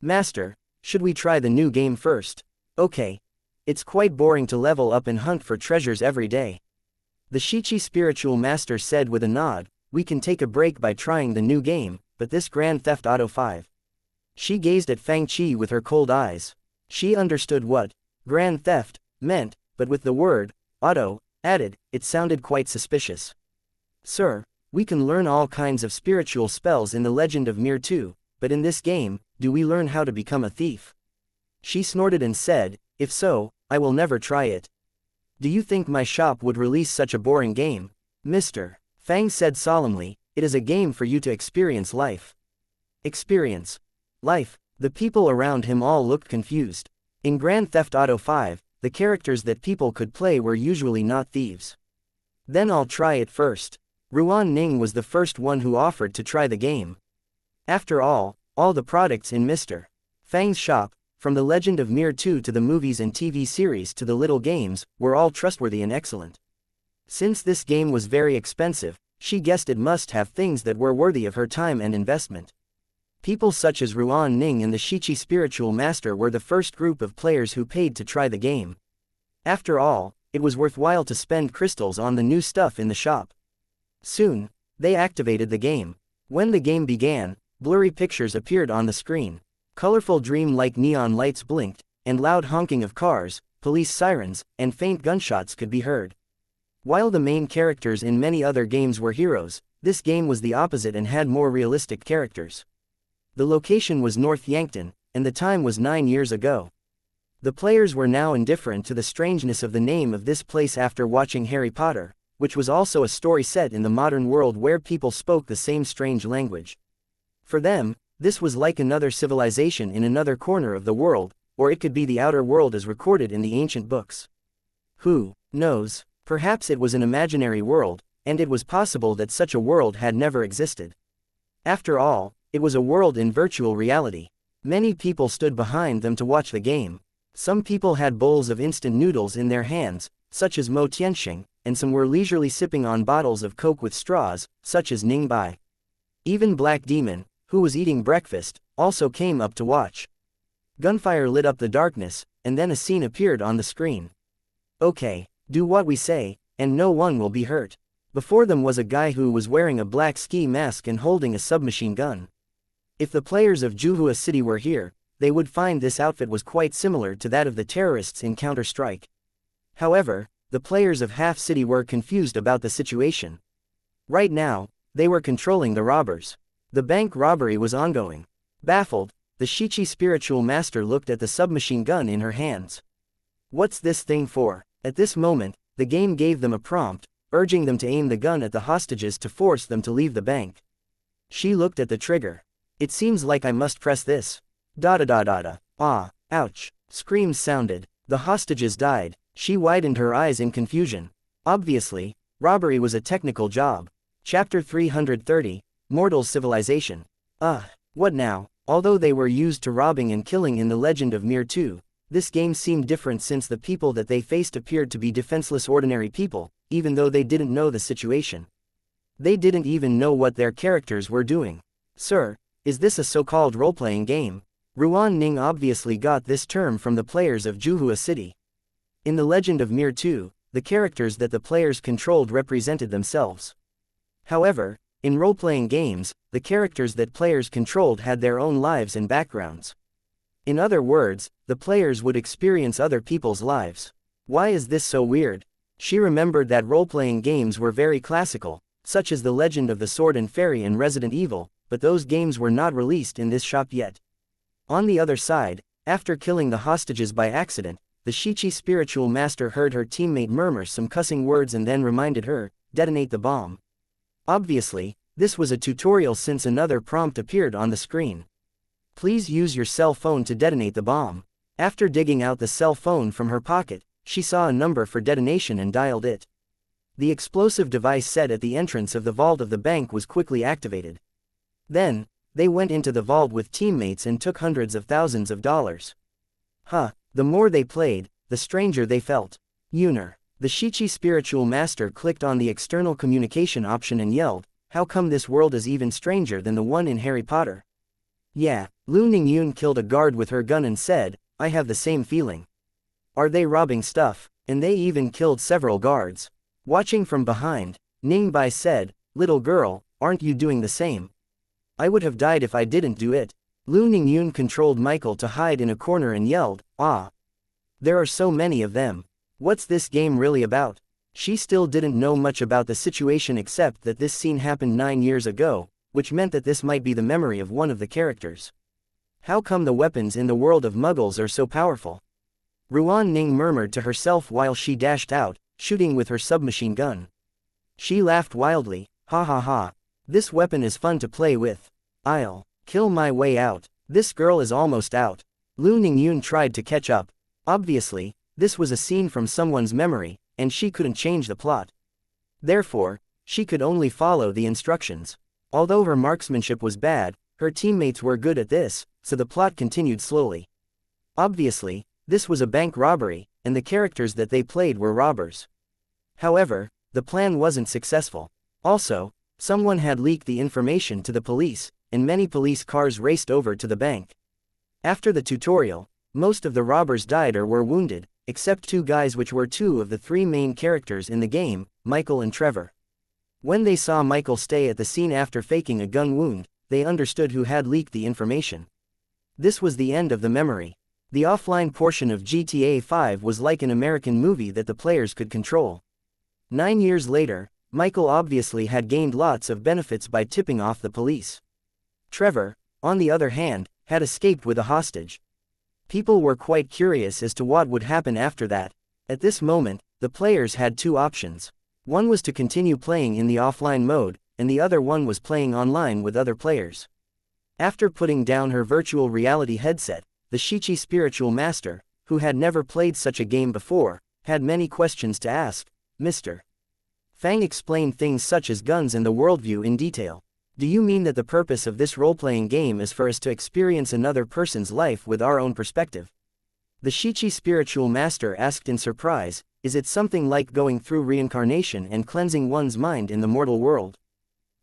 Master, should we try the new game first? Okay. It's quite boring to level up and hunt for treasures every day. The Shichi spiritual master said with a nod, we can take a break by trying the new game, but this Grand Theft Auto 5. She gazed at Fang Qi with her cold eyes. She understood what Grand Theft meant, but with the word auto added, it sounded quite suspicious. Sir, we can learn all kinds of spiritual spells in The Legend of Mir 2, but in this game, do we learn how to become a thief? She snorted and said, if so, I will never try it. Do you think my shop would release such a boring game? Mr. Fang said solemnly, it is a game for you to experience life. Experience life. The people around him all looked confused. In Grand Theft Auto 5, the characters that people could play were usually not thieves. Then I'll try it first. Ruan Ning was the first one who offered to try the game. After all the products in Mr. Fang's shop, from The Legend of Mir 2 to the movies and TV series to the little games, were all trustworthy and excellent. Since this game was very expensive, she guessed it must have things that were worthy of her time and investment. People such as Ruan Ning and the Shichi spiritual master were the first group of players who paid to try the game. After all, it was worthwhile to spend crystals on the new stuff in the shop. Soon, they activated the game. When the game began, blurry pictures appeared on the screen. Colorful dream-like neon lights blinked, and loud honking of cars, police sirens, and faint gunshots could be heard. While the main characters in many other games were heroes, this game was the opposite and had more realistic characters. The location was North Yankton, and the time was 9 years ago. The players were now indifferent to the strangeness of the name of this place after watching Harry Potter, which was also a story set in the modern world where people spoke the same strange language. For them, this was like another civilization in another corner of the world, or it could be the outer world as recorded in the ancient books. Who knows? Perhaps it was an imaginary world, and it was possible that such a world had never existed. After all, it was a world in virtual reality. Many people stood behind them to watch the game. Some people had bowls of instant noodles in their hands, such as Mo Tianxing, and some were leisurely sipping on bottles of Coke with straws, such as Ning Bai. Even Black Demon, who was eating breakfast, also came up to watch. Gunfire lit up the darkness, and then a scene appeared on the screen. Okay, do what we say, and no one will be hurt. Before them was a guy who was wearing a black ski mask and holding a submachine gun. If the players of Juhua City were here, they would find this outfit was quite similar to that of the terrorists in Counter-Strike. However, the players of Half City were confused about the situation. Right now, they were controlling the robbers. The bank robbery was ongoing. Baffled, the Shichi spiritual master looked at the submachine gun in her hands. What's this thing for? At this moment, the game gave them a prompt, urging them to aim the gun at the hostages to force them to leave the bank. She looked at the trigger. It seems like I must press this. Ah, ouch. Screams sounded. The hostages died. She widened her eyes in confusion. Obviously, robbery was a technical job. Chapter 330, Mortal Civilization. What now? Although they were used to robbing and killing in The Legend of Mir 2, this game seemed different since the people that they faced appeared to be defenseless ordinary people, even though they didn't know the situation. They didn't even know what their characters were doing. Sir, is this a so-called role-playing game? Ruan Ning obviously got this term from the players of Juhua City. In The Legend of Mir 2, the characters that the players controlled represented themselves. However, in role-playing games, the characters that players controlled had their own lives and backgrounds. In other words, the players would experience other people's lives. Why is this so weird? She remembered that role-playing games were very classical, such as The Legend of the Sword and Fairy and Resident Evil, but those games were not released in this shop yet. On the other side, after killing the hostages by accident, the Shichi spiritual master heard her teammate murmur some cussing words and then reminded her, detonate the bomb. Obviously, this was a tutorial since another prompt appeared on the screen. Please use your cell phone to detonate the bomb. After digging out the cell phone from her pocket, she saw a number for detonation and dialed it. The explosive device set at the entrance of the vault of the bank was quickly activated. Then, they went into the vault with teammates and took hundreds of thousands of dollars. The more they played, the stranger they felt. Yuner. The Shichi spiritual master clicked on the external communication option and yelled, how come this world is even stranger than the one in Harry Potter? Yeah, Lu Ningyun killed a guard with her gun and said, I have the same feeling. Are they robbing stuff? And they even killed several guards. Watching from behind, Ningbai said, little girl, aren't you doing the same? I would have died if I didn't do it. Lu Ningyun controlled Michael to hide in a corner and yelled, ah! There are so many of them. What's this game really about? She still didn't know much about the situation except that this scene happened 9 years ago, which meant that this might be the memory of one of the characters. How come the weapons in the world of Muggles are so powerful? Ruan Ning murmured to herself while she dashed out, shooting with her submachine gun. She laughed wildly, ha ha ha. This weapon is fun to play with. I'll kill my way out. This girl is almost out. Lu Ningyun tried to catch up. Obviously, this was a scene from someone's memory, and she couldn't change the plot. Therefore, she could only follow the instructions. Although her marksmanship was bad, her teammates were good at this, so the plot continued slowly. Obviously, this was a bank robbery, and the characters that they played were robbers. However, the plan wasn't successful. Also, someone had leaked the information to the police, and many police cars raced over to the bank. After the tutorial, most of the robbers died or were wounded, except 2 guys which were 2 of the 3 main characters in the game, Michael and Trevor. When they saw Michael stay at the scene after faking a gun wound, they understood who had leaked the information. This was the end of the memory. The offline portion of GTA 5 was like an American movie that the players could control. 9 years later, Michael obviously had gained lots of benefits by tipping off the police. Trevor, on the other hand, had escaped with a hostage. People were quite curious as to what would happen after that. At this moment, the players had 2 options. One was to continue playing in the offline mode, and the other one was playing online with other players. After putting down her virtual reality headset, the Shichi spiritual master, who had never played such a game before, had many questions to ask. Mr. Fang explained things such as guns and the worldview in detail. Do you mean that the purpose of this role-playing game is for us to experience another person's life with our own perspective? The Shichi spiritual master asked in surprise, is it something like going through reincarnation and cleansing one's mind in the mortal world?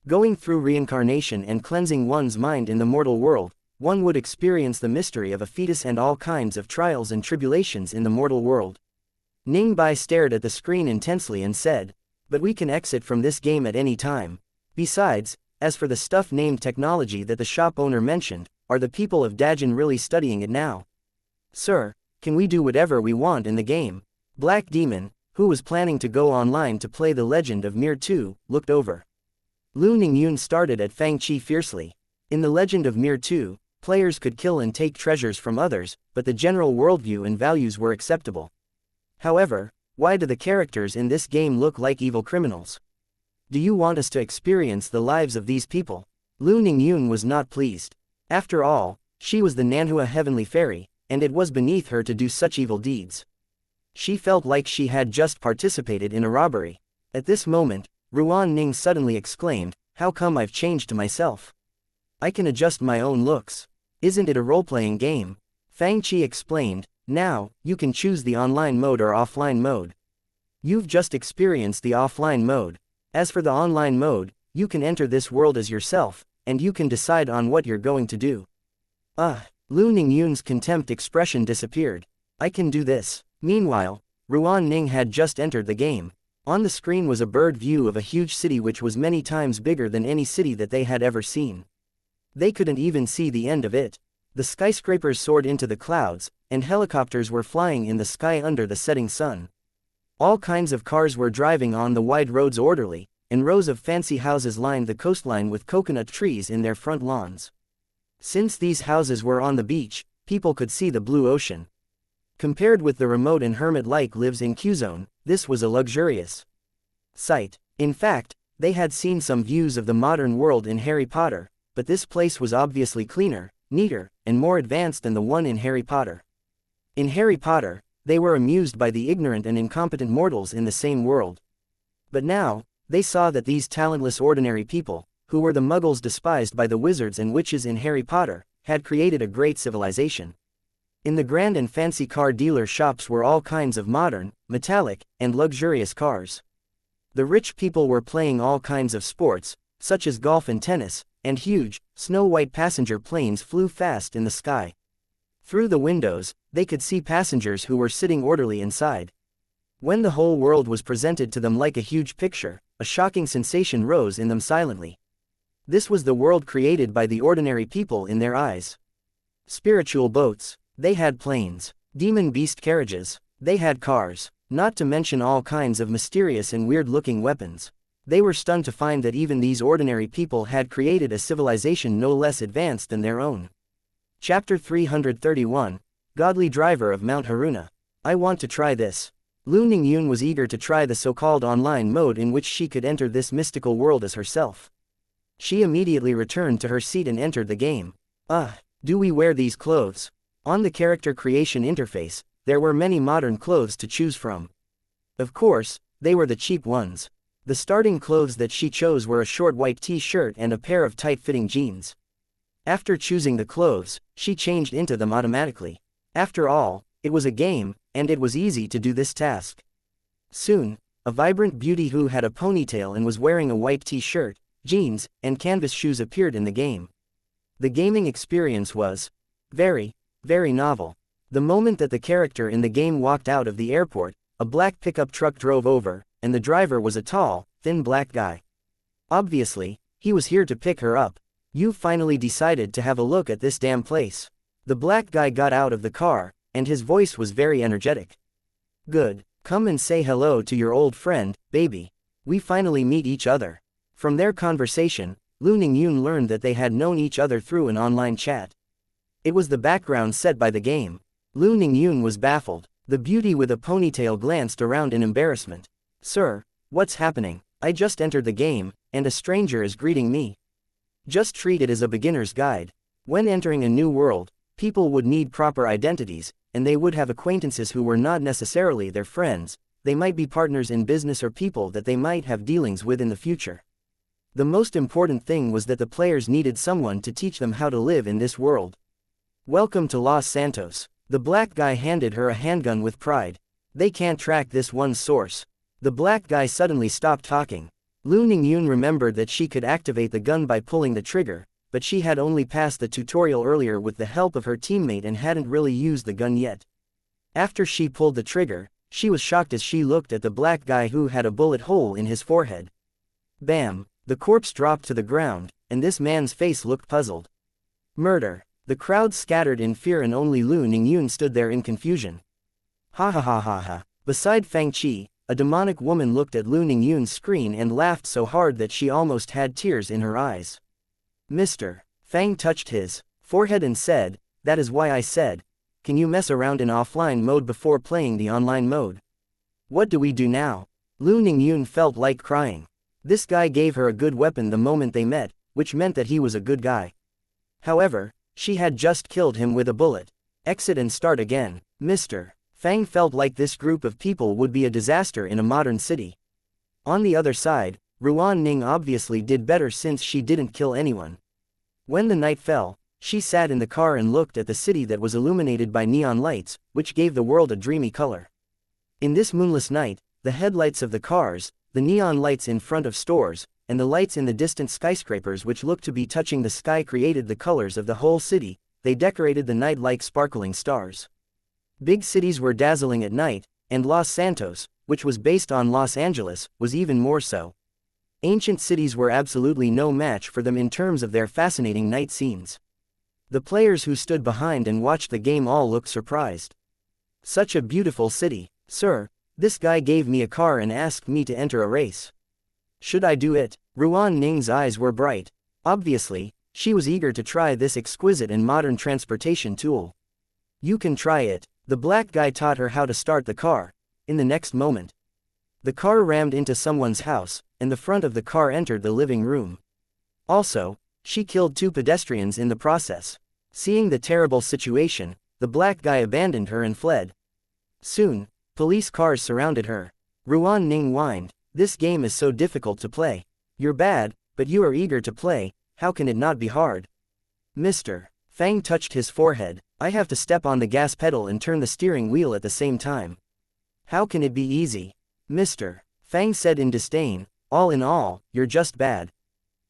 Going through reincarnation and cleansing one's mind in the mortal world, one would experience the mystery of a fetus and all kinds of trials and tribulations in the mortal world. Ningbai stared at the screen intensely and said, but we can exit from this game at any time. Besides, as for the stuff named technology that the shop owner mentioned, are the people of Dajin really studying it now? Sir, can we do whatever we want in the game? Black Demon, who was planning to go online to play The Legend of Mir 2, looked over. Lu Ningyun started at Fang Chi fiercely. In The Legend of Mir 2, players could kill and take treasures from others, but the general worldview and values were acceptable. However, why do the characters in this game look like evil criminals? Do you want us to experience the lives of these people? Lu Ningyun was not pleased. After all, She was the Nanhua heavenly fairy, and it was beneath her to do such evil deeds. She felt like she had just participated in a robbery. At this moment, Ruan Ning suddenly exclaimed, "How come I've changed to myself? I can adjust my own looks. Isn't it a role-playing game?" Fang Qi explained, "Now, you can choose the online mode or offline mode. You've just experienced the offline mode. As for the online mode, you can enter this world as yourself, and you can decide on what you're going to do." Lu Ningyun's contempt expression disappeared. "I can do this." Meanwhile, Ruan Ning had just entered the game. On the screen was a bird view of a huge city which was many times bigger than any city that they had ever seen. They couldn't even see the end of it. The skyscrapers soared into the clouds, and helicopters were flying in the sky under the setting sun. All kinds of cars were driving on the wide roads orderly, and rows of fancy houses lined the coastline with coconut trees in their front lawns. Since these houses were on the beach, people could see the blue ocean. Compared with the remote and hermit-like lives in Q-Zone, this was a luxurious sight. In fact, they had seen some views of the modern world in Harry Potter, but this place was obviously cleaner, neater, and more advanced than the one in Harry Potter. In Harry Potter, they were amused by the ignorant and incompetent mortals in the same world. But now, they saw that these talentless ordinary people, who were the muggles despised by the wizards and witches in Harry Potter, had created a great civilization. In the grand and fancy car dealer shops were all kinds of modern, metallic, and luxurious cars. The rich people were playing all kinds of sports, such as golf and tennis, and huge, snow-white passenger planes flew fast in the sky. Through the windows, they could see passengers who were sitting orderly inside. When the whole world was presented to them like a huge picture, a shocking sensation rose in them silently. This was the world created by the ordinary people in their eyes. Spiritual boats. They had planes. Demon beast carriages. They had cars. Not to mention all kinds of mysterious and weird-looking weapons. They were stunned to find that even these ordinary people had created a civilization no less advanced than their own. Chapter 331, Godly Driver of Mount Haruna. I want to try this. Lu Ningyun was eager to try the so-called online mode in which she could enter this mystical world as herself. She immediately returned to her seat and entered the game. Do we wear these clothes? On the character creation interface, there were many modern clothes to choose from. Of course, they were the cheap ones. The starting clothes that she chose were a short white t-shirt and a pair of tight-fitting jeans. After choosing the clothes, she changed into them automatically. After all, it was a game, and it was easy to do this task. Soon, a vibrant beauty who had a ponytail and was wearing a white t-shirt, jeans, and canvas shoes appeared in the game. The gaming experience was very novel. The moment that the character in the game walked out of the airport, a black pickup truck drove over, and the driver was a tall, thin black guy. Obviously, he was here to pick her up. "You finally decided to have a look at this damn place." The black guy got out of the car, and his voice was very energetic. "Good. Come and say hello to your old friend, baby. We finally meet each other." From their conversation, Lu Ningyun learned that they had known each other through an online chat. It was the background set by the game. Lu Ningyun was baffled. The beauty with a ponytail glanced around in embarrassment. "Sir, what's happening? I just entered the game, and a stranger is greeting me." Just treat it as a beginner's guide. When entering a new world, people would need proper identities, and they would have acquaintances who were not necessarily their friends. They might be partners in business or people that they might have dealings with in the future. The most important thing was that the players needed someone to teach them how to live in this world. "Welcome to Los Santos." The black guy handed her a handgun with pride. "They can't track this one's source." The black guy suddenly stopped talking. Lu Ningyun remembered that she could activate the gun by pulling the trigger, but she had only passed the tutorial earlier with the help of her teammate and hadn't really used the gun yet. After she pulled the trigger, she was shocked as she looked at the black guy who had a bullet hole in his forehead. Bam! The corpse dropped to the ground, and this man's face looked puzzled. Murder! The crowd scattered in fear and only Lu Ningyun stood there in confusion. Ha ha ha ha ha. Beside Fang Qi, a demonic woman looked at Lu Ningyun's screen and laughed so hard that she almost had tears in her eyes. "Mr. Fang touched his forehead and said, "That is why I said, can you mess around in offline mode before playing the online mode? What do we do now?" Lu Ningyun felt like crying. This guy gave her a good weapon the moment they met, which meant that he was a good guy. However, She had just killed him with a bullet. Exit and start again. Mr. Fang felt like this group of people would be a disaster in a modern city. On the other side, Ruan Ning obviously did better since she didn't kill anyone. When the night fell, she sat in the car and looked at the city that was illuminated by neon lights, which gave the world a dreamy color. In this moonless night, the headlights of the cars, the neon lights in front of stores, and the lights in the distant skyscrapers which looked to be touching the sky created the colors of the whole city. They decorated the night like sparkling stars. Big cities were dazzling at night, and Los Santos, which was based on Los Angeles, was even more so. Ancient cities were absolutely no match for them in terms of their fascinating night scenes. The players who stood behind and watched the game all looked surprised. Such a beautiful city. Sir, this guy gave me a car and asked me to enter a race. Should I do it? Ruan Ning's eyes were bright. Obviously, she was eager to try this exquisite and modern transportation tool. You can try it. The black guy taught her how to start the car. In the next moment, the car rammed into someone's house, and the front of the car entered the living room. Also, she killed 2 pedestrians in the process. Seeing the terrible situation, the black guy abandoned her and fled. Soon, police cars surrounded her. Ruan Ning whined, "This game is so difficult to play. You're bad, but you are eager to play, how can it not be hard?" Mr. Fang touched his forehead. "I have to step on the gas pedal and turn the steering wheel at the same time. How can it be easy?" Mr. Fang said in disdain, "All in all, you're just bad.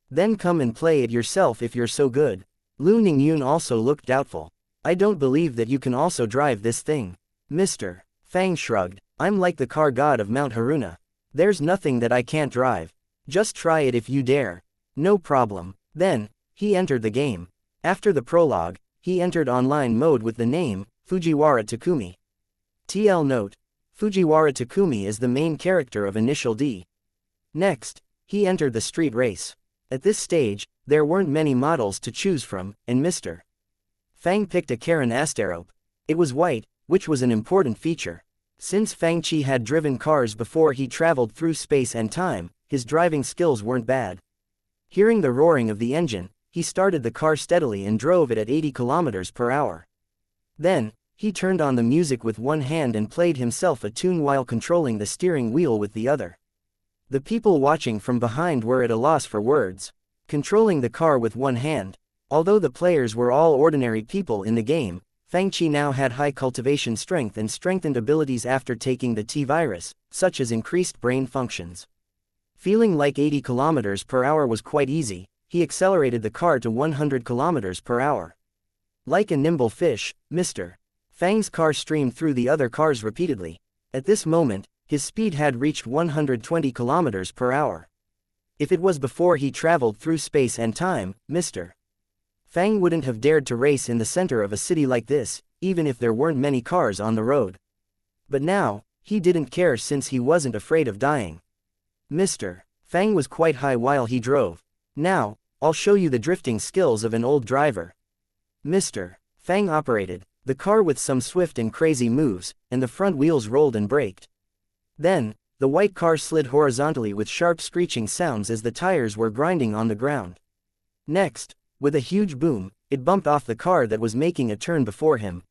Then come and play it yourself if you're so good." Lu Ningyun also looked doubtful. "I don't believe that you can also drive this thing." Mr. Fang shrugged, "I'm like the car god of Mount Haruna. There's nothing that I can't drive. Just try it if you dare." "No problem." Then, he entered the game. After the prologue, he entered online mode with the name, Fujiwara Takumi. TL note: Fujiwara Takumi is the main character of Initial D. Next, he entered the street race. At this stage, there weren't many models to choose from, and Mr. Fang picked a Karen Asterope. It was white, which was an important feature. Since Fang Chi had driven cars before he traveled through space and time, his driving skills weren't bad. Hearing the roaring of the engine, he started the car steadily and drove it at 80 km per hour. Then, he turned on the music with one hand and played himself a tune while controlling the steering wheel with the other. The people watching from behind were at a loss for words. Controlling the car with one hand. Although the players were all ordinary people in the game, Fang Chi now had high cultivation strength and strengthened abilities after taking the T-virus, such as increased brain functions. Feeling like 80 km per hour was quite easy, he accelerated the car to 100 km per hour. Like a nimble fish, Mr. Fang's car streamed through the other cars repeatedly. At this moment, his speed had reached 120 km per hour. If it was before he traveled through space and time, Mr. Fang wouldn't have dared to race in the center of a city like this, even if there weren't many cars on the road. But now, he didn't care since he wasn't afraid of dying. Mr. Fang was quite high while he drove. "Now, I'll show you the drifting skills of an old driver." Mr. Fang operated the car with some swift and crazy moves, and the front wheels rolled and braked. Then, the white car slid horizontally with sharp screeching sounds as the tires were grinding on the ground. Next, with a huge boom, it bumped off the car that was making a turn before him.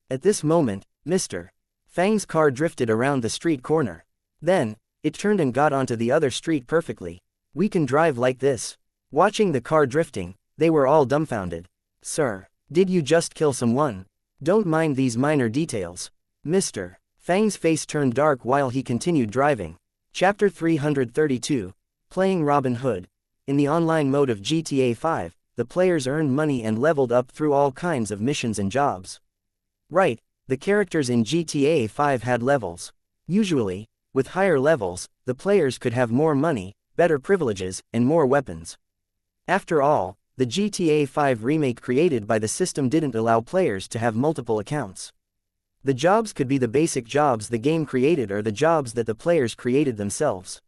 At this moment, Mr. Fang's car drifted around the street corner. Then, it turned and got onto the other street perfectly. "We can drive like this." Watching the car drifting, they were all dumbfounded. "Sir, did you just kill someone? Don't mind these minor details." Mr. Fang's face turned dark while he continued driving. Chapter 332. Playing Robin Hood. In the online mode of GTA 5, the players earned money and leveled up through all kinds of missions and jobs. Right, the characters in GTA 5 had levels. Usually, with higher levels, the players could have more money, better privileges, and more weapons. After all, the GTA 5 remake created by the system didn't allow players to have multiple accounts. The jobs could be the basic jobs the game created or the jobs that the players created themselves.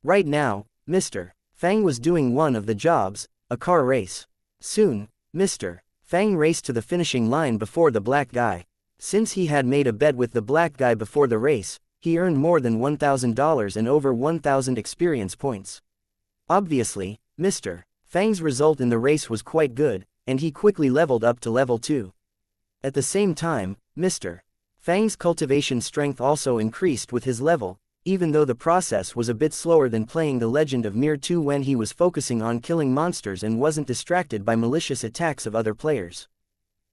Right now, Mr. Fang was doing one of the jobs, a car race. Soon, Mr. Fang raced to the finishing line before the black guy. Since he had made a bet with the black guy before the race, he earned more than $1,000 and over 1,000 experience points. Obviously, Mr. Fang's result in the race was quite good, and he quickly leveled up to level 2. At the same time, Mr. Fang's cultivation strength also increased with his level, even though the process was a bit slower than playing The Legend of Mir 2 when he was focusing on killing monsters and wasn't distracted by malicious attacks of other players.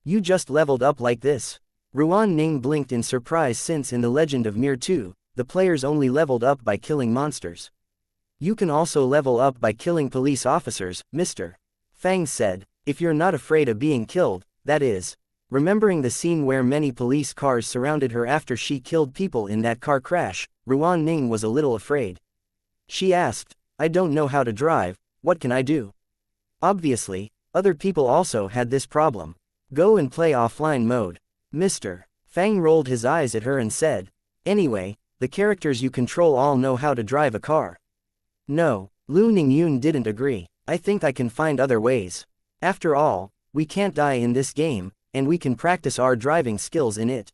You just leveled up like this? Ruan Ning blinked in surprise since in The Legend of Mir 2, the players only leveled up by killing monsters. You can also level up by killing police officers, Mr. Fang said, if you're not afraid of being killed, that is. Remembering the scene where many police cars surrounded her after she killed people in that car crash, Ruan Ning was a little afraid. She asked, I don't know how to drive, what can I do? Obviously, other people also had this problem. Go and play offline mode. Mr. Fang rolled his eyes at her and said, anyway, the characters you control all know how to drive a car. No, Lu Ningyun didn't agree. I think I can find other ways. After all, we can't die in this game, and we can practice our driving skills in it.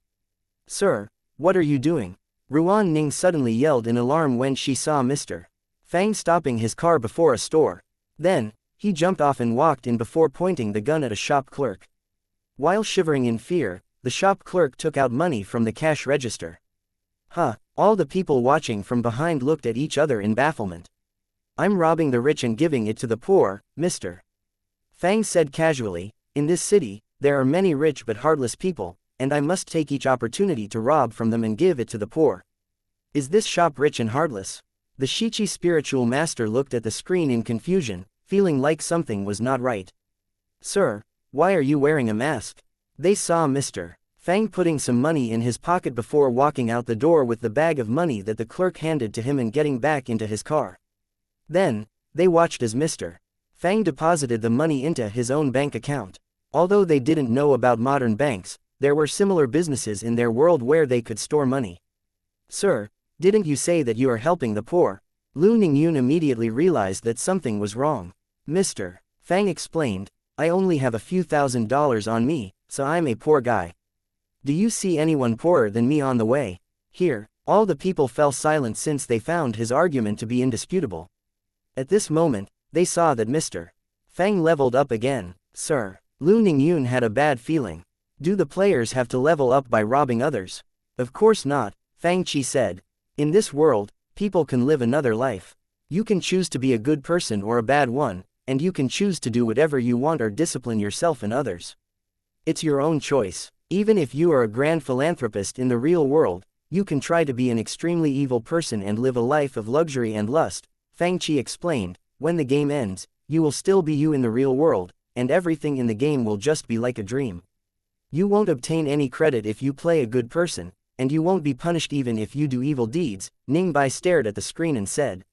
Sir, what are you doing? Ruan Ning suddenly yelled in alarm when she saw Mr. Fang stopping his car before a store. Then, he jumped off and walked in before pointing the gun at a shop clerk. While shivering in fear, the shop clerk took out money from the cash register. Huh, all the people watching from behind looked at each other in bafflement. I'm robbing the rich and giving it to the poor, Mr. Fang said casually, in this city, there are many rich but heartless people, and I must take each opportunity to rob from them and give it to the poor. Is this shop rich and heartless? The Shichi spiritual master looked at the screen in confusion, feeling like something was not right. Sir, why are you wearing a mask? They saw Mr. Fang putting some money in his pocket before walking out the door with the bag of money that the clerk handed to him and getting back into his car. Then, they watched as Mr. Fang deposited the money into his own bank account. Although they didn't know about modern banks, there were similar businesses in their world where they could store money. Sir, didn't you say that you are helping the poor? Lu Ningyun immediately realized that something was wrong. Mr. Fang explained, I only have a few $1,000s on me, so I'm a poor guy. Do you see anyone poorer than me on the way? Here, all the people fell silent since they found his argument to be indisputable. At this moment, they saw that Mr. Fang leveled up again. Sir, Lu Ningyun had a bad feeling. Do the players have to level up by robbing others? Of course not, Fang Qi said. In this world, people can live another life. You can choose to be a good person or a bad one, and you can choose to do whatever you want or discipline yourself and others. It's your own choice. Even if you are a grand philanthropist in the real world, you can try to be an extremely evil person and live a life of luxury and lust, Fang Qi explained. When the game ends, you will still be you in the real world, and everything in the game will just be like a dream. You won't obtain any credit if you play a good person, and you won't be punished even if you do evil deeds. Ningbai stared at the screen and said,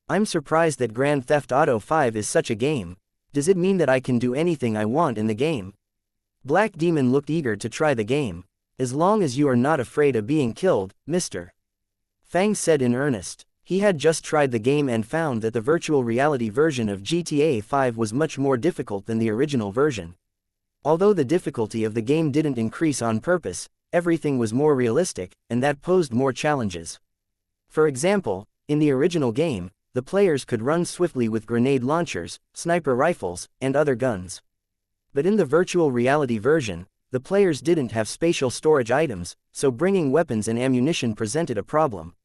I'm surprised that Grand Theft Auto 5 is such a game. Does it mean that I can do anything I want in the game? Black Demon looked eager to try the game. As long as you are not afraid of being killed, Mr. Fang said in earnest. He had just tried the game and found that the virtual reality version of GTA 5 was much more difficult than the original version. Although the difficulty of the game didn't increase on purpose, everything was more realistic, and that posed more challenges. For example, in the original game, the players could run swiftly with grenade launchers, sniper rifles, and other guns. But in the virtual reality version, the players didn't have spatial storage items, so bringing weapons and ammunition presented a problem.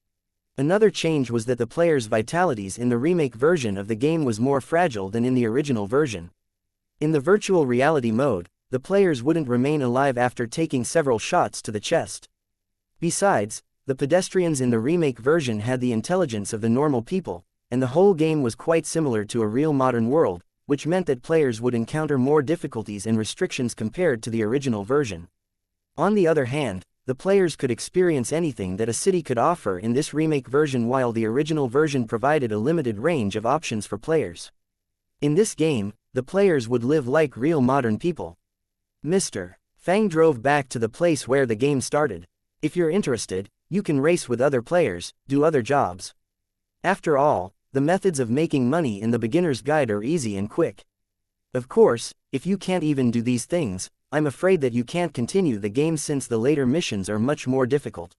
Another change was that the players' vitalities in the remake version of the game was more fragile than in the original version. In the virtual reality mode, the players wouldn't remain alive after taking several shots to the chest. Besides, the pedestrians in the remake version had the intelligence of the normal people, and the whole game was quite similar to a real modern world, which meant that players would encounter more difficulties and restrictions compared to the original version. On the other hand, the players could experience anything that a city could offer in this remake version while the original version provided a limited range of options for players. In this game, the players would live like real modern people. Mr. Fang drove back to the place where the game started. If you're interested, you can race with other players, do other jobs. After all, the methods of making money in the beginner's guide are easy and quick. Of course, if you can't even do these things, I'm afraid that you can't continue the game since the later missions are much more difficult.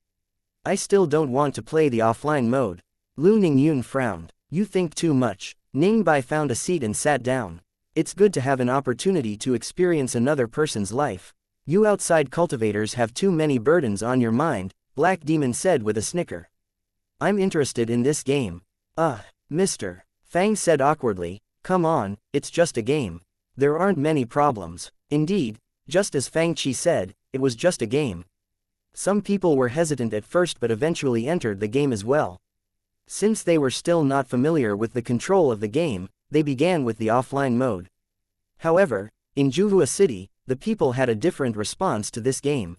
I still don't want to play the offline mode. Lu Ningyun frowned. You think too much. Ningbai found a seat and sat down. It's good to have an opportunity to experience another person's life. You outside cultivators have too many burdens on your mind, Black Demon said with a snicker. I'm interested in this game. Mister. Fang said awkwardly, come on, it's just a game. There aren't many problems. Indeed, just as Fang Chi said, it was just a game. Some people were hesitant at first but eventually entered the game as well. Since they were still not familiar with the control of the game, they began with the offline mode. However, in Juvua City, the people had a different response to this game.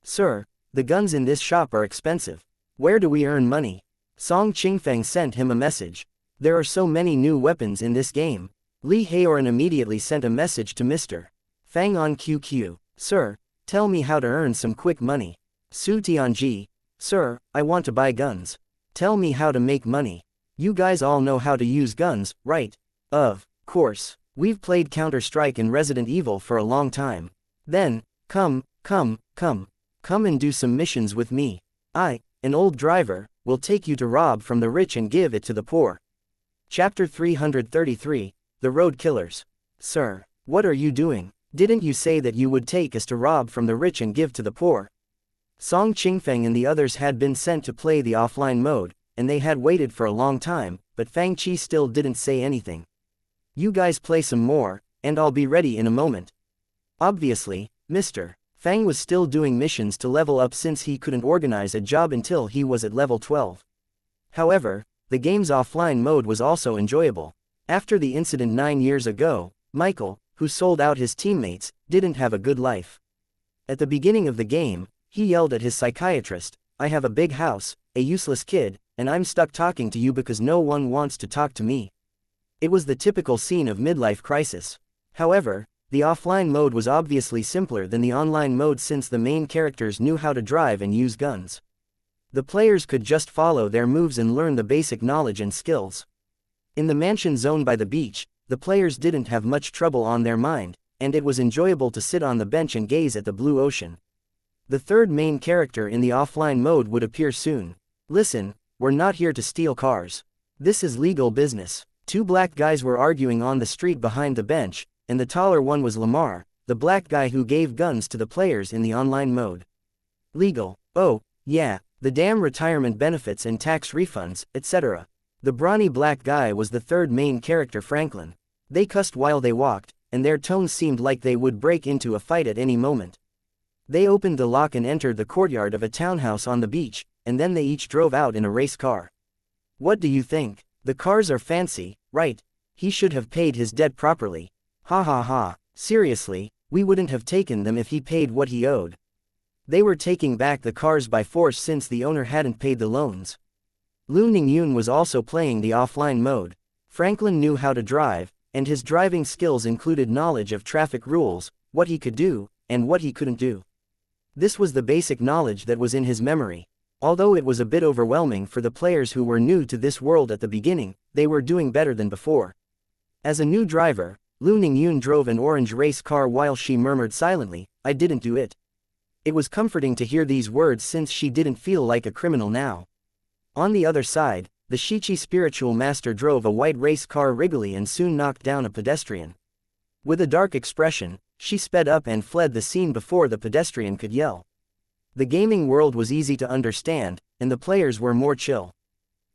Sir, the guns in this shop are expensive. Where do we earn money? Song Qingfeng sent him a message. There are so many new weapons in this game. Li Haoran immediately sent a message to Mr. Fang on QQ. Sir, tell me how to earn some quick money. Su Tianji. Sir, I want to buy guns. Tell me how to make money. You guys all know how to use guns, right? Of course. We've played Counter-Strike and Resident Evil for a long time. Then, come and do some missions with me. I, an old driver, will take you to rob from the rich and give it to the poor. Chapter 333, The Road Killers. Sir, what are you doing? Didn't you say that you would take us to rob from the rich and give to the poor? Song Qingfeng and the others had been sent to play the offline mode, and they had waited for a long time, but Fang Chi still didn't say anything. You guys play some more, and I'll be ready in a moment. Obviously, Mr. Fang was still doing missions to level up since he couldn't organize a job until he was at level 12. However, the game's offline mode was also enjoyable. After the incident 9 years ago, Michael, who sold out his teammates, didn't have a good life. At the beginning of the game, he yelled at his psychiatrist, I have a big house, a useless kid, and I'm stuck talking to you because no one wants to talk to me. It was the typical scene of midlife crisis. However, the offline mode was obviously simpler than the online mode since the main characters knew how to drive and use guns. The players could just follow their moves and learn the basic knowledge and skills. In the mansion zone by the beach, the players didn't have much trouble on their mind, and it was enjoyable to sit on the bench and gaze at the blue ocean. The third main character in the offline mode would appear soon. Listen, we're not here to steal cars. This is legal business. Two black guys were arguing on the street behind the bench, and the taller one was Lamar, the black guy who gave guns to the players in the online mode. Legal, oh, yeah, the damn retirement benefits and tax refunds, etc. The brawny black guy was the third main character Franklin. They cussed while they walked, and their tones seemed like they would break into a fight at any moment. They opened the lock and entered the courtyard of a townhouse on the beach, and then they each drove out in a race car. What do you think? The cars are fancy, right? He should have paid his debt properly. Ha ha ha, seriously, we wouldn't have taken them if he paid what he owed. They were taking back the cars by force since the owner hadn't paid the loans. Lu Ningyun was also playing the offline mode. Franklin knew how to drive, and his driving skills included knowledge of traffic rules, what he could do, and what he couldn't do. This was the basic knowledge that was in his memory. Although it was a bit overwhelming for the players who were new to this world at the beginning, they were doing better than before. As a new driver, Lu Ningyun drove an orange race car while she murmured silently, I didn't do it. It was comforting to hear these words since she didn't feel like a criminal now. On the other side, the Shichi spiritual master drove a white race car Wrigley and soon knocked down a pedestrian. With a dark expression, she sped up and fled the scene before the pedestrian could yell. The gaming world was easy to understand, and the players were more chill.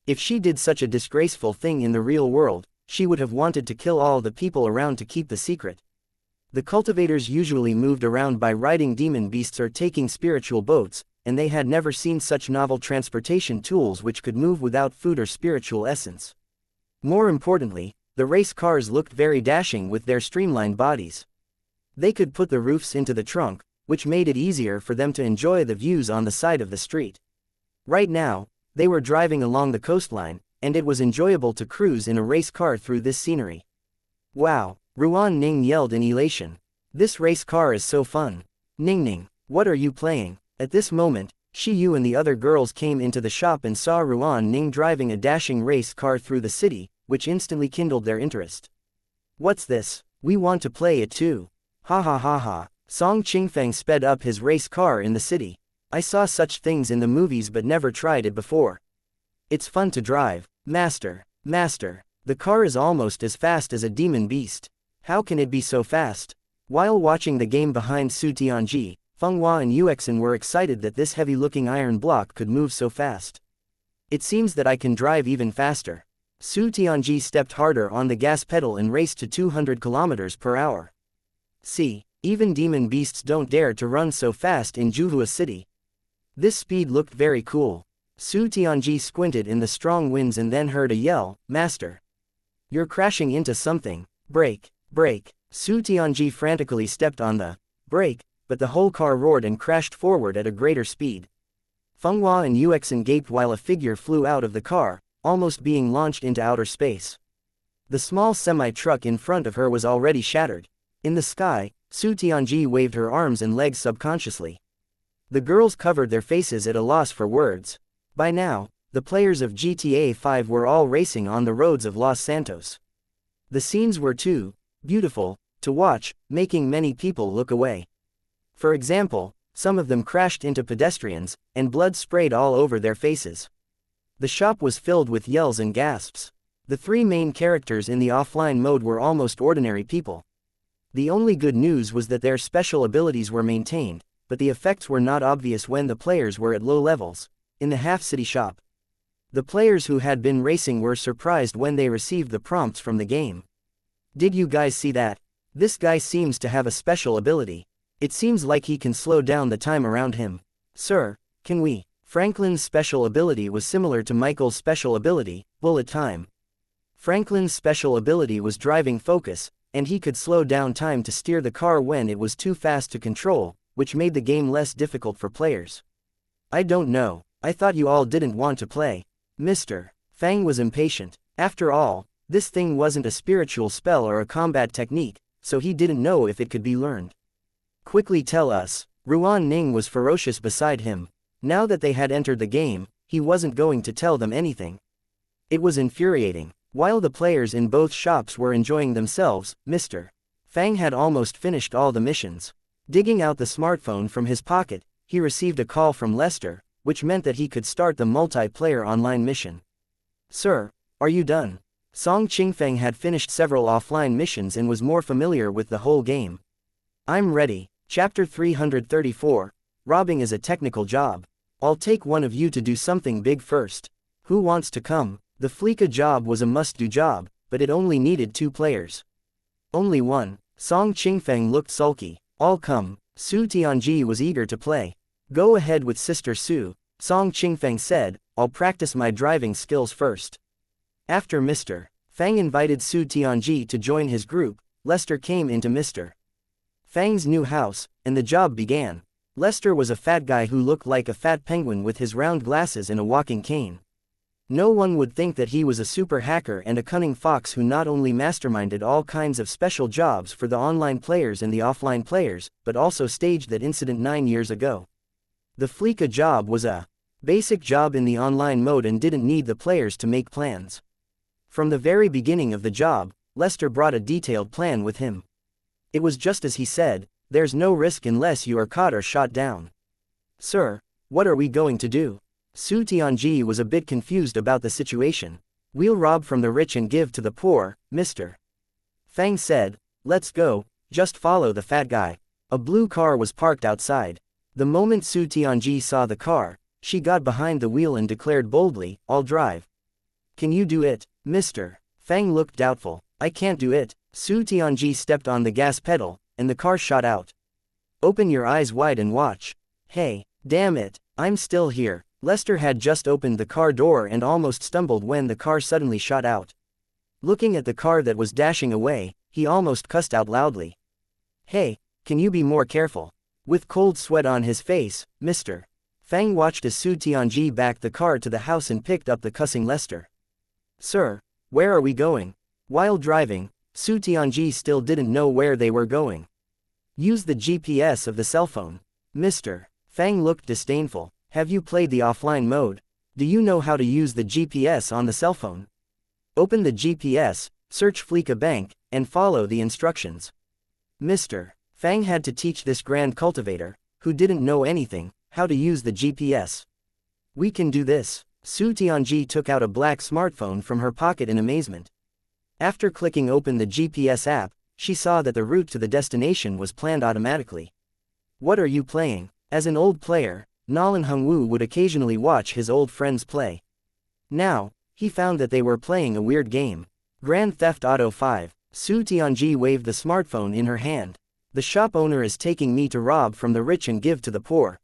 If she did such a disgraceful thing in the real world, she would have wanted to kill all the people around to keep the secret. The cultivators usually moved around by riding demon beasts or taking spiritual boats, and they had never seen such novel transportation tools which could move without food or spiritual essence. More importantly, the race cars looked very dashing with their streamlined bodies. They could put the roofs into the trunk, which made it easier for them to enjoy the views on the side of the street. Right now, they were driving along the coastline, and it was enjoyable to cruise in a race car through this scenery. Wow, Ruan Ning yelled in elation. This race car is so fun. Ning Ning, what are you playing? At this moment, Shi Yu and the other girls came into the shop and saw Ruan Ning driving a dashing race car through the city, which instantly kindled their interest. What's this? We want to play it too. Ha ha ha ha. Song Qingfeng sped up his race car in the city. I saw such things in the movies but never tried it before. It's fun to drive. Master, the car is almost as fast as a demon beast. How can it be so fast? While watching the game behind Su Tianji, Feng Hua and Yuexin were excited that this heavy-looking iron block could move so fast. It seems that I can drive even faster. Su Tianji stepped harder on the gas pedal and raced to 200 km per hour. See, even demon beasts don't dare to run so fast in Juhua City. This speed looked very cool. Su Tianji squinted in the strong winds and then heard a yell, "Master! You're crashing into something. Brake, brake." Su Tianji frantically stepped on the brake, but the whole car roared and crashed forward at a greater speed. Feng Hua and Yuexin gaped while a figure flew out of the car, almost being launched into outer space. The small semi-truck in front of her was already shattered. In the sky, Su Tianji waved her arms and legs subconsciously. The girls covered their faces at a loss for words. By now, the players of GTA 5 were all racing on the roads of Los Santos. The scenes were too beautiful to watch, making many people look away. For example, some of them crashed into pedestrians, and blood sprayed all over their faces. The shop was filled with yells and gasps. The three main characters in the offline mode were almost ordinary people. The only good news was that their special abilities were maintained, but the effects were not obvious when the players were at low levels. In the half-city shop, the players who had been racing were surprised when they received the prompts from the game. Did you guys see that? This guy seems to have a special ability. It seems like he can slow down the time around him. Sir, can we? Franklin's special ability was similar to Michael's special ability, bullet time. Franklin's special ability was driving focus, and he could slow down time to steer the car when it was too fast to control, which made the game less difficult for players. I don't know, I thought you all didn't want to play. Mr. Fang was impatient. After all, this thing wasn't a spiritual spell or a combat technique, so he didn't know if it could be learned. Quickly tell us. Ruan Ning was ferocious beside him. Now that they had entered the game, he wasn't going to tell them anything. It was infuriating. While the players in both shops were enjoying themselves, Mr. Fang had almost finished all the missions. Digging out the smartphone from his pocket, he received a call from Lester, which meant that he could start the multiplayer online mission. Sir, are you done? Song Qingfeng had finished several offline missions and was more familiar with the whole game. I'm ready. Chapter 334, Robbing is a technical job. I'll take one of you to do something big first. Who wants to come? The Fleeka job was a must-do job, but it only needed 2 players. Only one. Song Qingfeng looked sulky. I'll come. Su Tianji was eager to play. Go ahead with Sister Su, Song Qingfeng said, I'll practice my driving skills first. After Mr. Fang invited Su Tianji to join his group, Lester came into Mr. Fang's new house, and the job began. Lester was a fat guy who looked like a fat penguin with his round glasses and a walking cane. No one would think that he was a super hacker and a cunning fox who not only masterminded all kinds of special jobs for the online players and the offline players, but also staged that incident 9 years ago. The Fleeka job was a basic job in the online mode and didn't need the players to make plans. From the very beginning of the job, Lester brought a detailed plan with him. It was just as he said, there's no risk unless you are caught or shot down. Sir, what are we going to do? Su Tianji was a bit confused about the situation. We'll rob from the rich and give to the poor, Mr. Fang said. Let's go, just follow the fat guy. A blue car was parked outside. The moment Su Tianji saw the car, she got behind the wheel and declared boldly, I'll drive. Can you do it, Mr. Fang looked doubtful. I can't do it. Su Tianji stepped on the gas pedal, and the car shot out. Open your eyes wide and watch. Hey, damn it, I'm still here. Lester had just opened the car door and almost stumbled when the car suddenly shot out. Looking at the car that was dashing away, he almost cussed out loudly. Hey, can you be more careful? With cold sweat on his face, Mr. Fang watched as Su Tianji backed the car to the house and picked up the cussing Lester. Sir, where are we going? While driving, Su Tianji still didn't know where they were going. Use the GPS of the cell phone. Mr. Fang looked disdainful. Have you played the offline mode? Do you know how to use the GPS on the cell phone? Open the GPS, search Fleeka Bank, and follow the instructions. Mr. Fang had to teach this grand cultivator, who didn't know anything, how to use the GPS. We can do this. Su Tianji took out a black smartphone from her pocket in amazement. After clicking open the GPS app, she saw that the route to the destination was planned automatically. What are you playing? As an old player, Nolan Hungwoo would occasionally watch his old friends play. Now, he found that they were playing a weird game. Grand Theft Auto 5. Su Tianji waved the smartphone in her hand. The shop owner is taking me to rob from the rich and give to the poor.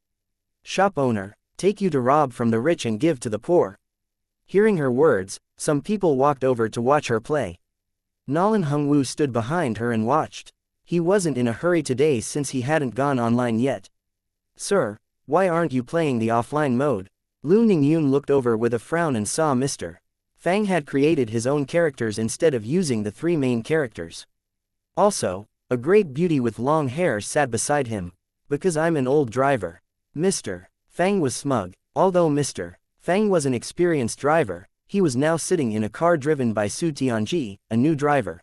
Shop owner, take you to rob from the rich and give to the poor. Hearing her words, some people walked over to watch her play. Nolan Hungwoo stood behind her and watched. He wasn't in a hurry today since he hadn't gone online yet. Sir, why aren't you playing the offline mode? Lu Ningyun looked over with a frown and saw Mr. Fang had created his own characters instead of using the three main characters. Also, a great beauty with long hair sat beside him. Because I'm an old driver. Mr. Fang was smug. Although Mr. Fang was an experienced driver, he was now sitting in a car driven by Su Tianji, a new driver.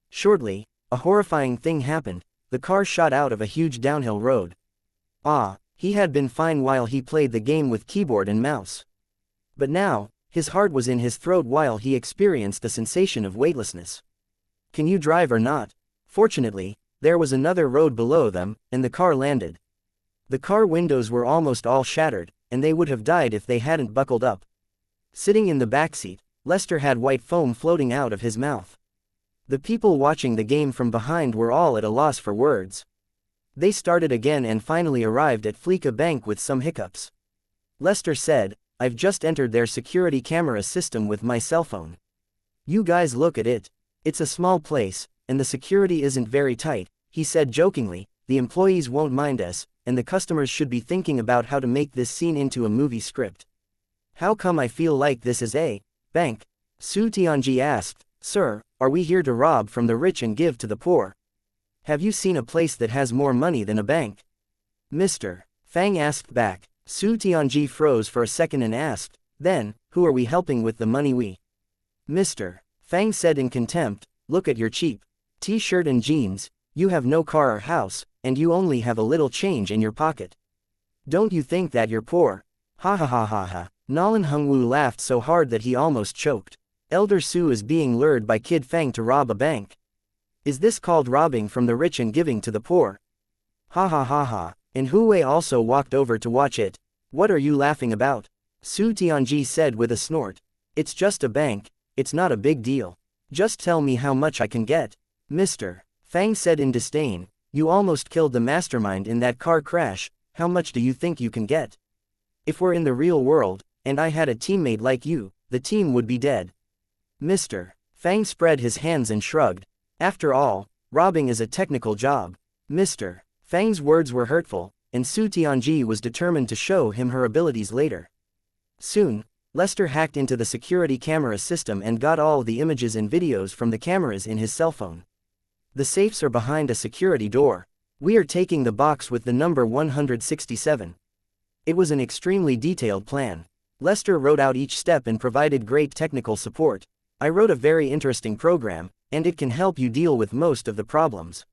Shortly, a horrifying thing happened. The car shot out of a huge downhill road. He had been fine while he played the game with keyboard and mouse. But now, his heart was in his throat while he experienced the sensation of weightlessness. Can you drive or not? Fortunately, there was another road below them, and the car landed. The car windows were almost all shattered, and they would have died if they hadn't buckled up. Sitting in the backseat, Lester had white foam floating out of his mouth. The people watching the game from behind were all at a loss for words. They started again and finally arrived at Fleeka Bank with some hiccups. Lester said, I've just entered their security camera system with my cell phone. You guys look at it. It's a small place, and the security isn't very tight, he said jokingly. The employees won't mind us, and the customers should be thinking about how to make this scene into a movie script. How come I feel like this is a bank? Su Tianji asked. Sir, are we here to rob from the rich and give to the poor? Have you seen a place that has more money than a bank? Mr. Fang asked back. Su Tianji froze for a second and asked, then, who are we helping with the money we? Mr. Fang said in contempt, look at your cheap t-shirt and jeans, you have no car or house, and you only have a little change in your pocket. Don't you think that you're poor? Ha ha ha ha ha. Nolan Hungwoo laughed so hard that he almost choked. Elder Su is being lured by Kid Fang to rob a bank. Is this called robbing from the rich and giving to the poor? Ha ha ha ha. And Hu also walked over to watch it. What are you laughing about? Su Tianji said with a snort. It's just a bank, it's not a big deal. Just tell me how much I can get. Mr. Fang said in disdain, you almost killed the mastermind in that car crash, how much do you think you can get? If we're in the real world, and I had a teammate like you, the team would be dead. Mr. Fang spread his hands and shrugged. After all, robbing is a technical job. Mr. Fang's words were hurtful, and Su Tianji was determined to show him her abilities later. Soon, Lester hacked into the security camera system and got all the images and videos from the cameras in his cell phone. The safes are behind a security door. We are taking the box with the number 167. It was an extremely detailed plan. Lester wrote out each step and provided great technical support. I wrote a very interesting program, and it can help you deal with most of the problems.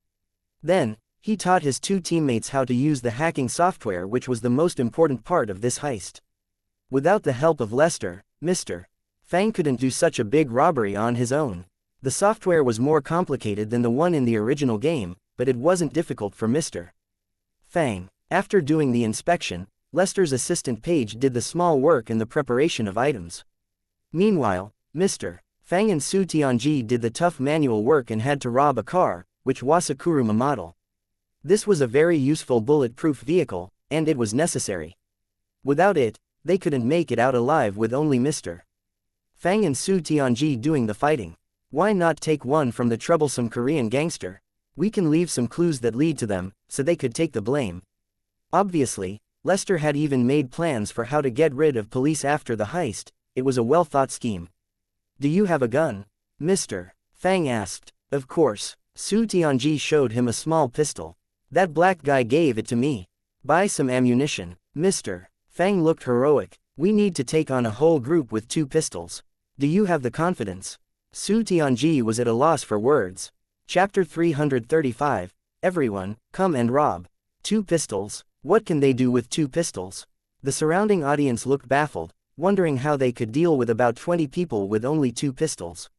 Then, he taught his two teammates how to use the hacking software, which was the most important part of this heist. Without the help of Lester, Mr. Fang couldn't do such a big robbery on his own. The software was more complicated than the one in the original game, but it wasn't difficult for Mr. Fang. After doing the inspection, Lester's assistant Paige did the small work in the preparation of items. Meanwhile, Mr. Fang and Su Tianji did the tough manual work and had to rob a car, which was a Kuruma model. This was a very useful bulletproof vehicle, and it was necessary. Without it, they couldn't make it out alive with only Mr. Fang and Su Tianji doing the fighting. Why not take one from the troublesome Korean gangster? We can leave some clues that lead to them, so they could take the blame. Obviously, Lester had even made plans for how to get rid of police after the heist. It was a well-thought scheme. Do you have a gun? Mr. Fang asked. Of course. Su Tianji showed him a small pistol. That black guy gave it to me. Buy some ammunition. Mr. Fang looked heroic. We need to take on a whole group with 2 pistols. Do you have the confidence? Su Tianji was at a loss for words. Chapter 335. Everyone, come and rob. 2 pistols. What can they do with 2 pistols? The surrounding audience looked baffled, wondering how they could deal with about 20 people with only 2 pistols.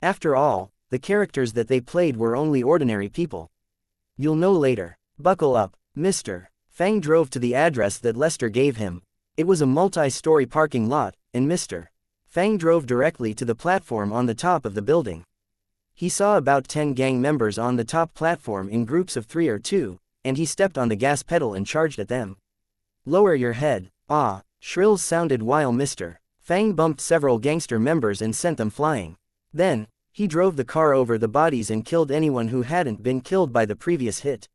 After all, the characters that they played were only ordinary people. You'll know later. Buckle up, mister. Fang drove to the address that Lester gave him. It was a multi-story parking lot, and Mr. Fang drove directly to the platform on the top of the building. He saw about 10 gang members on the top platform in groups of 3 or 2, and he stepped on the gas pedal and charged at them. Lower your head. Ah, shrills sounded while Mr. Fang bumped several gangster members and sent them flying. Then, he drove the car over the bodies and killed anyone who hadn't been killed by the previous hit.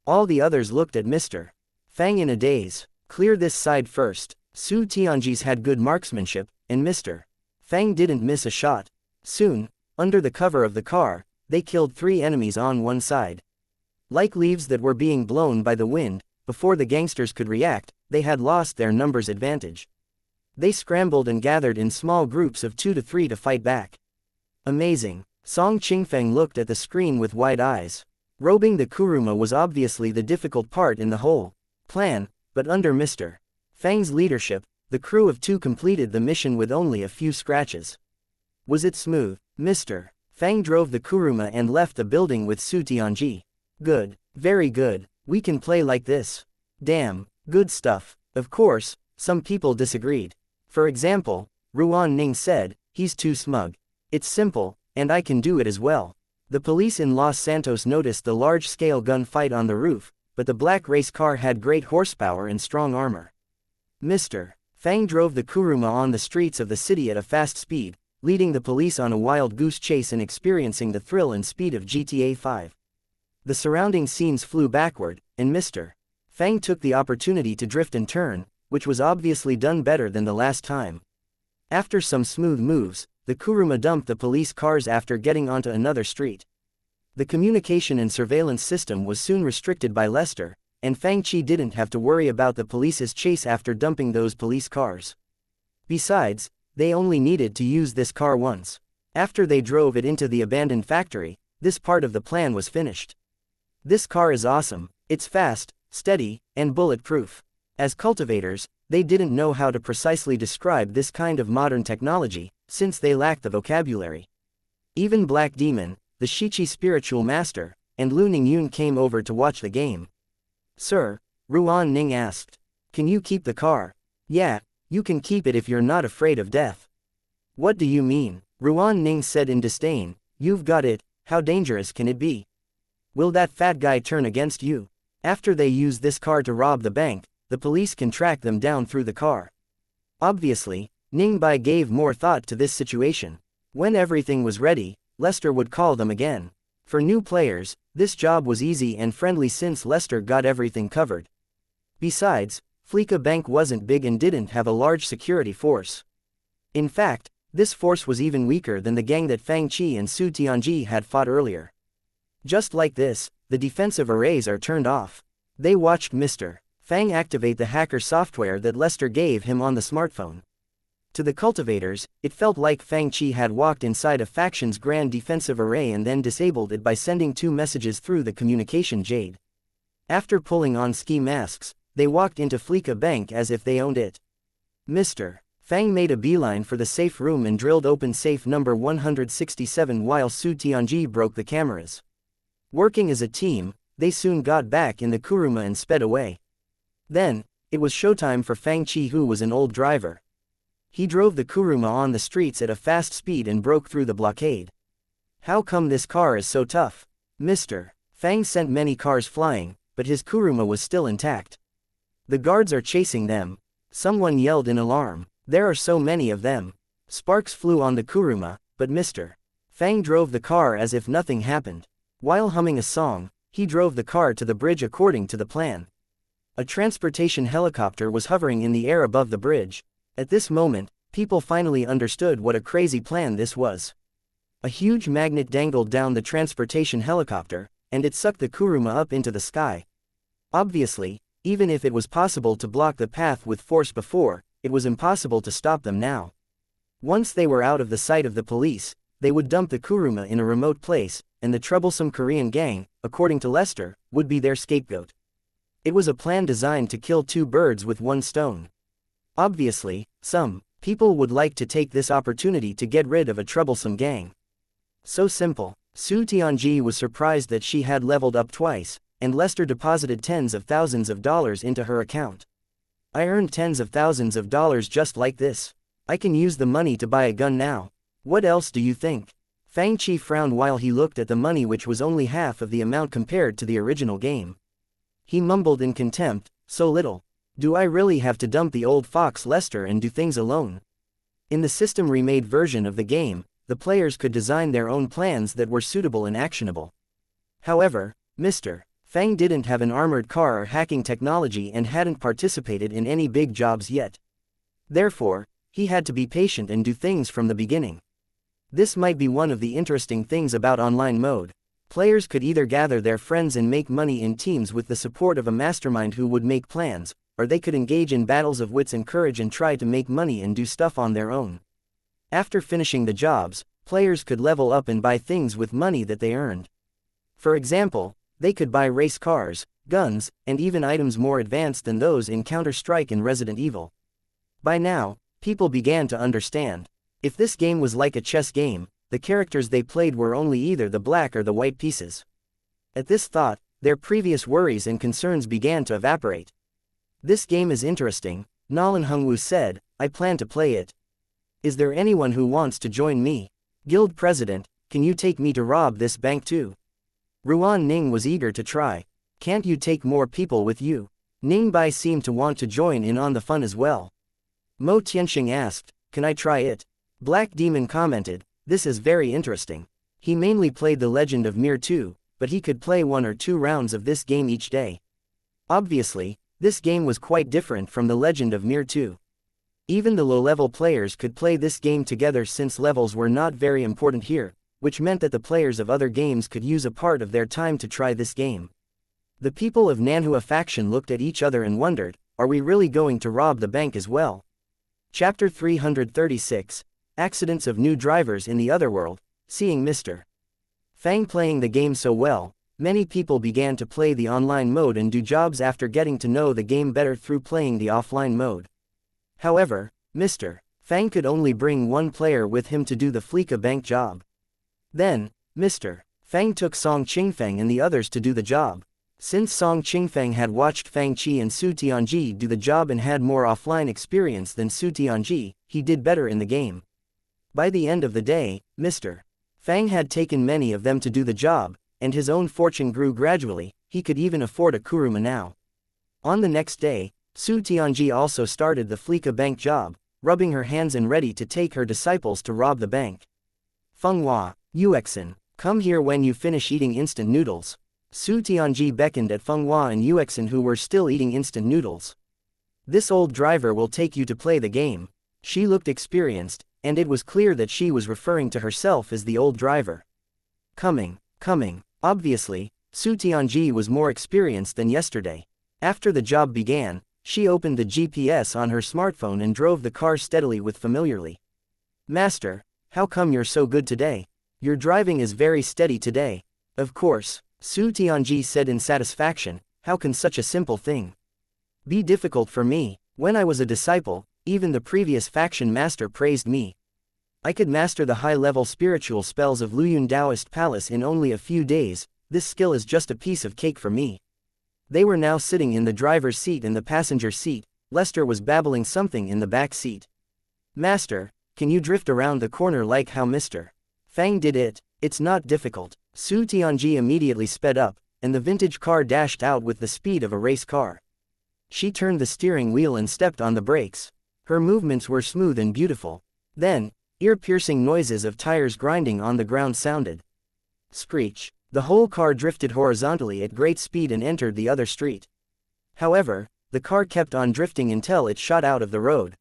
All the others looked at Mr. Fang in a daze. Clear this side first. Su Tianji's had good marksmanship, and Mr. Fang didn't miss a shot. Soon, under the cover of the car, they killed 3 enemies on one side. Like leaves that were being blown by the wind, before the gangsters could react, they had lost their numbers advantage. They scrambled and gathered in small groups of 2 to 3 to fight back. Amazing. Song Qingfeng looked at the screen with wide eyes. Robing the Kuruma was obviously the difficult part in the whole plan, but under Mr. Fang's leadership, the crew of 2 completed the mission with only a few scratches. Was it smooth? Mr. Fang drove the Kuruma and left the building with Su Tianji. Good. Very good. We can play like this. Damn, good stuff. Of course, some people disagreed. For example, Ruan Ning said, he's too smug. It's simple, and I can do it as well. The police in Los Santos noticed the large-scale gunfight on the roof, but the black race car had great horsepower and strong armor. Mr. Fang drove the Kuruma on the streets of the city at a fast speed, leading the police on a wild goose chase and experiencing the thrill and speed of GTA 5. The surrounding scenes flew backward, and Mr. Fang took the opportunity to drift and turn, which was obviously done better than the last time. After some smooth moves, the Kuruma dumped the police cars after getting onto another street. The communication and surveillance system was soon restricted by Lester, and Fang Chi didn't have to worry about the police's chase after dumping those police cars. Besides, they only needed to use this car once. After they drove it into the abandoned factory, this part of the plan was finished. This car is awesome. It's fast, steady, and bulletproof. As cultivators, they didn't know how to precisely describe this kind of modern technology, since they lacked the vocabulary. Even Black Demon, the Shichi spiritual master, and Lu Ningyun came over to watch the game. Sir, Ruan Ning asked. Can you keep the car? Yeah, you can keep it if you're not afraid of death. What do you mean? Ruan Ning said in disdain. You've got it, how dangerous can it be? Will that fat guy turn against you? After they use this car to rob the bank, the police can track them down through the car. Obviously, Ning Bai gave more thought to this situation. When everything was ready, Lester would call them again. For new players, this job was easy and friendly since Lester got everything covered. Besides, Fleeka Bank wasn't big and didn't have a large security force. In fact, this force was even weaker than the gang that Fang Chi and Su Tianji had fought earlier. Just like this, the defensive arrays are turned off. They watched Mr. Fang activate the hacker software that Lester gave him on the smartphone. To the cultivators, it felt like Fang Chi had walked inside a faction's grand defensive array and then disabled it by sending 2 messages through the communication jade. After pulling on ski masks, they walked into Fleeka Bank as if they owned it. Mr. Fang made a beeline for the safe room and drilled open safe number 167 while Su Tianji broke the cameras. Working as a team, they soon got back in the Kuruma and sped away. Then, it was showtime for Fang Chi, who was an old driver. He drove the Kuruma on the streets at a fast speed and broke through the blockade. How come this car is so tough? Mr. Fang sent many cars flying, but his Kuruma was still intact. The guards are chasing them. Someone yelled in alarm. There are so many of them. Sparks flew on the Kuruma, but Mr. Fang drove the car as if nothing happened. While humming a song, he drove the car to the bridge according to the plan. A transportation helicopter was hovering in the air above the bridge. At this moment, people finally understood what a crazy plan this was. A huge magnet dangled down the transportation helicopter, and it sucked the Kuruma up into the sky. Obviously, even if it was possible to block the path with force before, it was impossible to stop them now. Once they were out of the sight of the police, they would dump the Kuruma in a remote place, and the troublesome Korean gang, according to Lester, would be their scapegoat. It was a plan designed to kill 2 birds with 1 stone. Obviously, some people would like to take this opportunity to get rid of a troublesome gang. So simple. Su Tianji was surprised that she had leveled up twice, and Lester deposited tens of thousands of dollars into her account. I earned tens of thousands of dollars just like this. I can use the money to buy a gun now. What else do you think? Fang Chi frowned while he looked at the money, which was only half of the amount compared to the original game. He mumbled in contempt, so little. Do I really have to dump the old fox Lester and do things alone? In the system remade version of the game, the players could design their own plans that were suitable and actionable. However, Mr. Fang didn't have an armored car or hacking technology and hadn't participated in any big jobs yet. Therefore, he had to be patient and do things from the beginning. This might be one of the interesting things about online mode. Players could either gather their friends and make money in teams with the support of a mastermind who would make plans, or they could engage in battles of wits and courage and try to make money and do stuff on their own. After finishing the jobs, players could level up and buy things with money that they earned. For example, they could buy race cars, guns, and even items more advanced than those in Counter-Strike and Resident Evil. By now, people began to understand. If this game was like a chess game, the characters they played were only either the black or the white pieces. At this thought, their previous worries and concerns began to evaporate. This game is interesting, Nolan Hungwoo said. I plan to play it. Is there anyone who wants to join me? Guild President, can you take me to rob this bank too? Ruan Ning was eager to try. Can't you take more people with you? Ning Bai seemed to want to join in on the fun as well. Mo Tianxing asked, can I try it? Black Demon commented, this is very interesting. He mainly played The Legend of Mir 2, but he could play 1 or 2 rounds of this game each day. Obviously, this game was quite different from The Legend of Mir 2. Even the low-level players could play this game together since levels were not very important here, which meant that the players of other games could use a part of their time to try this game. The people of Nanhua faction looked at each other and wondered, are we really going to rob the bank as well? Chapter 336, Accidents of New Drivers in the Otherworld. Seeing Mr. Fang playing the game so well, many people began to play the online mode and do jobs after getting to know the game better through playing the offline mode. However, Mr. Fang could only bring one player with him to do the Fleeka Bank job. Then, Mr. Fang took Song Qingfeng and the others to do the job. Since Song Qingfeng had watched Fang Chi and Su Tianji do the job and had more offline experience than Su Tianji, he did better in the game. By the end of the day, Mr. Fang had taken many of them to do the job, and his own fortune grew gradually. He could even afford a kuruma now. On the next day, Su Tianji also started the Fleeka Bank job, rubbing her hands and ready to take her disciples to rob the bank. Feng Hua, Yuexin, come here when you finish eating instant noodles. Su Tianji beckoned at Feng Hua and Yuexin, who were still eating instant noodles. This old driver will take you to play the game. She looked experienced, and it was clear that she was referring to herself as the old driver. Coming. Obviously, Su Tianji was more experienced than yesterday. After the job began, she opened the GPS on her smartphone and drove the car steadily with familiarly. Master, how come you're so good today? Your driving is very steady today. Of course, Su Tianji said in satisfaction, how can such a simple thing be difficult for me? When I was a disciple, even the previous faction master praised me. I could master the high-level spiritual spells of Luyun Taoist Palace in only a few days. This skill is just a piece of cake for me. They were now sitting in the driver's seat and the passenger seat. Lester was babbling something in the back seat. Master, can you drift around the corner like how Mr. Fang did it? It's not difficult. Su Tianji immediately sped up, and the vintage car dashed out with the speed of a race car. She turned the steering wheel and stepped on the brakes. Her movements were smooth and beautiful. Then, ear-piercing noises of tires grinding on the ground sounded. Screech. The whole car drifted horizontally at great speed and entered the other street. However, the car kept on drifting until it shot out of the road.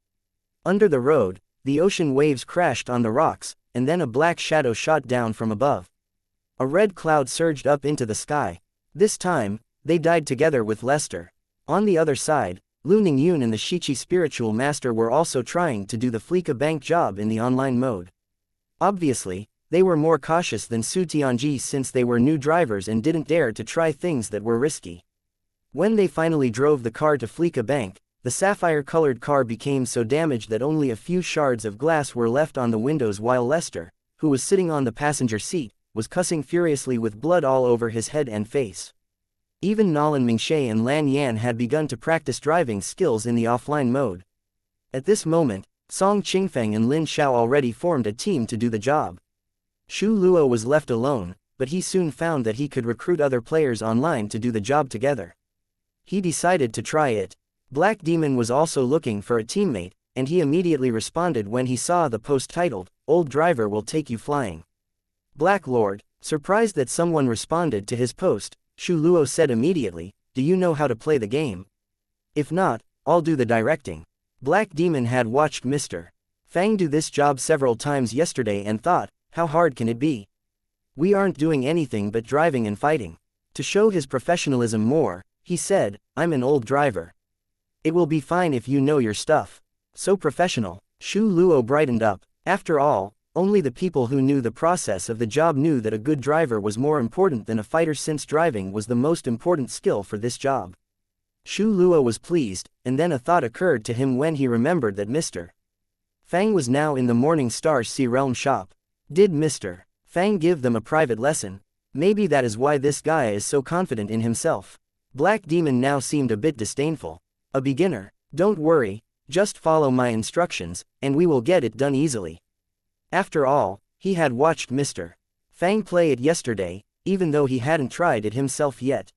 Under the road, the ocean waves crashed on the rocks, and then a black shadow shot down from above. A red cloud surged up into the sky. This time, they died together with Lester. On the other side, Lu Ningyun and the Shichi spiritual master were also trying to do the Fleeka Bank job in the online mode. Obviously, they were more cautious than Su Tianji since they were new drivers and didn't dare to try things that were risky. When they finally drove the car to Fleeka Bank, the sapphire-colored car became so damaged that only a few shards of glass were left on the windows while Lester, who was sitting on the passenger seat, was cussing furiously with blood all over his head and face. Even Nolan Mingshay and Lan Yan had begun to practice driving skills in the offline mode. At this moment, Song Qingfeng and Lin Xiao already formed a team to do the job. Shu Luo was left alone, but he soon found that he could recruit other players online to do the job together. He decided to try it. Black Demon was also looking for a teammate, and he immediately responded when he saw the post titled, "Old Driver Will Take You Flying." Black Lord, surprised that someone responded to his post, Shu Luo said immediately, "Do you know how to play the game? If not, I'll do the directing." Black Demon had watched Mr. Fang do this job several times yesterday and thought, how hard can it be? We aren't doing anything but driving and fighting. To show his professionalism more, he said, "I'm an old driver. It will be fine if you know your stuff." So professional. Shu Luo brightened up. After all, only the people who knew the process of the job knew that a good driver was more important than a fighter, since driving was the most important skill for this job. Shu Luo was pleased, and then a thought occurred to him when he remembered that Mr. Fang was now in the Morning Star Sea Realm shop. Did Mr. Fang give them a private lesson? Maybe that is why this guy is so confident in himself. Black Demon now seemed a bit disdainful. A beginner? Don't worry, just follow my instructions, and we will get it done easily. After all, he had watched Mr. Fang play it yesterday, even though he hadn't tried it himself yet.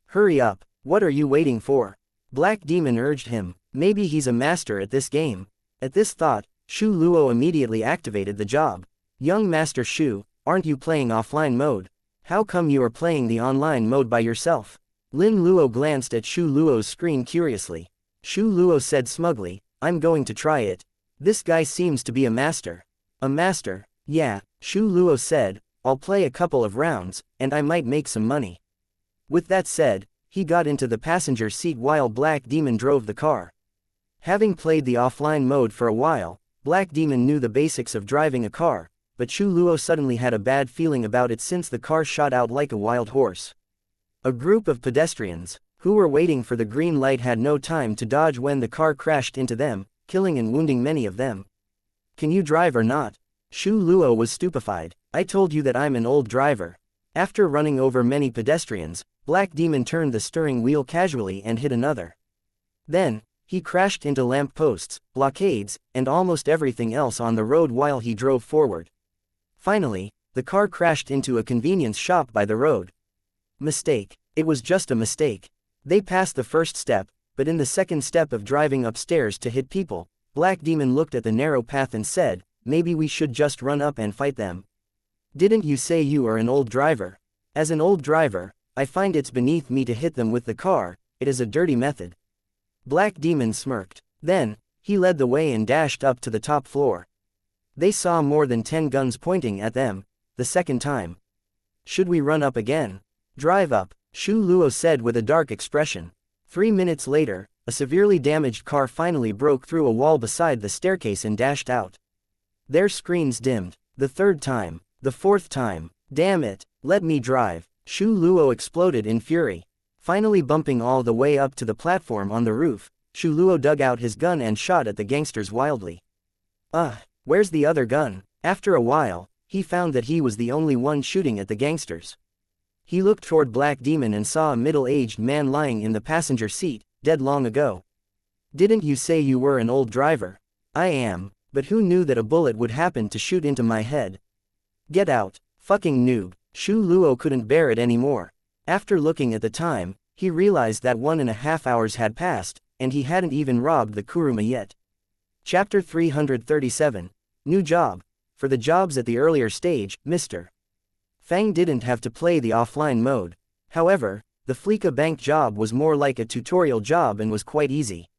Hurry up, what are you waiting for? Black Demon urged him. Maybe he's a master at this game. At this thought, Shu Luo immediately activated the job. Young Master Shu, aren't you playing offline mode? How come you are playing the online mode by yourself? Lin Luo glanced at Shu Luo's screen curiously. Shu Luo said smugly, "I'm going to try it. This guy seems to be a master." A master? Yeah, Shu Luo said, "I'll play a couple of rounds, and I might make some money." With that said, he got into the passenger seat while Black Demon drove the car. Having played the offline mode for a while, Black Demon knew the basics of driving a car, but Shu Luo suddenly had a bad feeling about it since the car shot out like a wild horse. A group of pedestrians, who were waiting for the green light, had no time to dodge when the car crashed into them, killing and wounding many of them. "Can you drive or not?" Shu Luo was stupefied. "I told you that I'm an old driver." After running over many pedestrians, Black Demon turned the steering wheel casually and hit another. Then, he crashed into lamp posts, blockades, and almost everything else on the road while he drove forward. Finally, the car crashed into a convenience shop by the road. Mistake. It was just a mistake. They passed the first step, but in the second step of driving upstairs to hit people, Black Demon looked at the narrow path and said, "Maybe we should just run up and fight them." "Didn't you say you are an old driver?" "As an old driver, I find it's beneath me to hit them with the car. It is a dirty method." Black Demon smirked. Then, he led the way and dashed up to the top floor. They saw more than 10 guns pointing at them. The second time. "Should we run up again?" "Drive up," Shu Luo said with a dark expression. 3 minutes later, a severely damaged car finally broke through a wall beside the staircase and dashed out. Their screens dimmed. The third time. The fourth time. "Damn it, let me drive." Shu Luo exploded in fury. Finally bumping all the way up to the platform on the roof, Shu Luo dug out his gun and shot at the gangsters wildly. Where's the other gun? After a while, he found that he was the only one shooting at the gangsters. He looked toward Black Demon and saw a middle-aged man lying in the passenger seat, dead long ago. "Didn't you say you were an old driver?" "I am, but who knew that a bullet would happen to shoot into my head?" "Get out, fucking noob." Shu Luo couldn't bear it anymore. After looking at the time, he realized that 1.5 hours had passed, and he hadn't even robbed the Kuruma yet. Chapter 337. New job. For the jobs at the earlier stage, Mr. Fang didn't have to play the offline mode. However, the Fleeka Bank job was more like a tutorial job and was quite easy.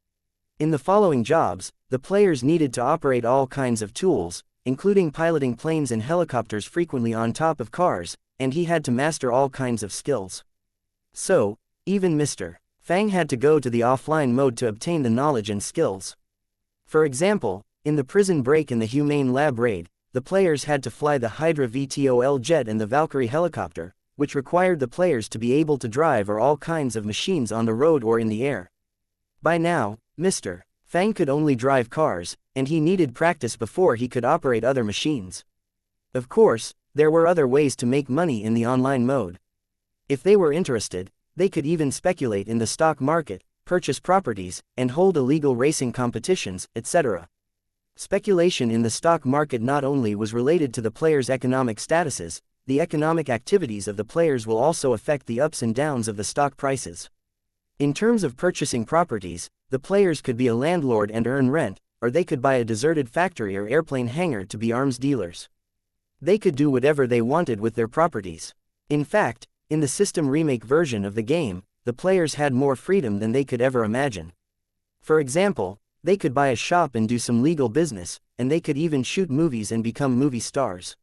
In the following jobs, the players needed to operate all kinds of tools, including piloting planes and helicopters frequently on top of cars, and he had to master all kinds of skills. So, even Mr. Fang had to go to the offline mode to obtain the knowledge and skills. For example, in the prison break and the Humane Lab raid, the players had to fly the Hydra VTOL jet and the Valkyrie helicopter, which required the players to be able to drive or all kinds of machines on the road or in the air. By now, Mr. Fang could only drive cars, and he needed practice before he could operate other machines. Of course, there were other ways to make money in the online mode. If they were interested, they could even speculate in the stock market, purchase properties, and hold illegal racing competitions, etc. Speculation in the stock market not only was related to the players' economic statuses, the economic activities of the players will also affect the ups and downs of the stock prices. In terms of purchasing properties, the players could be a landlord and earn rent, or they could buy a deserted factory or airplane hangar to be arms dealers. They could do whatever they wanted with their properties. In fact, in the system remake version of the game, the players had more freedom than they could ever imagine. For example, they could buy a shop and do some legal business, and they could even shoot movies and become movie stars.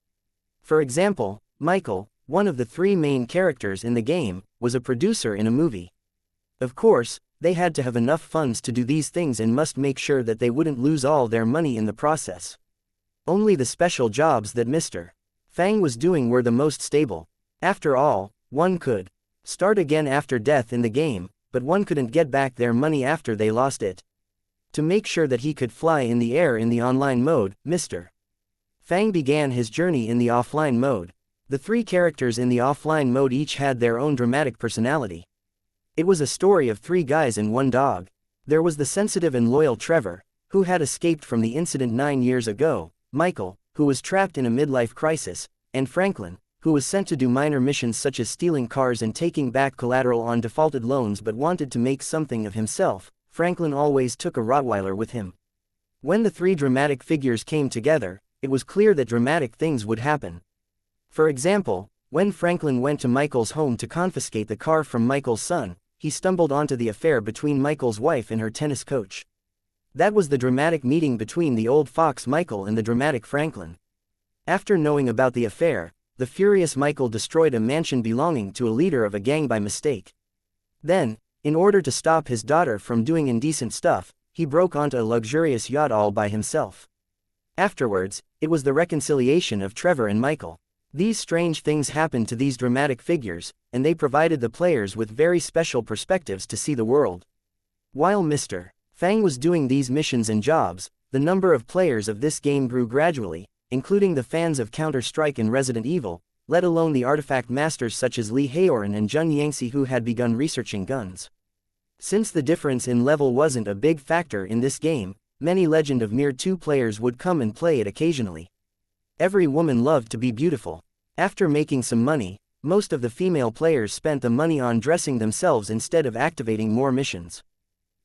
For example, Michael, one of the three main characters in the game, was a producer in a movie. Of course, they had to have enough funds to do these things and must make sure that they wouldn't lose all their money in the process. Only the special jobs that Mr. Fang was doing were the most stable. After all, one could start again after death in the game, but one couldn't get back their money after they lost it. To make sure that he could fly in the air in the online mode, Mr. Fang began his journey in the offline mode. The three characters in the offline mode each had their own dramatic personality. It was a story of three guys and one dog. There was the sensitive and loyal Trevor, who had escaped from the incident 9 years ago, Michael, who was trapped in a midlife crisis, and Franklin, who was sent to do minor missions such as stealing cars and taking back collateral on defaulted loans but wanted to make something of himself. Franklin always took a Rottweiler with him. When the three dramatic figures came together, it was clear that dramatic things would happen. For example, when Franklin went to Michael's home to confiscate the car from Michael's son, he stumbled onto the affair between Michael's wife and her tennis coach. That was the dramatic meeting between the old fox Michael and the dramatic Franklin. After knowing about the affair, the furious Michael destroyed a mansion belonging to a leader of a gang by mistake. Then, in order to stop his daughter from doing indecent stuff, he broke onto a luxurious yacht all by himself. Afterwards, it was the reconciliation of Trevor and Michael. These strange things happened to these dramatic figures, and they provided the players with very special perspectives to see the world. While Mr. Fang was doing these missions and jobs, the number of players of this game grew gradually, including the fans of Counter-Strike and Resident Evil, let alone the artifact masters such as Lee Haoran and Jun Yangxi who had begun researching guns. Since the difference in level wasn't a big factor in this game, many Legend of Mir 2 players would come and play it occasionally. Every woman loved to be beautiful. After making some money, most of the female players spent the money on dressing themselves instead of activating more missions.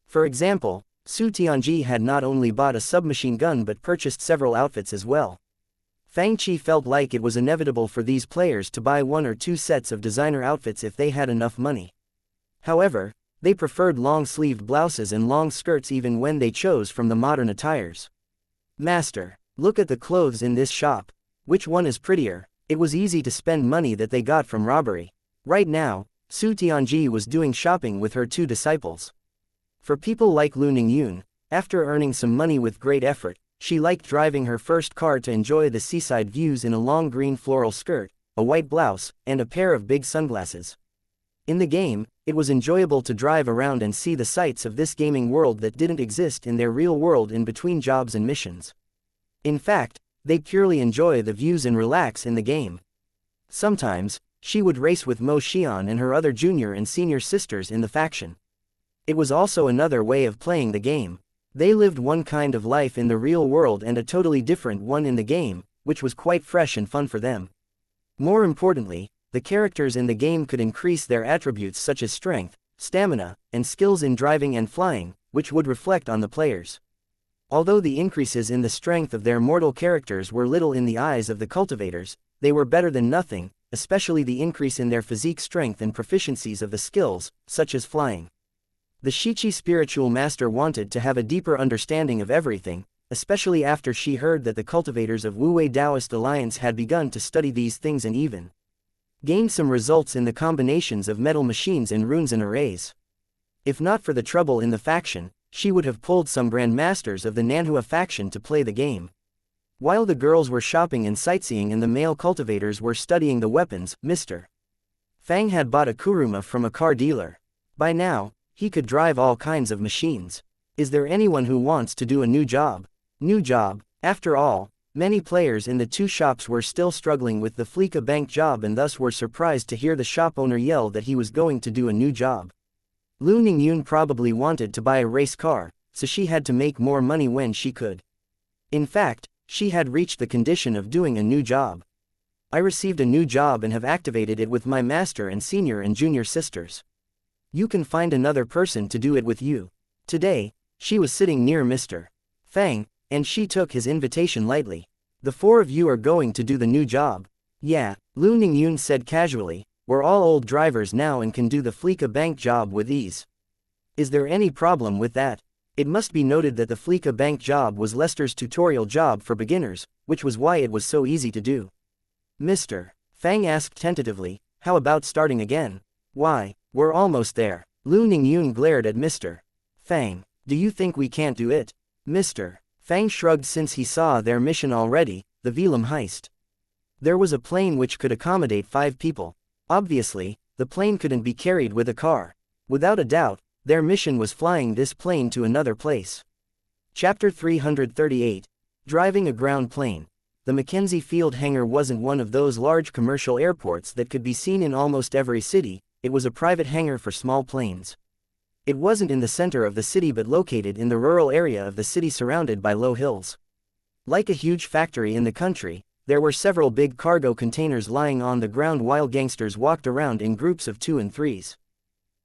For example, Su Tianji had not only bought a submachine gun but purchased several outfits as well. Fang Qi felt like it was inevitable for these players to buy 1 or 2 sets of designer outfits if they had enough money. However, they preferred long-sleeved blouses and long skirts even when they chose from the modern attires. Master, look at the clothes in this shop. Which one is prettier? It was easy to spend money that they got from robbery. Right now, Su Tianji was doing shopping with her 2 disciples. For people like Lu Ningyun, after earning some money with great effort, she liked driving her first car to enjoy the seaside views in a long green floral skirt, a white blouse, and a pair of big sunglasses. In the game, it was enjoyable to drive around and see the sights of this gaming world that didn't exist in their real world in between jobs and missions. In fact, they purely enjoy the views and relax in the game. Sometimes, she would race with Mo Xian and her other junior and senior sisters in the faction. It was also another way of playing the game. They lived one kind of life in the real world and a totally different one in the game, which was quite fresh and fun for them. More importantly, the characters in the game could increase their attributes such as strength, stamina, and skills in driving and flying, which would reflect on the players. Although the increases in the strength of their mortal characters were little in the eyes of the cultivators, they were better than nothing, especially the increase in their physique strength and proficiencies of the skills, such as flying. The Shichi spiritual master wanted to have a deeper understanding of everything, especially after she heard that the cultivators of Wu-Wei Taoist Alliance had begun to study these things and even gained some results in the combinations of metal machines and runes and arrays. If not for the trouble in the faction, she would have pulled some grandmasters of the Nanhua faction to play the game. While the girls were shopping and sightseeing and the male cultivators were studying the weapons, Mr. Fang had bought a kuruma from a car dealer. By now, he could drive all kinds of machines. Is there anyone who wants to do a new job? New job, after all, Many players in the two shops were still struggling with the Fleeka bank job and thus were surprised to hear the shop owner yell that he was going to do a new job. Lu Ningyun probably wanted to buy a race car, so she had to make more money when she could. In fact, she had reached the condition of doing a new job. I received a new job and have activated it with my master and senior and junior sisters. You can find another person to do it with you. Today, she was sitting near Mr. Fang, and she took his invitation lightly. The four of you are going to do the new job. Yeah, Lu Ningyun said casually, we're all old drivers now and can do the Fleeka bank job with ease. Is there any problem with that? It must be noted that the Fleeka bank job was Lester's tutorial job for beginners, which was why it was so easy to do. Mr. Fang asked tentatively, how about starting again? Why, we're almost there. Lu Ningyun glared at Mr. Fang. Do you think we can't do it? Mr. Fang shrugged since he saw their mission already, the Velam heist. There was a plane which could accommodate 5 people. Obviously, the plane couldn't be carried with a car. Without a doubt, their mission was flying this plane to another place. Chapter 338. Driving a ground plane. The Mackenzie Field hangar wasn't one of those large commercial airports that could be seen in almost every city, it was a private hangar for small planes. It wasn't in the center of the city but located in the rural area of the city surrounded by low hills. Like a huge factory in the country, there were several big cargo containers lying on the ground while gangsters walked around in groups of 2 and 3s.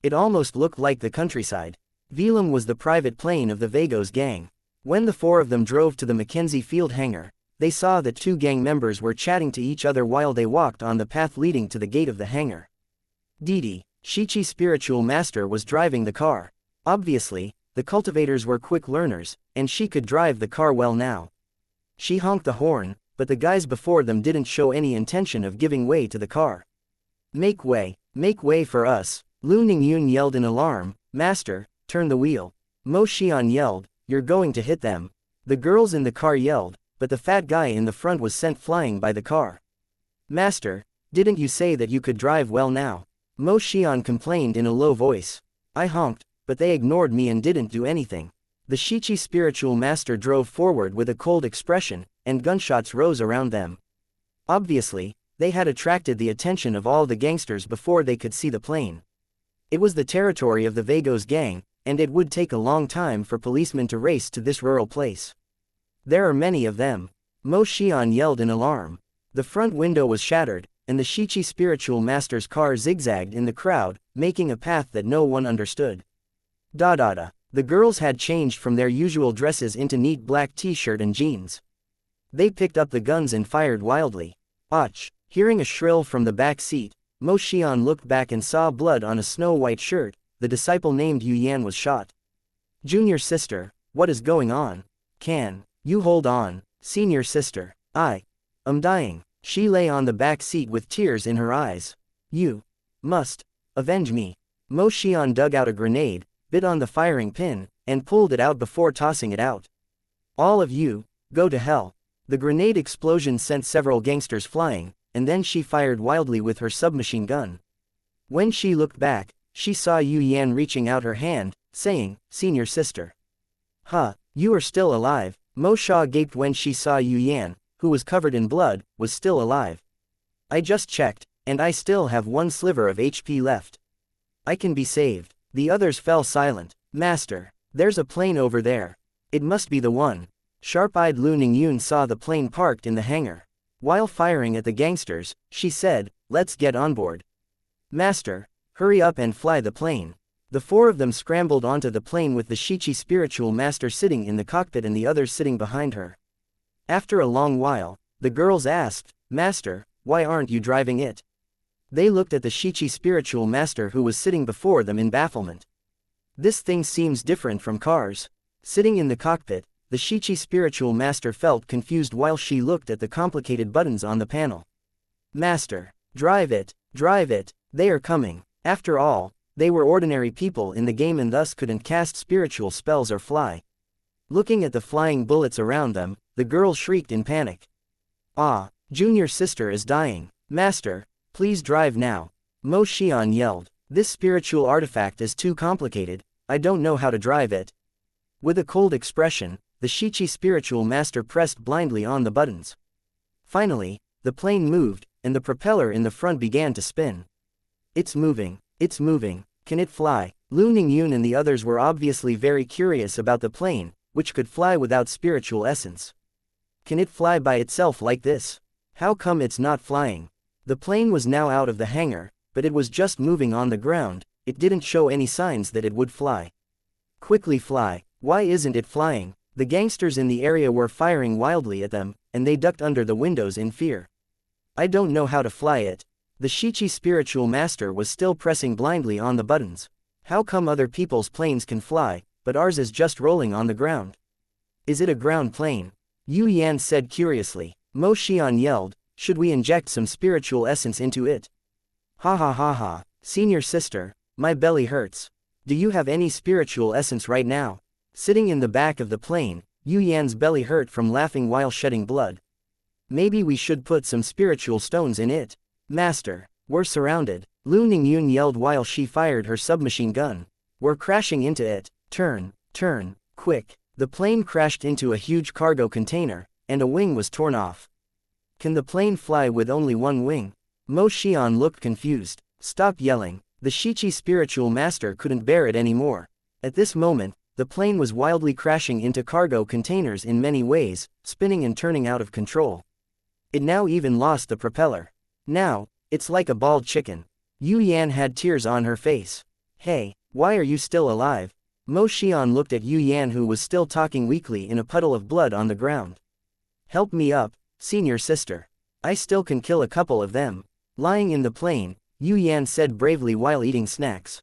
It almost looked like the countryside. Velam was the private plane of the Vagos gang. When the 4 of them drove to the Mackenzie Field hangar, they saw that 2 gang members were chatting to each other while they walked on the path leading to the gate of the hangar. Didi, Shichi's spiritual master, was driving the car. Obviously, the cultivators were quick learners, and she could drive the car well now. She honked the horn, but the guys before them didn't show any intention of giving way to the car. Make way for us, Lu Ningyun yelled in alarm. Master, turn the wheel. Mo Xian yelled, you're going to hit them. The girls in the car yelled, but the fat guy in the front was sent flying by the car. Master, didn't you say that you could drive well now? Mo Xian complained in a low voice. I honked, but they ignored me and didn't do anything. The Shichi spiritual master drove forward with a cold expression, and gunshots rose around them. Obviously, they had attracted the attention of all the gangsters before they could see the plane. It was the territory of the Vagos gang, and it would take a long time for policemen to race to this rural place. There are many of them. Mo Xian yelled in alarm. The front window was shattered, and the Shichi spiritual master's car zigzagged in the crowd, making a path that no one understood. The girls had changed from their usual dresses into neat black t-shirt and jeans. They picked up the guns and fired wildly. Och! Hearing a shrill from the back seat, Mo Xian looked back and saw blood on a snow-white shirt. The disciple named Yu Yan was shot. Junior sister, what is going on? Can you hold on, senior sister? I'm dying. She lay on the back seat with tears in her eyes. You must avenge me. Mo Xian dug out a grenade, bit on the firing pin, and pulled it out before tossing it out. All of you, go to hell. The grenade explosion sent several gangsters flying, and then she fired wildly with her submachine gun. When she looked back, she saw Yu Yan reaching out her hand, saying, Senior sister. You are still alive. Mo Xia gaped when she saw Yu Yan, who was covered in blood, was still alive. I just checked, and I still have 1 sliver of HP left. I can be saved. The others fell silent. Master, there's a plane over there. It must be the one. Sharp-eyed Lu Ningyun saw the plane parked in the hangar. While firing at the gangsters, she said, let's get on board. Master, hurry up and fly the plane. The 4 of them scrambled onto the plane with the Shichi spiritual master sitting in the cockpit and the others sitting behind her. After a long while, the girls asked, Master, why aren't you driving it? They looked at the Shichi spiritual master who was sitting before them in bafflement. This thing seems different from cars. Sitting in the cockpit, the Shichi spiritual master felt confused while she looked at the complicated buttons on the panel. Master, drive it, they are coming. After all, they were ordinary people in the game and thus couldn't cast spiritual spells or fly. Looking at the flying bullets around them, the girl shrieked in panic. Junior sister is dying. Master, please drive now. Mo Xian yelled. This spiritual artifact is too complicated, I don't know how to drive it. With a cold expression, the Shichi spiritual master pressed blindly on the buttons. Finally, the plane moved, and the propeller in the front began to spin. It's moving, can it fly? Lu Ningyun and the others were obviously very curious about the plane, which could fly without spiritual essence. Can it fly by itself like this? How come it's not flying? The plane was now out of the hangar, but it was just moving on the ground. It didn't show any signs that it would fly. Quickly fly, why isn't it flying? The gangsters in the area were firing wildly at them, and they ducked under the windows in fear. I don't know how to fly it. The Shichi spiritual master was still pressing blindly on the buttons. How come other people's planes can fly, but ours is just rolling on the ground? Is it a ground plane? Yu Yan said curiously. Mo Xian yelled, should we inject some spiritual essence into it? Ha ha ha ha, senior sister, my belly hurts. Do you have any spiritual essence right now? Sitting in the back of the plane, Yu Yan's belly hurt from laughing while shedding blood. Maybe we should put some spiritual stones in it. Master, we're surrounded. Lu Ningyun yelled while she fired her submachine gun. We're crashing into it. Turn, quick. The plane crashed into a huge cargo container, and a wing was torn off. Can the plane fly with only one wing? Mo Xian looked confused. Stop yelling. The Shichi spiritual master couldn't bear it anymore. At this moment, the plane was wildly crashing into cargo containers in many ways, spinning and turning out of control. It now even lost the propeller. Now, it's like a bald chicken. Yu Yan had tears on her face. Hey, why are you still alive? Mo Xian looked at Yu Yan, who was still talking weakly in a puddle of blood on the ground. Help me up, senior sister. I still can kill a couple of them. Lying in the plane, Yu Yan said bravely while eating snacks.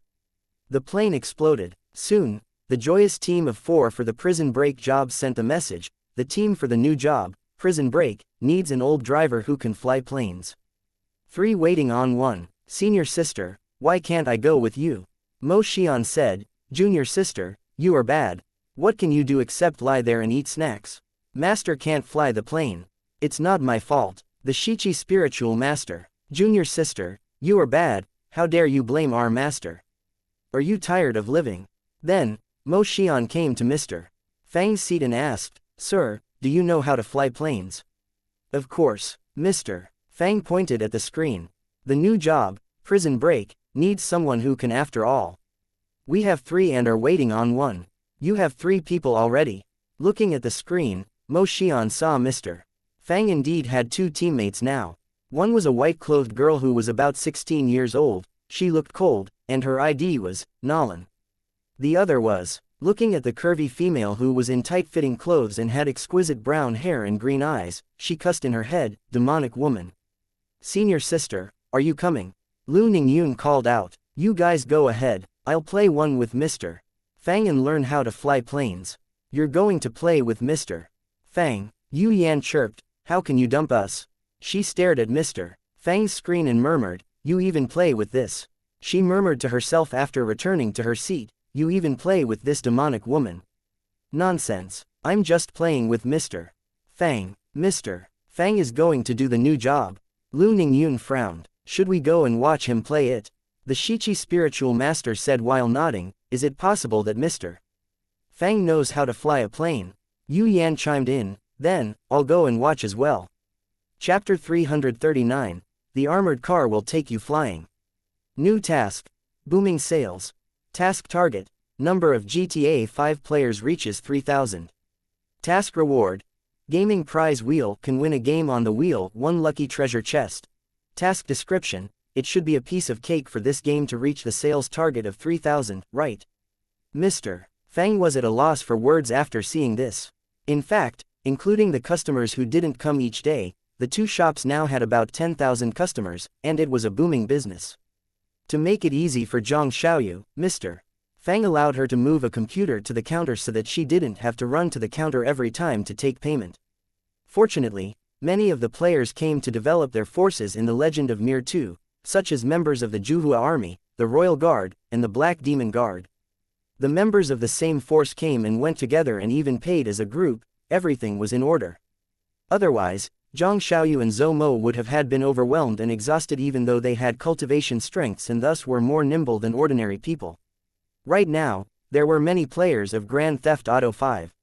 The plane exploded. Soon, the joyous team of 4 for the prison break job sent the message. The team for the new job, prison break, needs an old driver who can fly planes. 3 waiting on 1. Senior sister, why can't I go with you? Mo Xian said, junior sister, you are bad. What can you do except lie there and eat snacks? Master can't fly the plane. It's not my fault. The Shichi spiritual master. Junior sister, you are bad. How dare you blame our master? Are you tired of living? Then, Mo Xian came to Mr. Fang's seat and asked, Sir, do you know how to fly planes? Of course, Mr. Fang pointed at the screen. The new job, prison break, needs someone who can after all. We have 3 and are waiting on 1. You have 3 people already. Looking at the screen, Mo Xian saw Mr. Fang indeed had 2 teammates now. One was a white-clothed girl who was about 16 years old. She looked cold, and her ID was Nolan. The other was, looking at the curvy female who was in tight-fitting clothes and had exquisite brown hair and green eyes, she cussed in her head, demonic woman. Senior sister, are you coming? Lu Ningyun called out. You guys go ahead, I'll play one with Mr. Fang and learn how to fly planes. You're going to play with Mr. Fang, Yu Yan chirped, how can you dump us? She stared at Mr. Fang's screen and murmured, you even play with this. She murmured to herself after returning to her seat, you even play with this demonic woman. Nonsense, I'm just playing with Mr. Fang. Mr. Fang is going to do the new job. Lu Ningyun frowned. Should we go and watch him play it? The Shichi spiritual master said while nodding, is it possible that Mr. Fang knows how to fly a plane? Yu Yan chimed in, then, I'll go and watch as well. Chapter 339, The Armored Car Will Take You Flying. New task. Booming sales. Task target. Number of GTA 5 players reaches 3,000. Task reward. Gaming prize wheel can win a game on the wheel, 1 lucky treasure chest. Task description. It should be a piece of cake for this game to reach the sales target of 3,000, right? Mr. Fang was at a loss for words after seeing this. In fact, including the customers who didn't come each day, the 2 shops now had about 10,000 customers, and it was a booming business. To make it easy for Zhang Xiaoyu, Mr. Fang allowed her to move a computer to the counter so that she didn't have to run to the counter every time to take payment. Fortunately, many of the players came to develop their forces in the Legend of Mir 2, such as members of the Juhua Army, the Royal Guard, and the Black Demon Guard. The members of the same force came and went together and even paid as a group. Everything was in order. Otherwise, Zhang Xiaoyu and Zhou Mo would have been overwhelmed and exhausted even though they had cultivation strengths and thus were more nimble than ordinary people. Right now, there were many players of Grand Theft Auto 5.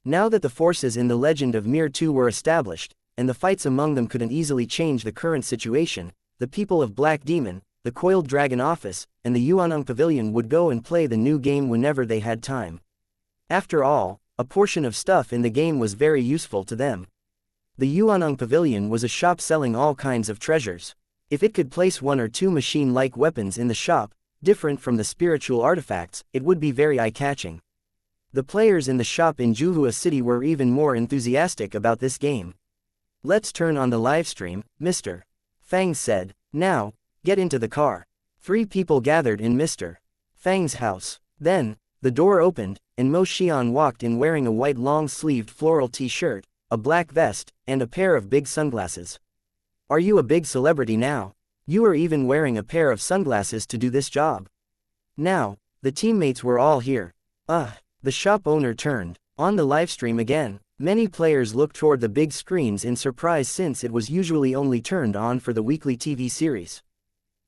Now that the forces in the legend of Mir 2 were established, and the fights among them couldn't easily change the current situation, the people of Black Demon, the Coiled Dragon Office, and the Yuanung Pavilion would go and play the new game whenever they had time. After all, a portion of stuff in the game was very useful to them. The Yuanung Pavilion was a shop selling all kinds of treasures. If it could place one or two machine-like weapons in the shop, different from the spiritual artifacts, it would be very eye-catching. The players in the shop in Juhua City were even more enthusiastic about this game. "Let's turn on the livestream, Mr. Fang said. "Now, get into the car." 3 people gathered in Mr. Fang's house. Then, the door opened, and Mo Xian walked in wearing a white long-sleeved floral t-shirt, a black vest, and a pair of big sunglasses. "Are you a big celebrity now? You are even wearing a pair of sunglasses to do this job." Now, the teammates were all here. The shop owner turned on the livestream again. Many players looked toward the big screens in surprise since it was usually only turned on for the weekly TV series.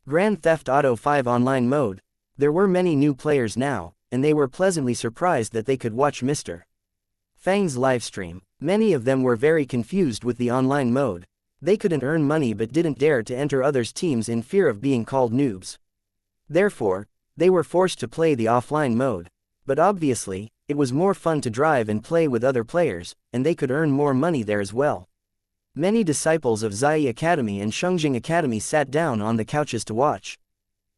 Grand Theft Auto 5 Online Mode. There were many new players now, and they were pleasantly surprised that they could watch Mr. Fang's livestream. Many of them were very confused with the online mode. They couldn't earn money but didn't dare to enter others' teams in fear of being called noobs. Therefore, they were forced to play the offline mode. But obviously, it was more fun to drive and play with other players, and they could earn more money there as well. Many disciples of Zai Academy and Shengjing Academy sat down on the couches to watch.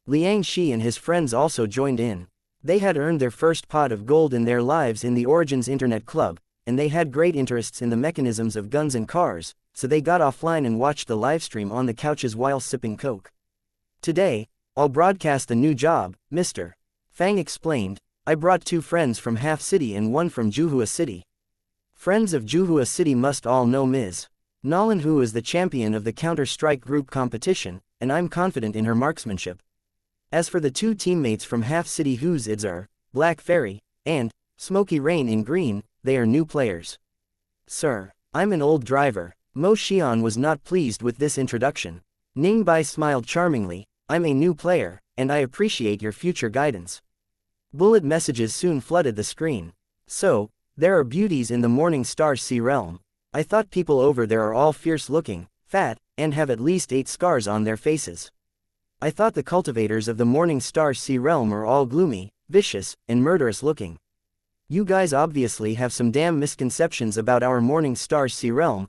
Liang Shi and his friends also joined in. They had earned their first pot of gold in their lives in the Origins Internet Club, and they had great interests in the mechanisms of guns and cars, so they got offline and watched the livestream on the couches while sipping Coke. "Today, I'll broadcast the new job, Mr. Fang explained. I brought 2 friends from Half City and 1 from Juhua City. Friends of Juhua City must all know Ms. Nolan, who is the champion of the Counter-Strike group competition, and I'm confident in her marksmanship. As for the 2 teammates from Half City whose ids are Black Fairy and Smoky Rain in green, they are new players." "Sir, I'm an old driver." Mo Xian was not pleased with this introduction. Ning Bai smiled charmingly. "I'm a new player, and I appreciate your future guidance." Bullet messages soon flooded the screen. "So, there are beauties in the Morning Star Sea realm. I thought people over there are all fierce-looking, fat, and have at least 8 scars on their faces. I thought the cultivators of the Morning Star Sea realm are all gloomy, vicious, and murderous-looking. You guys obviously have some damn misconceptions about our Morning Star Sea realm,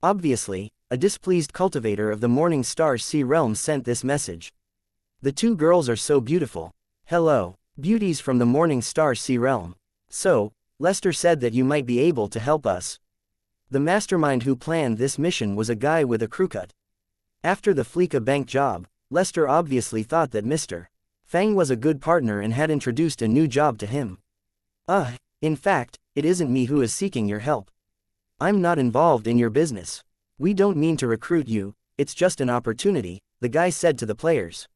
Obviously, a displeased cultivator of the Morning Star Sea realm sent this message. "The 2 girls are so beautiful. Hello, beauties from the Morning Star Sea realm. So, Lester said that you might be able to help us." The mastermind who planned this mission was a guy with a crew cut. After the Fleeka Bank job, Lester obviously thought that Mr. Fang was a good partner and had introduced a new job to him. In fact, it isn't me who is seeking your help. I'm not involved in your business. We don't mean to recruit you, it's just an opportunity," the guy said to the players.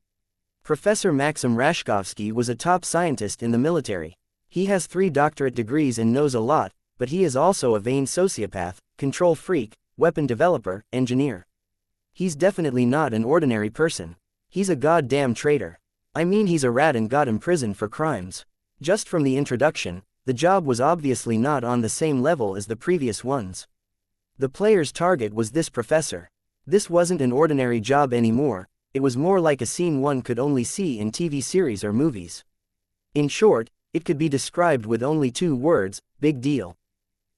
Professor Maxim Rashkovsky was a top scientist in the military. He has 3 doctorate degrees and knows a lot, but he is also a vain sociopath, control freak, weapon developer, engineer. He's definitely not an ordinary person. He's a goddamn traitor. I mean, he's a rat and got imprisoned for crimes. Just from the introduction, the job was obviously not on the same level as the previous ones. The player's target was this professor. This wasn't an ordinary job anymore, it was more like a scene one could only see in TV series or movies. In short, it could be described with only 2 words, big deal.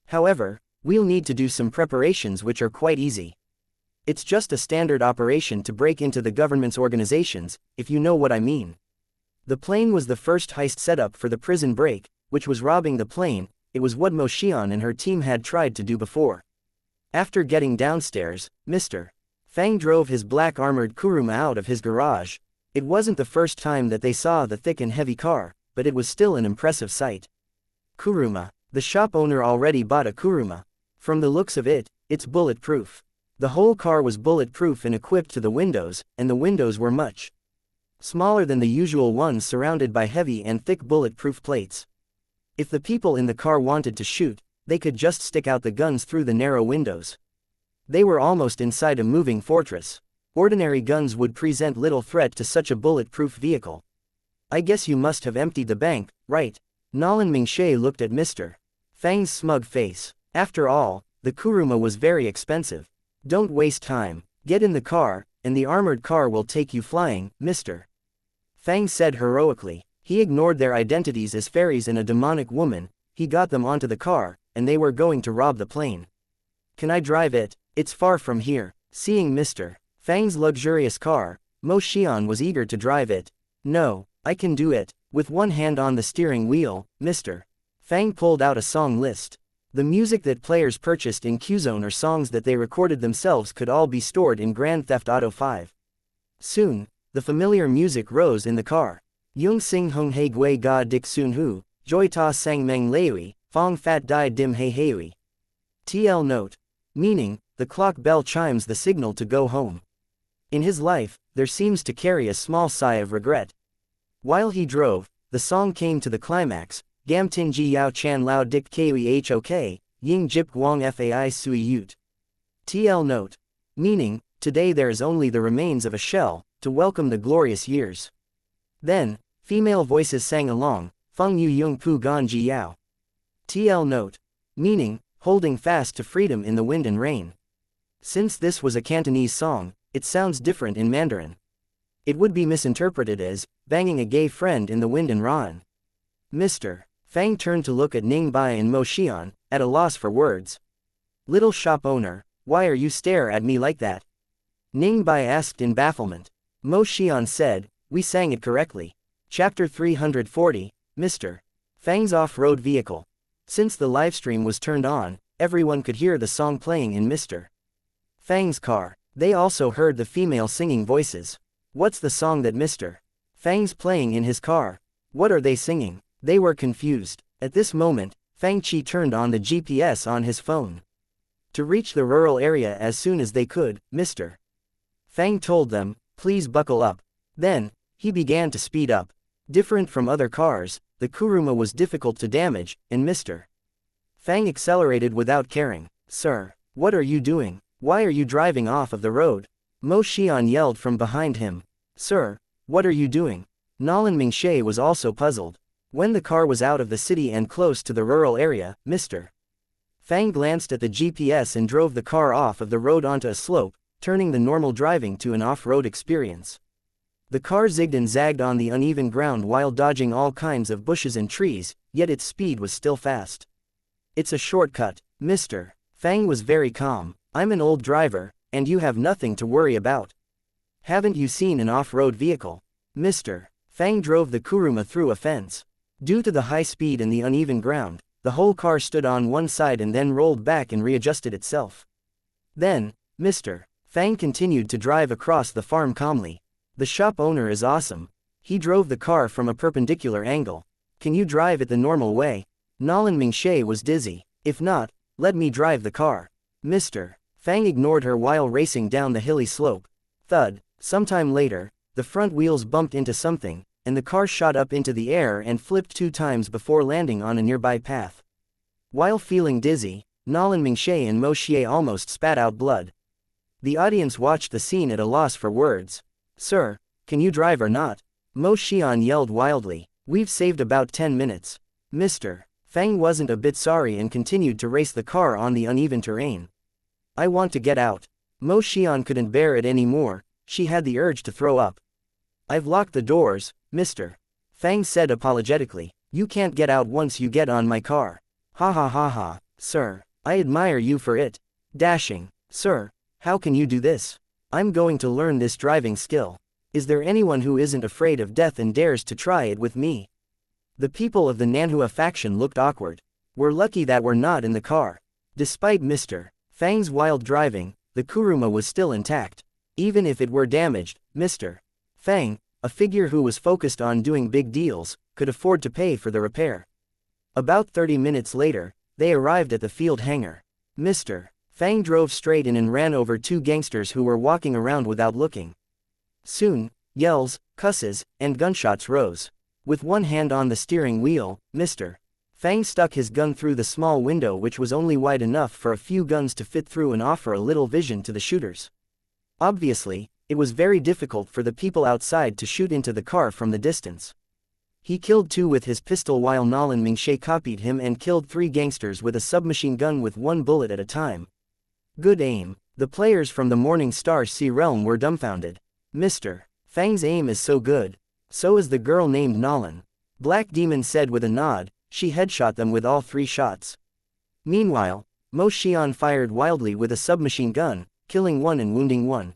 However, we'll need to do some preparations which are quite easy. It's just a standard operation to break into the government's organizations, if you know what I mean. The plane was the first heist setup for the prison break, which was robbing the plane. It was what Mo Xian and her team had tried to do before. After getting downstairs, Mr. Fang drove his black armored Kuruma out of his garage. It wasn't the first time that they saw the thick and heavy car, but it was still an impressive sight. Kuruma. The shop owner already bought a Kuruma. From the looks of it, it's bulletproof. The whole car was bulletproof and equipped to the windows, and the windows were much smaller than the usual ones, surrounded by heavy and thick bulletproof plates. If the people in the car wanted to shoot, they could just stick out the guns through the narrow windows. They were almost inside a moving fortress. Ordinary guns would present little threat to such a bulletproof vehicle. "I guess you must have emptied the bank, right?" Nolan Mingshe looked at Mr. Fang's smug face. After all, the kuruma was very expensive. Don't waste time. Get in the car, and the armored car will take you flying, mister. Fang said heroically. He ignored their identities as fairies and a demonic woman. He got them onto the car, and they were going to rob the plane. Can I drive it? It's far from here. Seeing Mr. Fang's luxurious car, Mo Xian was eager to drive it. No, I can do it. With one hand on the steering wheel, Mr. Fang pulled out a song list. The music that players purchased in Qzone or songs that they recorded themselves could all be stored in Grand Theft Auto 5. Soon, the familiar music rose in the car. Yung sing hung he gui ga dik sun hu, joy ta sang meng leui, fong fat dai dim he heui. TL note. Meaning, the clock bell chimes the signal to go home. In his life, there seems to carry a small sigh of regret. While he drove, the song came to the climax. Gam tin ji yao chan lao dik kui hok, ying jip guang fai sui yut. TL note. Meaning, today there is only the remains of a shell, to welcome the glorious years. Then, female voices sang along, Feng yu yung pu gan ji yao. TL note. Meaning, holding fast to freedom in the wind and rain. Since this was a Cantonese song, it sounds different in Mandarin. It would be misinterpreted as, banging a gay friend in the wind and rain. Mr. Fang turned to look at Ning Bai and Mo Xian, at a loss for words. Little shop owner, why are you stare at me like that? Ning Bai asked in bafflement. Mo Xian said, we sang it correctly. Chapter 340, Mr. Fang's off-road vehicle. Since the livestream was turned on, everyone could hear the song playing in Mr. Fang's car. They also heard the female singing voices. What's the song that Mr. Fang's playing in his car? What are they singing? They were confused. At this moment, Fang Qi turned on the GPS on his phone. To reach the rural area as soon as they could, Mr. Fang told them, please buckle up. Then, he began to speed up. Different from other cars, the kuruma was difficult to damage, and Mr. Fang accelerated without caring. Sir, what are you doing? Why are you driving off of the road? Mo Xian yelled from behind him. Sir, what are you doing? Nolan Mingxie was also puzzled. When the car was out of the city and close to the rural area, Mr. Fang glanced at the GPS and drove the car off of the road onto a slope, turning the normal driving to an off-road experience. The car zigged and zagged on the uneven ground while dodging all kinds of bushes and trees, yet its speed was still fast. It's a shortcut, Mr. Fang was very calm. I'm an old driver, and you have nothing to worry about. Haven't you seen an off-road vehicle? Mr. Fang drove the kuruma through a fence. Due to the high speed and the uneven ground, the whole car stood on one side and then rolled back and readjusted itself. Then, Mr. Fang continued to drive across the farm calmly. The shop owner is awesome. He drove the car from a perpendicular angle. Can you drive it the normal way? Nolan Mingxie was dizzy. If not, let me drive the car. Mr. Fang ignored her while racing down the hilly slope. Thud. Sometime later, the front wheels bumped into something, and the car shot up into the air and flipped 2 times before landing on a nearby path. While feeling dizzy, Nolan Mingxie and Mo Xie almost spat out blood. The audience watched the scene at a loss for words. Sir, can you drive or not? Mo Xian yelled wildly. We've saved about 10 minutes. Mr. Fang wasn't a bit sorry and continued to race the car on the uneven terrain. I want to get out. Mo Xian couldn't bear it anymore. She had the urge to throw up. I've locked the doors, Mr. Fang said apologetically. You can't get out once you get on my car. Ha ha ha ha, sir. I admire you for it. Dashing. Sir, how can you do this? I'm going to learn this driving skill. Is there anyone who isn't afraid of death and dares to try it with me? The people of the Nanhua faction looked awkward. We're lucky that we're not in the car. Despite Mr. Fang's wild driving, the kuruma was still intact. Even if it were damaged, Mr. Fang, a figure who was focused on doing big deals, could afford to pay for the repair. About 30 minutes later, they arrived at the field hangar. Mr. Fang drove straight in and ran over 2 gangsters who were walking around without looking. Soon, yells, cusses, and gunshots rose. With one hand on the steering wheel, Mr. Fang stuck his gun through the small window, which was only wide enough for a few guns to fit through and offer a little vision to the shooters. Obviously, it was very difficult for the people outside to shoot into the car from the distance. He killed 2 with his pistol while Nolan Mingshay copied him and killed 3 gangsters with a submachine gun with 1 bullet at a time. Good aim. The players from the Morning Star Sea realm were dumbfounded. Mr. Fang's aim is so good. So is the girl named Nolan. Black Demon said with a nod. She headshot them with all 3 shots. Meanwhile, Mo Xian fired wildly with a submachine gun, killing 1 and wounding 1.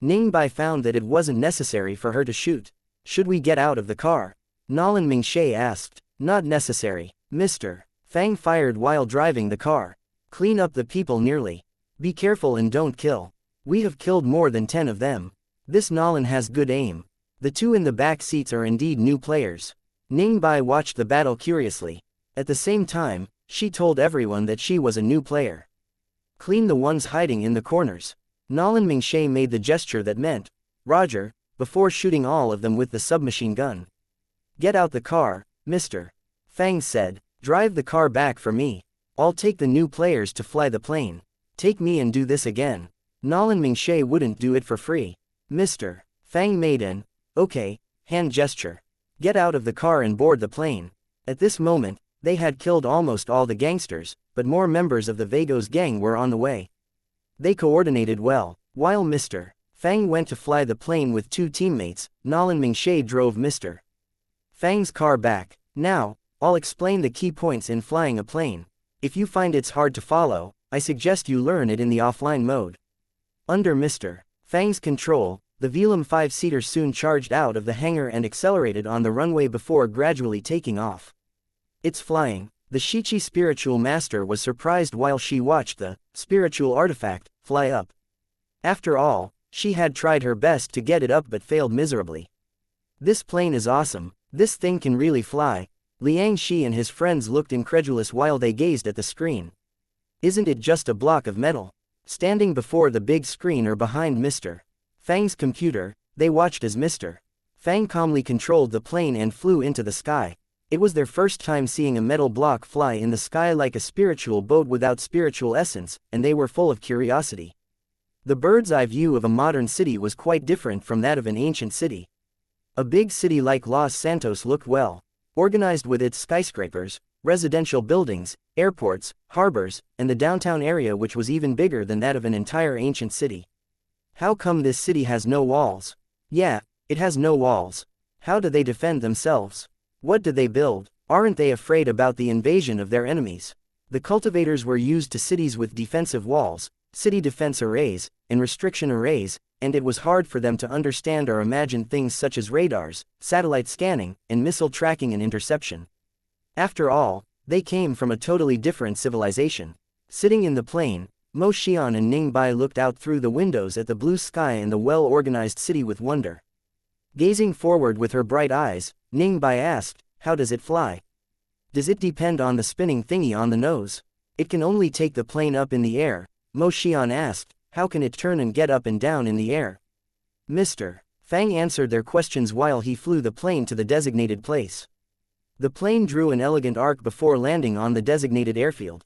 Ning Bai found that it wasn't necessary for her to shoot. Should we get out of the car? Nolan Mingshay asked. Not necessary. Mr. Fang fired while driving the car. Clean up the people nearly. Be careful and don't kill. We have killed more than 10 of them. This Nolan has good aim. The 2 in the back seats are indeed new players. Ning Bai watched the battle curiously. At the same time, she told everyone that she was a new player. Clean the ones hiding in the corners. Nolan Mingshay made the gesture that meant, Roger, before shooting all of them with the submachine gun. Get out the car, Mr. Fang said. Drive the car back for me. I'll take the new players to fly the plane. Take me and do this again. Nolan Mingshay wouldn't do it for free. Mr. Fang made an, okay, hand gesture. Get out of the car and board the plane. At this moment, they had killed almost all the gangsters, but more members of the Vagos gang were on the way. They coordinated well. While Mr. Fang went to fly the plane with 2 teammates, Nolan Mingshay drove Mr. Fang's car back. Now, I'll explain the key points in flying a plane. If you find it's hard to follow, I suggest you learn it in the offline mode. Under Mr. Fang's control, the Velum 5-seater soon charged out of the hangar and accelerated on the runway before gradually taking off. It's flying. The Shichi spiritual master was surprised while she watched the spiritual artifact fly up. After all, she had tried her best to get it up but failed miserably. This plane is awesome. This thing can really fly. Liang Shi and his friends looked incredulous while they gazed at the screen. Isn't it just a block of metal? Standing before the big screen or behind Mr. Fang's computer, they watched as Mr. Fang calmly controlled the plane and flew into the sky. It was their first time seeing a metal block fly in the sky like a spiritual boat without spiritual essence, and they were full of curiosity. The bird's-eye view of a modern city was quite different from that of an ancient city. A big city like Los Santos looked well organized with its skyscrapers, residential buildings, airports, harbors, and the downtown area which was even bigger than that of an entire ancient city. How come this city has no walls? Yeah, it has no walls. How do they defend themselves? What do they build? Aren't they afraid about the invasion of their enemies? The cultivators were used to cities with defensive walls, city defense arrays, and restriction arrays, and it was hard for them to understand or imagine things such as radars, satellite scanning, and missile tracking and interception. After all, they came from a totally different civilization. Sitting in the plane, Mo Xian and Ning Bai looked out through the windows at the blue sky and the well-organized city with wonder. Gazing forward with her bright eyes, Ning Bai asked, how does it fly? Does it depend on the spinning thingy on the nose? It can only take the plane up in the air. Mo Xian asked, how can it turn and get up and down in the air? Mr. Fang answered their questions while he flew the plane to the designated place. The plane drew an elegant arc before landing on the designated airfield.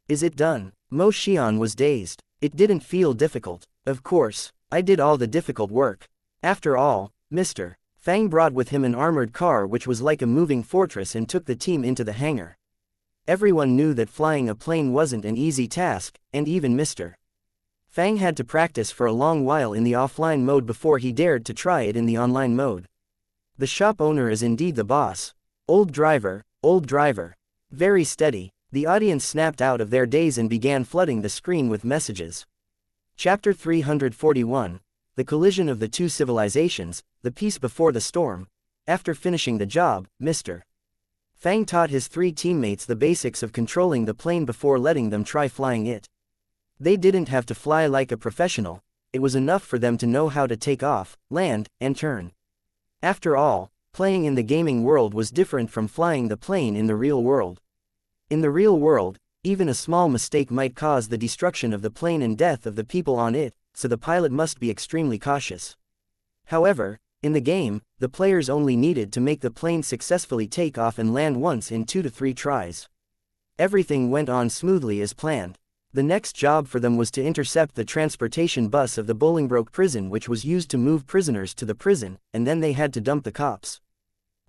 Is it done? Mo Xian was dazed. It didn't feel difficult. Of course, I did all the difficult work. After all, Mr. Fang brought with him an armored car which was like a moving fortress and took the team into the hangar. Everyone knew that flying a plane wasn't an easy task, and even Mr. Fang had to practice for a long while in the offline mode before he dared to try it in the online mode. The shop owner is indeed the boss. Old driver, very steady. The audience snapped out of their daze and began flooding the screen with messages. Chapter 341, The Collision of the Two Civilizations, The Peace Before the Storm. After finishing the job, Mr. Fang taught his 3 teammates the basics of controlling the plane before letting them try flying it. They didn't have to fly like a professional, it was enough for them to know how to take off, land, and turn. After all, playing in the gaming world was different from flying the plane in the real world. In the real world, even a small mistake might cause the destruction of the plane and death of the people on it, so the pilot must be extremely cautious. However, in the game, the players only needed to make the plane successfully take off and land once in 2 to 3 tries. Everything went on smoothly as planned. The next job for them was to intercept the transportation bus of the Bolingbroke prison which was used to move prisoners to the prison, and then they had to dump the cops.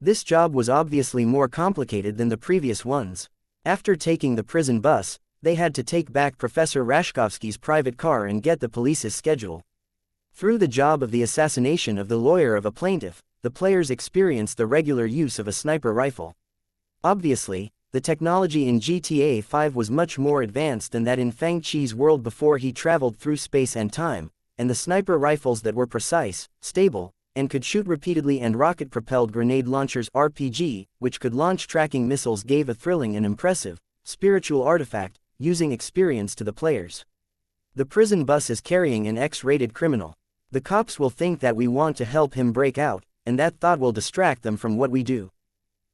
This job was obviously more complicated than the previous ones. After taking the prison bus, they had to take back Professor Rashkovsky's private car and get the police's schedule. Through the job of the assassination of the lawyer of a plaintiff, the players experienced the regular use of a sniper rifle. Obviously, the technology in GTA 5 was much more advanced than that in Fang Chi's world before he traveled through space and time, and the sniper rifles that were precise, stable, and could shoot repeatedly, and rocket-propelled grenade launchers RPG, which could launch tracking missiles, gave a thrilling and impressive, spiritual artifact, using experience to the players. The prison bus is carrying an X-rated criminal. The cops will think that we want to help him break out, and that thought will distract them from what we do.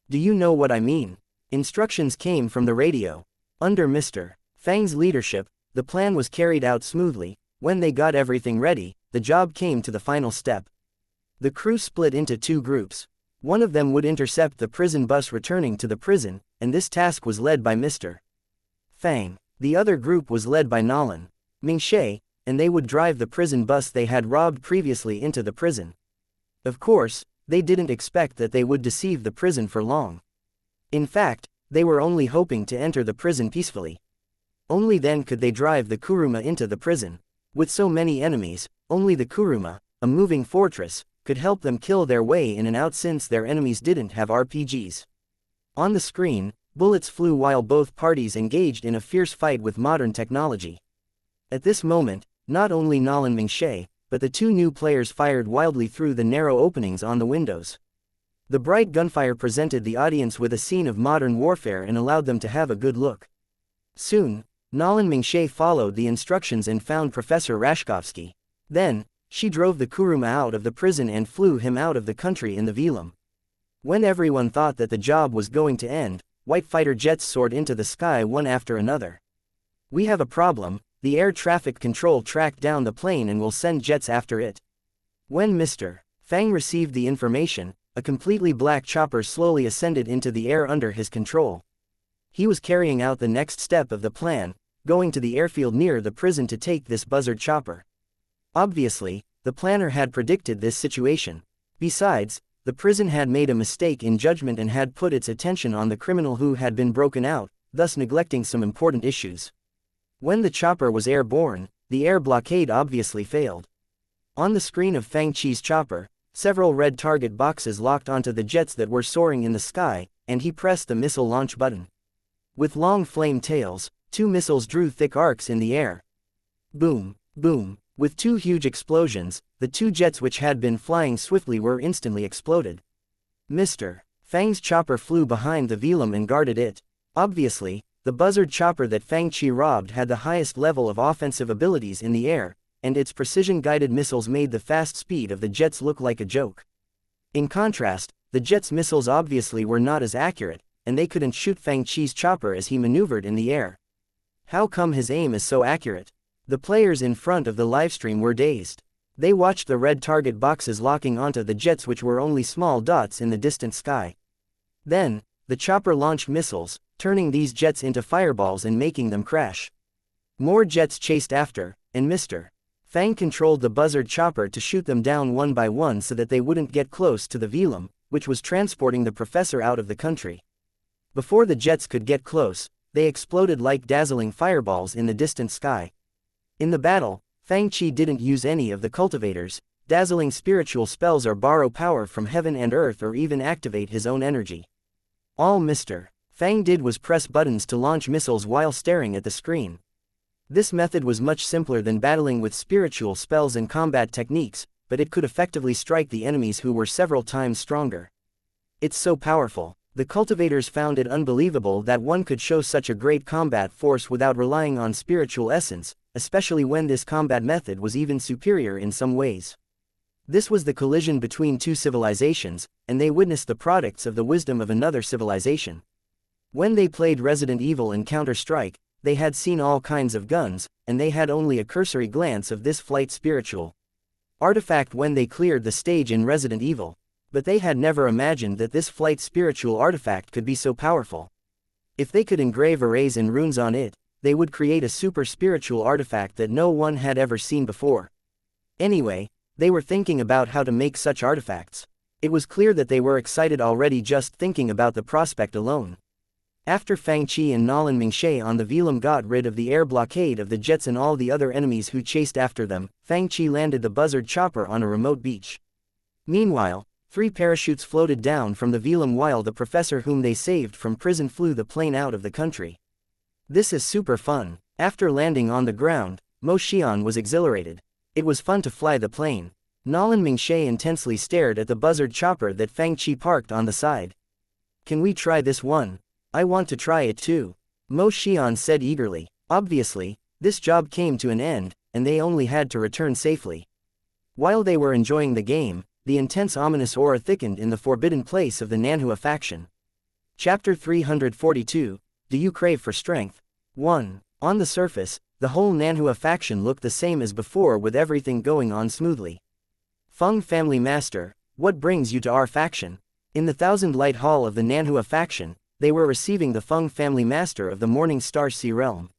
Do you know what I mean? Instructions came from the radio. Under Mr. Fang's leadership, the plan was carried out smoothly. When they got everything ready, the job came to the final step. The crew split into two groups. One of them would intercept the prison bus returning to the prison, and this task was led by Mr. Fang. The other group was led by Nolan Mingxie, and they would drive the prison bus they had robbed previously into the prison. Of course, they didn't expect that they would deceive the prison for long. In fact, they were only hoping to enter the prison peacefully. Only then could they drive the Kuruma into the prison. With so many enemies, only the Kuruma, a moving fortress, could help them kill their way in and out, since their enemies didn't have RPGs. On the screen, bullets flew while both parties engaged in a fierce fight with modern technology. At this moment, not only Nolan Mingxie, but the two new players fired wildly through the narrow openings on the windows. The bright gunfire presented the audience with a scene of modern warfare and allowed them to have a good look. Soon, Nolan Mingxie followed the instructions and found Professor Rashkovsky. Then, she drove the Kuruma out of the prison and flew him out of the country in the Velum. When everyone thought that the job was going to end, white fighter jets soared into the sky one after another. "We have a problem," the air traffic control tracked down the plane and will send jets after it. When Mr. Fang received the information, a completely black chopper slowly ascended into the air under his control. He was carrying out the next step of the plan, going to the airfield near the prison to take this buzzard chopper. Obviously, the planner had predicted this situation. Besides, the prison had made a mistake in judgment and had put its attention on the criminal who had been broken out, thus neglecting some important issues. When the chopper was airborne, the air blockade obviously failed. On the screen of Fang Chi's chopper, several red target boxes locked onto the jets that were soaring in the sky, and he pressed the missile launch button. With long flame tails, two missiles drew thick arcs in the air. Boom, boom. With two huge explosions, the two jets which had been flying swiftly were instantly exploded. Mr. Fang's chopper flew behind the Velum and guarded it. Obviously, the buzzard chopper that Fang Chi robbed had the highest level of offensive abilities in the air, and its precision-guided missiles made the fast speed of the jets look like a joke. In contrast, the jet's missiles obviously were not as accurate, and they couldn't shoot Fang Chi's chopper as he maneuvered in the air. How come his aim is so accurate? The players in front of the livestream were dazed. They watched the red target boxes locking onto the jets, which were only small dots in the distant sky. Then, the chopper launched missiles, turning these jets into fireballs and making them crash. More jets chased after, and Mr. Fang controlled the buzzard chopper to shoot them down one by one so that they wouldn't get close to the Velum, which was transporting the professor out of the country. Before the jets could get close, they exploded like dazzling fireballs in the distant sky. In the battle, Fang Chi didn't use any of the cultivators, dazzling spiritual spells, or borrow power from heaven and earth, or even activate his own energy. All Mr. Fang did was press buttons to launch missiles while staring at the screen. This method was much simpler than battling with spiritual spells and combat techniques, but it could effectively strike the enemies who were several times stronger. It's so powerful. The cultivators found it unbelievable that one could show such a great combat force without relying on spiritual essence, especially when this combat method was even superior in some ways. This was the collision between two civilizations, and they witnessed the products of the wisdom of another civilization. When they played Resident Evil and Counter-Strike, they had seen all kinds of guns, and they had only a cursory glance of this flight spiritual artifact when they cleared the stage in Resident Evil, but they had never imagined that this flight spiritual artifact could be so powerful. If they could engrave arrays and runes on it, they would create a super spiritual artifact that no one had ever seen before. Anyway, they were thinking about how to make such artifacts. It was clear that they were excited already just thinking about the prospect alone. After Fang Qi and Nolan Mingshe on the Velam got rid of the air blockade of the jets and all the other enemies who chased after them, Fang Qi landed the buzzard chopper on a remote beach. Meanwhile, 3 parachutes floated down from the Velam while the professor whom they saved from prison flew the plane out of the country. This is super fun. After landing on the ground, Mo Xian was exhilarated. It was fun to fly the plane. Nolan Mingshe intensely stared at the buzzard chopper that Fang Qi parked on the side. Can we try this one? I want to try it too. Mo Xian said eagerly. Obviously, this job came to an end, and they only had to return safely. While they were enjoying the game, the intense ominous aura thickened in the forbidden place of the Nanhua faction. Chapter 342, Do You Crave for Strength? 1. On the surface, the whole Nanhua faction looked the same as before with everything going on smoothly. Fang family master, what brings you to our faction? In the Thousand Light Hall of the Nanhua faction, they were receiving the Fang family master of the Morning Star Sea realm.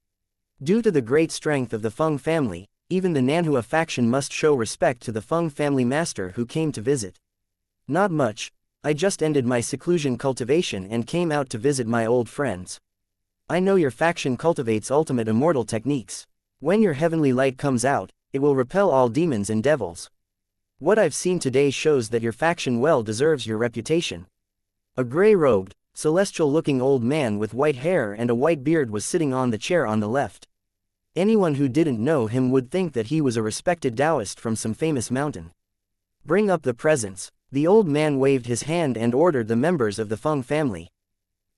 Due to the great strength of the Fang family, even the Nanhua faction must show respect to the Fang family master who came to visit. Not much, I just ended my seclusion cultivation and came out to visit my old friends. I know your faction cultivates ultimate immortal techniques. When your heavenly light comes out, it will repel all demons and devils. What I've seen today shows that your faction well deserves your reputation. A gray-robed, celestial-looking old man with white hair and a white beard was sitting on the chair on the left. Anyone who didn't know him would think that he was a respected Taoist from some famous mountain. Bring up the presents. The old man waved his hand and ordered the members of the Fang family.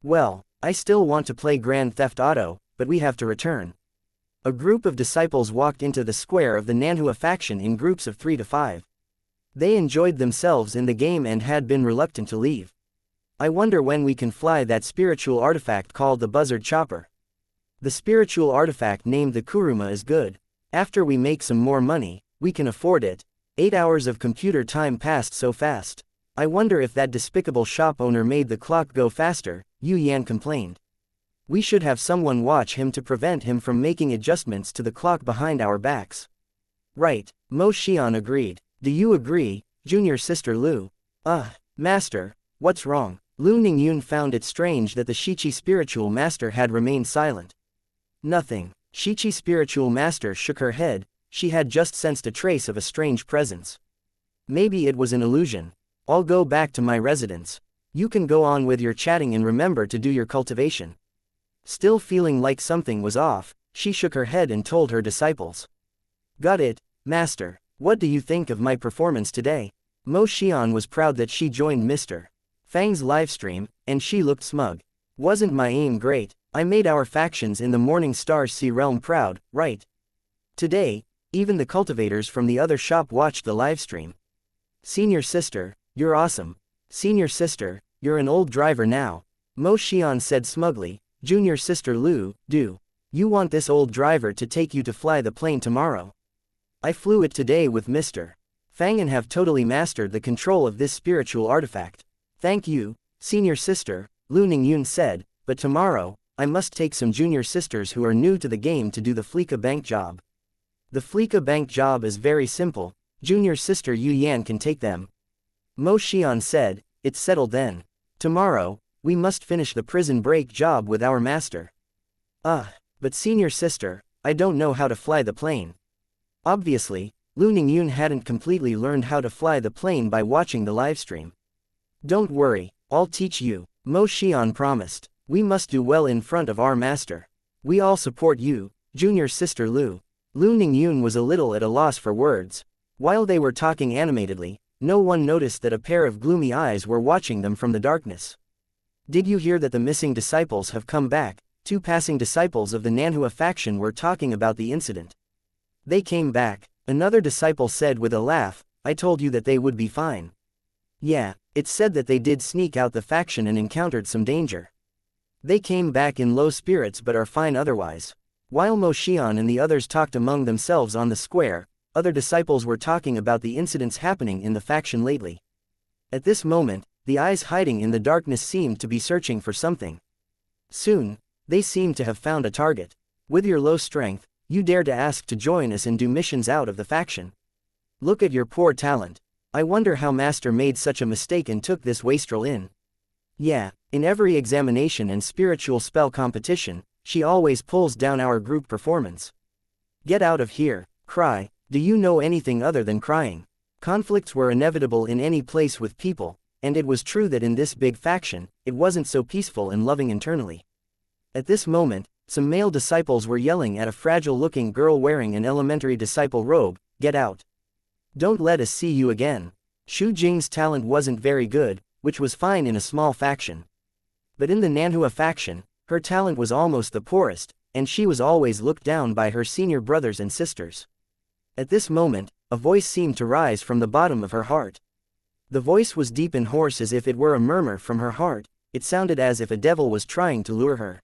Well, I still want to play Grand Theft Auto, but we have to return. A group of disciples walked into the square of the Nanhua faction in groups of 3 to 5. They enjoyed themselves in the game and had been reluctant to leave. I wonder when we can fly that spiritual artifact called the buzzard chopper. The spiritual artifact named the Kuruma is good. After we make some more money, we can afford it. 8 hours of computer time passed so fast. I wonder if that despicable shop owner made the clock go faster, Yu Yan complained. We should have someone watch him to prevent him from making adjustments to the clock behind our backs. Right, Mo Xian agreed. Do you agree, junior sister Lu? Master, what's wrong? Lu Ningyun found it strange that the Shichi spiritual master had remained silent. Nothing. Shichi spiritual master shook her head, she had just sensed a trace of a strange presence. Maybe it was an illusion. I'll go back to my residence. You can go on with your chatting and remember to do your cultivation. Still feeling like something was off, she shook her head and told her disciples. Got it, master. What do you think of my performance today? Mo Xian was proud that she joined Mr. Fang's livestream, and she looked smug. Wasn't my aim great? I made our factions in the Morning Star Sea realm proud, right? Today, even the cultivators from the other shop watched the livestream. Senior sister, you're awesome. Senior sister, you're an old driver now. Mo Xian said smugly. Junior sister Lu, do you want this old driver to take you to fly the plane tomorrow? I flew it today with Mr. Fang and have totally mastered the control of this spiritual artifact. Thank you, senior sister, Lu Ningyun said, but tomorrow, I must take some junior sisters who are new to the game to do the Fleeka Bank job. The Fleeka Bank job is very simple, junior sister Yu Yan can take them. Mo Xian said, it's settled then. Tomorrow, we must finish the prison break job with our master. But senior sister, I don't know how to fly the plane. Obviously, Lu Ningyun hadn't completely learned how to fly the plane by watching the livestream. Don't worry, I'll teach you, Mo Xian promised. We must do well in front of our master. We all support you, junior sister Lu. Lu Ningyun was a little at a loss for words. While they were talking animatedly, no one noticed that a pair of gloomy eyes were watching them from the darkness. Did you hear that the missing disciples have come back? 2 passing disciples of the Nanhua faction were talking about the incident. They came back, another disciple said with a laugh, I told you that they would be fine. Yeah, it's said that they did sneak out the faction and encountered some danger. They came back in low spirits but are fine otherwise. While Mo Xian and the others talked among themselves on the square, other disciples were talking about the incidents happening in the faction lately. At this moment, the eyes hiding in the darkness seemed to be searching for something. Soon, they seemed to have found a target. With your low strength, you dare to ask to join us and do missions out of the faction. Look at your poor talent. I wonder how Master made such a mistake and took this wastrel in. Yeah, in every examination and spiritual spell competition, she always pulls down our group performance. Get out of here, cry. Do you know anything other than crying? Conflicts were inevitable in any place with people, and it was true that in this big faction, it wasn't so peaceful and loving internally. At this moment, some male disciples were yelling at a fragile-looking girl wearing an elementary disciple robe, "Get out. Don't let us see you again." Xu Jing's talent wasn't very good, which was fine in a small faction. But in the Nanhua faction, her talent was almost the poorest, and she was always looked down by her senior brothers and sisters. At this moment, a voice seemed to rise from the bottom of her heart. The voice was deep and hoarse as if it were a murmur from her heart. It sounded as if a devil was trying to lure her.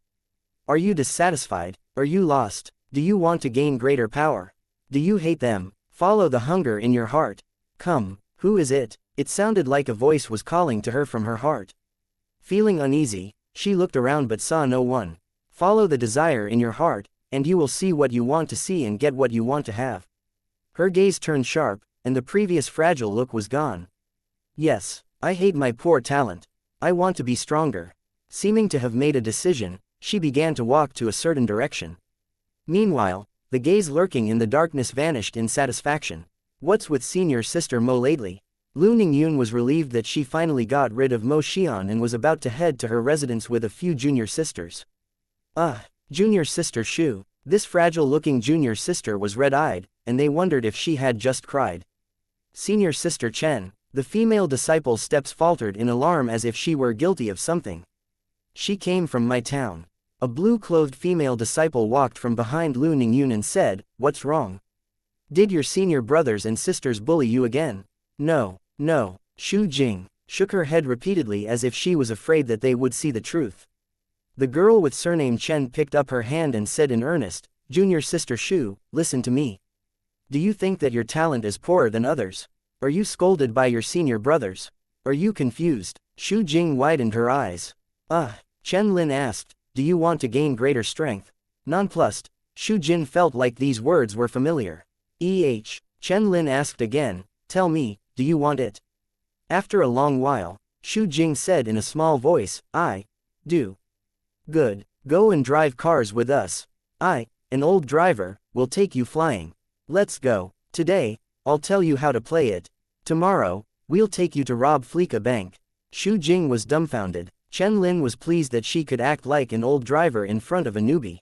Are you dissatisfied? Are you lost? Do you want to gain greater power? Do you hate them? Follow the hunger in your heart. Come, who is it? It sounded like a voice was calling to her from her heart. Feeling uneasy, she looked around but saw no one. Follow the desire in your heart, and you will see what you want to see and get what you want to have. Her gaze turned sharp, and the previous fragile look was gone. Yes, I hate my poor talent. I want to be stronger. Seeming to have made a decision, she began to walk to a certain direction. Meanwhile, the gaze lurking in the darkness vanished in satisfaction. What's with senior sister Mo lately? Lu Ningyun was relieved that she finally got rid of Mo Xian and was about to head to her residence with a few junior sisters. Junior sister Shu. This fragile-looking junior sister was red-eyed, and they wondered if she had just cried. Senior sister Chen. The female disciple's steps faltered in alarm as if she were guilty of something. She came from my town. A blue-clothed female disciple walked from behind Lu Ningyun and said, "What's wrong? Did your senior brothers and sisters bully you again?" No. Xu Jing shook her head repeatedly as if she was afraid that they would see the truth. The girl with surname Chen picked up her hand and said in earnest, "Junior sister Shu, listen to me. Do you think that your talent is poorer than others? Are you scolded by your senior brothers? Are you confused?" Xu Jing widened her eyes. Chen Lin asked, "Do you want to gain greater strength?" Nonplussed, Xu Jin felt like these words were familiar. Chen Lin asked again, "Tell me, do you want it?" After a long while, Xu Jing said in a small voice, "I do." "Good, go and drive cars with us. I, an old driver, will take you flying. Let's go. Today, I'll tell you how to play it. Tomorrow, we'll take you to rob Fleeka Bank." Xu Jing was dumbfounded. Chen Lin was pleased that she could act like an old driver in front of a newbie.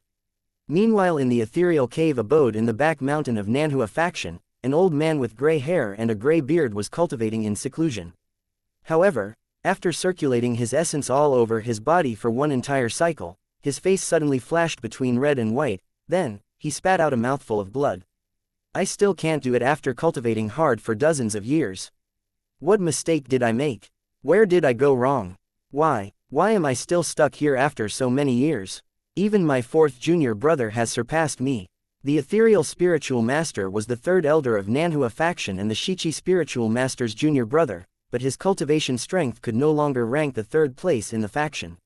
Meanwhile in the ethereal cave abode in the back mountain of Nanhua faction, an old man with gray hair and a gray beard was cultivating in seclusion. However, after circulating his essence all over his body for one entire cycle, his face suddenly flashed between red and white, then, he spat out a mouthful of blood. "I still can't do it after cultivating hard for dozens of years. What mistake did I make? Where did I go wrong? Why am I still stuck here after so many years? Even my fourth junior brother has surpassed me." The ethereal spiritual master was the third elder of Nanhua faction and the Shichi spiritual master's junior brother, but his cultivation strength could no longer rank the third place in the faction.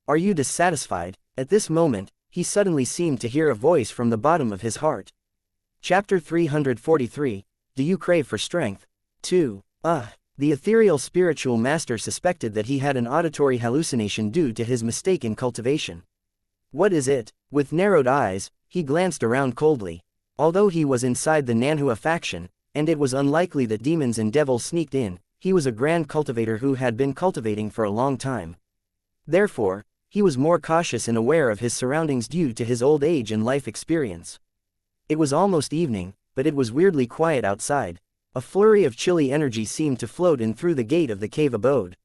"Are you dissatisfied?" At this moment, he suddenly seemed to hear a voice from the bottom of his heart. Chapter 343, Do You Crave for Strength? 2. The ethereal spiritual master suspected that he had an auditory hallucination due to his mistake in cultivation. What is it? With narrowed eyes, he glanced around coldly. Although he was inside the Nanhua faction, and it was unlikely that demons and devils sneaked in, he was a grand cultivator who had been cultivating for a long time. Therefore, he was more cautious and aware of his surroundings due to his old age and life experience. It was almost evening, but it was weirdly quiet outside. A flurry of chilly energy seemed to float in through the gate of the cave abode.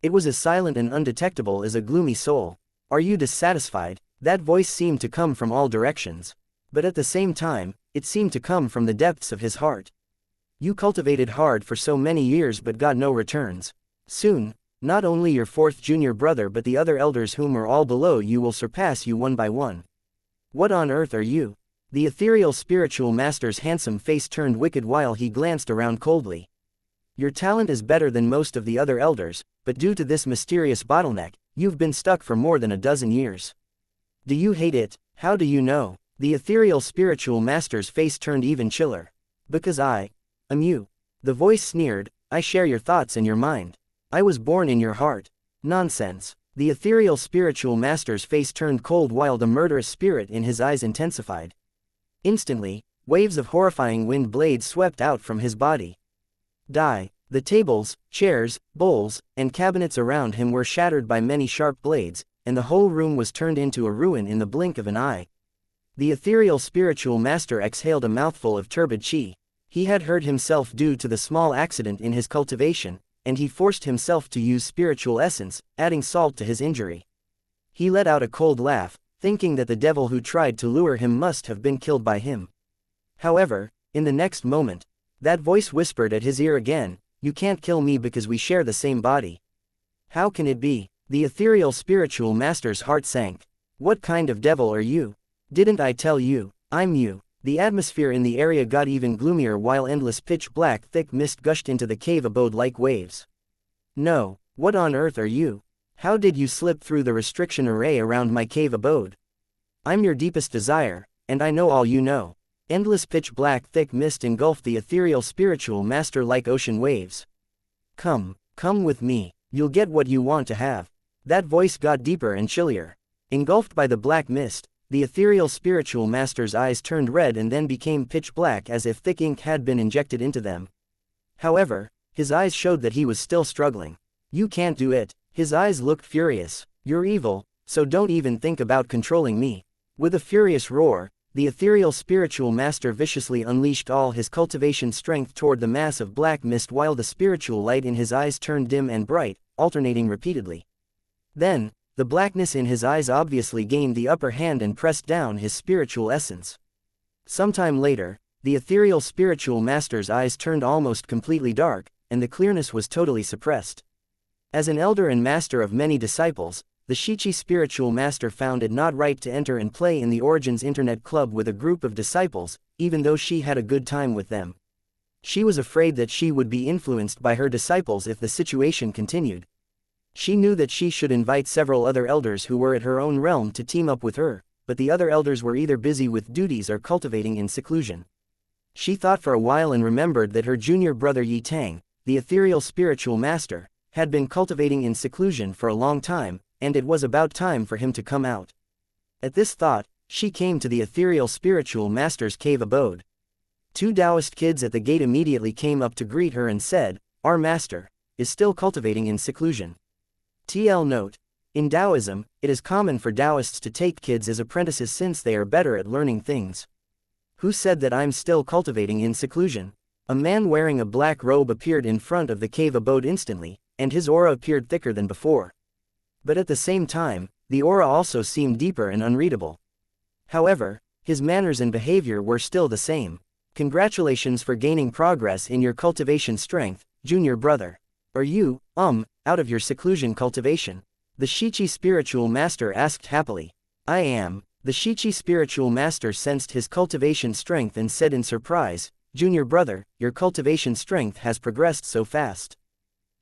It was as silent and undetectable as a gloomy soul. "Are you dissatisfied?" That voice seemed to come from all directions. But at the same time, it seemed to come from the depths of his heart. "You cultivated hard for so many years but got no returns. Soon, not only your fourth junior brother but the other elders whom are all below you will surpass you one by one. What on earth are you?" The ethereal spiritual master's handsome face turned wicked while he glanced around coldly. "Your talent is better than most of the other elders, but due to this mysterious bottleneck, you've been stuck for more than a dozen years. Do you hate it? How do you know?" The ethereal spiritual master's face turned even chiller. "Because I am you." The voice sneered, I share your thoughts and your mind. I was born in your heart. Nonsense. The ethereal spiritual master's face turned cold while the murderous spirit in his eyes intensified. Instantly, waves of horrifying wind blades swept out from his body. Die. The tables, chairs, bowls, and cabinets around him were shattered by many sharp blades, and the whole room was turned into a ruin in the blink of an eye. The ethereal spiritual master exhaled a mouthful of turbid chi. He had hurt himself due to the small accident in his cultivation, and he forced himself to use spiritual essence, adding salt to his injury. He let out a cold laugh, thinking that the devil who tried to lure him must have been killed by him. However, in the next moment, that voice whispered at his ear again, "You can't kill me because we share the same body." How can it be? The ethereal spiritual master's heart sank. What kind of devil are you? Didn't I tell you? I'm you. The atmosphere in the area got even gloomier while endless pitch-black thick mist gushed into the cave abode like waves. No, what on earth are you? How did you slip through the restriction array around my cave abode? I'm your deepest desire, and I know all you know. Endless pitch-black thick mist engulfed the ethereal spiritual master like ocean waves. Come with me. You'll get what you want to have. That voice got deeper and chillier. Engulfed by the black mist, the ethereal spiritual master's eyes turned red and then became pitch black as if thick ink had been injected into them. However, his eyes showed that he was still struggling. You can't do it. His eyes looked furious. You're evil, so don't even think about controlling me. With a furious roar, the ethereal spiritual master viciously unleashed all his cultivation strength toward the mass of black mist while the spiritual light in his eyes turned dim and bright, alternating repeatedly. Then, the blackness in his eyes obviously gained the upper hand and pressed down his spiritual essence. Sometime later, the ethereal spiritual master's eyes turned almost completely dark, and the clearness was totally suppressed. As an elder and master of many disciples, the Shichi spiritual master found it not right to enter and play in the Origins Internet Club with a group of disciples, even though she had a good time with them. She was afraid that she would be influenced by her disciples if the situation continued. She knew that she should invite several other elders who were at her own realm to team up with her, but the other elders were either busy with duties or cultivating in seclusion. She thought for a while and remembered that her junior brother Yi Tang, the ethereal spiritual master, had been cultivating in seclusion for a long time, and it was about time for him to come out. At this thought, she came to the ethereal spiritual master's cave abode. Two Taoist kids at the gate immediately came up to greet her and said, "Our master is still cultivating in seclusion." TL note: in Taoism, it is common for Taoists to take kids as apprentices since they are better at learning things. Who said that I'm still cultivating in seclusion? A man wearing a black robe appeared in front of the cave abode instantly, and his aura appeared thicker than before. But at the same time, the aura also seemed deeper and unreadable. However, his manners and behavior were still the same. Congratulations for gaining progress in your cultivation strength, junior brother. Are you, out of your seclusion cultivation? The Shichi spiritual master asked happily. I am. The Shichi spiritual master sensed his cultivation strength and said in surprise, "Junior brother, your cultivation strength has progressed so fast."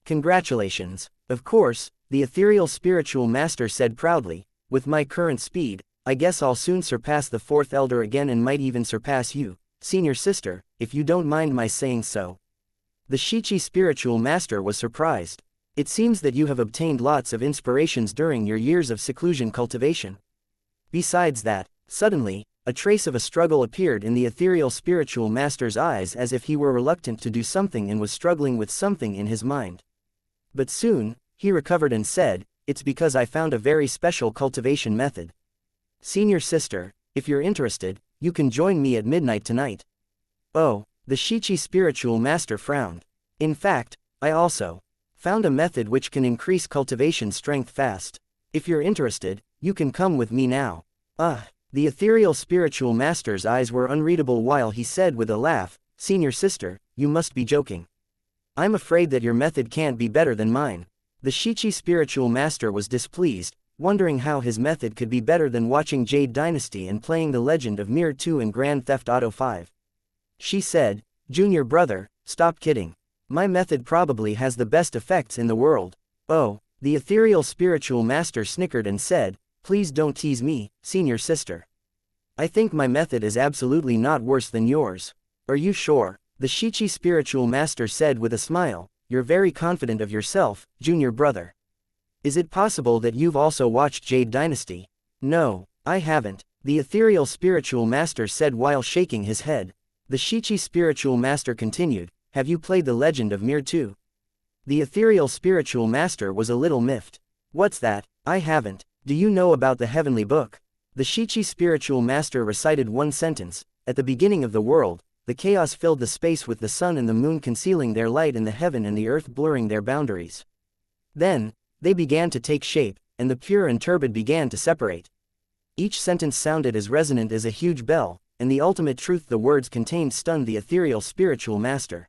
Congratulations. Of course, the ethereal spiritual master said proudly, "With my current speed, I guess I'll soon surpass the fourth elder again and might even surpass you, senior sister, if you don't mind my saying so." The Shichi spiritual master was surprised. It seems that you have obtained lots of inspirations during your years of seclusion cultivation. Besides that, suddenly, a trace of a struggle appeared in the ethereal spiritual master's eyes as if he were reluctant to do something and was struggling with something in his mind. But soon, he recovered and said, "It's because I found a very special cultivation method. Senior sister, if you're interested, you can join me at midnight tonight." Oh, the Shichi spiritual master frowned. In fact, I also found a method which can increase cultivation strength fast. If you're interested, you can come with me now. The ethereal spiritual master's eyes were unreadable while he said with a laugh, "Senior sister, you must be joking. I'm afraid that your method can't be better than mine." The Shichi spiritual master was displeased, wondering how his method could be better than watching Jade Dynasty and playing The Legend of Mirror 2 and Grand Theft Auto 5. She said, "Junior brother, stop kidding. My method probably has the best effects in the world." Oh, the ethereal spiritual master snickered and said, "Please don't tease me, senior sister. I think my method is absolutely not worse than yours." "Are you sure?" The Shichi spiritual master said with a smile, you're very confident of yourself, junior brother. Is it possible that you've also watched Jade Dynasty? No, I haven't, the ethereal spiritual master said while shaking his head. The Shichi spiritual master continued, have you played The Legend of Mir 2? The ethereal spiritual master was a little miffed. What's that? I haven't. Do you know about the heavenly book? The Shichi spiritual master recited one sentence. At the beginning of the world, the chaos filled the space with the sun and the moon concealing their light in the heaven and the earth blurring their boundaries. Then, they began to take shape, and the pure and turbid began to separate. Each sentence sounded as resonant as a huge bell, and the ultimate truth the words contained stunned the ethereal spiritual master.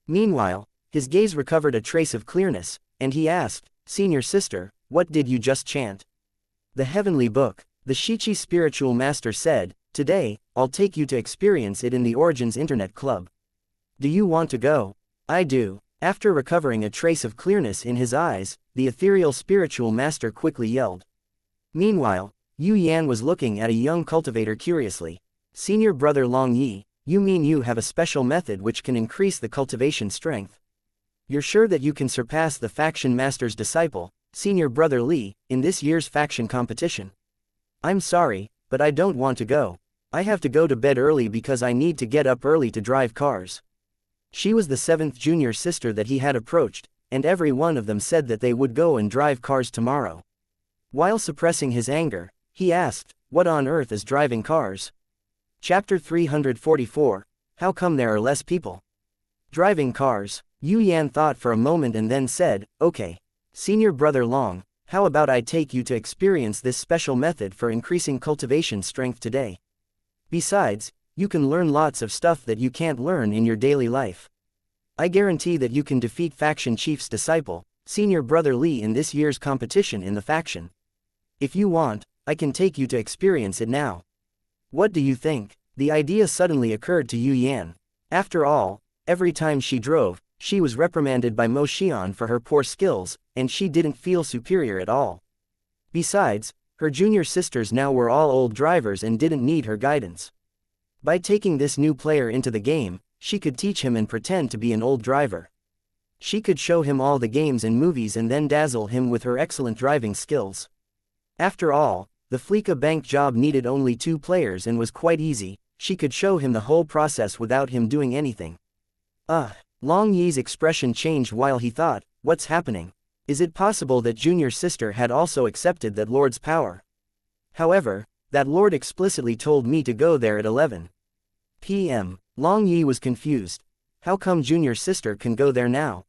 Meanwhile, his gaze recovered a trace of clearness, and he asked, Senior sister, what did you just chant? The heavenly book, the Shichi spiritual master said, today, I'll take you to experience it in the Origins Internet Club. Do you want to go? I do. After recovering a trace of clearness in his eyes, the ethereal spiritual master quickly yelled. Meanwhile, Yu Yan was looking at a young cultivator curiously. Senior brother Long Yi, you mean you have a special method which can increase the cultivation strength? You're sure that you can surpass the faction master's disciple, Senior brother Li, in this year's faction competition? I'm sorry, but I don't want to go. I have to go to bed early because I need to get up early to drive cars. She was the 7th junior sister that he had approached, and every one of them said that they would go and drive cars tomorrow. While suppressing his anger, he asked, what on earth is driving cars? Chapter 344, How come there are less people? Driving cars. Yu Yan thought for a moment and then said, okay. Senior brother Long, how about I take you to experience this special method for increasing cultivation strength today? Besides, you can learn lots of stuff that you can't learn in your daily life. I guarantee that you can defeat faction chief's disciple, Senior brother Li, in this year's competition in the faction. If you want, I can take you to experience it now. What do you think? The idea suddenly occurred to Yu Yan. After all, every time she drove, she was reprimanded by Mo Xian for her poor skills, and she didn't feel superior at all. Besides, her junior sisters now were all old drivers and didn't need her guidance. By taking this new player into the game, she could teach him and pretend to be an old driver. She could show him all the games and movies and then dazzle him with her excellent driving skills. After all, the Fleeka Bank job needed only 2 players and was quite easy. She could show him the whole process without him doing anything. Long Yi's expression changed while he thought, what's happening? Is it possible that junior sister had also accepted that lord's power? However, that lord explicitly told me to go there at 11 p.m. Long Yi was confused. How come junior sister can go there now?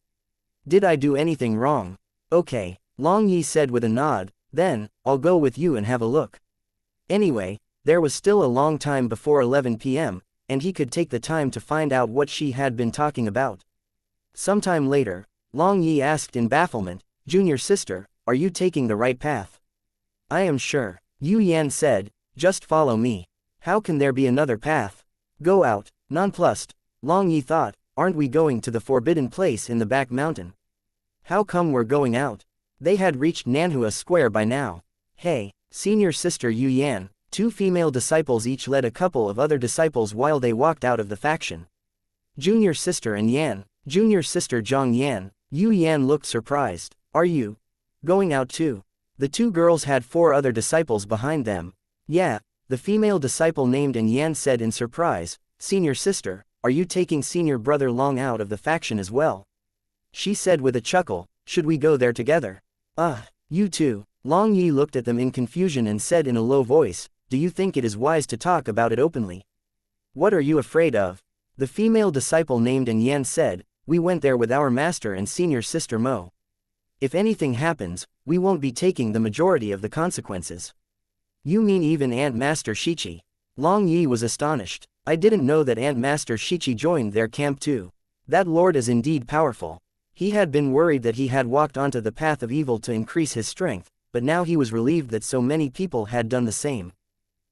Did I do anything wrong? Okay, Long Yi said with a nod, then, I'll go with you and have a look. Anyway, there was still a long time before 11 p.m., and he could take the time to find out what she had been talking about. Sometime later, Long Yi asked in bafflement, Junior sister, are you taking the right path? I am sure. Yu Yan said, just follow me. How can there be another path? Go out. Nonplussed, Long Yi thought, aren't we going to the forbidden place in the back mountain? How come we're going out? They had reached Nanhua Square by now. Hey, senior sister Yu Yan, 2 female disciples each led a couple of other disciples while they walked out of the faction. Junior sister and Yan, junior sister Zhang Yan. Yu Yan looked surprised. Are you going out too? The 2 girls had 4 other disciples behind them. Yeah, the female disciple named and Yan said in surprise, Senior sister, are you taking senior brother Long out of the faction as well? She said with a chuckle, should we go there together? You too. Long Yi looked at them in confusion and said in a low voice, do you think it is wise to talk about it openly? What are you afraid of? The female disciple named and Yan said, we went there with our master and senior sister Mo. If anything happens, we won't be taking the majority of the consequences. You mean even Aunt Master Shichi? Long Yi was astonished. I didn't know that Aunt Master Shichi joined their camp too. That lord is indeed powerful. He had been worried that he had walked onto the path of evil to increase his strength, but now he was relieved that so many people had done the same.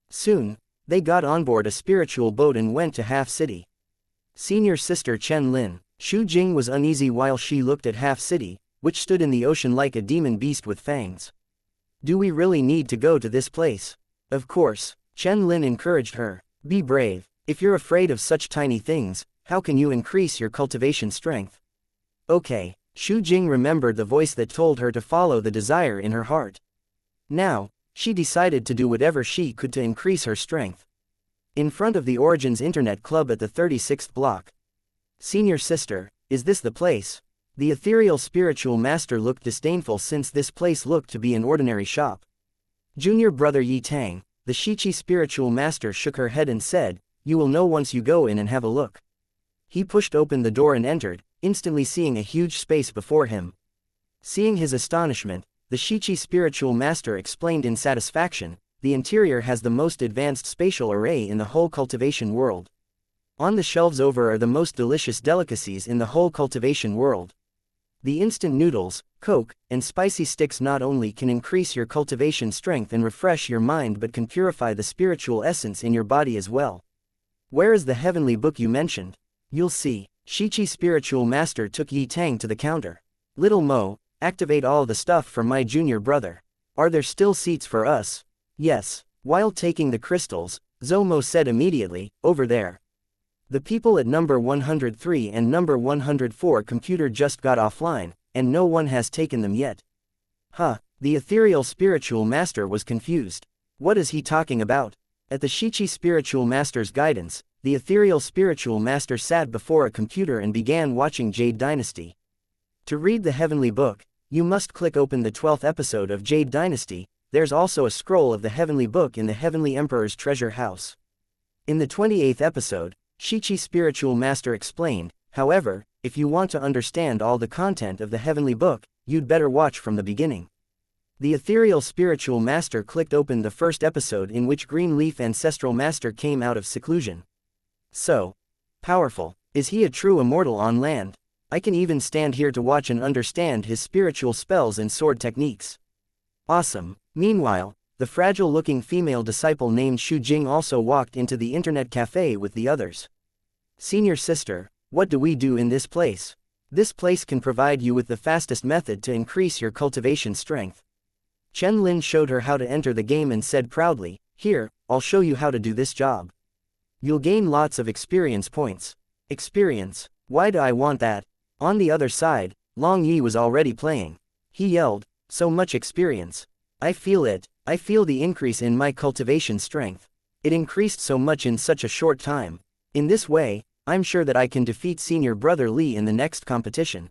Soon, they got on board a spiritual boat and went to Half City. Senior sister Chen Lin, Shu Jing was uneasy while she looked at Half City, which stood in the ocean like a demon beast with fangs. Do we really need to go to this place? Of course, Chen Lin encouraged her. Be brave. If you're afraid of such tiny things, how can you increase your cultivation strength? Okay, Xu Jing remembered the voice that told her to follow the desire in her heart. Now, she decided to do whatever she could to increase her strength. In front of the Origins Internet Club at the 36th block. Senior sister, is this the place? The ethereal spiritual master looked disdainful since this place looked to be an ordinary shop. Junior brother Yi Tang, the Shichi spiritual master shook her head and said, "You will know once you go in and have a look." He pushed open the door and entered, instantly seeing a huge space before him. Seeing his astonishment, the Shichi spiritual master explained in satisfaction, "The interior has the most advanced spatial array in the whole cultivation world. On the shelves over are the most delicious delicacies in the whole cultivation world. The instant noodles, Coke, and spicy sticks not only can increase your cultivation strength and refresh your mind but can purify the spiritual essence in your body as well. Where is the heavenly book you mentioned? You'll see." Shichi spiritual master took Yi Tang to the counter. "Little Mo, activate all the stuff for my junior brother. Are there still seats for us?" "Yes." While taking the crystals, Zomo said immediately, "Over there. The people at number 103 and number 104 computer just got offline, and no one has taken them yet." Huh, the ethereal spiritual master was confused. What is he talking about? At the Shichi spiritual master's guidance, the ethereal spiritual master sat before a computer and began watching Jade Dynasty. To read the heavenly book, you must click open the 12th episode of Jade Dynasty. There's also a scroll of the heavenly book in the heavenly emperor's treasure house. In the 28th episode, Shichi spiritual master explained, "However, if you want to understand all the content of the heavenly book, you'd better watch from the beginning." The ethereal spiritual master clicked open the first episode in which Green Leaf ancestral master came out of seclusion. So powerful. Is he a true immortal on land? I can even stand here to watch and understand his spiritual spells and sword techniques. Awesome. Meanwhile, the fragile-looking female disciple named Xu Jing also walked into the internet cafe with the others. "Senior sister, what do we do in this place? This place can provide you with the fastest method to increase your cultivation strength." Chen Lin showed her how to enter the game and said proudly, "Here, I'll show you how to do this job. You'll gain lots of experience points." Experience? Why do I want that? On the other side, Long Yi was already playing. He yelled, "So much experience. I feel it. I feel the increase in my cultivation strength. It increased so much in such a short time. In this way, I'm sure that I can defeat senior brother Li in the next competition."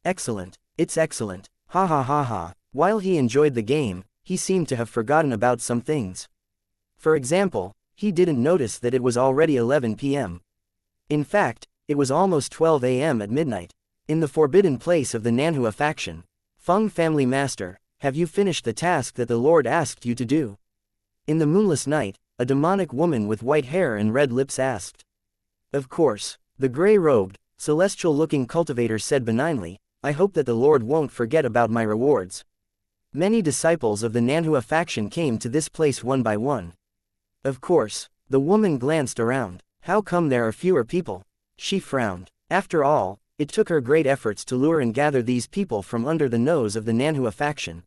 Excellent. It's excellent. Ha ha ha ha. While he enjoyed the game, he seemed to have forgotten about some things. For example, he didn't notice that it was already 11 p.m. In fact, it was almost 12 a.m. at midnight. In the forbidden place of the Nanhua faction. "Fang family master, have you finished the task that the Lord asked you to do?" In the moonless night, a demonic woman with white hair and red lips asked. Of course, the gray-robed, celestial-looking cultivator said benignly, "I hope that the Lord won't forget about my rewards." Many disciples of the Nanhua faction came to this place one by one. Of course, the woman glanced around. How come there are fewer people? She frowned. After all, it took her great efforts to lure and gather these people from under the nose of the Nanhua faction.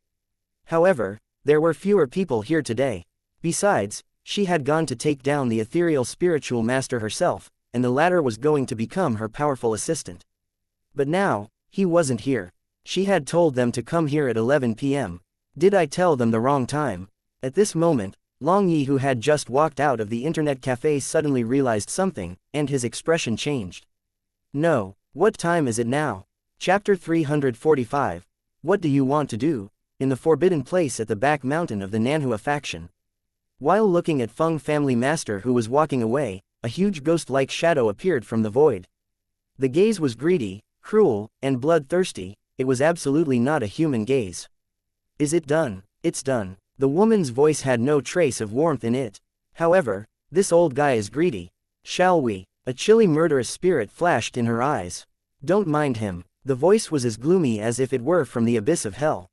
However, there were fewer people here today. Besides, she had gone to take down the ethereal spiritual master herself, and the latter was going to become her powerful assistant. But now, he wasn't here. She had told them to come here at 11 p.m. Did I tell them the wrong time? At this moment, Long Yi, who had just walked out of the internet cafe, suddenly realized something, and his expression changed. "No, what time is it now?" Chapter 345. What do you want to do? In the forbidden place at the back mountain of the Nanhua faction. While looking at Feng family master who was walking away, a huge ghost-like shadow appeared from the void. The gaze was greedy, cruel, and bloodthirsty. It was absolutely not a human gaze. "Is it done?" "It's done." The woman's voice had no trace of warmth in it. "However, this old guy is greedy. Shall we?" A chilly murderous spirit flashed in her eyes. "Don't mind him." The voice was as gloomy as if it were from the abyss of hell.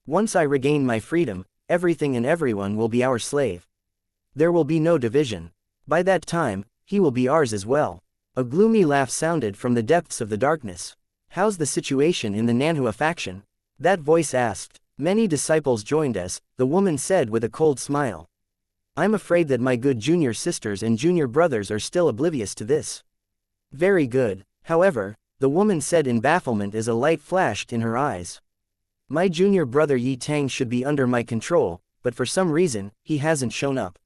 "Once I regain my freedom, everything and everyone will be our slave. There will be no division. By that time, he will be ours as well." A gloomy laugh sounded from the depths of the darkness. "How's the situation in the Nanhua faction?" that voice asked. Many disciples joined us, the woman said with a cold smile. "I'm afraid that my good junior sisters and junior brothers are still oblivious to this." "Very good. However, the woman said in bafflement as a light flashed in her eyes. My junior brother Yi Tang should be under my control, but for some reason, he hasn't shown up.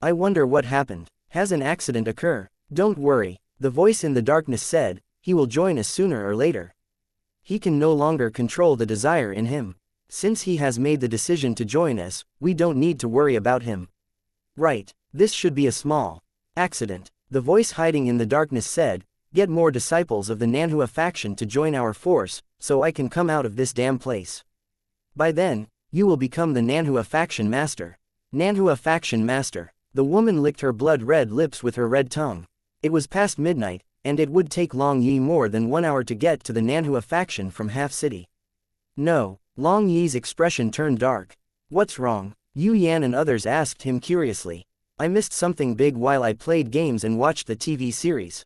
I wonder what happened. Has an accident occurred? Don't worry, the voice in the darkness said, he will join us sooner or later. He can no longer control the desire in him. Since he has made the decision to join us, we don't need to worry about him. Right, this should be a small accident. The voice hiding in the darkness said, get more disciples of the Nanhua faction to join our force, so I can come out of this damn place. By then, you will become the Nanhua faction master. Nanhua faction master. The woman licked her blood-red lips with her red tongue. It was past midnight, and it would take Long Yi more than 1 hour to get to the Nanhua faction from Half City. No, Long Yi's expression turned dark. What's wrong? Yu Yan and others asked him curiously. I missed something big while I played games and watched the TV series.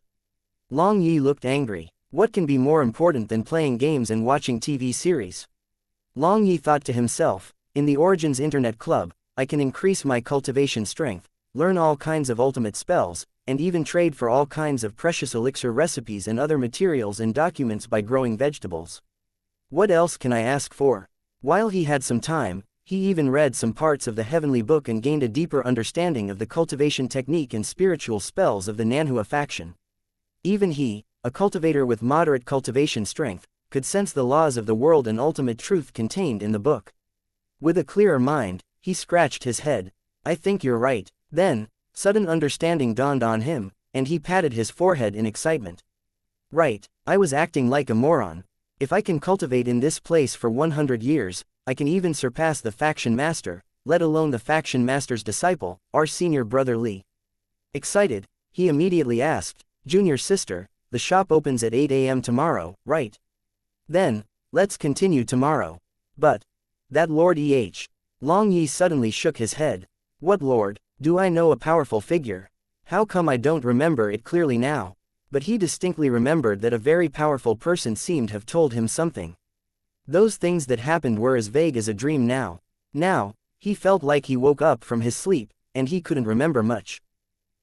Long Yi looked angry. What can be more important than playing games and watching TV series? Long Yi thought to himself, in the Origins Internet Club, I can increase my cultivation strength, learn all kinds of ultimate spells, and even trade for all kinds of precious elixir recipes and other materials and documents by growing vegetables. What else can I ask for? While he had some time, he even read some parts of the Heavenly Book and gained a deeper understanding of the cultivation technique and spiritual spells of the Nanhua faction. Even he, a cultivator with moderate cultivation strength, could sense the laws of the world and ultimate truth contained in the book. With a clearer mind, he scratched his head. I think you're right. Then, sudden understanding dawned on him, and he patted his forehead in excitement. Right, I was acting like a moron. If I can cultivate in this place for 100 years, I can even surpass the faction master, let alone the faction master's disciple, our senior brother Li. Excited, he immediately asked, Junior sister, the shop opens at 8 a.m. tomorrow, right? Then, let's continue tomorrow. But, that Lord E.H. Long Yi suddenly shook his head. What lord? Do I know a powerful figure? How come I don't remember it clearly now? But he distinctly remembered that a very powerful person seemed to have told him something. Those things that happened were as vague as a dream now. Now, he felt like he woke up from his sleep, and he couldn't remember much.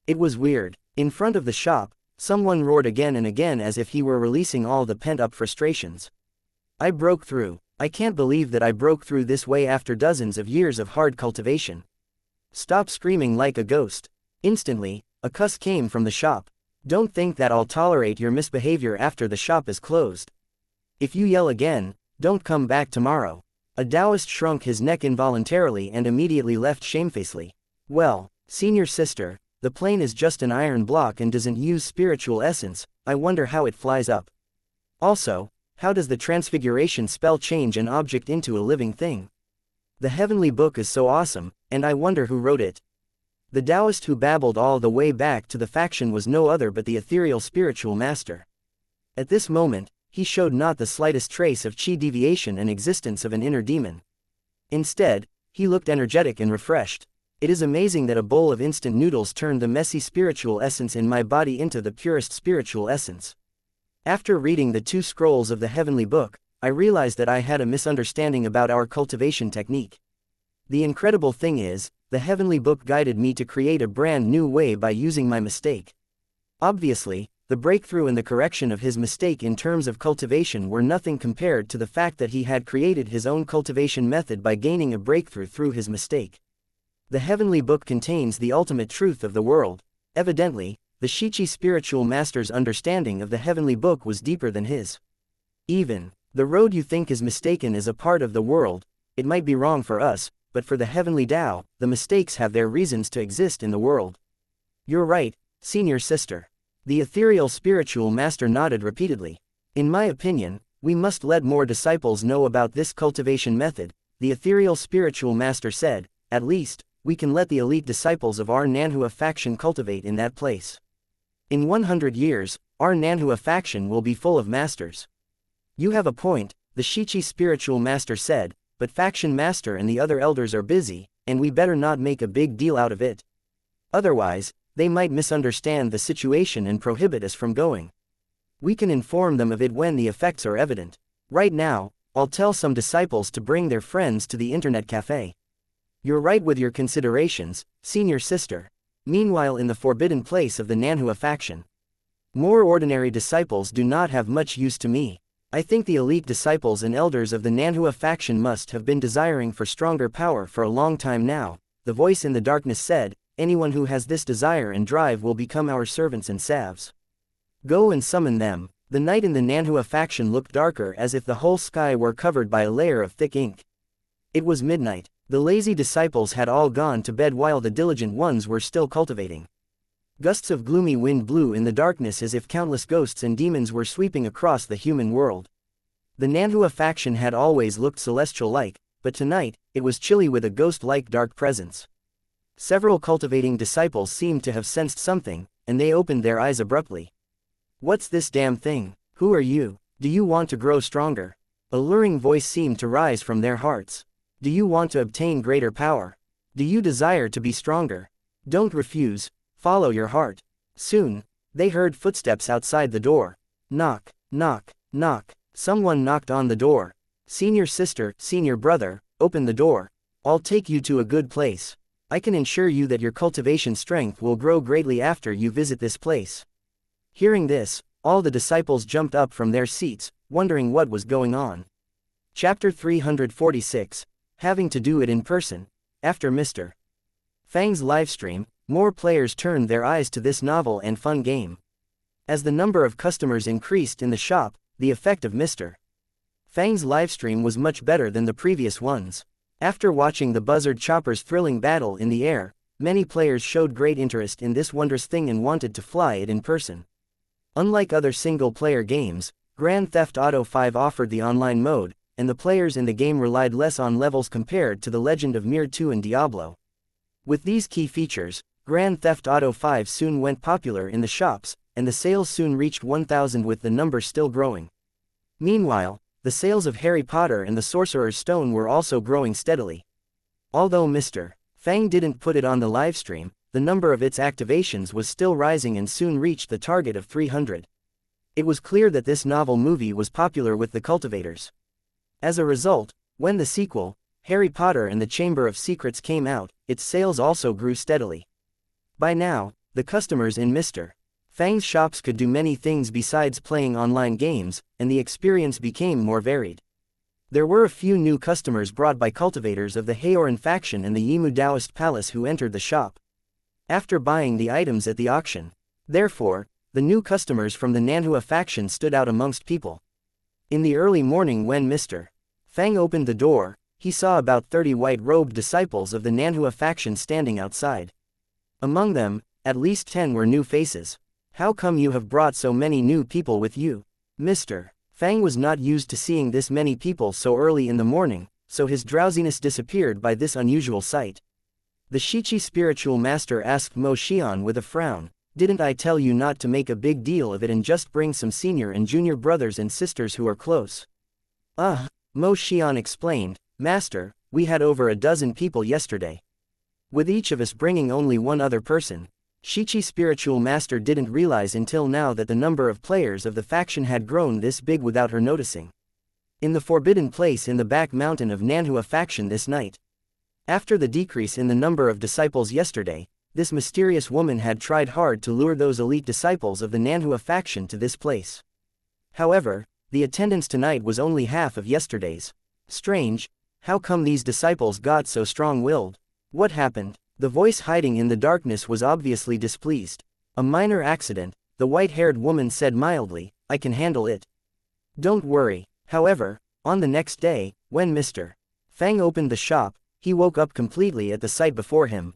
It was weird. In front of the shop, someone roared again and again as if he were releasing all the pent-up frustrations. I broke through. I can't believe that I broke through this way after dozens of years of hard cultivation. Stop screaming like a ghost. Instantly, a cuss came from the shop. Don't think that I'll tolerate your misbehavior after the shop is closed. If you yell again, don't come back tomorrow. A Taoist shrunk his neck involuntarily and immediately left shamefacedly. Well, senior sister, the plane is just an iron block and doesn't use spiritual essence, I wonder how it flies up. Also, how does the transfiguration spell change an object into a living thing? The Heavenly Book is so awesome, and I wonder who wrote it. The Taoist who babbled all the way back to the faction was no other but the ethereal spiritual master. At this moment, he showed not the slightest trace of chi deviation and existence of an inner demon. Instead, he looked energetic and refreshed. It is amazing that a bowl of instant noodles turned the messy spiritual essence in my body into the purest spiritual essence. After reading the 2 scrolls of the Heavenly Book, I realized that I had a misunderstanding about our cultivation technique. The incredible thing is, the Heavenly Book guided me to create a brand new way by using my mistake. Obviously, the breakthrough and the correction of his mistake in terms of cultivation were nothing compared to the fact that he had created his own cultivation method by gaining a breakthrough through his mistake. The Heavenly Book contains the ultimate truth of the world. Evidently, the Shichi spiritual master's understanding of the Heavenly Book was deeper than his. Even, the road you think is mistaken is a part of the world. It might be wrong for us, but for the Heavenly Tao, the mistakes have their reasons to exist in the world. You're right, senior sister. The ethereal spiritual master nodded repeatedly. In my opinion, we must let more disciples know about this cultivation method, the ethereal spiritual master said. At least, we can let the elite disciples of our Nanhua faction cultivate in that place. In 100 years, our Nanhua faction will be full of masters. You have a point, the Shichi spiritual master said, but faction master and the other elders are busy, and we better not make a big deal out of it. Otherwise, they might misunderstand the situation and prohibit us from going. We can inform them of it when the effects are evident. Right now, I'll tell some disciples to bring their friends to the internet cafe. You're right with your considerations, senior sister. Meanwhile, in the forbidden place of the Nanhua faction, More ordinary disciples do not have much use to me. I think the elite disciples and elders of the Nanhua faction must have been desiring for stronger power for a long time now, the voice in the darkness said. Anyone who has this desire and drive will become our servants and salves. Go and summon them. The night in the Nanhua faction looked darker, as if the whole sky were covered by a layer of thick ink. It was midnight. The lazy disciples had all gone to bed while the diligent ones were still cultivating. Gusts of gloomy wind blew in the darkness as if countless ghosts and demons were sweeping across the human world. The Nanhua faction had always looked celestial-like, but tonight, it was chilly with a ghost-like dark presence. Several cultivating disciples seemed to have sensed something, and they opened their eyes abruptly. What's this damn thing? Who are you? Do you want to grow stronger? A luring voice seemed to rise from their hearts. Do you want to obtain greater power? Do you desire to be stronger? Don't refuse. Follow your heart. Soon, they heard footsteps outside the door. Knock, knock, knock. Someone knocked on the door. Senior sister, senior brother, open the door. I'll take you to a good place. I can ensure you that your cultivation strength will grow greatly after you visit this place. Hearing this, all the disciples jumped up from their seats, wondering what was going on. Chapter 346, Having to do it in person. After Mr. Fang's livestream, more players turned their eyes to this novel and fun game. As the number of customers increased in the shop, the effect of Mr. Fang's livestream was much better than the previous ones. After watching the Buzzard Chopper's thrilling battle in the air, many players showed great interest in this wondrous thing and wanted to fly it in person. Unlike other single-player games, Grand Theft Auto V offered the online mode, and the players in the game relied less on levels compared to The Legend of Mir 2 and Diablo. With these key features, Grand Theft Auto V soon went popular in the shops, and the sales soon reached 1,000 with the number still growing. Meanwhile, the sales of Harry Potter and the Sorcerer's Stone were also growing steadily. Although Mr. Fang didn't put it on the livestream, the number of its activations was still rising and soon reached the target of 300. It was clear that this novel movie was popular with the cultivators. As a result, when the sequel, Harry Potter and the Chamber of Secrets came out, its sales also grew steadily. By now, the customers in Mr. Fang's shops could do many things besides playing online games, and the experience became more varied. There were a few new customers brought by cultivators of the Haoran faction and the Yimu Taoist Palace who entered the shop after buying the items at the auction. Therefore, the new customers from the Nanhua faction stood out amongst people. In the early morning when Mr. Fang opened the door, he saw about 30 white-robed disciples of the Nanhua faction standing outside. Among them, at least 10 were new faces. How come you have brought so many new people with you? Mr. Fang was not used to seeing this many people so early in the morning, so his drowsiness disappeared by this unusual sight. The Shichi spiritual master asked Mo Xian with a frown, "Didn't I tell you not to make a big deal of it and just bring some senior and junior brothers and sisters who are close?" Mo Xian explained, "Master, we had over a dozen people yesterday. With each of us bringing only one other person." Shichi spiritual master didn't realize until now that the number of players of the faction had grown this big without her noticing. In the forbidden place in the back mountain of Nanhua faction this night. After the decrease in the number of disciples yesterday, this mysterious woman had tried hard to lure those elite disciples of the Nanhua faction to this place. However, the attendance tonight was only half of yesterday's. Strange, how come these disciples got so strong-willed? What happened? The voice hiding in the darkness was obviously displeased. "A minor accident," the white-haired woman said mildly, "I can handle it. Don't worry." However, on the next day, when Mr. Fang opened the shop, he woke up completely at the sight before him.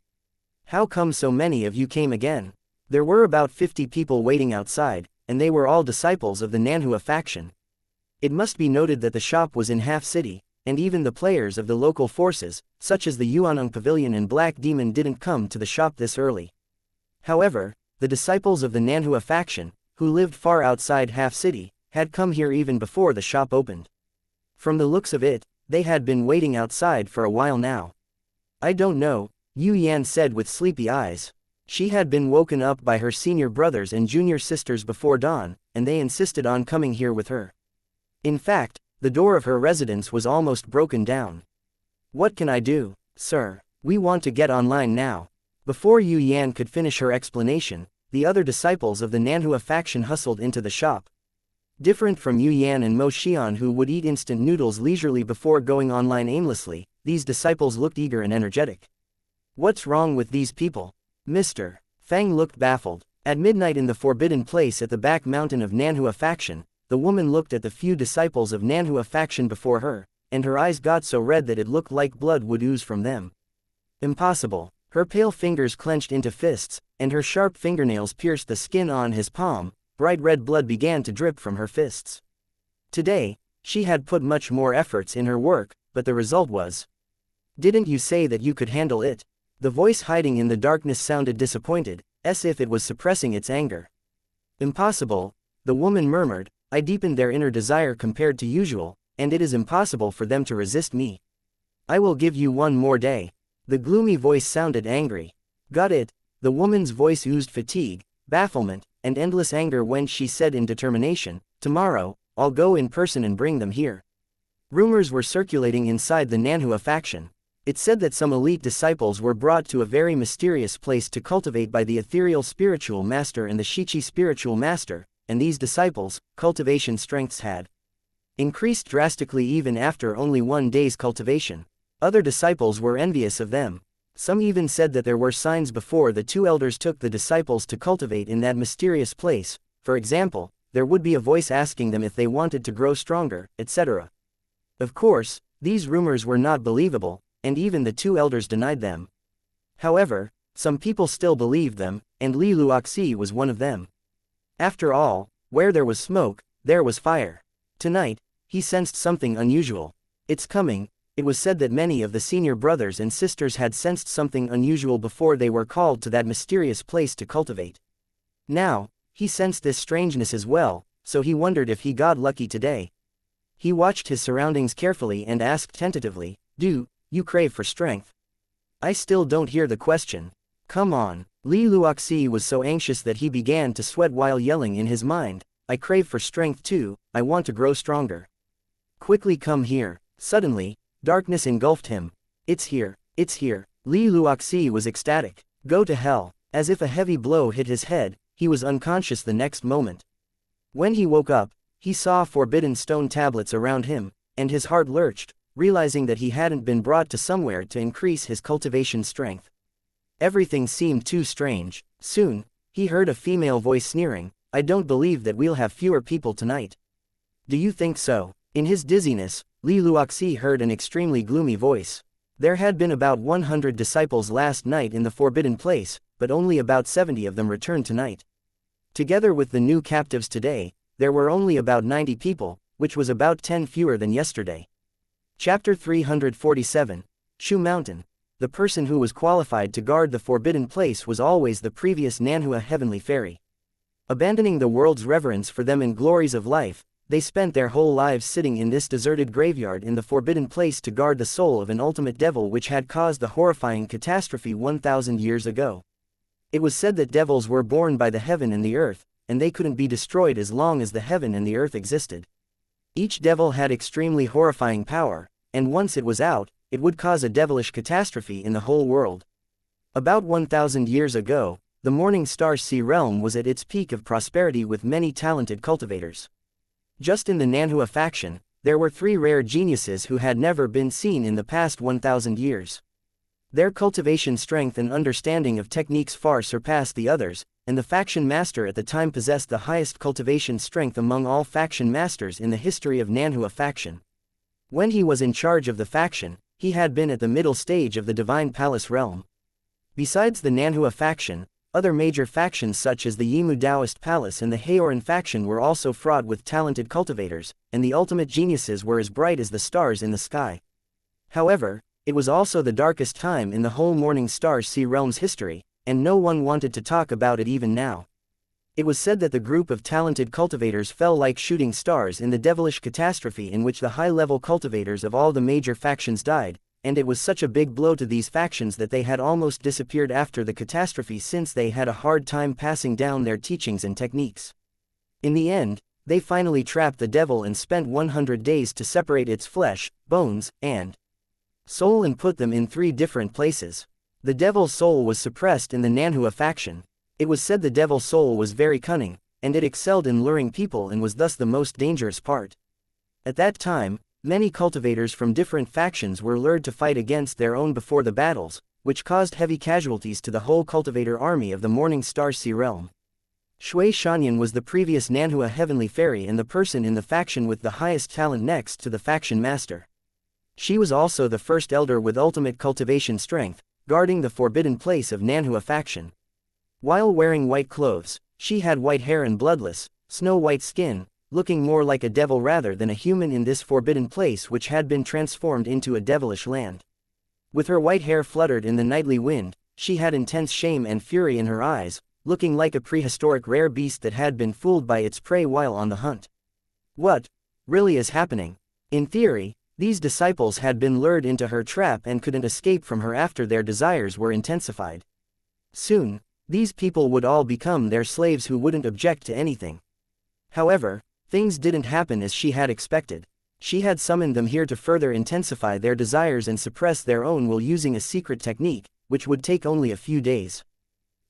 "How come so many of you came again?" There were about 50 people waiting outside, and they were all disciples of the Nanhua faction. It must be noted that the shop was in Half City, and even the players of the local forces, such as the Yuaneng Pavilion and Black Demon, didn't come to the shop this early. However, the disciples of the Nanhua faction, who lived far outside Half City, had come here even before the shop opened. From the looks of it, they had been waiting outside for a while now. "I don't know," Yu Yan said with sleepy eyes. She had been woken up by her senior brothers and junior sisters before dawn, and they insisted on coming here with her. In fact, the door of her residence was almost broken down. "What can I do, sir? We want to get online now." Before Yu Yan could finish her explanation, the other disciples of the Nanhua faction hustled into the shop. Different from Yu Yan and Mo Xian, who would eat instant noodles leisurely before going online aimlessly, these disciples looked eager and energetic. What's wrong with these people? Mr. Fang looked baffled. At midnight in the forbidden place at the back mountain of Nanhua faction, the woman looked at the few disciples of Nanhua faction before her, and her eyes got so red that it looked like blood would ooze from them. Impossible. Her pale fingers clenched into fists, and her sharp fingernails pierced the skin on his palm. Bright red blood began to drip from her fists. Today, she had put much more efforts in her work, but the result was. Didn't you say that you could handle it? The voice hiding in the darkness sounded disappointed, as if it was suppressing its anger. Impossible, the woman murmured. I deepened their inner desire compared to usual, and it is impossible for them to resist me. I will give you one more day. The gloomy voice sounded angry. Got it? The woman's voice oozed fatigue, bafflement, and endless anger when she said in determination, tomorrow, I'll go in person and bring them here. Rumors were circulating inside the Nanhua faction. It said that some elite disciples were brought to a very mysterious place to cultivate by the ethereal spiritual master and the Shichi spiritual master, and these disciples' cultivation strengths had increased drastically even after only 1 day's cultivation. Other disciples were envious of them. Some even said that there were signs before the two elders took the disciples to cultivate in that mysterious place. For example, there would be a voice asking them if they wanted to grow stronger, etc. Of course, these rumors were not believable, and even the two elders denied them. However, some people still believed them, and Li Luoxi was one of them. After all, where there was smoke, there was fire. Tonight, he sensed something unusual. It's coming. It was said that many of the senior brothers and sisters had sensed something unusual before they were called to that mysterious place to cultivate. Now, he sensed this strangeness as well, so he wondered if he got lucky today. He watched his surroundings carefully and asked tentatively, Do you crave for strength? I still don't hear the question. Come on. Li Luoxi was so anxious that he began to sweat while yelling in his mind, I crave for strength too, I want to grow stronger. Quickly come here. Suddenly, darkness engulfed him. It's here, it's here. Li Luoxi was ecstatic. Go to hell. As if a heavy blow hit his head, he was unconscious the next moment. When he woke up, he saw forbidden stone tablets around him, and his heart lurched, realizing that he hadn't been brought to somewhere to increase his cultivation strength. Everything seemed too strange. Soon, he heard a female voice sneering, I don't believe that we'll have fewer people tonight. Do you think so? In his dizziness, Li Luoxi heard an extremely gloomy voice. There had been about 100 disciples last night in the forbidden place, but only about 70 of them returned tonight. Together with the new captives today, there were only about 90 people, which was about 10 fewer than yesterday. Chapter 347, Shu Mountain. The person who was qualified to guard the forbidden place was always the previous Nanhua heavenly fairy. Abandoning the world's reverence for them and glories of life, they spent their whole lives sitting in this deserted graveyard in the forbidden place to guard the soul of an ultimate devil which had caused the horrifying catastrophe 1,000 years ago. It was said that devils were born by the heaven and the earth, and they couldn't be destroyed as long as the heaven and the earth existed. Each devil had extremely horrifying power, and once it was out, it would cause a devilish catastrophe in the whole world. About 1,000 years ago, the Morning Star Sea realm was at its peak of prosperity with many talented cultivators. Just in the Nanhua faction, there were 3 rare geniuses who had never been seen in the past 1,000 years. Their cultivation strength and understanding of techniques far surpassed the others, and the faction master at the time possessed the highest cultivation strength among all faction masters in the history of Nanhua faction. When he was in charge of the faction, he had been at the middle stage of the Divine Palace realm. Besides the Nanhua faction, other major factions such as the Yimu Taoist Palace and the Haoran faction were also fraught with talented cultivators, and the ultimate geniuses were as bright as the stars in the sky. However, it was also the darkest time in the whole Morning Star Sea realm's history, and no one wanted to talk about it even now. It was said that the group of talented cultivators fell like shooting stars in the devilish catastrophe in which the high-level cultivators of all the major factions died, and it was such a big blow to these factions that they had almost disappeared after the catastrophe since they had a hard time passing down their teachings and techniques. In the end, they finally trapped the devil and spent 100 days to separate its flesh, bones, and soul and put them in 3 different places. The devil's soul was suppressed in the Nanhua faction. It was said the devil soul was very cunning, and it excelled in luring people and was thus the most dangerous part. At that time, many cultivators from different factions were lured to fight against their own before the battles, which caused heavy casualties to the whole cultivator army of the Morning Star Sea realm. Shui Shanyan was the previous Nanhua heavenly fairy and the person in the faction with the highest talent next to the faction master. She was also the first elder with ultimate cultivation strength, guarding the forbidden place of Nanhua faction. While wearing white clothes, she had white hair and bloodless, snow-white skin, looking more like a devil rather than a human in this forbidden place which had been transformed into a devilish land. With her white hair fluttered in the nightly wind, she had intense shame and fury in her eyes, looking like a prehistoric rare beast that had been fooled by its prey while on the hunt. What really is happening? In theory, these disciples had been lured into her trap and couldn't escape from her after their desires were intensified. Soon, these people would all become their slaves who wouldn't object to anything. However, things didn't happen as she had expected. She had summoned them here to further intensify their desires and suppress their own will using a secret technique, which would take only a few days.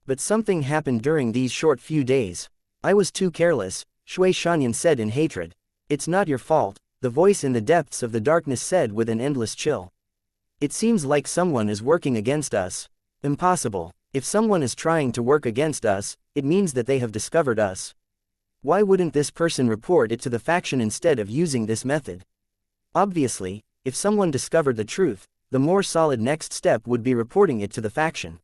But something happened during these short few days. I was too careless, Shui Shanyan said in hatred. It's not your fault, the voice in the depths of the darkness said with an endless chill. It seems like someone is working against us. Impossible. If someone is trying to work against us, it means that they have discovered us. Why wouldn't this person report it to the faction instead of using this method? Obviously, if someone discovered the truth, the more solid next step would be reporting it to the faction.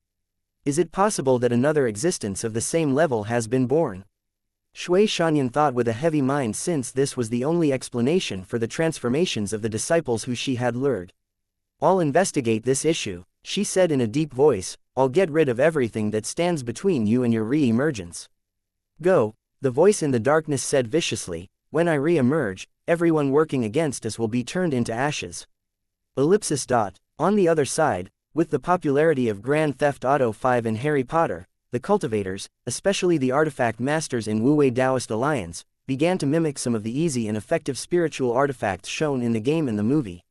Is it possible that another existence of the same level has been born? Shui Shanyan thought with a heavy mind since this was the only explanation for the transformations of the disciples who she had lured. I'll investigate this issue, she said in a deep voice. I'll get rid of everything that stands between you and your re-emergence. Go, the voice in the darkness said viciously. When I re-emerge, everyone working against us will be turned into ashes. Ellipsis. On the other side, with the popularity of Grand Theft Auto 5 and Harry Potter, the cultivators, especially the artifact masters in Wu-Wei Taoist Alliance, began to mimic some of the easy and effective spiritual artifacts shown in the game and the movie.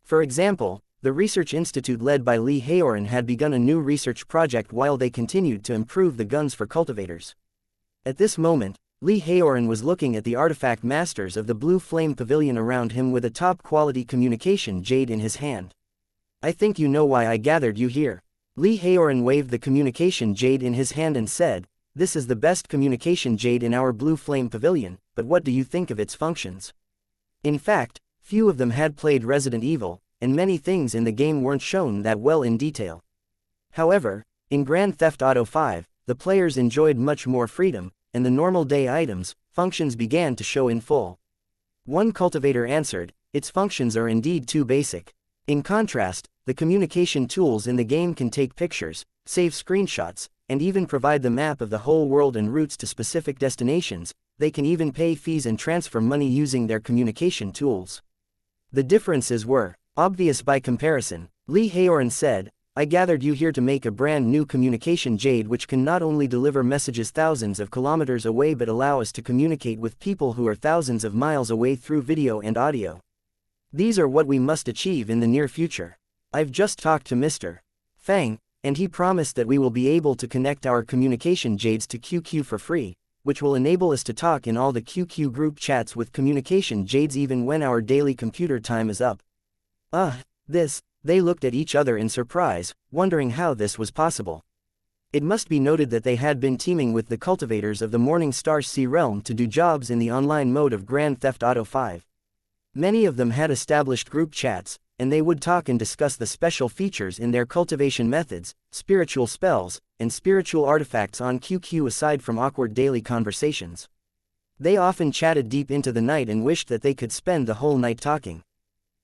For example, the Research Institute led by Li Haoran had begun a new research project while they continued to improve the guns for cultivators. At this moment, Li Haoran was looking at the artifact masters of the Blue Flame Pavilion around him with a top-quality communication jade in his hand. I think you know why I gathered you here. Li Haoran waved the communication jade in his hand and said, this is the best communication jade in our Blue Flame Pavilion, but what do you think of its functions? In fact, few of them had played Resident Evil, and many things in the game weren't shown that well in detail. However, in Grand Theft Auto 5, the players enjoyed much more freedom, and the normal day items, functions began to show in full. One cultivator answered, its functions are indeed too basic. In contrast, the communication tools in the game can take pictures, save screenshots, and even provide the map of the whole world and routes to specific destinations. They can even pay fees and transfer money using their communication tools. The differences were obvious by comparison. Li Haoran said, I gathered you here to make a brand new communication jade which can not only deliver messages thousands of kilometers away but allow us to communicate with people who are thousands of miles away through video and audio. These are what we must achieve in the near future. I've just talked to Mr. Fang, and he promised that we will be able to connect our communication jades to QQ for free, which will enable us to talk in all the QQ group chats with communication jades even when our daily computer time is up. They looked at each other in surprise, wondering how this was possible. It must be noted that they had been teaming with the cultivators of the Morning Star Sea realm to do jobs in the online mode of Grand Theft Auto 5. Many of them had established group chats, and they would talk and discuss the special features in their cultivation methods, spiritual spells, and spiritual artifacts on QQ aside from awkward daily conversations. They often chatted deep into the night and wished that they could spend the whole night talking.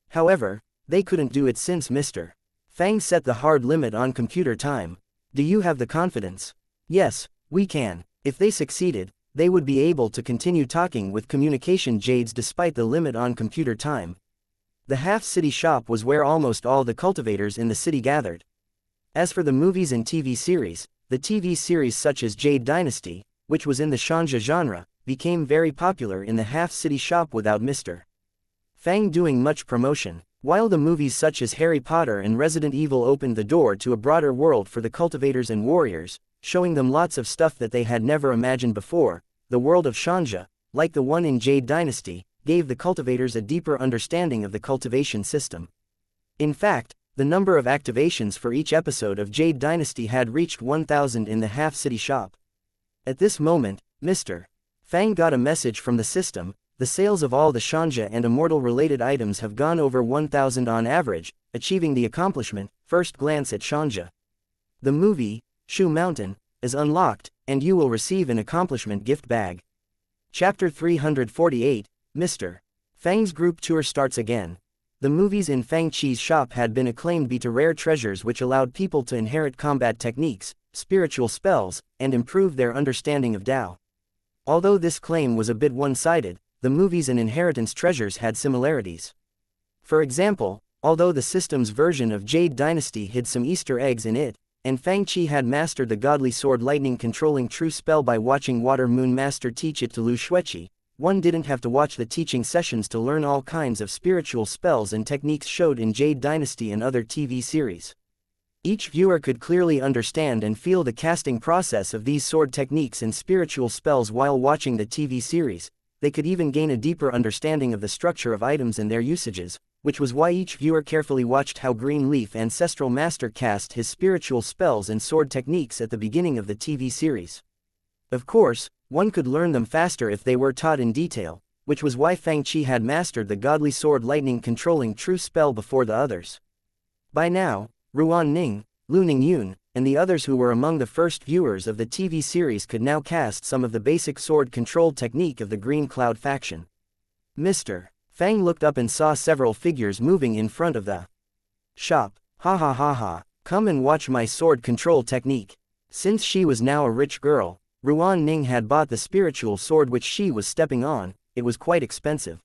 However, they couldn't do it since Mr. Fang set the hard limit on computer time. Do you have the confidence? Yes, we can. If they succeeded, they would be able to continue talking with communication jades despite the limit on computer time. The half-city shop was where almost all the cultivators in the city gathered. As for the movies and TV series, the TV series such as Jade Dynasty, which was in the shanja genre, became very popular in the half-city shop without Mr. Fang doing much promotion. While the movies such as Harry Potter and Resident Evil opened the door to a broader world for the cultivators and warriors, showing them lots of stuff that they had never imagined before. The world of Shanja, like the one in Jade Dynasty, gave the cultivators a deeper understanding of the cultivation system. In fact, the number of activations for each episode of Jade Dynasty had reached 1,000 in the half-city shop. At this moment, Mr. Fang got a message from the system. The sales of all the Shanja and immortal-related items have gone over 1,000 on average, achieving the accomplishment. First glance at Shanja. The movie, Shoe Mountain, is unlocked, and you will receive an accomplishment gift bag. Chapter 348, Mr. Fang's group tour starts again. The movies in Fang Chi's shop had been acclaimed to rare treasures which allowed people to inherit combat techniques, spiritual spells, and improve their understanding of Tao. Although this claim was a bit one-sided, the movies and inheritance treasures had similarities. For example, although the system's version of Jade Dynasty hid some Easter eggs in it, and Fang Chi had mastered the godly sword lightning controlling true spell by watching Water Moon Master teach it to Lu Xueqi, one didn't have to watch the teaching sessions to learn all kinds of spiritual spells and techniques showed in Jade Dynasty and other TV series. Each viewer could clearly understand and feel the casting process of these sword techniques and spiritual spells while watching the TV series. They could even gain a deeper understanding of the structure of items and their usages, which was why each viewer carefully watched how Greenleaf Ancestral Master cast his spiritual spells and sword techniques at the beginning of the TV series. Of course, one could learn them faster if they were taught in detail, which was why Fang Chi had mastered the godly sword lightning controlling true spell before the others. By now, Ruan Ning, Lu Ningyun, and the others who were among the first viewers of the TV series could now cast some of the basic sword control technique of the Green Cloud faction. Mr. Fang looked up and saw several figures moving in front of the shop. Ha ha ha ha, come and watch my sword control technique. Since she was now a rich girl, Ruan Ning had bought the spiritual sword which she was stepping on. It was quite expensive.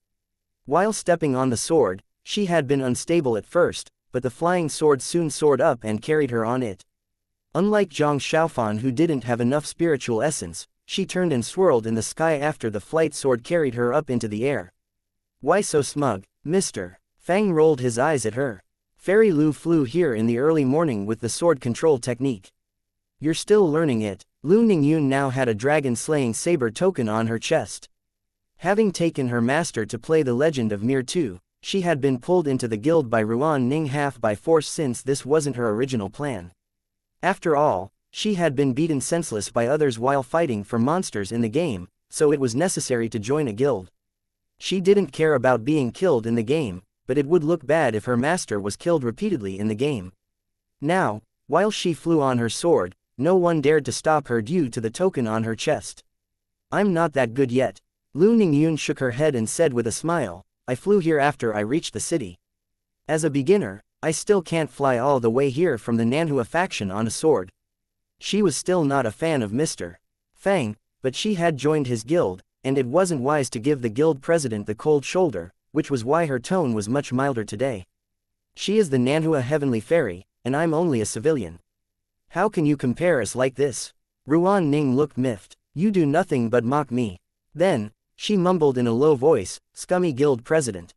While stepping on the sword, she had been unstable at first, but the flying sword soon soared up and carried her on it. Unlike Zhang Xiaofan who didn't have enough spiritual essence, she turned and swirled in the sky after the flight sword carried her up into the air. Why so smug, Mr. Fang rolled his eyes at her. Fairy Lu flew here in the early morning with the sword control technique. You're still learning it. Lu Ningyun now had a dragon-slaying saber token on her chest. Having taken her master to play the legend of Mir 2, she had been pulled into the guild by Ruan Ning half by force since this wasn't her original plan. After all, she had been beaten senseless by others while fighting for monsters in the game, so it was necessary to join a guild. She didn't care about being killed in the game, but it would look bad if her master was killed repeatedly in the game. Now, while she flew on her sword, no one dared to stop her due to the token on her chest. I'm not that good yet. Lu Ningyun shook her head and said with a smile, I flew here after I reached the city. As a beginner, I still can't fly all the way here from the Nanhua faction on a sword. She was still not a fan of Mr. Fang, but she had joined his guild, and it wasn't wise to give the guild president the cold shoulder, which was why her tone was much milder today. She is the Nanhua Heavenly Fairy, and I'm only a civilian. How can you compare us like this? Ruan Ning looked miffed. You do nothing but mock me. Then, she mumbled in a low voice, scummy guild president.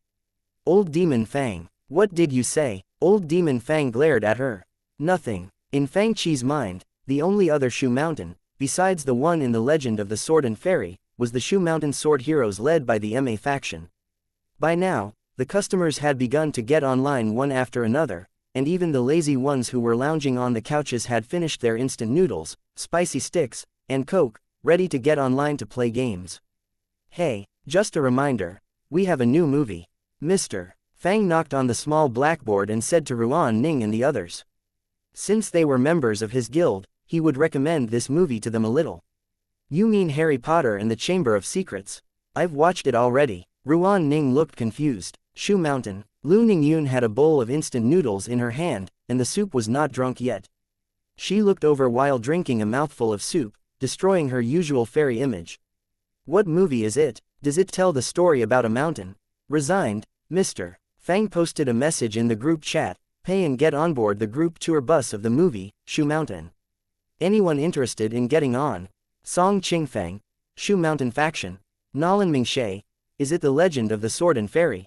Old Demon Fang, what did you say? Old Demon Fang glared at her. Nothing. In Fang Chi's mind, the only other Shoe Mountain, besides the one in the Legend of the Sword and Fairy, was the Shoe Mountain Sword Heroes led by the MA faction. By now, the customers had begun to get online one after another, and even the lazy ones who were lounging on the couches had finished their instant noodles, spicy sticks, and Coke, ready to get online to play games. Hey, just a reminder, we have a new movie. Mr. Fang knocked on the small blackboard and said to Ruan Ning and the others. Since they were members of his guild, he would recommend this movie to them a little. You mean Harry Potter and the Chamber of Secrets? I've watched it already. Ruan Ning looked confused. Shoe Mountain. Lu Ningyun had a bowl of instant noodles in her hand, and the soup was not drunk yet. She looked over while drinking a mouthful of soup, destroying her usual fairy image. What movie is it? Does it tell the story about a mountain? Resigned, Mr. Fang posted a message in the group chat, pay and get on board the group tour bus of the movie, Shoe Mountain. Anyone interested in getting on? Song Qingfang, Shoe Mountain faction. Nalan Mingshe, is it the Legend of the Sword and Fairy?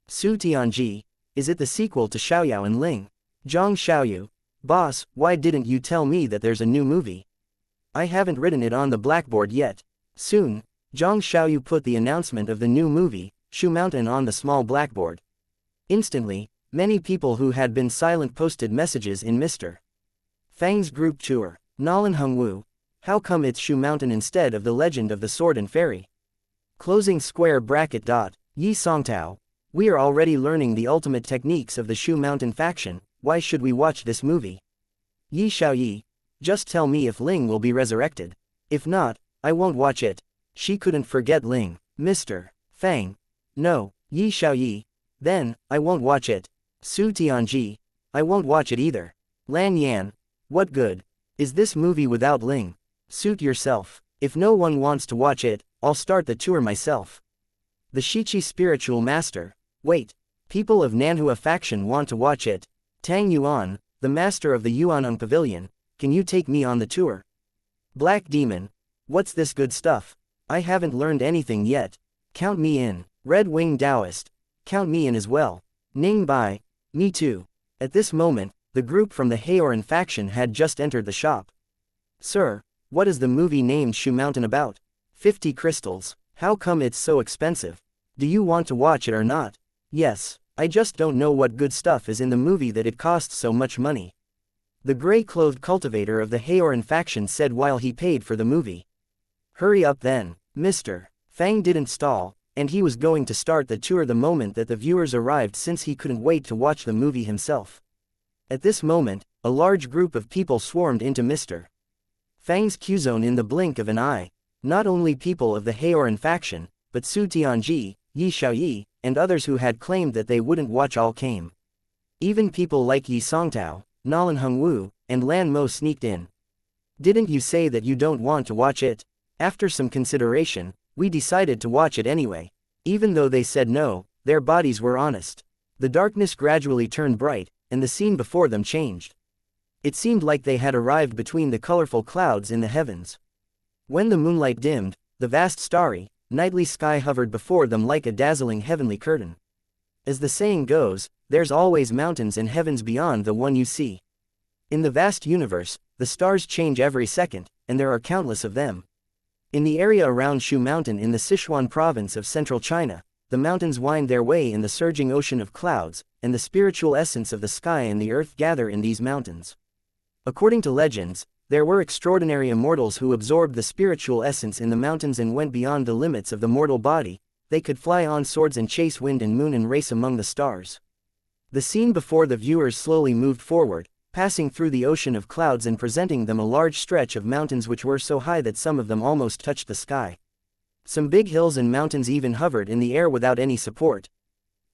Su Tianji, is it the sequel to Xiaoyao and Ling? Zhang Xiaoyu, boss, why didn't you tell me that there's a new movie? I haven't written it on the blackboard yet. Soon, Zhang Xiaoyu put the announcement of the new movie, Shu Mountain, on the small blackboard. Instantly, many people who had been silent posted messages in Mr. Fang's group tour. Nolan Hongwu. How come it's Shu Mountain instead of the Legend of the Sword and Fairy? Closing square bracket dot. Yi Songtao. We are already learning the ultimate techniques of the Shu Mountain faction, why should we watch this movie? Yi Xiaoyi. Just tell me if Ling will be resurrected. If not, I won't watch it. She couldn't forget Ling. Mr. Fang. No, Yi Xiaoyi. Then, I won't watch it. Su Tianji. I won't watch it either. Lan Yan. What good is this movie without Ling? Suit yourself. If no one wants to watch it, I'll start the tour myself. The Shichi spiritual master. Wait. People of Nanhua faction want to watch it. Tang Yuan, the master of the Yuaneng Pavilion, can you take me on the tour? Black Demon. What's this good stuff? I haven't learned anything yet. Count me in. Red Wing Taoist. Count me in as well. Ning Bai. Me too. At this moment, the group from the Haoran faction had just entered the shop. Sir, what is the movie named Shu Mountain about? 50 crystals. How come it's so expensive? Do you want to watch it or not? Yes, I just don't know what good stuff is in the movie that it costs so much money. The gray-clothed cultivator of the Haoran faction said while he paid for the movie. Hurry up then, Mr. Fang didn't stall, and he was going to start the tour the moment that the viewers arrived since he couldn't wait to watch the movie himself. At this moment, a large group of people swarmed into Mr. Fang's Q-zone in the blink of an eye. Not only people of the Haoran faction, but Su Tianji, Yi Xiaoyi, and others who had claimed that they wouldn't watch all came. Even people like Yi Songtao, Nolan Hongwu, and Lan Mo sneaked in. Didn't you say that you don't want to watch it? After some consideration, we decided to watch it anyway. Even though they said no, their bodies were honest. The darkness gradually turned bright, and the scene before them changed. It seemed like they had arrived between the colorful clouds in the heavens. When the moonlight dimmed, the vast starry, nightly sky hovered before them like a dazzling heavenly curtain. As the saying goes, there's always mountains and heavens beyond the one you see. In the vast universe, the stars change every second, and there are countless of them. In the area around Shu Mountain in the Sichuan province of central China, the mountains wind their way in the surging ocean of clouds, and the spiritual essence of the sky and the earth gather in these mountains. According to legends, there were extraordinary immortals who absorbed the spiritual essence in the mountains and went beyond the limits of the mortal body. They could fly on swords and chase wind and moon and race among the stars. The scene before the viewers slowly moved forward, passing through the ocean of clouds and presenting them a large stretch of mountains which were so high that some of them almost touched the sky. Some big hills and mountains even hovered in the air without any support.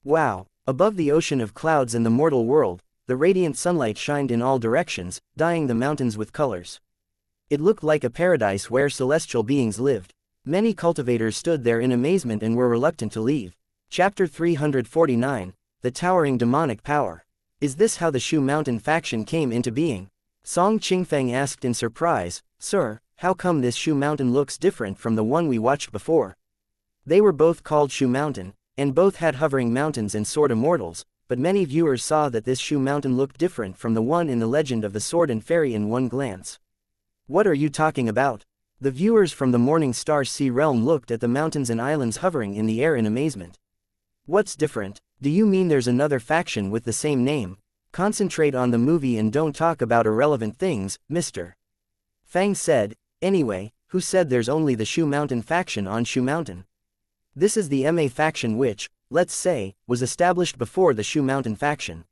Wow! Above the ocean of clouds and the mortal world, the radiant sunlight shined in all directions, dyeing the mountains with colors. It looked like a paradise where celestial beings lived. Many cultivators stood there in amazement and were reluctant to leave. Chapter 349, The Towering Demonic Power. Is this how the Shu Mountain faction came into being? Song Qingfeng asked in surprise, Sir, how come this Shu Mountain looks different from the one we watched before? They were both called Shu Mountain, and both had hovering mountains and sword immortals, but many viewers saw that this Shu Mountain looked different from the one in the Legend of the Sword and Fairy in one glance. What are you talking about? The viewers from the Morning Star Sea realm looked at the mountains and islands hovering in the air in amazement. What's different? Do you mean there's another faction with the same name? Concentrate on the movie and don't talk about irrelevant things, Mr. Fang said. Anyway, who said there's only the Shu Mountain faction on Shu Mountain? This is the MA faction which, let's say, was established before the Shu Mountain faction.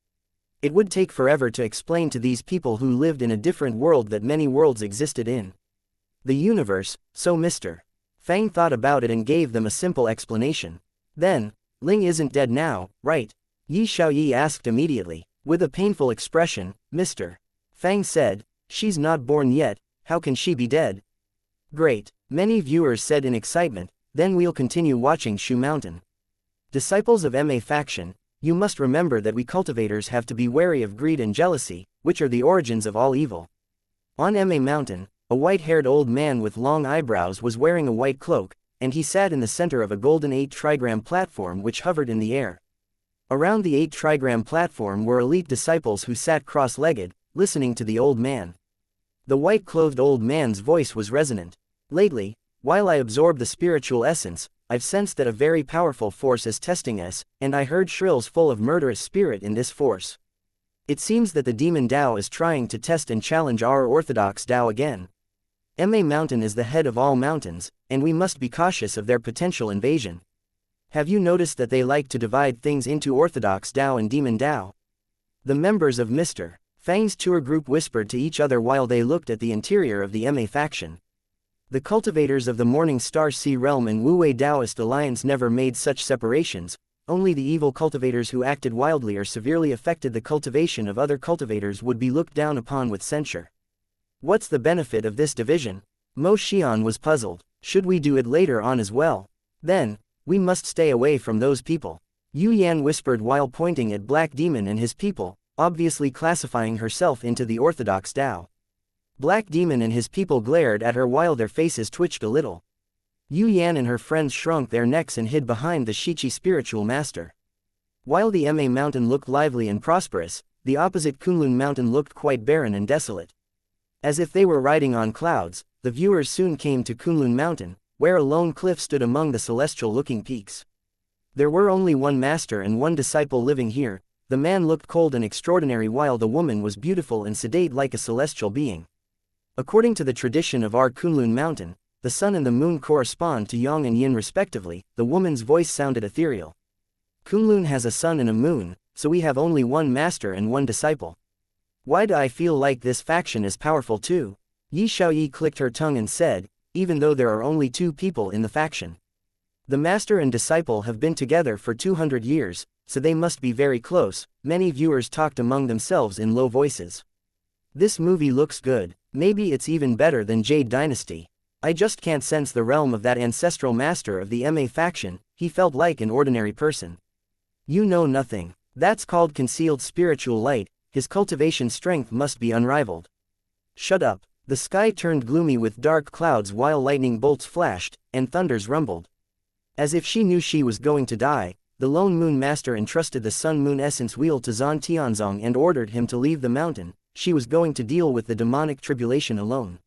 It would take forever to explain to these people who lived in a different world that many worlds existed in the universe, so Mr. Fang thought about it and gave them a simple explanation. Then, Ling isn't dead now, right? Yi Xiaoyi asked immediately. With a painful expression, Mr. Fang said, she's not born yet, how can she be dead? Great, many viewers said in excitement, then we'll continue watching Shu Mountain. Disciples of MA faction, you must remember that we cultivators have to be wary of greed and jealousy, which are the origins of all evil. On MA Mountain, a white-haired old man with long eyebrows was wearing a white cloak, and he sat in the center of a golden 8-trigram platform which hovered in the air. Around the 8-trigram platform were elite disciples who sat cross-legged, listening to the old man. The white-clothed old man's voice was resonant. Lately, while I absorb the spiritual essence, I've sensed that a very powerful force is testing us, and I heard shrills full of murderous spirit in this force. It seems that the demon Tao is trying to test and challenge our orthodox Tao again. Ma Mountain is the head of all mountains, and we must be cautious of their potential invasion. Have you noticed that they like to divide things into orthodox Tao and demon Tao? The members of Mr. Fang's tour group whispered to each other while they looked at the interior of the Ma faction. The cultivators of the Morning Star Sea Realm and Wu-Wei Taoist Alliance never made such separations, only the evil cultivators who acted wildly or severely affected the cultivation of other cultivators would be looked down upon with censure. What's the benefit of this division? Mo Xian was puzzled. Should we do it later on as well? Then, we must stay away from those people. Yu Yan whispered while pointing at Black Demon and his people, obviously classifying herself into the orthodox Tao. Black Demon and his people glared at her while their faces twitched a little. Yu Yan and her friends shrunk their necks and hid behind the Shichi spiritual master. While the Ma Mountain looked lively and prosperous, the opposite Kunlun Mountain looked quite barren and desolate. As if they were riding on clouds, the viewers soon came to Kunlun Mountain, where a lone cliff stood among the celestial-looking peaks. There were only one master and one disciple living here. The man looked cold and extraordinary while the woman was beautiful and sedate like a celestial being. According to the tradition of our Kunlun Mountain, the sun and the moon correspond to yang and yin respectively. The woman's voice sounded ethereal. Kunlun has a sun and a moon, so we have only one master and one disciple. Why do I feel like this faction is powerful too? Yi Xiaoyi clicked her tongue and said, even though there are only two people in the faction. The master and disciple have been together for 200 years, so they must be very close. Many viewers talked among themselves in low voices. This movie looks good. Maybe it's even better than Jade Dynasty. I just can't sense the realm of that ancestral master of the Ma faction. He felt like an ordinary person. You know nothing. That's called concealed spiritual light. His cultivation strength must be unrivaled. Shut up. The sky turned gloomy with dark clouds while lightning bolts flashed, and thunders rumbled. As if she knew she was going to die, the lone moon master entrusted the sun-moon essence wheel to Zhan Tianzong and ordered him to leave the mountain. She was going to deal with the demonic tribulation alone.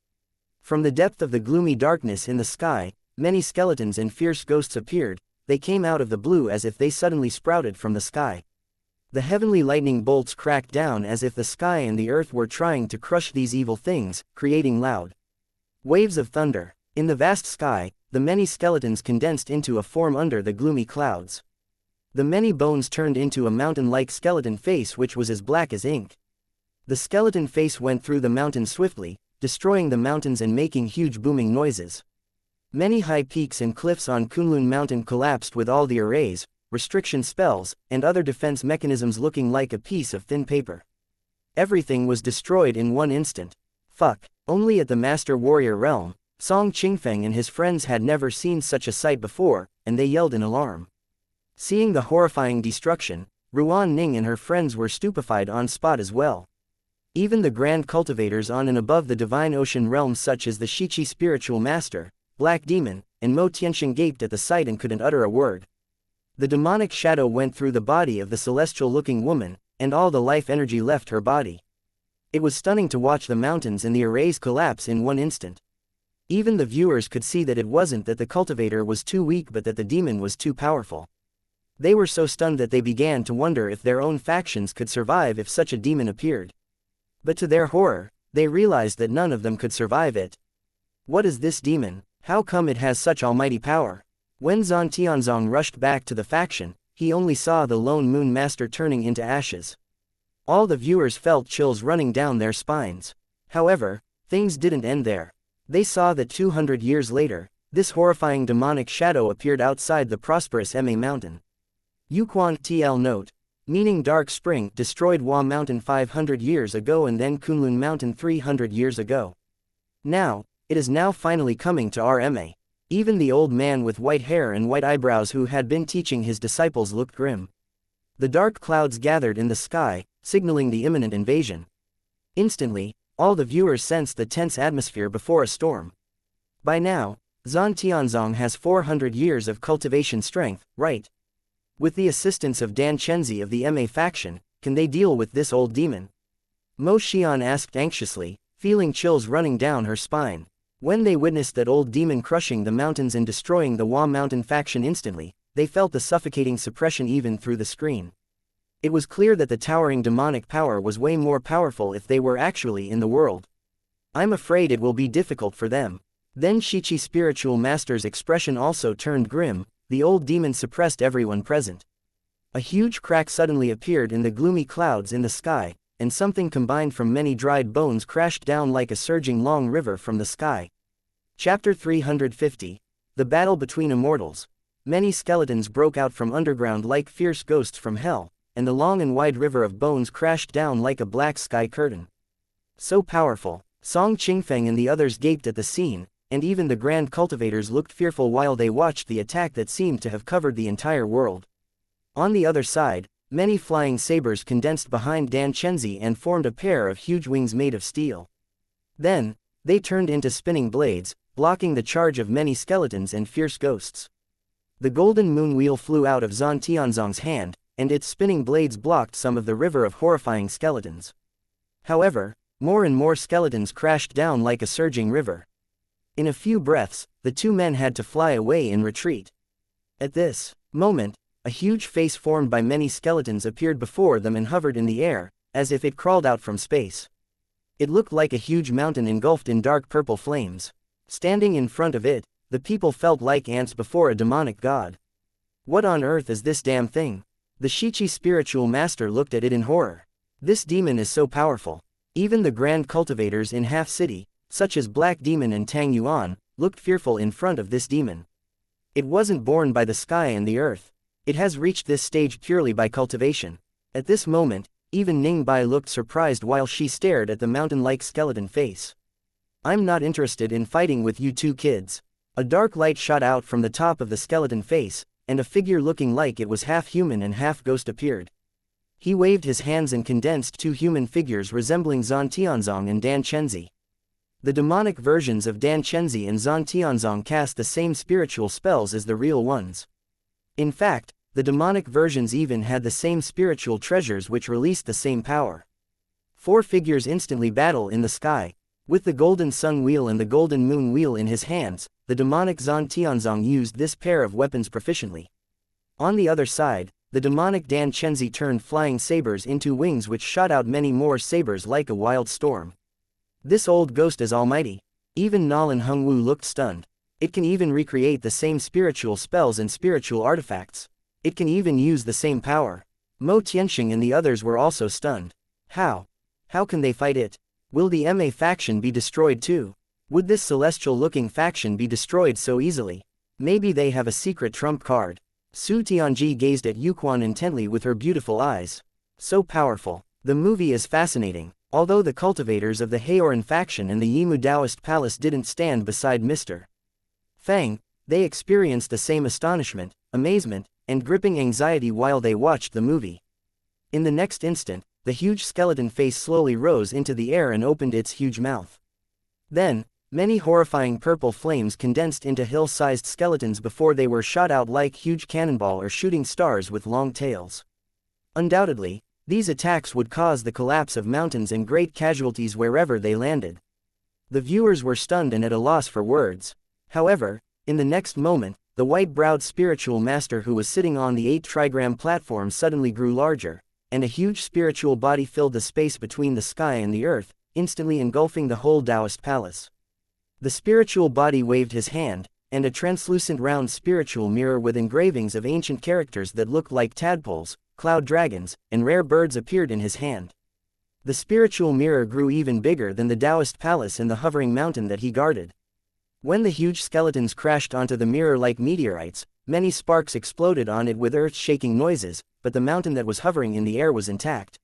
From the depth of the gloomy darkness in the sky, many skeletons and fierce ghosts appeared. They came out of the blue as if they suddenly sprouted from the sky. The heavenly lightning bolts cracked down as if the sky and the earth were trying to crush these evil things, creating loud waves of thunder. In the vast sky, the many skeletons condensed into a form under the gloomy clouds. The many bones turned into a mountain-like skeleton face which was as black as ink. The skeleton face went through the mountain swiftly, destroying the mountains and making huge booming noises. Many high peaks and cliffs on Kunlun Mountain collapsed with all the arrays, restriction spells, and other defense mechanisms looking like a piece of thin paper. Everything was destroyed in one instant. Fuck. Only at the Master Warrior realm, Song Qingfeng and his friends had never seen such a sight before, and they yelled in alarm. Seeing the horrifying destruction, Ruan Ning and her friends were stupefied on spot as well. Even the grand cultivators on and above the divine ocean realms such as the Shichi spiritual master, Black Demon, and Mo Tianxing gaped at the sight and couldn't utter a word. The demonic shadow went through the body of the celestial-looking woman, and all the life energy left her body. It was stunning to watch the mountains and the arrays collapse in one instant. Even the viewers could see that it wasn't that the cultivator was too weak but that the demon was too powerful. They were so stunned that they began to wonder if their own factions could survive if such a demon appeared. But to their horror, they realized that none of them could survive it. What is this demon? How come it has such almighty power? When Zhan Tianzong rushed back to the faction, he only saw the lone moon master turning into ashes. All the viewers felt chills running down their spines. However, things didn't end there. They saw that 200 years later, this horrifying demonic shadow appeared outside the prosperous Ma Mountain. Yuquan TL note. Meaning Dark Spring destroyed Hua Mountain 500 years ago and then Kunlun Mountain 300 years ago. Now, it is now finally coming to our Ma. Even the old man with white hair and white eyebrows who had been teaching his disciples looked grim. The dark clouds gathered in the sky, signaling the imminent invasion. Instantly, all the viewers sensed the tense atmosphere before a storm. By now, Zhan Tianzong has 400 years of cultivation strength, right? With the assistance of Dan Chenzi of the Ma faction, can they deal with this old demon? Mo Xian asked anxiously, feeling chills running down her spine. When they witnessed that old demon crushing the mountains and destroying the Wa Mountain faction instantly, they felt the suffocating suppression even through the screen. It was clear that the towering demonic power was way more powerful if they were actually in the world. I'm afraid it will be difficult for them. Then Shichi's spiritual master's expression also turned grim. The old demon suppressed everyone present. A huge crack suddenly appeared in the gloomy clouds in the sky, and something combined from many dried bones crashed down like a surging long river from the sky. Chapter 350. The Battle Between Immortals. Many skeletons broke out from underground like fierce ghosts from hell, and the long and wide river of bones crashed down like a black sky curtain. So powerful. Song Qingfeng and the others gaped at the scene, and even the grand cultivators looked fearful while they watched the attack that seemed to have covered the entire world. On the other side, many flying sabers condensed behind Dan Chenzi and formed a pair of huge wings made of steel. Then, they turned into spinning blades, blocking the charge of many skeletons and fierce ghosts. The golden moon wheel flew out of Zhan Tianzong's hand, and its spinning blades blocked some of the river of horrifying skeletons. However, more and more skeletons crashed down like a surging river. In a few breaths, the two men had to fly away in retreat. At this moment, a huge face formed by many skeletons appeared before them and hovered in the air, as if it crawled out from space. It looked like a huge mountain engulfed in dark purple flames. Standing in front of it, the people felt like ants before a demonic god. What on earth is this damn thing? The Shichi spiritual master looked at it in horror. This demon is so powerful. Even the grand cultivators in Half City, such as Black Demon and Tang Yuan, looked fearful in front of this demon. It wasn't born by the sky and the earth. It has reached this stage purely by cultivation. At this moment, even Ning Bai looked surprised while she stared at the mountain-like skeleton face. I'm not interested in fighting with you two kids. A dark light shot out from the top of the skeleton face, and a figure looking like it was half human and half ghost appeared. He waved his hands and condensed two human figures resembling Zhan Tianzong and Dan Chenzi. The demonic versions of Dan Chenzi and Zhan Tianzong cast the same spiritual spells as the real ones. In fact, the demonic versions even had the same spiritual treasures which released the same power. Four figures instantly battle in the sky. With the golden sun wheel and the golden moon wheel in his hands, the demonic Zhan Tianzong used this pair of weapons proficiently. On the other side, the demonic Dan Chenzi turned flying sabers into wings which shot out many more sabers like a wild storm. This old ghost is almighty. Even Nalan Hongwu looked stunned. It can even recreate the same spiritual spells and spiritual artifacts. It can even use the same power. Mo Tianxing and the others were also stunned. How? How can they fight it? Will the MA faction be destroyed too? Would this celestial-looking faction be destroyed so easily? Maybe they have a secret trump card. Su Tianji gazed at Yuquan intently with her beautiful eyes. So powerful. The movie is fascinating. Although the cultivators of the Heoran faction and the Yimu Taoist palace didn't stand beside Mr. Fang, they experienced the same astonishment, amazement, and gripping anxiety while they watched the movie. In the next instant, the huge skeleton face slowly rose into the air and opened its huge mouth. Then, many horrifying purple flames condensed into hill-sized skeletons before they were shot out like huge cannonball or shooting stars with long tails. Undoubtedly, these attacks would cause the collapse of mountains and great casualties wherever they landed. The viewers were stunned and at a loss for words. However, in the next moment, the white-browed spiritual master who was sitting on the 8 trigram platform suddenly grew larger, and a huge spiritual body filled the space between the sky and the earth, instantly engulfing the whole Taoist palace. The spiritual body waved his hand, and a translucent round spiritual mirror with engravings of ancient characters that looked like tadpoles, cloud dragons, and rare birds appeared in his hand. The spiritual mirror grew even bigger than the Taoist palace and the hovering mountain that he guarded. When the huge skeletons crashed onto the mirror like meteorites, many sparks exploded on it with earth-shaking noises, but the mountain that was hovering in the air was intact.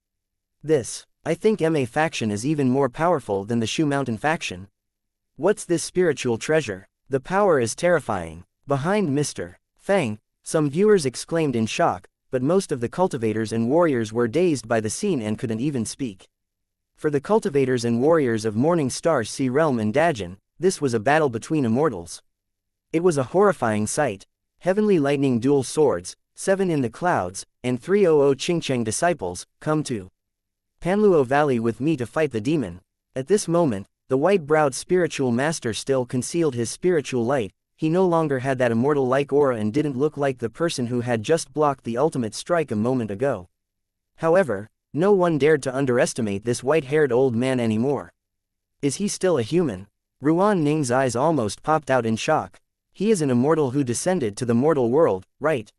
I think MA faction is even more powerful than the Shu Mountain faction. What's this spiritual treasure? The power is terrifying. Behind Mr. Fang, some viewers exclaimed in shock, but most of the cultivators and warriors were dazed by the scene and couldn't even speak. For the cultivators and warriors of Morning Star Sea Realm and Dajin, this was a battle between immortals. It was a horrifying sight. Heavenly lightning dual swords, 7 in the clouds, and 300 Qingcheng disciples, come to Panluo Valley with me to fight the demon. At this moment, the white-browed spiritual master still concealed his spiritual light. He no longer had that immortal-like aura and didn't look like the person who had just blocked the ultimate strike a moment ago. However, no one dared to underestimate this white-haired old man anymore. Is he still a human? Ruan Ning's eyes almost popped out in shock. He is an immortal who descended to the mortal world, right?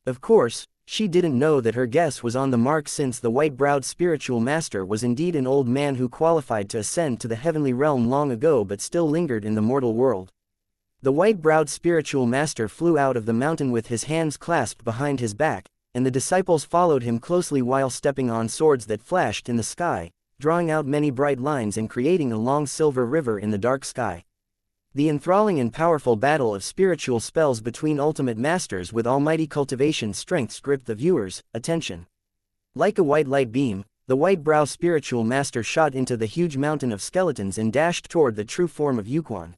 Of course, she didn't know that her guess was on the mark, since the white-browed spiritual master was indeed an old man who qualified to ascend to the heavenly realm long ago but still lingered in the mortal world. The white-browed spiritual master flew out of the mountain with his hands clasped behind his back, and the disciples followed him closely while stepping on swords that flashed in the sky, drawing out many bright lines and creating a long silver river in the dark sky. The enthralling and powerful battle of spiritual spells between ultimate masters with almighty cultivation strengths gripped the viewer's attention. Like a white light beam, the white-brow spiritual master shot into the huge mountain of skeletons and dashed toward the true form of Yuquan.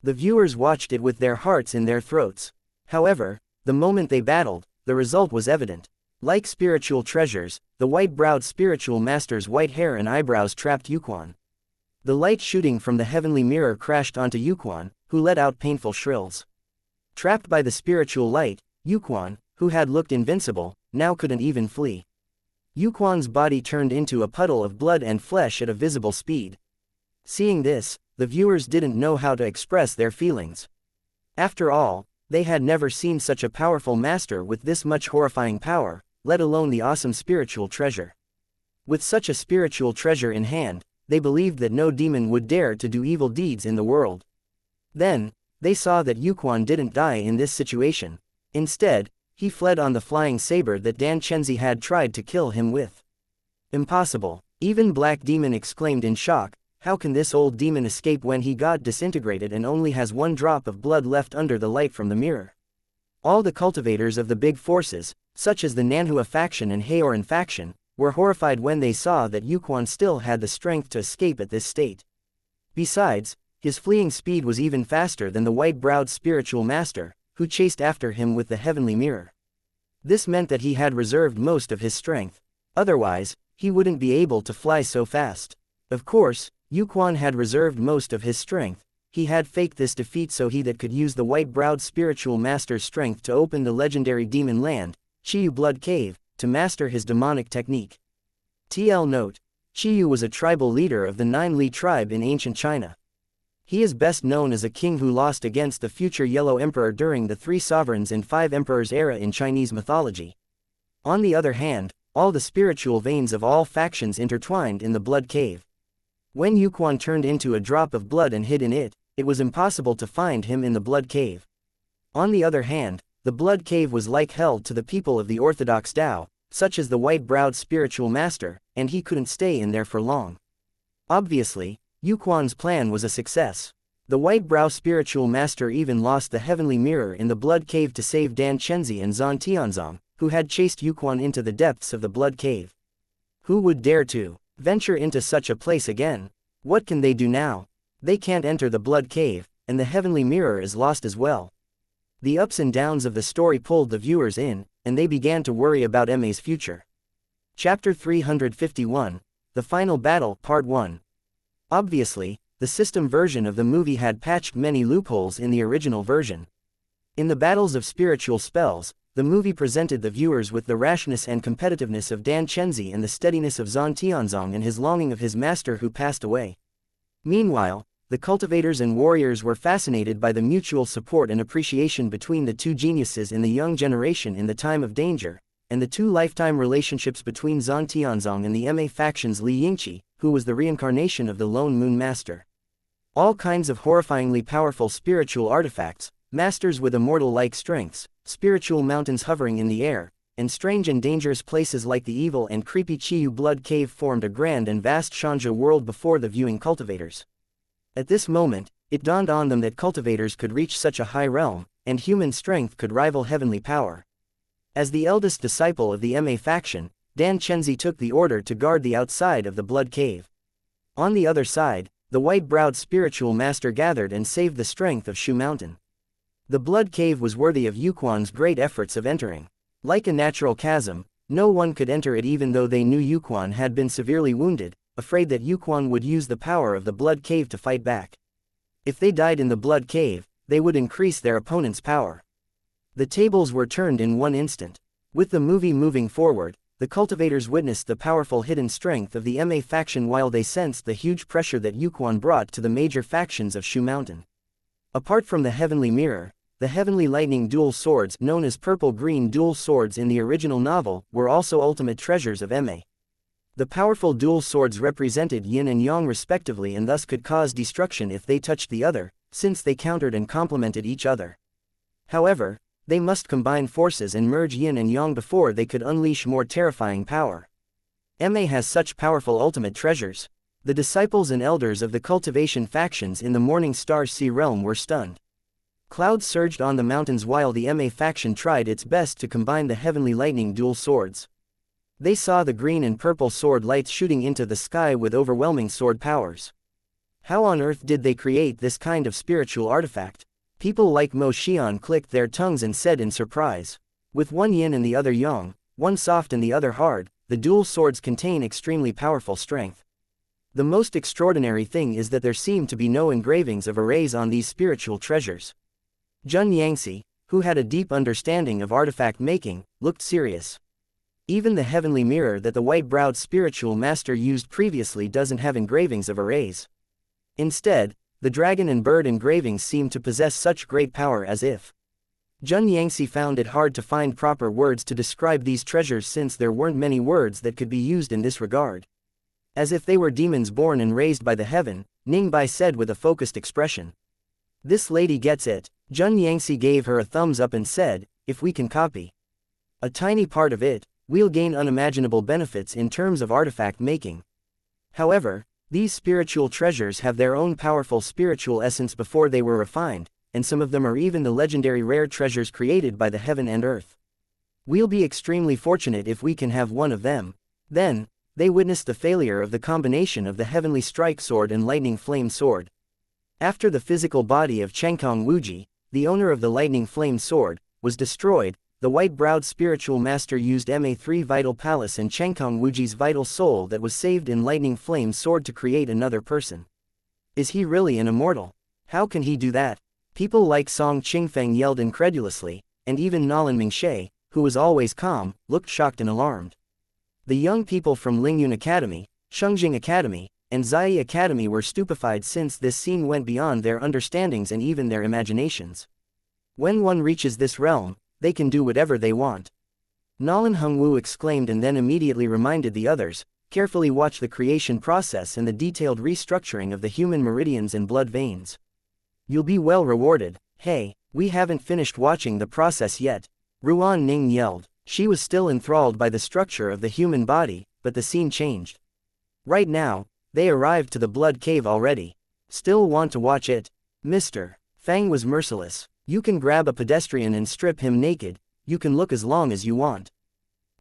The viewers watched it with their hearts in their throats. However, the moment they battled, the result was evident. Like spiritual treasures, the white-browed spiritual master's white hair and eyebrows trapped Yuquan. The light shooting from the heavenly mirror crashed onto Yuquan, who let out painful shrills. Trapped by the spiritual light, Yuquan, who had looked invincible, now couldn't even flee. Yuquan's body turned into a puddle of blood and flesh at a visible speed. Seeing this, the viewers didn't know how to express their feelings. After all, they had never seen such a powerful master with this much horrifying power, let alone the awesome spiritual treasure. With such a spiritual treasure in hand, they believed that no demon would dare to do evil deeds in the world. Then, they saw that Yuquan didn't die in this situation. Instead, he fled on the flying saber that Dan Chenzi had tried to kill him with. Impossible! Even Black Demon exclaimed in shock. How can this old demon escape when he got disintegrated and only has one drop of blood left under the light from the mirror? All the cultivators of the big forces, such as the Nanhua faction and Haoran faction, were horrified when they saw that Yuquan still had the strength to escape at this state. Besides, his fleeing speed was even faster than the white-browed spiritual master, who chased after him with the heavenly mirror. This meant that he had reserved most of his strength. Otherwise, he wouldn't be able to fly so fast. Of course, Yuquan had reserved most of his strength. He had faked this defeat so he that could use the white-browed spiritual master's strength to open the legendary demon land, Chiyu Blood Cave, to master his demonic technique. TL note: Chiyu was a tribal leader of the Nine Li tribe in ancient China. He is best known as a king who lost against the future Yellow Emperor during the Three Sovereigns and Five Emperors era in Chinese mythology. On the other hand, all the spiritual veins of all factions intertwined in the Blood Cave. When Yuquan turned into a drop of blood and hid in it, it was impossible to find him in the Blood Cave. On the other hand, the Blood Cave was like hell to the people of the Orthodox Tao, such as the white-browed spiritual master, and he couldn't stay in there for long. Obviously, Yuquan's plan was a success. The white-brow spiritual master even lost the heavenly mirror in the Blood Cave to save Dan Chenzi and Zhan Tianzong, who had chased Yuquan into the depths of the Blood Cave. Who would dare to venture into such a place again? What can they do now? They can't enter the Blood Cave, and the heavenly mirror is lost as well. The ups and downs of the story pulled the viewers in, and they began to worry about Emme's future. Chapter 351, The Final Battle, Part 1. Obviously, the system version of the movie had patched many loopholes in the original version. In the battles of spiritual spells, the movie presented the viewers with the rashness and competitiveness of Dan Chenzi and the steadiness of Zhan Tianzong and his longing of his master who passed away. Meanwhile, the cultivators and warriors were fascinated by the mutual support and appreciation between the two geniuses in the young generation in the time of danger, and the two lifetime relationships between Zhan Tianzong and the Emme faction's Li Yingqi, who was the reincarnation of the Lone Moon Master. All kinds of horrifyingly powerful spiritual artifacts, masters with immortal-like strengths, spiritual mountains hovering in the air, and strange and dangerous places like the evil and creepy Chiyu Blood Cave formed a grand and vast Shanja world before the viewing cultivators. At this moment, it dawned on them that cultivators could reach such a high realm, and human strength could rival heavenly power. As the eldest disciple of the Emme faction, Dan Chenzi took the order to guard the outside of the Blood Cave. On the other side, the white-browed spiritual master gathered and saved the strength of Shu Mountain. The Blood Cave was worthy of Yuquan's great efforts of entering. Like a natural chasm, no one could enter it even though they knew Yuquan had been severely wounded, afraid that Yuquan would use the power of the blood cave to fight back. If they died in the blood cave, they would increase their opponent's power. The tables were turned in one instant. With the movie moving forward, the cultivators witnessed the powerful hidden strength of the MA faction while they sensed the huge pressure that Yuquan brought to the major factions of Shu Mountain. Apart from the Heavenly Mirror, the Heavenly Lightning dual swords, known as purple-green dual swords in the original novel, were also ultimate treasures of MA. The powerful dual swords represented yin and yang respectively and thus could cause destruction if they touched the other, since they countered and complemented each other. However, they must combine forces and merge yin and yang before they could unleash more terrifying power. MA has such powerful ultimate treasures. The disciples and elders of the cultivation factions in the Morning Star Sea realm were stunned. Clouds surged on the mountains while the MA faction tried its best to combine the Heavenly Lightning dual swords. They saw the green and purple sword lights shooting into the sky with overwhelming sword powers. How on earth did they create this kind of spiritual artifact? People like Mo Xian clicked their tongues and said in surprise. With one yin and the other yang, one soft and the other hard, the dual swords contain extremely powerful strength. The most extraordinary thing is that there seem to be no engravings of arrays on these spiritual treasures. Jun Yangxi, who had a deep understanding of artifact making, looked serious. Even the Heavenly Mirror that the white-browed spiritual master used previously doesn't have engravings of arrays. Instead, the dragon and bird engravings seem to possess such great power as if. Jun Yangxi found it hard to find proper words to describe these treasures since there weren't many words that could be used in this regard. As if they were demons born and raised by the heaven, Ning Bai said with a focused expression. This lady gets it. Jun Yangxi gave her a thumbs up and said, if we can copy a tiny part of it, we'll gain unimaginable benefits in terms of artifact making. However, these spiritual treasures have their own powerful spiritual essence before they were refined, and some of them are even the legendary rare treasures created by the heaven and earth. We'll be extremely fortunate if we can have one of them. Then, they witnessed the failure of the combination of the heavenly strike sword and lightning flame sword. After the physical body of Chenkong Wuji, the owner of the lightning flame sword, was destroyed, the white-browed spiritual master used MA3 Vital Palace and Chenkong Wuji's vital soul that was saved in lightning flame sword to create another person. Is he really an immortal? How can he do that? People like Song Qingfeng yelled incredulously, and even Nalan Mingshe, who was always calm, looked shocked and alarmed. The young people from Lingyun Academy, Shengjing Academy, and Zai Academy were stupefied since this scene went beyond their understandings and even their imaginations. When one reaches this realm, they can do whatever they want. Nalan Hongwu exclaimed and then immediately reminded the others, carefully watch the creation process and the detailed restructuring of the human meridians and blood veins. You'll be well rewarded. Hey, we haven't finished watching the process yet. Ruan Ning yelled. She was still enthralled by the structure of the human body, but the scene changed. Right now, they arrived to the blood cave already. Still want to watch it? Mr. Fang was merciless. You can grab a pedestrian and strip him naked, you can look as long as you want.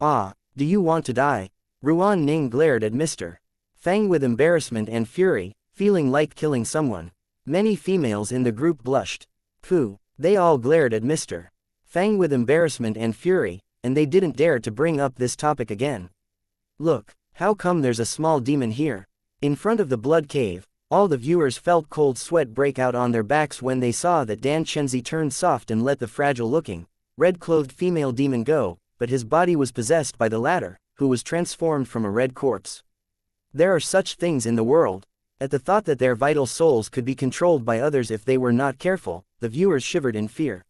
Ah, do you want to die? Ruan Ning glared at Mr. Fang with embarrassment and fury, feeling like killing someone. Many females in the group blushed. Pooh, they all glared at Mr. Fang with embarrassment and fury, and they didn't dare to bring up this topic again. Look, how come there's a small demon here? In front of the blood cave, all the viewers felt cold sweat break out on their backs when they saw that Dan Chenzi turned soft and let the fragile-looking, red-clothed female demon go, but his body was possessed by the latter, who was transformed from a red corpse. There are such things in the world. At the thought that their vital souls could be controlled by others if they were not careful, the viewers shivered in fear.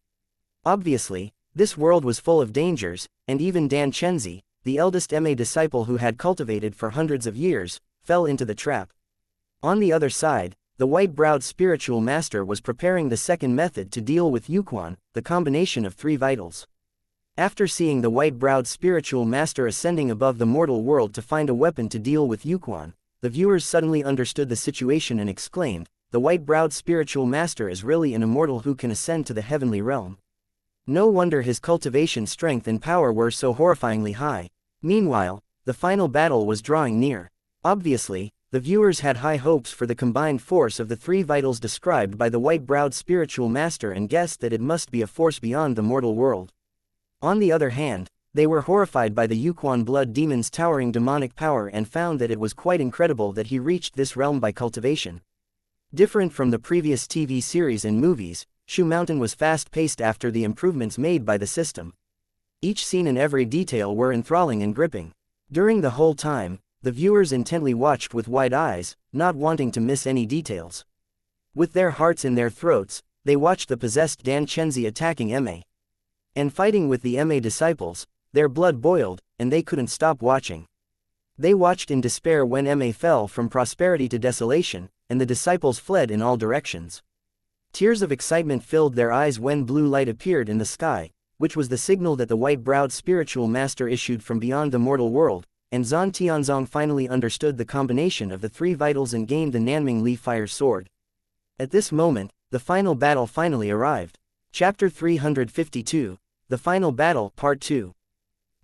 Obviously, this world was full of dangers, and even Dan Chenzi, the eldest MA disciple who had cultivated for hundreds of years, fell into the trap. On the other side, the white-browed spiritual master was preparing the second method to deal with Yuquan, the combination of three vitals. After seeing the white-browed spiritual master ascending above the mortal world to find a weapon to deal with Yuquan, the viewers suddenly understood the situation and exclaimed, the white-browed spiritual master is really an immortal who can ascend to the heavenly realm. No wonder his cultivation strength and power were so horrifyingly high. Meanwhile, the final battle was drawing near. Obviously, the viewers had high hopes for the combined force of the three vitals described by the white-browed spiritual master and guessed that it must be a force beyond the mortal world. On the other hand, They were horrified by the Yuquan blood demon's towering demonic power and found that it was quite incredible that he reached this realm by cultivation. Different from the previous TV series and movies, Shu Mountain was fast-paced after the improvements made by the system. Each scene and every detail were enthralling and gripping. During the whole time, the viewers intently watched with wide eyes, not wanting to miss any details. With their hearts in their throats, they watched the possessed Dan Chenzi attacking Ma. And fighting with the Ma disciples. Their blood boiled, and they couldn't stop watching. They watched in despair when Ma fell from prosperity to desolation, and the disciples fled in all directions. Tears of excitement filled their eyes when blue light appeared in the sky, which was the signal that the white-browed spiritual master issued from beyond the mortal world, and Zhan Tianzong finally understood the combination of the three vitals and gained the Nanming Li Fire Sword. At this moment, the final battle finally arrived. Chapter 352, The Final Battle, Part 2.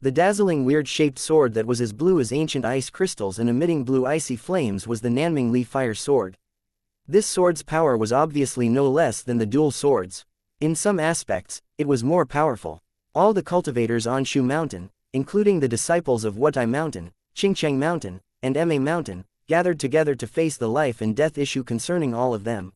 The dazzling weird-shaped sword that was as blue as ancient ice crystals and emitting blue icy flames was the Nanming Li Fire Sword. This sword's power was obviously no less than the dual swords. In some aspects, it was more powerful. All the cultivators on Shu Mountain, including the disciples of Wutai Mountain, Qingcheng Mountain, and Ma Mountain, gathered together to face the life and death issue concerning all of them.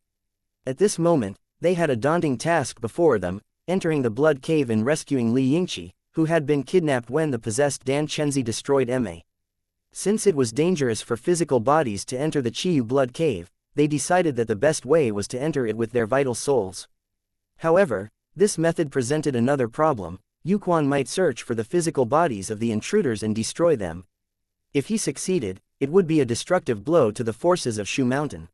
At this moment, they had a daunting task before them, entering the Blood Cave and rescuing Li Yingqi, who had been kidnapped when the possessed Dan Chenzi destroyed Ma. Since it was dangerous for physical bodies to enter the Qiyu Blood Cave, they decided that the best way was to enter it with their vital souls. However, this method presented another problem. Yuquan might search for the physical bodies of the intruders and destroy them. If he succeeded, it would be a destructive blow to the forces of Shu Mountain.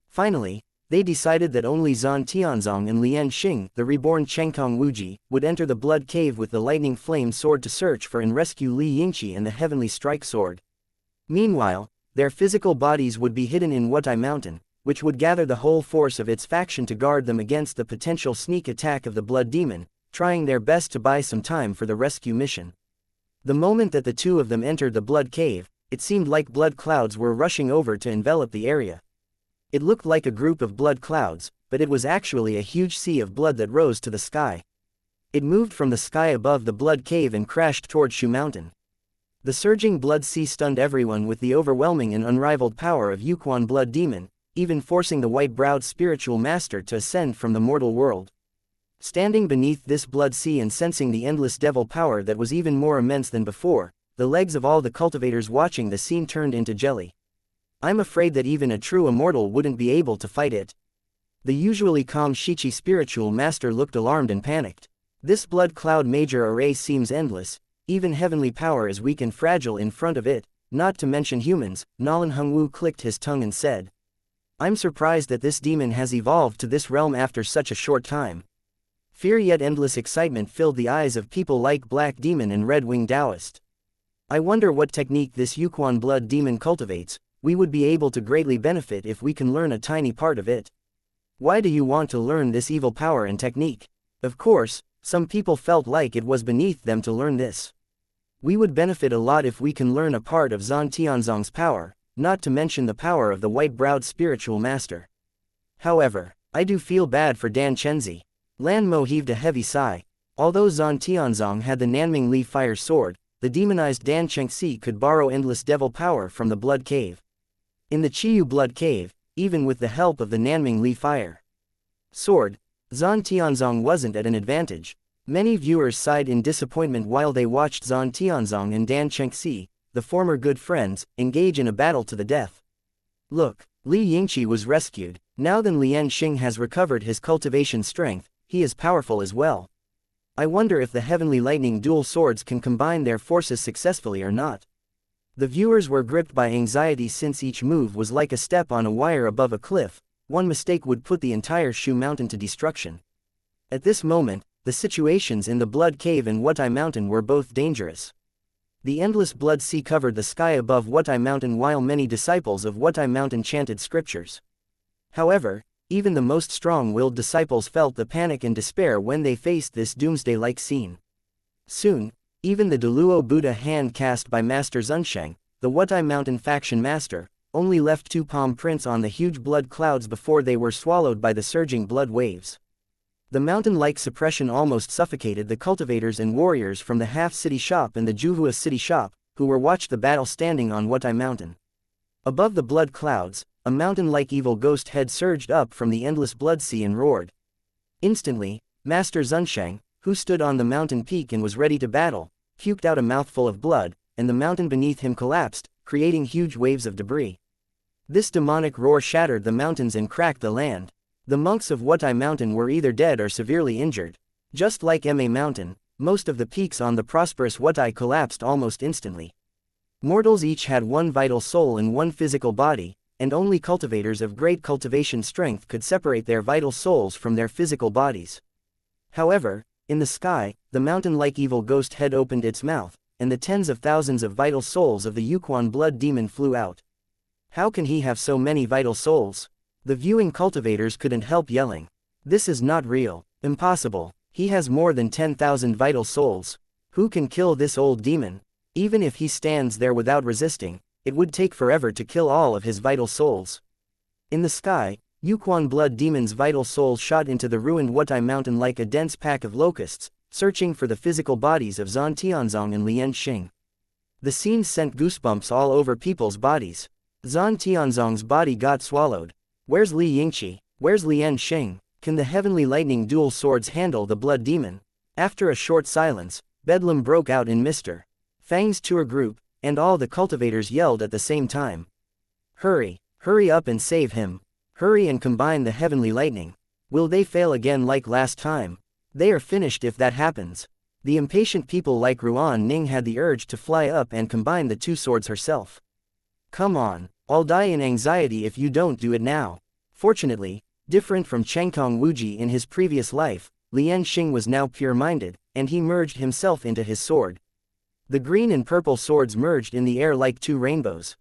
Finally, they decided that only Zhan Tianzong and Lian Xing, the reborn Chengkong Wuji, would enter the Blood Cave with the lightning flame sword to search for and rescue Li Yingqi and the Heavenly Strike Sword. Meanwhile, their physical bodies would be hidden in Wutai Mountain, which would gather the whole force of its faction to guard them against the potential sneak attack of the Blood Demon, trying their best to buy some time for the rescue mission. The moment that the two of them entered the Blood Cave, it seemed like blood clouds were rushing over to envelop the area. It looked like a group of blood clouds, but it was actually a huge sea of blood that rose to the sky. It moved from the sky above the Blood Cave and crashed toward Shu Mountain. The surging blood sea stunned everyone with the overwhelming and unrivaled power of Yuquan Blood Demon, even forcing the white-browed spiritual master to ascend from the mortal world. Standing beneath this blood sea and sensing the endless devil power that was even more immense than before, the legs of all the cultivators watching the scene turned into jelly. I'm afraid that even a true immortal wouldn't be able to fight it. The usually calm Shichi spiritual master looked alarmed and panicked. This blood cloud major array seems endless, even heavenly power is weak and fragile in front of it, not to mention humans. Nolan Hongwu clicked his tongue and said, I'm surprised that this demon has evolved to this realm after such a short time. Fear yet endless excitement filled the eyes of people like Black Demon and Red Wing Taoist. I wonder what technique this Yuquan blood demon cultivates. We would be able to greatly benefit if we can learn a tiny part of it. Why do you want to learn this evil power and technique? Of course, some people felt like it was beneath them to learn this. We would benefit a lot if we can learn a part of Zhan Tianzong's power, not to mention the power of the white-browed spiritual master. However, I do feel bad for Dan Chenzi. Lan Mo heaved a heavy sigh. Although Zhan Tianzong had the Nanming Li Fire Sword, the demonized Dan Chengxi could borrow endless devil power from the Blood Cave. In the Qiyu Blood Cave, even with the help of the Nanming Li Fire Sword, Zhan Tianzong wasn't at an advantage. Many viewers sighed in disappointment while they watched Zhan Tianzong and Dan Chengxi, the former good friends, engage in a battle to the death. Look, Li Yingqi was rescued. Now that Lian Xing has recovered his cultivation strength, he is powerful as well. I wonder if the heavenly lightning dual swords can combine their forces successfully or not. The viewers were gripped by anxiety since each move was like a step on a wire above a cliff. One mistake would put the entire Shu Mountain to destruction. At this moment, the situations in the Blood Cave and Wutai Mountain were both dangerous. The endless blood sea covered the sky above Wutai Mountain while many disciples of Wutai Mountain chanted scriptures. However, even the most strong-willed disciples felt the panic and despair when they faced this doomsday-like scene. Soon, even the Deluo Buddha hand cast by Master Zunsheng, the Wutai Mountain faction master, only left two palm prints on the huge blood clouds before they were swallowed by the surging blood waves. The mountain-like suppression almost suffocated the cultivators and warriors from the half-city shop and the Juhua city shop, who were watched the battle standing on Wutai Mountain. Above the blood clouds, a mountain-like evil ghost head surged up from the endless blood sea and roared. Instantly, Master Zunsheng, who stood on the mountain peak and was ready to battle, puked out a mouthful of blood, and the mountain beneath him collapsed, creating huge waves of debris. This demonic roar shattered the mountains and cracked the land. The monks of Wutai Mountain were either dead or severely injured. Just like Ma Mountain, most of the peaks on the prosperous Wutai collapsed almost instantly. Mortals each had one vital soul and one physical body, and only cultivators of great cultivation strength could separate their vital souls from their physical bodies. However, in the sky, the mountain-like evil ghost head opened its mouth, and the tens of thousands of vital souls of the Yuquan blood demon flew out. How can he have so many vital souls? The viewing cultivators couldn't help yelling. This is not real. Impossible. He has more than 10,000 vital souls. Who can kill this old demon? Even if he stands there without resisting, it would take forever to kill all of his vital souls. In the sky, Yuquan blood demon's vital souls shot into the ruined Wutai Mountain like a dense pack of locusts, searching for the physical bodies of Zan Tianzong and Lian Xing. The scene sent goosebumps all over people's bodies. Zan Tianzong's body got swallowed. Where's Li Yingqi? Where's Lian Xing? Can the heavenly lightning dual swords handle the blood demon? After a short silence, bedlam broke out in Mr. Fang's tour group, and all the cultivators yelled at the same time. Hurry! Hurry up and save him! Hurry and combine the heavenly lightning! Will they fail again like last time? They are finished if that happens. The impatient people like Ruan Ning had the urge to fly up and combine the two swords herself. Come on! I'll die in anxiety if you don't do it now. Fortunately, different from Chengkong Wuji in his previous life, Lian Xing was now pure-minded, and he merged himself into his sword. The green and purple swords merged in the air like two rainbows.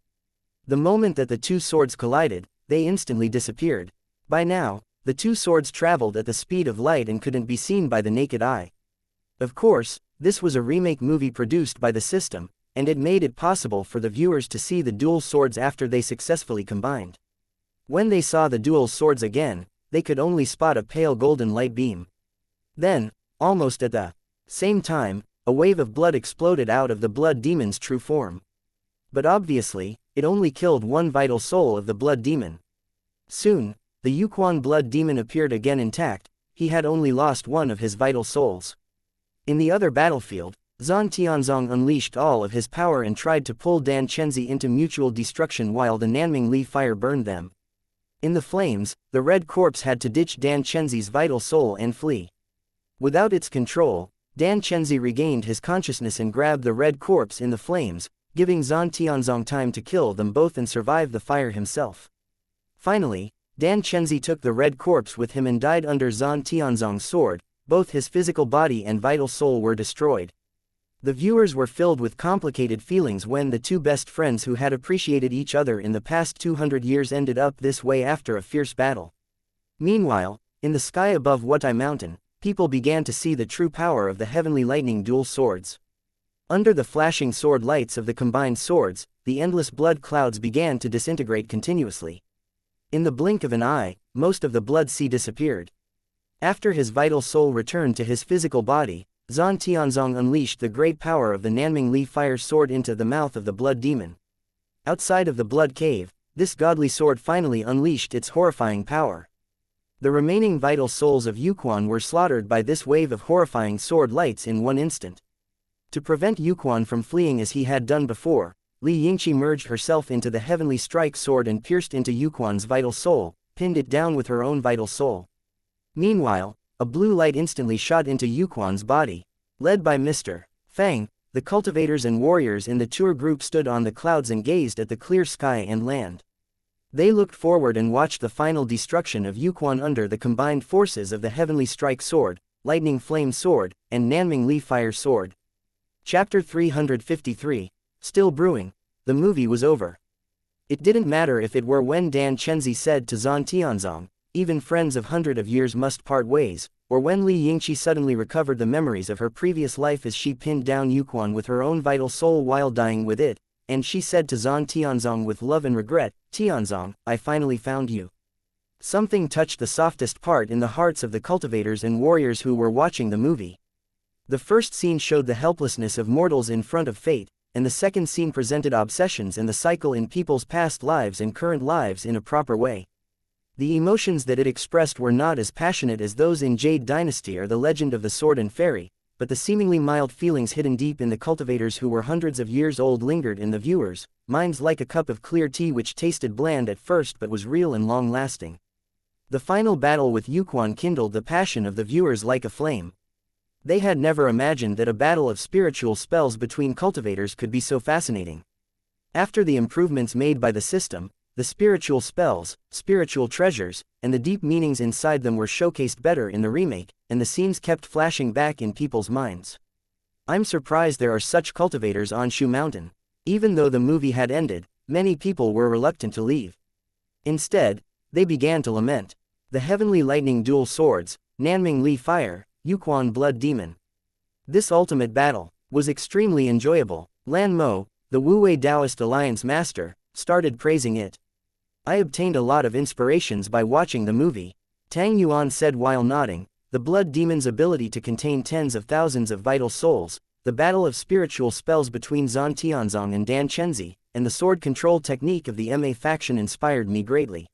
The moment that the two swords collided, they instantly disappeared. By now, the two swords traveled at the speed of light and couldn't be seen by the naked eye. Of course, this was a remake movie produced by the system, and it made it possible for the viewers to see the dual swords after they successfully combined. When they saw the dual swords again, they could only spot a pale golden light beam. Then, almost at the same time, a wave of blood exploded out of the blood demon's true form. But obviously, it only killed one vital soul of the blood demon. Soon, the Yuquan blood demon appeared again intact. He had only lost one of his vital souls. In the other battlefield, Zan Tianzong unleashed all of his power and tried to pull Dan Chenzi into mutual destruction while the Nanming Li fire burned them. In the flames, the red corpse had to ditch Dan Chenzi's vital soul and flee. Without its control, Dan Chenzi regained his consciousness and grabbed the red corpse in the flames, giving Zan Tianzong time to kill them both and survive the fire himself. Finally, Dan Chenzi took the red corpse with him and died under Zan Tianzong's sword. Both his physical body and vital soul were destroyed. The viewers were filled with complicated feelings when the two best friends who had appreciated each other in the past 200 years ended up this way after a fierce battle. Meanwhile, in the sky above Wutai Mountain, people began to see the true power of the heavenly lightning dual swords. Under the flashing sword lights of the combined swords, the endless blood clouds began to disintegrate continuously. In the blink of an eye, most of the blood sea disappeared. After his vital soul returned to his physical body, Zan Tianzong unleashed the great power of the Nanming Li fire sword into the mouth of the blood demon. Outside of the blood cave, this godly sword finally unleashed its horrifying power. The remaining vital souls of Yuquan were slaughtered by this wave of horrifying sword lights in one instant. To prevent Yuquan from fleeing as he had done before, Li Yingqi merged herself into the heavenly strike sword and pierced into Yuquan's vital soul, pinned it down with her own vital soul. Meanwhile, a blue light instantly shot into Yuquan's body. Led by Mr. Fang, the cultivators and warriors in the tour group stood on the clouds and gazed at the clear sky and land. They looked forward and watched the final destruction of Yuquan under the combined forces of the Heavenly Strike Sword, Lightning Flame Sword, and Nanming Li Fire Sword. Chapter 353, Still Brewing. The movie was over. It didn't matter if it were when Dan Chenzi said to Zan Tianzong, even friends of 100 of years must part ways, or when Li Yingqi suddenly recovered the memories of her previous life as she pinned down Yuquan with her own vital soul while dying with it, and she said to Zan Tianzong with love and regret, "Tianzong, I finally found you." Something touched the softest part in the hearts of the cultivators and warriors who were watching the movie. The first scene showed the helplessness of mortals in front of fate, and the second scene presented obsessions and the cycle in people's past lives and current lives in a proper way. The emotions that it expressed were not as passionate as those in Jade Dynasty or The Legend of the Sword and Fairy, but the seemingly mild feelings hidden deep in the cultivators who were hundreds of years old lingered in the viewers' minds like a cup of clear tea which tasted bland at first but was real and long-lasting. The final battle with Yuquan kindled the passion of the viewers like a flame. They had never imagined that a battle of spiritual spells between cultivators could be so fascinating. After the improvements made by the system, the spiritual spells, spiritual treasures, and the deep meanings inside them were showcased better in the remake, and the scenes kept flashing back in people's minds. I'm surprised there are such cultivators on Shu Mountain. Even though the movie had ended, many people were reluctant to leave. Instead, they began to lament. The Heavenly Lightning Dual Swords, Nanming Li Fire, Yuquan Blood Demon. This ultimate battle was extremely enjoyable. Lan Mo, the Wu-Wei Taoist Alliance master, started praising it. I obtained a lot of inspirations by watching the movie, Tang Yuan said while nodding. The Blood Demon's ability to contain tens of thousands of vital souls, the battle of spiritual spells between Zhan Tianzong and Dan Chenzi, and the sword control technique of the MA faction inspired me greatly.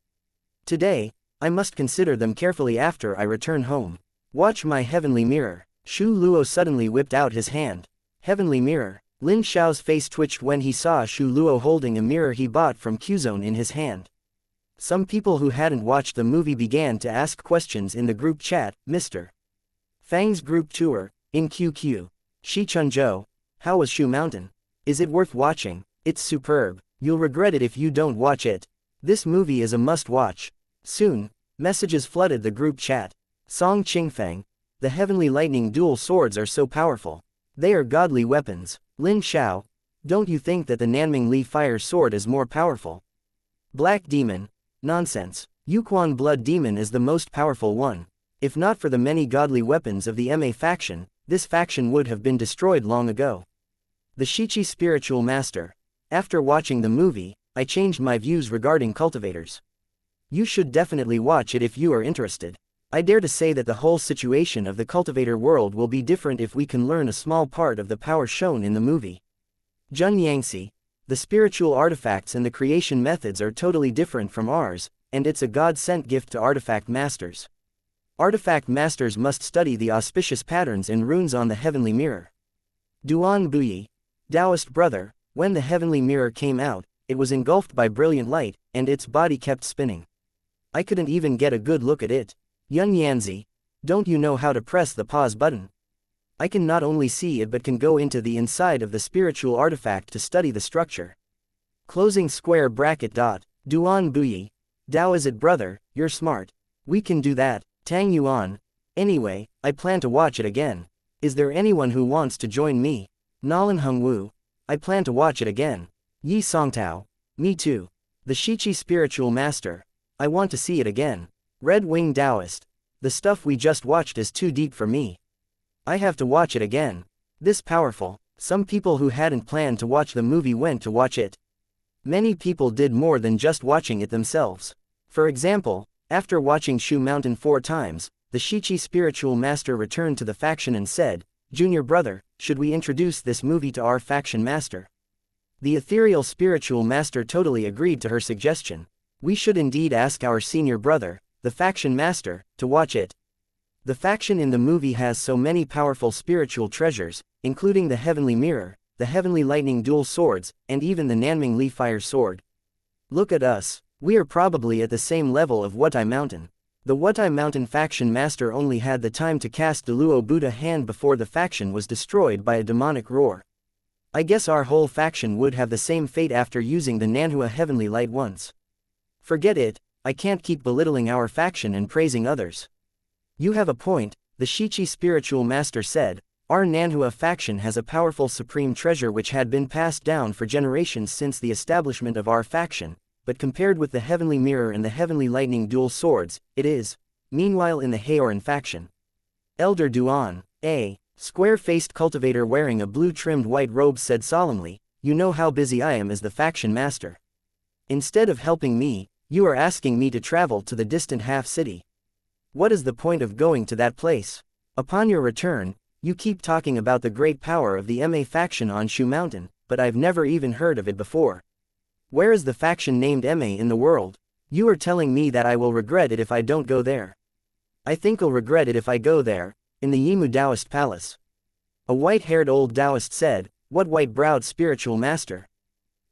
Today, I must consider them carefully after I return home. Watch my heavenly mirror. Shu Luo suddenly whipped out his hand. Heavenly mirror. Lin Xiao's face twitched when he saw Shu Luo holding a mirror he bought from Qzone in his hand. Some people who hadn't watched the movie began to ask questions in the group chat. Mr. Fang's group tour, in QQ. Shi Chunzhou, how was Shu Mountain? Is it worth watching? It's superb. You'll regret it if you don't watch it. This movie is a must-watch. Soon, messages flooded the group chat. Song Qingfeng, the Heavenly Lightning Dual Swords are so powerful. They are godly weapons. Lin Xiao, don't you think that the Nanming Li Fire Sword is more powerful? Black Demon, nonsense. Yuquan Blood Demon is the most powerful one. If not for the many godly weapons of the MA faction, this faction would have been destroyed long ago. The Shichi Spiritual Master. After watching the movie, I changed my views regarding cultivators. You should definitely watch it if you are interested. I dare to say that the whole situation of the cultivator world will be different if we can learn a small part of the power shown in the movie. Jun Yangxi, the spiritual artifacts and the creation methods are totally different from ours, and it's a God-sent gift to artifact masters. Artifact masters must study the auspicious patterns and runes on the heavenly mirror. Duan Buyi, Taoist brother, when the heavenly mirror came out, it was engulfed by brilliant light, and its body kept spinning. I couldn't even get a good look at it. Yun Yanzi, don't you know how to press the pause button? I can not only see it but can go into the inside of the spiritual artifact to study the structure. Closing square bracket dot. Duan Buyi, Dao is it brother, you're smart. We can do that. Tang Yuan, anyway, I plan to watch it again. Is there anyone who wants to join me? Nalan Hongwu, I plan to watch it again. Yi Songtao, me too. The Shichi Spiritual Master, I want to see it again. Red Wing Taoist, the stuff we just watched is too deep for me. I have to watch it again. This powerful. Some people who hadn't planned to watch the movie went to watch it. Many people did more than just watching it themselves. For example, after watching Shu Mountain 4 times, the Shichi Spiritual Master returned to the faction and said, Junior brother, should we introduce this movie to our faction master? The ethereal spiritual master totally agreed to her suggestion. We should indeed ask our senior brother, the faction master, to watch it. The faction in the movie has so many powerful spiritual treasures, including the Heavenly Mirror, the Heavenly Lightning Dual Swords, and even the Nanming Li Fire Sword. Look at us, we are probably at the same level of Wutai Mountain. The Wutai Mountain faction master only had the time to cast the Luo Buddha hand before the faction was destroyed by a demonic roar. I guess our whole faction would have the same fate after using the Nanhua Heavenly Light once. Forget it, I can't keep belittling our faction and praising others. You have a point, the Shichi Spiritual Master said. Our Nanhua faction has a powerful supreme treasure which had been passed down for generations since the establishment of our faction, but compared with the Heavenly Mirror and the Heavenly Lightning Dual Swords, it is. Meanwhile in the Haoran faction, Elder Duan, a square-faced cultivator wearing a blue-trimmed white robe said solemnly, you know how busy I am as the faction master. Instead of helping me, You are asking me to travel to the distant half-city. What is the point of going to that place? Upon your return, you keep talking about the great power of the MA faction on Shu Mountain, but I've never even heard of it before. Where is the faction named MA in the world? You are telling me that I will regret it if I don't go there. I think I'll regret it if I go there, in the Yimu Taoist Palace. A white-haired old Taoist said, what white-browed spiritual master?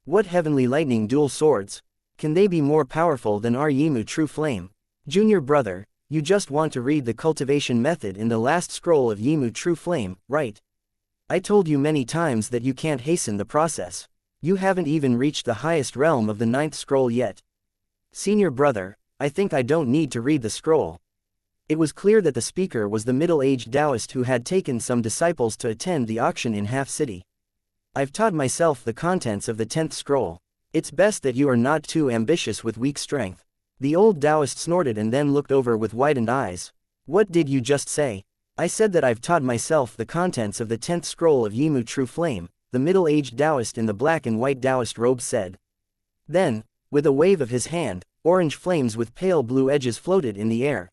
What heavenly lightning dual swords? Can they be more powerful than our Yimu true flame? Junior brother, you just want to read the cultivation method in the last scroll of Yimu true flame, right? I told you many times that you can't hasten the process. You haven't even reached the highest realm of the 9th scroll yet. Senior brother, I think I don't need to read the scroll. It was clear that the speaker was the middle-aged Taoist who had taken some disciples to attend the auction in Half City. I've taught myself the contents of the 10th scroll. It's best that you are not too ambitious with weak strength. The old Taoist snorted and then looked over with widened eyes. What did you just say? I said that I've taught myself the contents of the 10th scroll of Yimu True Flame, the middle-aged Taoist in the black and white Taoist robe said. Then, with a wave of his hand, orange flames with pale blue edges floated in the air.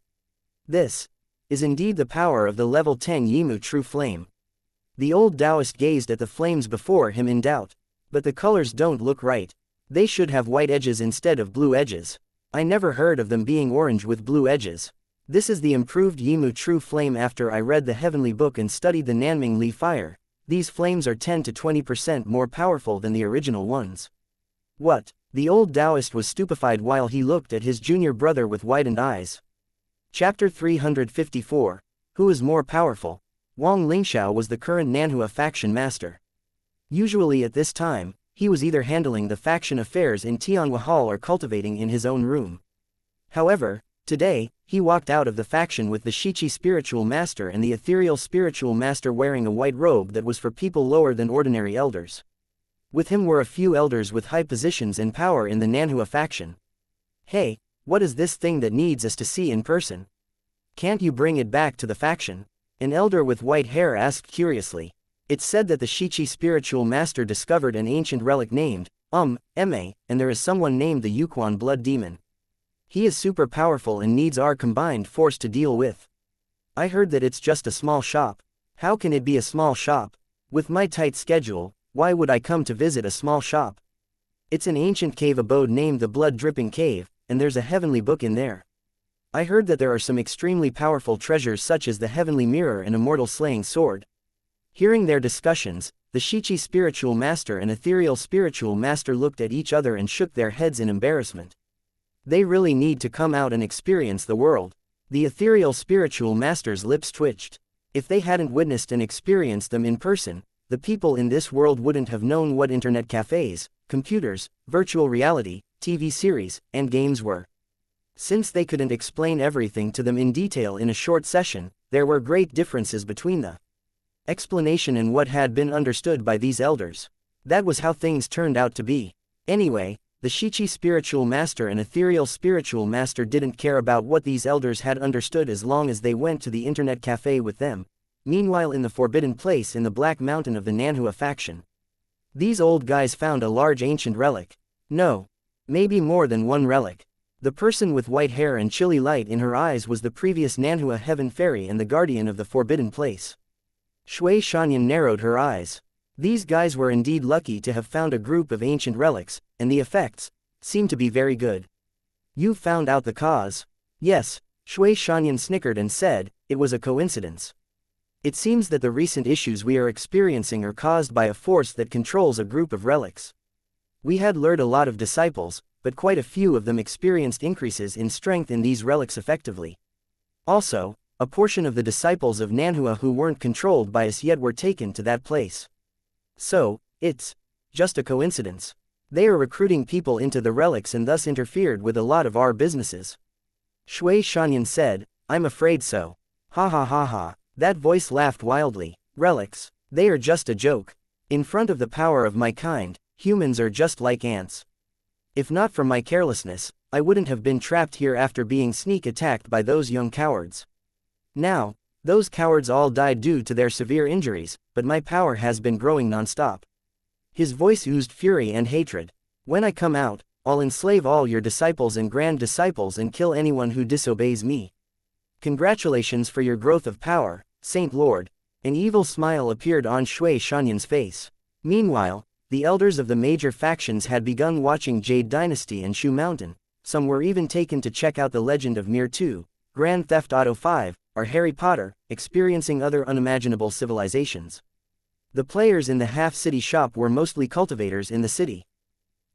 This is indeed the power of the level 10 Yimu True Flame. The old Taoist gazed at the flames before him in doubt. But the colors don't look right. They should have white edges instead of blue edges. I never heard of them being orange with blue edges. This is the improved Yimu True Flame after I read the Heavenly Book and studied the Nanming Li Fire. These flames are 10 to 20% more powerful than the original ones. What? The old Taoist was stupefied while he looked at his junior brother with widened eyes. Chapter 354. Who is more powerful? Wang Lingxiao was the current Nanhua faction master. Usually at this time, he was either handling the faction affairs in Tianhua Hall or cultivating in his own room. However, today, he walked out of the faction with the Shichi spiritual master and the ethereal spiritual master wearing a white robe that was for people lower than ordinary elders. With him were a few elders with high positions and power in the Nanhua faction. Hey, what is this thing that needs us to see in person? Can't you bring it back to the faction? An elder with white hair asked curiously. It's said that the Shichi spiritual master discovered an ancient relic named, Ma, and there is someone named the Yuquan blood demon. He is super powerful and needs our combined force to deal with. I heard that it's just a small shop. How can it be a small shop? With my tight schedule, why would I come to visit a small shop? It's an ancient cave abode named the Blood-Dripping Cave, and there's a heavenly book in there. I heard that there are some extremely powerful treasures such as the Heavenly Mirror and Immortal Slaying Sword. Hearing their discussions, the Shichi spiritual master and ethereal spiritual master looked at each other and shook their heads in embarrassment. They really need to come out and experience the world. The ethereal spiritual master's lips twitched. If they hadn't witnessed and experienced them in person, the people in this world wouldn't have known what internet cafes, computers, virtual reality, TV series, and games were. Since they couldn't explain everything to them in detail in a short session, there were great differences between the explanation and what had been understood by these elders. That was how things turned out to be. Anyway, the Shichi spiritual master and ethereal spiritual master didn't care about what these elders had understood as long as they went to the internet cafe with them. Meanwhile, in the forbidden place in the Black Mountain of the Nanhua faction, these old guys found a large ancient relic. No, maybe more than one relic. The person with white hair and chilly light in her eyes was the previous Nanhua Heaven Fairy and the guardian of the forbidden place. Shui Shanyan narrowed her eyes. These guys were indeed lucky to have found a group of ancient relics, and the effects seemed to be very good. You found out the cause? Yes, Shui Shanyan snickered and said, it was a coincidence. It seems that the recent issues we are experiencing are caused by a force that controls a group of relics. We had lured a lot of disciples, but quite a few of them experienced increases in strength in these relics effectively. Also, a portion of the disciples of Nanhua who weren't controlled by us yet were taken to that place. So, it's just a coincidence. They are recruiting people into the relics and thus interfered with a lot of our businesses. Shui Shanyan said, I'm afraid so. Ha ha ha ha. That voice laughed wildly. Relics, they are just a joke. In front of the power of my kind, humans are just like ants. If not for my carelessness, I wouldn't have been trapped here after being sneak attacked by those young cowards. Now, those cowards all died due to their severe injuries, but my power has been growing non-stop. His voice oozed fury and hatred. When I come out, I'll enslave all your disciples and grand disciples and kill anyone who disobeys me. Congratulations for your growth of power, Saint Lord. An evil smile appeared on Shui Shanyan's face. Meanwhile, the elders of the major factions had begun watching Jade Dynasty and Shu Mountain. Some were even taken to check out The Legend of Mir 2, Grand Theft Auto 5, or Harry Potter, experiencing other unimaginable civilizations. The players in the half-city shop were mostly cultivators in the city.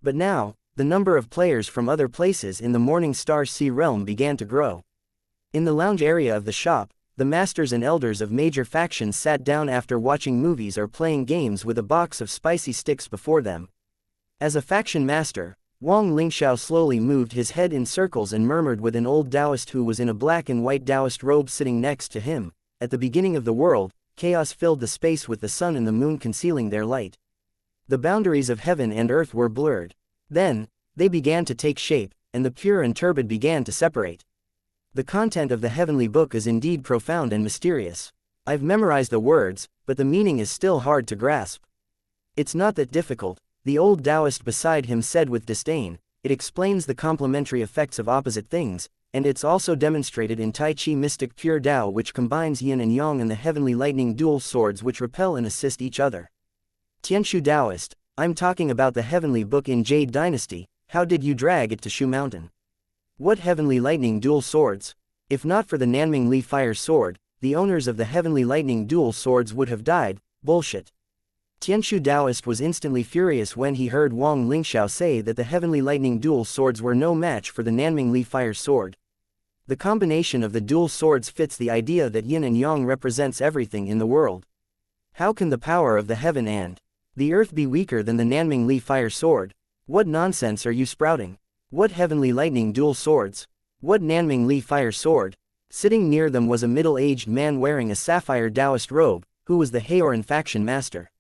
But now, the number of players from other places in the Morning Star Sea realm began to grow. In the lounge area of the shop, the masters and elders of major factions sat down after watching movies or playing games with a box of spicy sticks before them. As a faction master, Wang Lingxiao slowly moved his head in circles and murmured with an old Taoist who was in a black and white Taoist robe sitting next to him. At the beginning of the world, chaos filled the space with the sun and the moon concealing their light. The boundaries of heaven and earth were blurred. Then, they began to take shape, and the pure and turbid began to separate. The content of the heavenly book is indeed profound and mysterious. I've memorized the words, but the meaning is still hard to grasp. It's not that difficult, the old Taoist beside him said with disdain. It explains the complementary effects of opposite things, and it's also demonstrated in Tai Chi mystic pure Tao, which combines yin and yang, and the heavenly lightning dual swords which repel and assist each other. Tianshu Taoist, I'm talking about the heavenly book in Jade Dynasty. How did you drag it to Shu Mountain? What heavenly lightning dual swords? If not for the Nanming Li fire sword, the owners of the heavenly lightning dual swords would have died. Bullshit. Tianshu Taoist was instantly furious when he heard Wang Lingxiao say that the heavenly lightning dual swords were no match for the Nanming Li fire sword. The combination of the dual swords fits the idea that yin and yang represents everything in the world. How can the power of the heaven and the earth be weaker than the Nanming Li fire sword? What nonsense are you sprouting? What heavenly lightning dual swords? What Nanming Li fire sword? Sitting near them was a middle-aged man wearing a sapphire Taoist robe, who was the Haoran faction master.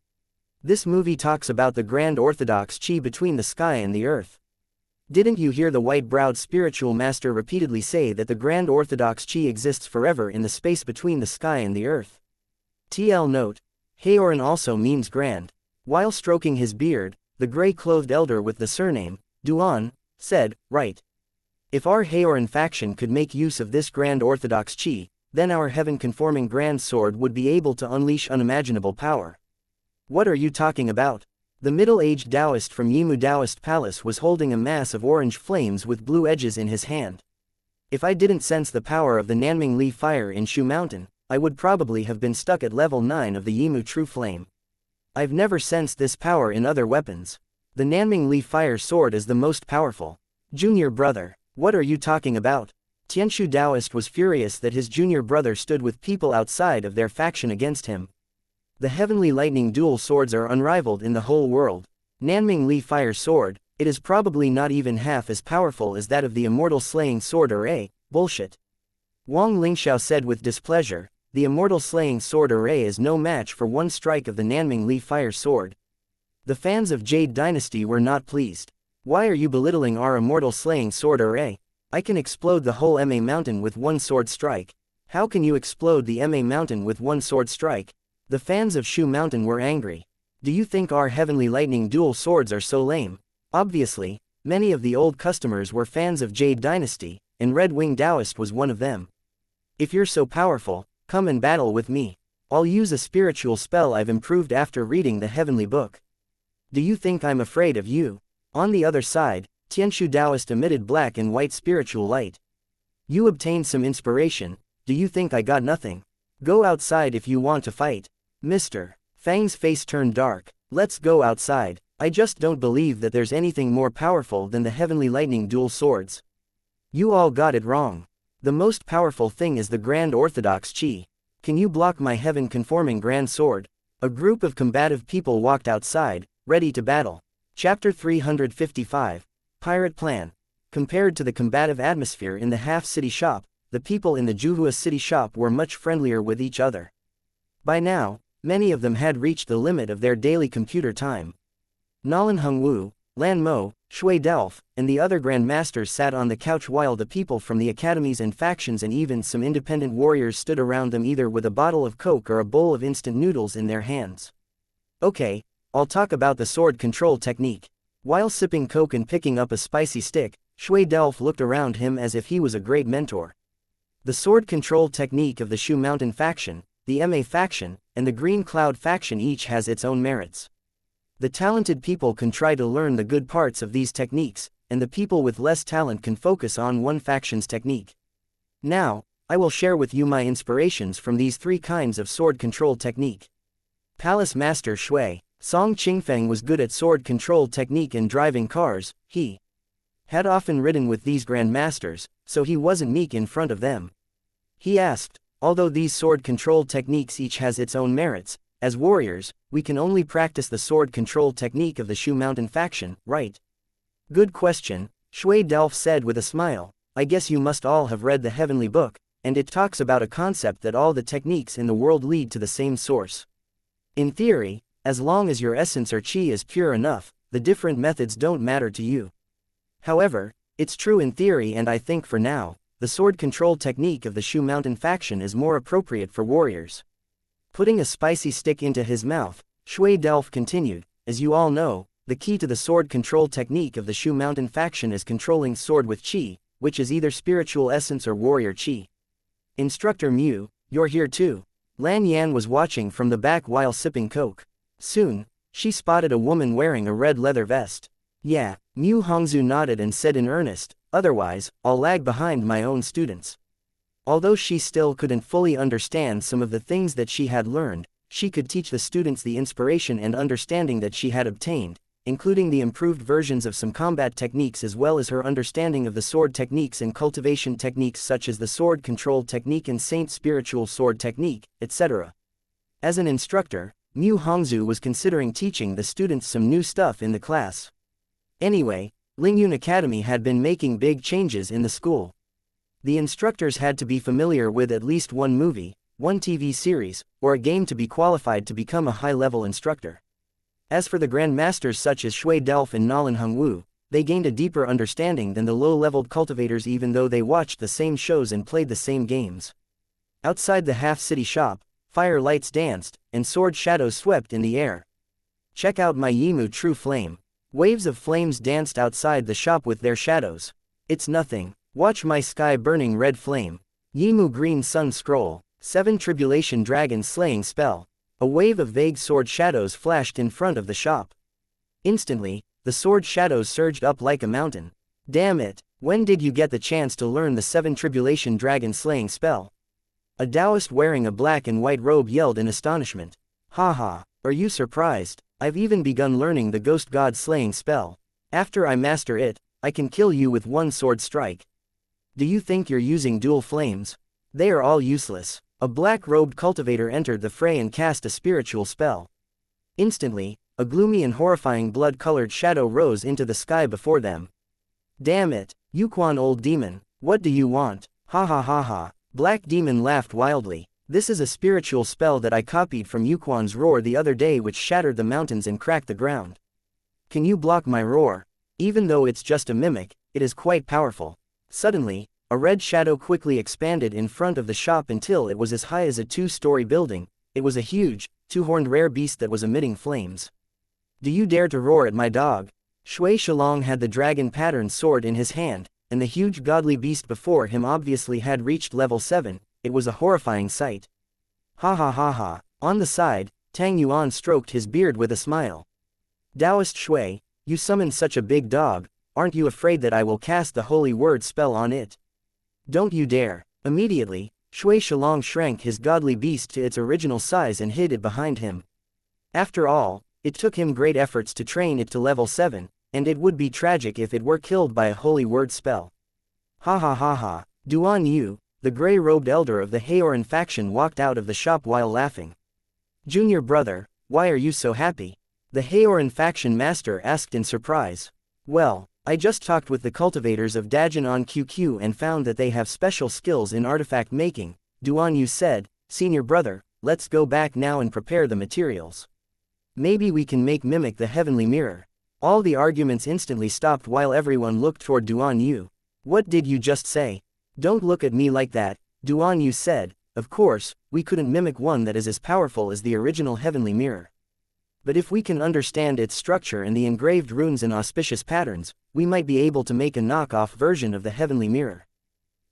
This movie talks about the grand orthodox chi between the sky and the earth. Didn't you hear the white-browed spiritual master repeatedly say that the grand orthodox chi exists forever in the space between the sky and the earth? TL note: Haoran also means grand. While stroking his beard, the gray-clothed elder with the surname Duan said, "Right. If our Haoran faction could make use of this grand orthodox chi, then our heaven-conforming grand sword would be able to unleash unimaginable power." What are you talking about? The middle-aged Taoist from Yimu Taoist Palace was holding a mass of orange flames with blue edges in his hand. If I didn't sense the power of the Nanming Li fire in Shu Mountain, I would probably have been stuck at level 9 of the Yimu True Flame. I've never sensed this power in other weapons. The Nanming Li fire sword is the most powerful. Junior brother, what are you talking about? Tianshu Taoist was furious that his junior brother stood with people outside of their faction against him. The heavenly lightning dual swords are unrivaled in the whole world. Nanming Li fire sword, it is probably not even half as powerful as that of the immortal slaying sword array. Bullshit. Wang Lingxiao said with displeasure, the immortal slaying sword array is no match for one strike of the Nanming Li fire sword. The fans of Jade Dynasty were not pleased. Why are you belittling our immortal slaying sword array? I can explode the whole Ma mountain with one sword strike. How can you explode the Ma mountain with one sword strike? The fans of Shu Mountain were angry. Do you think our heavenly lightning dual swords are so lame? Obviously, many of the old customers were fans of Jade Dynasty, and Red Wing Taoist was one of them. If you're so powerful, come and battle with me. I'll use a spiritual spell I've improved after reading the heavenly book. Do you think I'm afraid of you? On the other side, Tianshu Taoist emitted black and white spiritual light. You obtained some inspiration. Do you think I got nothing? Go outside if you want to fight. Mr. Fang's face turned dark. Let's go outside. I just don't believe that there's anything more powerful than the heavenly lightning dual swords. You all got it wrong. The most powerful thing is the grand orthodox chi. Can you block my heaven-conforming grand sword? A group of combative people walked outside, ready to battle. Chapter 355. Pirate Plan. Compared to the combative atmosphere in the half-city shop, the people in the Juhua city shop were much friendlier with each other. By now, many of them had reached the limit of their daily computer time. Nalan Hongwu, Lan Mo, Shui Delph, and the other grandmasters sat on the couch while the people from the academies and factions and even some independent warriors stood around them either with a bottle of coke or a bowl of instant noodles in their hands. Okay, I'll talk about the sword control technique. While sipping coke and picking up a spicy stick, Shui Delph looked around him as if he was a great mentor. The sword control technique of the Shu Mountain faction, the Ma faction, and the Green Cloud faction each has its own merits. The talented people can try to learn the good parts of these techniques, and the people with less talent can focus on one faction's technique. Now, I will share with you my inspirations from these three kinds of sword control technique. Palace Master Shui. Song Qingfeng was good at sword control technique and driving cars. He had often ridden with these grandmasters, so he wasn't meek in front of them. He asked, although these sword control techniques each has its own merits, as warriors, we can only practice the sword control technique of the Shu Mountain faction, right? Good question, Shui Delph said with a smile. I guess you must all have read the Heavenly Book, and it talks about a concept that all the techniques in the world lead to the same source. In theory, as long as your essence or chi is pure enough, the different methods don't matter to you. However, it's true in theory, and I think for now, the sword control technique of the Shu Mountain faction is more appropriate for warriors. Putting a spicy stick into his mouth, Shui Delph continued, as you all know, the key to the sword control technique of the Shu Mountain faction is controlling sword with chi, which is either spiritual essence or warrior chi. Instructor Mu, you're here too. Lan Yan was watching from the back while sipping coke. Soon, she spotted a woman wearing a red leather vest. Yeah, Mu Hongzhu nodded and said in earnest, otherwise, I'll lag behind my own students. Although she still couldn't fully understand some of the things that she had learned, she could teach the students the inspiration and understanding that she had obtained, including the improved versions of some combat techniques as well as her understanding of the sword techniques and cultivation techniques such as the sword control technique and saint spiritual sword technique, etc. As an instructor, Mu Hongzhu was considering teaching the students some new stuff in the class. Anyway, Lingyun Academy had been making big changes in the school. The instructors had to be familiar with at least one movie, one TV series, or a game to be qualified to become a high-level instructor. As for the grandmasters such as Shui Delph and Nalan Hongwu, they gained a deeper understanding than the low-leveled cultivators even though they watched the same shows and played the same games. Outside the half-city shop, fire lights danced, and sword shadows swept in the air. Check out my Yimu True Flame. Waves of flames danced outside the shop with their shadows. It's nothing. Watch my sky burning red flame. Yimu Green Sun Scroll. 7 Tribulation Dragon Slaying Spell. A wave of vague sword shadows flashed in front of the shop. Instantly, the sword shadows surged up like a mountain. Damn it, when did you get the chance to learn the 7 Tribulation Dragon Slaying Spell? A Taoist wearing a black and white robe yelled in astonishment. Haha, are you surprised? I've even begun learning the Ghost God Slaying spell. After I master it, I can kill you with one sword strike. Do you think you're using dual flames? They are all useless. A black-robed cultivator entered the fray and cast a spiritual spell. Instantly, a gloomy and horrifying blood-colored shadow rose into the sky before them. Damn it, Yuquan old demon, what do you want? Ha ha ha ha. Black Demon laughed wildly. This is a spiritual spell that I copied from Yuquan's roar the other day which shattered the mountains and cracked the ground. Can you block my roar? Even though it's just a mimic, it is quite powerful. Suddenly, a red shadow quickly expanded in front of the shop until it was as high as a 2-story building. It was a huge, 2-horned rare beast that was emitting flames. Do you dare to roar at my dog? Shui Shilong had the dragon pattern sword in his hand, and the huge godly beast before him obviously had reached level 7, it was a horrifying sight. Ha ha ha ha. On the side, Tang Yuan stroked his beard with a smile. Taoist Shui, you summoned such a big dog, aren't you afraid that I will cast the holy word spell on it? Don't you dare. Immediately, Shui Shilong shrank his godly beast to its original size and hid it behind him. After all, it took him great efforts to train it to level 7, and it would be tragic if it were killed by a holy word spell. Ha ha ha ha. Duan Yu, the gray-robed elder of the Haoran faction, walked out of the shop while laughing. Junior brother, why are you so happy? The Haoran faction master asked in surprise. Well, I just talked with the cultivators of Dajin on QQ and found that they have special skills in artifact making, Duan Yu said. Senior brother, let's go back now and prepare the materials. Maybe we can mimic the heavenly mirror. All the arguments instantly stopped while everyone looked toward Duan Yu. What did you just say? Don't look at me like that, Duan Yu said. Of course, we couldn't mimic one that is as powerful as the original heavenly mirror. But if we can understand its structure and the engraved runes and auspicious patterns, we might be able to make a knockoff version of the heavenly mirror.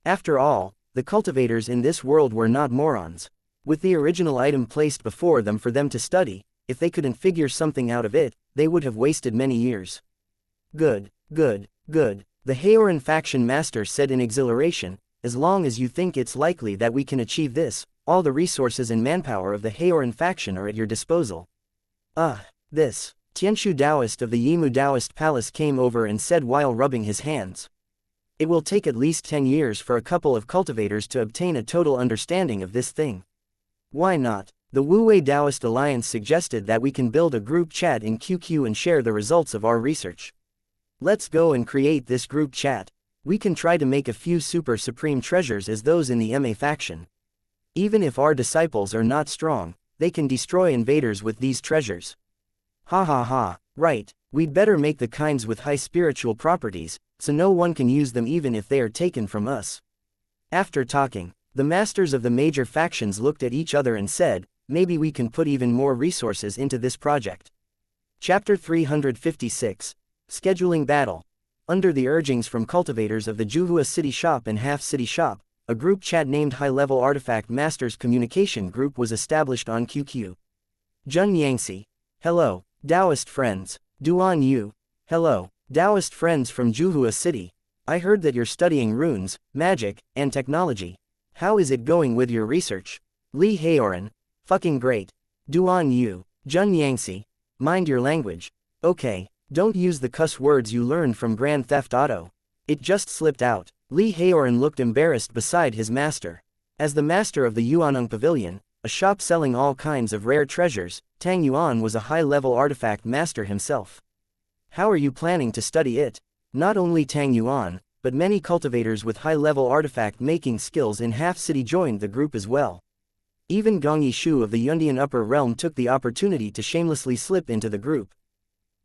After all, the cultivators in this world were not morons. With the original item placed before them for them to study, if they couldn't figure something out of it, they would have wasted many years. Good, good, good, the Haoran faction master said in exhilaration. As long as you think it's likely that we can achieve this, all the resources and manpower of the Haoran faction are at your disposal. This. Tianshu Taoist of the Yimu Taoist Palace came over and said while rubbing his hands. It will take at least 10 years for a couple of cultivators to obtain a total understanding of this thing. Why not? The Wu-Wei Taoist Alliance suggested that we can build a group chat in QQ and share the results of our research. Let's go and create this group chat. We can try to make a few super supreme treasures as those in the MA faction. Even if our disciples are not strong, they can destroy invaders with these treasures. Ha ha ha, right, we'd better make the kinds with high spiritual properties, so no one can use them even if they are taken from us. After talking, the masters of the major factions looked at each other and said, maybe we can put even more resources into this project. Chapter 356, Scheduling Battle. Under the urgings from cultivators of the Juhua City Shop and Half City Shop, a group chat named High-Level Artifact Masters Communication Group was established on QQ. Jun Yangxi. Hello, Taoist friends. Duan Yu. Hello, Taoist friends from Juhua City. I heard that you're studying runes, magic, and technology. How is it going with your research? Li Haoran. Fucking great. Duan Yu. Jun Yangxi. Mind your language. Okay. Don't use the cuss words you learned from Grand Theft Auto. It just slipped out. Li Haoran looked embarrassed beside his master. As the master of the Yuaneng Pavilion, a shop selling all kinds of rare treasures, Tang Yuan was a high-level artifact master himself. How are you planning to study it? Not only Tang Yuan, but many cultivators with high-level artifact-making skills in Half City joined the group as well. Even Gong Yishu of the Yundian Upper Realm took the opportunity to shamelessly slip into the group.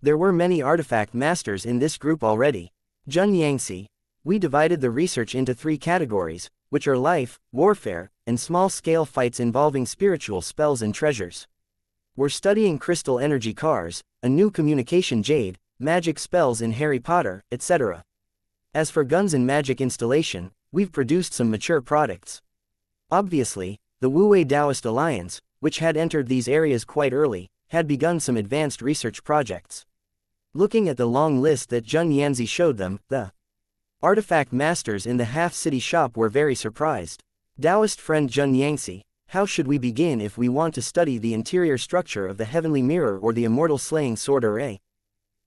There were many artifact masters in this group already. Jun Yangxi. We divided the research into 3 categories, which are life, warfare, and small-scale fights involving spiritual spells and treasures. We're studying crystal energy cars, a new communication jade, magic spells in Harry Potter, etc. As for guns and magic installation, we've produced some mature products. Obviously, the Wu-Wei Taoist Alliance, which had entered these areas quite early, had begun some advanced research projects. Looking at the long list that Jun Yanzi showed them, the artifact masters in the Half City Shop were very surprised. Taoist friend Jun Yangxi, how should we begin if we want to study the interior structure of the Heavenly Mirror or the Immortal Slaying Sword Array?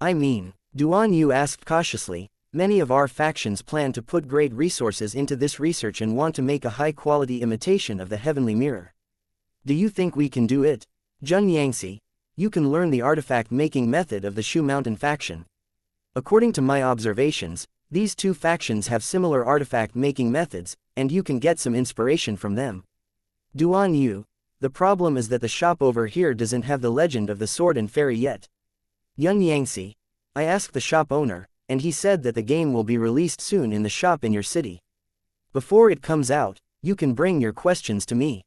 I mean, Duan Yu asked cautiously, many of our factions plan to put great resources into this research and want to make a high-quality imitation of the Heavenly Mirror. Do you think we can do it? Jun Yangxi. You can learn the artifact-making method of the Shu Mountain faction. According to my observations, these 2 factions have similar artifact-making methods, and you can get some inspiration from them. Duan Yu. The problem is that the shop over here doesn't have the legend of the sword and fairy yet. Yun Yangxi. I asked the shop owner, and he said that the game will be released soon in the shop in your city. Before it comes out, you can bring your questions to me.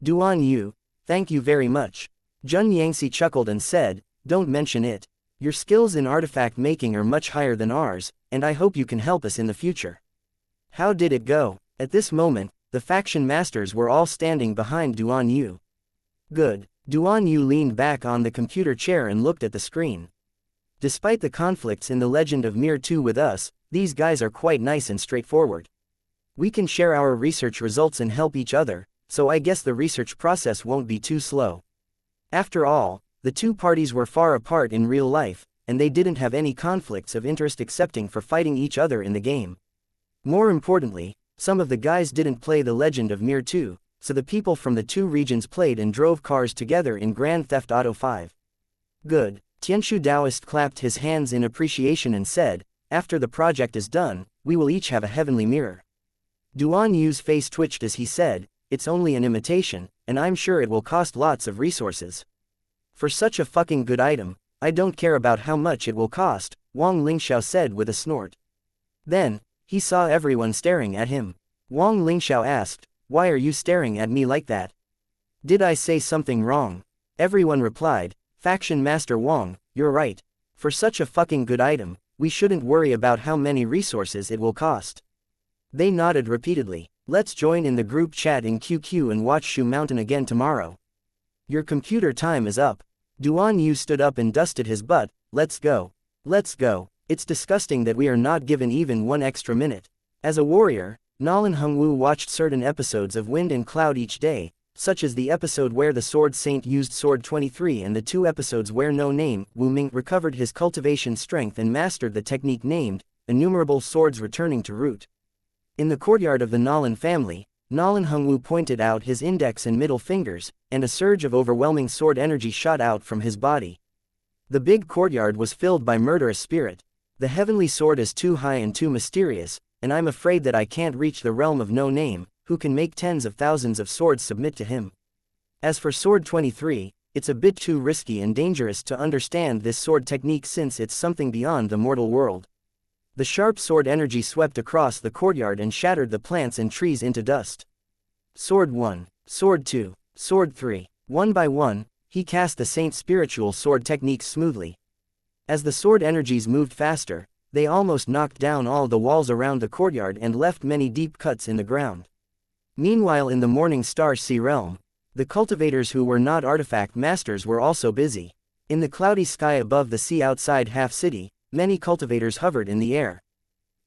Duan Yu. Thank you very much. Jun Yangxi chuckled and said, don't mention it. Your skills in artifact making are much higher than ours, and I hope you can help us in the future. How did it go? At this moment, the faction masters were all standing behind Duan Yu. Good. Duan Yu leaned back on the computer chair and looked at the screen. Despite the conflicts in the Legend of Mir 2 with us, these guys are quite nice and straightforward. We can share our research results and help each other, so I guess the research process won't be too slow. After all, the 2 parties were far apart in real life, and they didn't have any conflicts of interest excepting for fighting each other in the game. More importantly, some of the guys didn't play the Legend of Mir 2, so the people from the 2 regions played and drove cars together in Grand Theft Auto 5. Good. Tianshu Taoist clapped his hands in appreciation and said, after the project is done, we will each have a heavenly mirror. Duan Yu's face twitched as he said, it's only an imitation, and I'm sure it will cost lots of resources. For such a fucking good item, I don't care about how much it will cost, Wang Lingxiao said with a snort. Then, he saw everyone staring at him. Wang Lingxiao asked, why are you staring at me like that? Did I say something wrong? Everyone replied, Faction Master Wang, you're right. For such a fucking good item, we shouldn't worry about how many resources it will cost. They nodded repeatedly. Let's join in the group chat in QQ and watch Shu Mountain again tomorrow. Your computer time is up. Duan Yu stood up and dusted his butt. Let's go. Let's go. It's disgusting that we are not given even one extra minute. As a warrior, Nolan Hongwu watched certain episodes of Wind and Cloud each day, such as the episode where the Sword Saint used Sword 23 and the 2 episodes where No Name, Wu Ming, recovered his cultivation strength and mastered the technique named, Innumerable Swords Returning to Root. In the courtyard of the Nolan family, Nolan Hongwu pointed out his index and middle fingers, and a surge of overwhelming sword energy shot out from his body. The big courtyard was filled by murderous spirit. The heavenly sword is too high and too mysterious, and I'm afraid that I can't reach the realm of No Name, who can make tens of thousands of swords submit to him. As for Sword 23, it's a bit too risky and dangerous to understand this sword technique since it's something beyond the mortal world. The sharp sword energy swept across the courtyard and shattered the plants and trees into dust. Sword 1, Sword 2, Sword 3, one by one, he cast the Saint's spiritual sword techniques smoothly. As the sword energies moved faster, they almost knocked down all the walls around the courtyard and left many deep cuts in the ground. Meanwhile in the Morning Star Sea realm, the cultivators who were not artifact masters were also busy. In the cloudy sky above the sea outside Half City, many cultivators hovered in the air.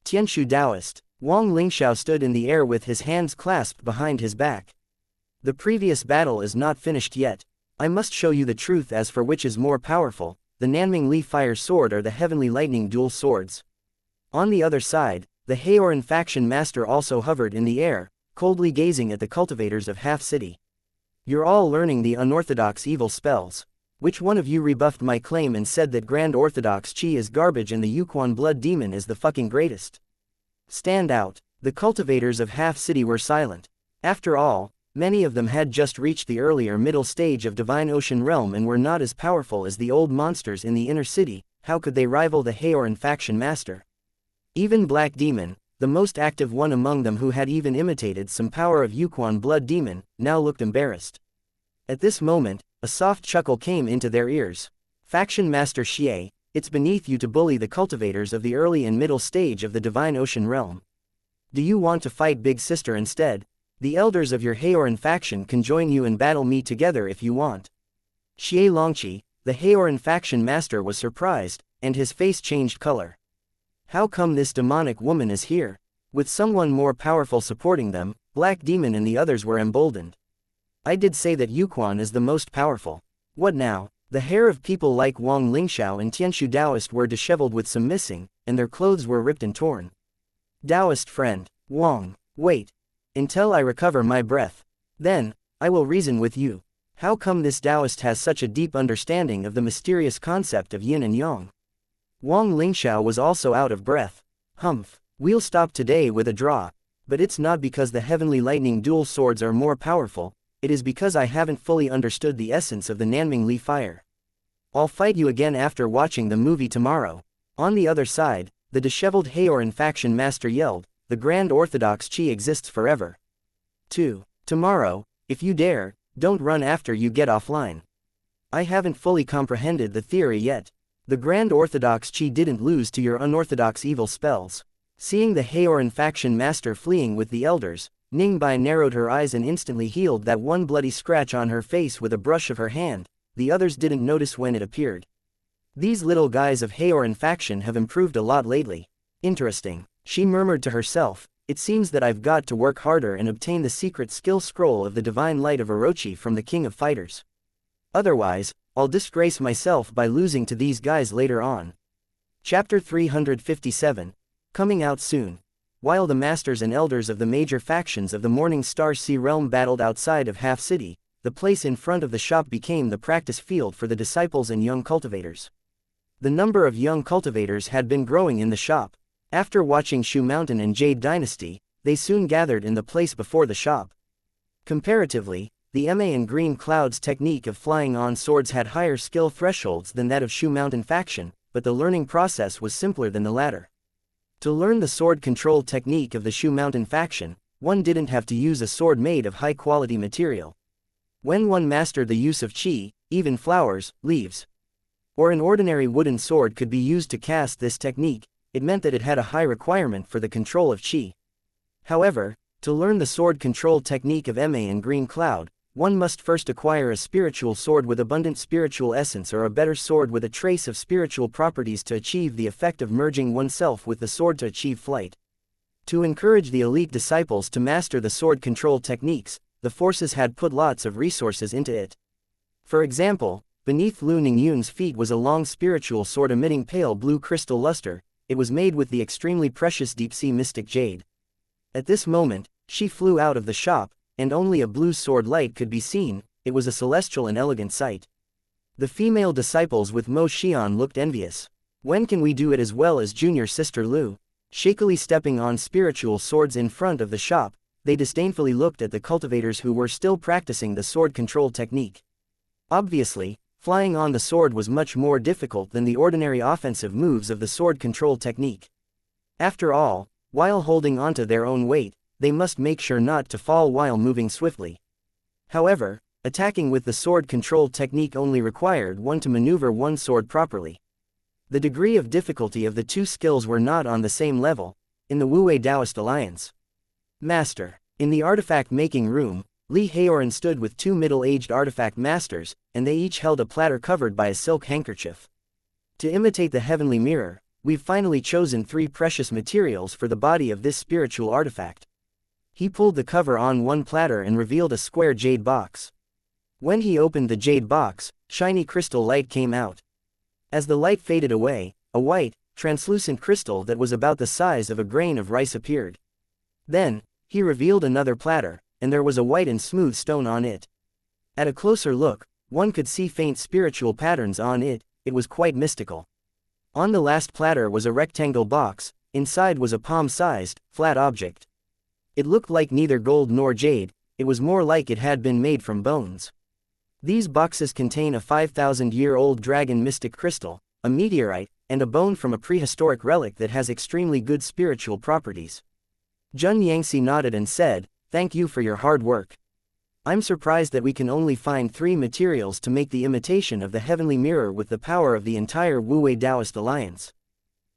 Tianshu Taoist, Wang Lingxiao stood in the air with his hands clasped behind his back. The previous battle is not finished yet. I must show you the truth as for which is more powerful, the Nanming Li Fire Sword or the Heavenly Lightning Dual Swords. On the other side, the Heoran faction master also hovered in the air, coldly gazing at the cultivators of Half City. You're all learning the unorthodox evil spells. Which one of you rebuffed my claim and said that Grand Orthodox Chi is garbage and the Yuquan Blood Demon is the fucking greatest? Stand out. The cultivators of Half City were silent. After all, many of them had just reached the earlier middle stage of Divine Ocean Realm and were not as powerful as the old monsters in the inner city. How could they rival the Heoran faction master? Even Black Demon, the most active one among them who had even imitated some power of Yuquan Blood Demon, now looked embarrassed. At this moment, a soft chuckle came into their ears. Faction Master Xie, it's beneath you to bully the cultivators of the early and middle stage of the Divine Ocean Realm. Do you want to fight Big Sister instead? The elders of your Heoran faction can join you and battle me together if you want. Xie Longqi, the Heoran faction master, was surprised, and his face changed color. How come this demonic woman is here? With someone more powerful supporting them, Black Demon and the others were emboldened. I did say that Yuquan is the most powerful. What now? The hair of people like Wang Lingxiao and Tianshu Taoist were disheveled with some missing, and their clothes were ripped and torn. Taoist friend, Wang, wait. Until I recover my breath. Then, I will reason with you. How come this Taoist has such a deep understanding of the mysterious concept of yin and yang? Wang Lingxiao was also out of breath. Humph, we'll stop today with a draw. But it's not because the Heavenly Lightning Dual Swords are more powerful. It is because I haven't fully understood the essence of the Nanming Li Fire. I'll fight you again after watching the movie tomorrow. On the other side, the disheveled Heoran faction master yelled, the Grand Orthodox Chi exists forever. 2. Tomorrow, if you dare, don't run after you get offline. I haven't fully comprehended the theory yet. The Grand Orthodox Chi didn't lose to your unorthodox evil spells. Seeing the Heoran faction master fleeing with the elders, Ningbai narrowed her eyes and instantly healed that one bloody scratch on her face with a brush of her hand. The others didn't notice when it appeared. These little guys of Heoran faction have improved a lot lately. Interesting, she murmured to herself. It seems that I've got to work harder and obtain the secret skill scroll of the divine light of Orochi from the King of Fighters. Otherwise, I'll disgrace myself by losing to these guys later on. Chapter 357. Coming out soon. While the masters and elders of the major factions of the Morning Star Sea realm battled outside of Half City, the place in front of the shop became the practice field for the disciples and young cultivators. The number of young cultivators had been growing in the shop. After watching Shu Mountain and Jade Dynasty, they soon gathered in the place before the shop. Comparatively, the Ma and Green Cloud's technique of flying on swords had higher skill thresholds than that of Shu Mountain faction, but the learning process was simpler than the latter. To learn the sword control technique of the Shu Mountain faction, one didn't have to use a sword made of high-quality material. When one mastered the use of Qi, even flowers, leaves. Or an ordinary wooden sword could be used to cast this technique. It meant that it had a high requirement for the control of chi. However, to learn the sword control technique of Ma and Green Cloud, one must first acquire a spiritual sword with abundant spiritual essence or a better sword with a trace of spiritual properties to achieve the effect of merging oneself with the sword to achieve flight. To encourage the elite disciples to master the sword control techniques, the forces had put lots of resources into it. For example, beneath Lu Ningyun's feet was a long spiritual sword emitting pale blue crystal luster. It was made with the extremely precious deep-sea mystic jade. At this moment, she flew out of the shop, and only a blue sword light could be seen. It was a celestial and elegant sight. The female disciples with Mo Xian looked envious. When can we do it as well as junior sister Lu? Shakily stepping on spiritual swords in front of the shop, they disdainfully looked at the cultivators who were still practicing the sword control technique. Obviously, flying on the sword was much more difficult than the ordinary offensive moves of the sword control technique. After all, while holding onto their own weight, they must make sure not to fall while moving swiftly. However, attacking with the sword control technique only required one to maneuver one sword properly. The degree of difficulty of the two skills were not on the same level. In the Wu-Wei Taoist Alliance. Master. In the artifact-making room, Li Haoran stood with two middle-aged artifact masters, and they each held a platter covered by a silk handkerchief. To imitate the heavenly mirror, we've finally chosen 3 precious materials for the body of this spiritual artifact. He pulled the cover on one platter and revealed a square jade box. When he opened the jade box, shiny crystal light came out. As the light faded away, a white, translucent crystal that was about the size of a grain of rice appeared. Then, he revealed another platter, and there was a white and smooth stone on it. At a closer look, one could see faint spiritual patterns on it. It was quite mystical. On the last platter was a rectangle box. Inside was a palm-sized, flat object. It looked like neither gold nor jade. It was more like it had been made from bones. These boxes contain a 5,000-year-old dragon mystic crystal, a meteorite, and a bone from a prehistoric relic that has extremely good spiritual properties. Jun Yangxi nodded and said, "Thank you for your hard work. I'm surprised that we can only find 3 materials to make the imitation of the heavenly mirror with the power of the entire Wu-Wei Taoist Alliance.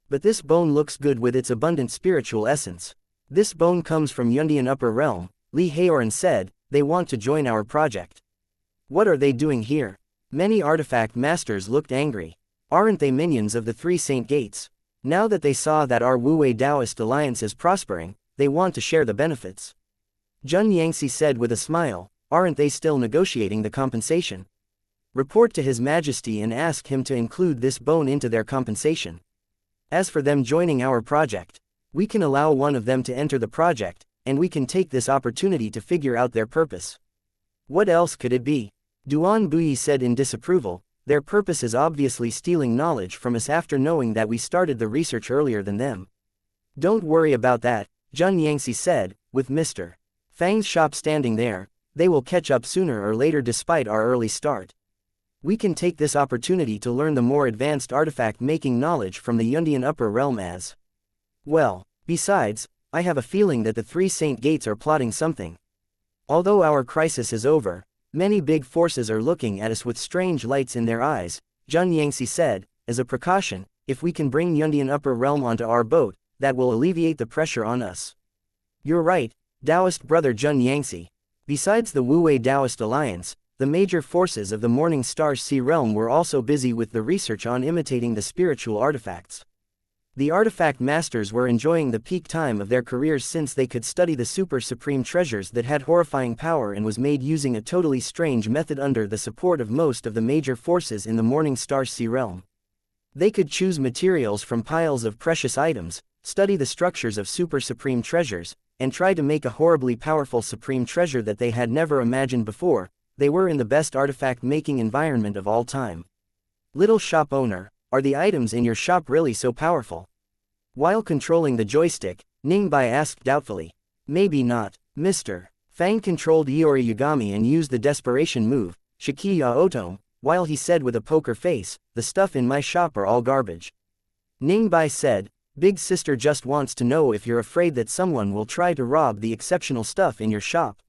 But this bone looks good with its abundant spiritual essence. This bone comes from Yundian Upper Realm," Li Haoran said. "They want to join our project." "What are they doing here?" Many artifact masters looked angry. "Aren't they minions of the 3 Saint Gates? Now that they saw that our Wu-Wei Taoist Alliance is prospering, they want to share the benefits." Jun Yangxi said with a smile, "Aren't they still negotiating the compensation? Report to His Majesty and ask him to include this bone into their compensation. As for them joining our project, we can allow one of them to enter the project, and we can take this opportunity to figure out their purpose." "What else could it be?" Duan Buyi said in disapproval. "Their purpose is obviously stealing knowledge from us after knowing that we started the research earlier than them." "Don't worry about that," Jun Yangxi said, "with Mr. Fang's shop standing there, they will catch up sooner or later despite our early start. We can take this opportunity to learn the more advanced artifact-making knowledge from the Yundian Upper Realm as well. Besides, I have a feeling that the 3 Saint Gates are plotting something. Although our crisis is over, many big forces are looking at us with strange lights in their eyes," Jun Yangxi said. "As a precaution, if we can bring Yundian Upper Realm onto our boat, that will alleviate the pressure on us." "You're right, Taoist brother Jun Yangxi. Besides the Wu-Wei Taoist Alliance, the major forces of the Morning Star Sea Realm were also busy with the research on imitating the spiritual artifacts. The artifact masters were enjoying the peak time of their careers since they could study the super supreme treasures that had horrifying power and was made using a totally strange method under the support of most of the major forces in the Morning Star Sea Realm. They could choose materials from piles of precious items, study the structures of super supreme treasures, and try to make a horribly powerful supreme treasure that they had never imagined before. They were in the best artifact-making environment of all time. "Little shop owner, are the items in your shop really so powerful?" While controlling the joystick, Ningbai asked doubtfully. "Maybe not, Mr. Fang controlled Iori Yagami and used the desperation move, Shikiya Otome, while he said with a poker face, 'The stuff in my shop are all garbage.'" Ningbai said, "Big sister just wants to know if you're afraid that someone will try to rob the exceptional stuff in your shop."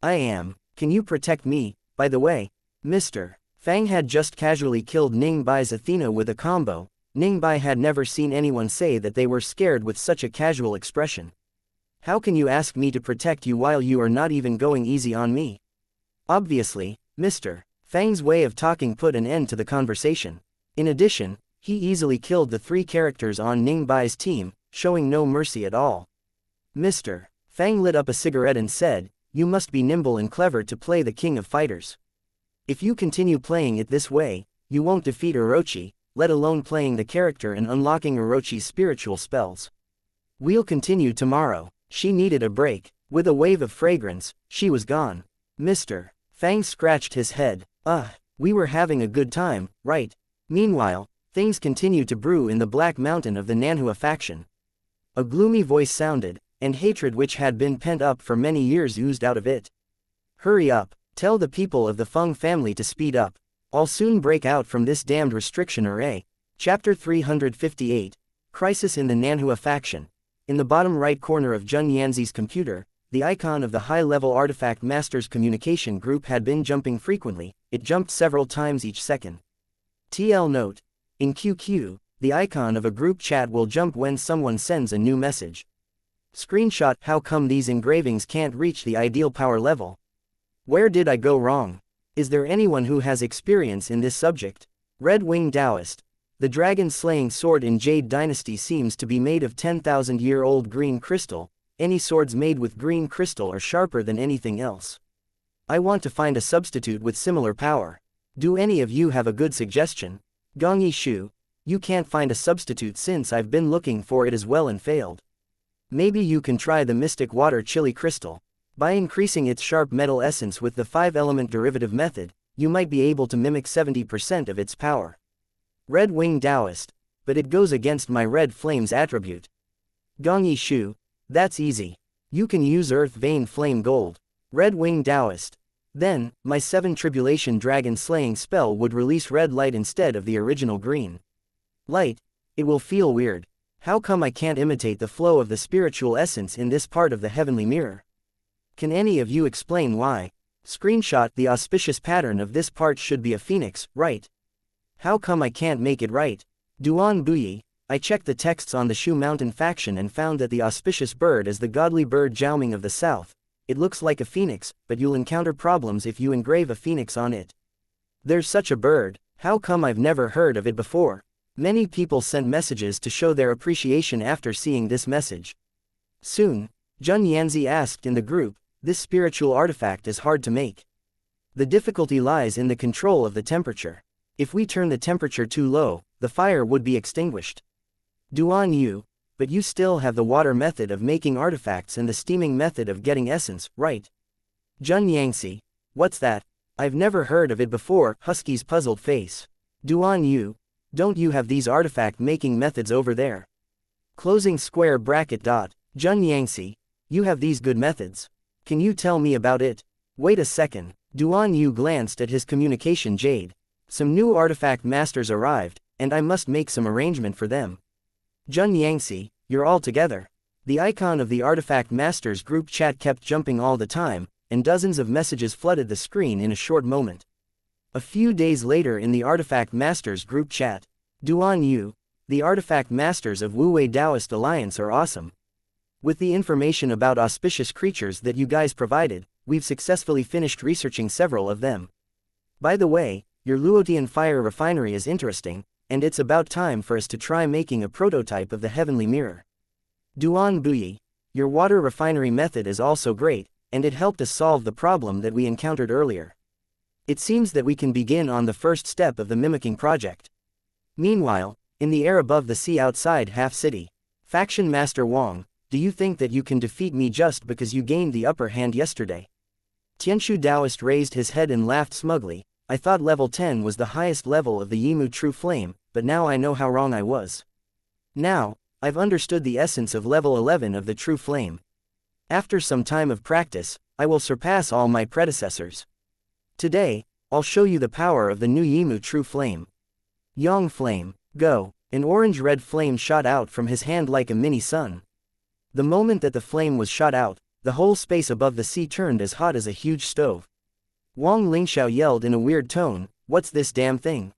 "I am. Can you protect me, by the way, Mr. Fang had just casually killed Ning Bai's Athena with a combo. Ning Bai had never seen anyone say that they were scared with such a casual expression. How can you ask me to protect you while you are not even going easy on me? Obviously, Mr. Fang's way of talking put an end to the conversation. In addition, he easily killed the 3 characters on Ning Bai's team, showing no mercy at all. Mr. Fang lit up a cigarette and said, "You must be nimble and clever to play the king of fighters. If you continue playing it this way, you won't defeat Orochi, let alone playing the character and unlocking Orochi's spiritual spells. We'll continue tomorrow." She needed a break. With a wave of fragrance, she was gone. Mr. Fang scratched his head. We were having a good time, right? Meanwhile, things continued to brew in the Black Mountain of the Nanhua faction. A gloomy voice sounded, and hatred which had been pent up for many years oozed out of it. "Hurry up, tell the people of the Feng family to speed up. I'll soon break out from this damned restriction array." Chapter 358, Crisis in the Nanhua faction. In the bottom right corner of Jun Yanzi's computer, the icon of the high-level artifact master's communication group had been jumping frequently. It jumped several times each second. TL note: in QQ, the icon of a group chat will jump when someone sends a new message. Screenshot: how come these engravings can't reach the ideal power level? Where did I go wrong? Is there anyone who has experience in this subject? Red Wing Taoist. The dragon-slaying sword in Jade Dynasty seems to be made of 10,000-year-old green crystal. Any swords made with green crystal are sharper than anything else. I want to find a substitute with similar power. Do any of you have a good suggestion? Gongyi Shu. You can't find a substitute since I've been looking for it as well and failed. Maybe you can try the Mystic Water Chili Crystal. By increasing its sharp metal essence with the 5-element derivative method, you might be able to mimic 70% of its power. Red Wing Taoist. But it goes against my Red Flame's attribute. Gongyi Shu. That's easy. You can use Earth Vein Flame Gold. Red Wing Taoist. Then, my 7 Tribulation Dragon Slaying spell would release red light instead of the original green light. It will feel weird. How come I can't imitate the flow of the spiritual essence in this part of the heavenly mirror? Can any of you explain why? Screenshot: the auspicious pattern of this part should be a phoenix, right? How come I can't make it right? Duan Buyi. I checked the texts on the Shu Mountain faction and found that the auspicious bird is the godly bird Jiaoming of the south. It looks like a phoenix, but you'll encounter problems if you engrave a phoenix on it. There's such a bird. How come I've never heard of it before? Many people sent messages to show their appreciation after seeing this message. Soon, Jun Yanzi asked in the group, this spiritual artifact is hard to make. The difficulty lies in the control of the temperature. If we turn the temperature too low, the fire would be extinguished. Duan Yu. But you still have the water method of making artifacts and the steaming method of getting essence, right? Jun Yangzi. What's that? I've never heard of it before. Husky's puzzled face. Duan Yu. Don't you have these artifact making methods over there? Closing square bracket dot. Jun Yangzi. You have these good methods. Can you tell me about it? Wait a second. Duan Yu glanced at his communication jade. Some new artifact masters arrived, and I must make some arrangement for them. Jun Yangzi, you're all together. The icon of the artifact masters group chat kept jumping all the time, and dozens of messages flooded the screen in a short moment. A few days later in the artifact masters group chat. Duan Yu, the artifact masters of Wuwei Taoist Alliance are awesome. With the information about auspicious creatures that you guys provided, we've successfully finished researching several of them. By the way, your Luotian fire refinery is interesting, and it's about time for us to try making a prototype of the heavenly mirror. Duan Buyi, your water refinery method is also great, and it helped us solve the problem that we encountered earlier. It seems that we can begin on the first step of the mimicking project. Meanwhile, in the air above the sea outside Half City, Faction Master Wang, do you think that you can defeat me just because you gained the upper hand yesterday? Tianshu Taoist raised his head and laughed smugly. I thought level 10 was the highest level of the Yimu True Flame, but now I know how wrong I was. Now, I've understood the essence of level 11 of the True Flame. After some time of practice, I will surpass all my predecessors. Today, I'll show you the power of the new Yimu True Flame. Yang Flame, go! An orange-red flame shot out from his hand like a mini sun. The moment that the flame was shot out, the whole space above the sea turned as hot as a huge stove. Wang Lingxiao yelled in a weird tone, What's this damn thing?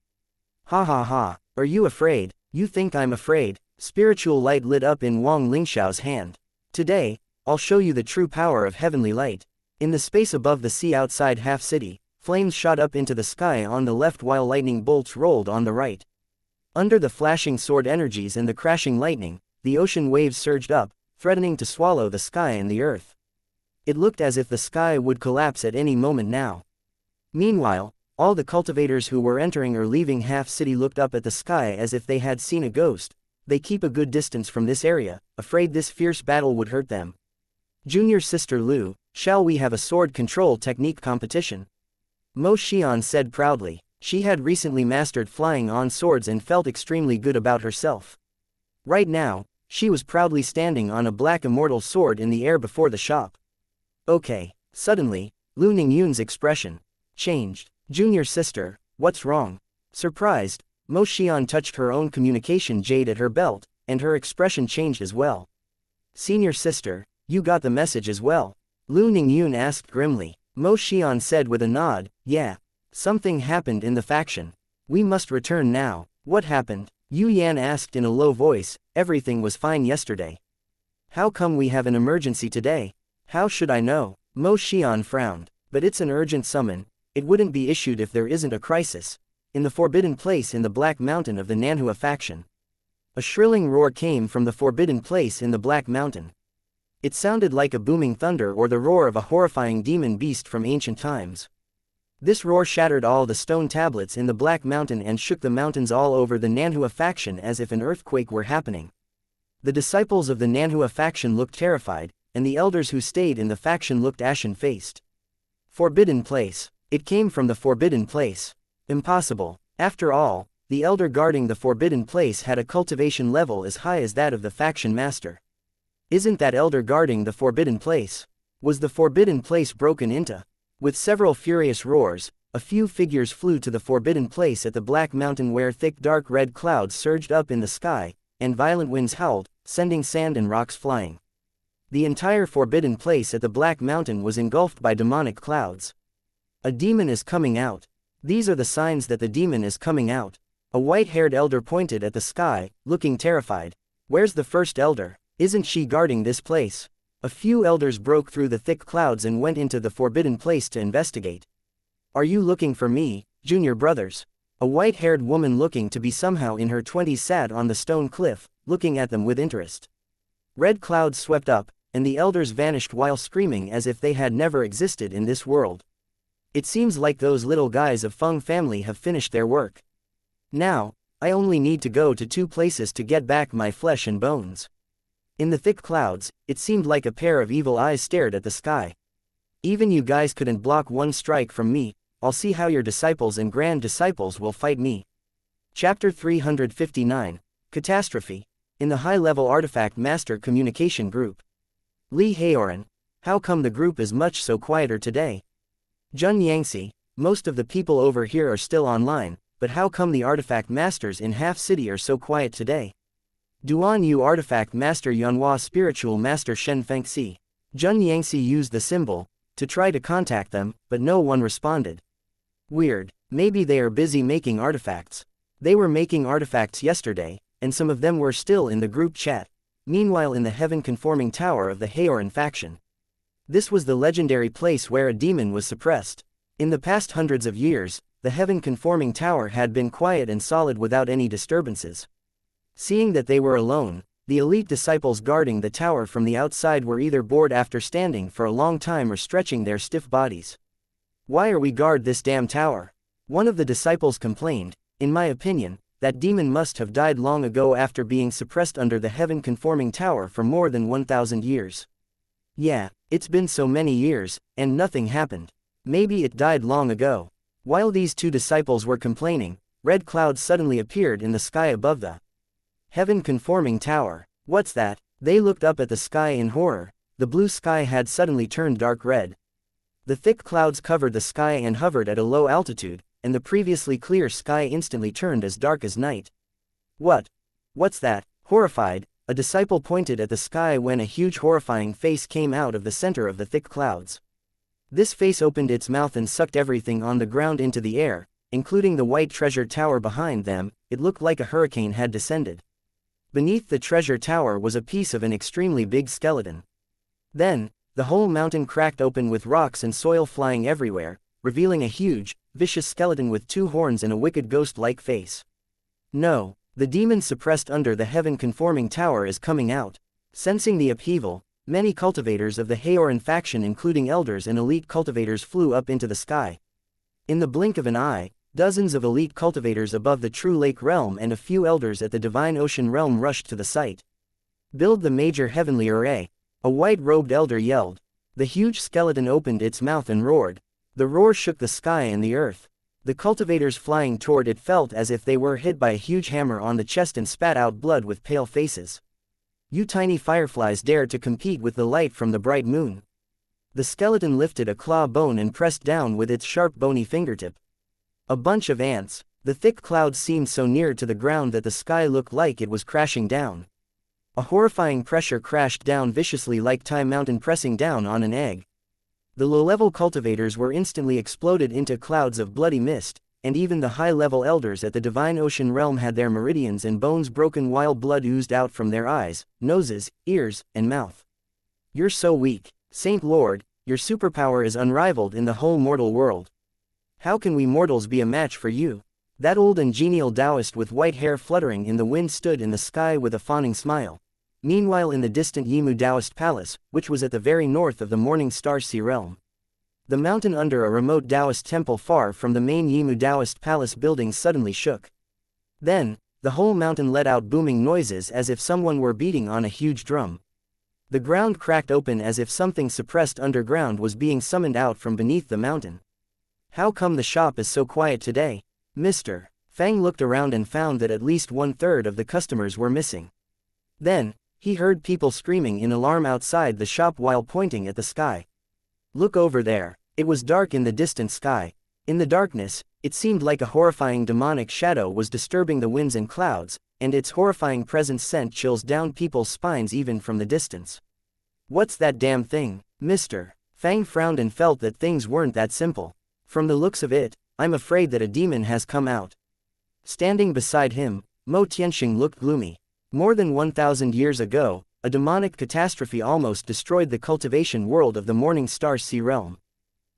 Ha ha ha, are you afraid? You think I'm afraid? Spiritual light lit up in Wang Lingshao's hand. Today, I'll show you the true power of heavenly light. In the space above the sea outside Half City, flames shot up into the sky on the left while lightning bolts rolled on the right. Under the flashing sword energies and the crashing lightning, the ocean waves surged up, threatening to swallow the sky and the earth. It looked as if the sky would collapse at any moment now. Meanwhile, all the cultivators who were entering or leaving Half City looked up at the sky as if they had seen a ghost. They keep a good distance from this area, afraid this fierce battle would hurt them. Junior sister Lu, shall we have a sword control technique competition? Mo Xian said proudly. She had recently mastered flying on swords and felt extremely good about herself. Right now, she was proudly standing on a black immortal sword in the air before the shop. Okay. Suddenly, Lu Ningyun's expression changed. Junior sister, what's wrong? Surprised, Mo Xian touched her own communication jade at her belt, and her expression changed as well. Senior sister, you got the message as well? Lu Ningyun asked grimly. Mo Xian said with a nod, yeah. Something happened in the faction. We must return now. What happened? Yu Yan asked in a low voice. Everything was fine yesterday. How come we have an emergency today? How should I know? Mo Xian frowned. But it's an urgent summon. It wouldn't be issued if there isn't a crisis. In the forbidden place in the Black Mountain of the Nanhua faction. A shrilling roar came from the forbidden place in the Black Mountain. It sounded like a booming thunder or the roar of a horrifying demon beast from ancient times. This roar shattered all the stone tablets in the Black Mountain and shook the mountains all over the Nanhua faction as if an earthquake were happening. The disciples of the Nanhua faction looked terrified, and the elders who stayed in the faction looked ashen-faced. Forbidden place. It came from the forbidden place. Impossible. After all, the elder guarding the forbidden place had a cultivation level as high as that of the faction master. Isn't that elder guarding the forbidden place? Was the forbidden place broken into? With several furious roars, a few figures flew to the forbidden place at the Black Mountain where thick dark red clouds surged up in the sky, and violent winds howled, sending sand and rocks flying. The entire forbidden place at the Black Mountain was engulfed by demonic clouds. A demon is coming out. These are the signs that the demon is coming out. A white-haired elder pointed at the sky, looking terrified. Where's the first elder? Isn't she guarding this place? A few elders broke through the thick clouds and went into the forbidden place to investigate. Are you looking for me, junior brothers? A white-haired woman looking to be somehow in her 20s sat on the stone cliff, looking at them with interest. Red clouds swept up, and the elders vanished while screaming as if they had never existed in this world. It seems like those little guys of Fang family have finished their work. Now, I only need to go to 2 places to get back my flesh and bones. In the thick clouds, it seemed like a pair of evil eyes stared at the sky. Even you guys couldn't block one strike from me. I'll see how your disciples and grand disciples will fight me. Chapter 359, Catastrophe. In the high-level artifact master communication group. Li Haoran. How come the group is much so quieter today? Jun Yangxi. Most of the people over here are still online, but how come the artifact masters in Half City are so quiet today? Duan Yu Artifact Master Yunhua Spiritual Master Shen Fengxi. Jun Yangxi used the symbol to try to contact them, but no one responded. Weird. Maybe they are busy making artifacts. They were making artifacts yesterday, and some of them were still in the group chat. Meanwhile in the heaven-conforming tower of the Haoran faction. This was the legendary place where a demon was suppressed. In the past hundreds of years, the heaven-conforming tower had been quiet and solid without any disturbances. Seeing that they were alone, the elite disciples guarding the tower from the outside were either bored after standing for a long time or stretching their stiff bodies. Why are we guard this damn tower? One of the disciples complained. In my opinion, that demon must have died long ago after being suppressed under the heaven-conforming tower for more than 1,000 years. Yeah, it's been so many years, and nothing happened. Maybe it died long ago. While these 2 disciples were complaining, red clouds suddenly appeared in the sky above the heaven-conforming tower. What's that? They looked up at the sky in horror. The blue sky had suddenly turned dark red. The thick clouds covered the sky and hovered at a low altitude, and the previously clear sky instantly turned as dark as night. What's that? Horrified, a disciple pointed at the sky when a huge horrifying face came out of the center of the thick clouds. This face opened its mouth and sucked everything on the ground into the air, including the white treasure tower behind them. It looked like a hurricane had descended. Beneath the treasure tower was a piece of an extremely big skeleton. Then, the whole mountain cracked open with rocks and soil flying everywhere, revealing a huge, vicious skeleton with 2 horns and a wicked ghost-like face. No, the demon suppressed under the heaven-conforming tower is coming out. Sensing the upheaval, many cultivators of the Haoran faction including elders and elite cultivators flew up into the sky. In the blink of an eye, dozens of elite cultivators above the True Lake realm and a few elders at the Divine Ocean realm rushed to the site. Build the major heavenly array, a white-robed elder yelled. The huge skeleton opened its mouth and roared. The roar shook the sky and the earth. The cultivators flying toward it felt as if they were hit by a huge hammer on the chest and spat out blood with pale faces. You tiny fireflies dare to compete with the light from the bright moon. The skeleton lifted a claw bone and pressed down with its sharp bony fingertip. A bunch of ants. The thick clouds seemed so near to the ground that the sky looked like it was crashing down. A horrifying pressure crashed down viciously like Time Mountain pressing down on an egg. The low-level cultivators were instantly exploded into clouds of bloody mist, and even the high-level elders at the Divine Ocean realm had their meridians and bones broken while blood oozed out from their eyes, noses, ears, and mouth. You're so weak, Saint Lord, your superpower is unrivaled in the whole mortal world. How can we mortals be a match for you? That old and genial Taoist with white hair fluttering in the wind stood in the sky with a fawning smile. Meanwhile in the distant Yimu Taoist palace, which was at the very north of the Morning Star Sea realm. The mountain under a remote Taoist temple far from the main Yimu Taoist palace building suddenly shook. Then, the whole mountain let out booming noises as if someone were beating on a huge drum. The ground cracked open as if something suppressed underground was being summoned out from beneath the mountain. How come the shop is so quiet today, Mr. Fang looked around and found that at least 1/3 of the customers were missing. Then, he heard people screaming in alarm outside the shop while pointing at the sky. Look over there. It was dark in the distant sky. In the darkness, it seemed like a horrifying demonic shadow was disturbing the winds and clouds, and its horrifying presence sent chills down people's spines even from the distance. What's that damn thing, Mr. Fang frowned and felt that things weren't that simple. From the looks of it, I'm afraid that a demon has come out. Standing beside him, Mo Tianxing looked gloomy. More than 1,000 years ago, a demonic catastrophe almost destroyed the cultivation world of the Morning Star Sea realm.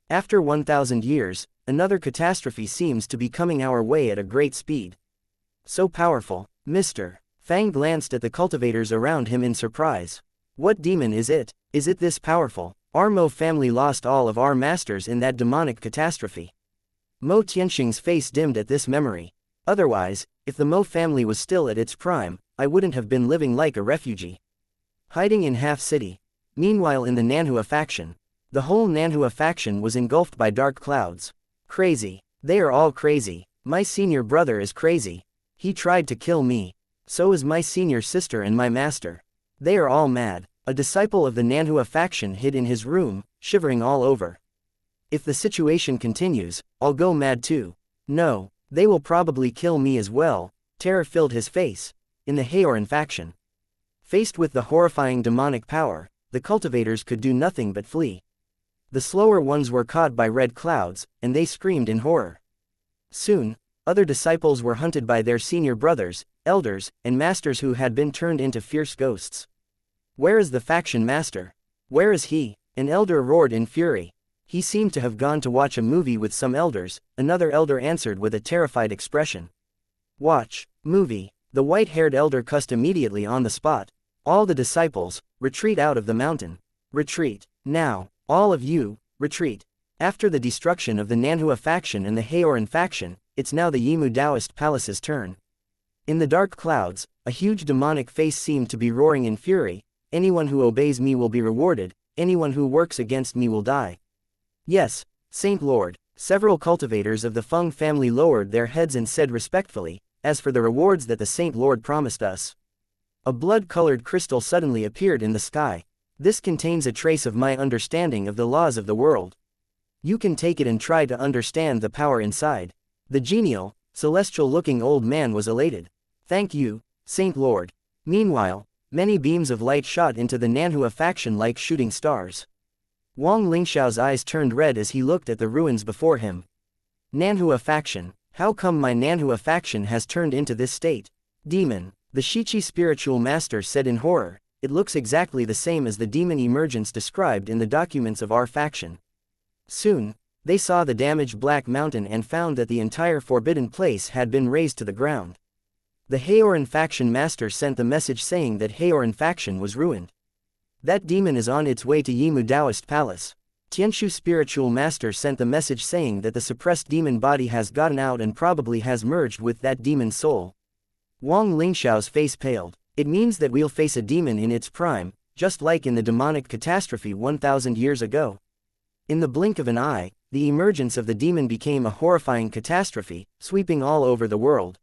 After 1,000 years, another catastrophe seems to be coming our way at a great speed. So powerful, Mr. Fang glanced at the cultivators around him in surprise. What demon is it? Is it this powerful? Our Mo family lost all of our masters in that demonic catastrophe. Mo Tianxing's face dimmed at this memory. Otherwise, if the Mo family was still at its prime, I wouldn't have been living like a refugee. Hiding in Half City. Meanwhile in the Nanhua faction. The whole Nanhua faction was engulfed by dark clouds. Crazy. They are all crazy. My senior brother is crazy. He tried to kill me. So is my senior sister and my master. They are all mad. A disciple of the Nanhua faction hid in his room, shivering all over. If the situation continues, I'll go mad too. No, they will probably kill me as well. Terror filled his face. In the Haoran faction. Faced with the horrifying demonic power, the cultivators could do nothing but flee. The slower ones were caught by red clouds, and they screamed in horror. Soon, other disciples were hunted by their senior brothers, elders, and masters who had been turned into fierce ghosts. Where is the faction master? Where is he? An elder roared in fury. He seemed to have gone to watch a movie with some elders, another elder answered with a terrified expression. Watch, movie. The white-haired elder cussed immediately on the spot. All the disciples, retreat out of the mountain. Retreat. Now, all of you, retreat. After the destruction of the Nanhua faction and the Haoran faction, it's now the Yimu Taoist palace's turn. In the dark clouds, a huge demonic face seemed to be roaring in fury. Anyone who obeys me will be rewarded, anyone who works against me will die. Yes, Saint Lord. Several cultivators of the Fang family lowered their heads and said respectfully, as for the rewards that the Saint Lord promised us. A blood-colored crystal suddenly appeared in the sky. This contains a trace of my understanding of the laws of the world. You can take it and try to understand the power inside. The genial, celestial-looking old man was elated. Thank you, Saint Lord. Meanwhile, many beams of light shot into the Nanhua faction like shooting stars. Wang Lingxiao's eyes turned red as he looked at the ruins before him. Nanhua faction. How come my Nanhua faction has turned into this state? Demon. The Shichi spiritual master said in horror, it looks exactly the same as the demon emergence described in the documents of our faction. Soon, they saw the damaged Black Mountain and found that the entire forbidden place had been razed to the ground. The Haoran faction master sent the message saying that Haoran faction was ruined. That demon is on its way to Yimu Taoist Palace. Tianshu spiritual master sent the message saying that the suppressed demon body has gotten out and probably has merged with that demon's soul. Wang Lingshao's face paled. It means that we'll face a demon in its prime, just like in the demonic catastrophe 1,000 years ago. In the blink of an eye, the emergence of the demon became a horrifying catastrophe, sweeping all over the world.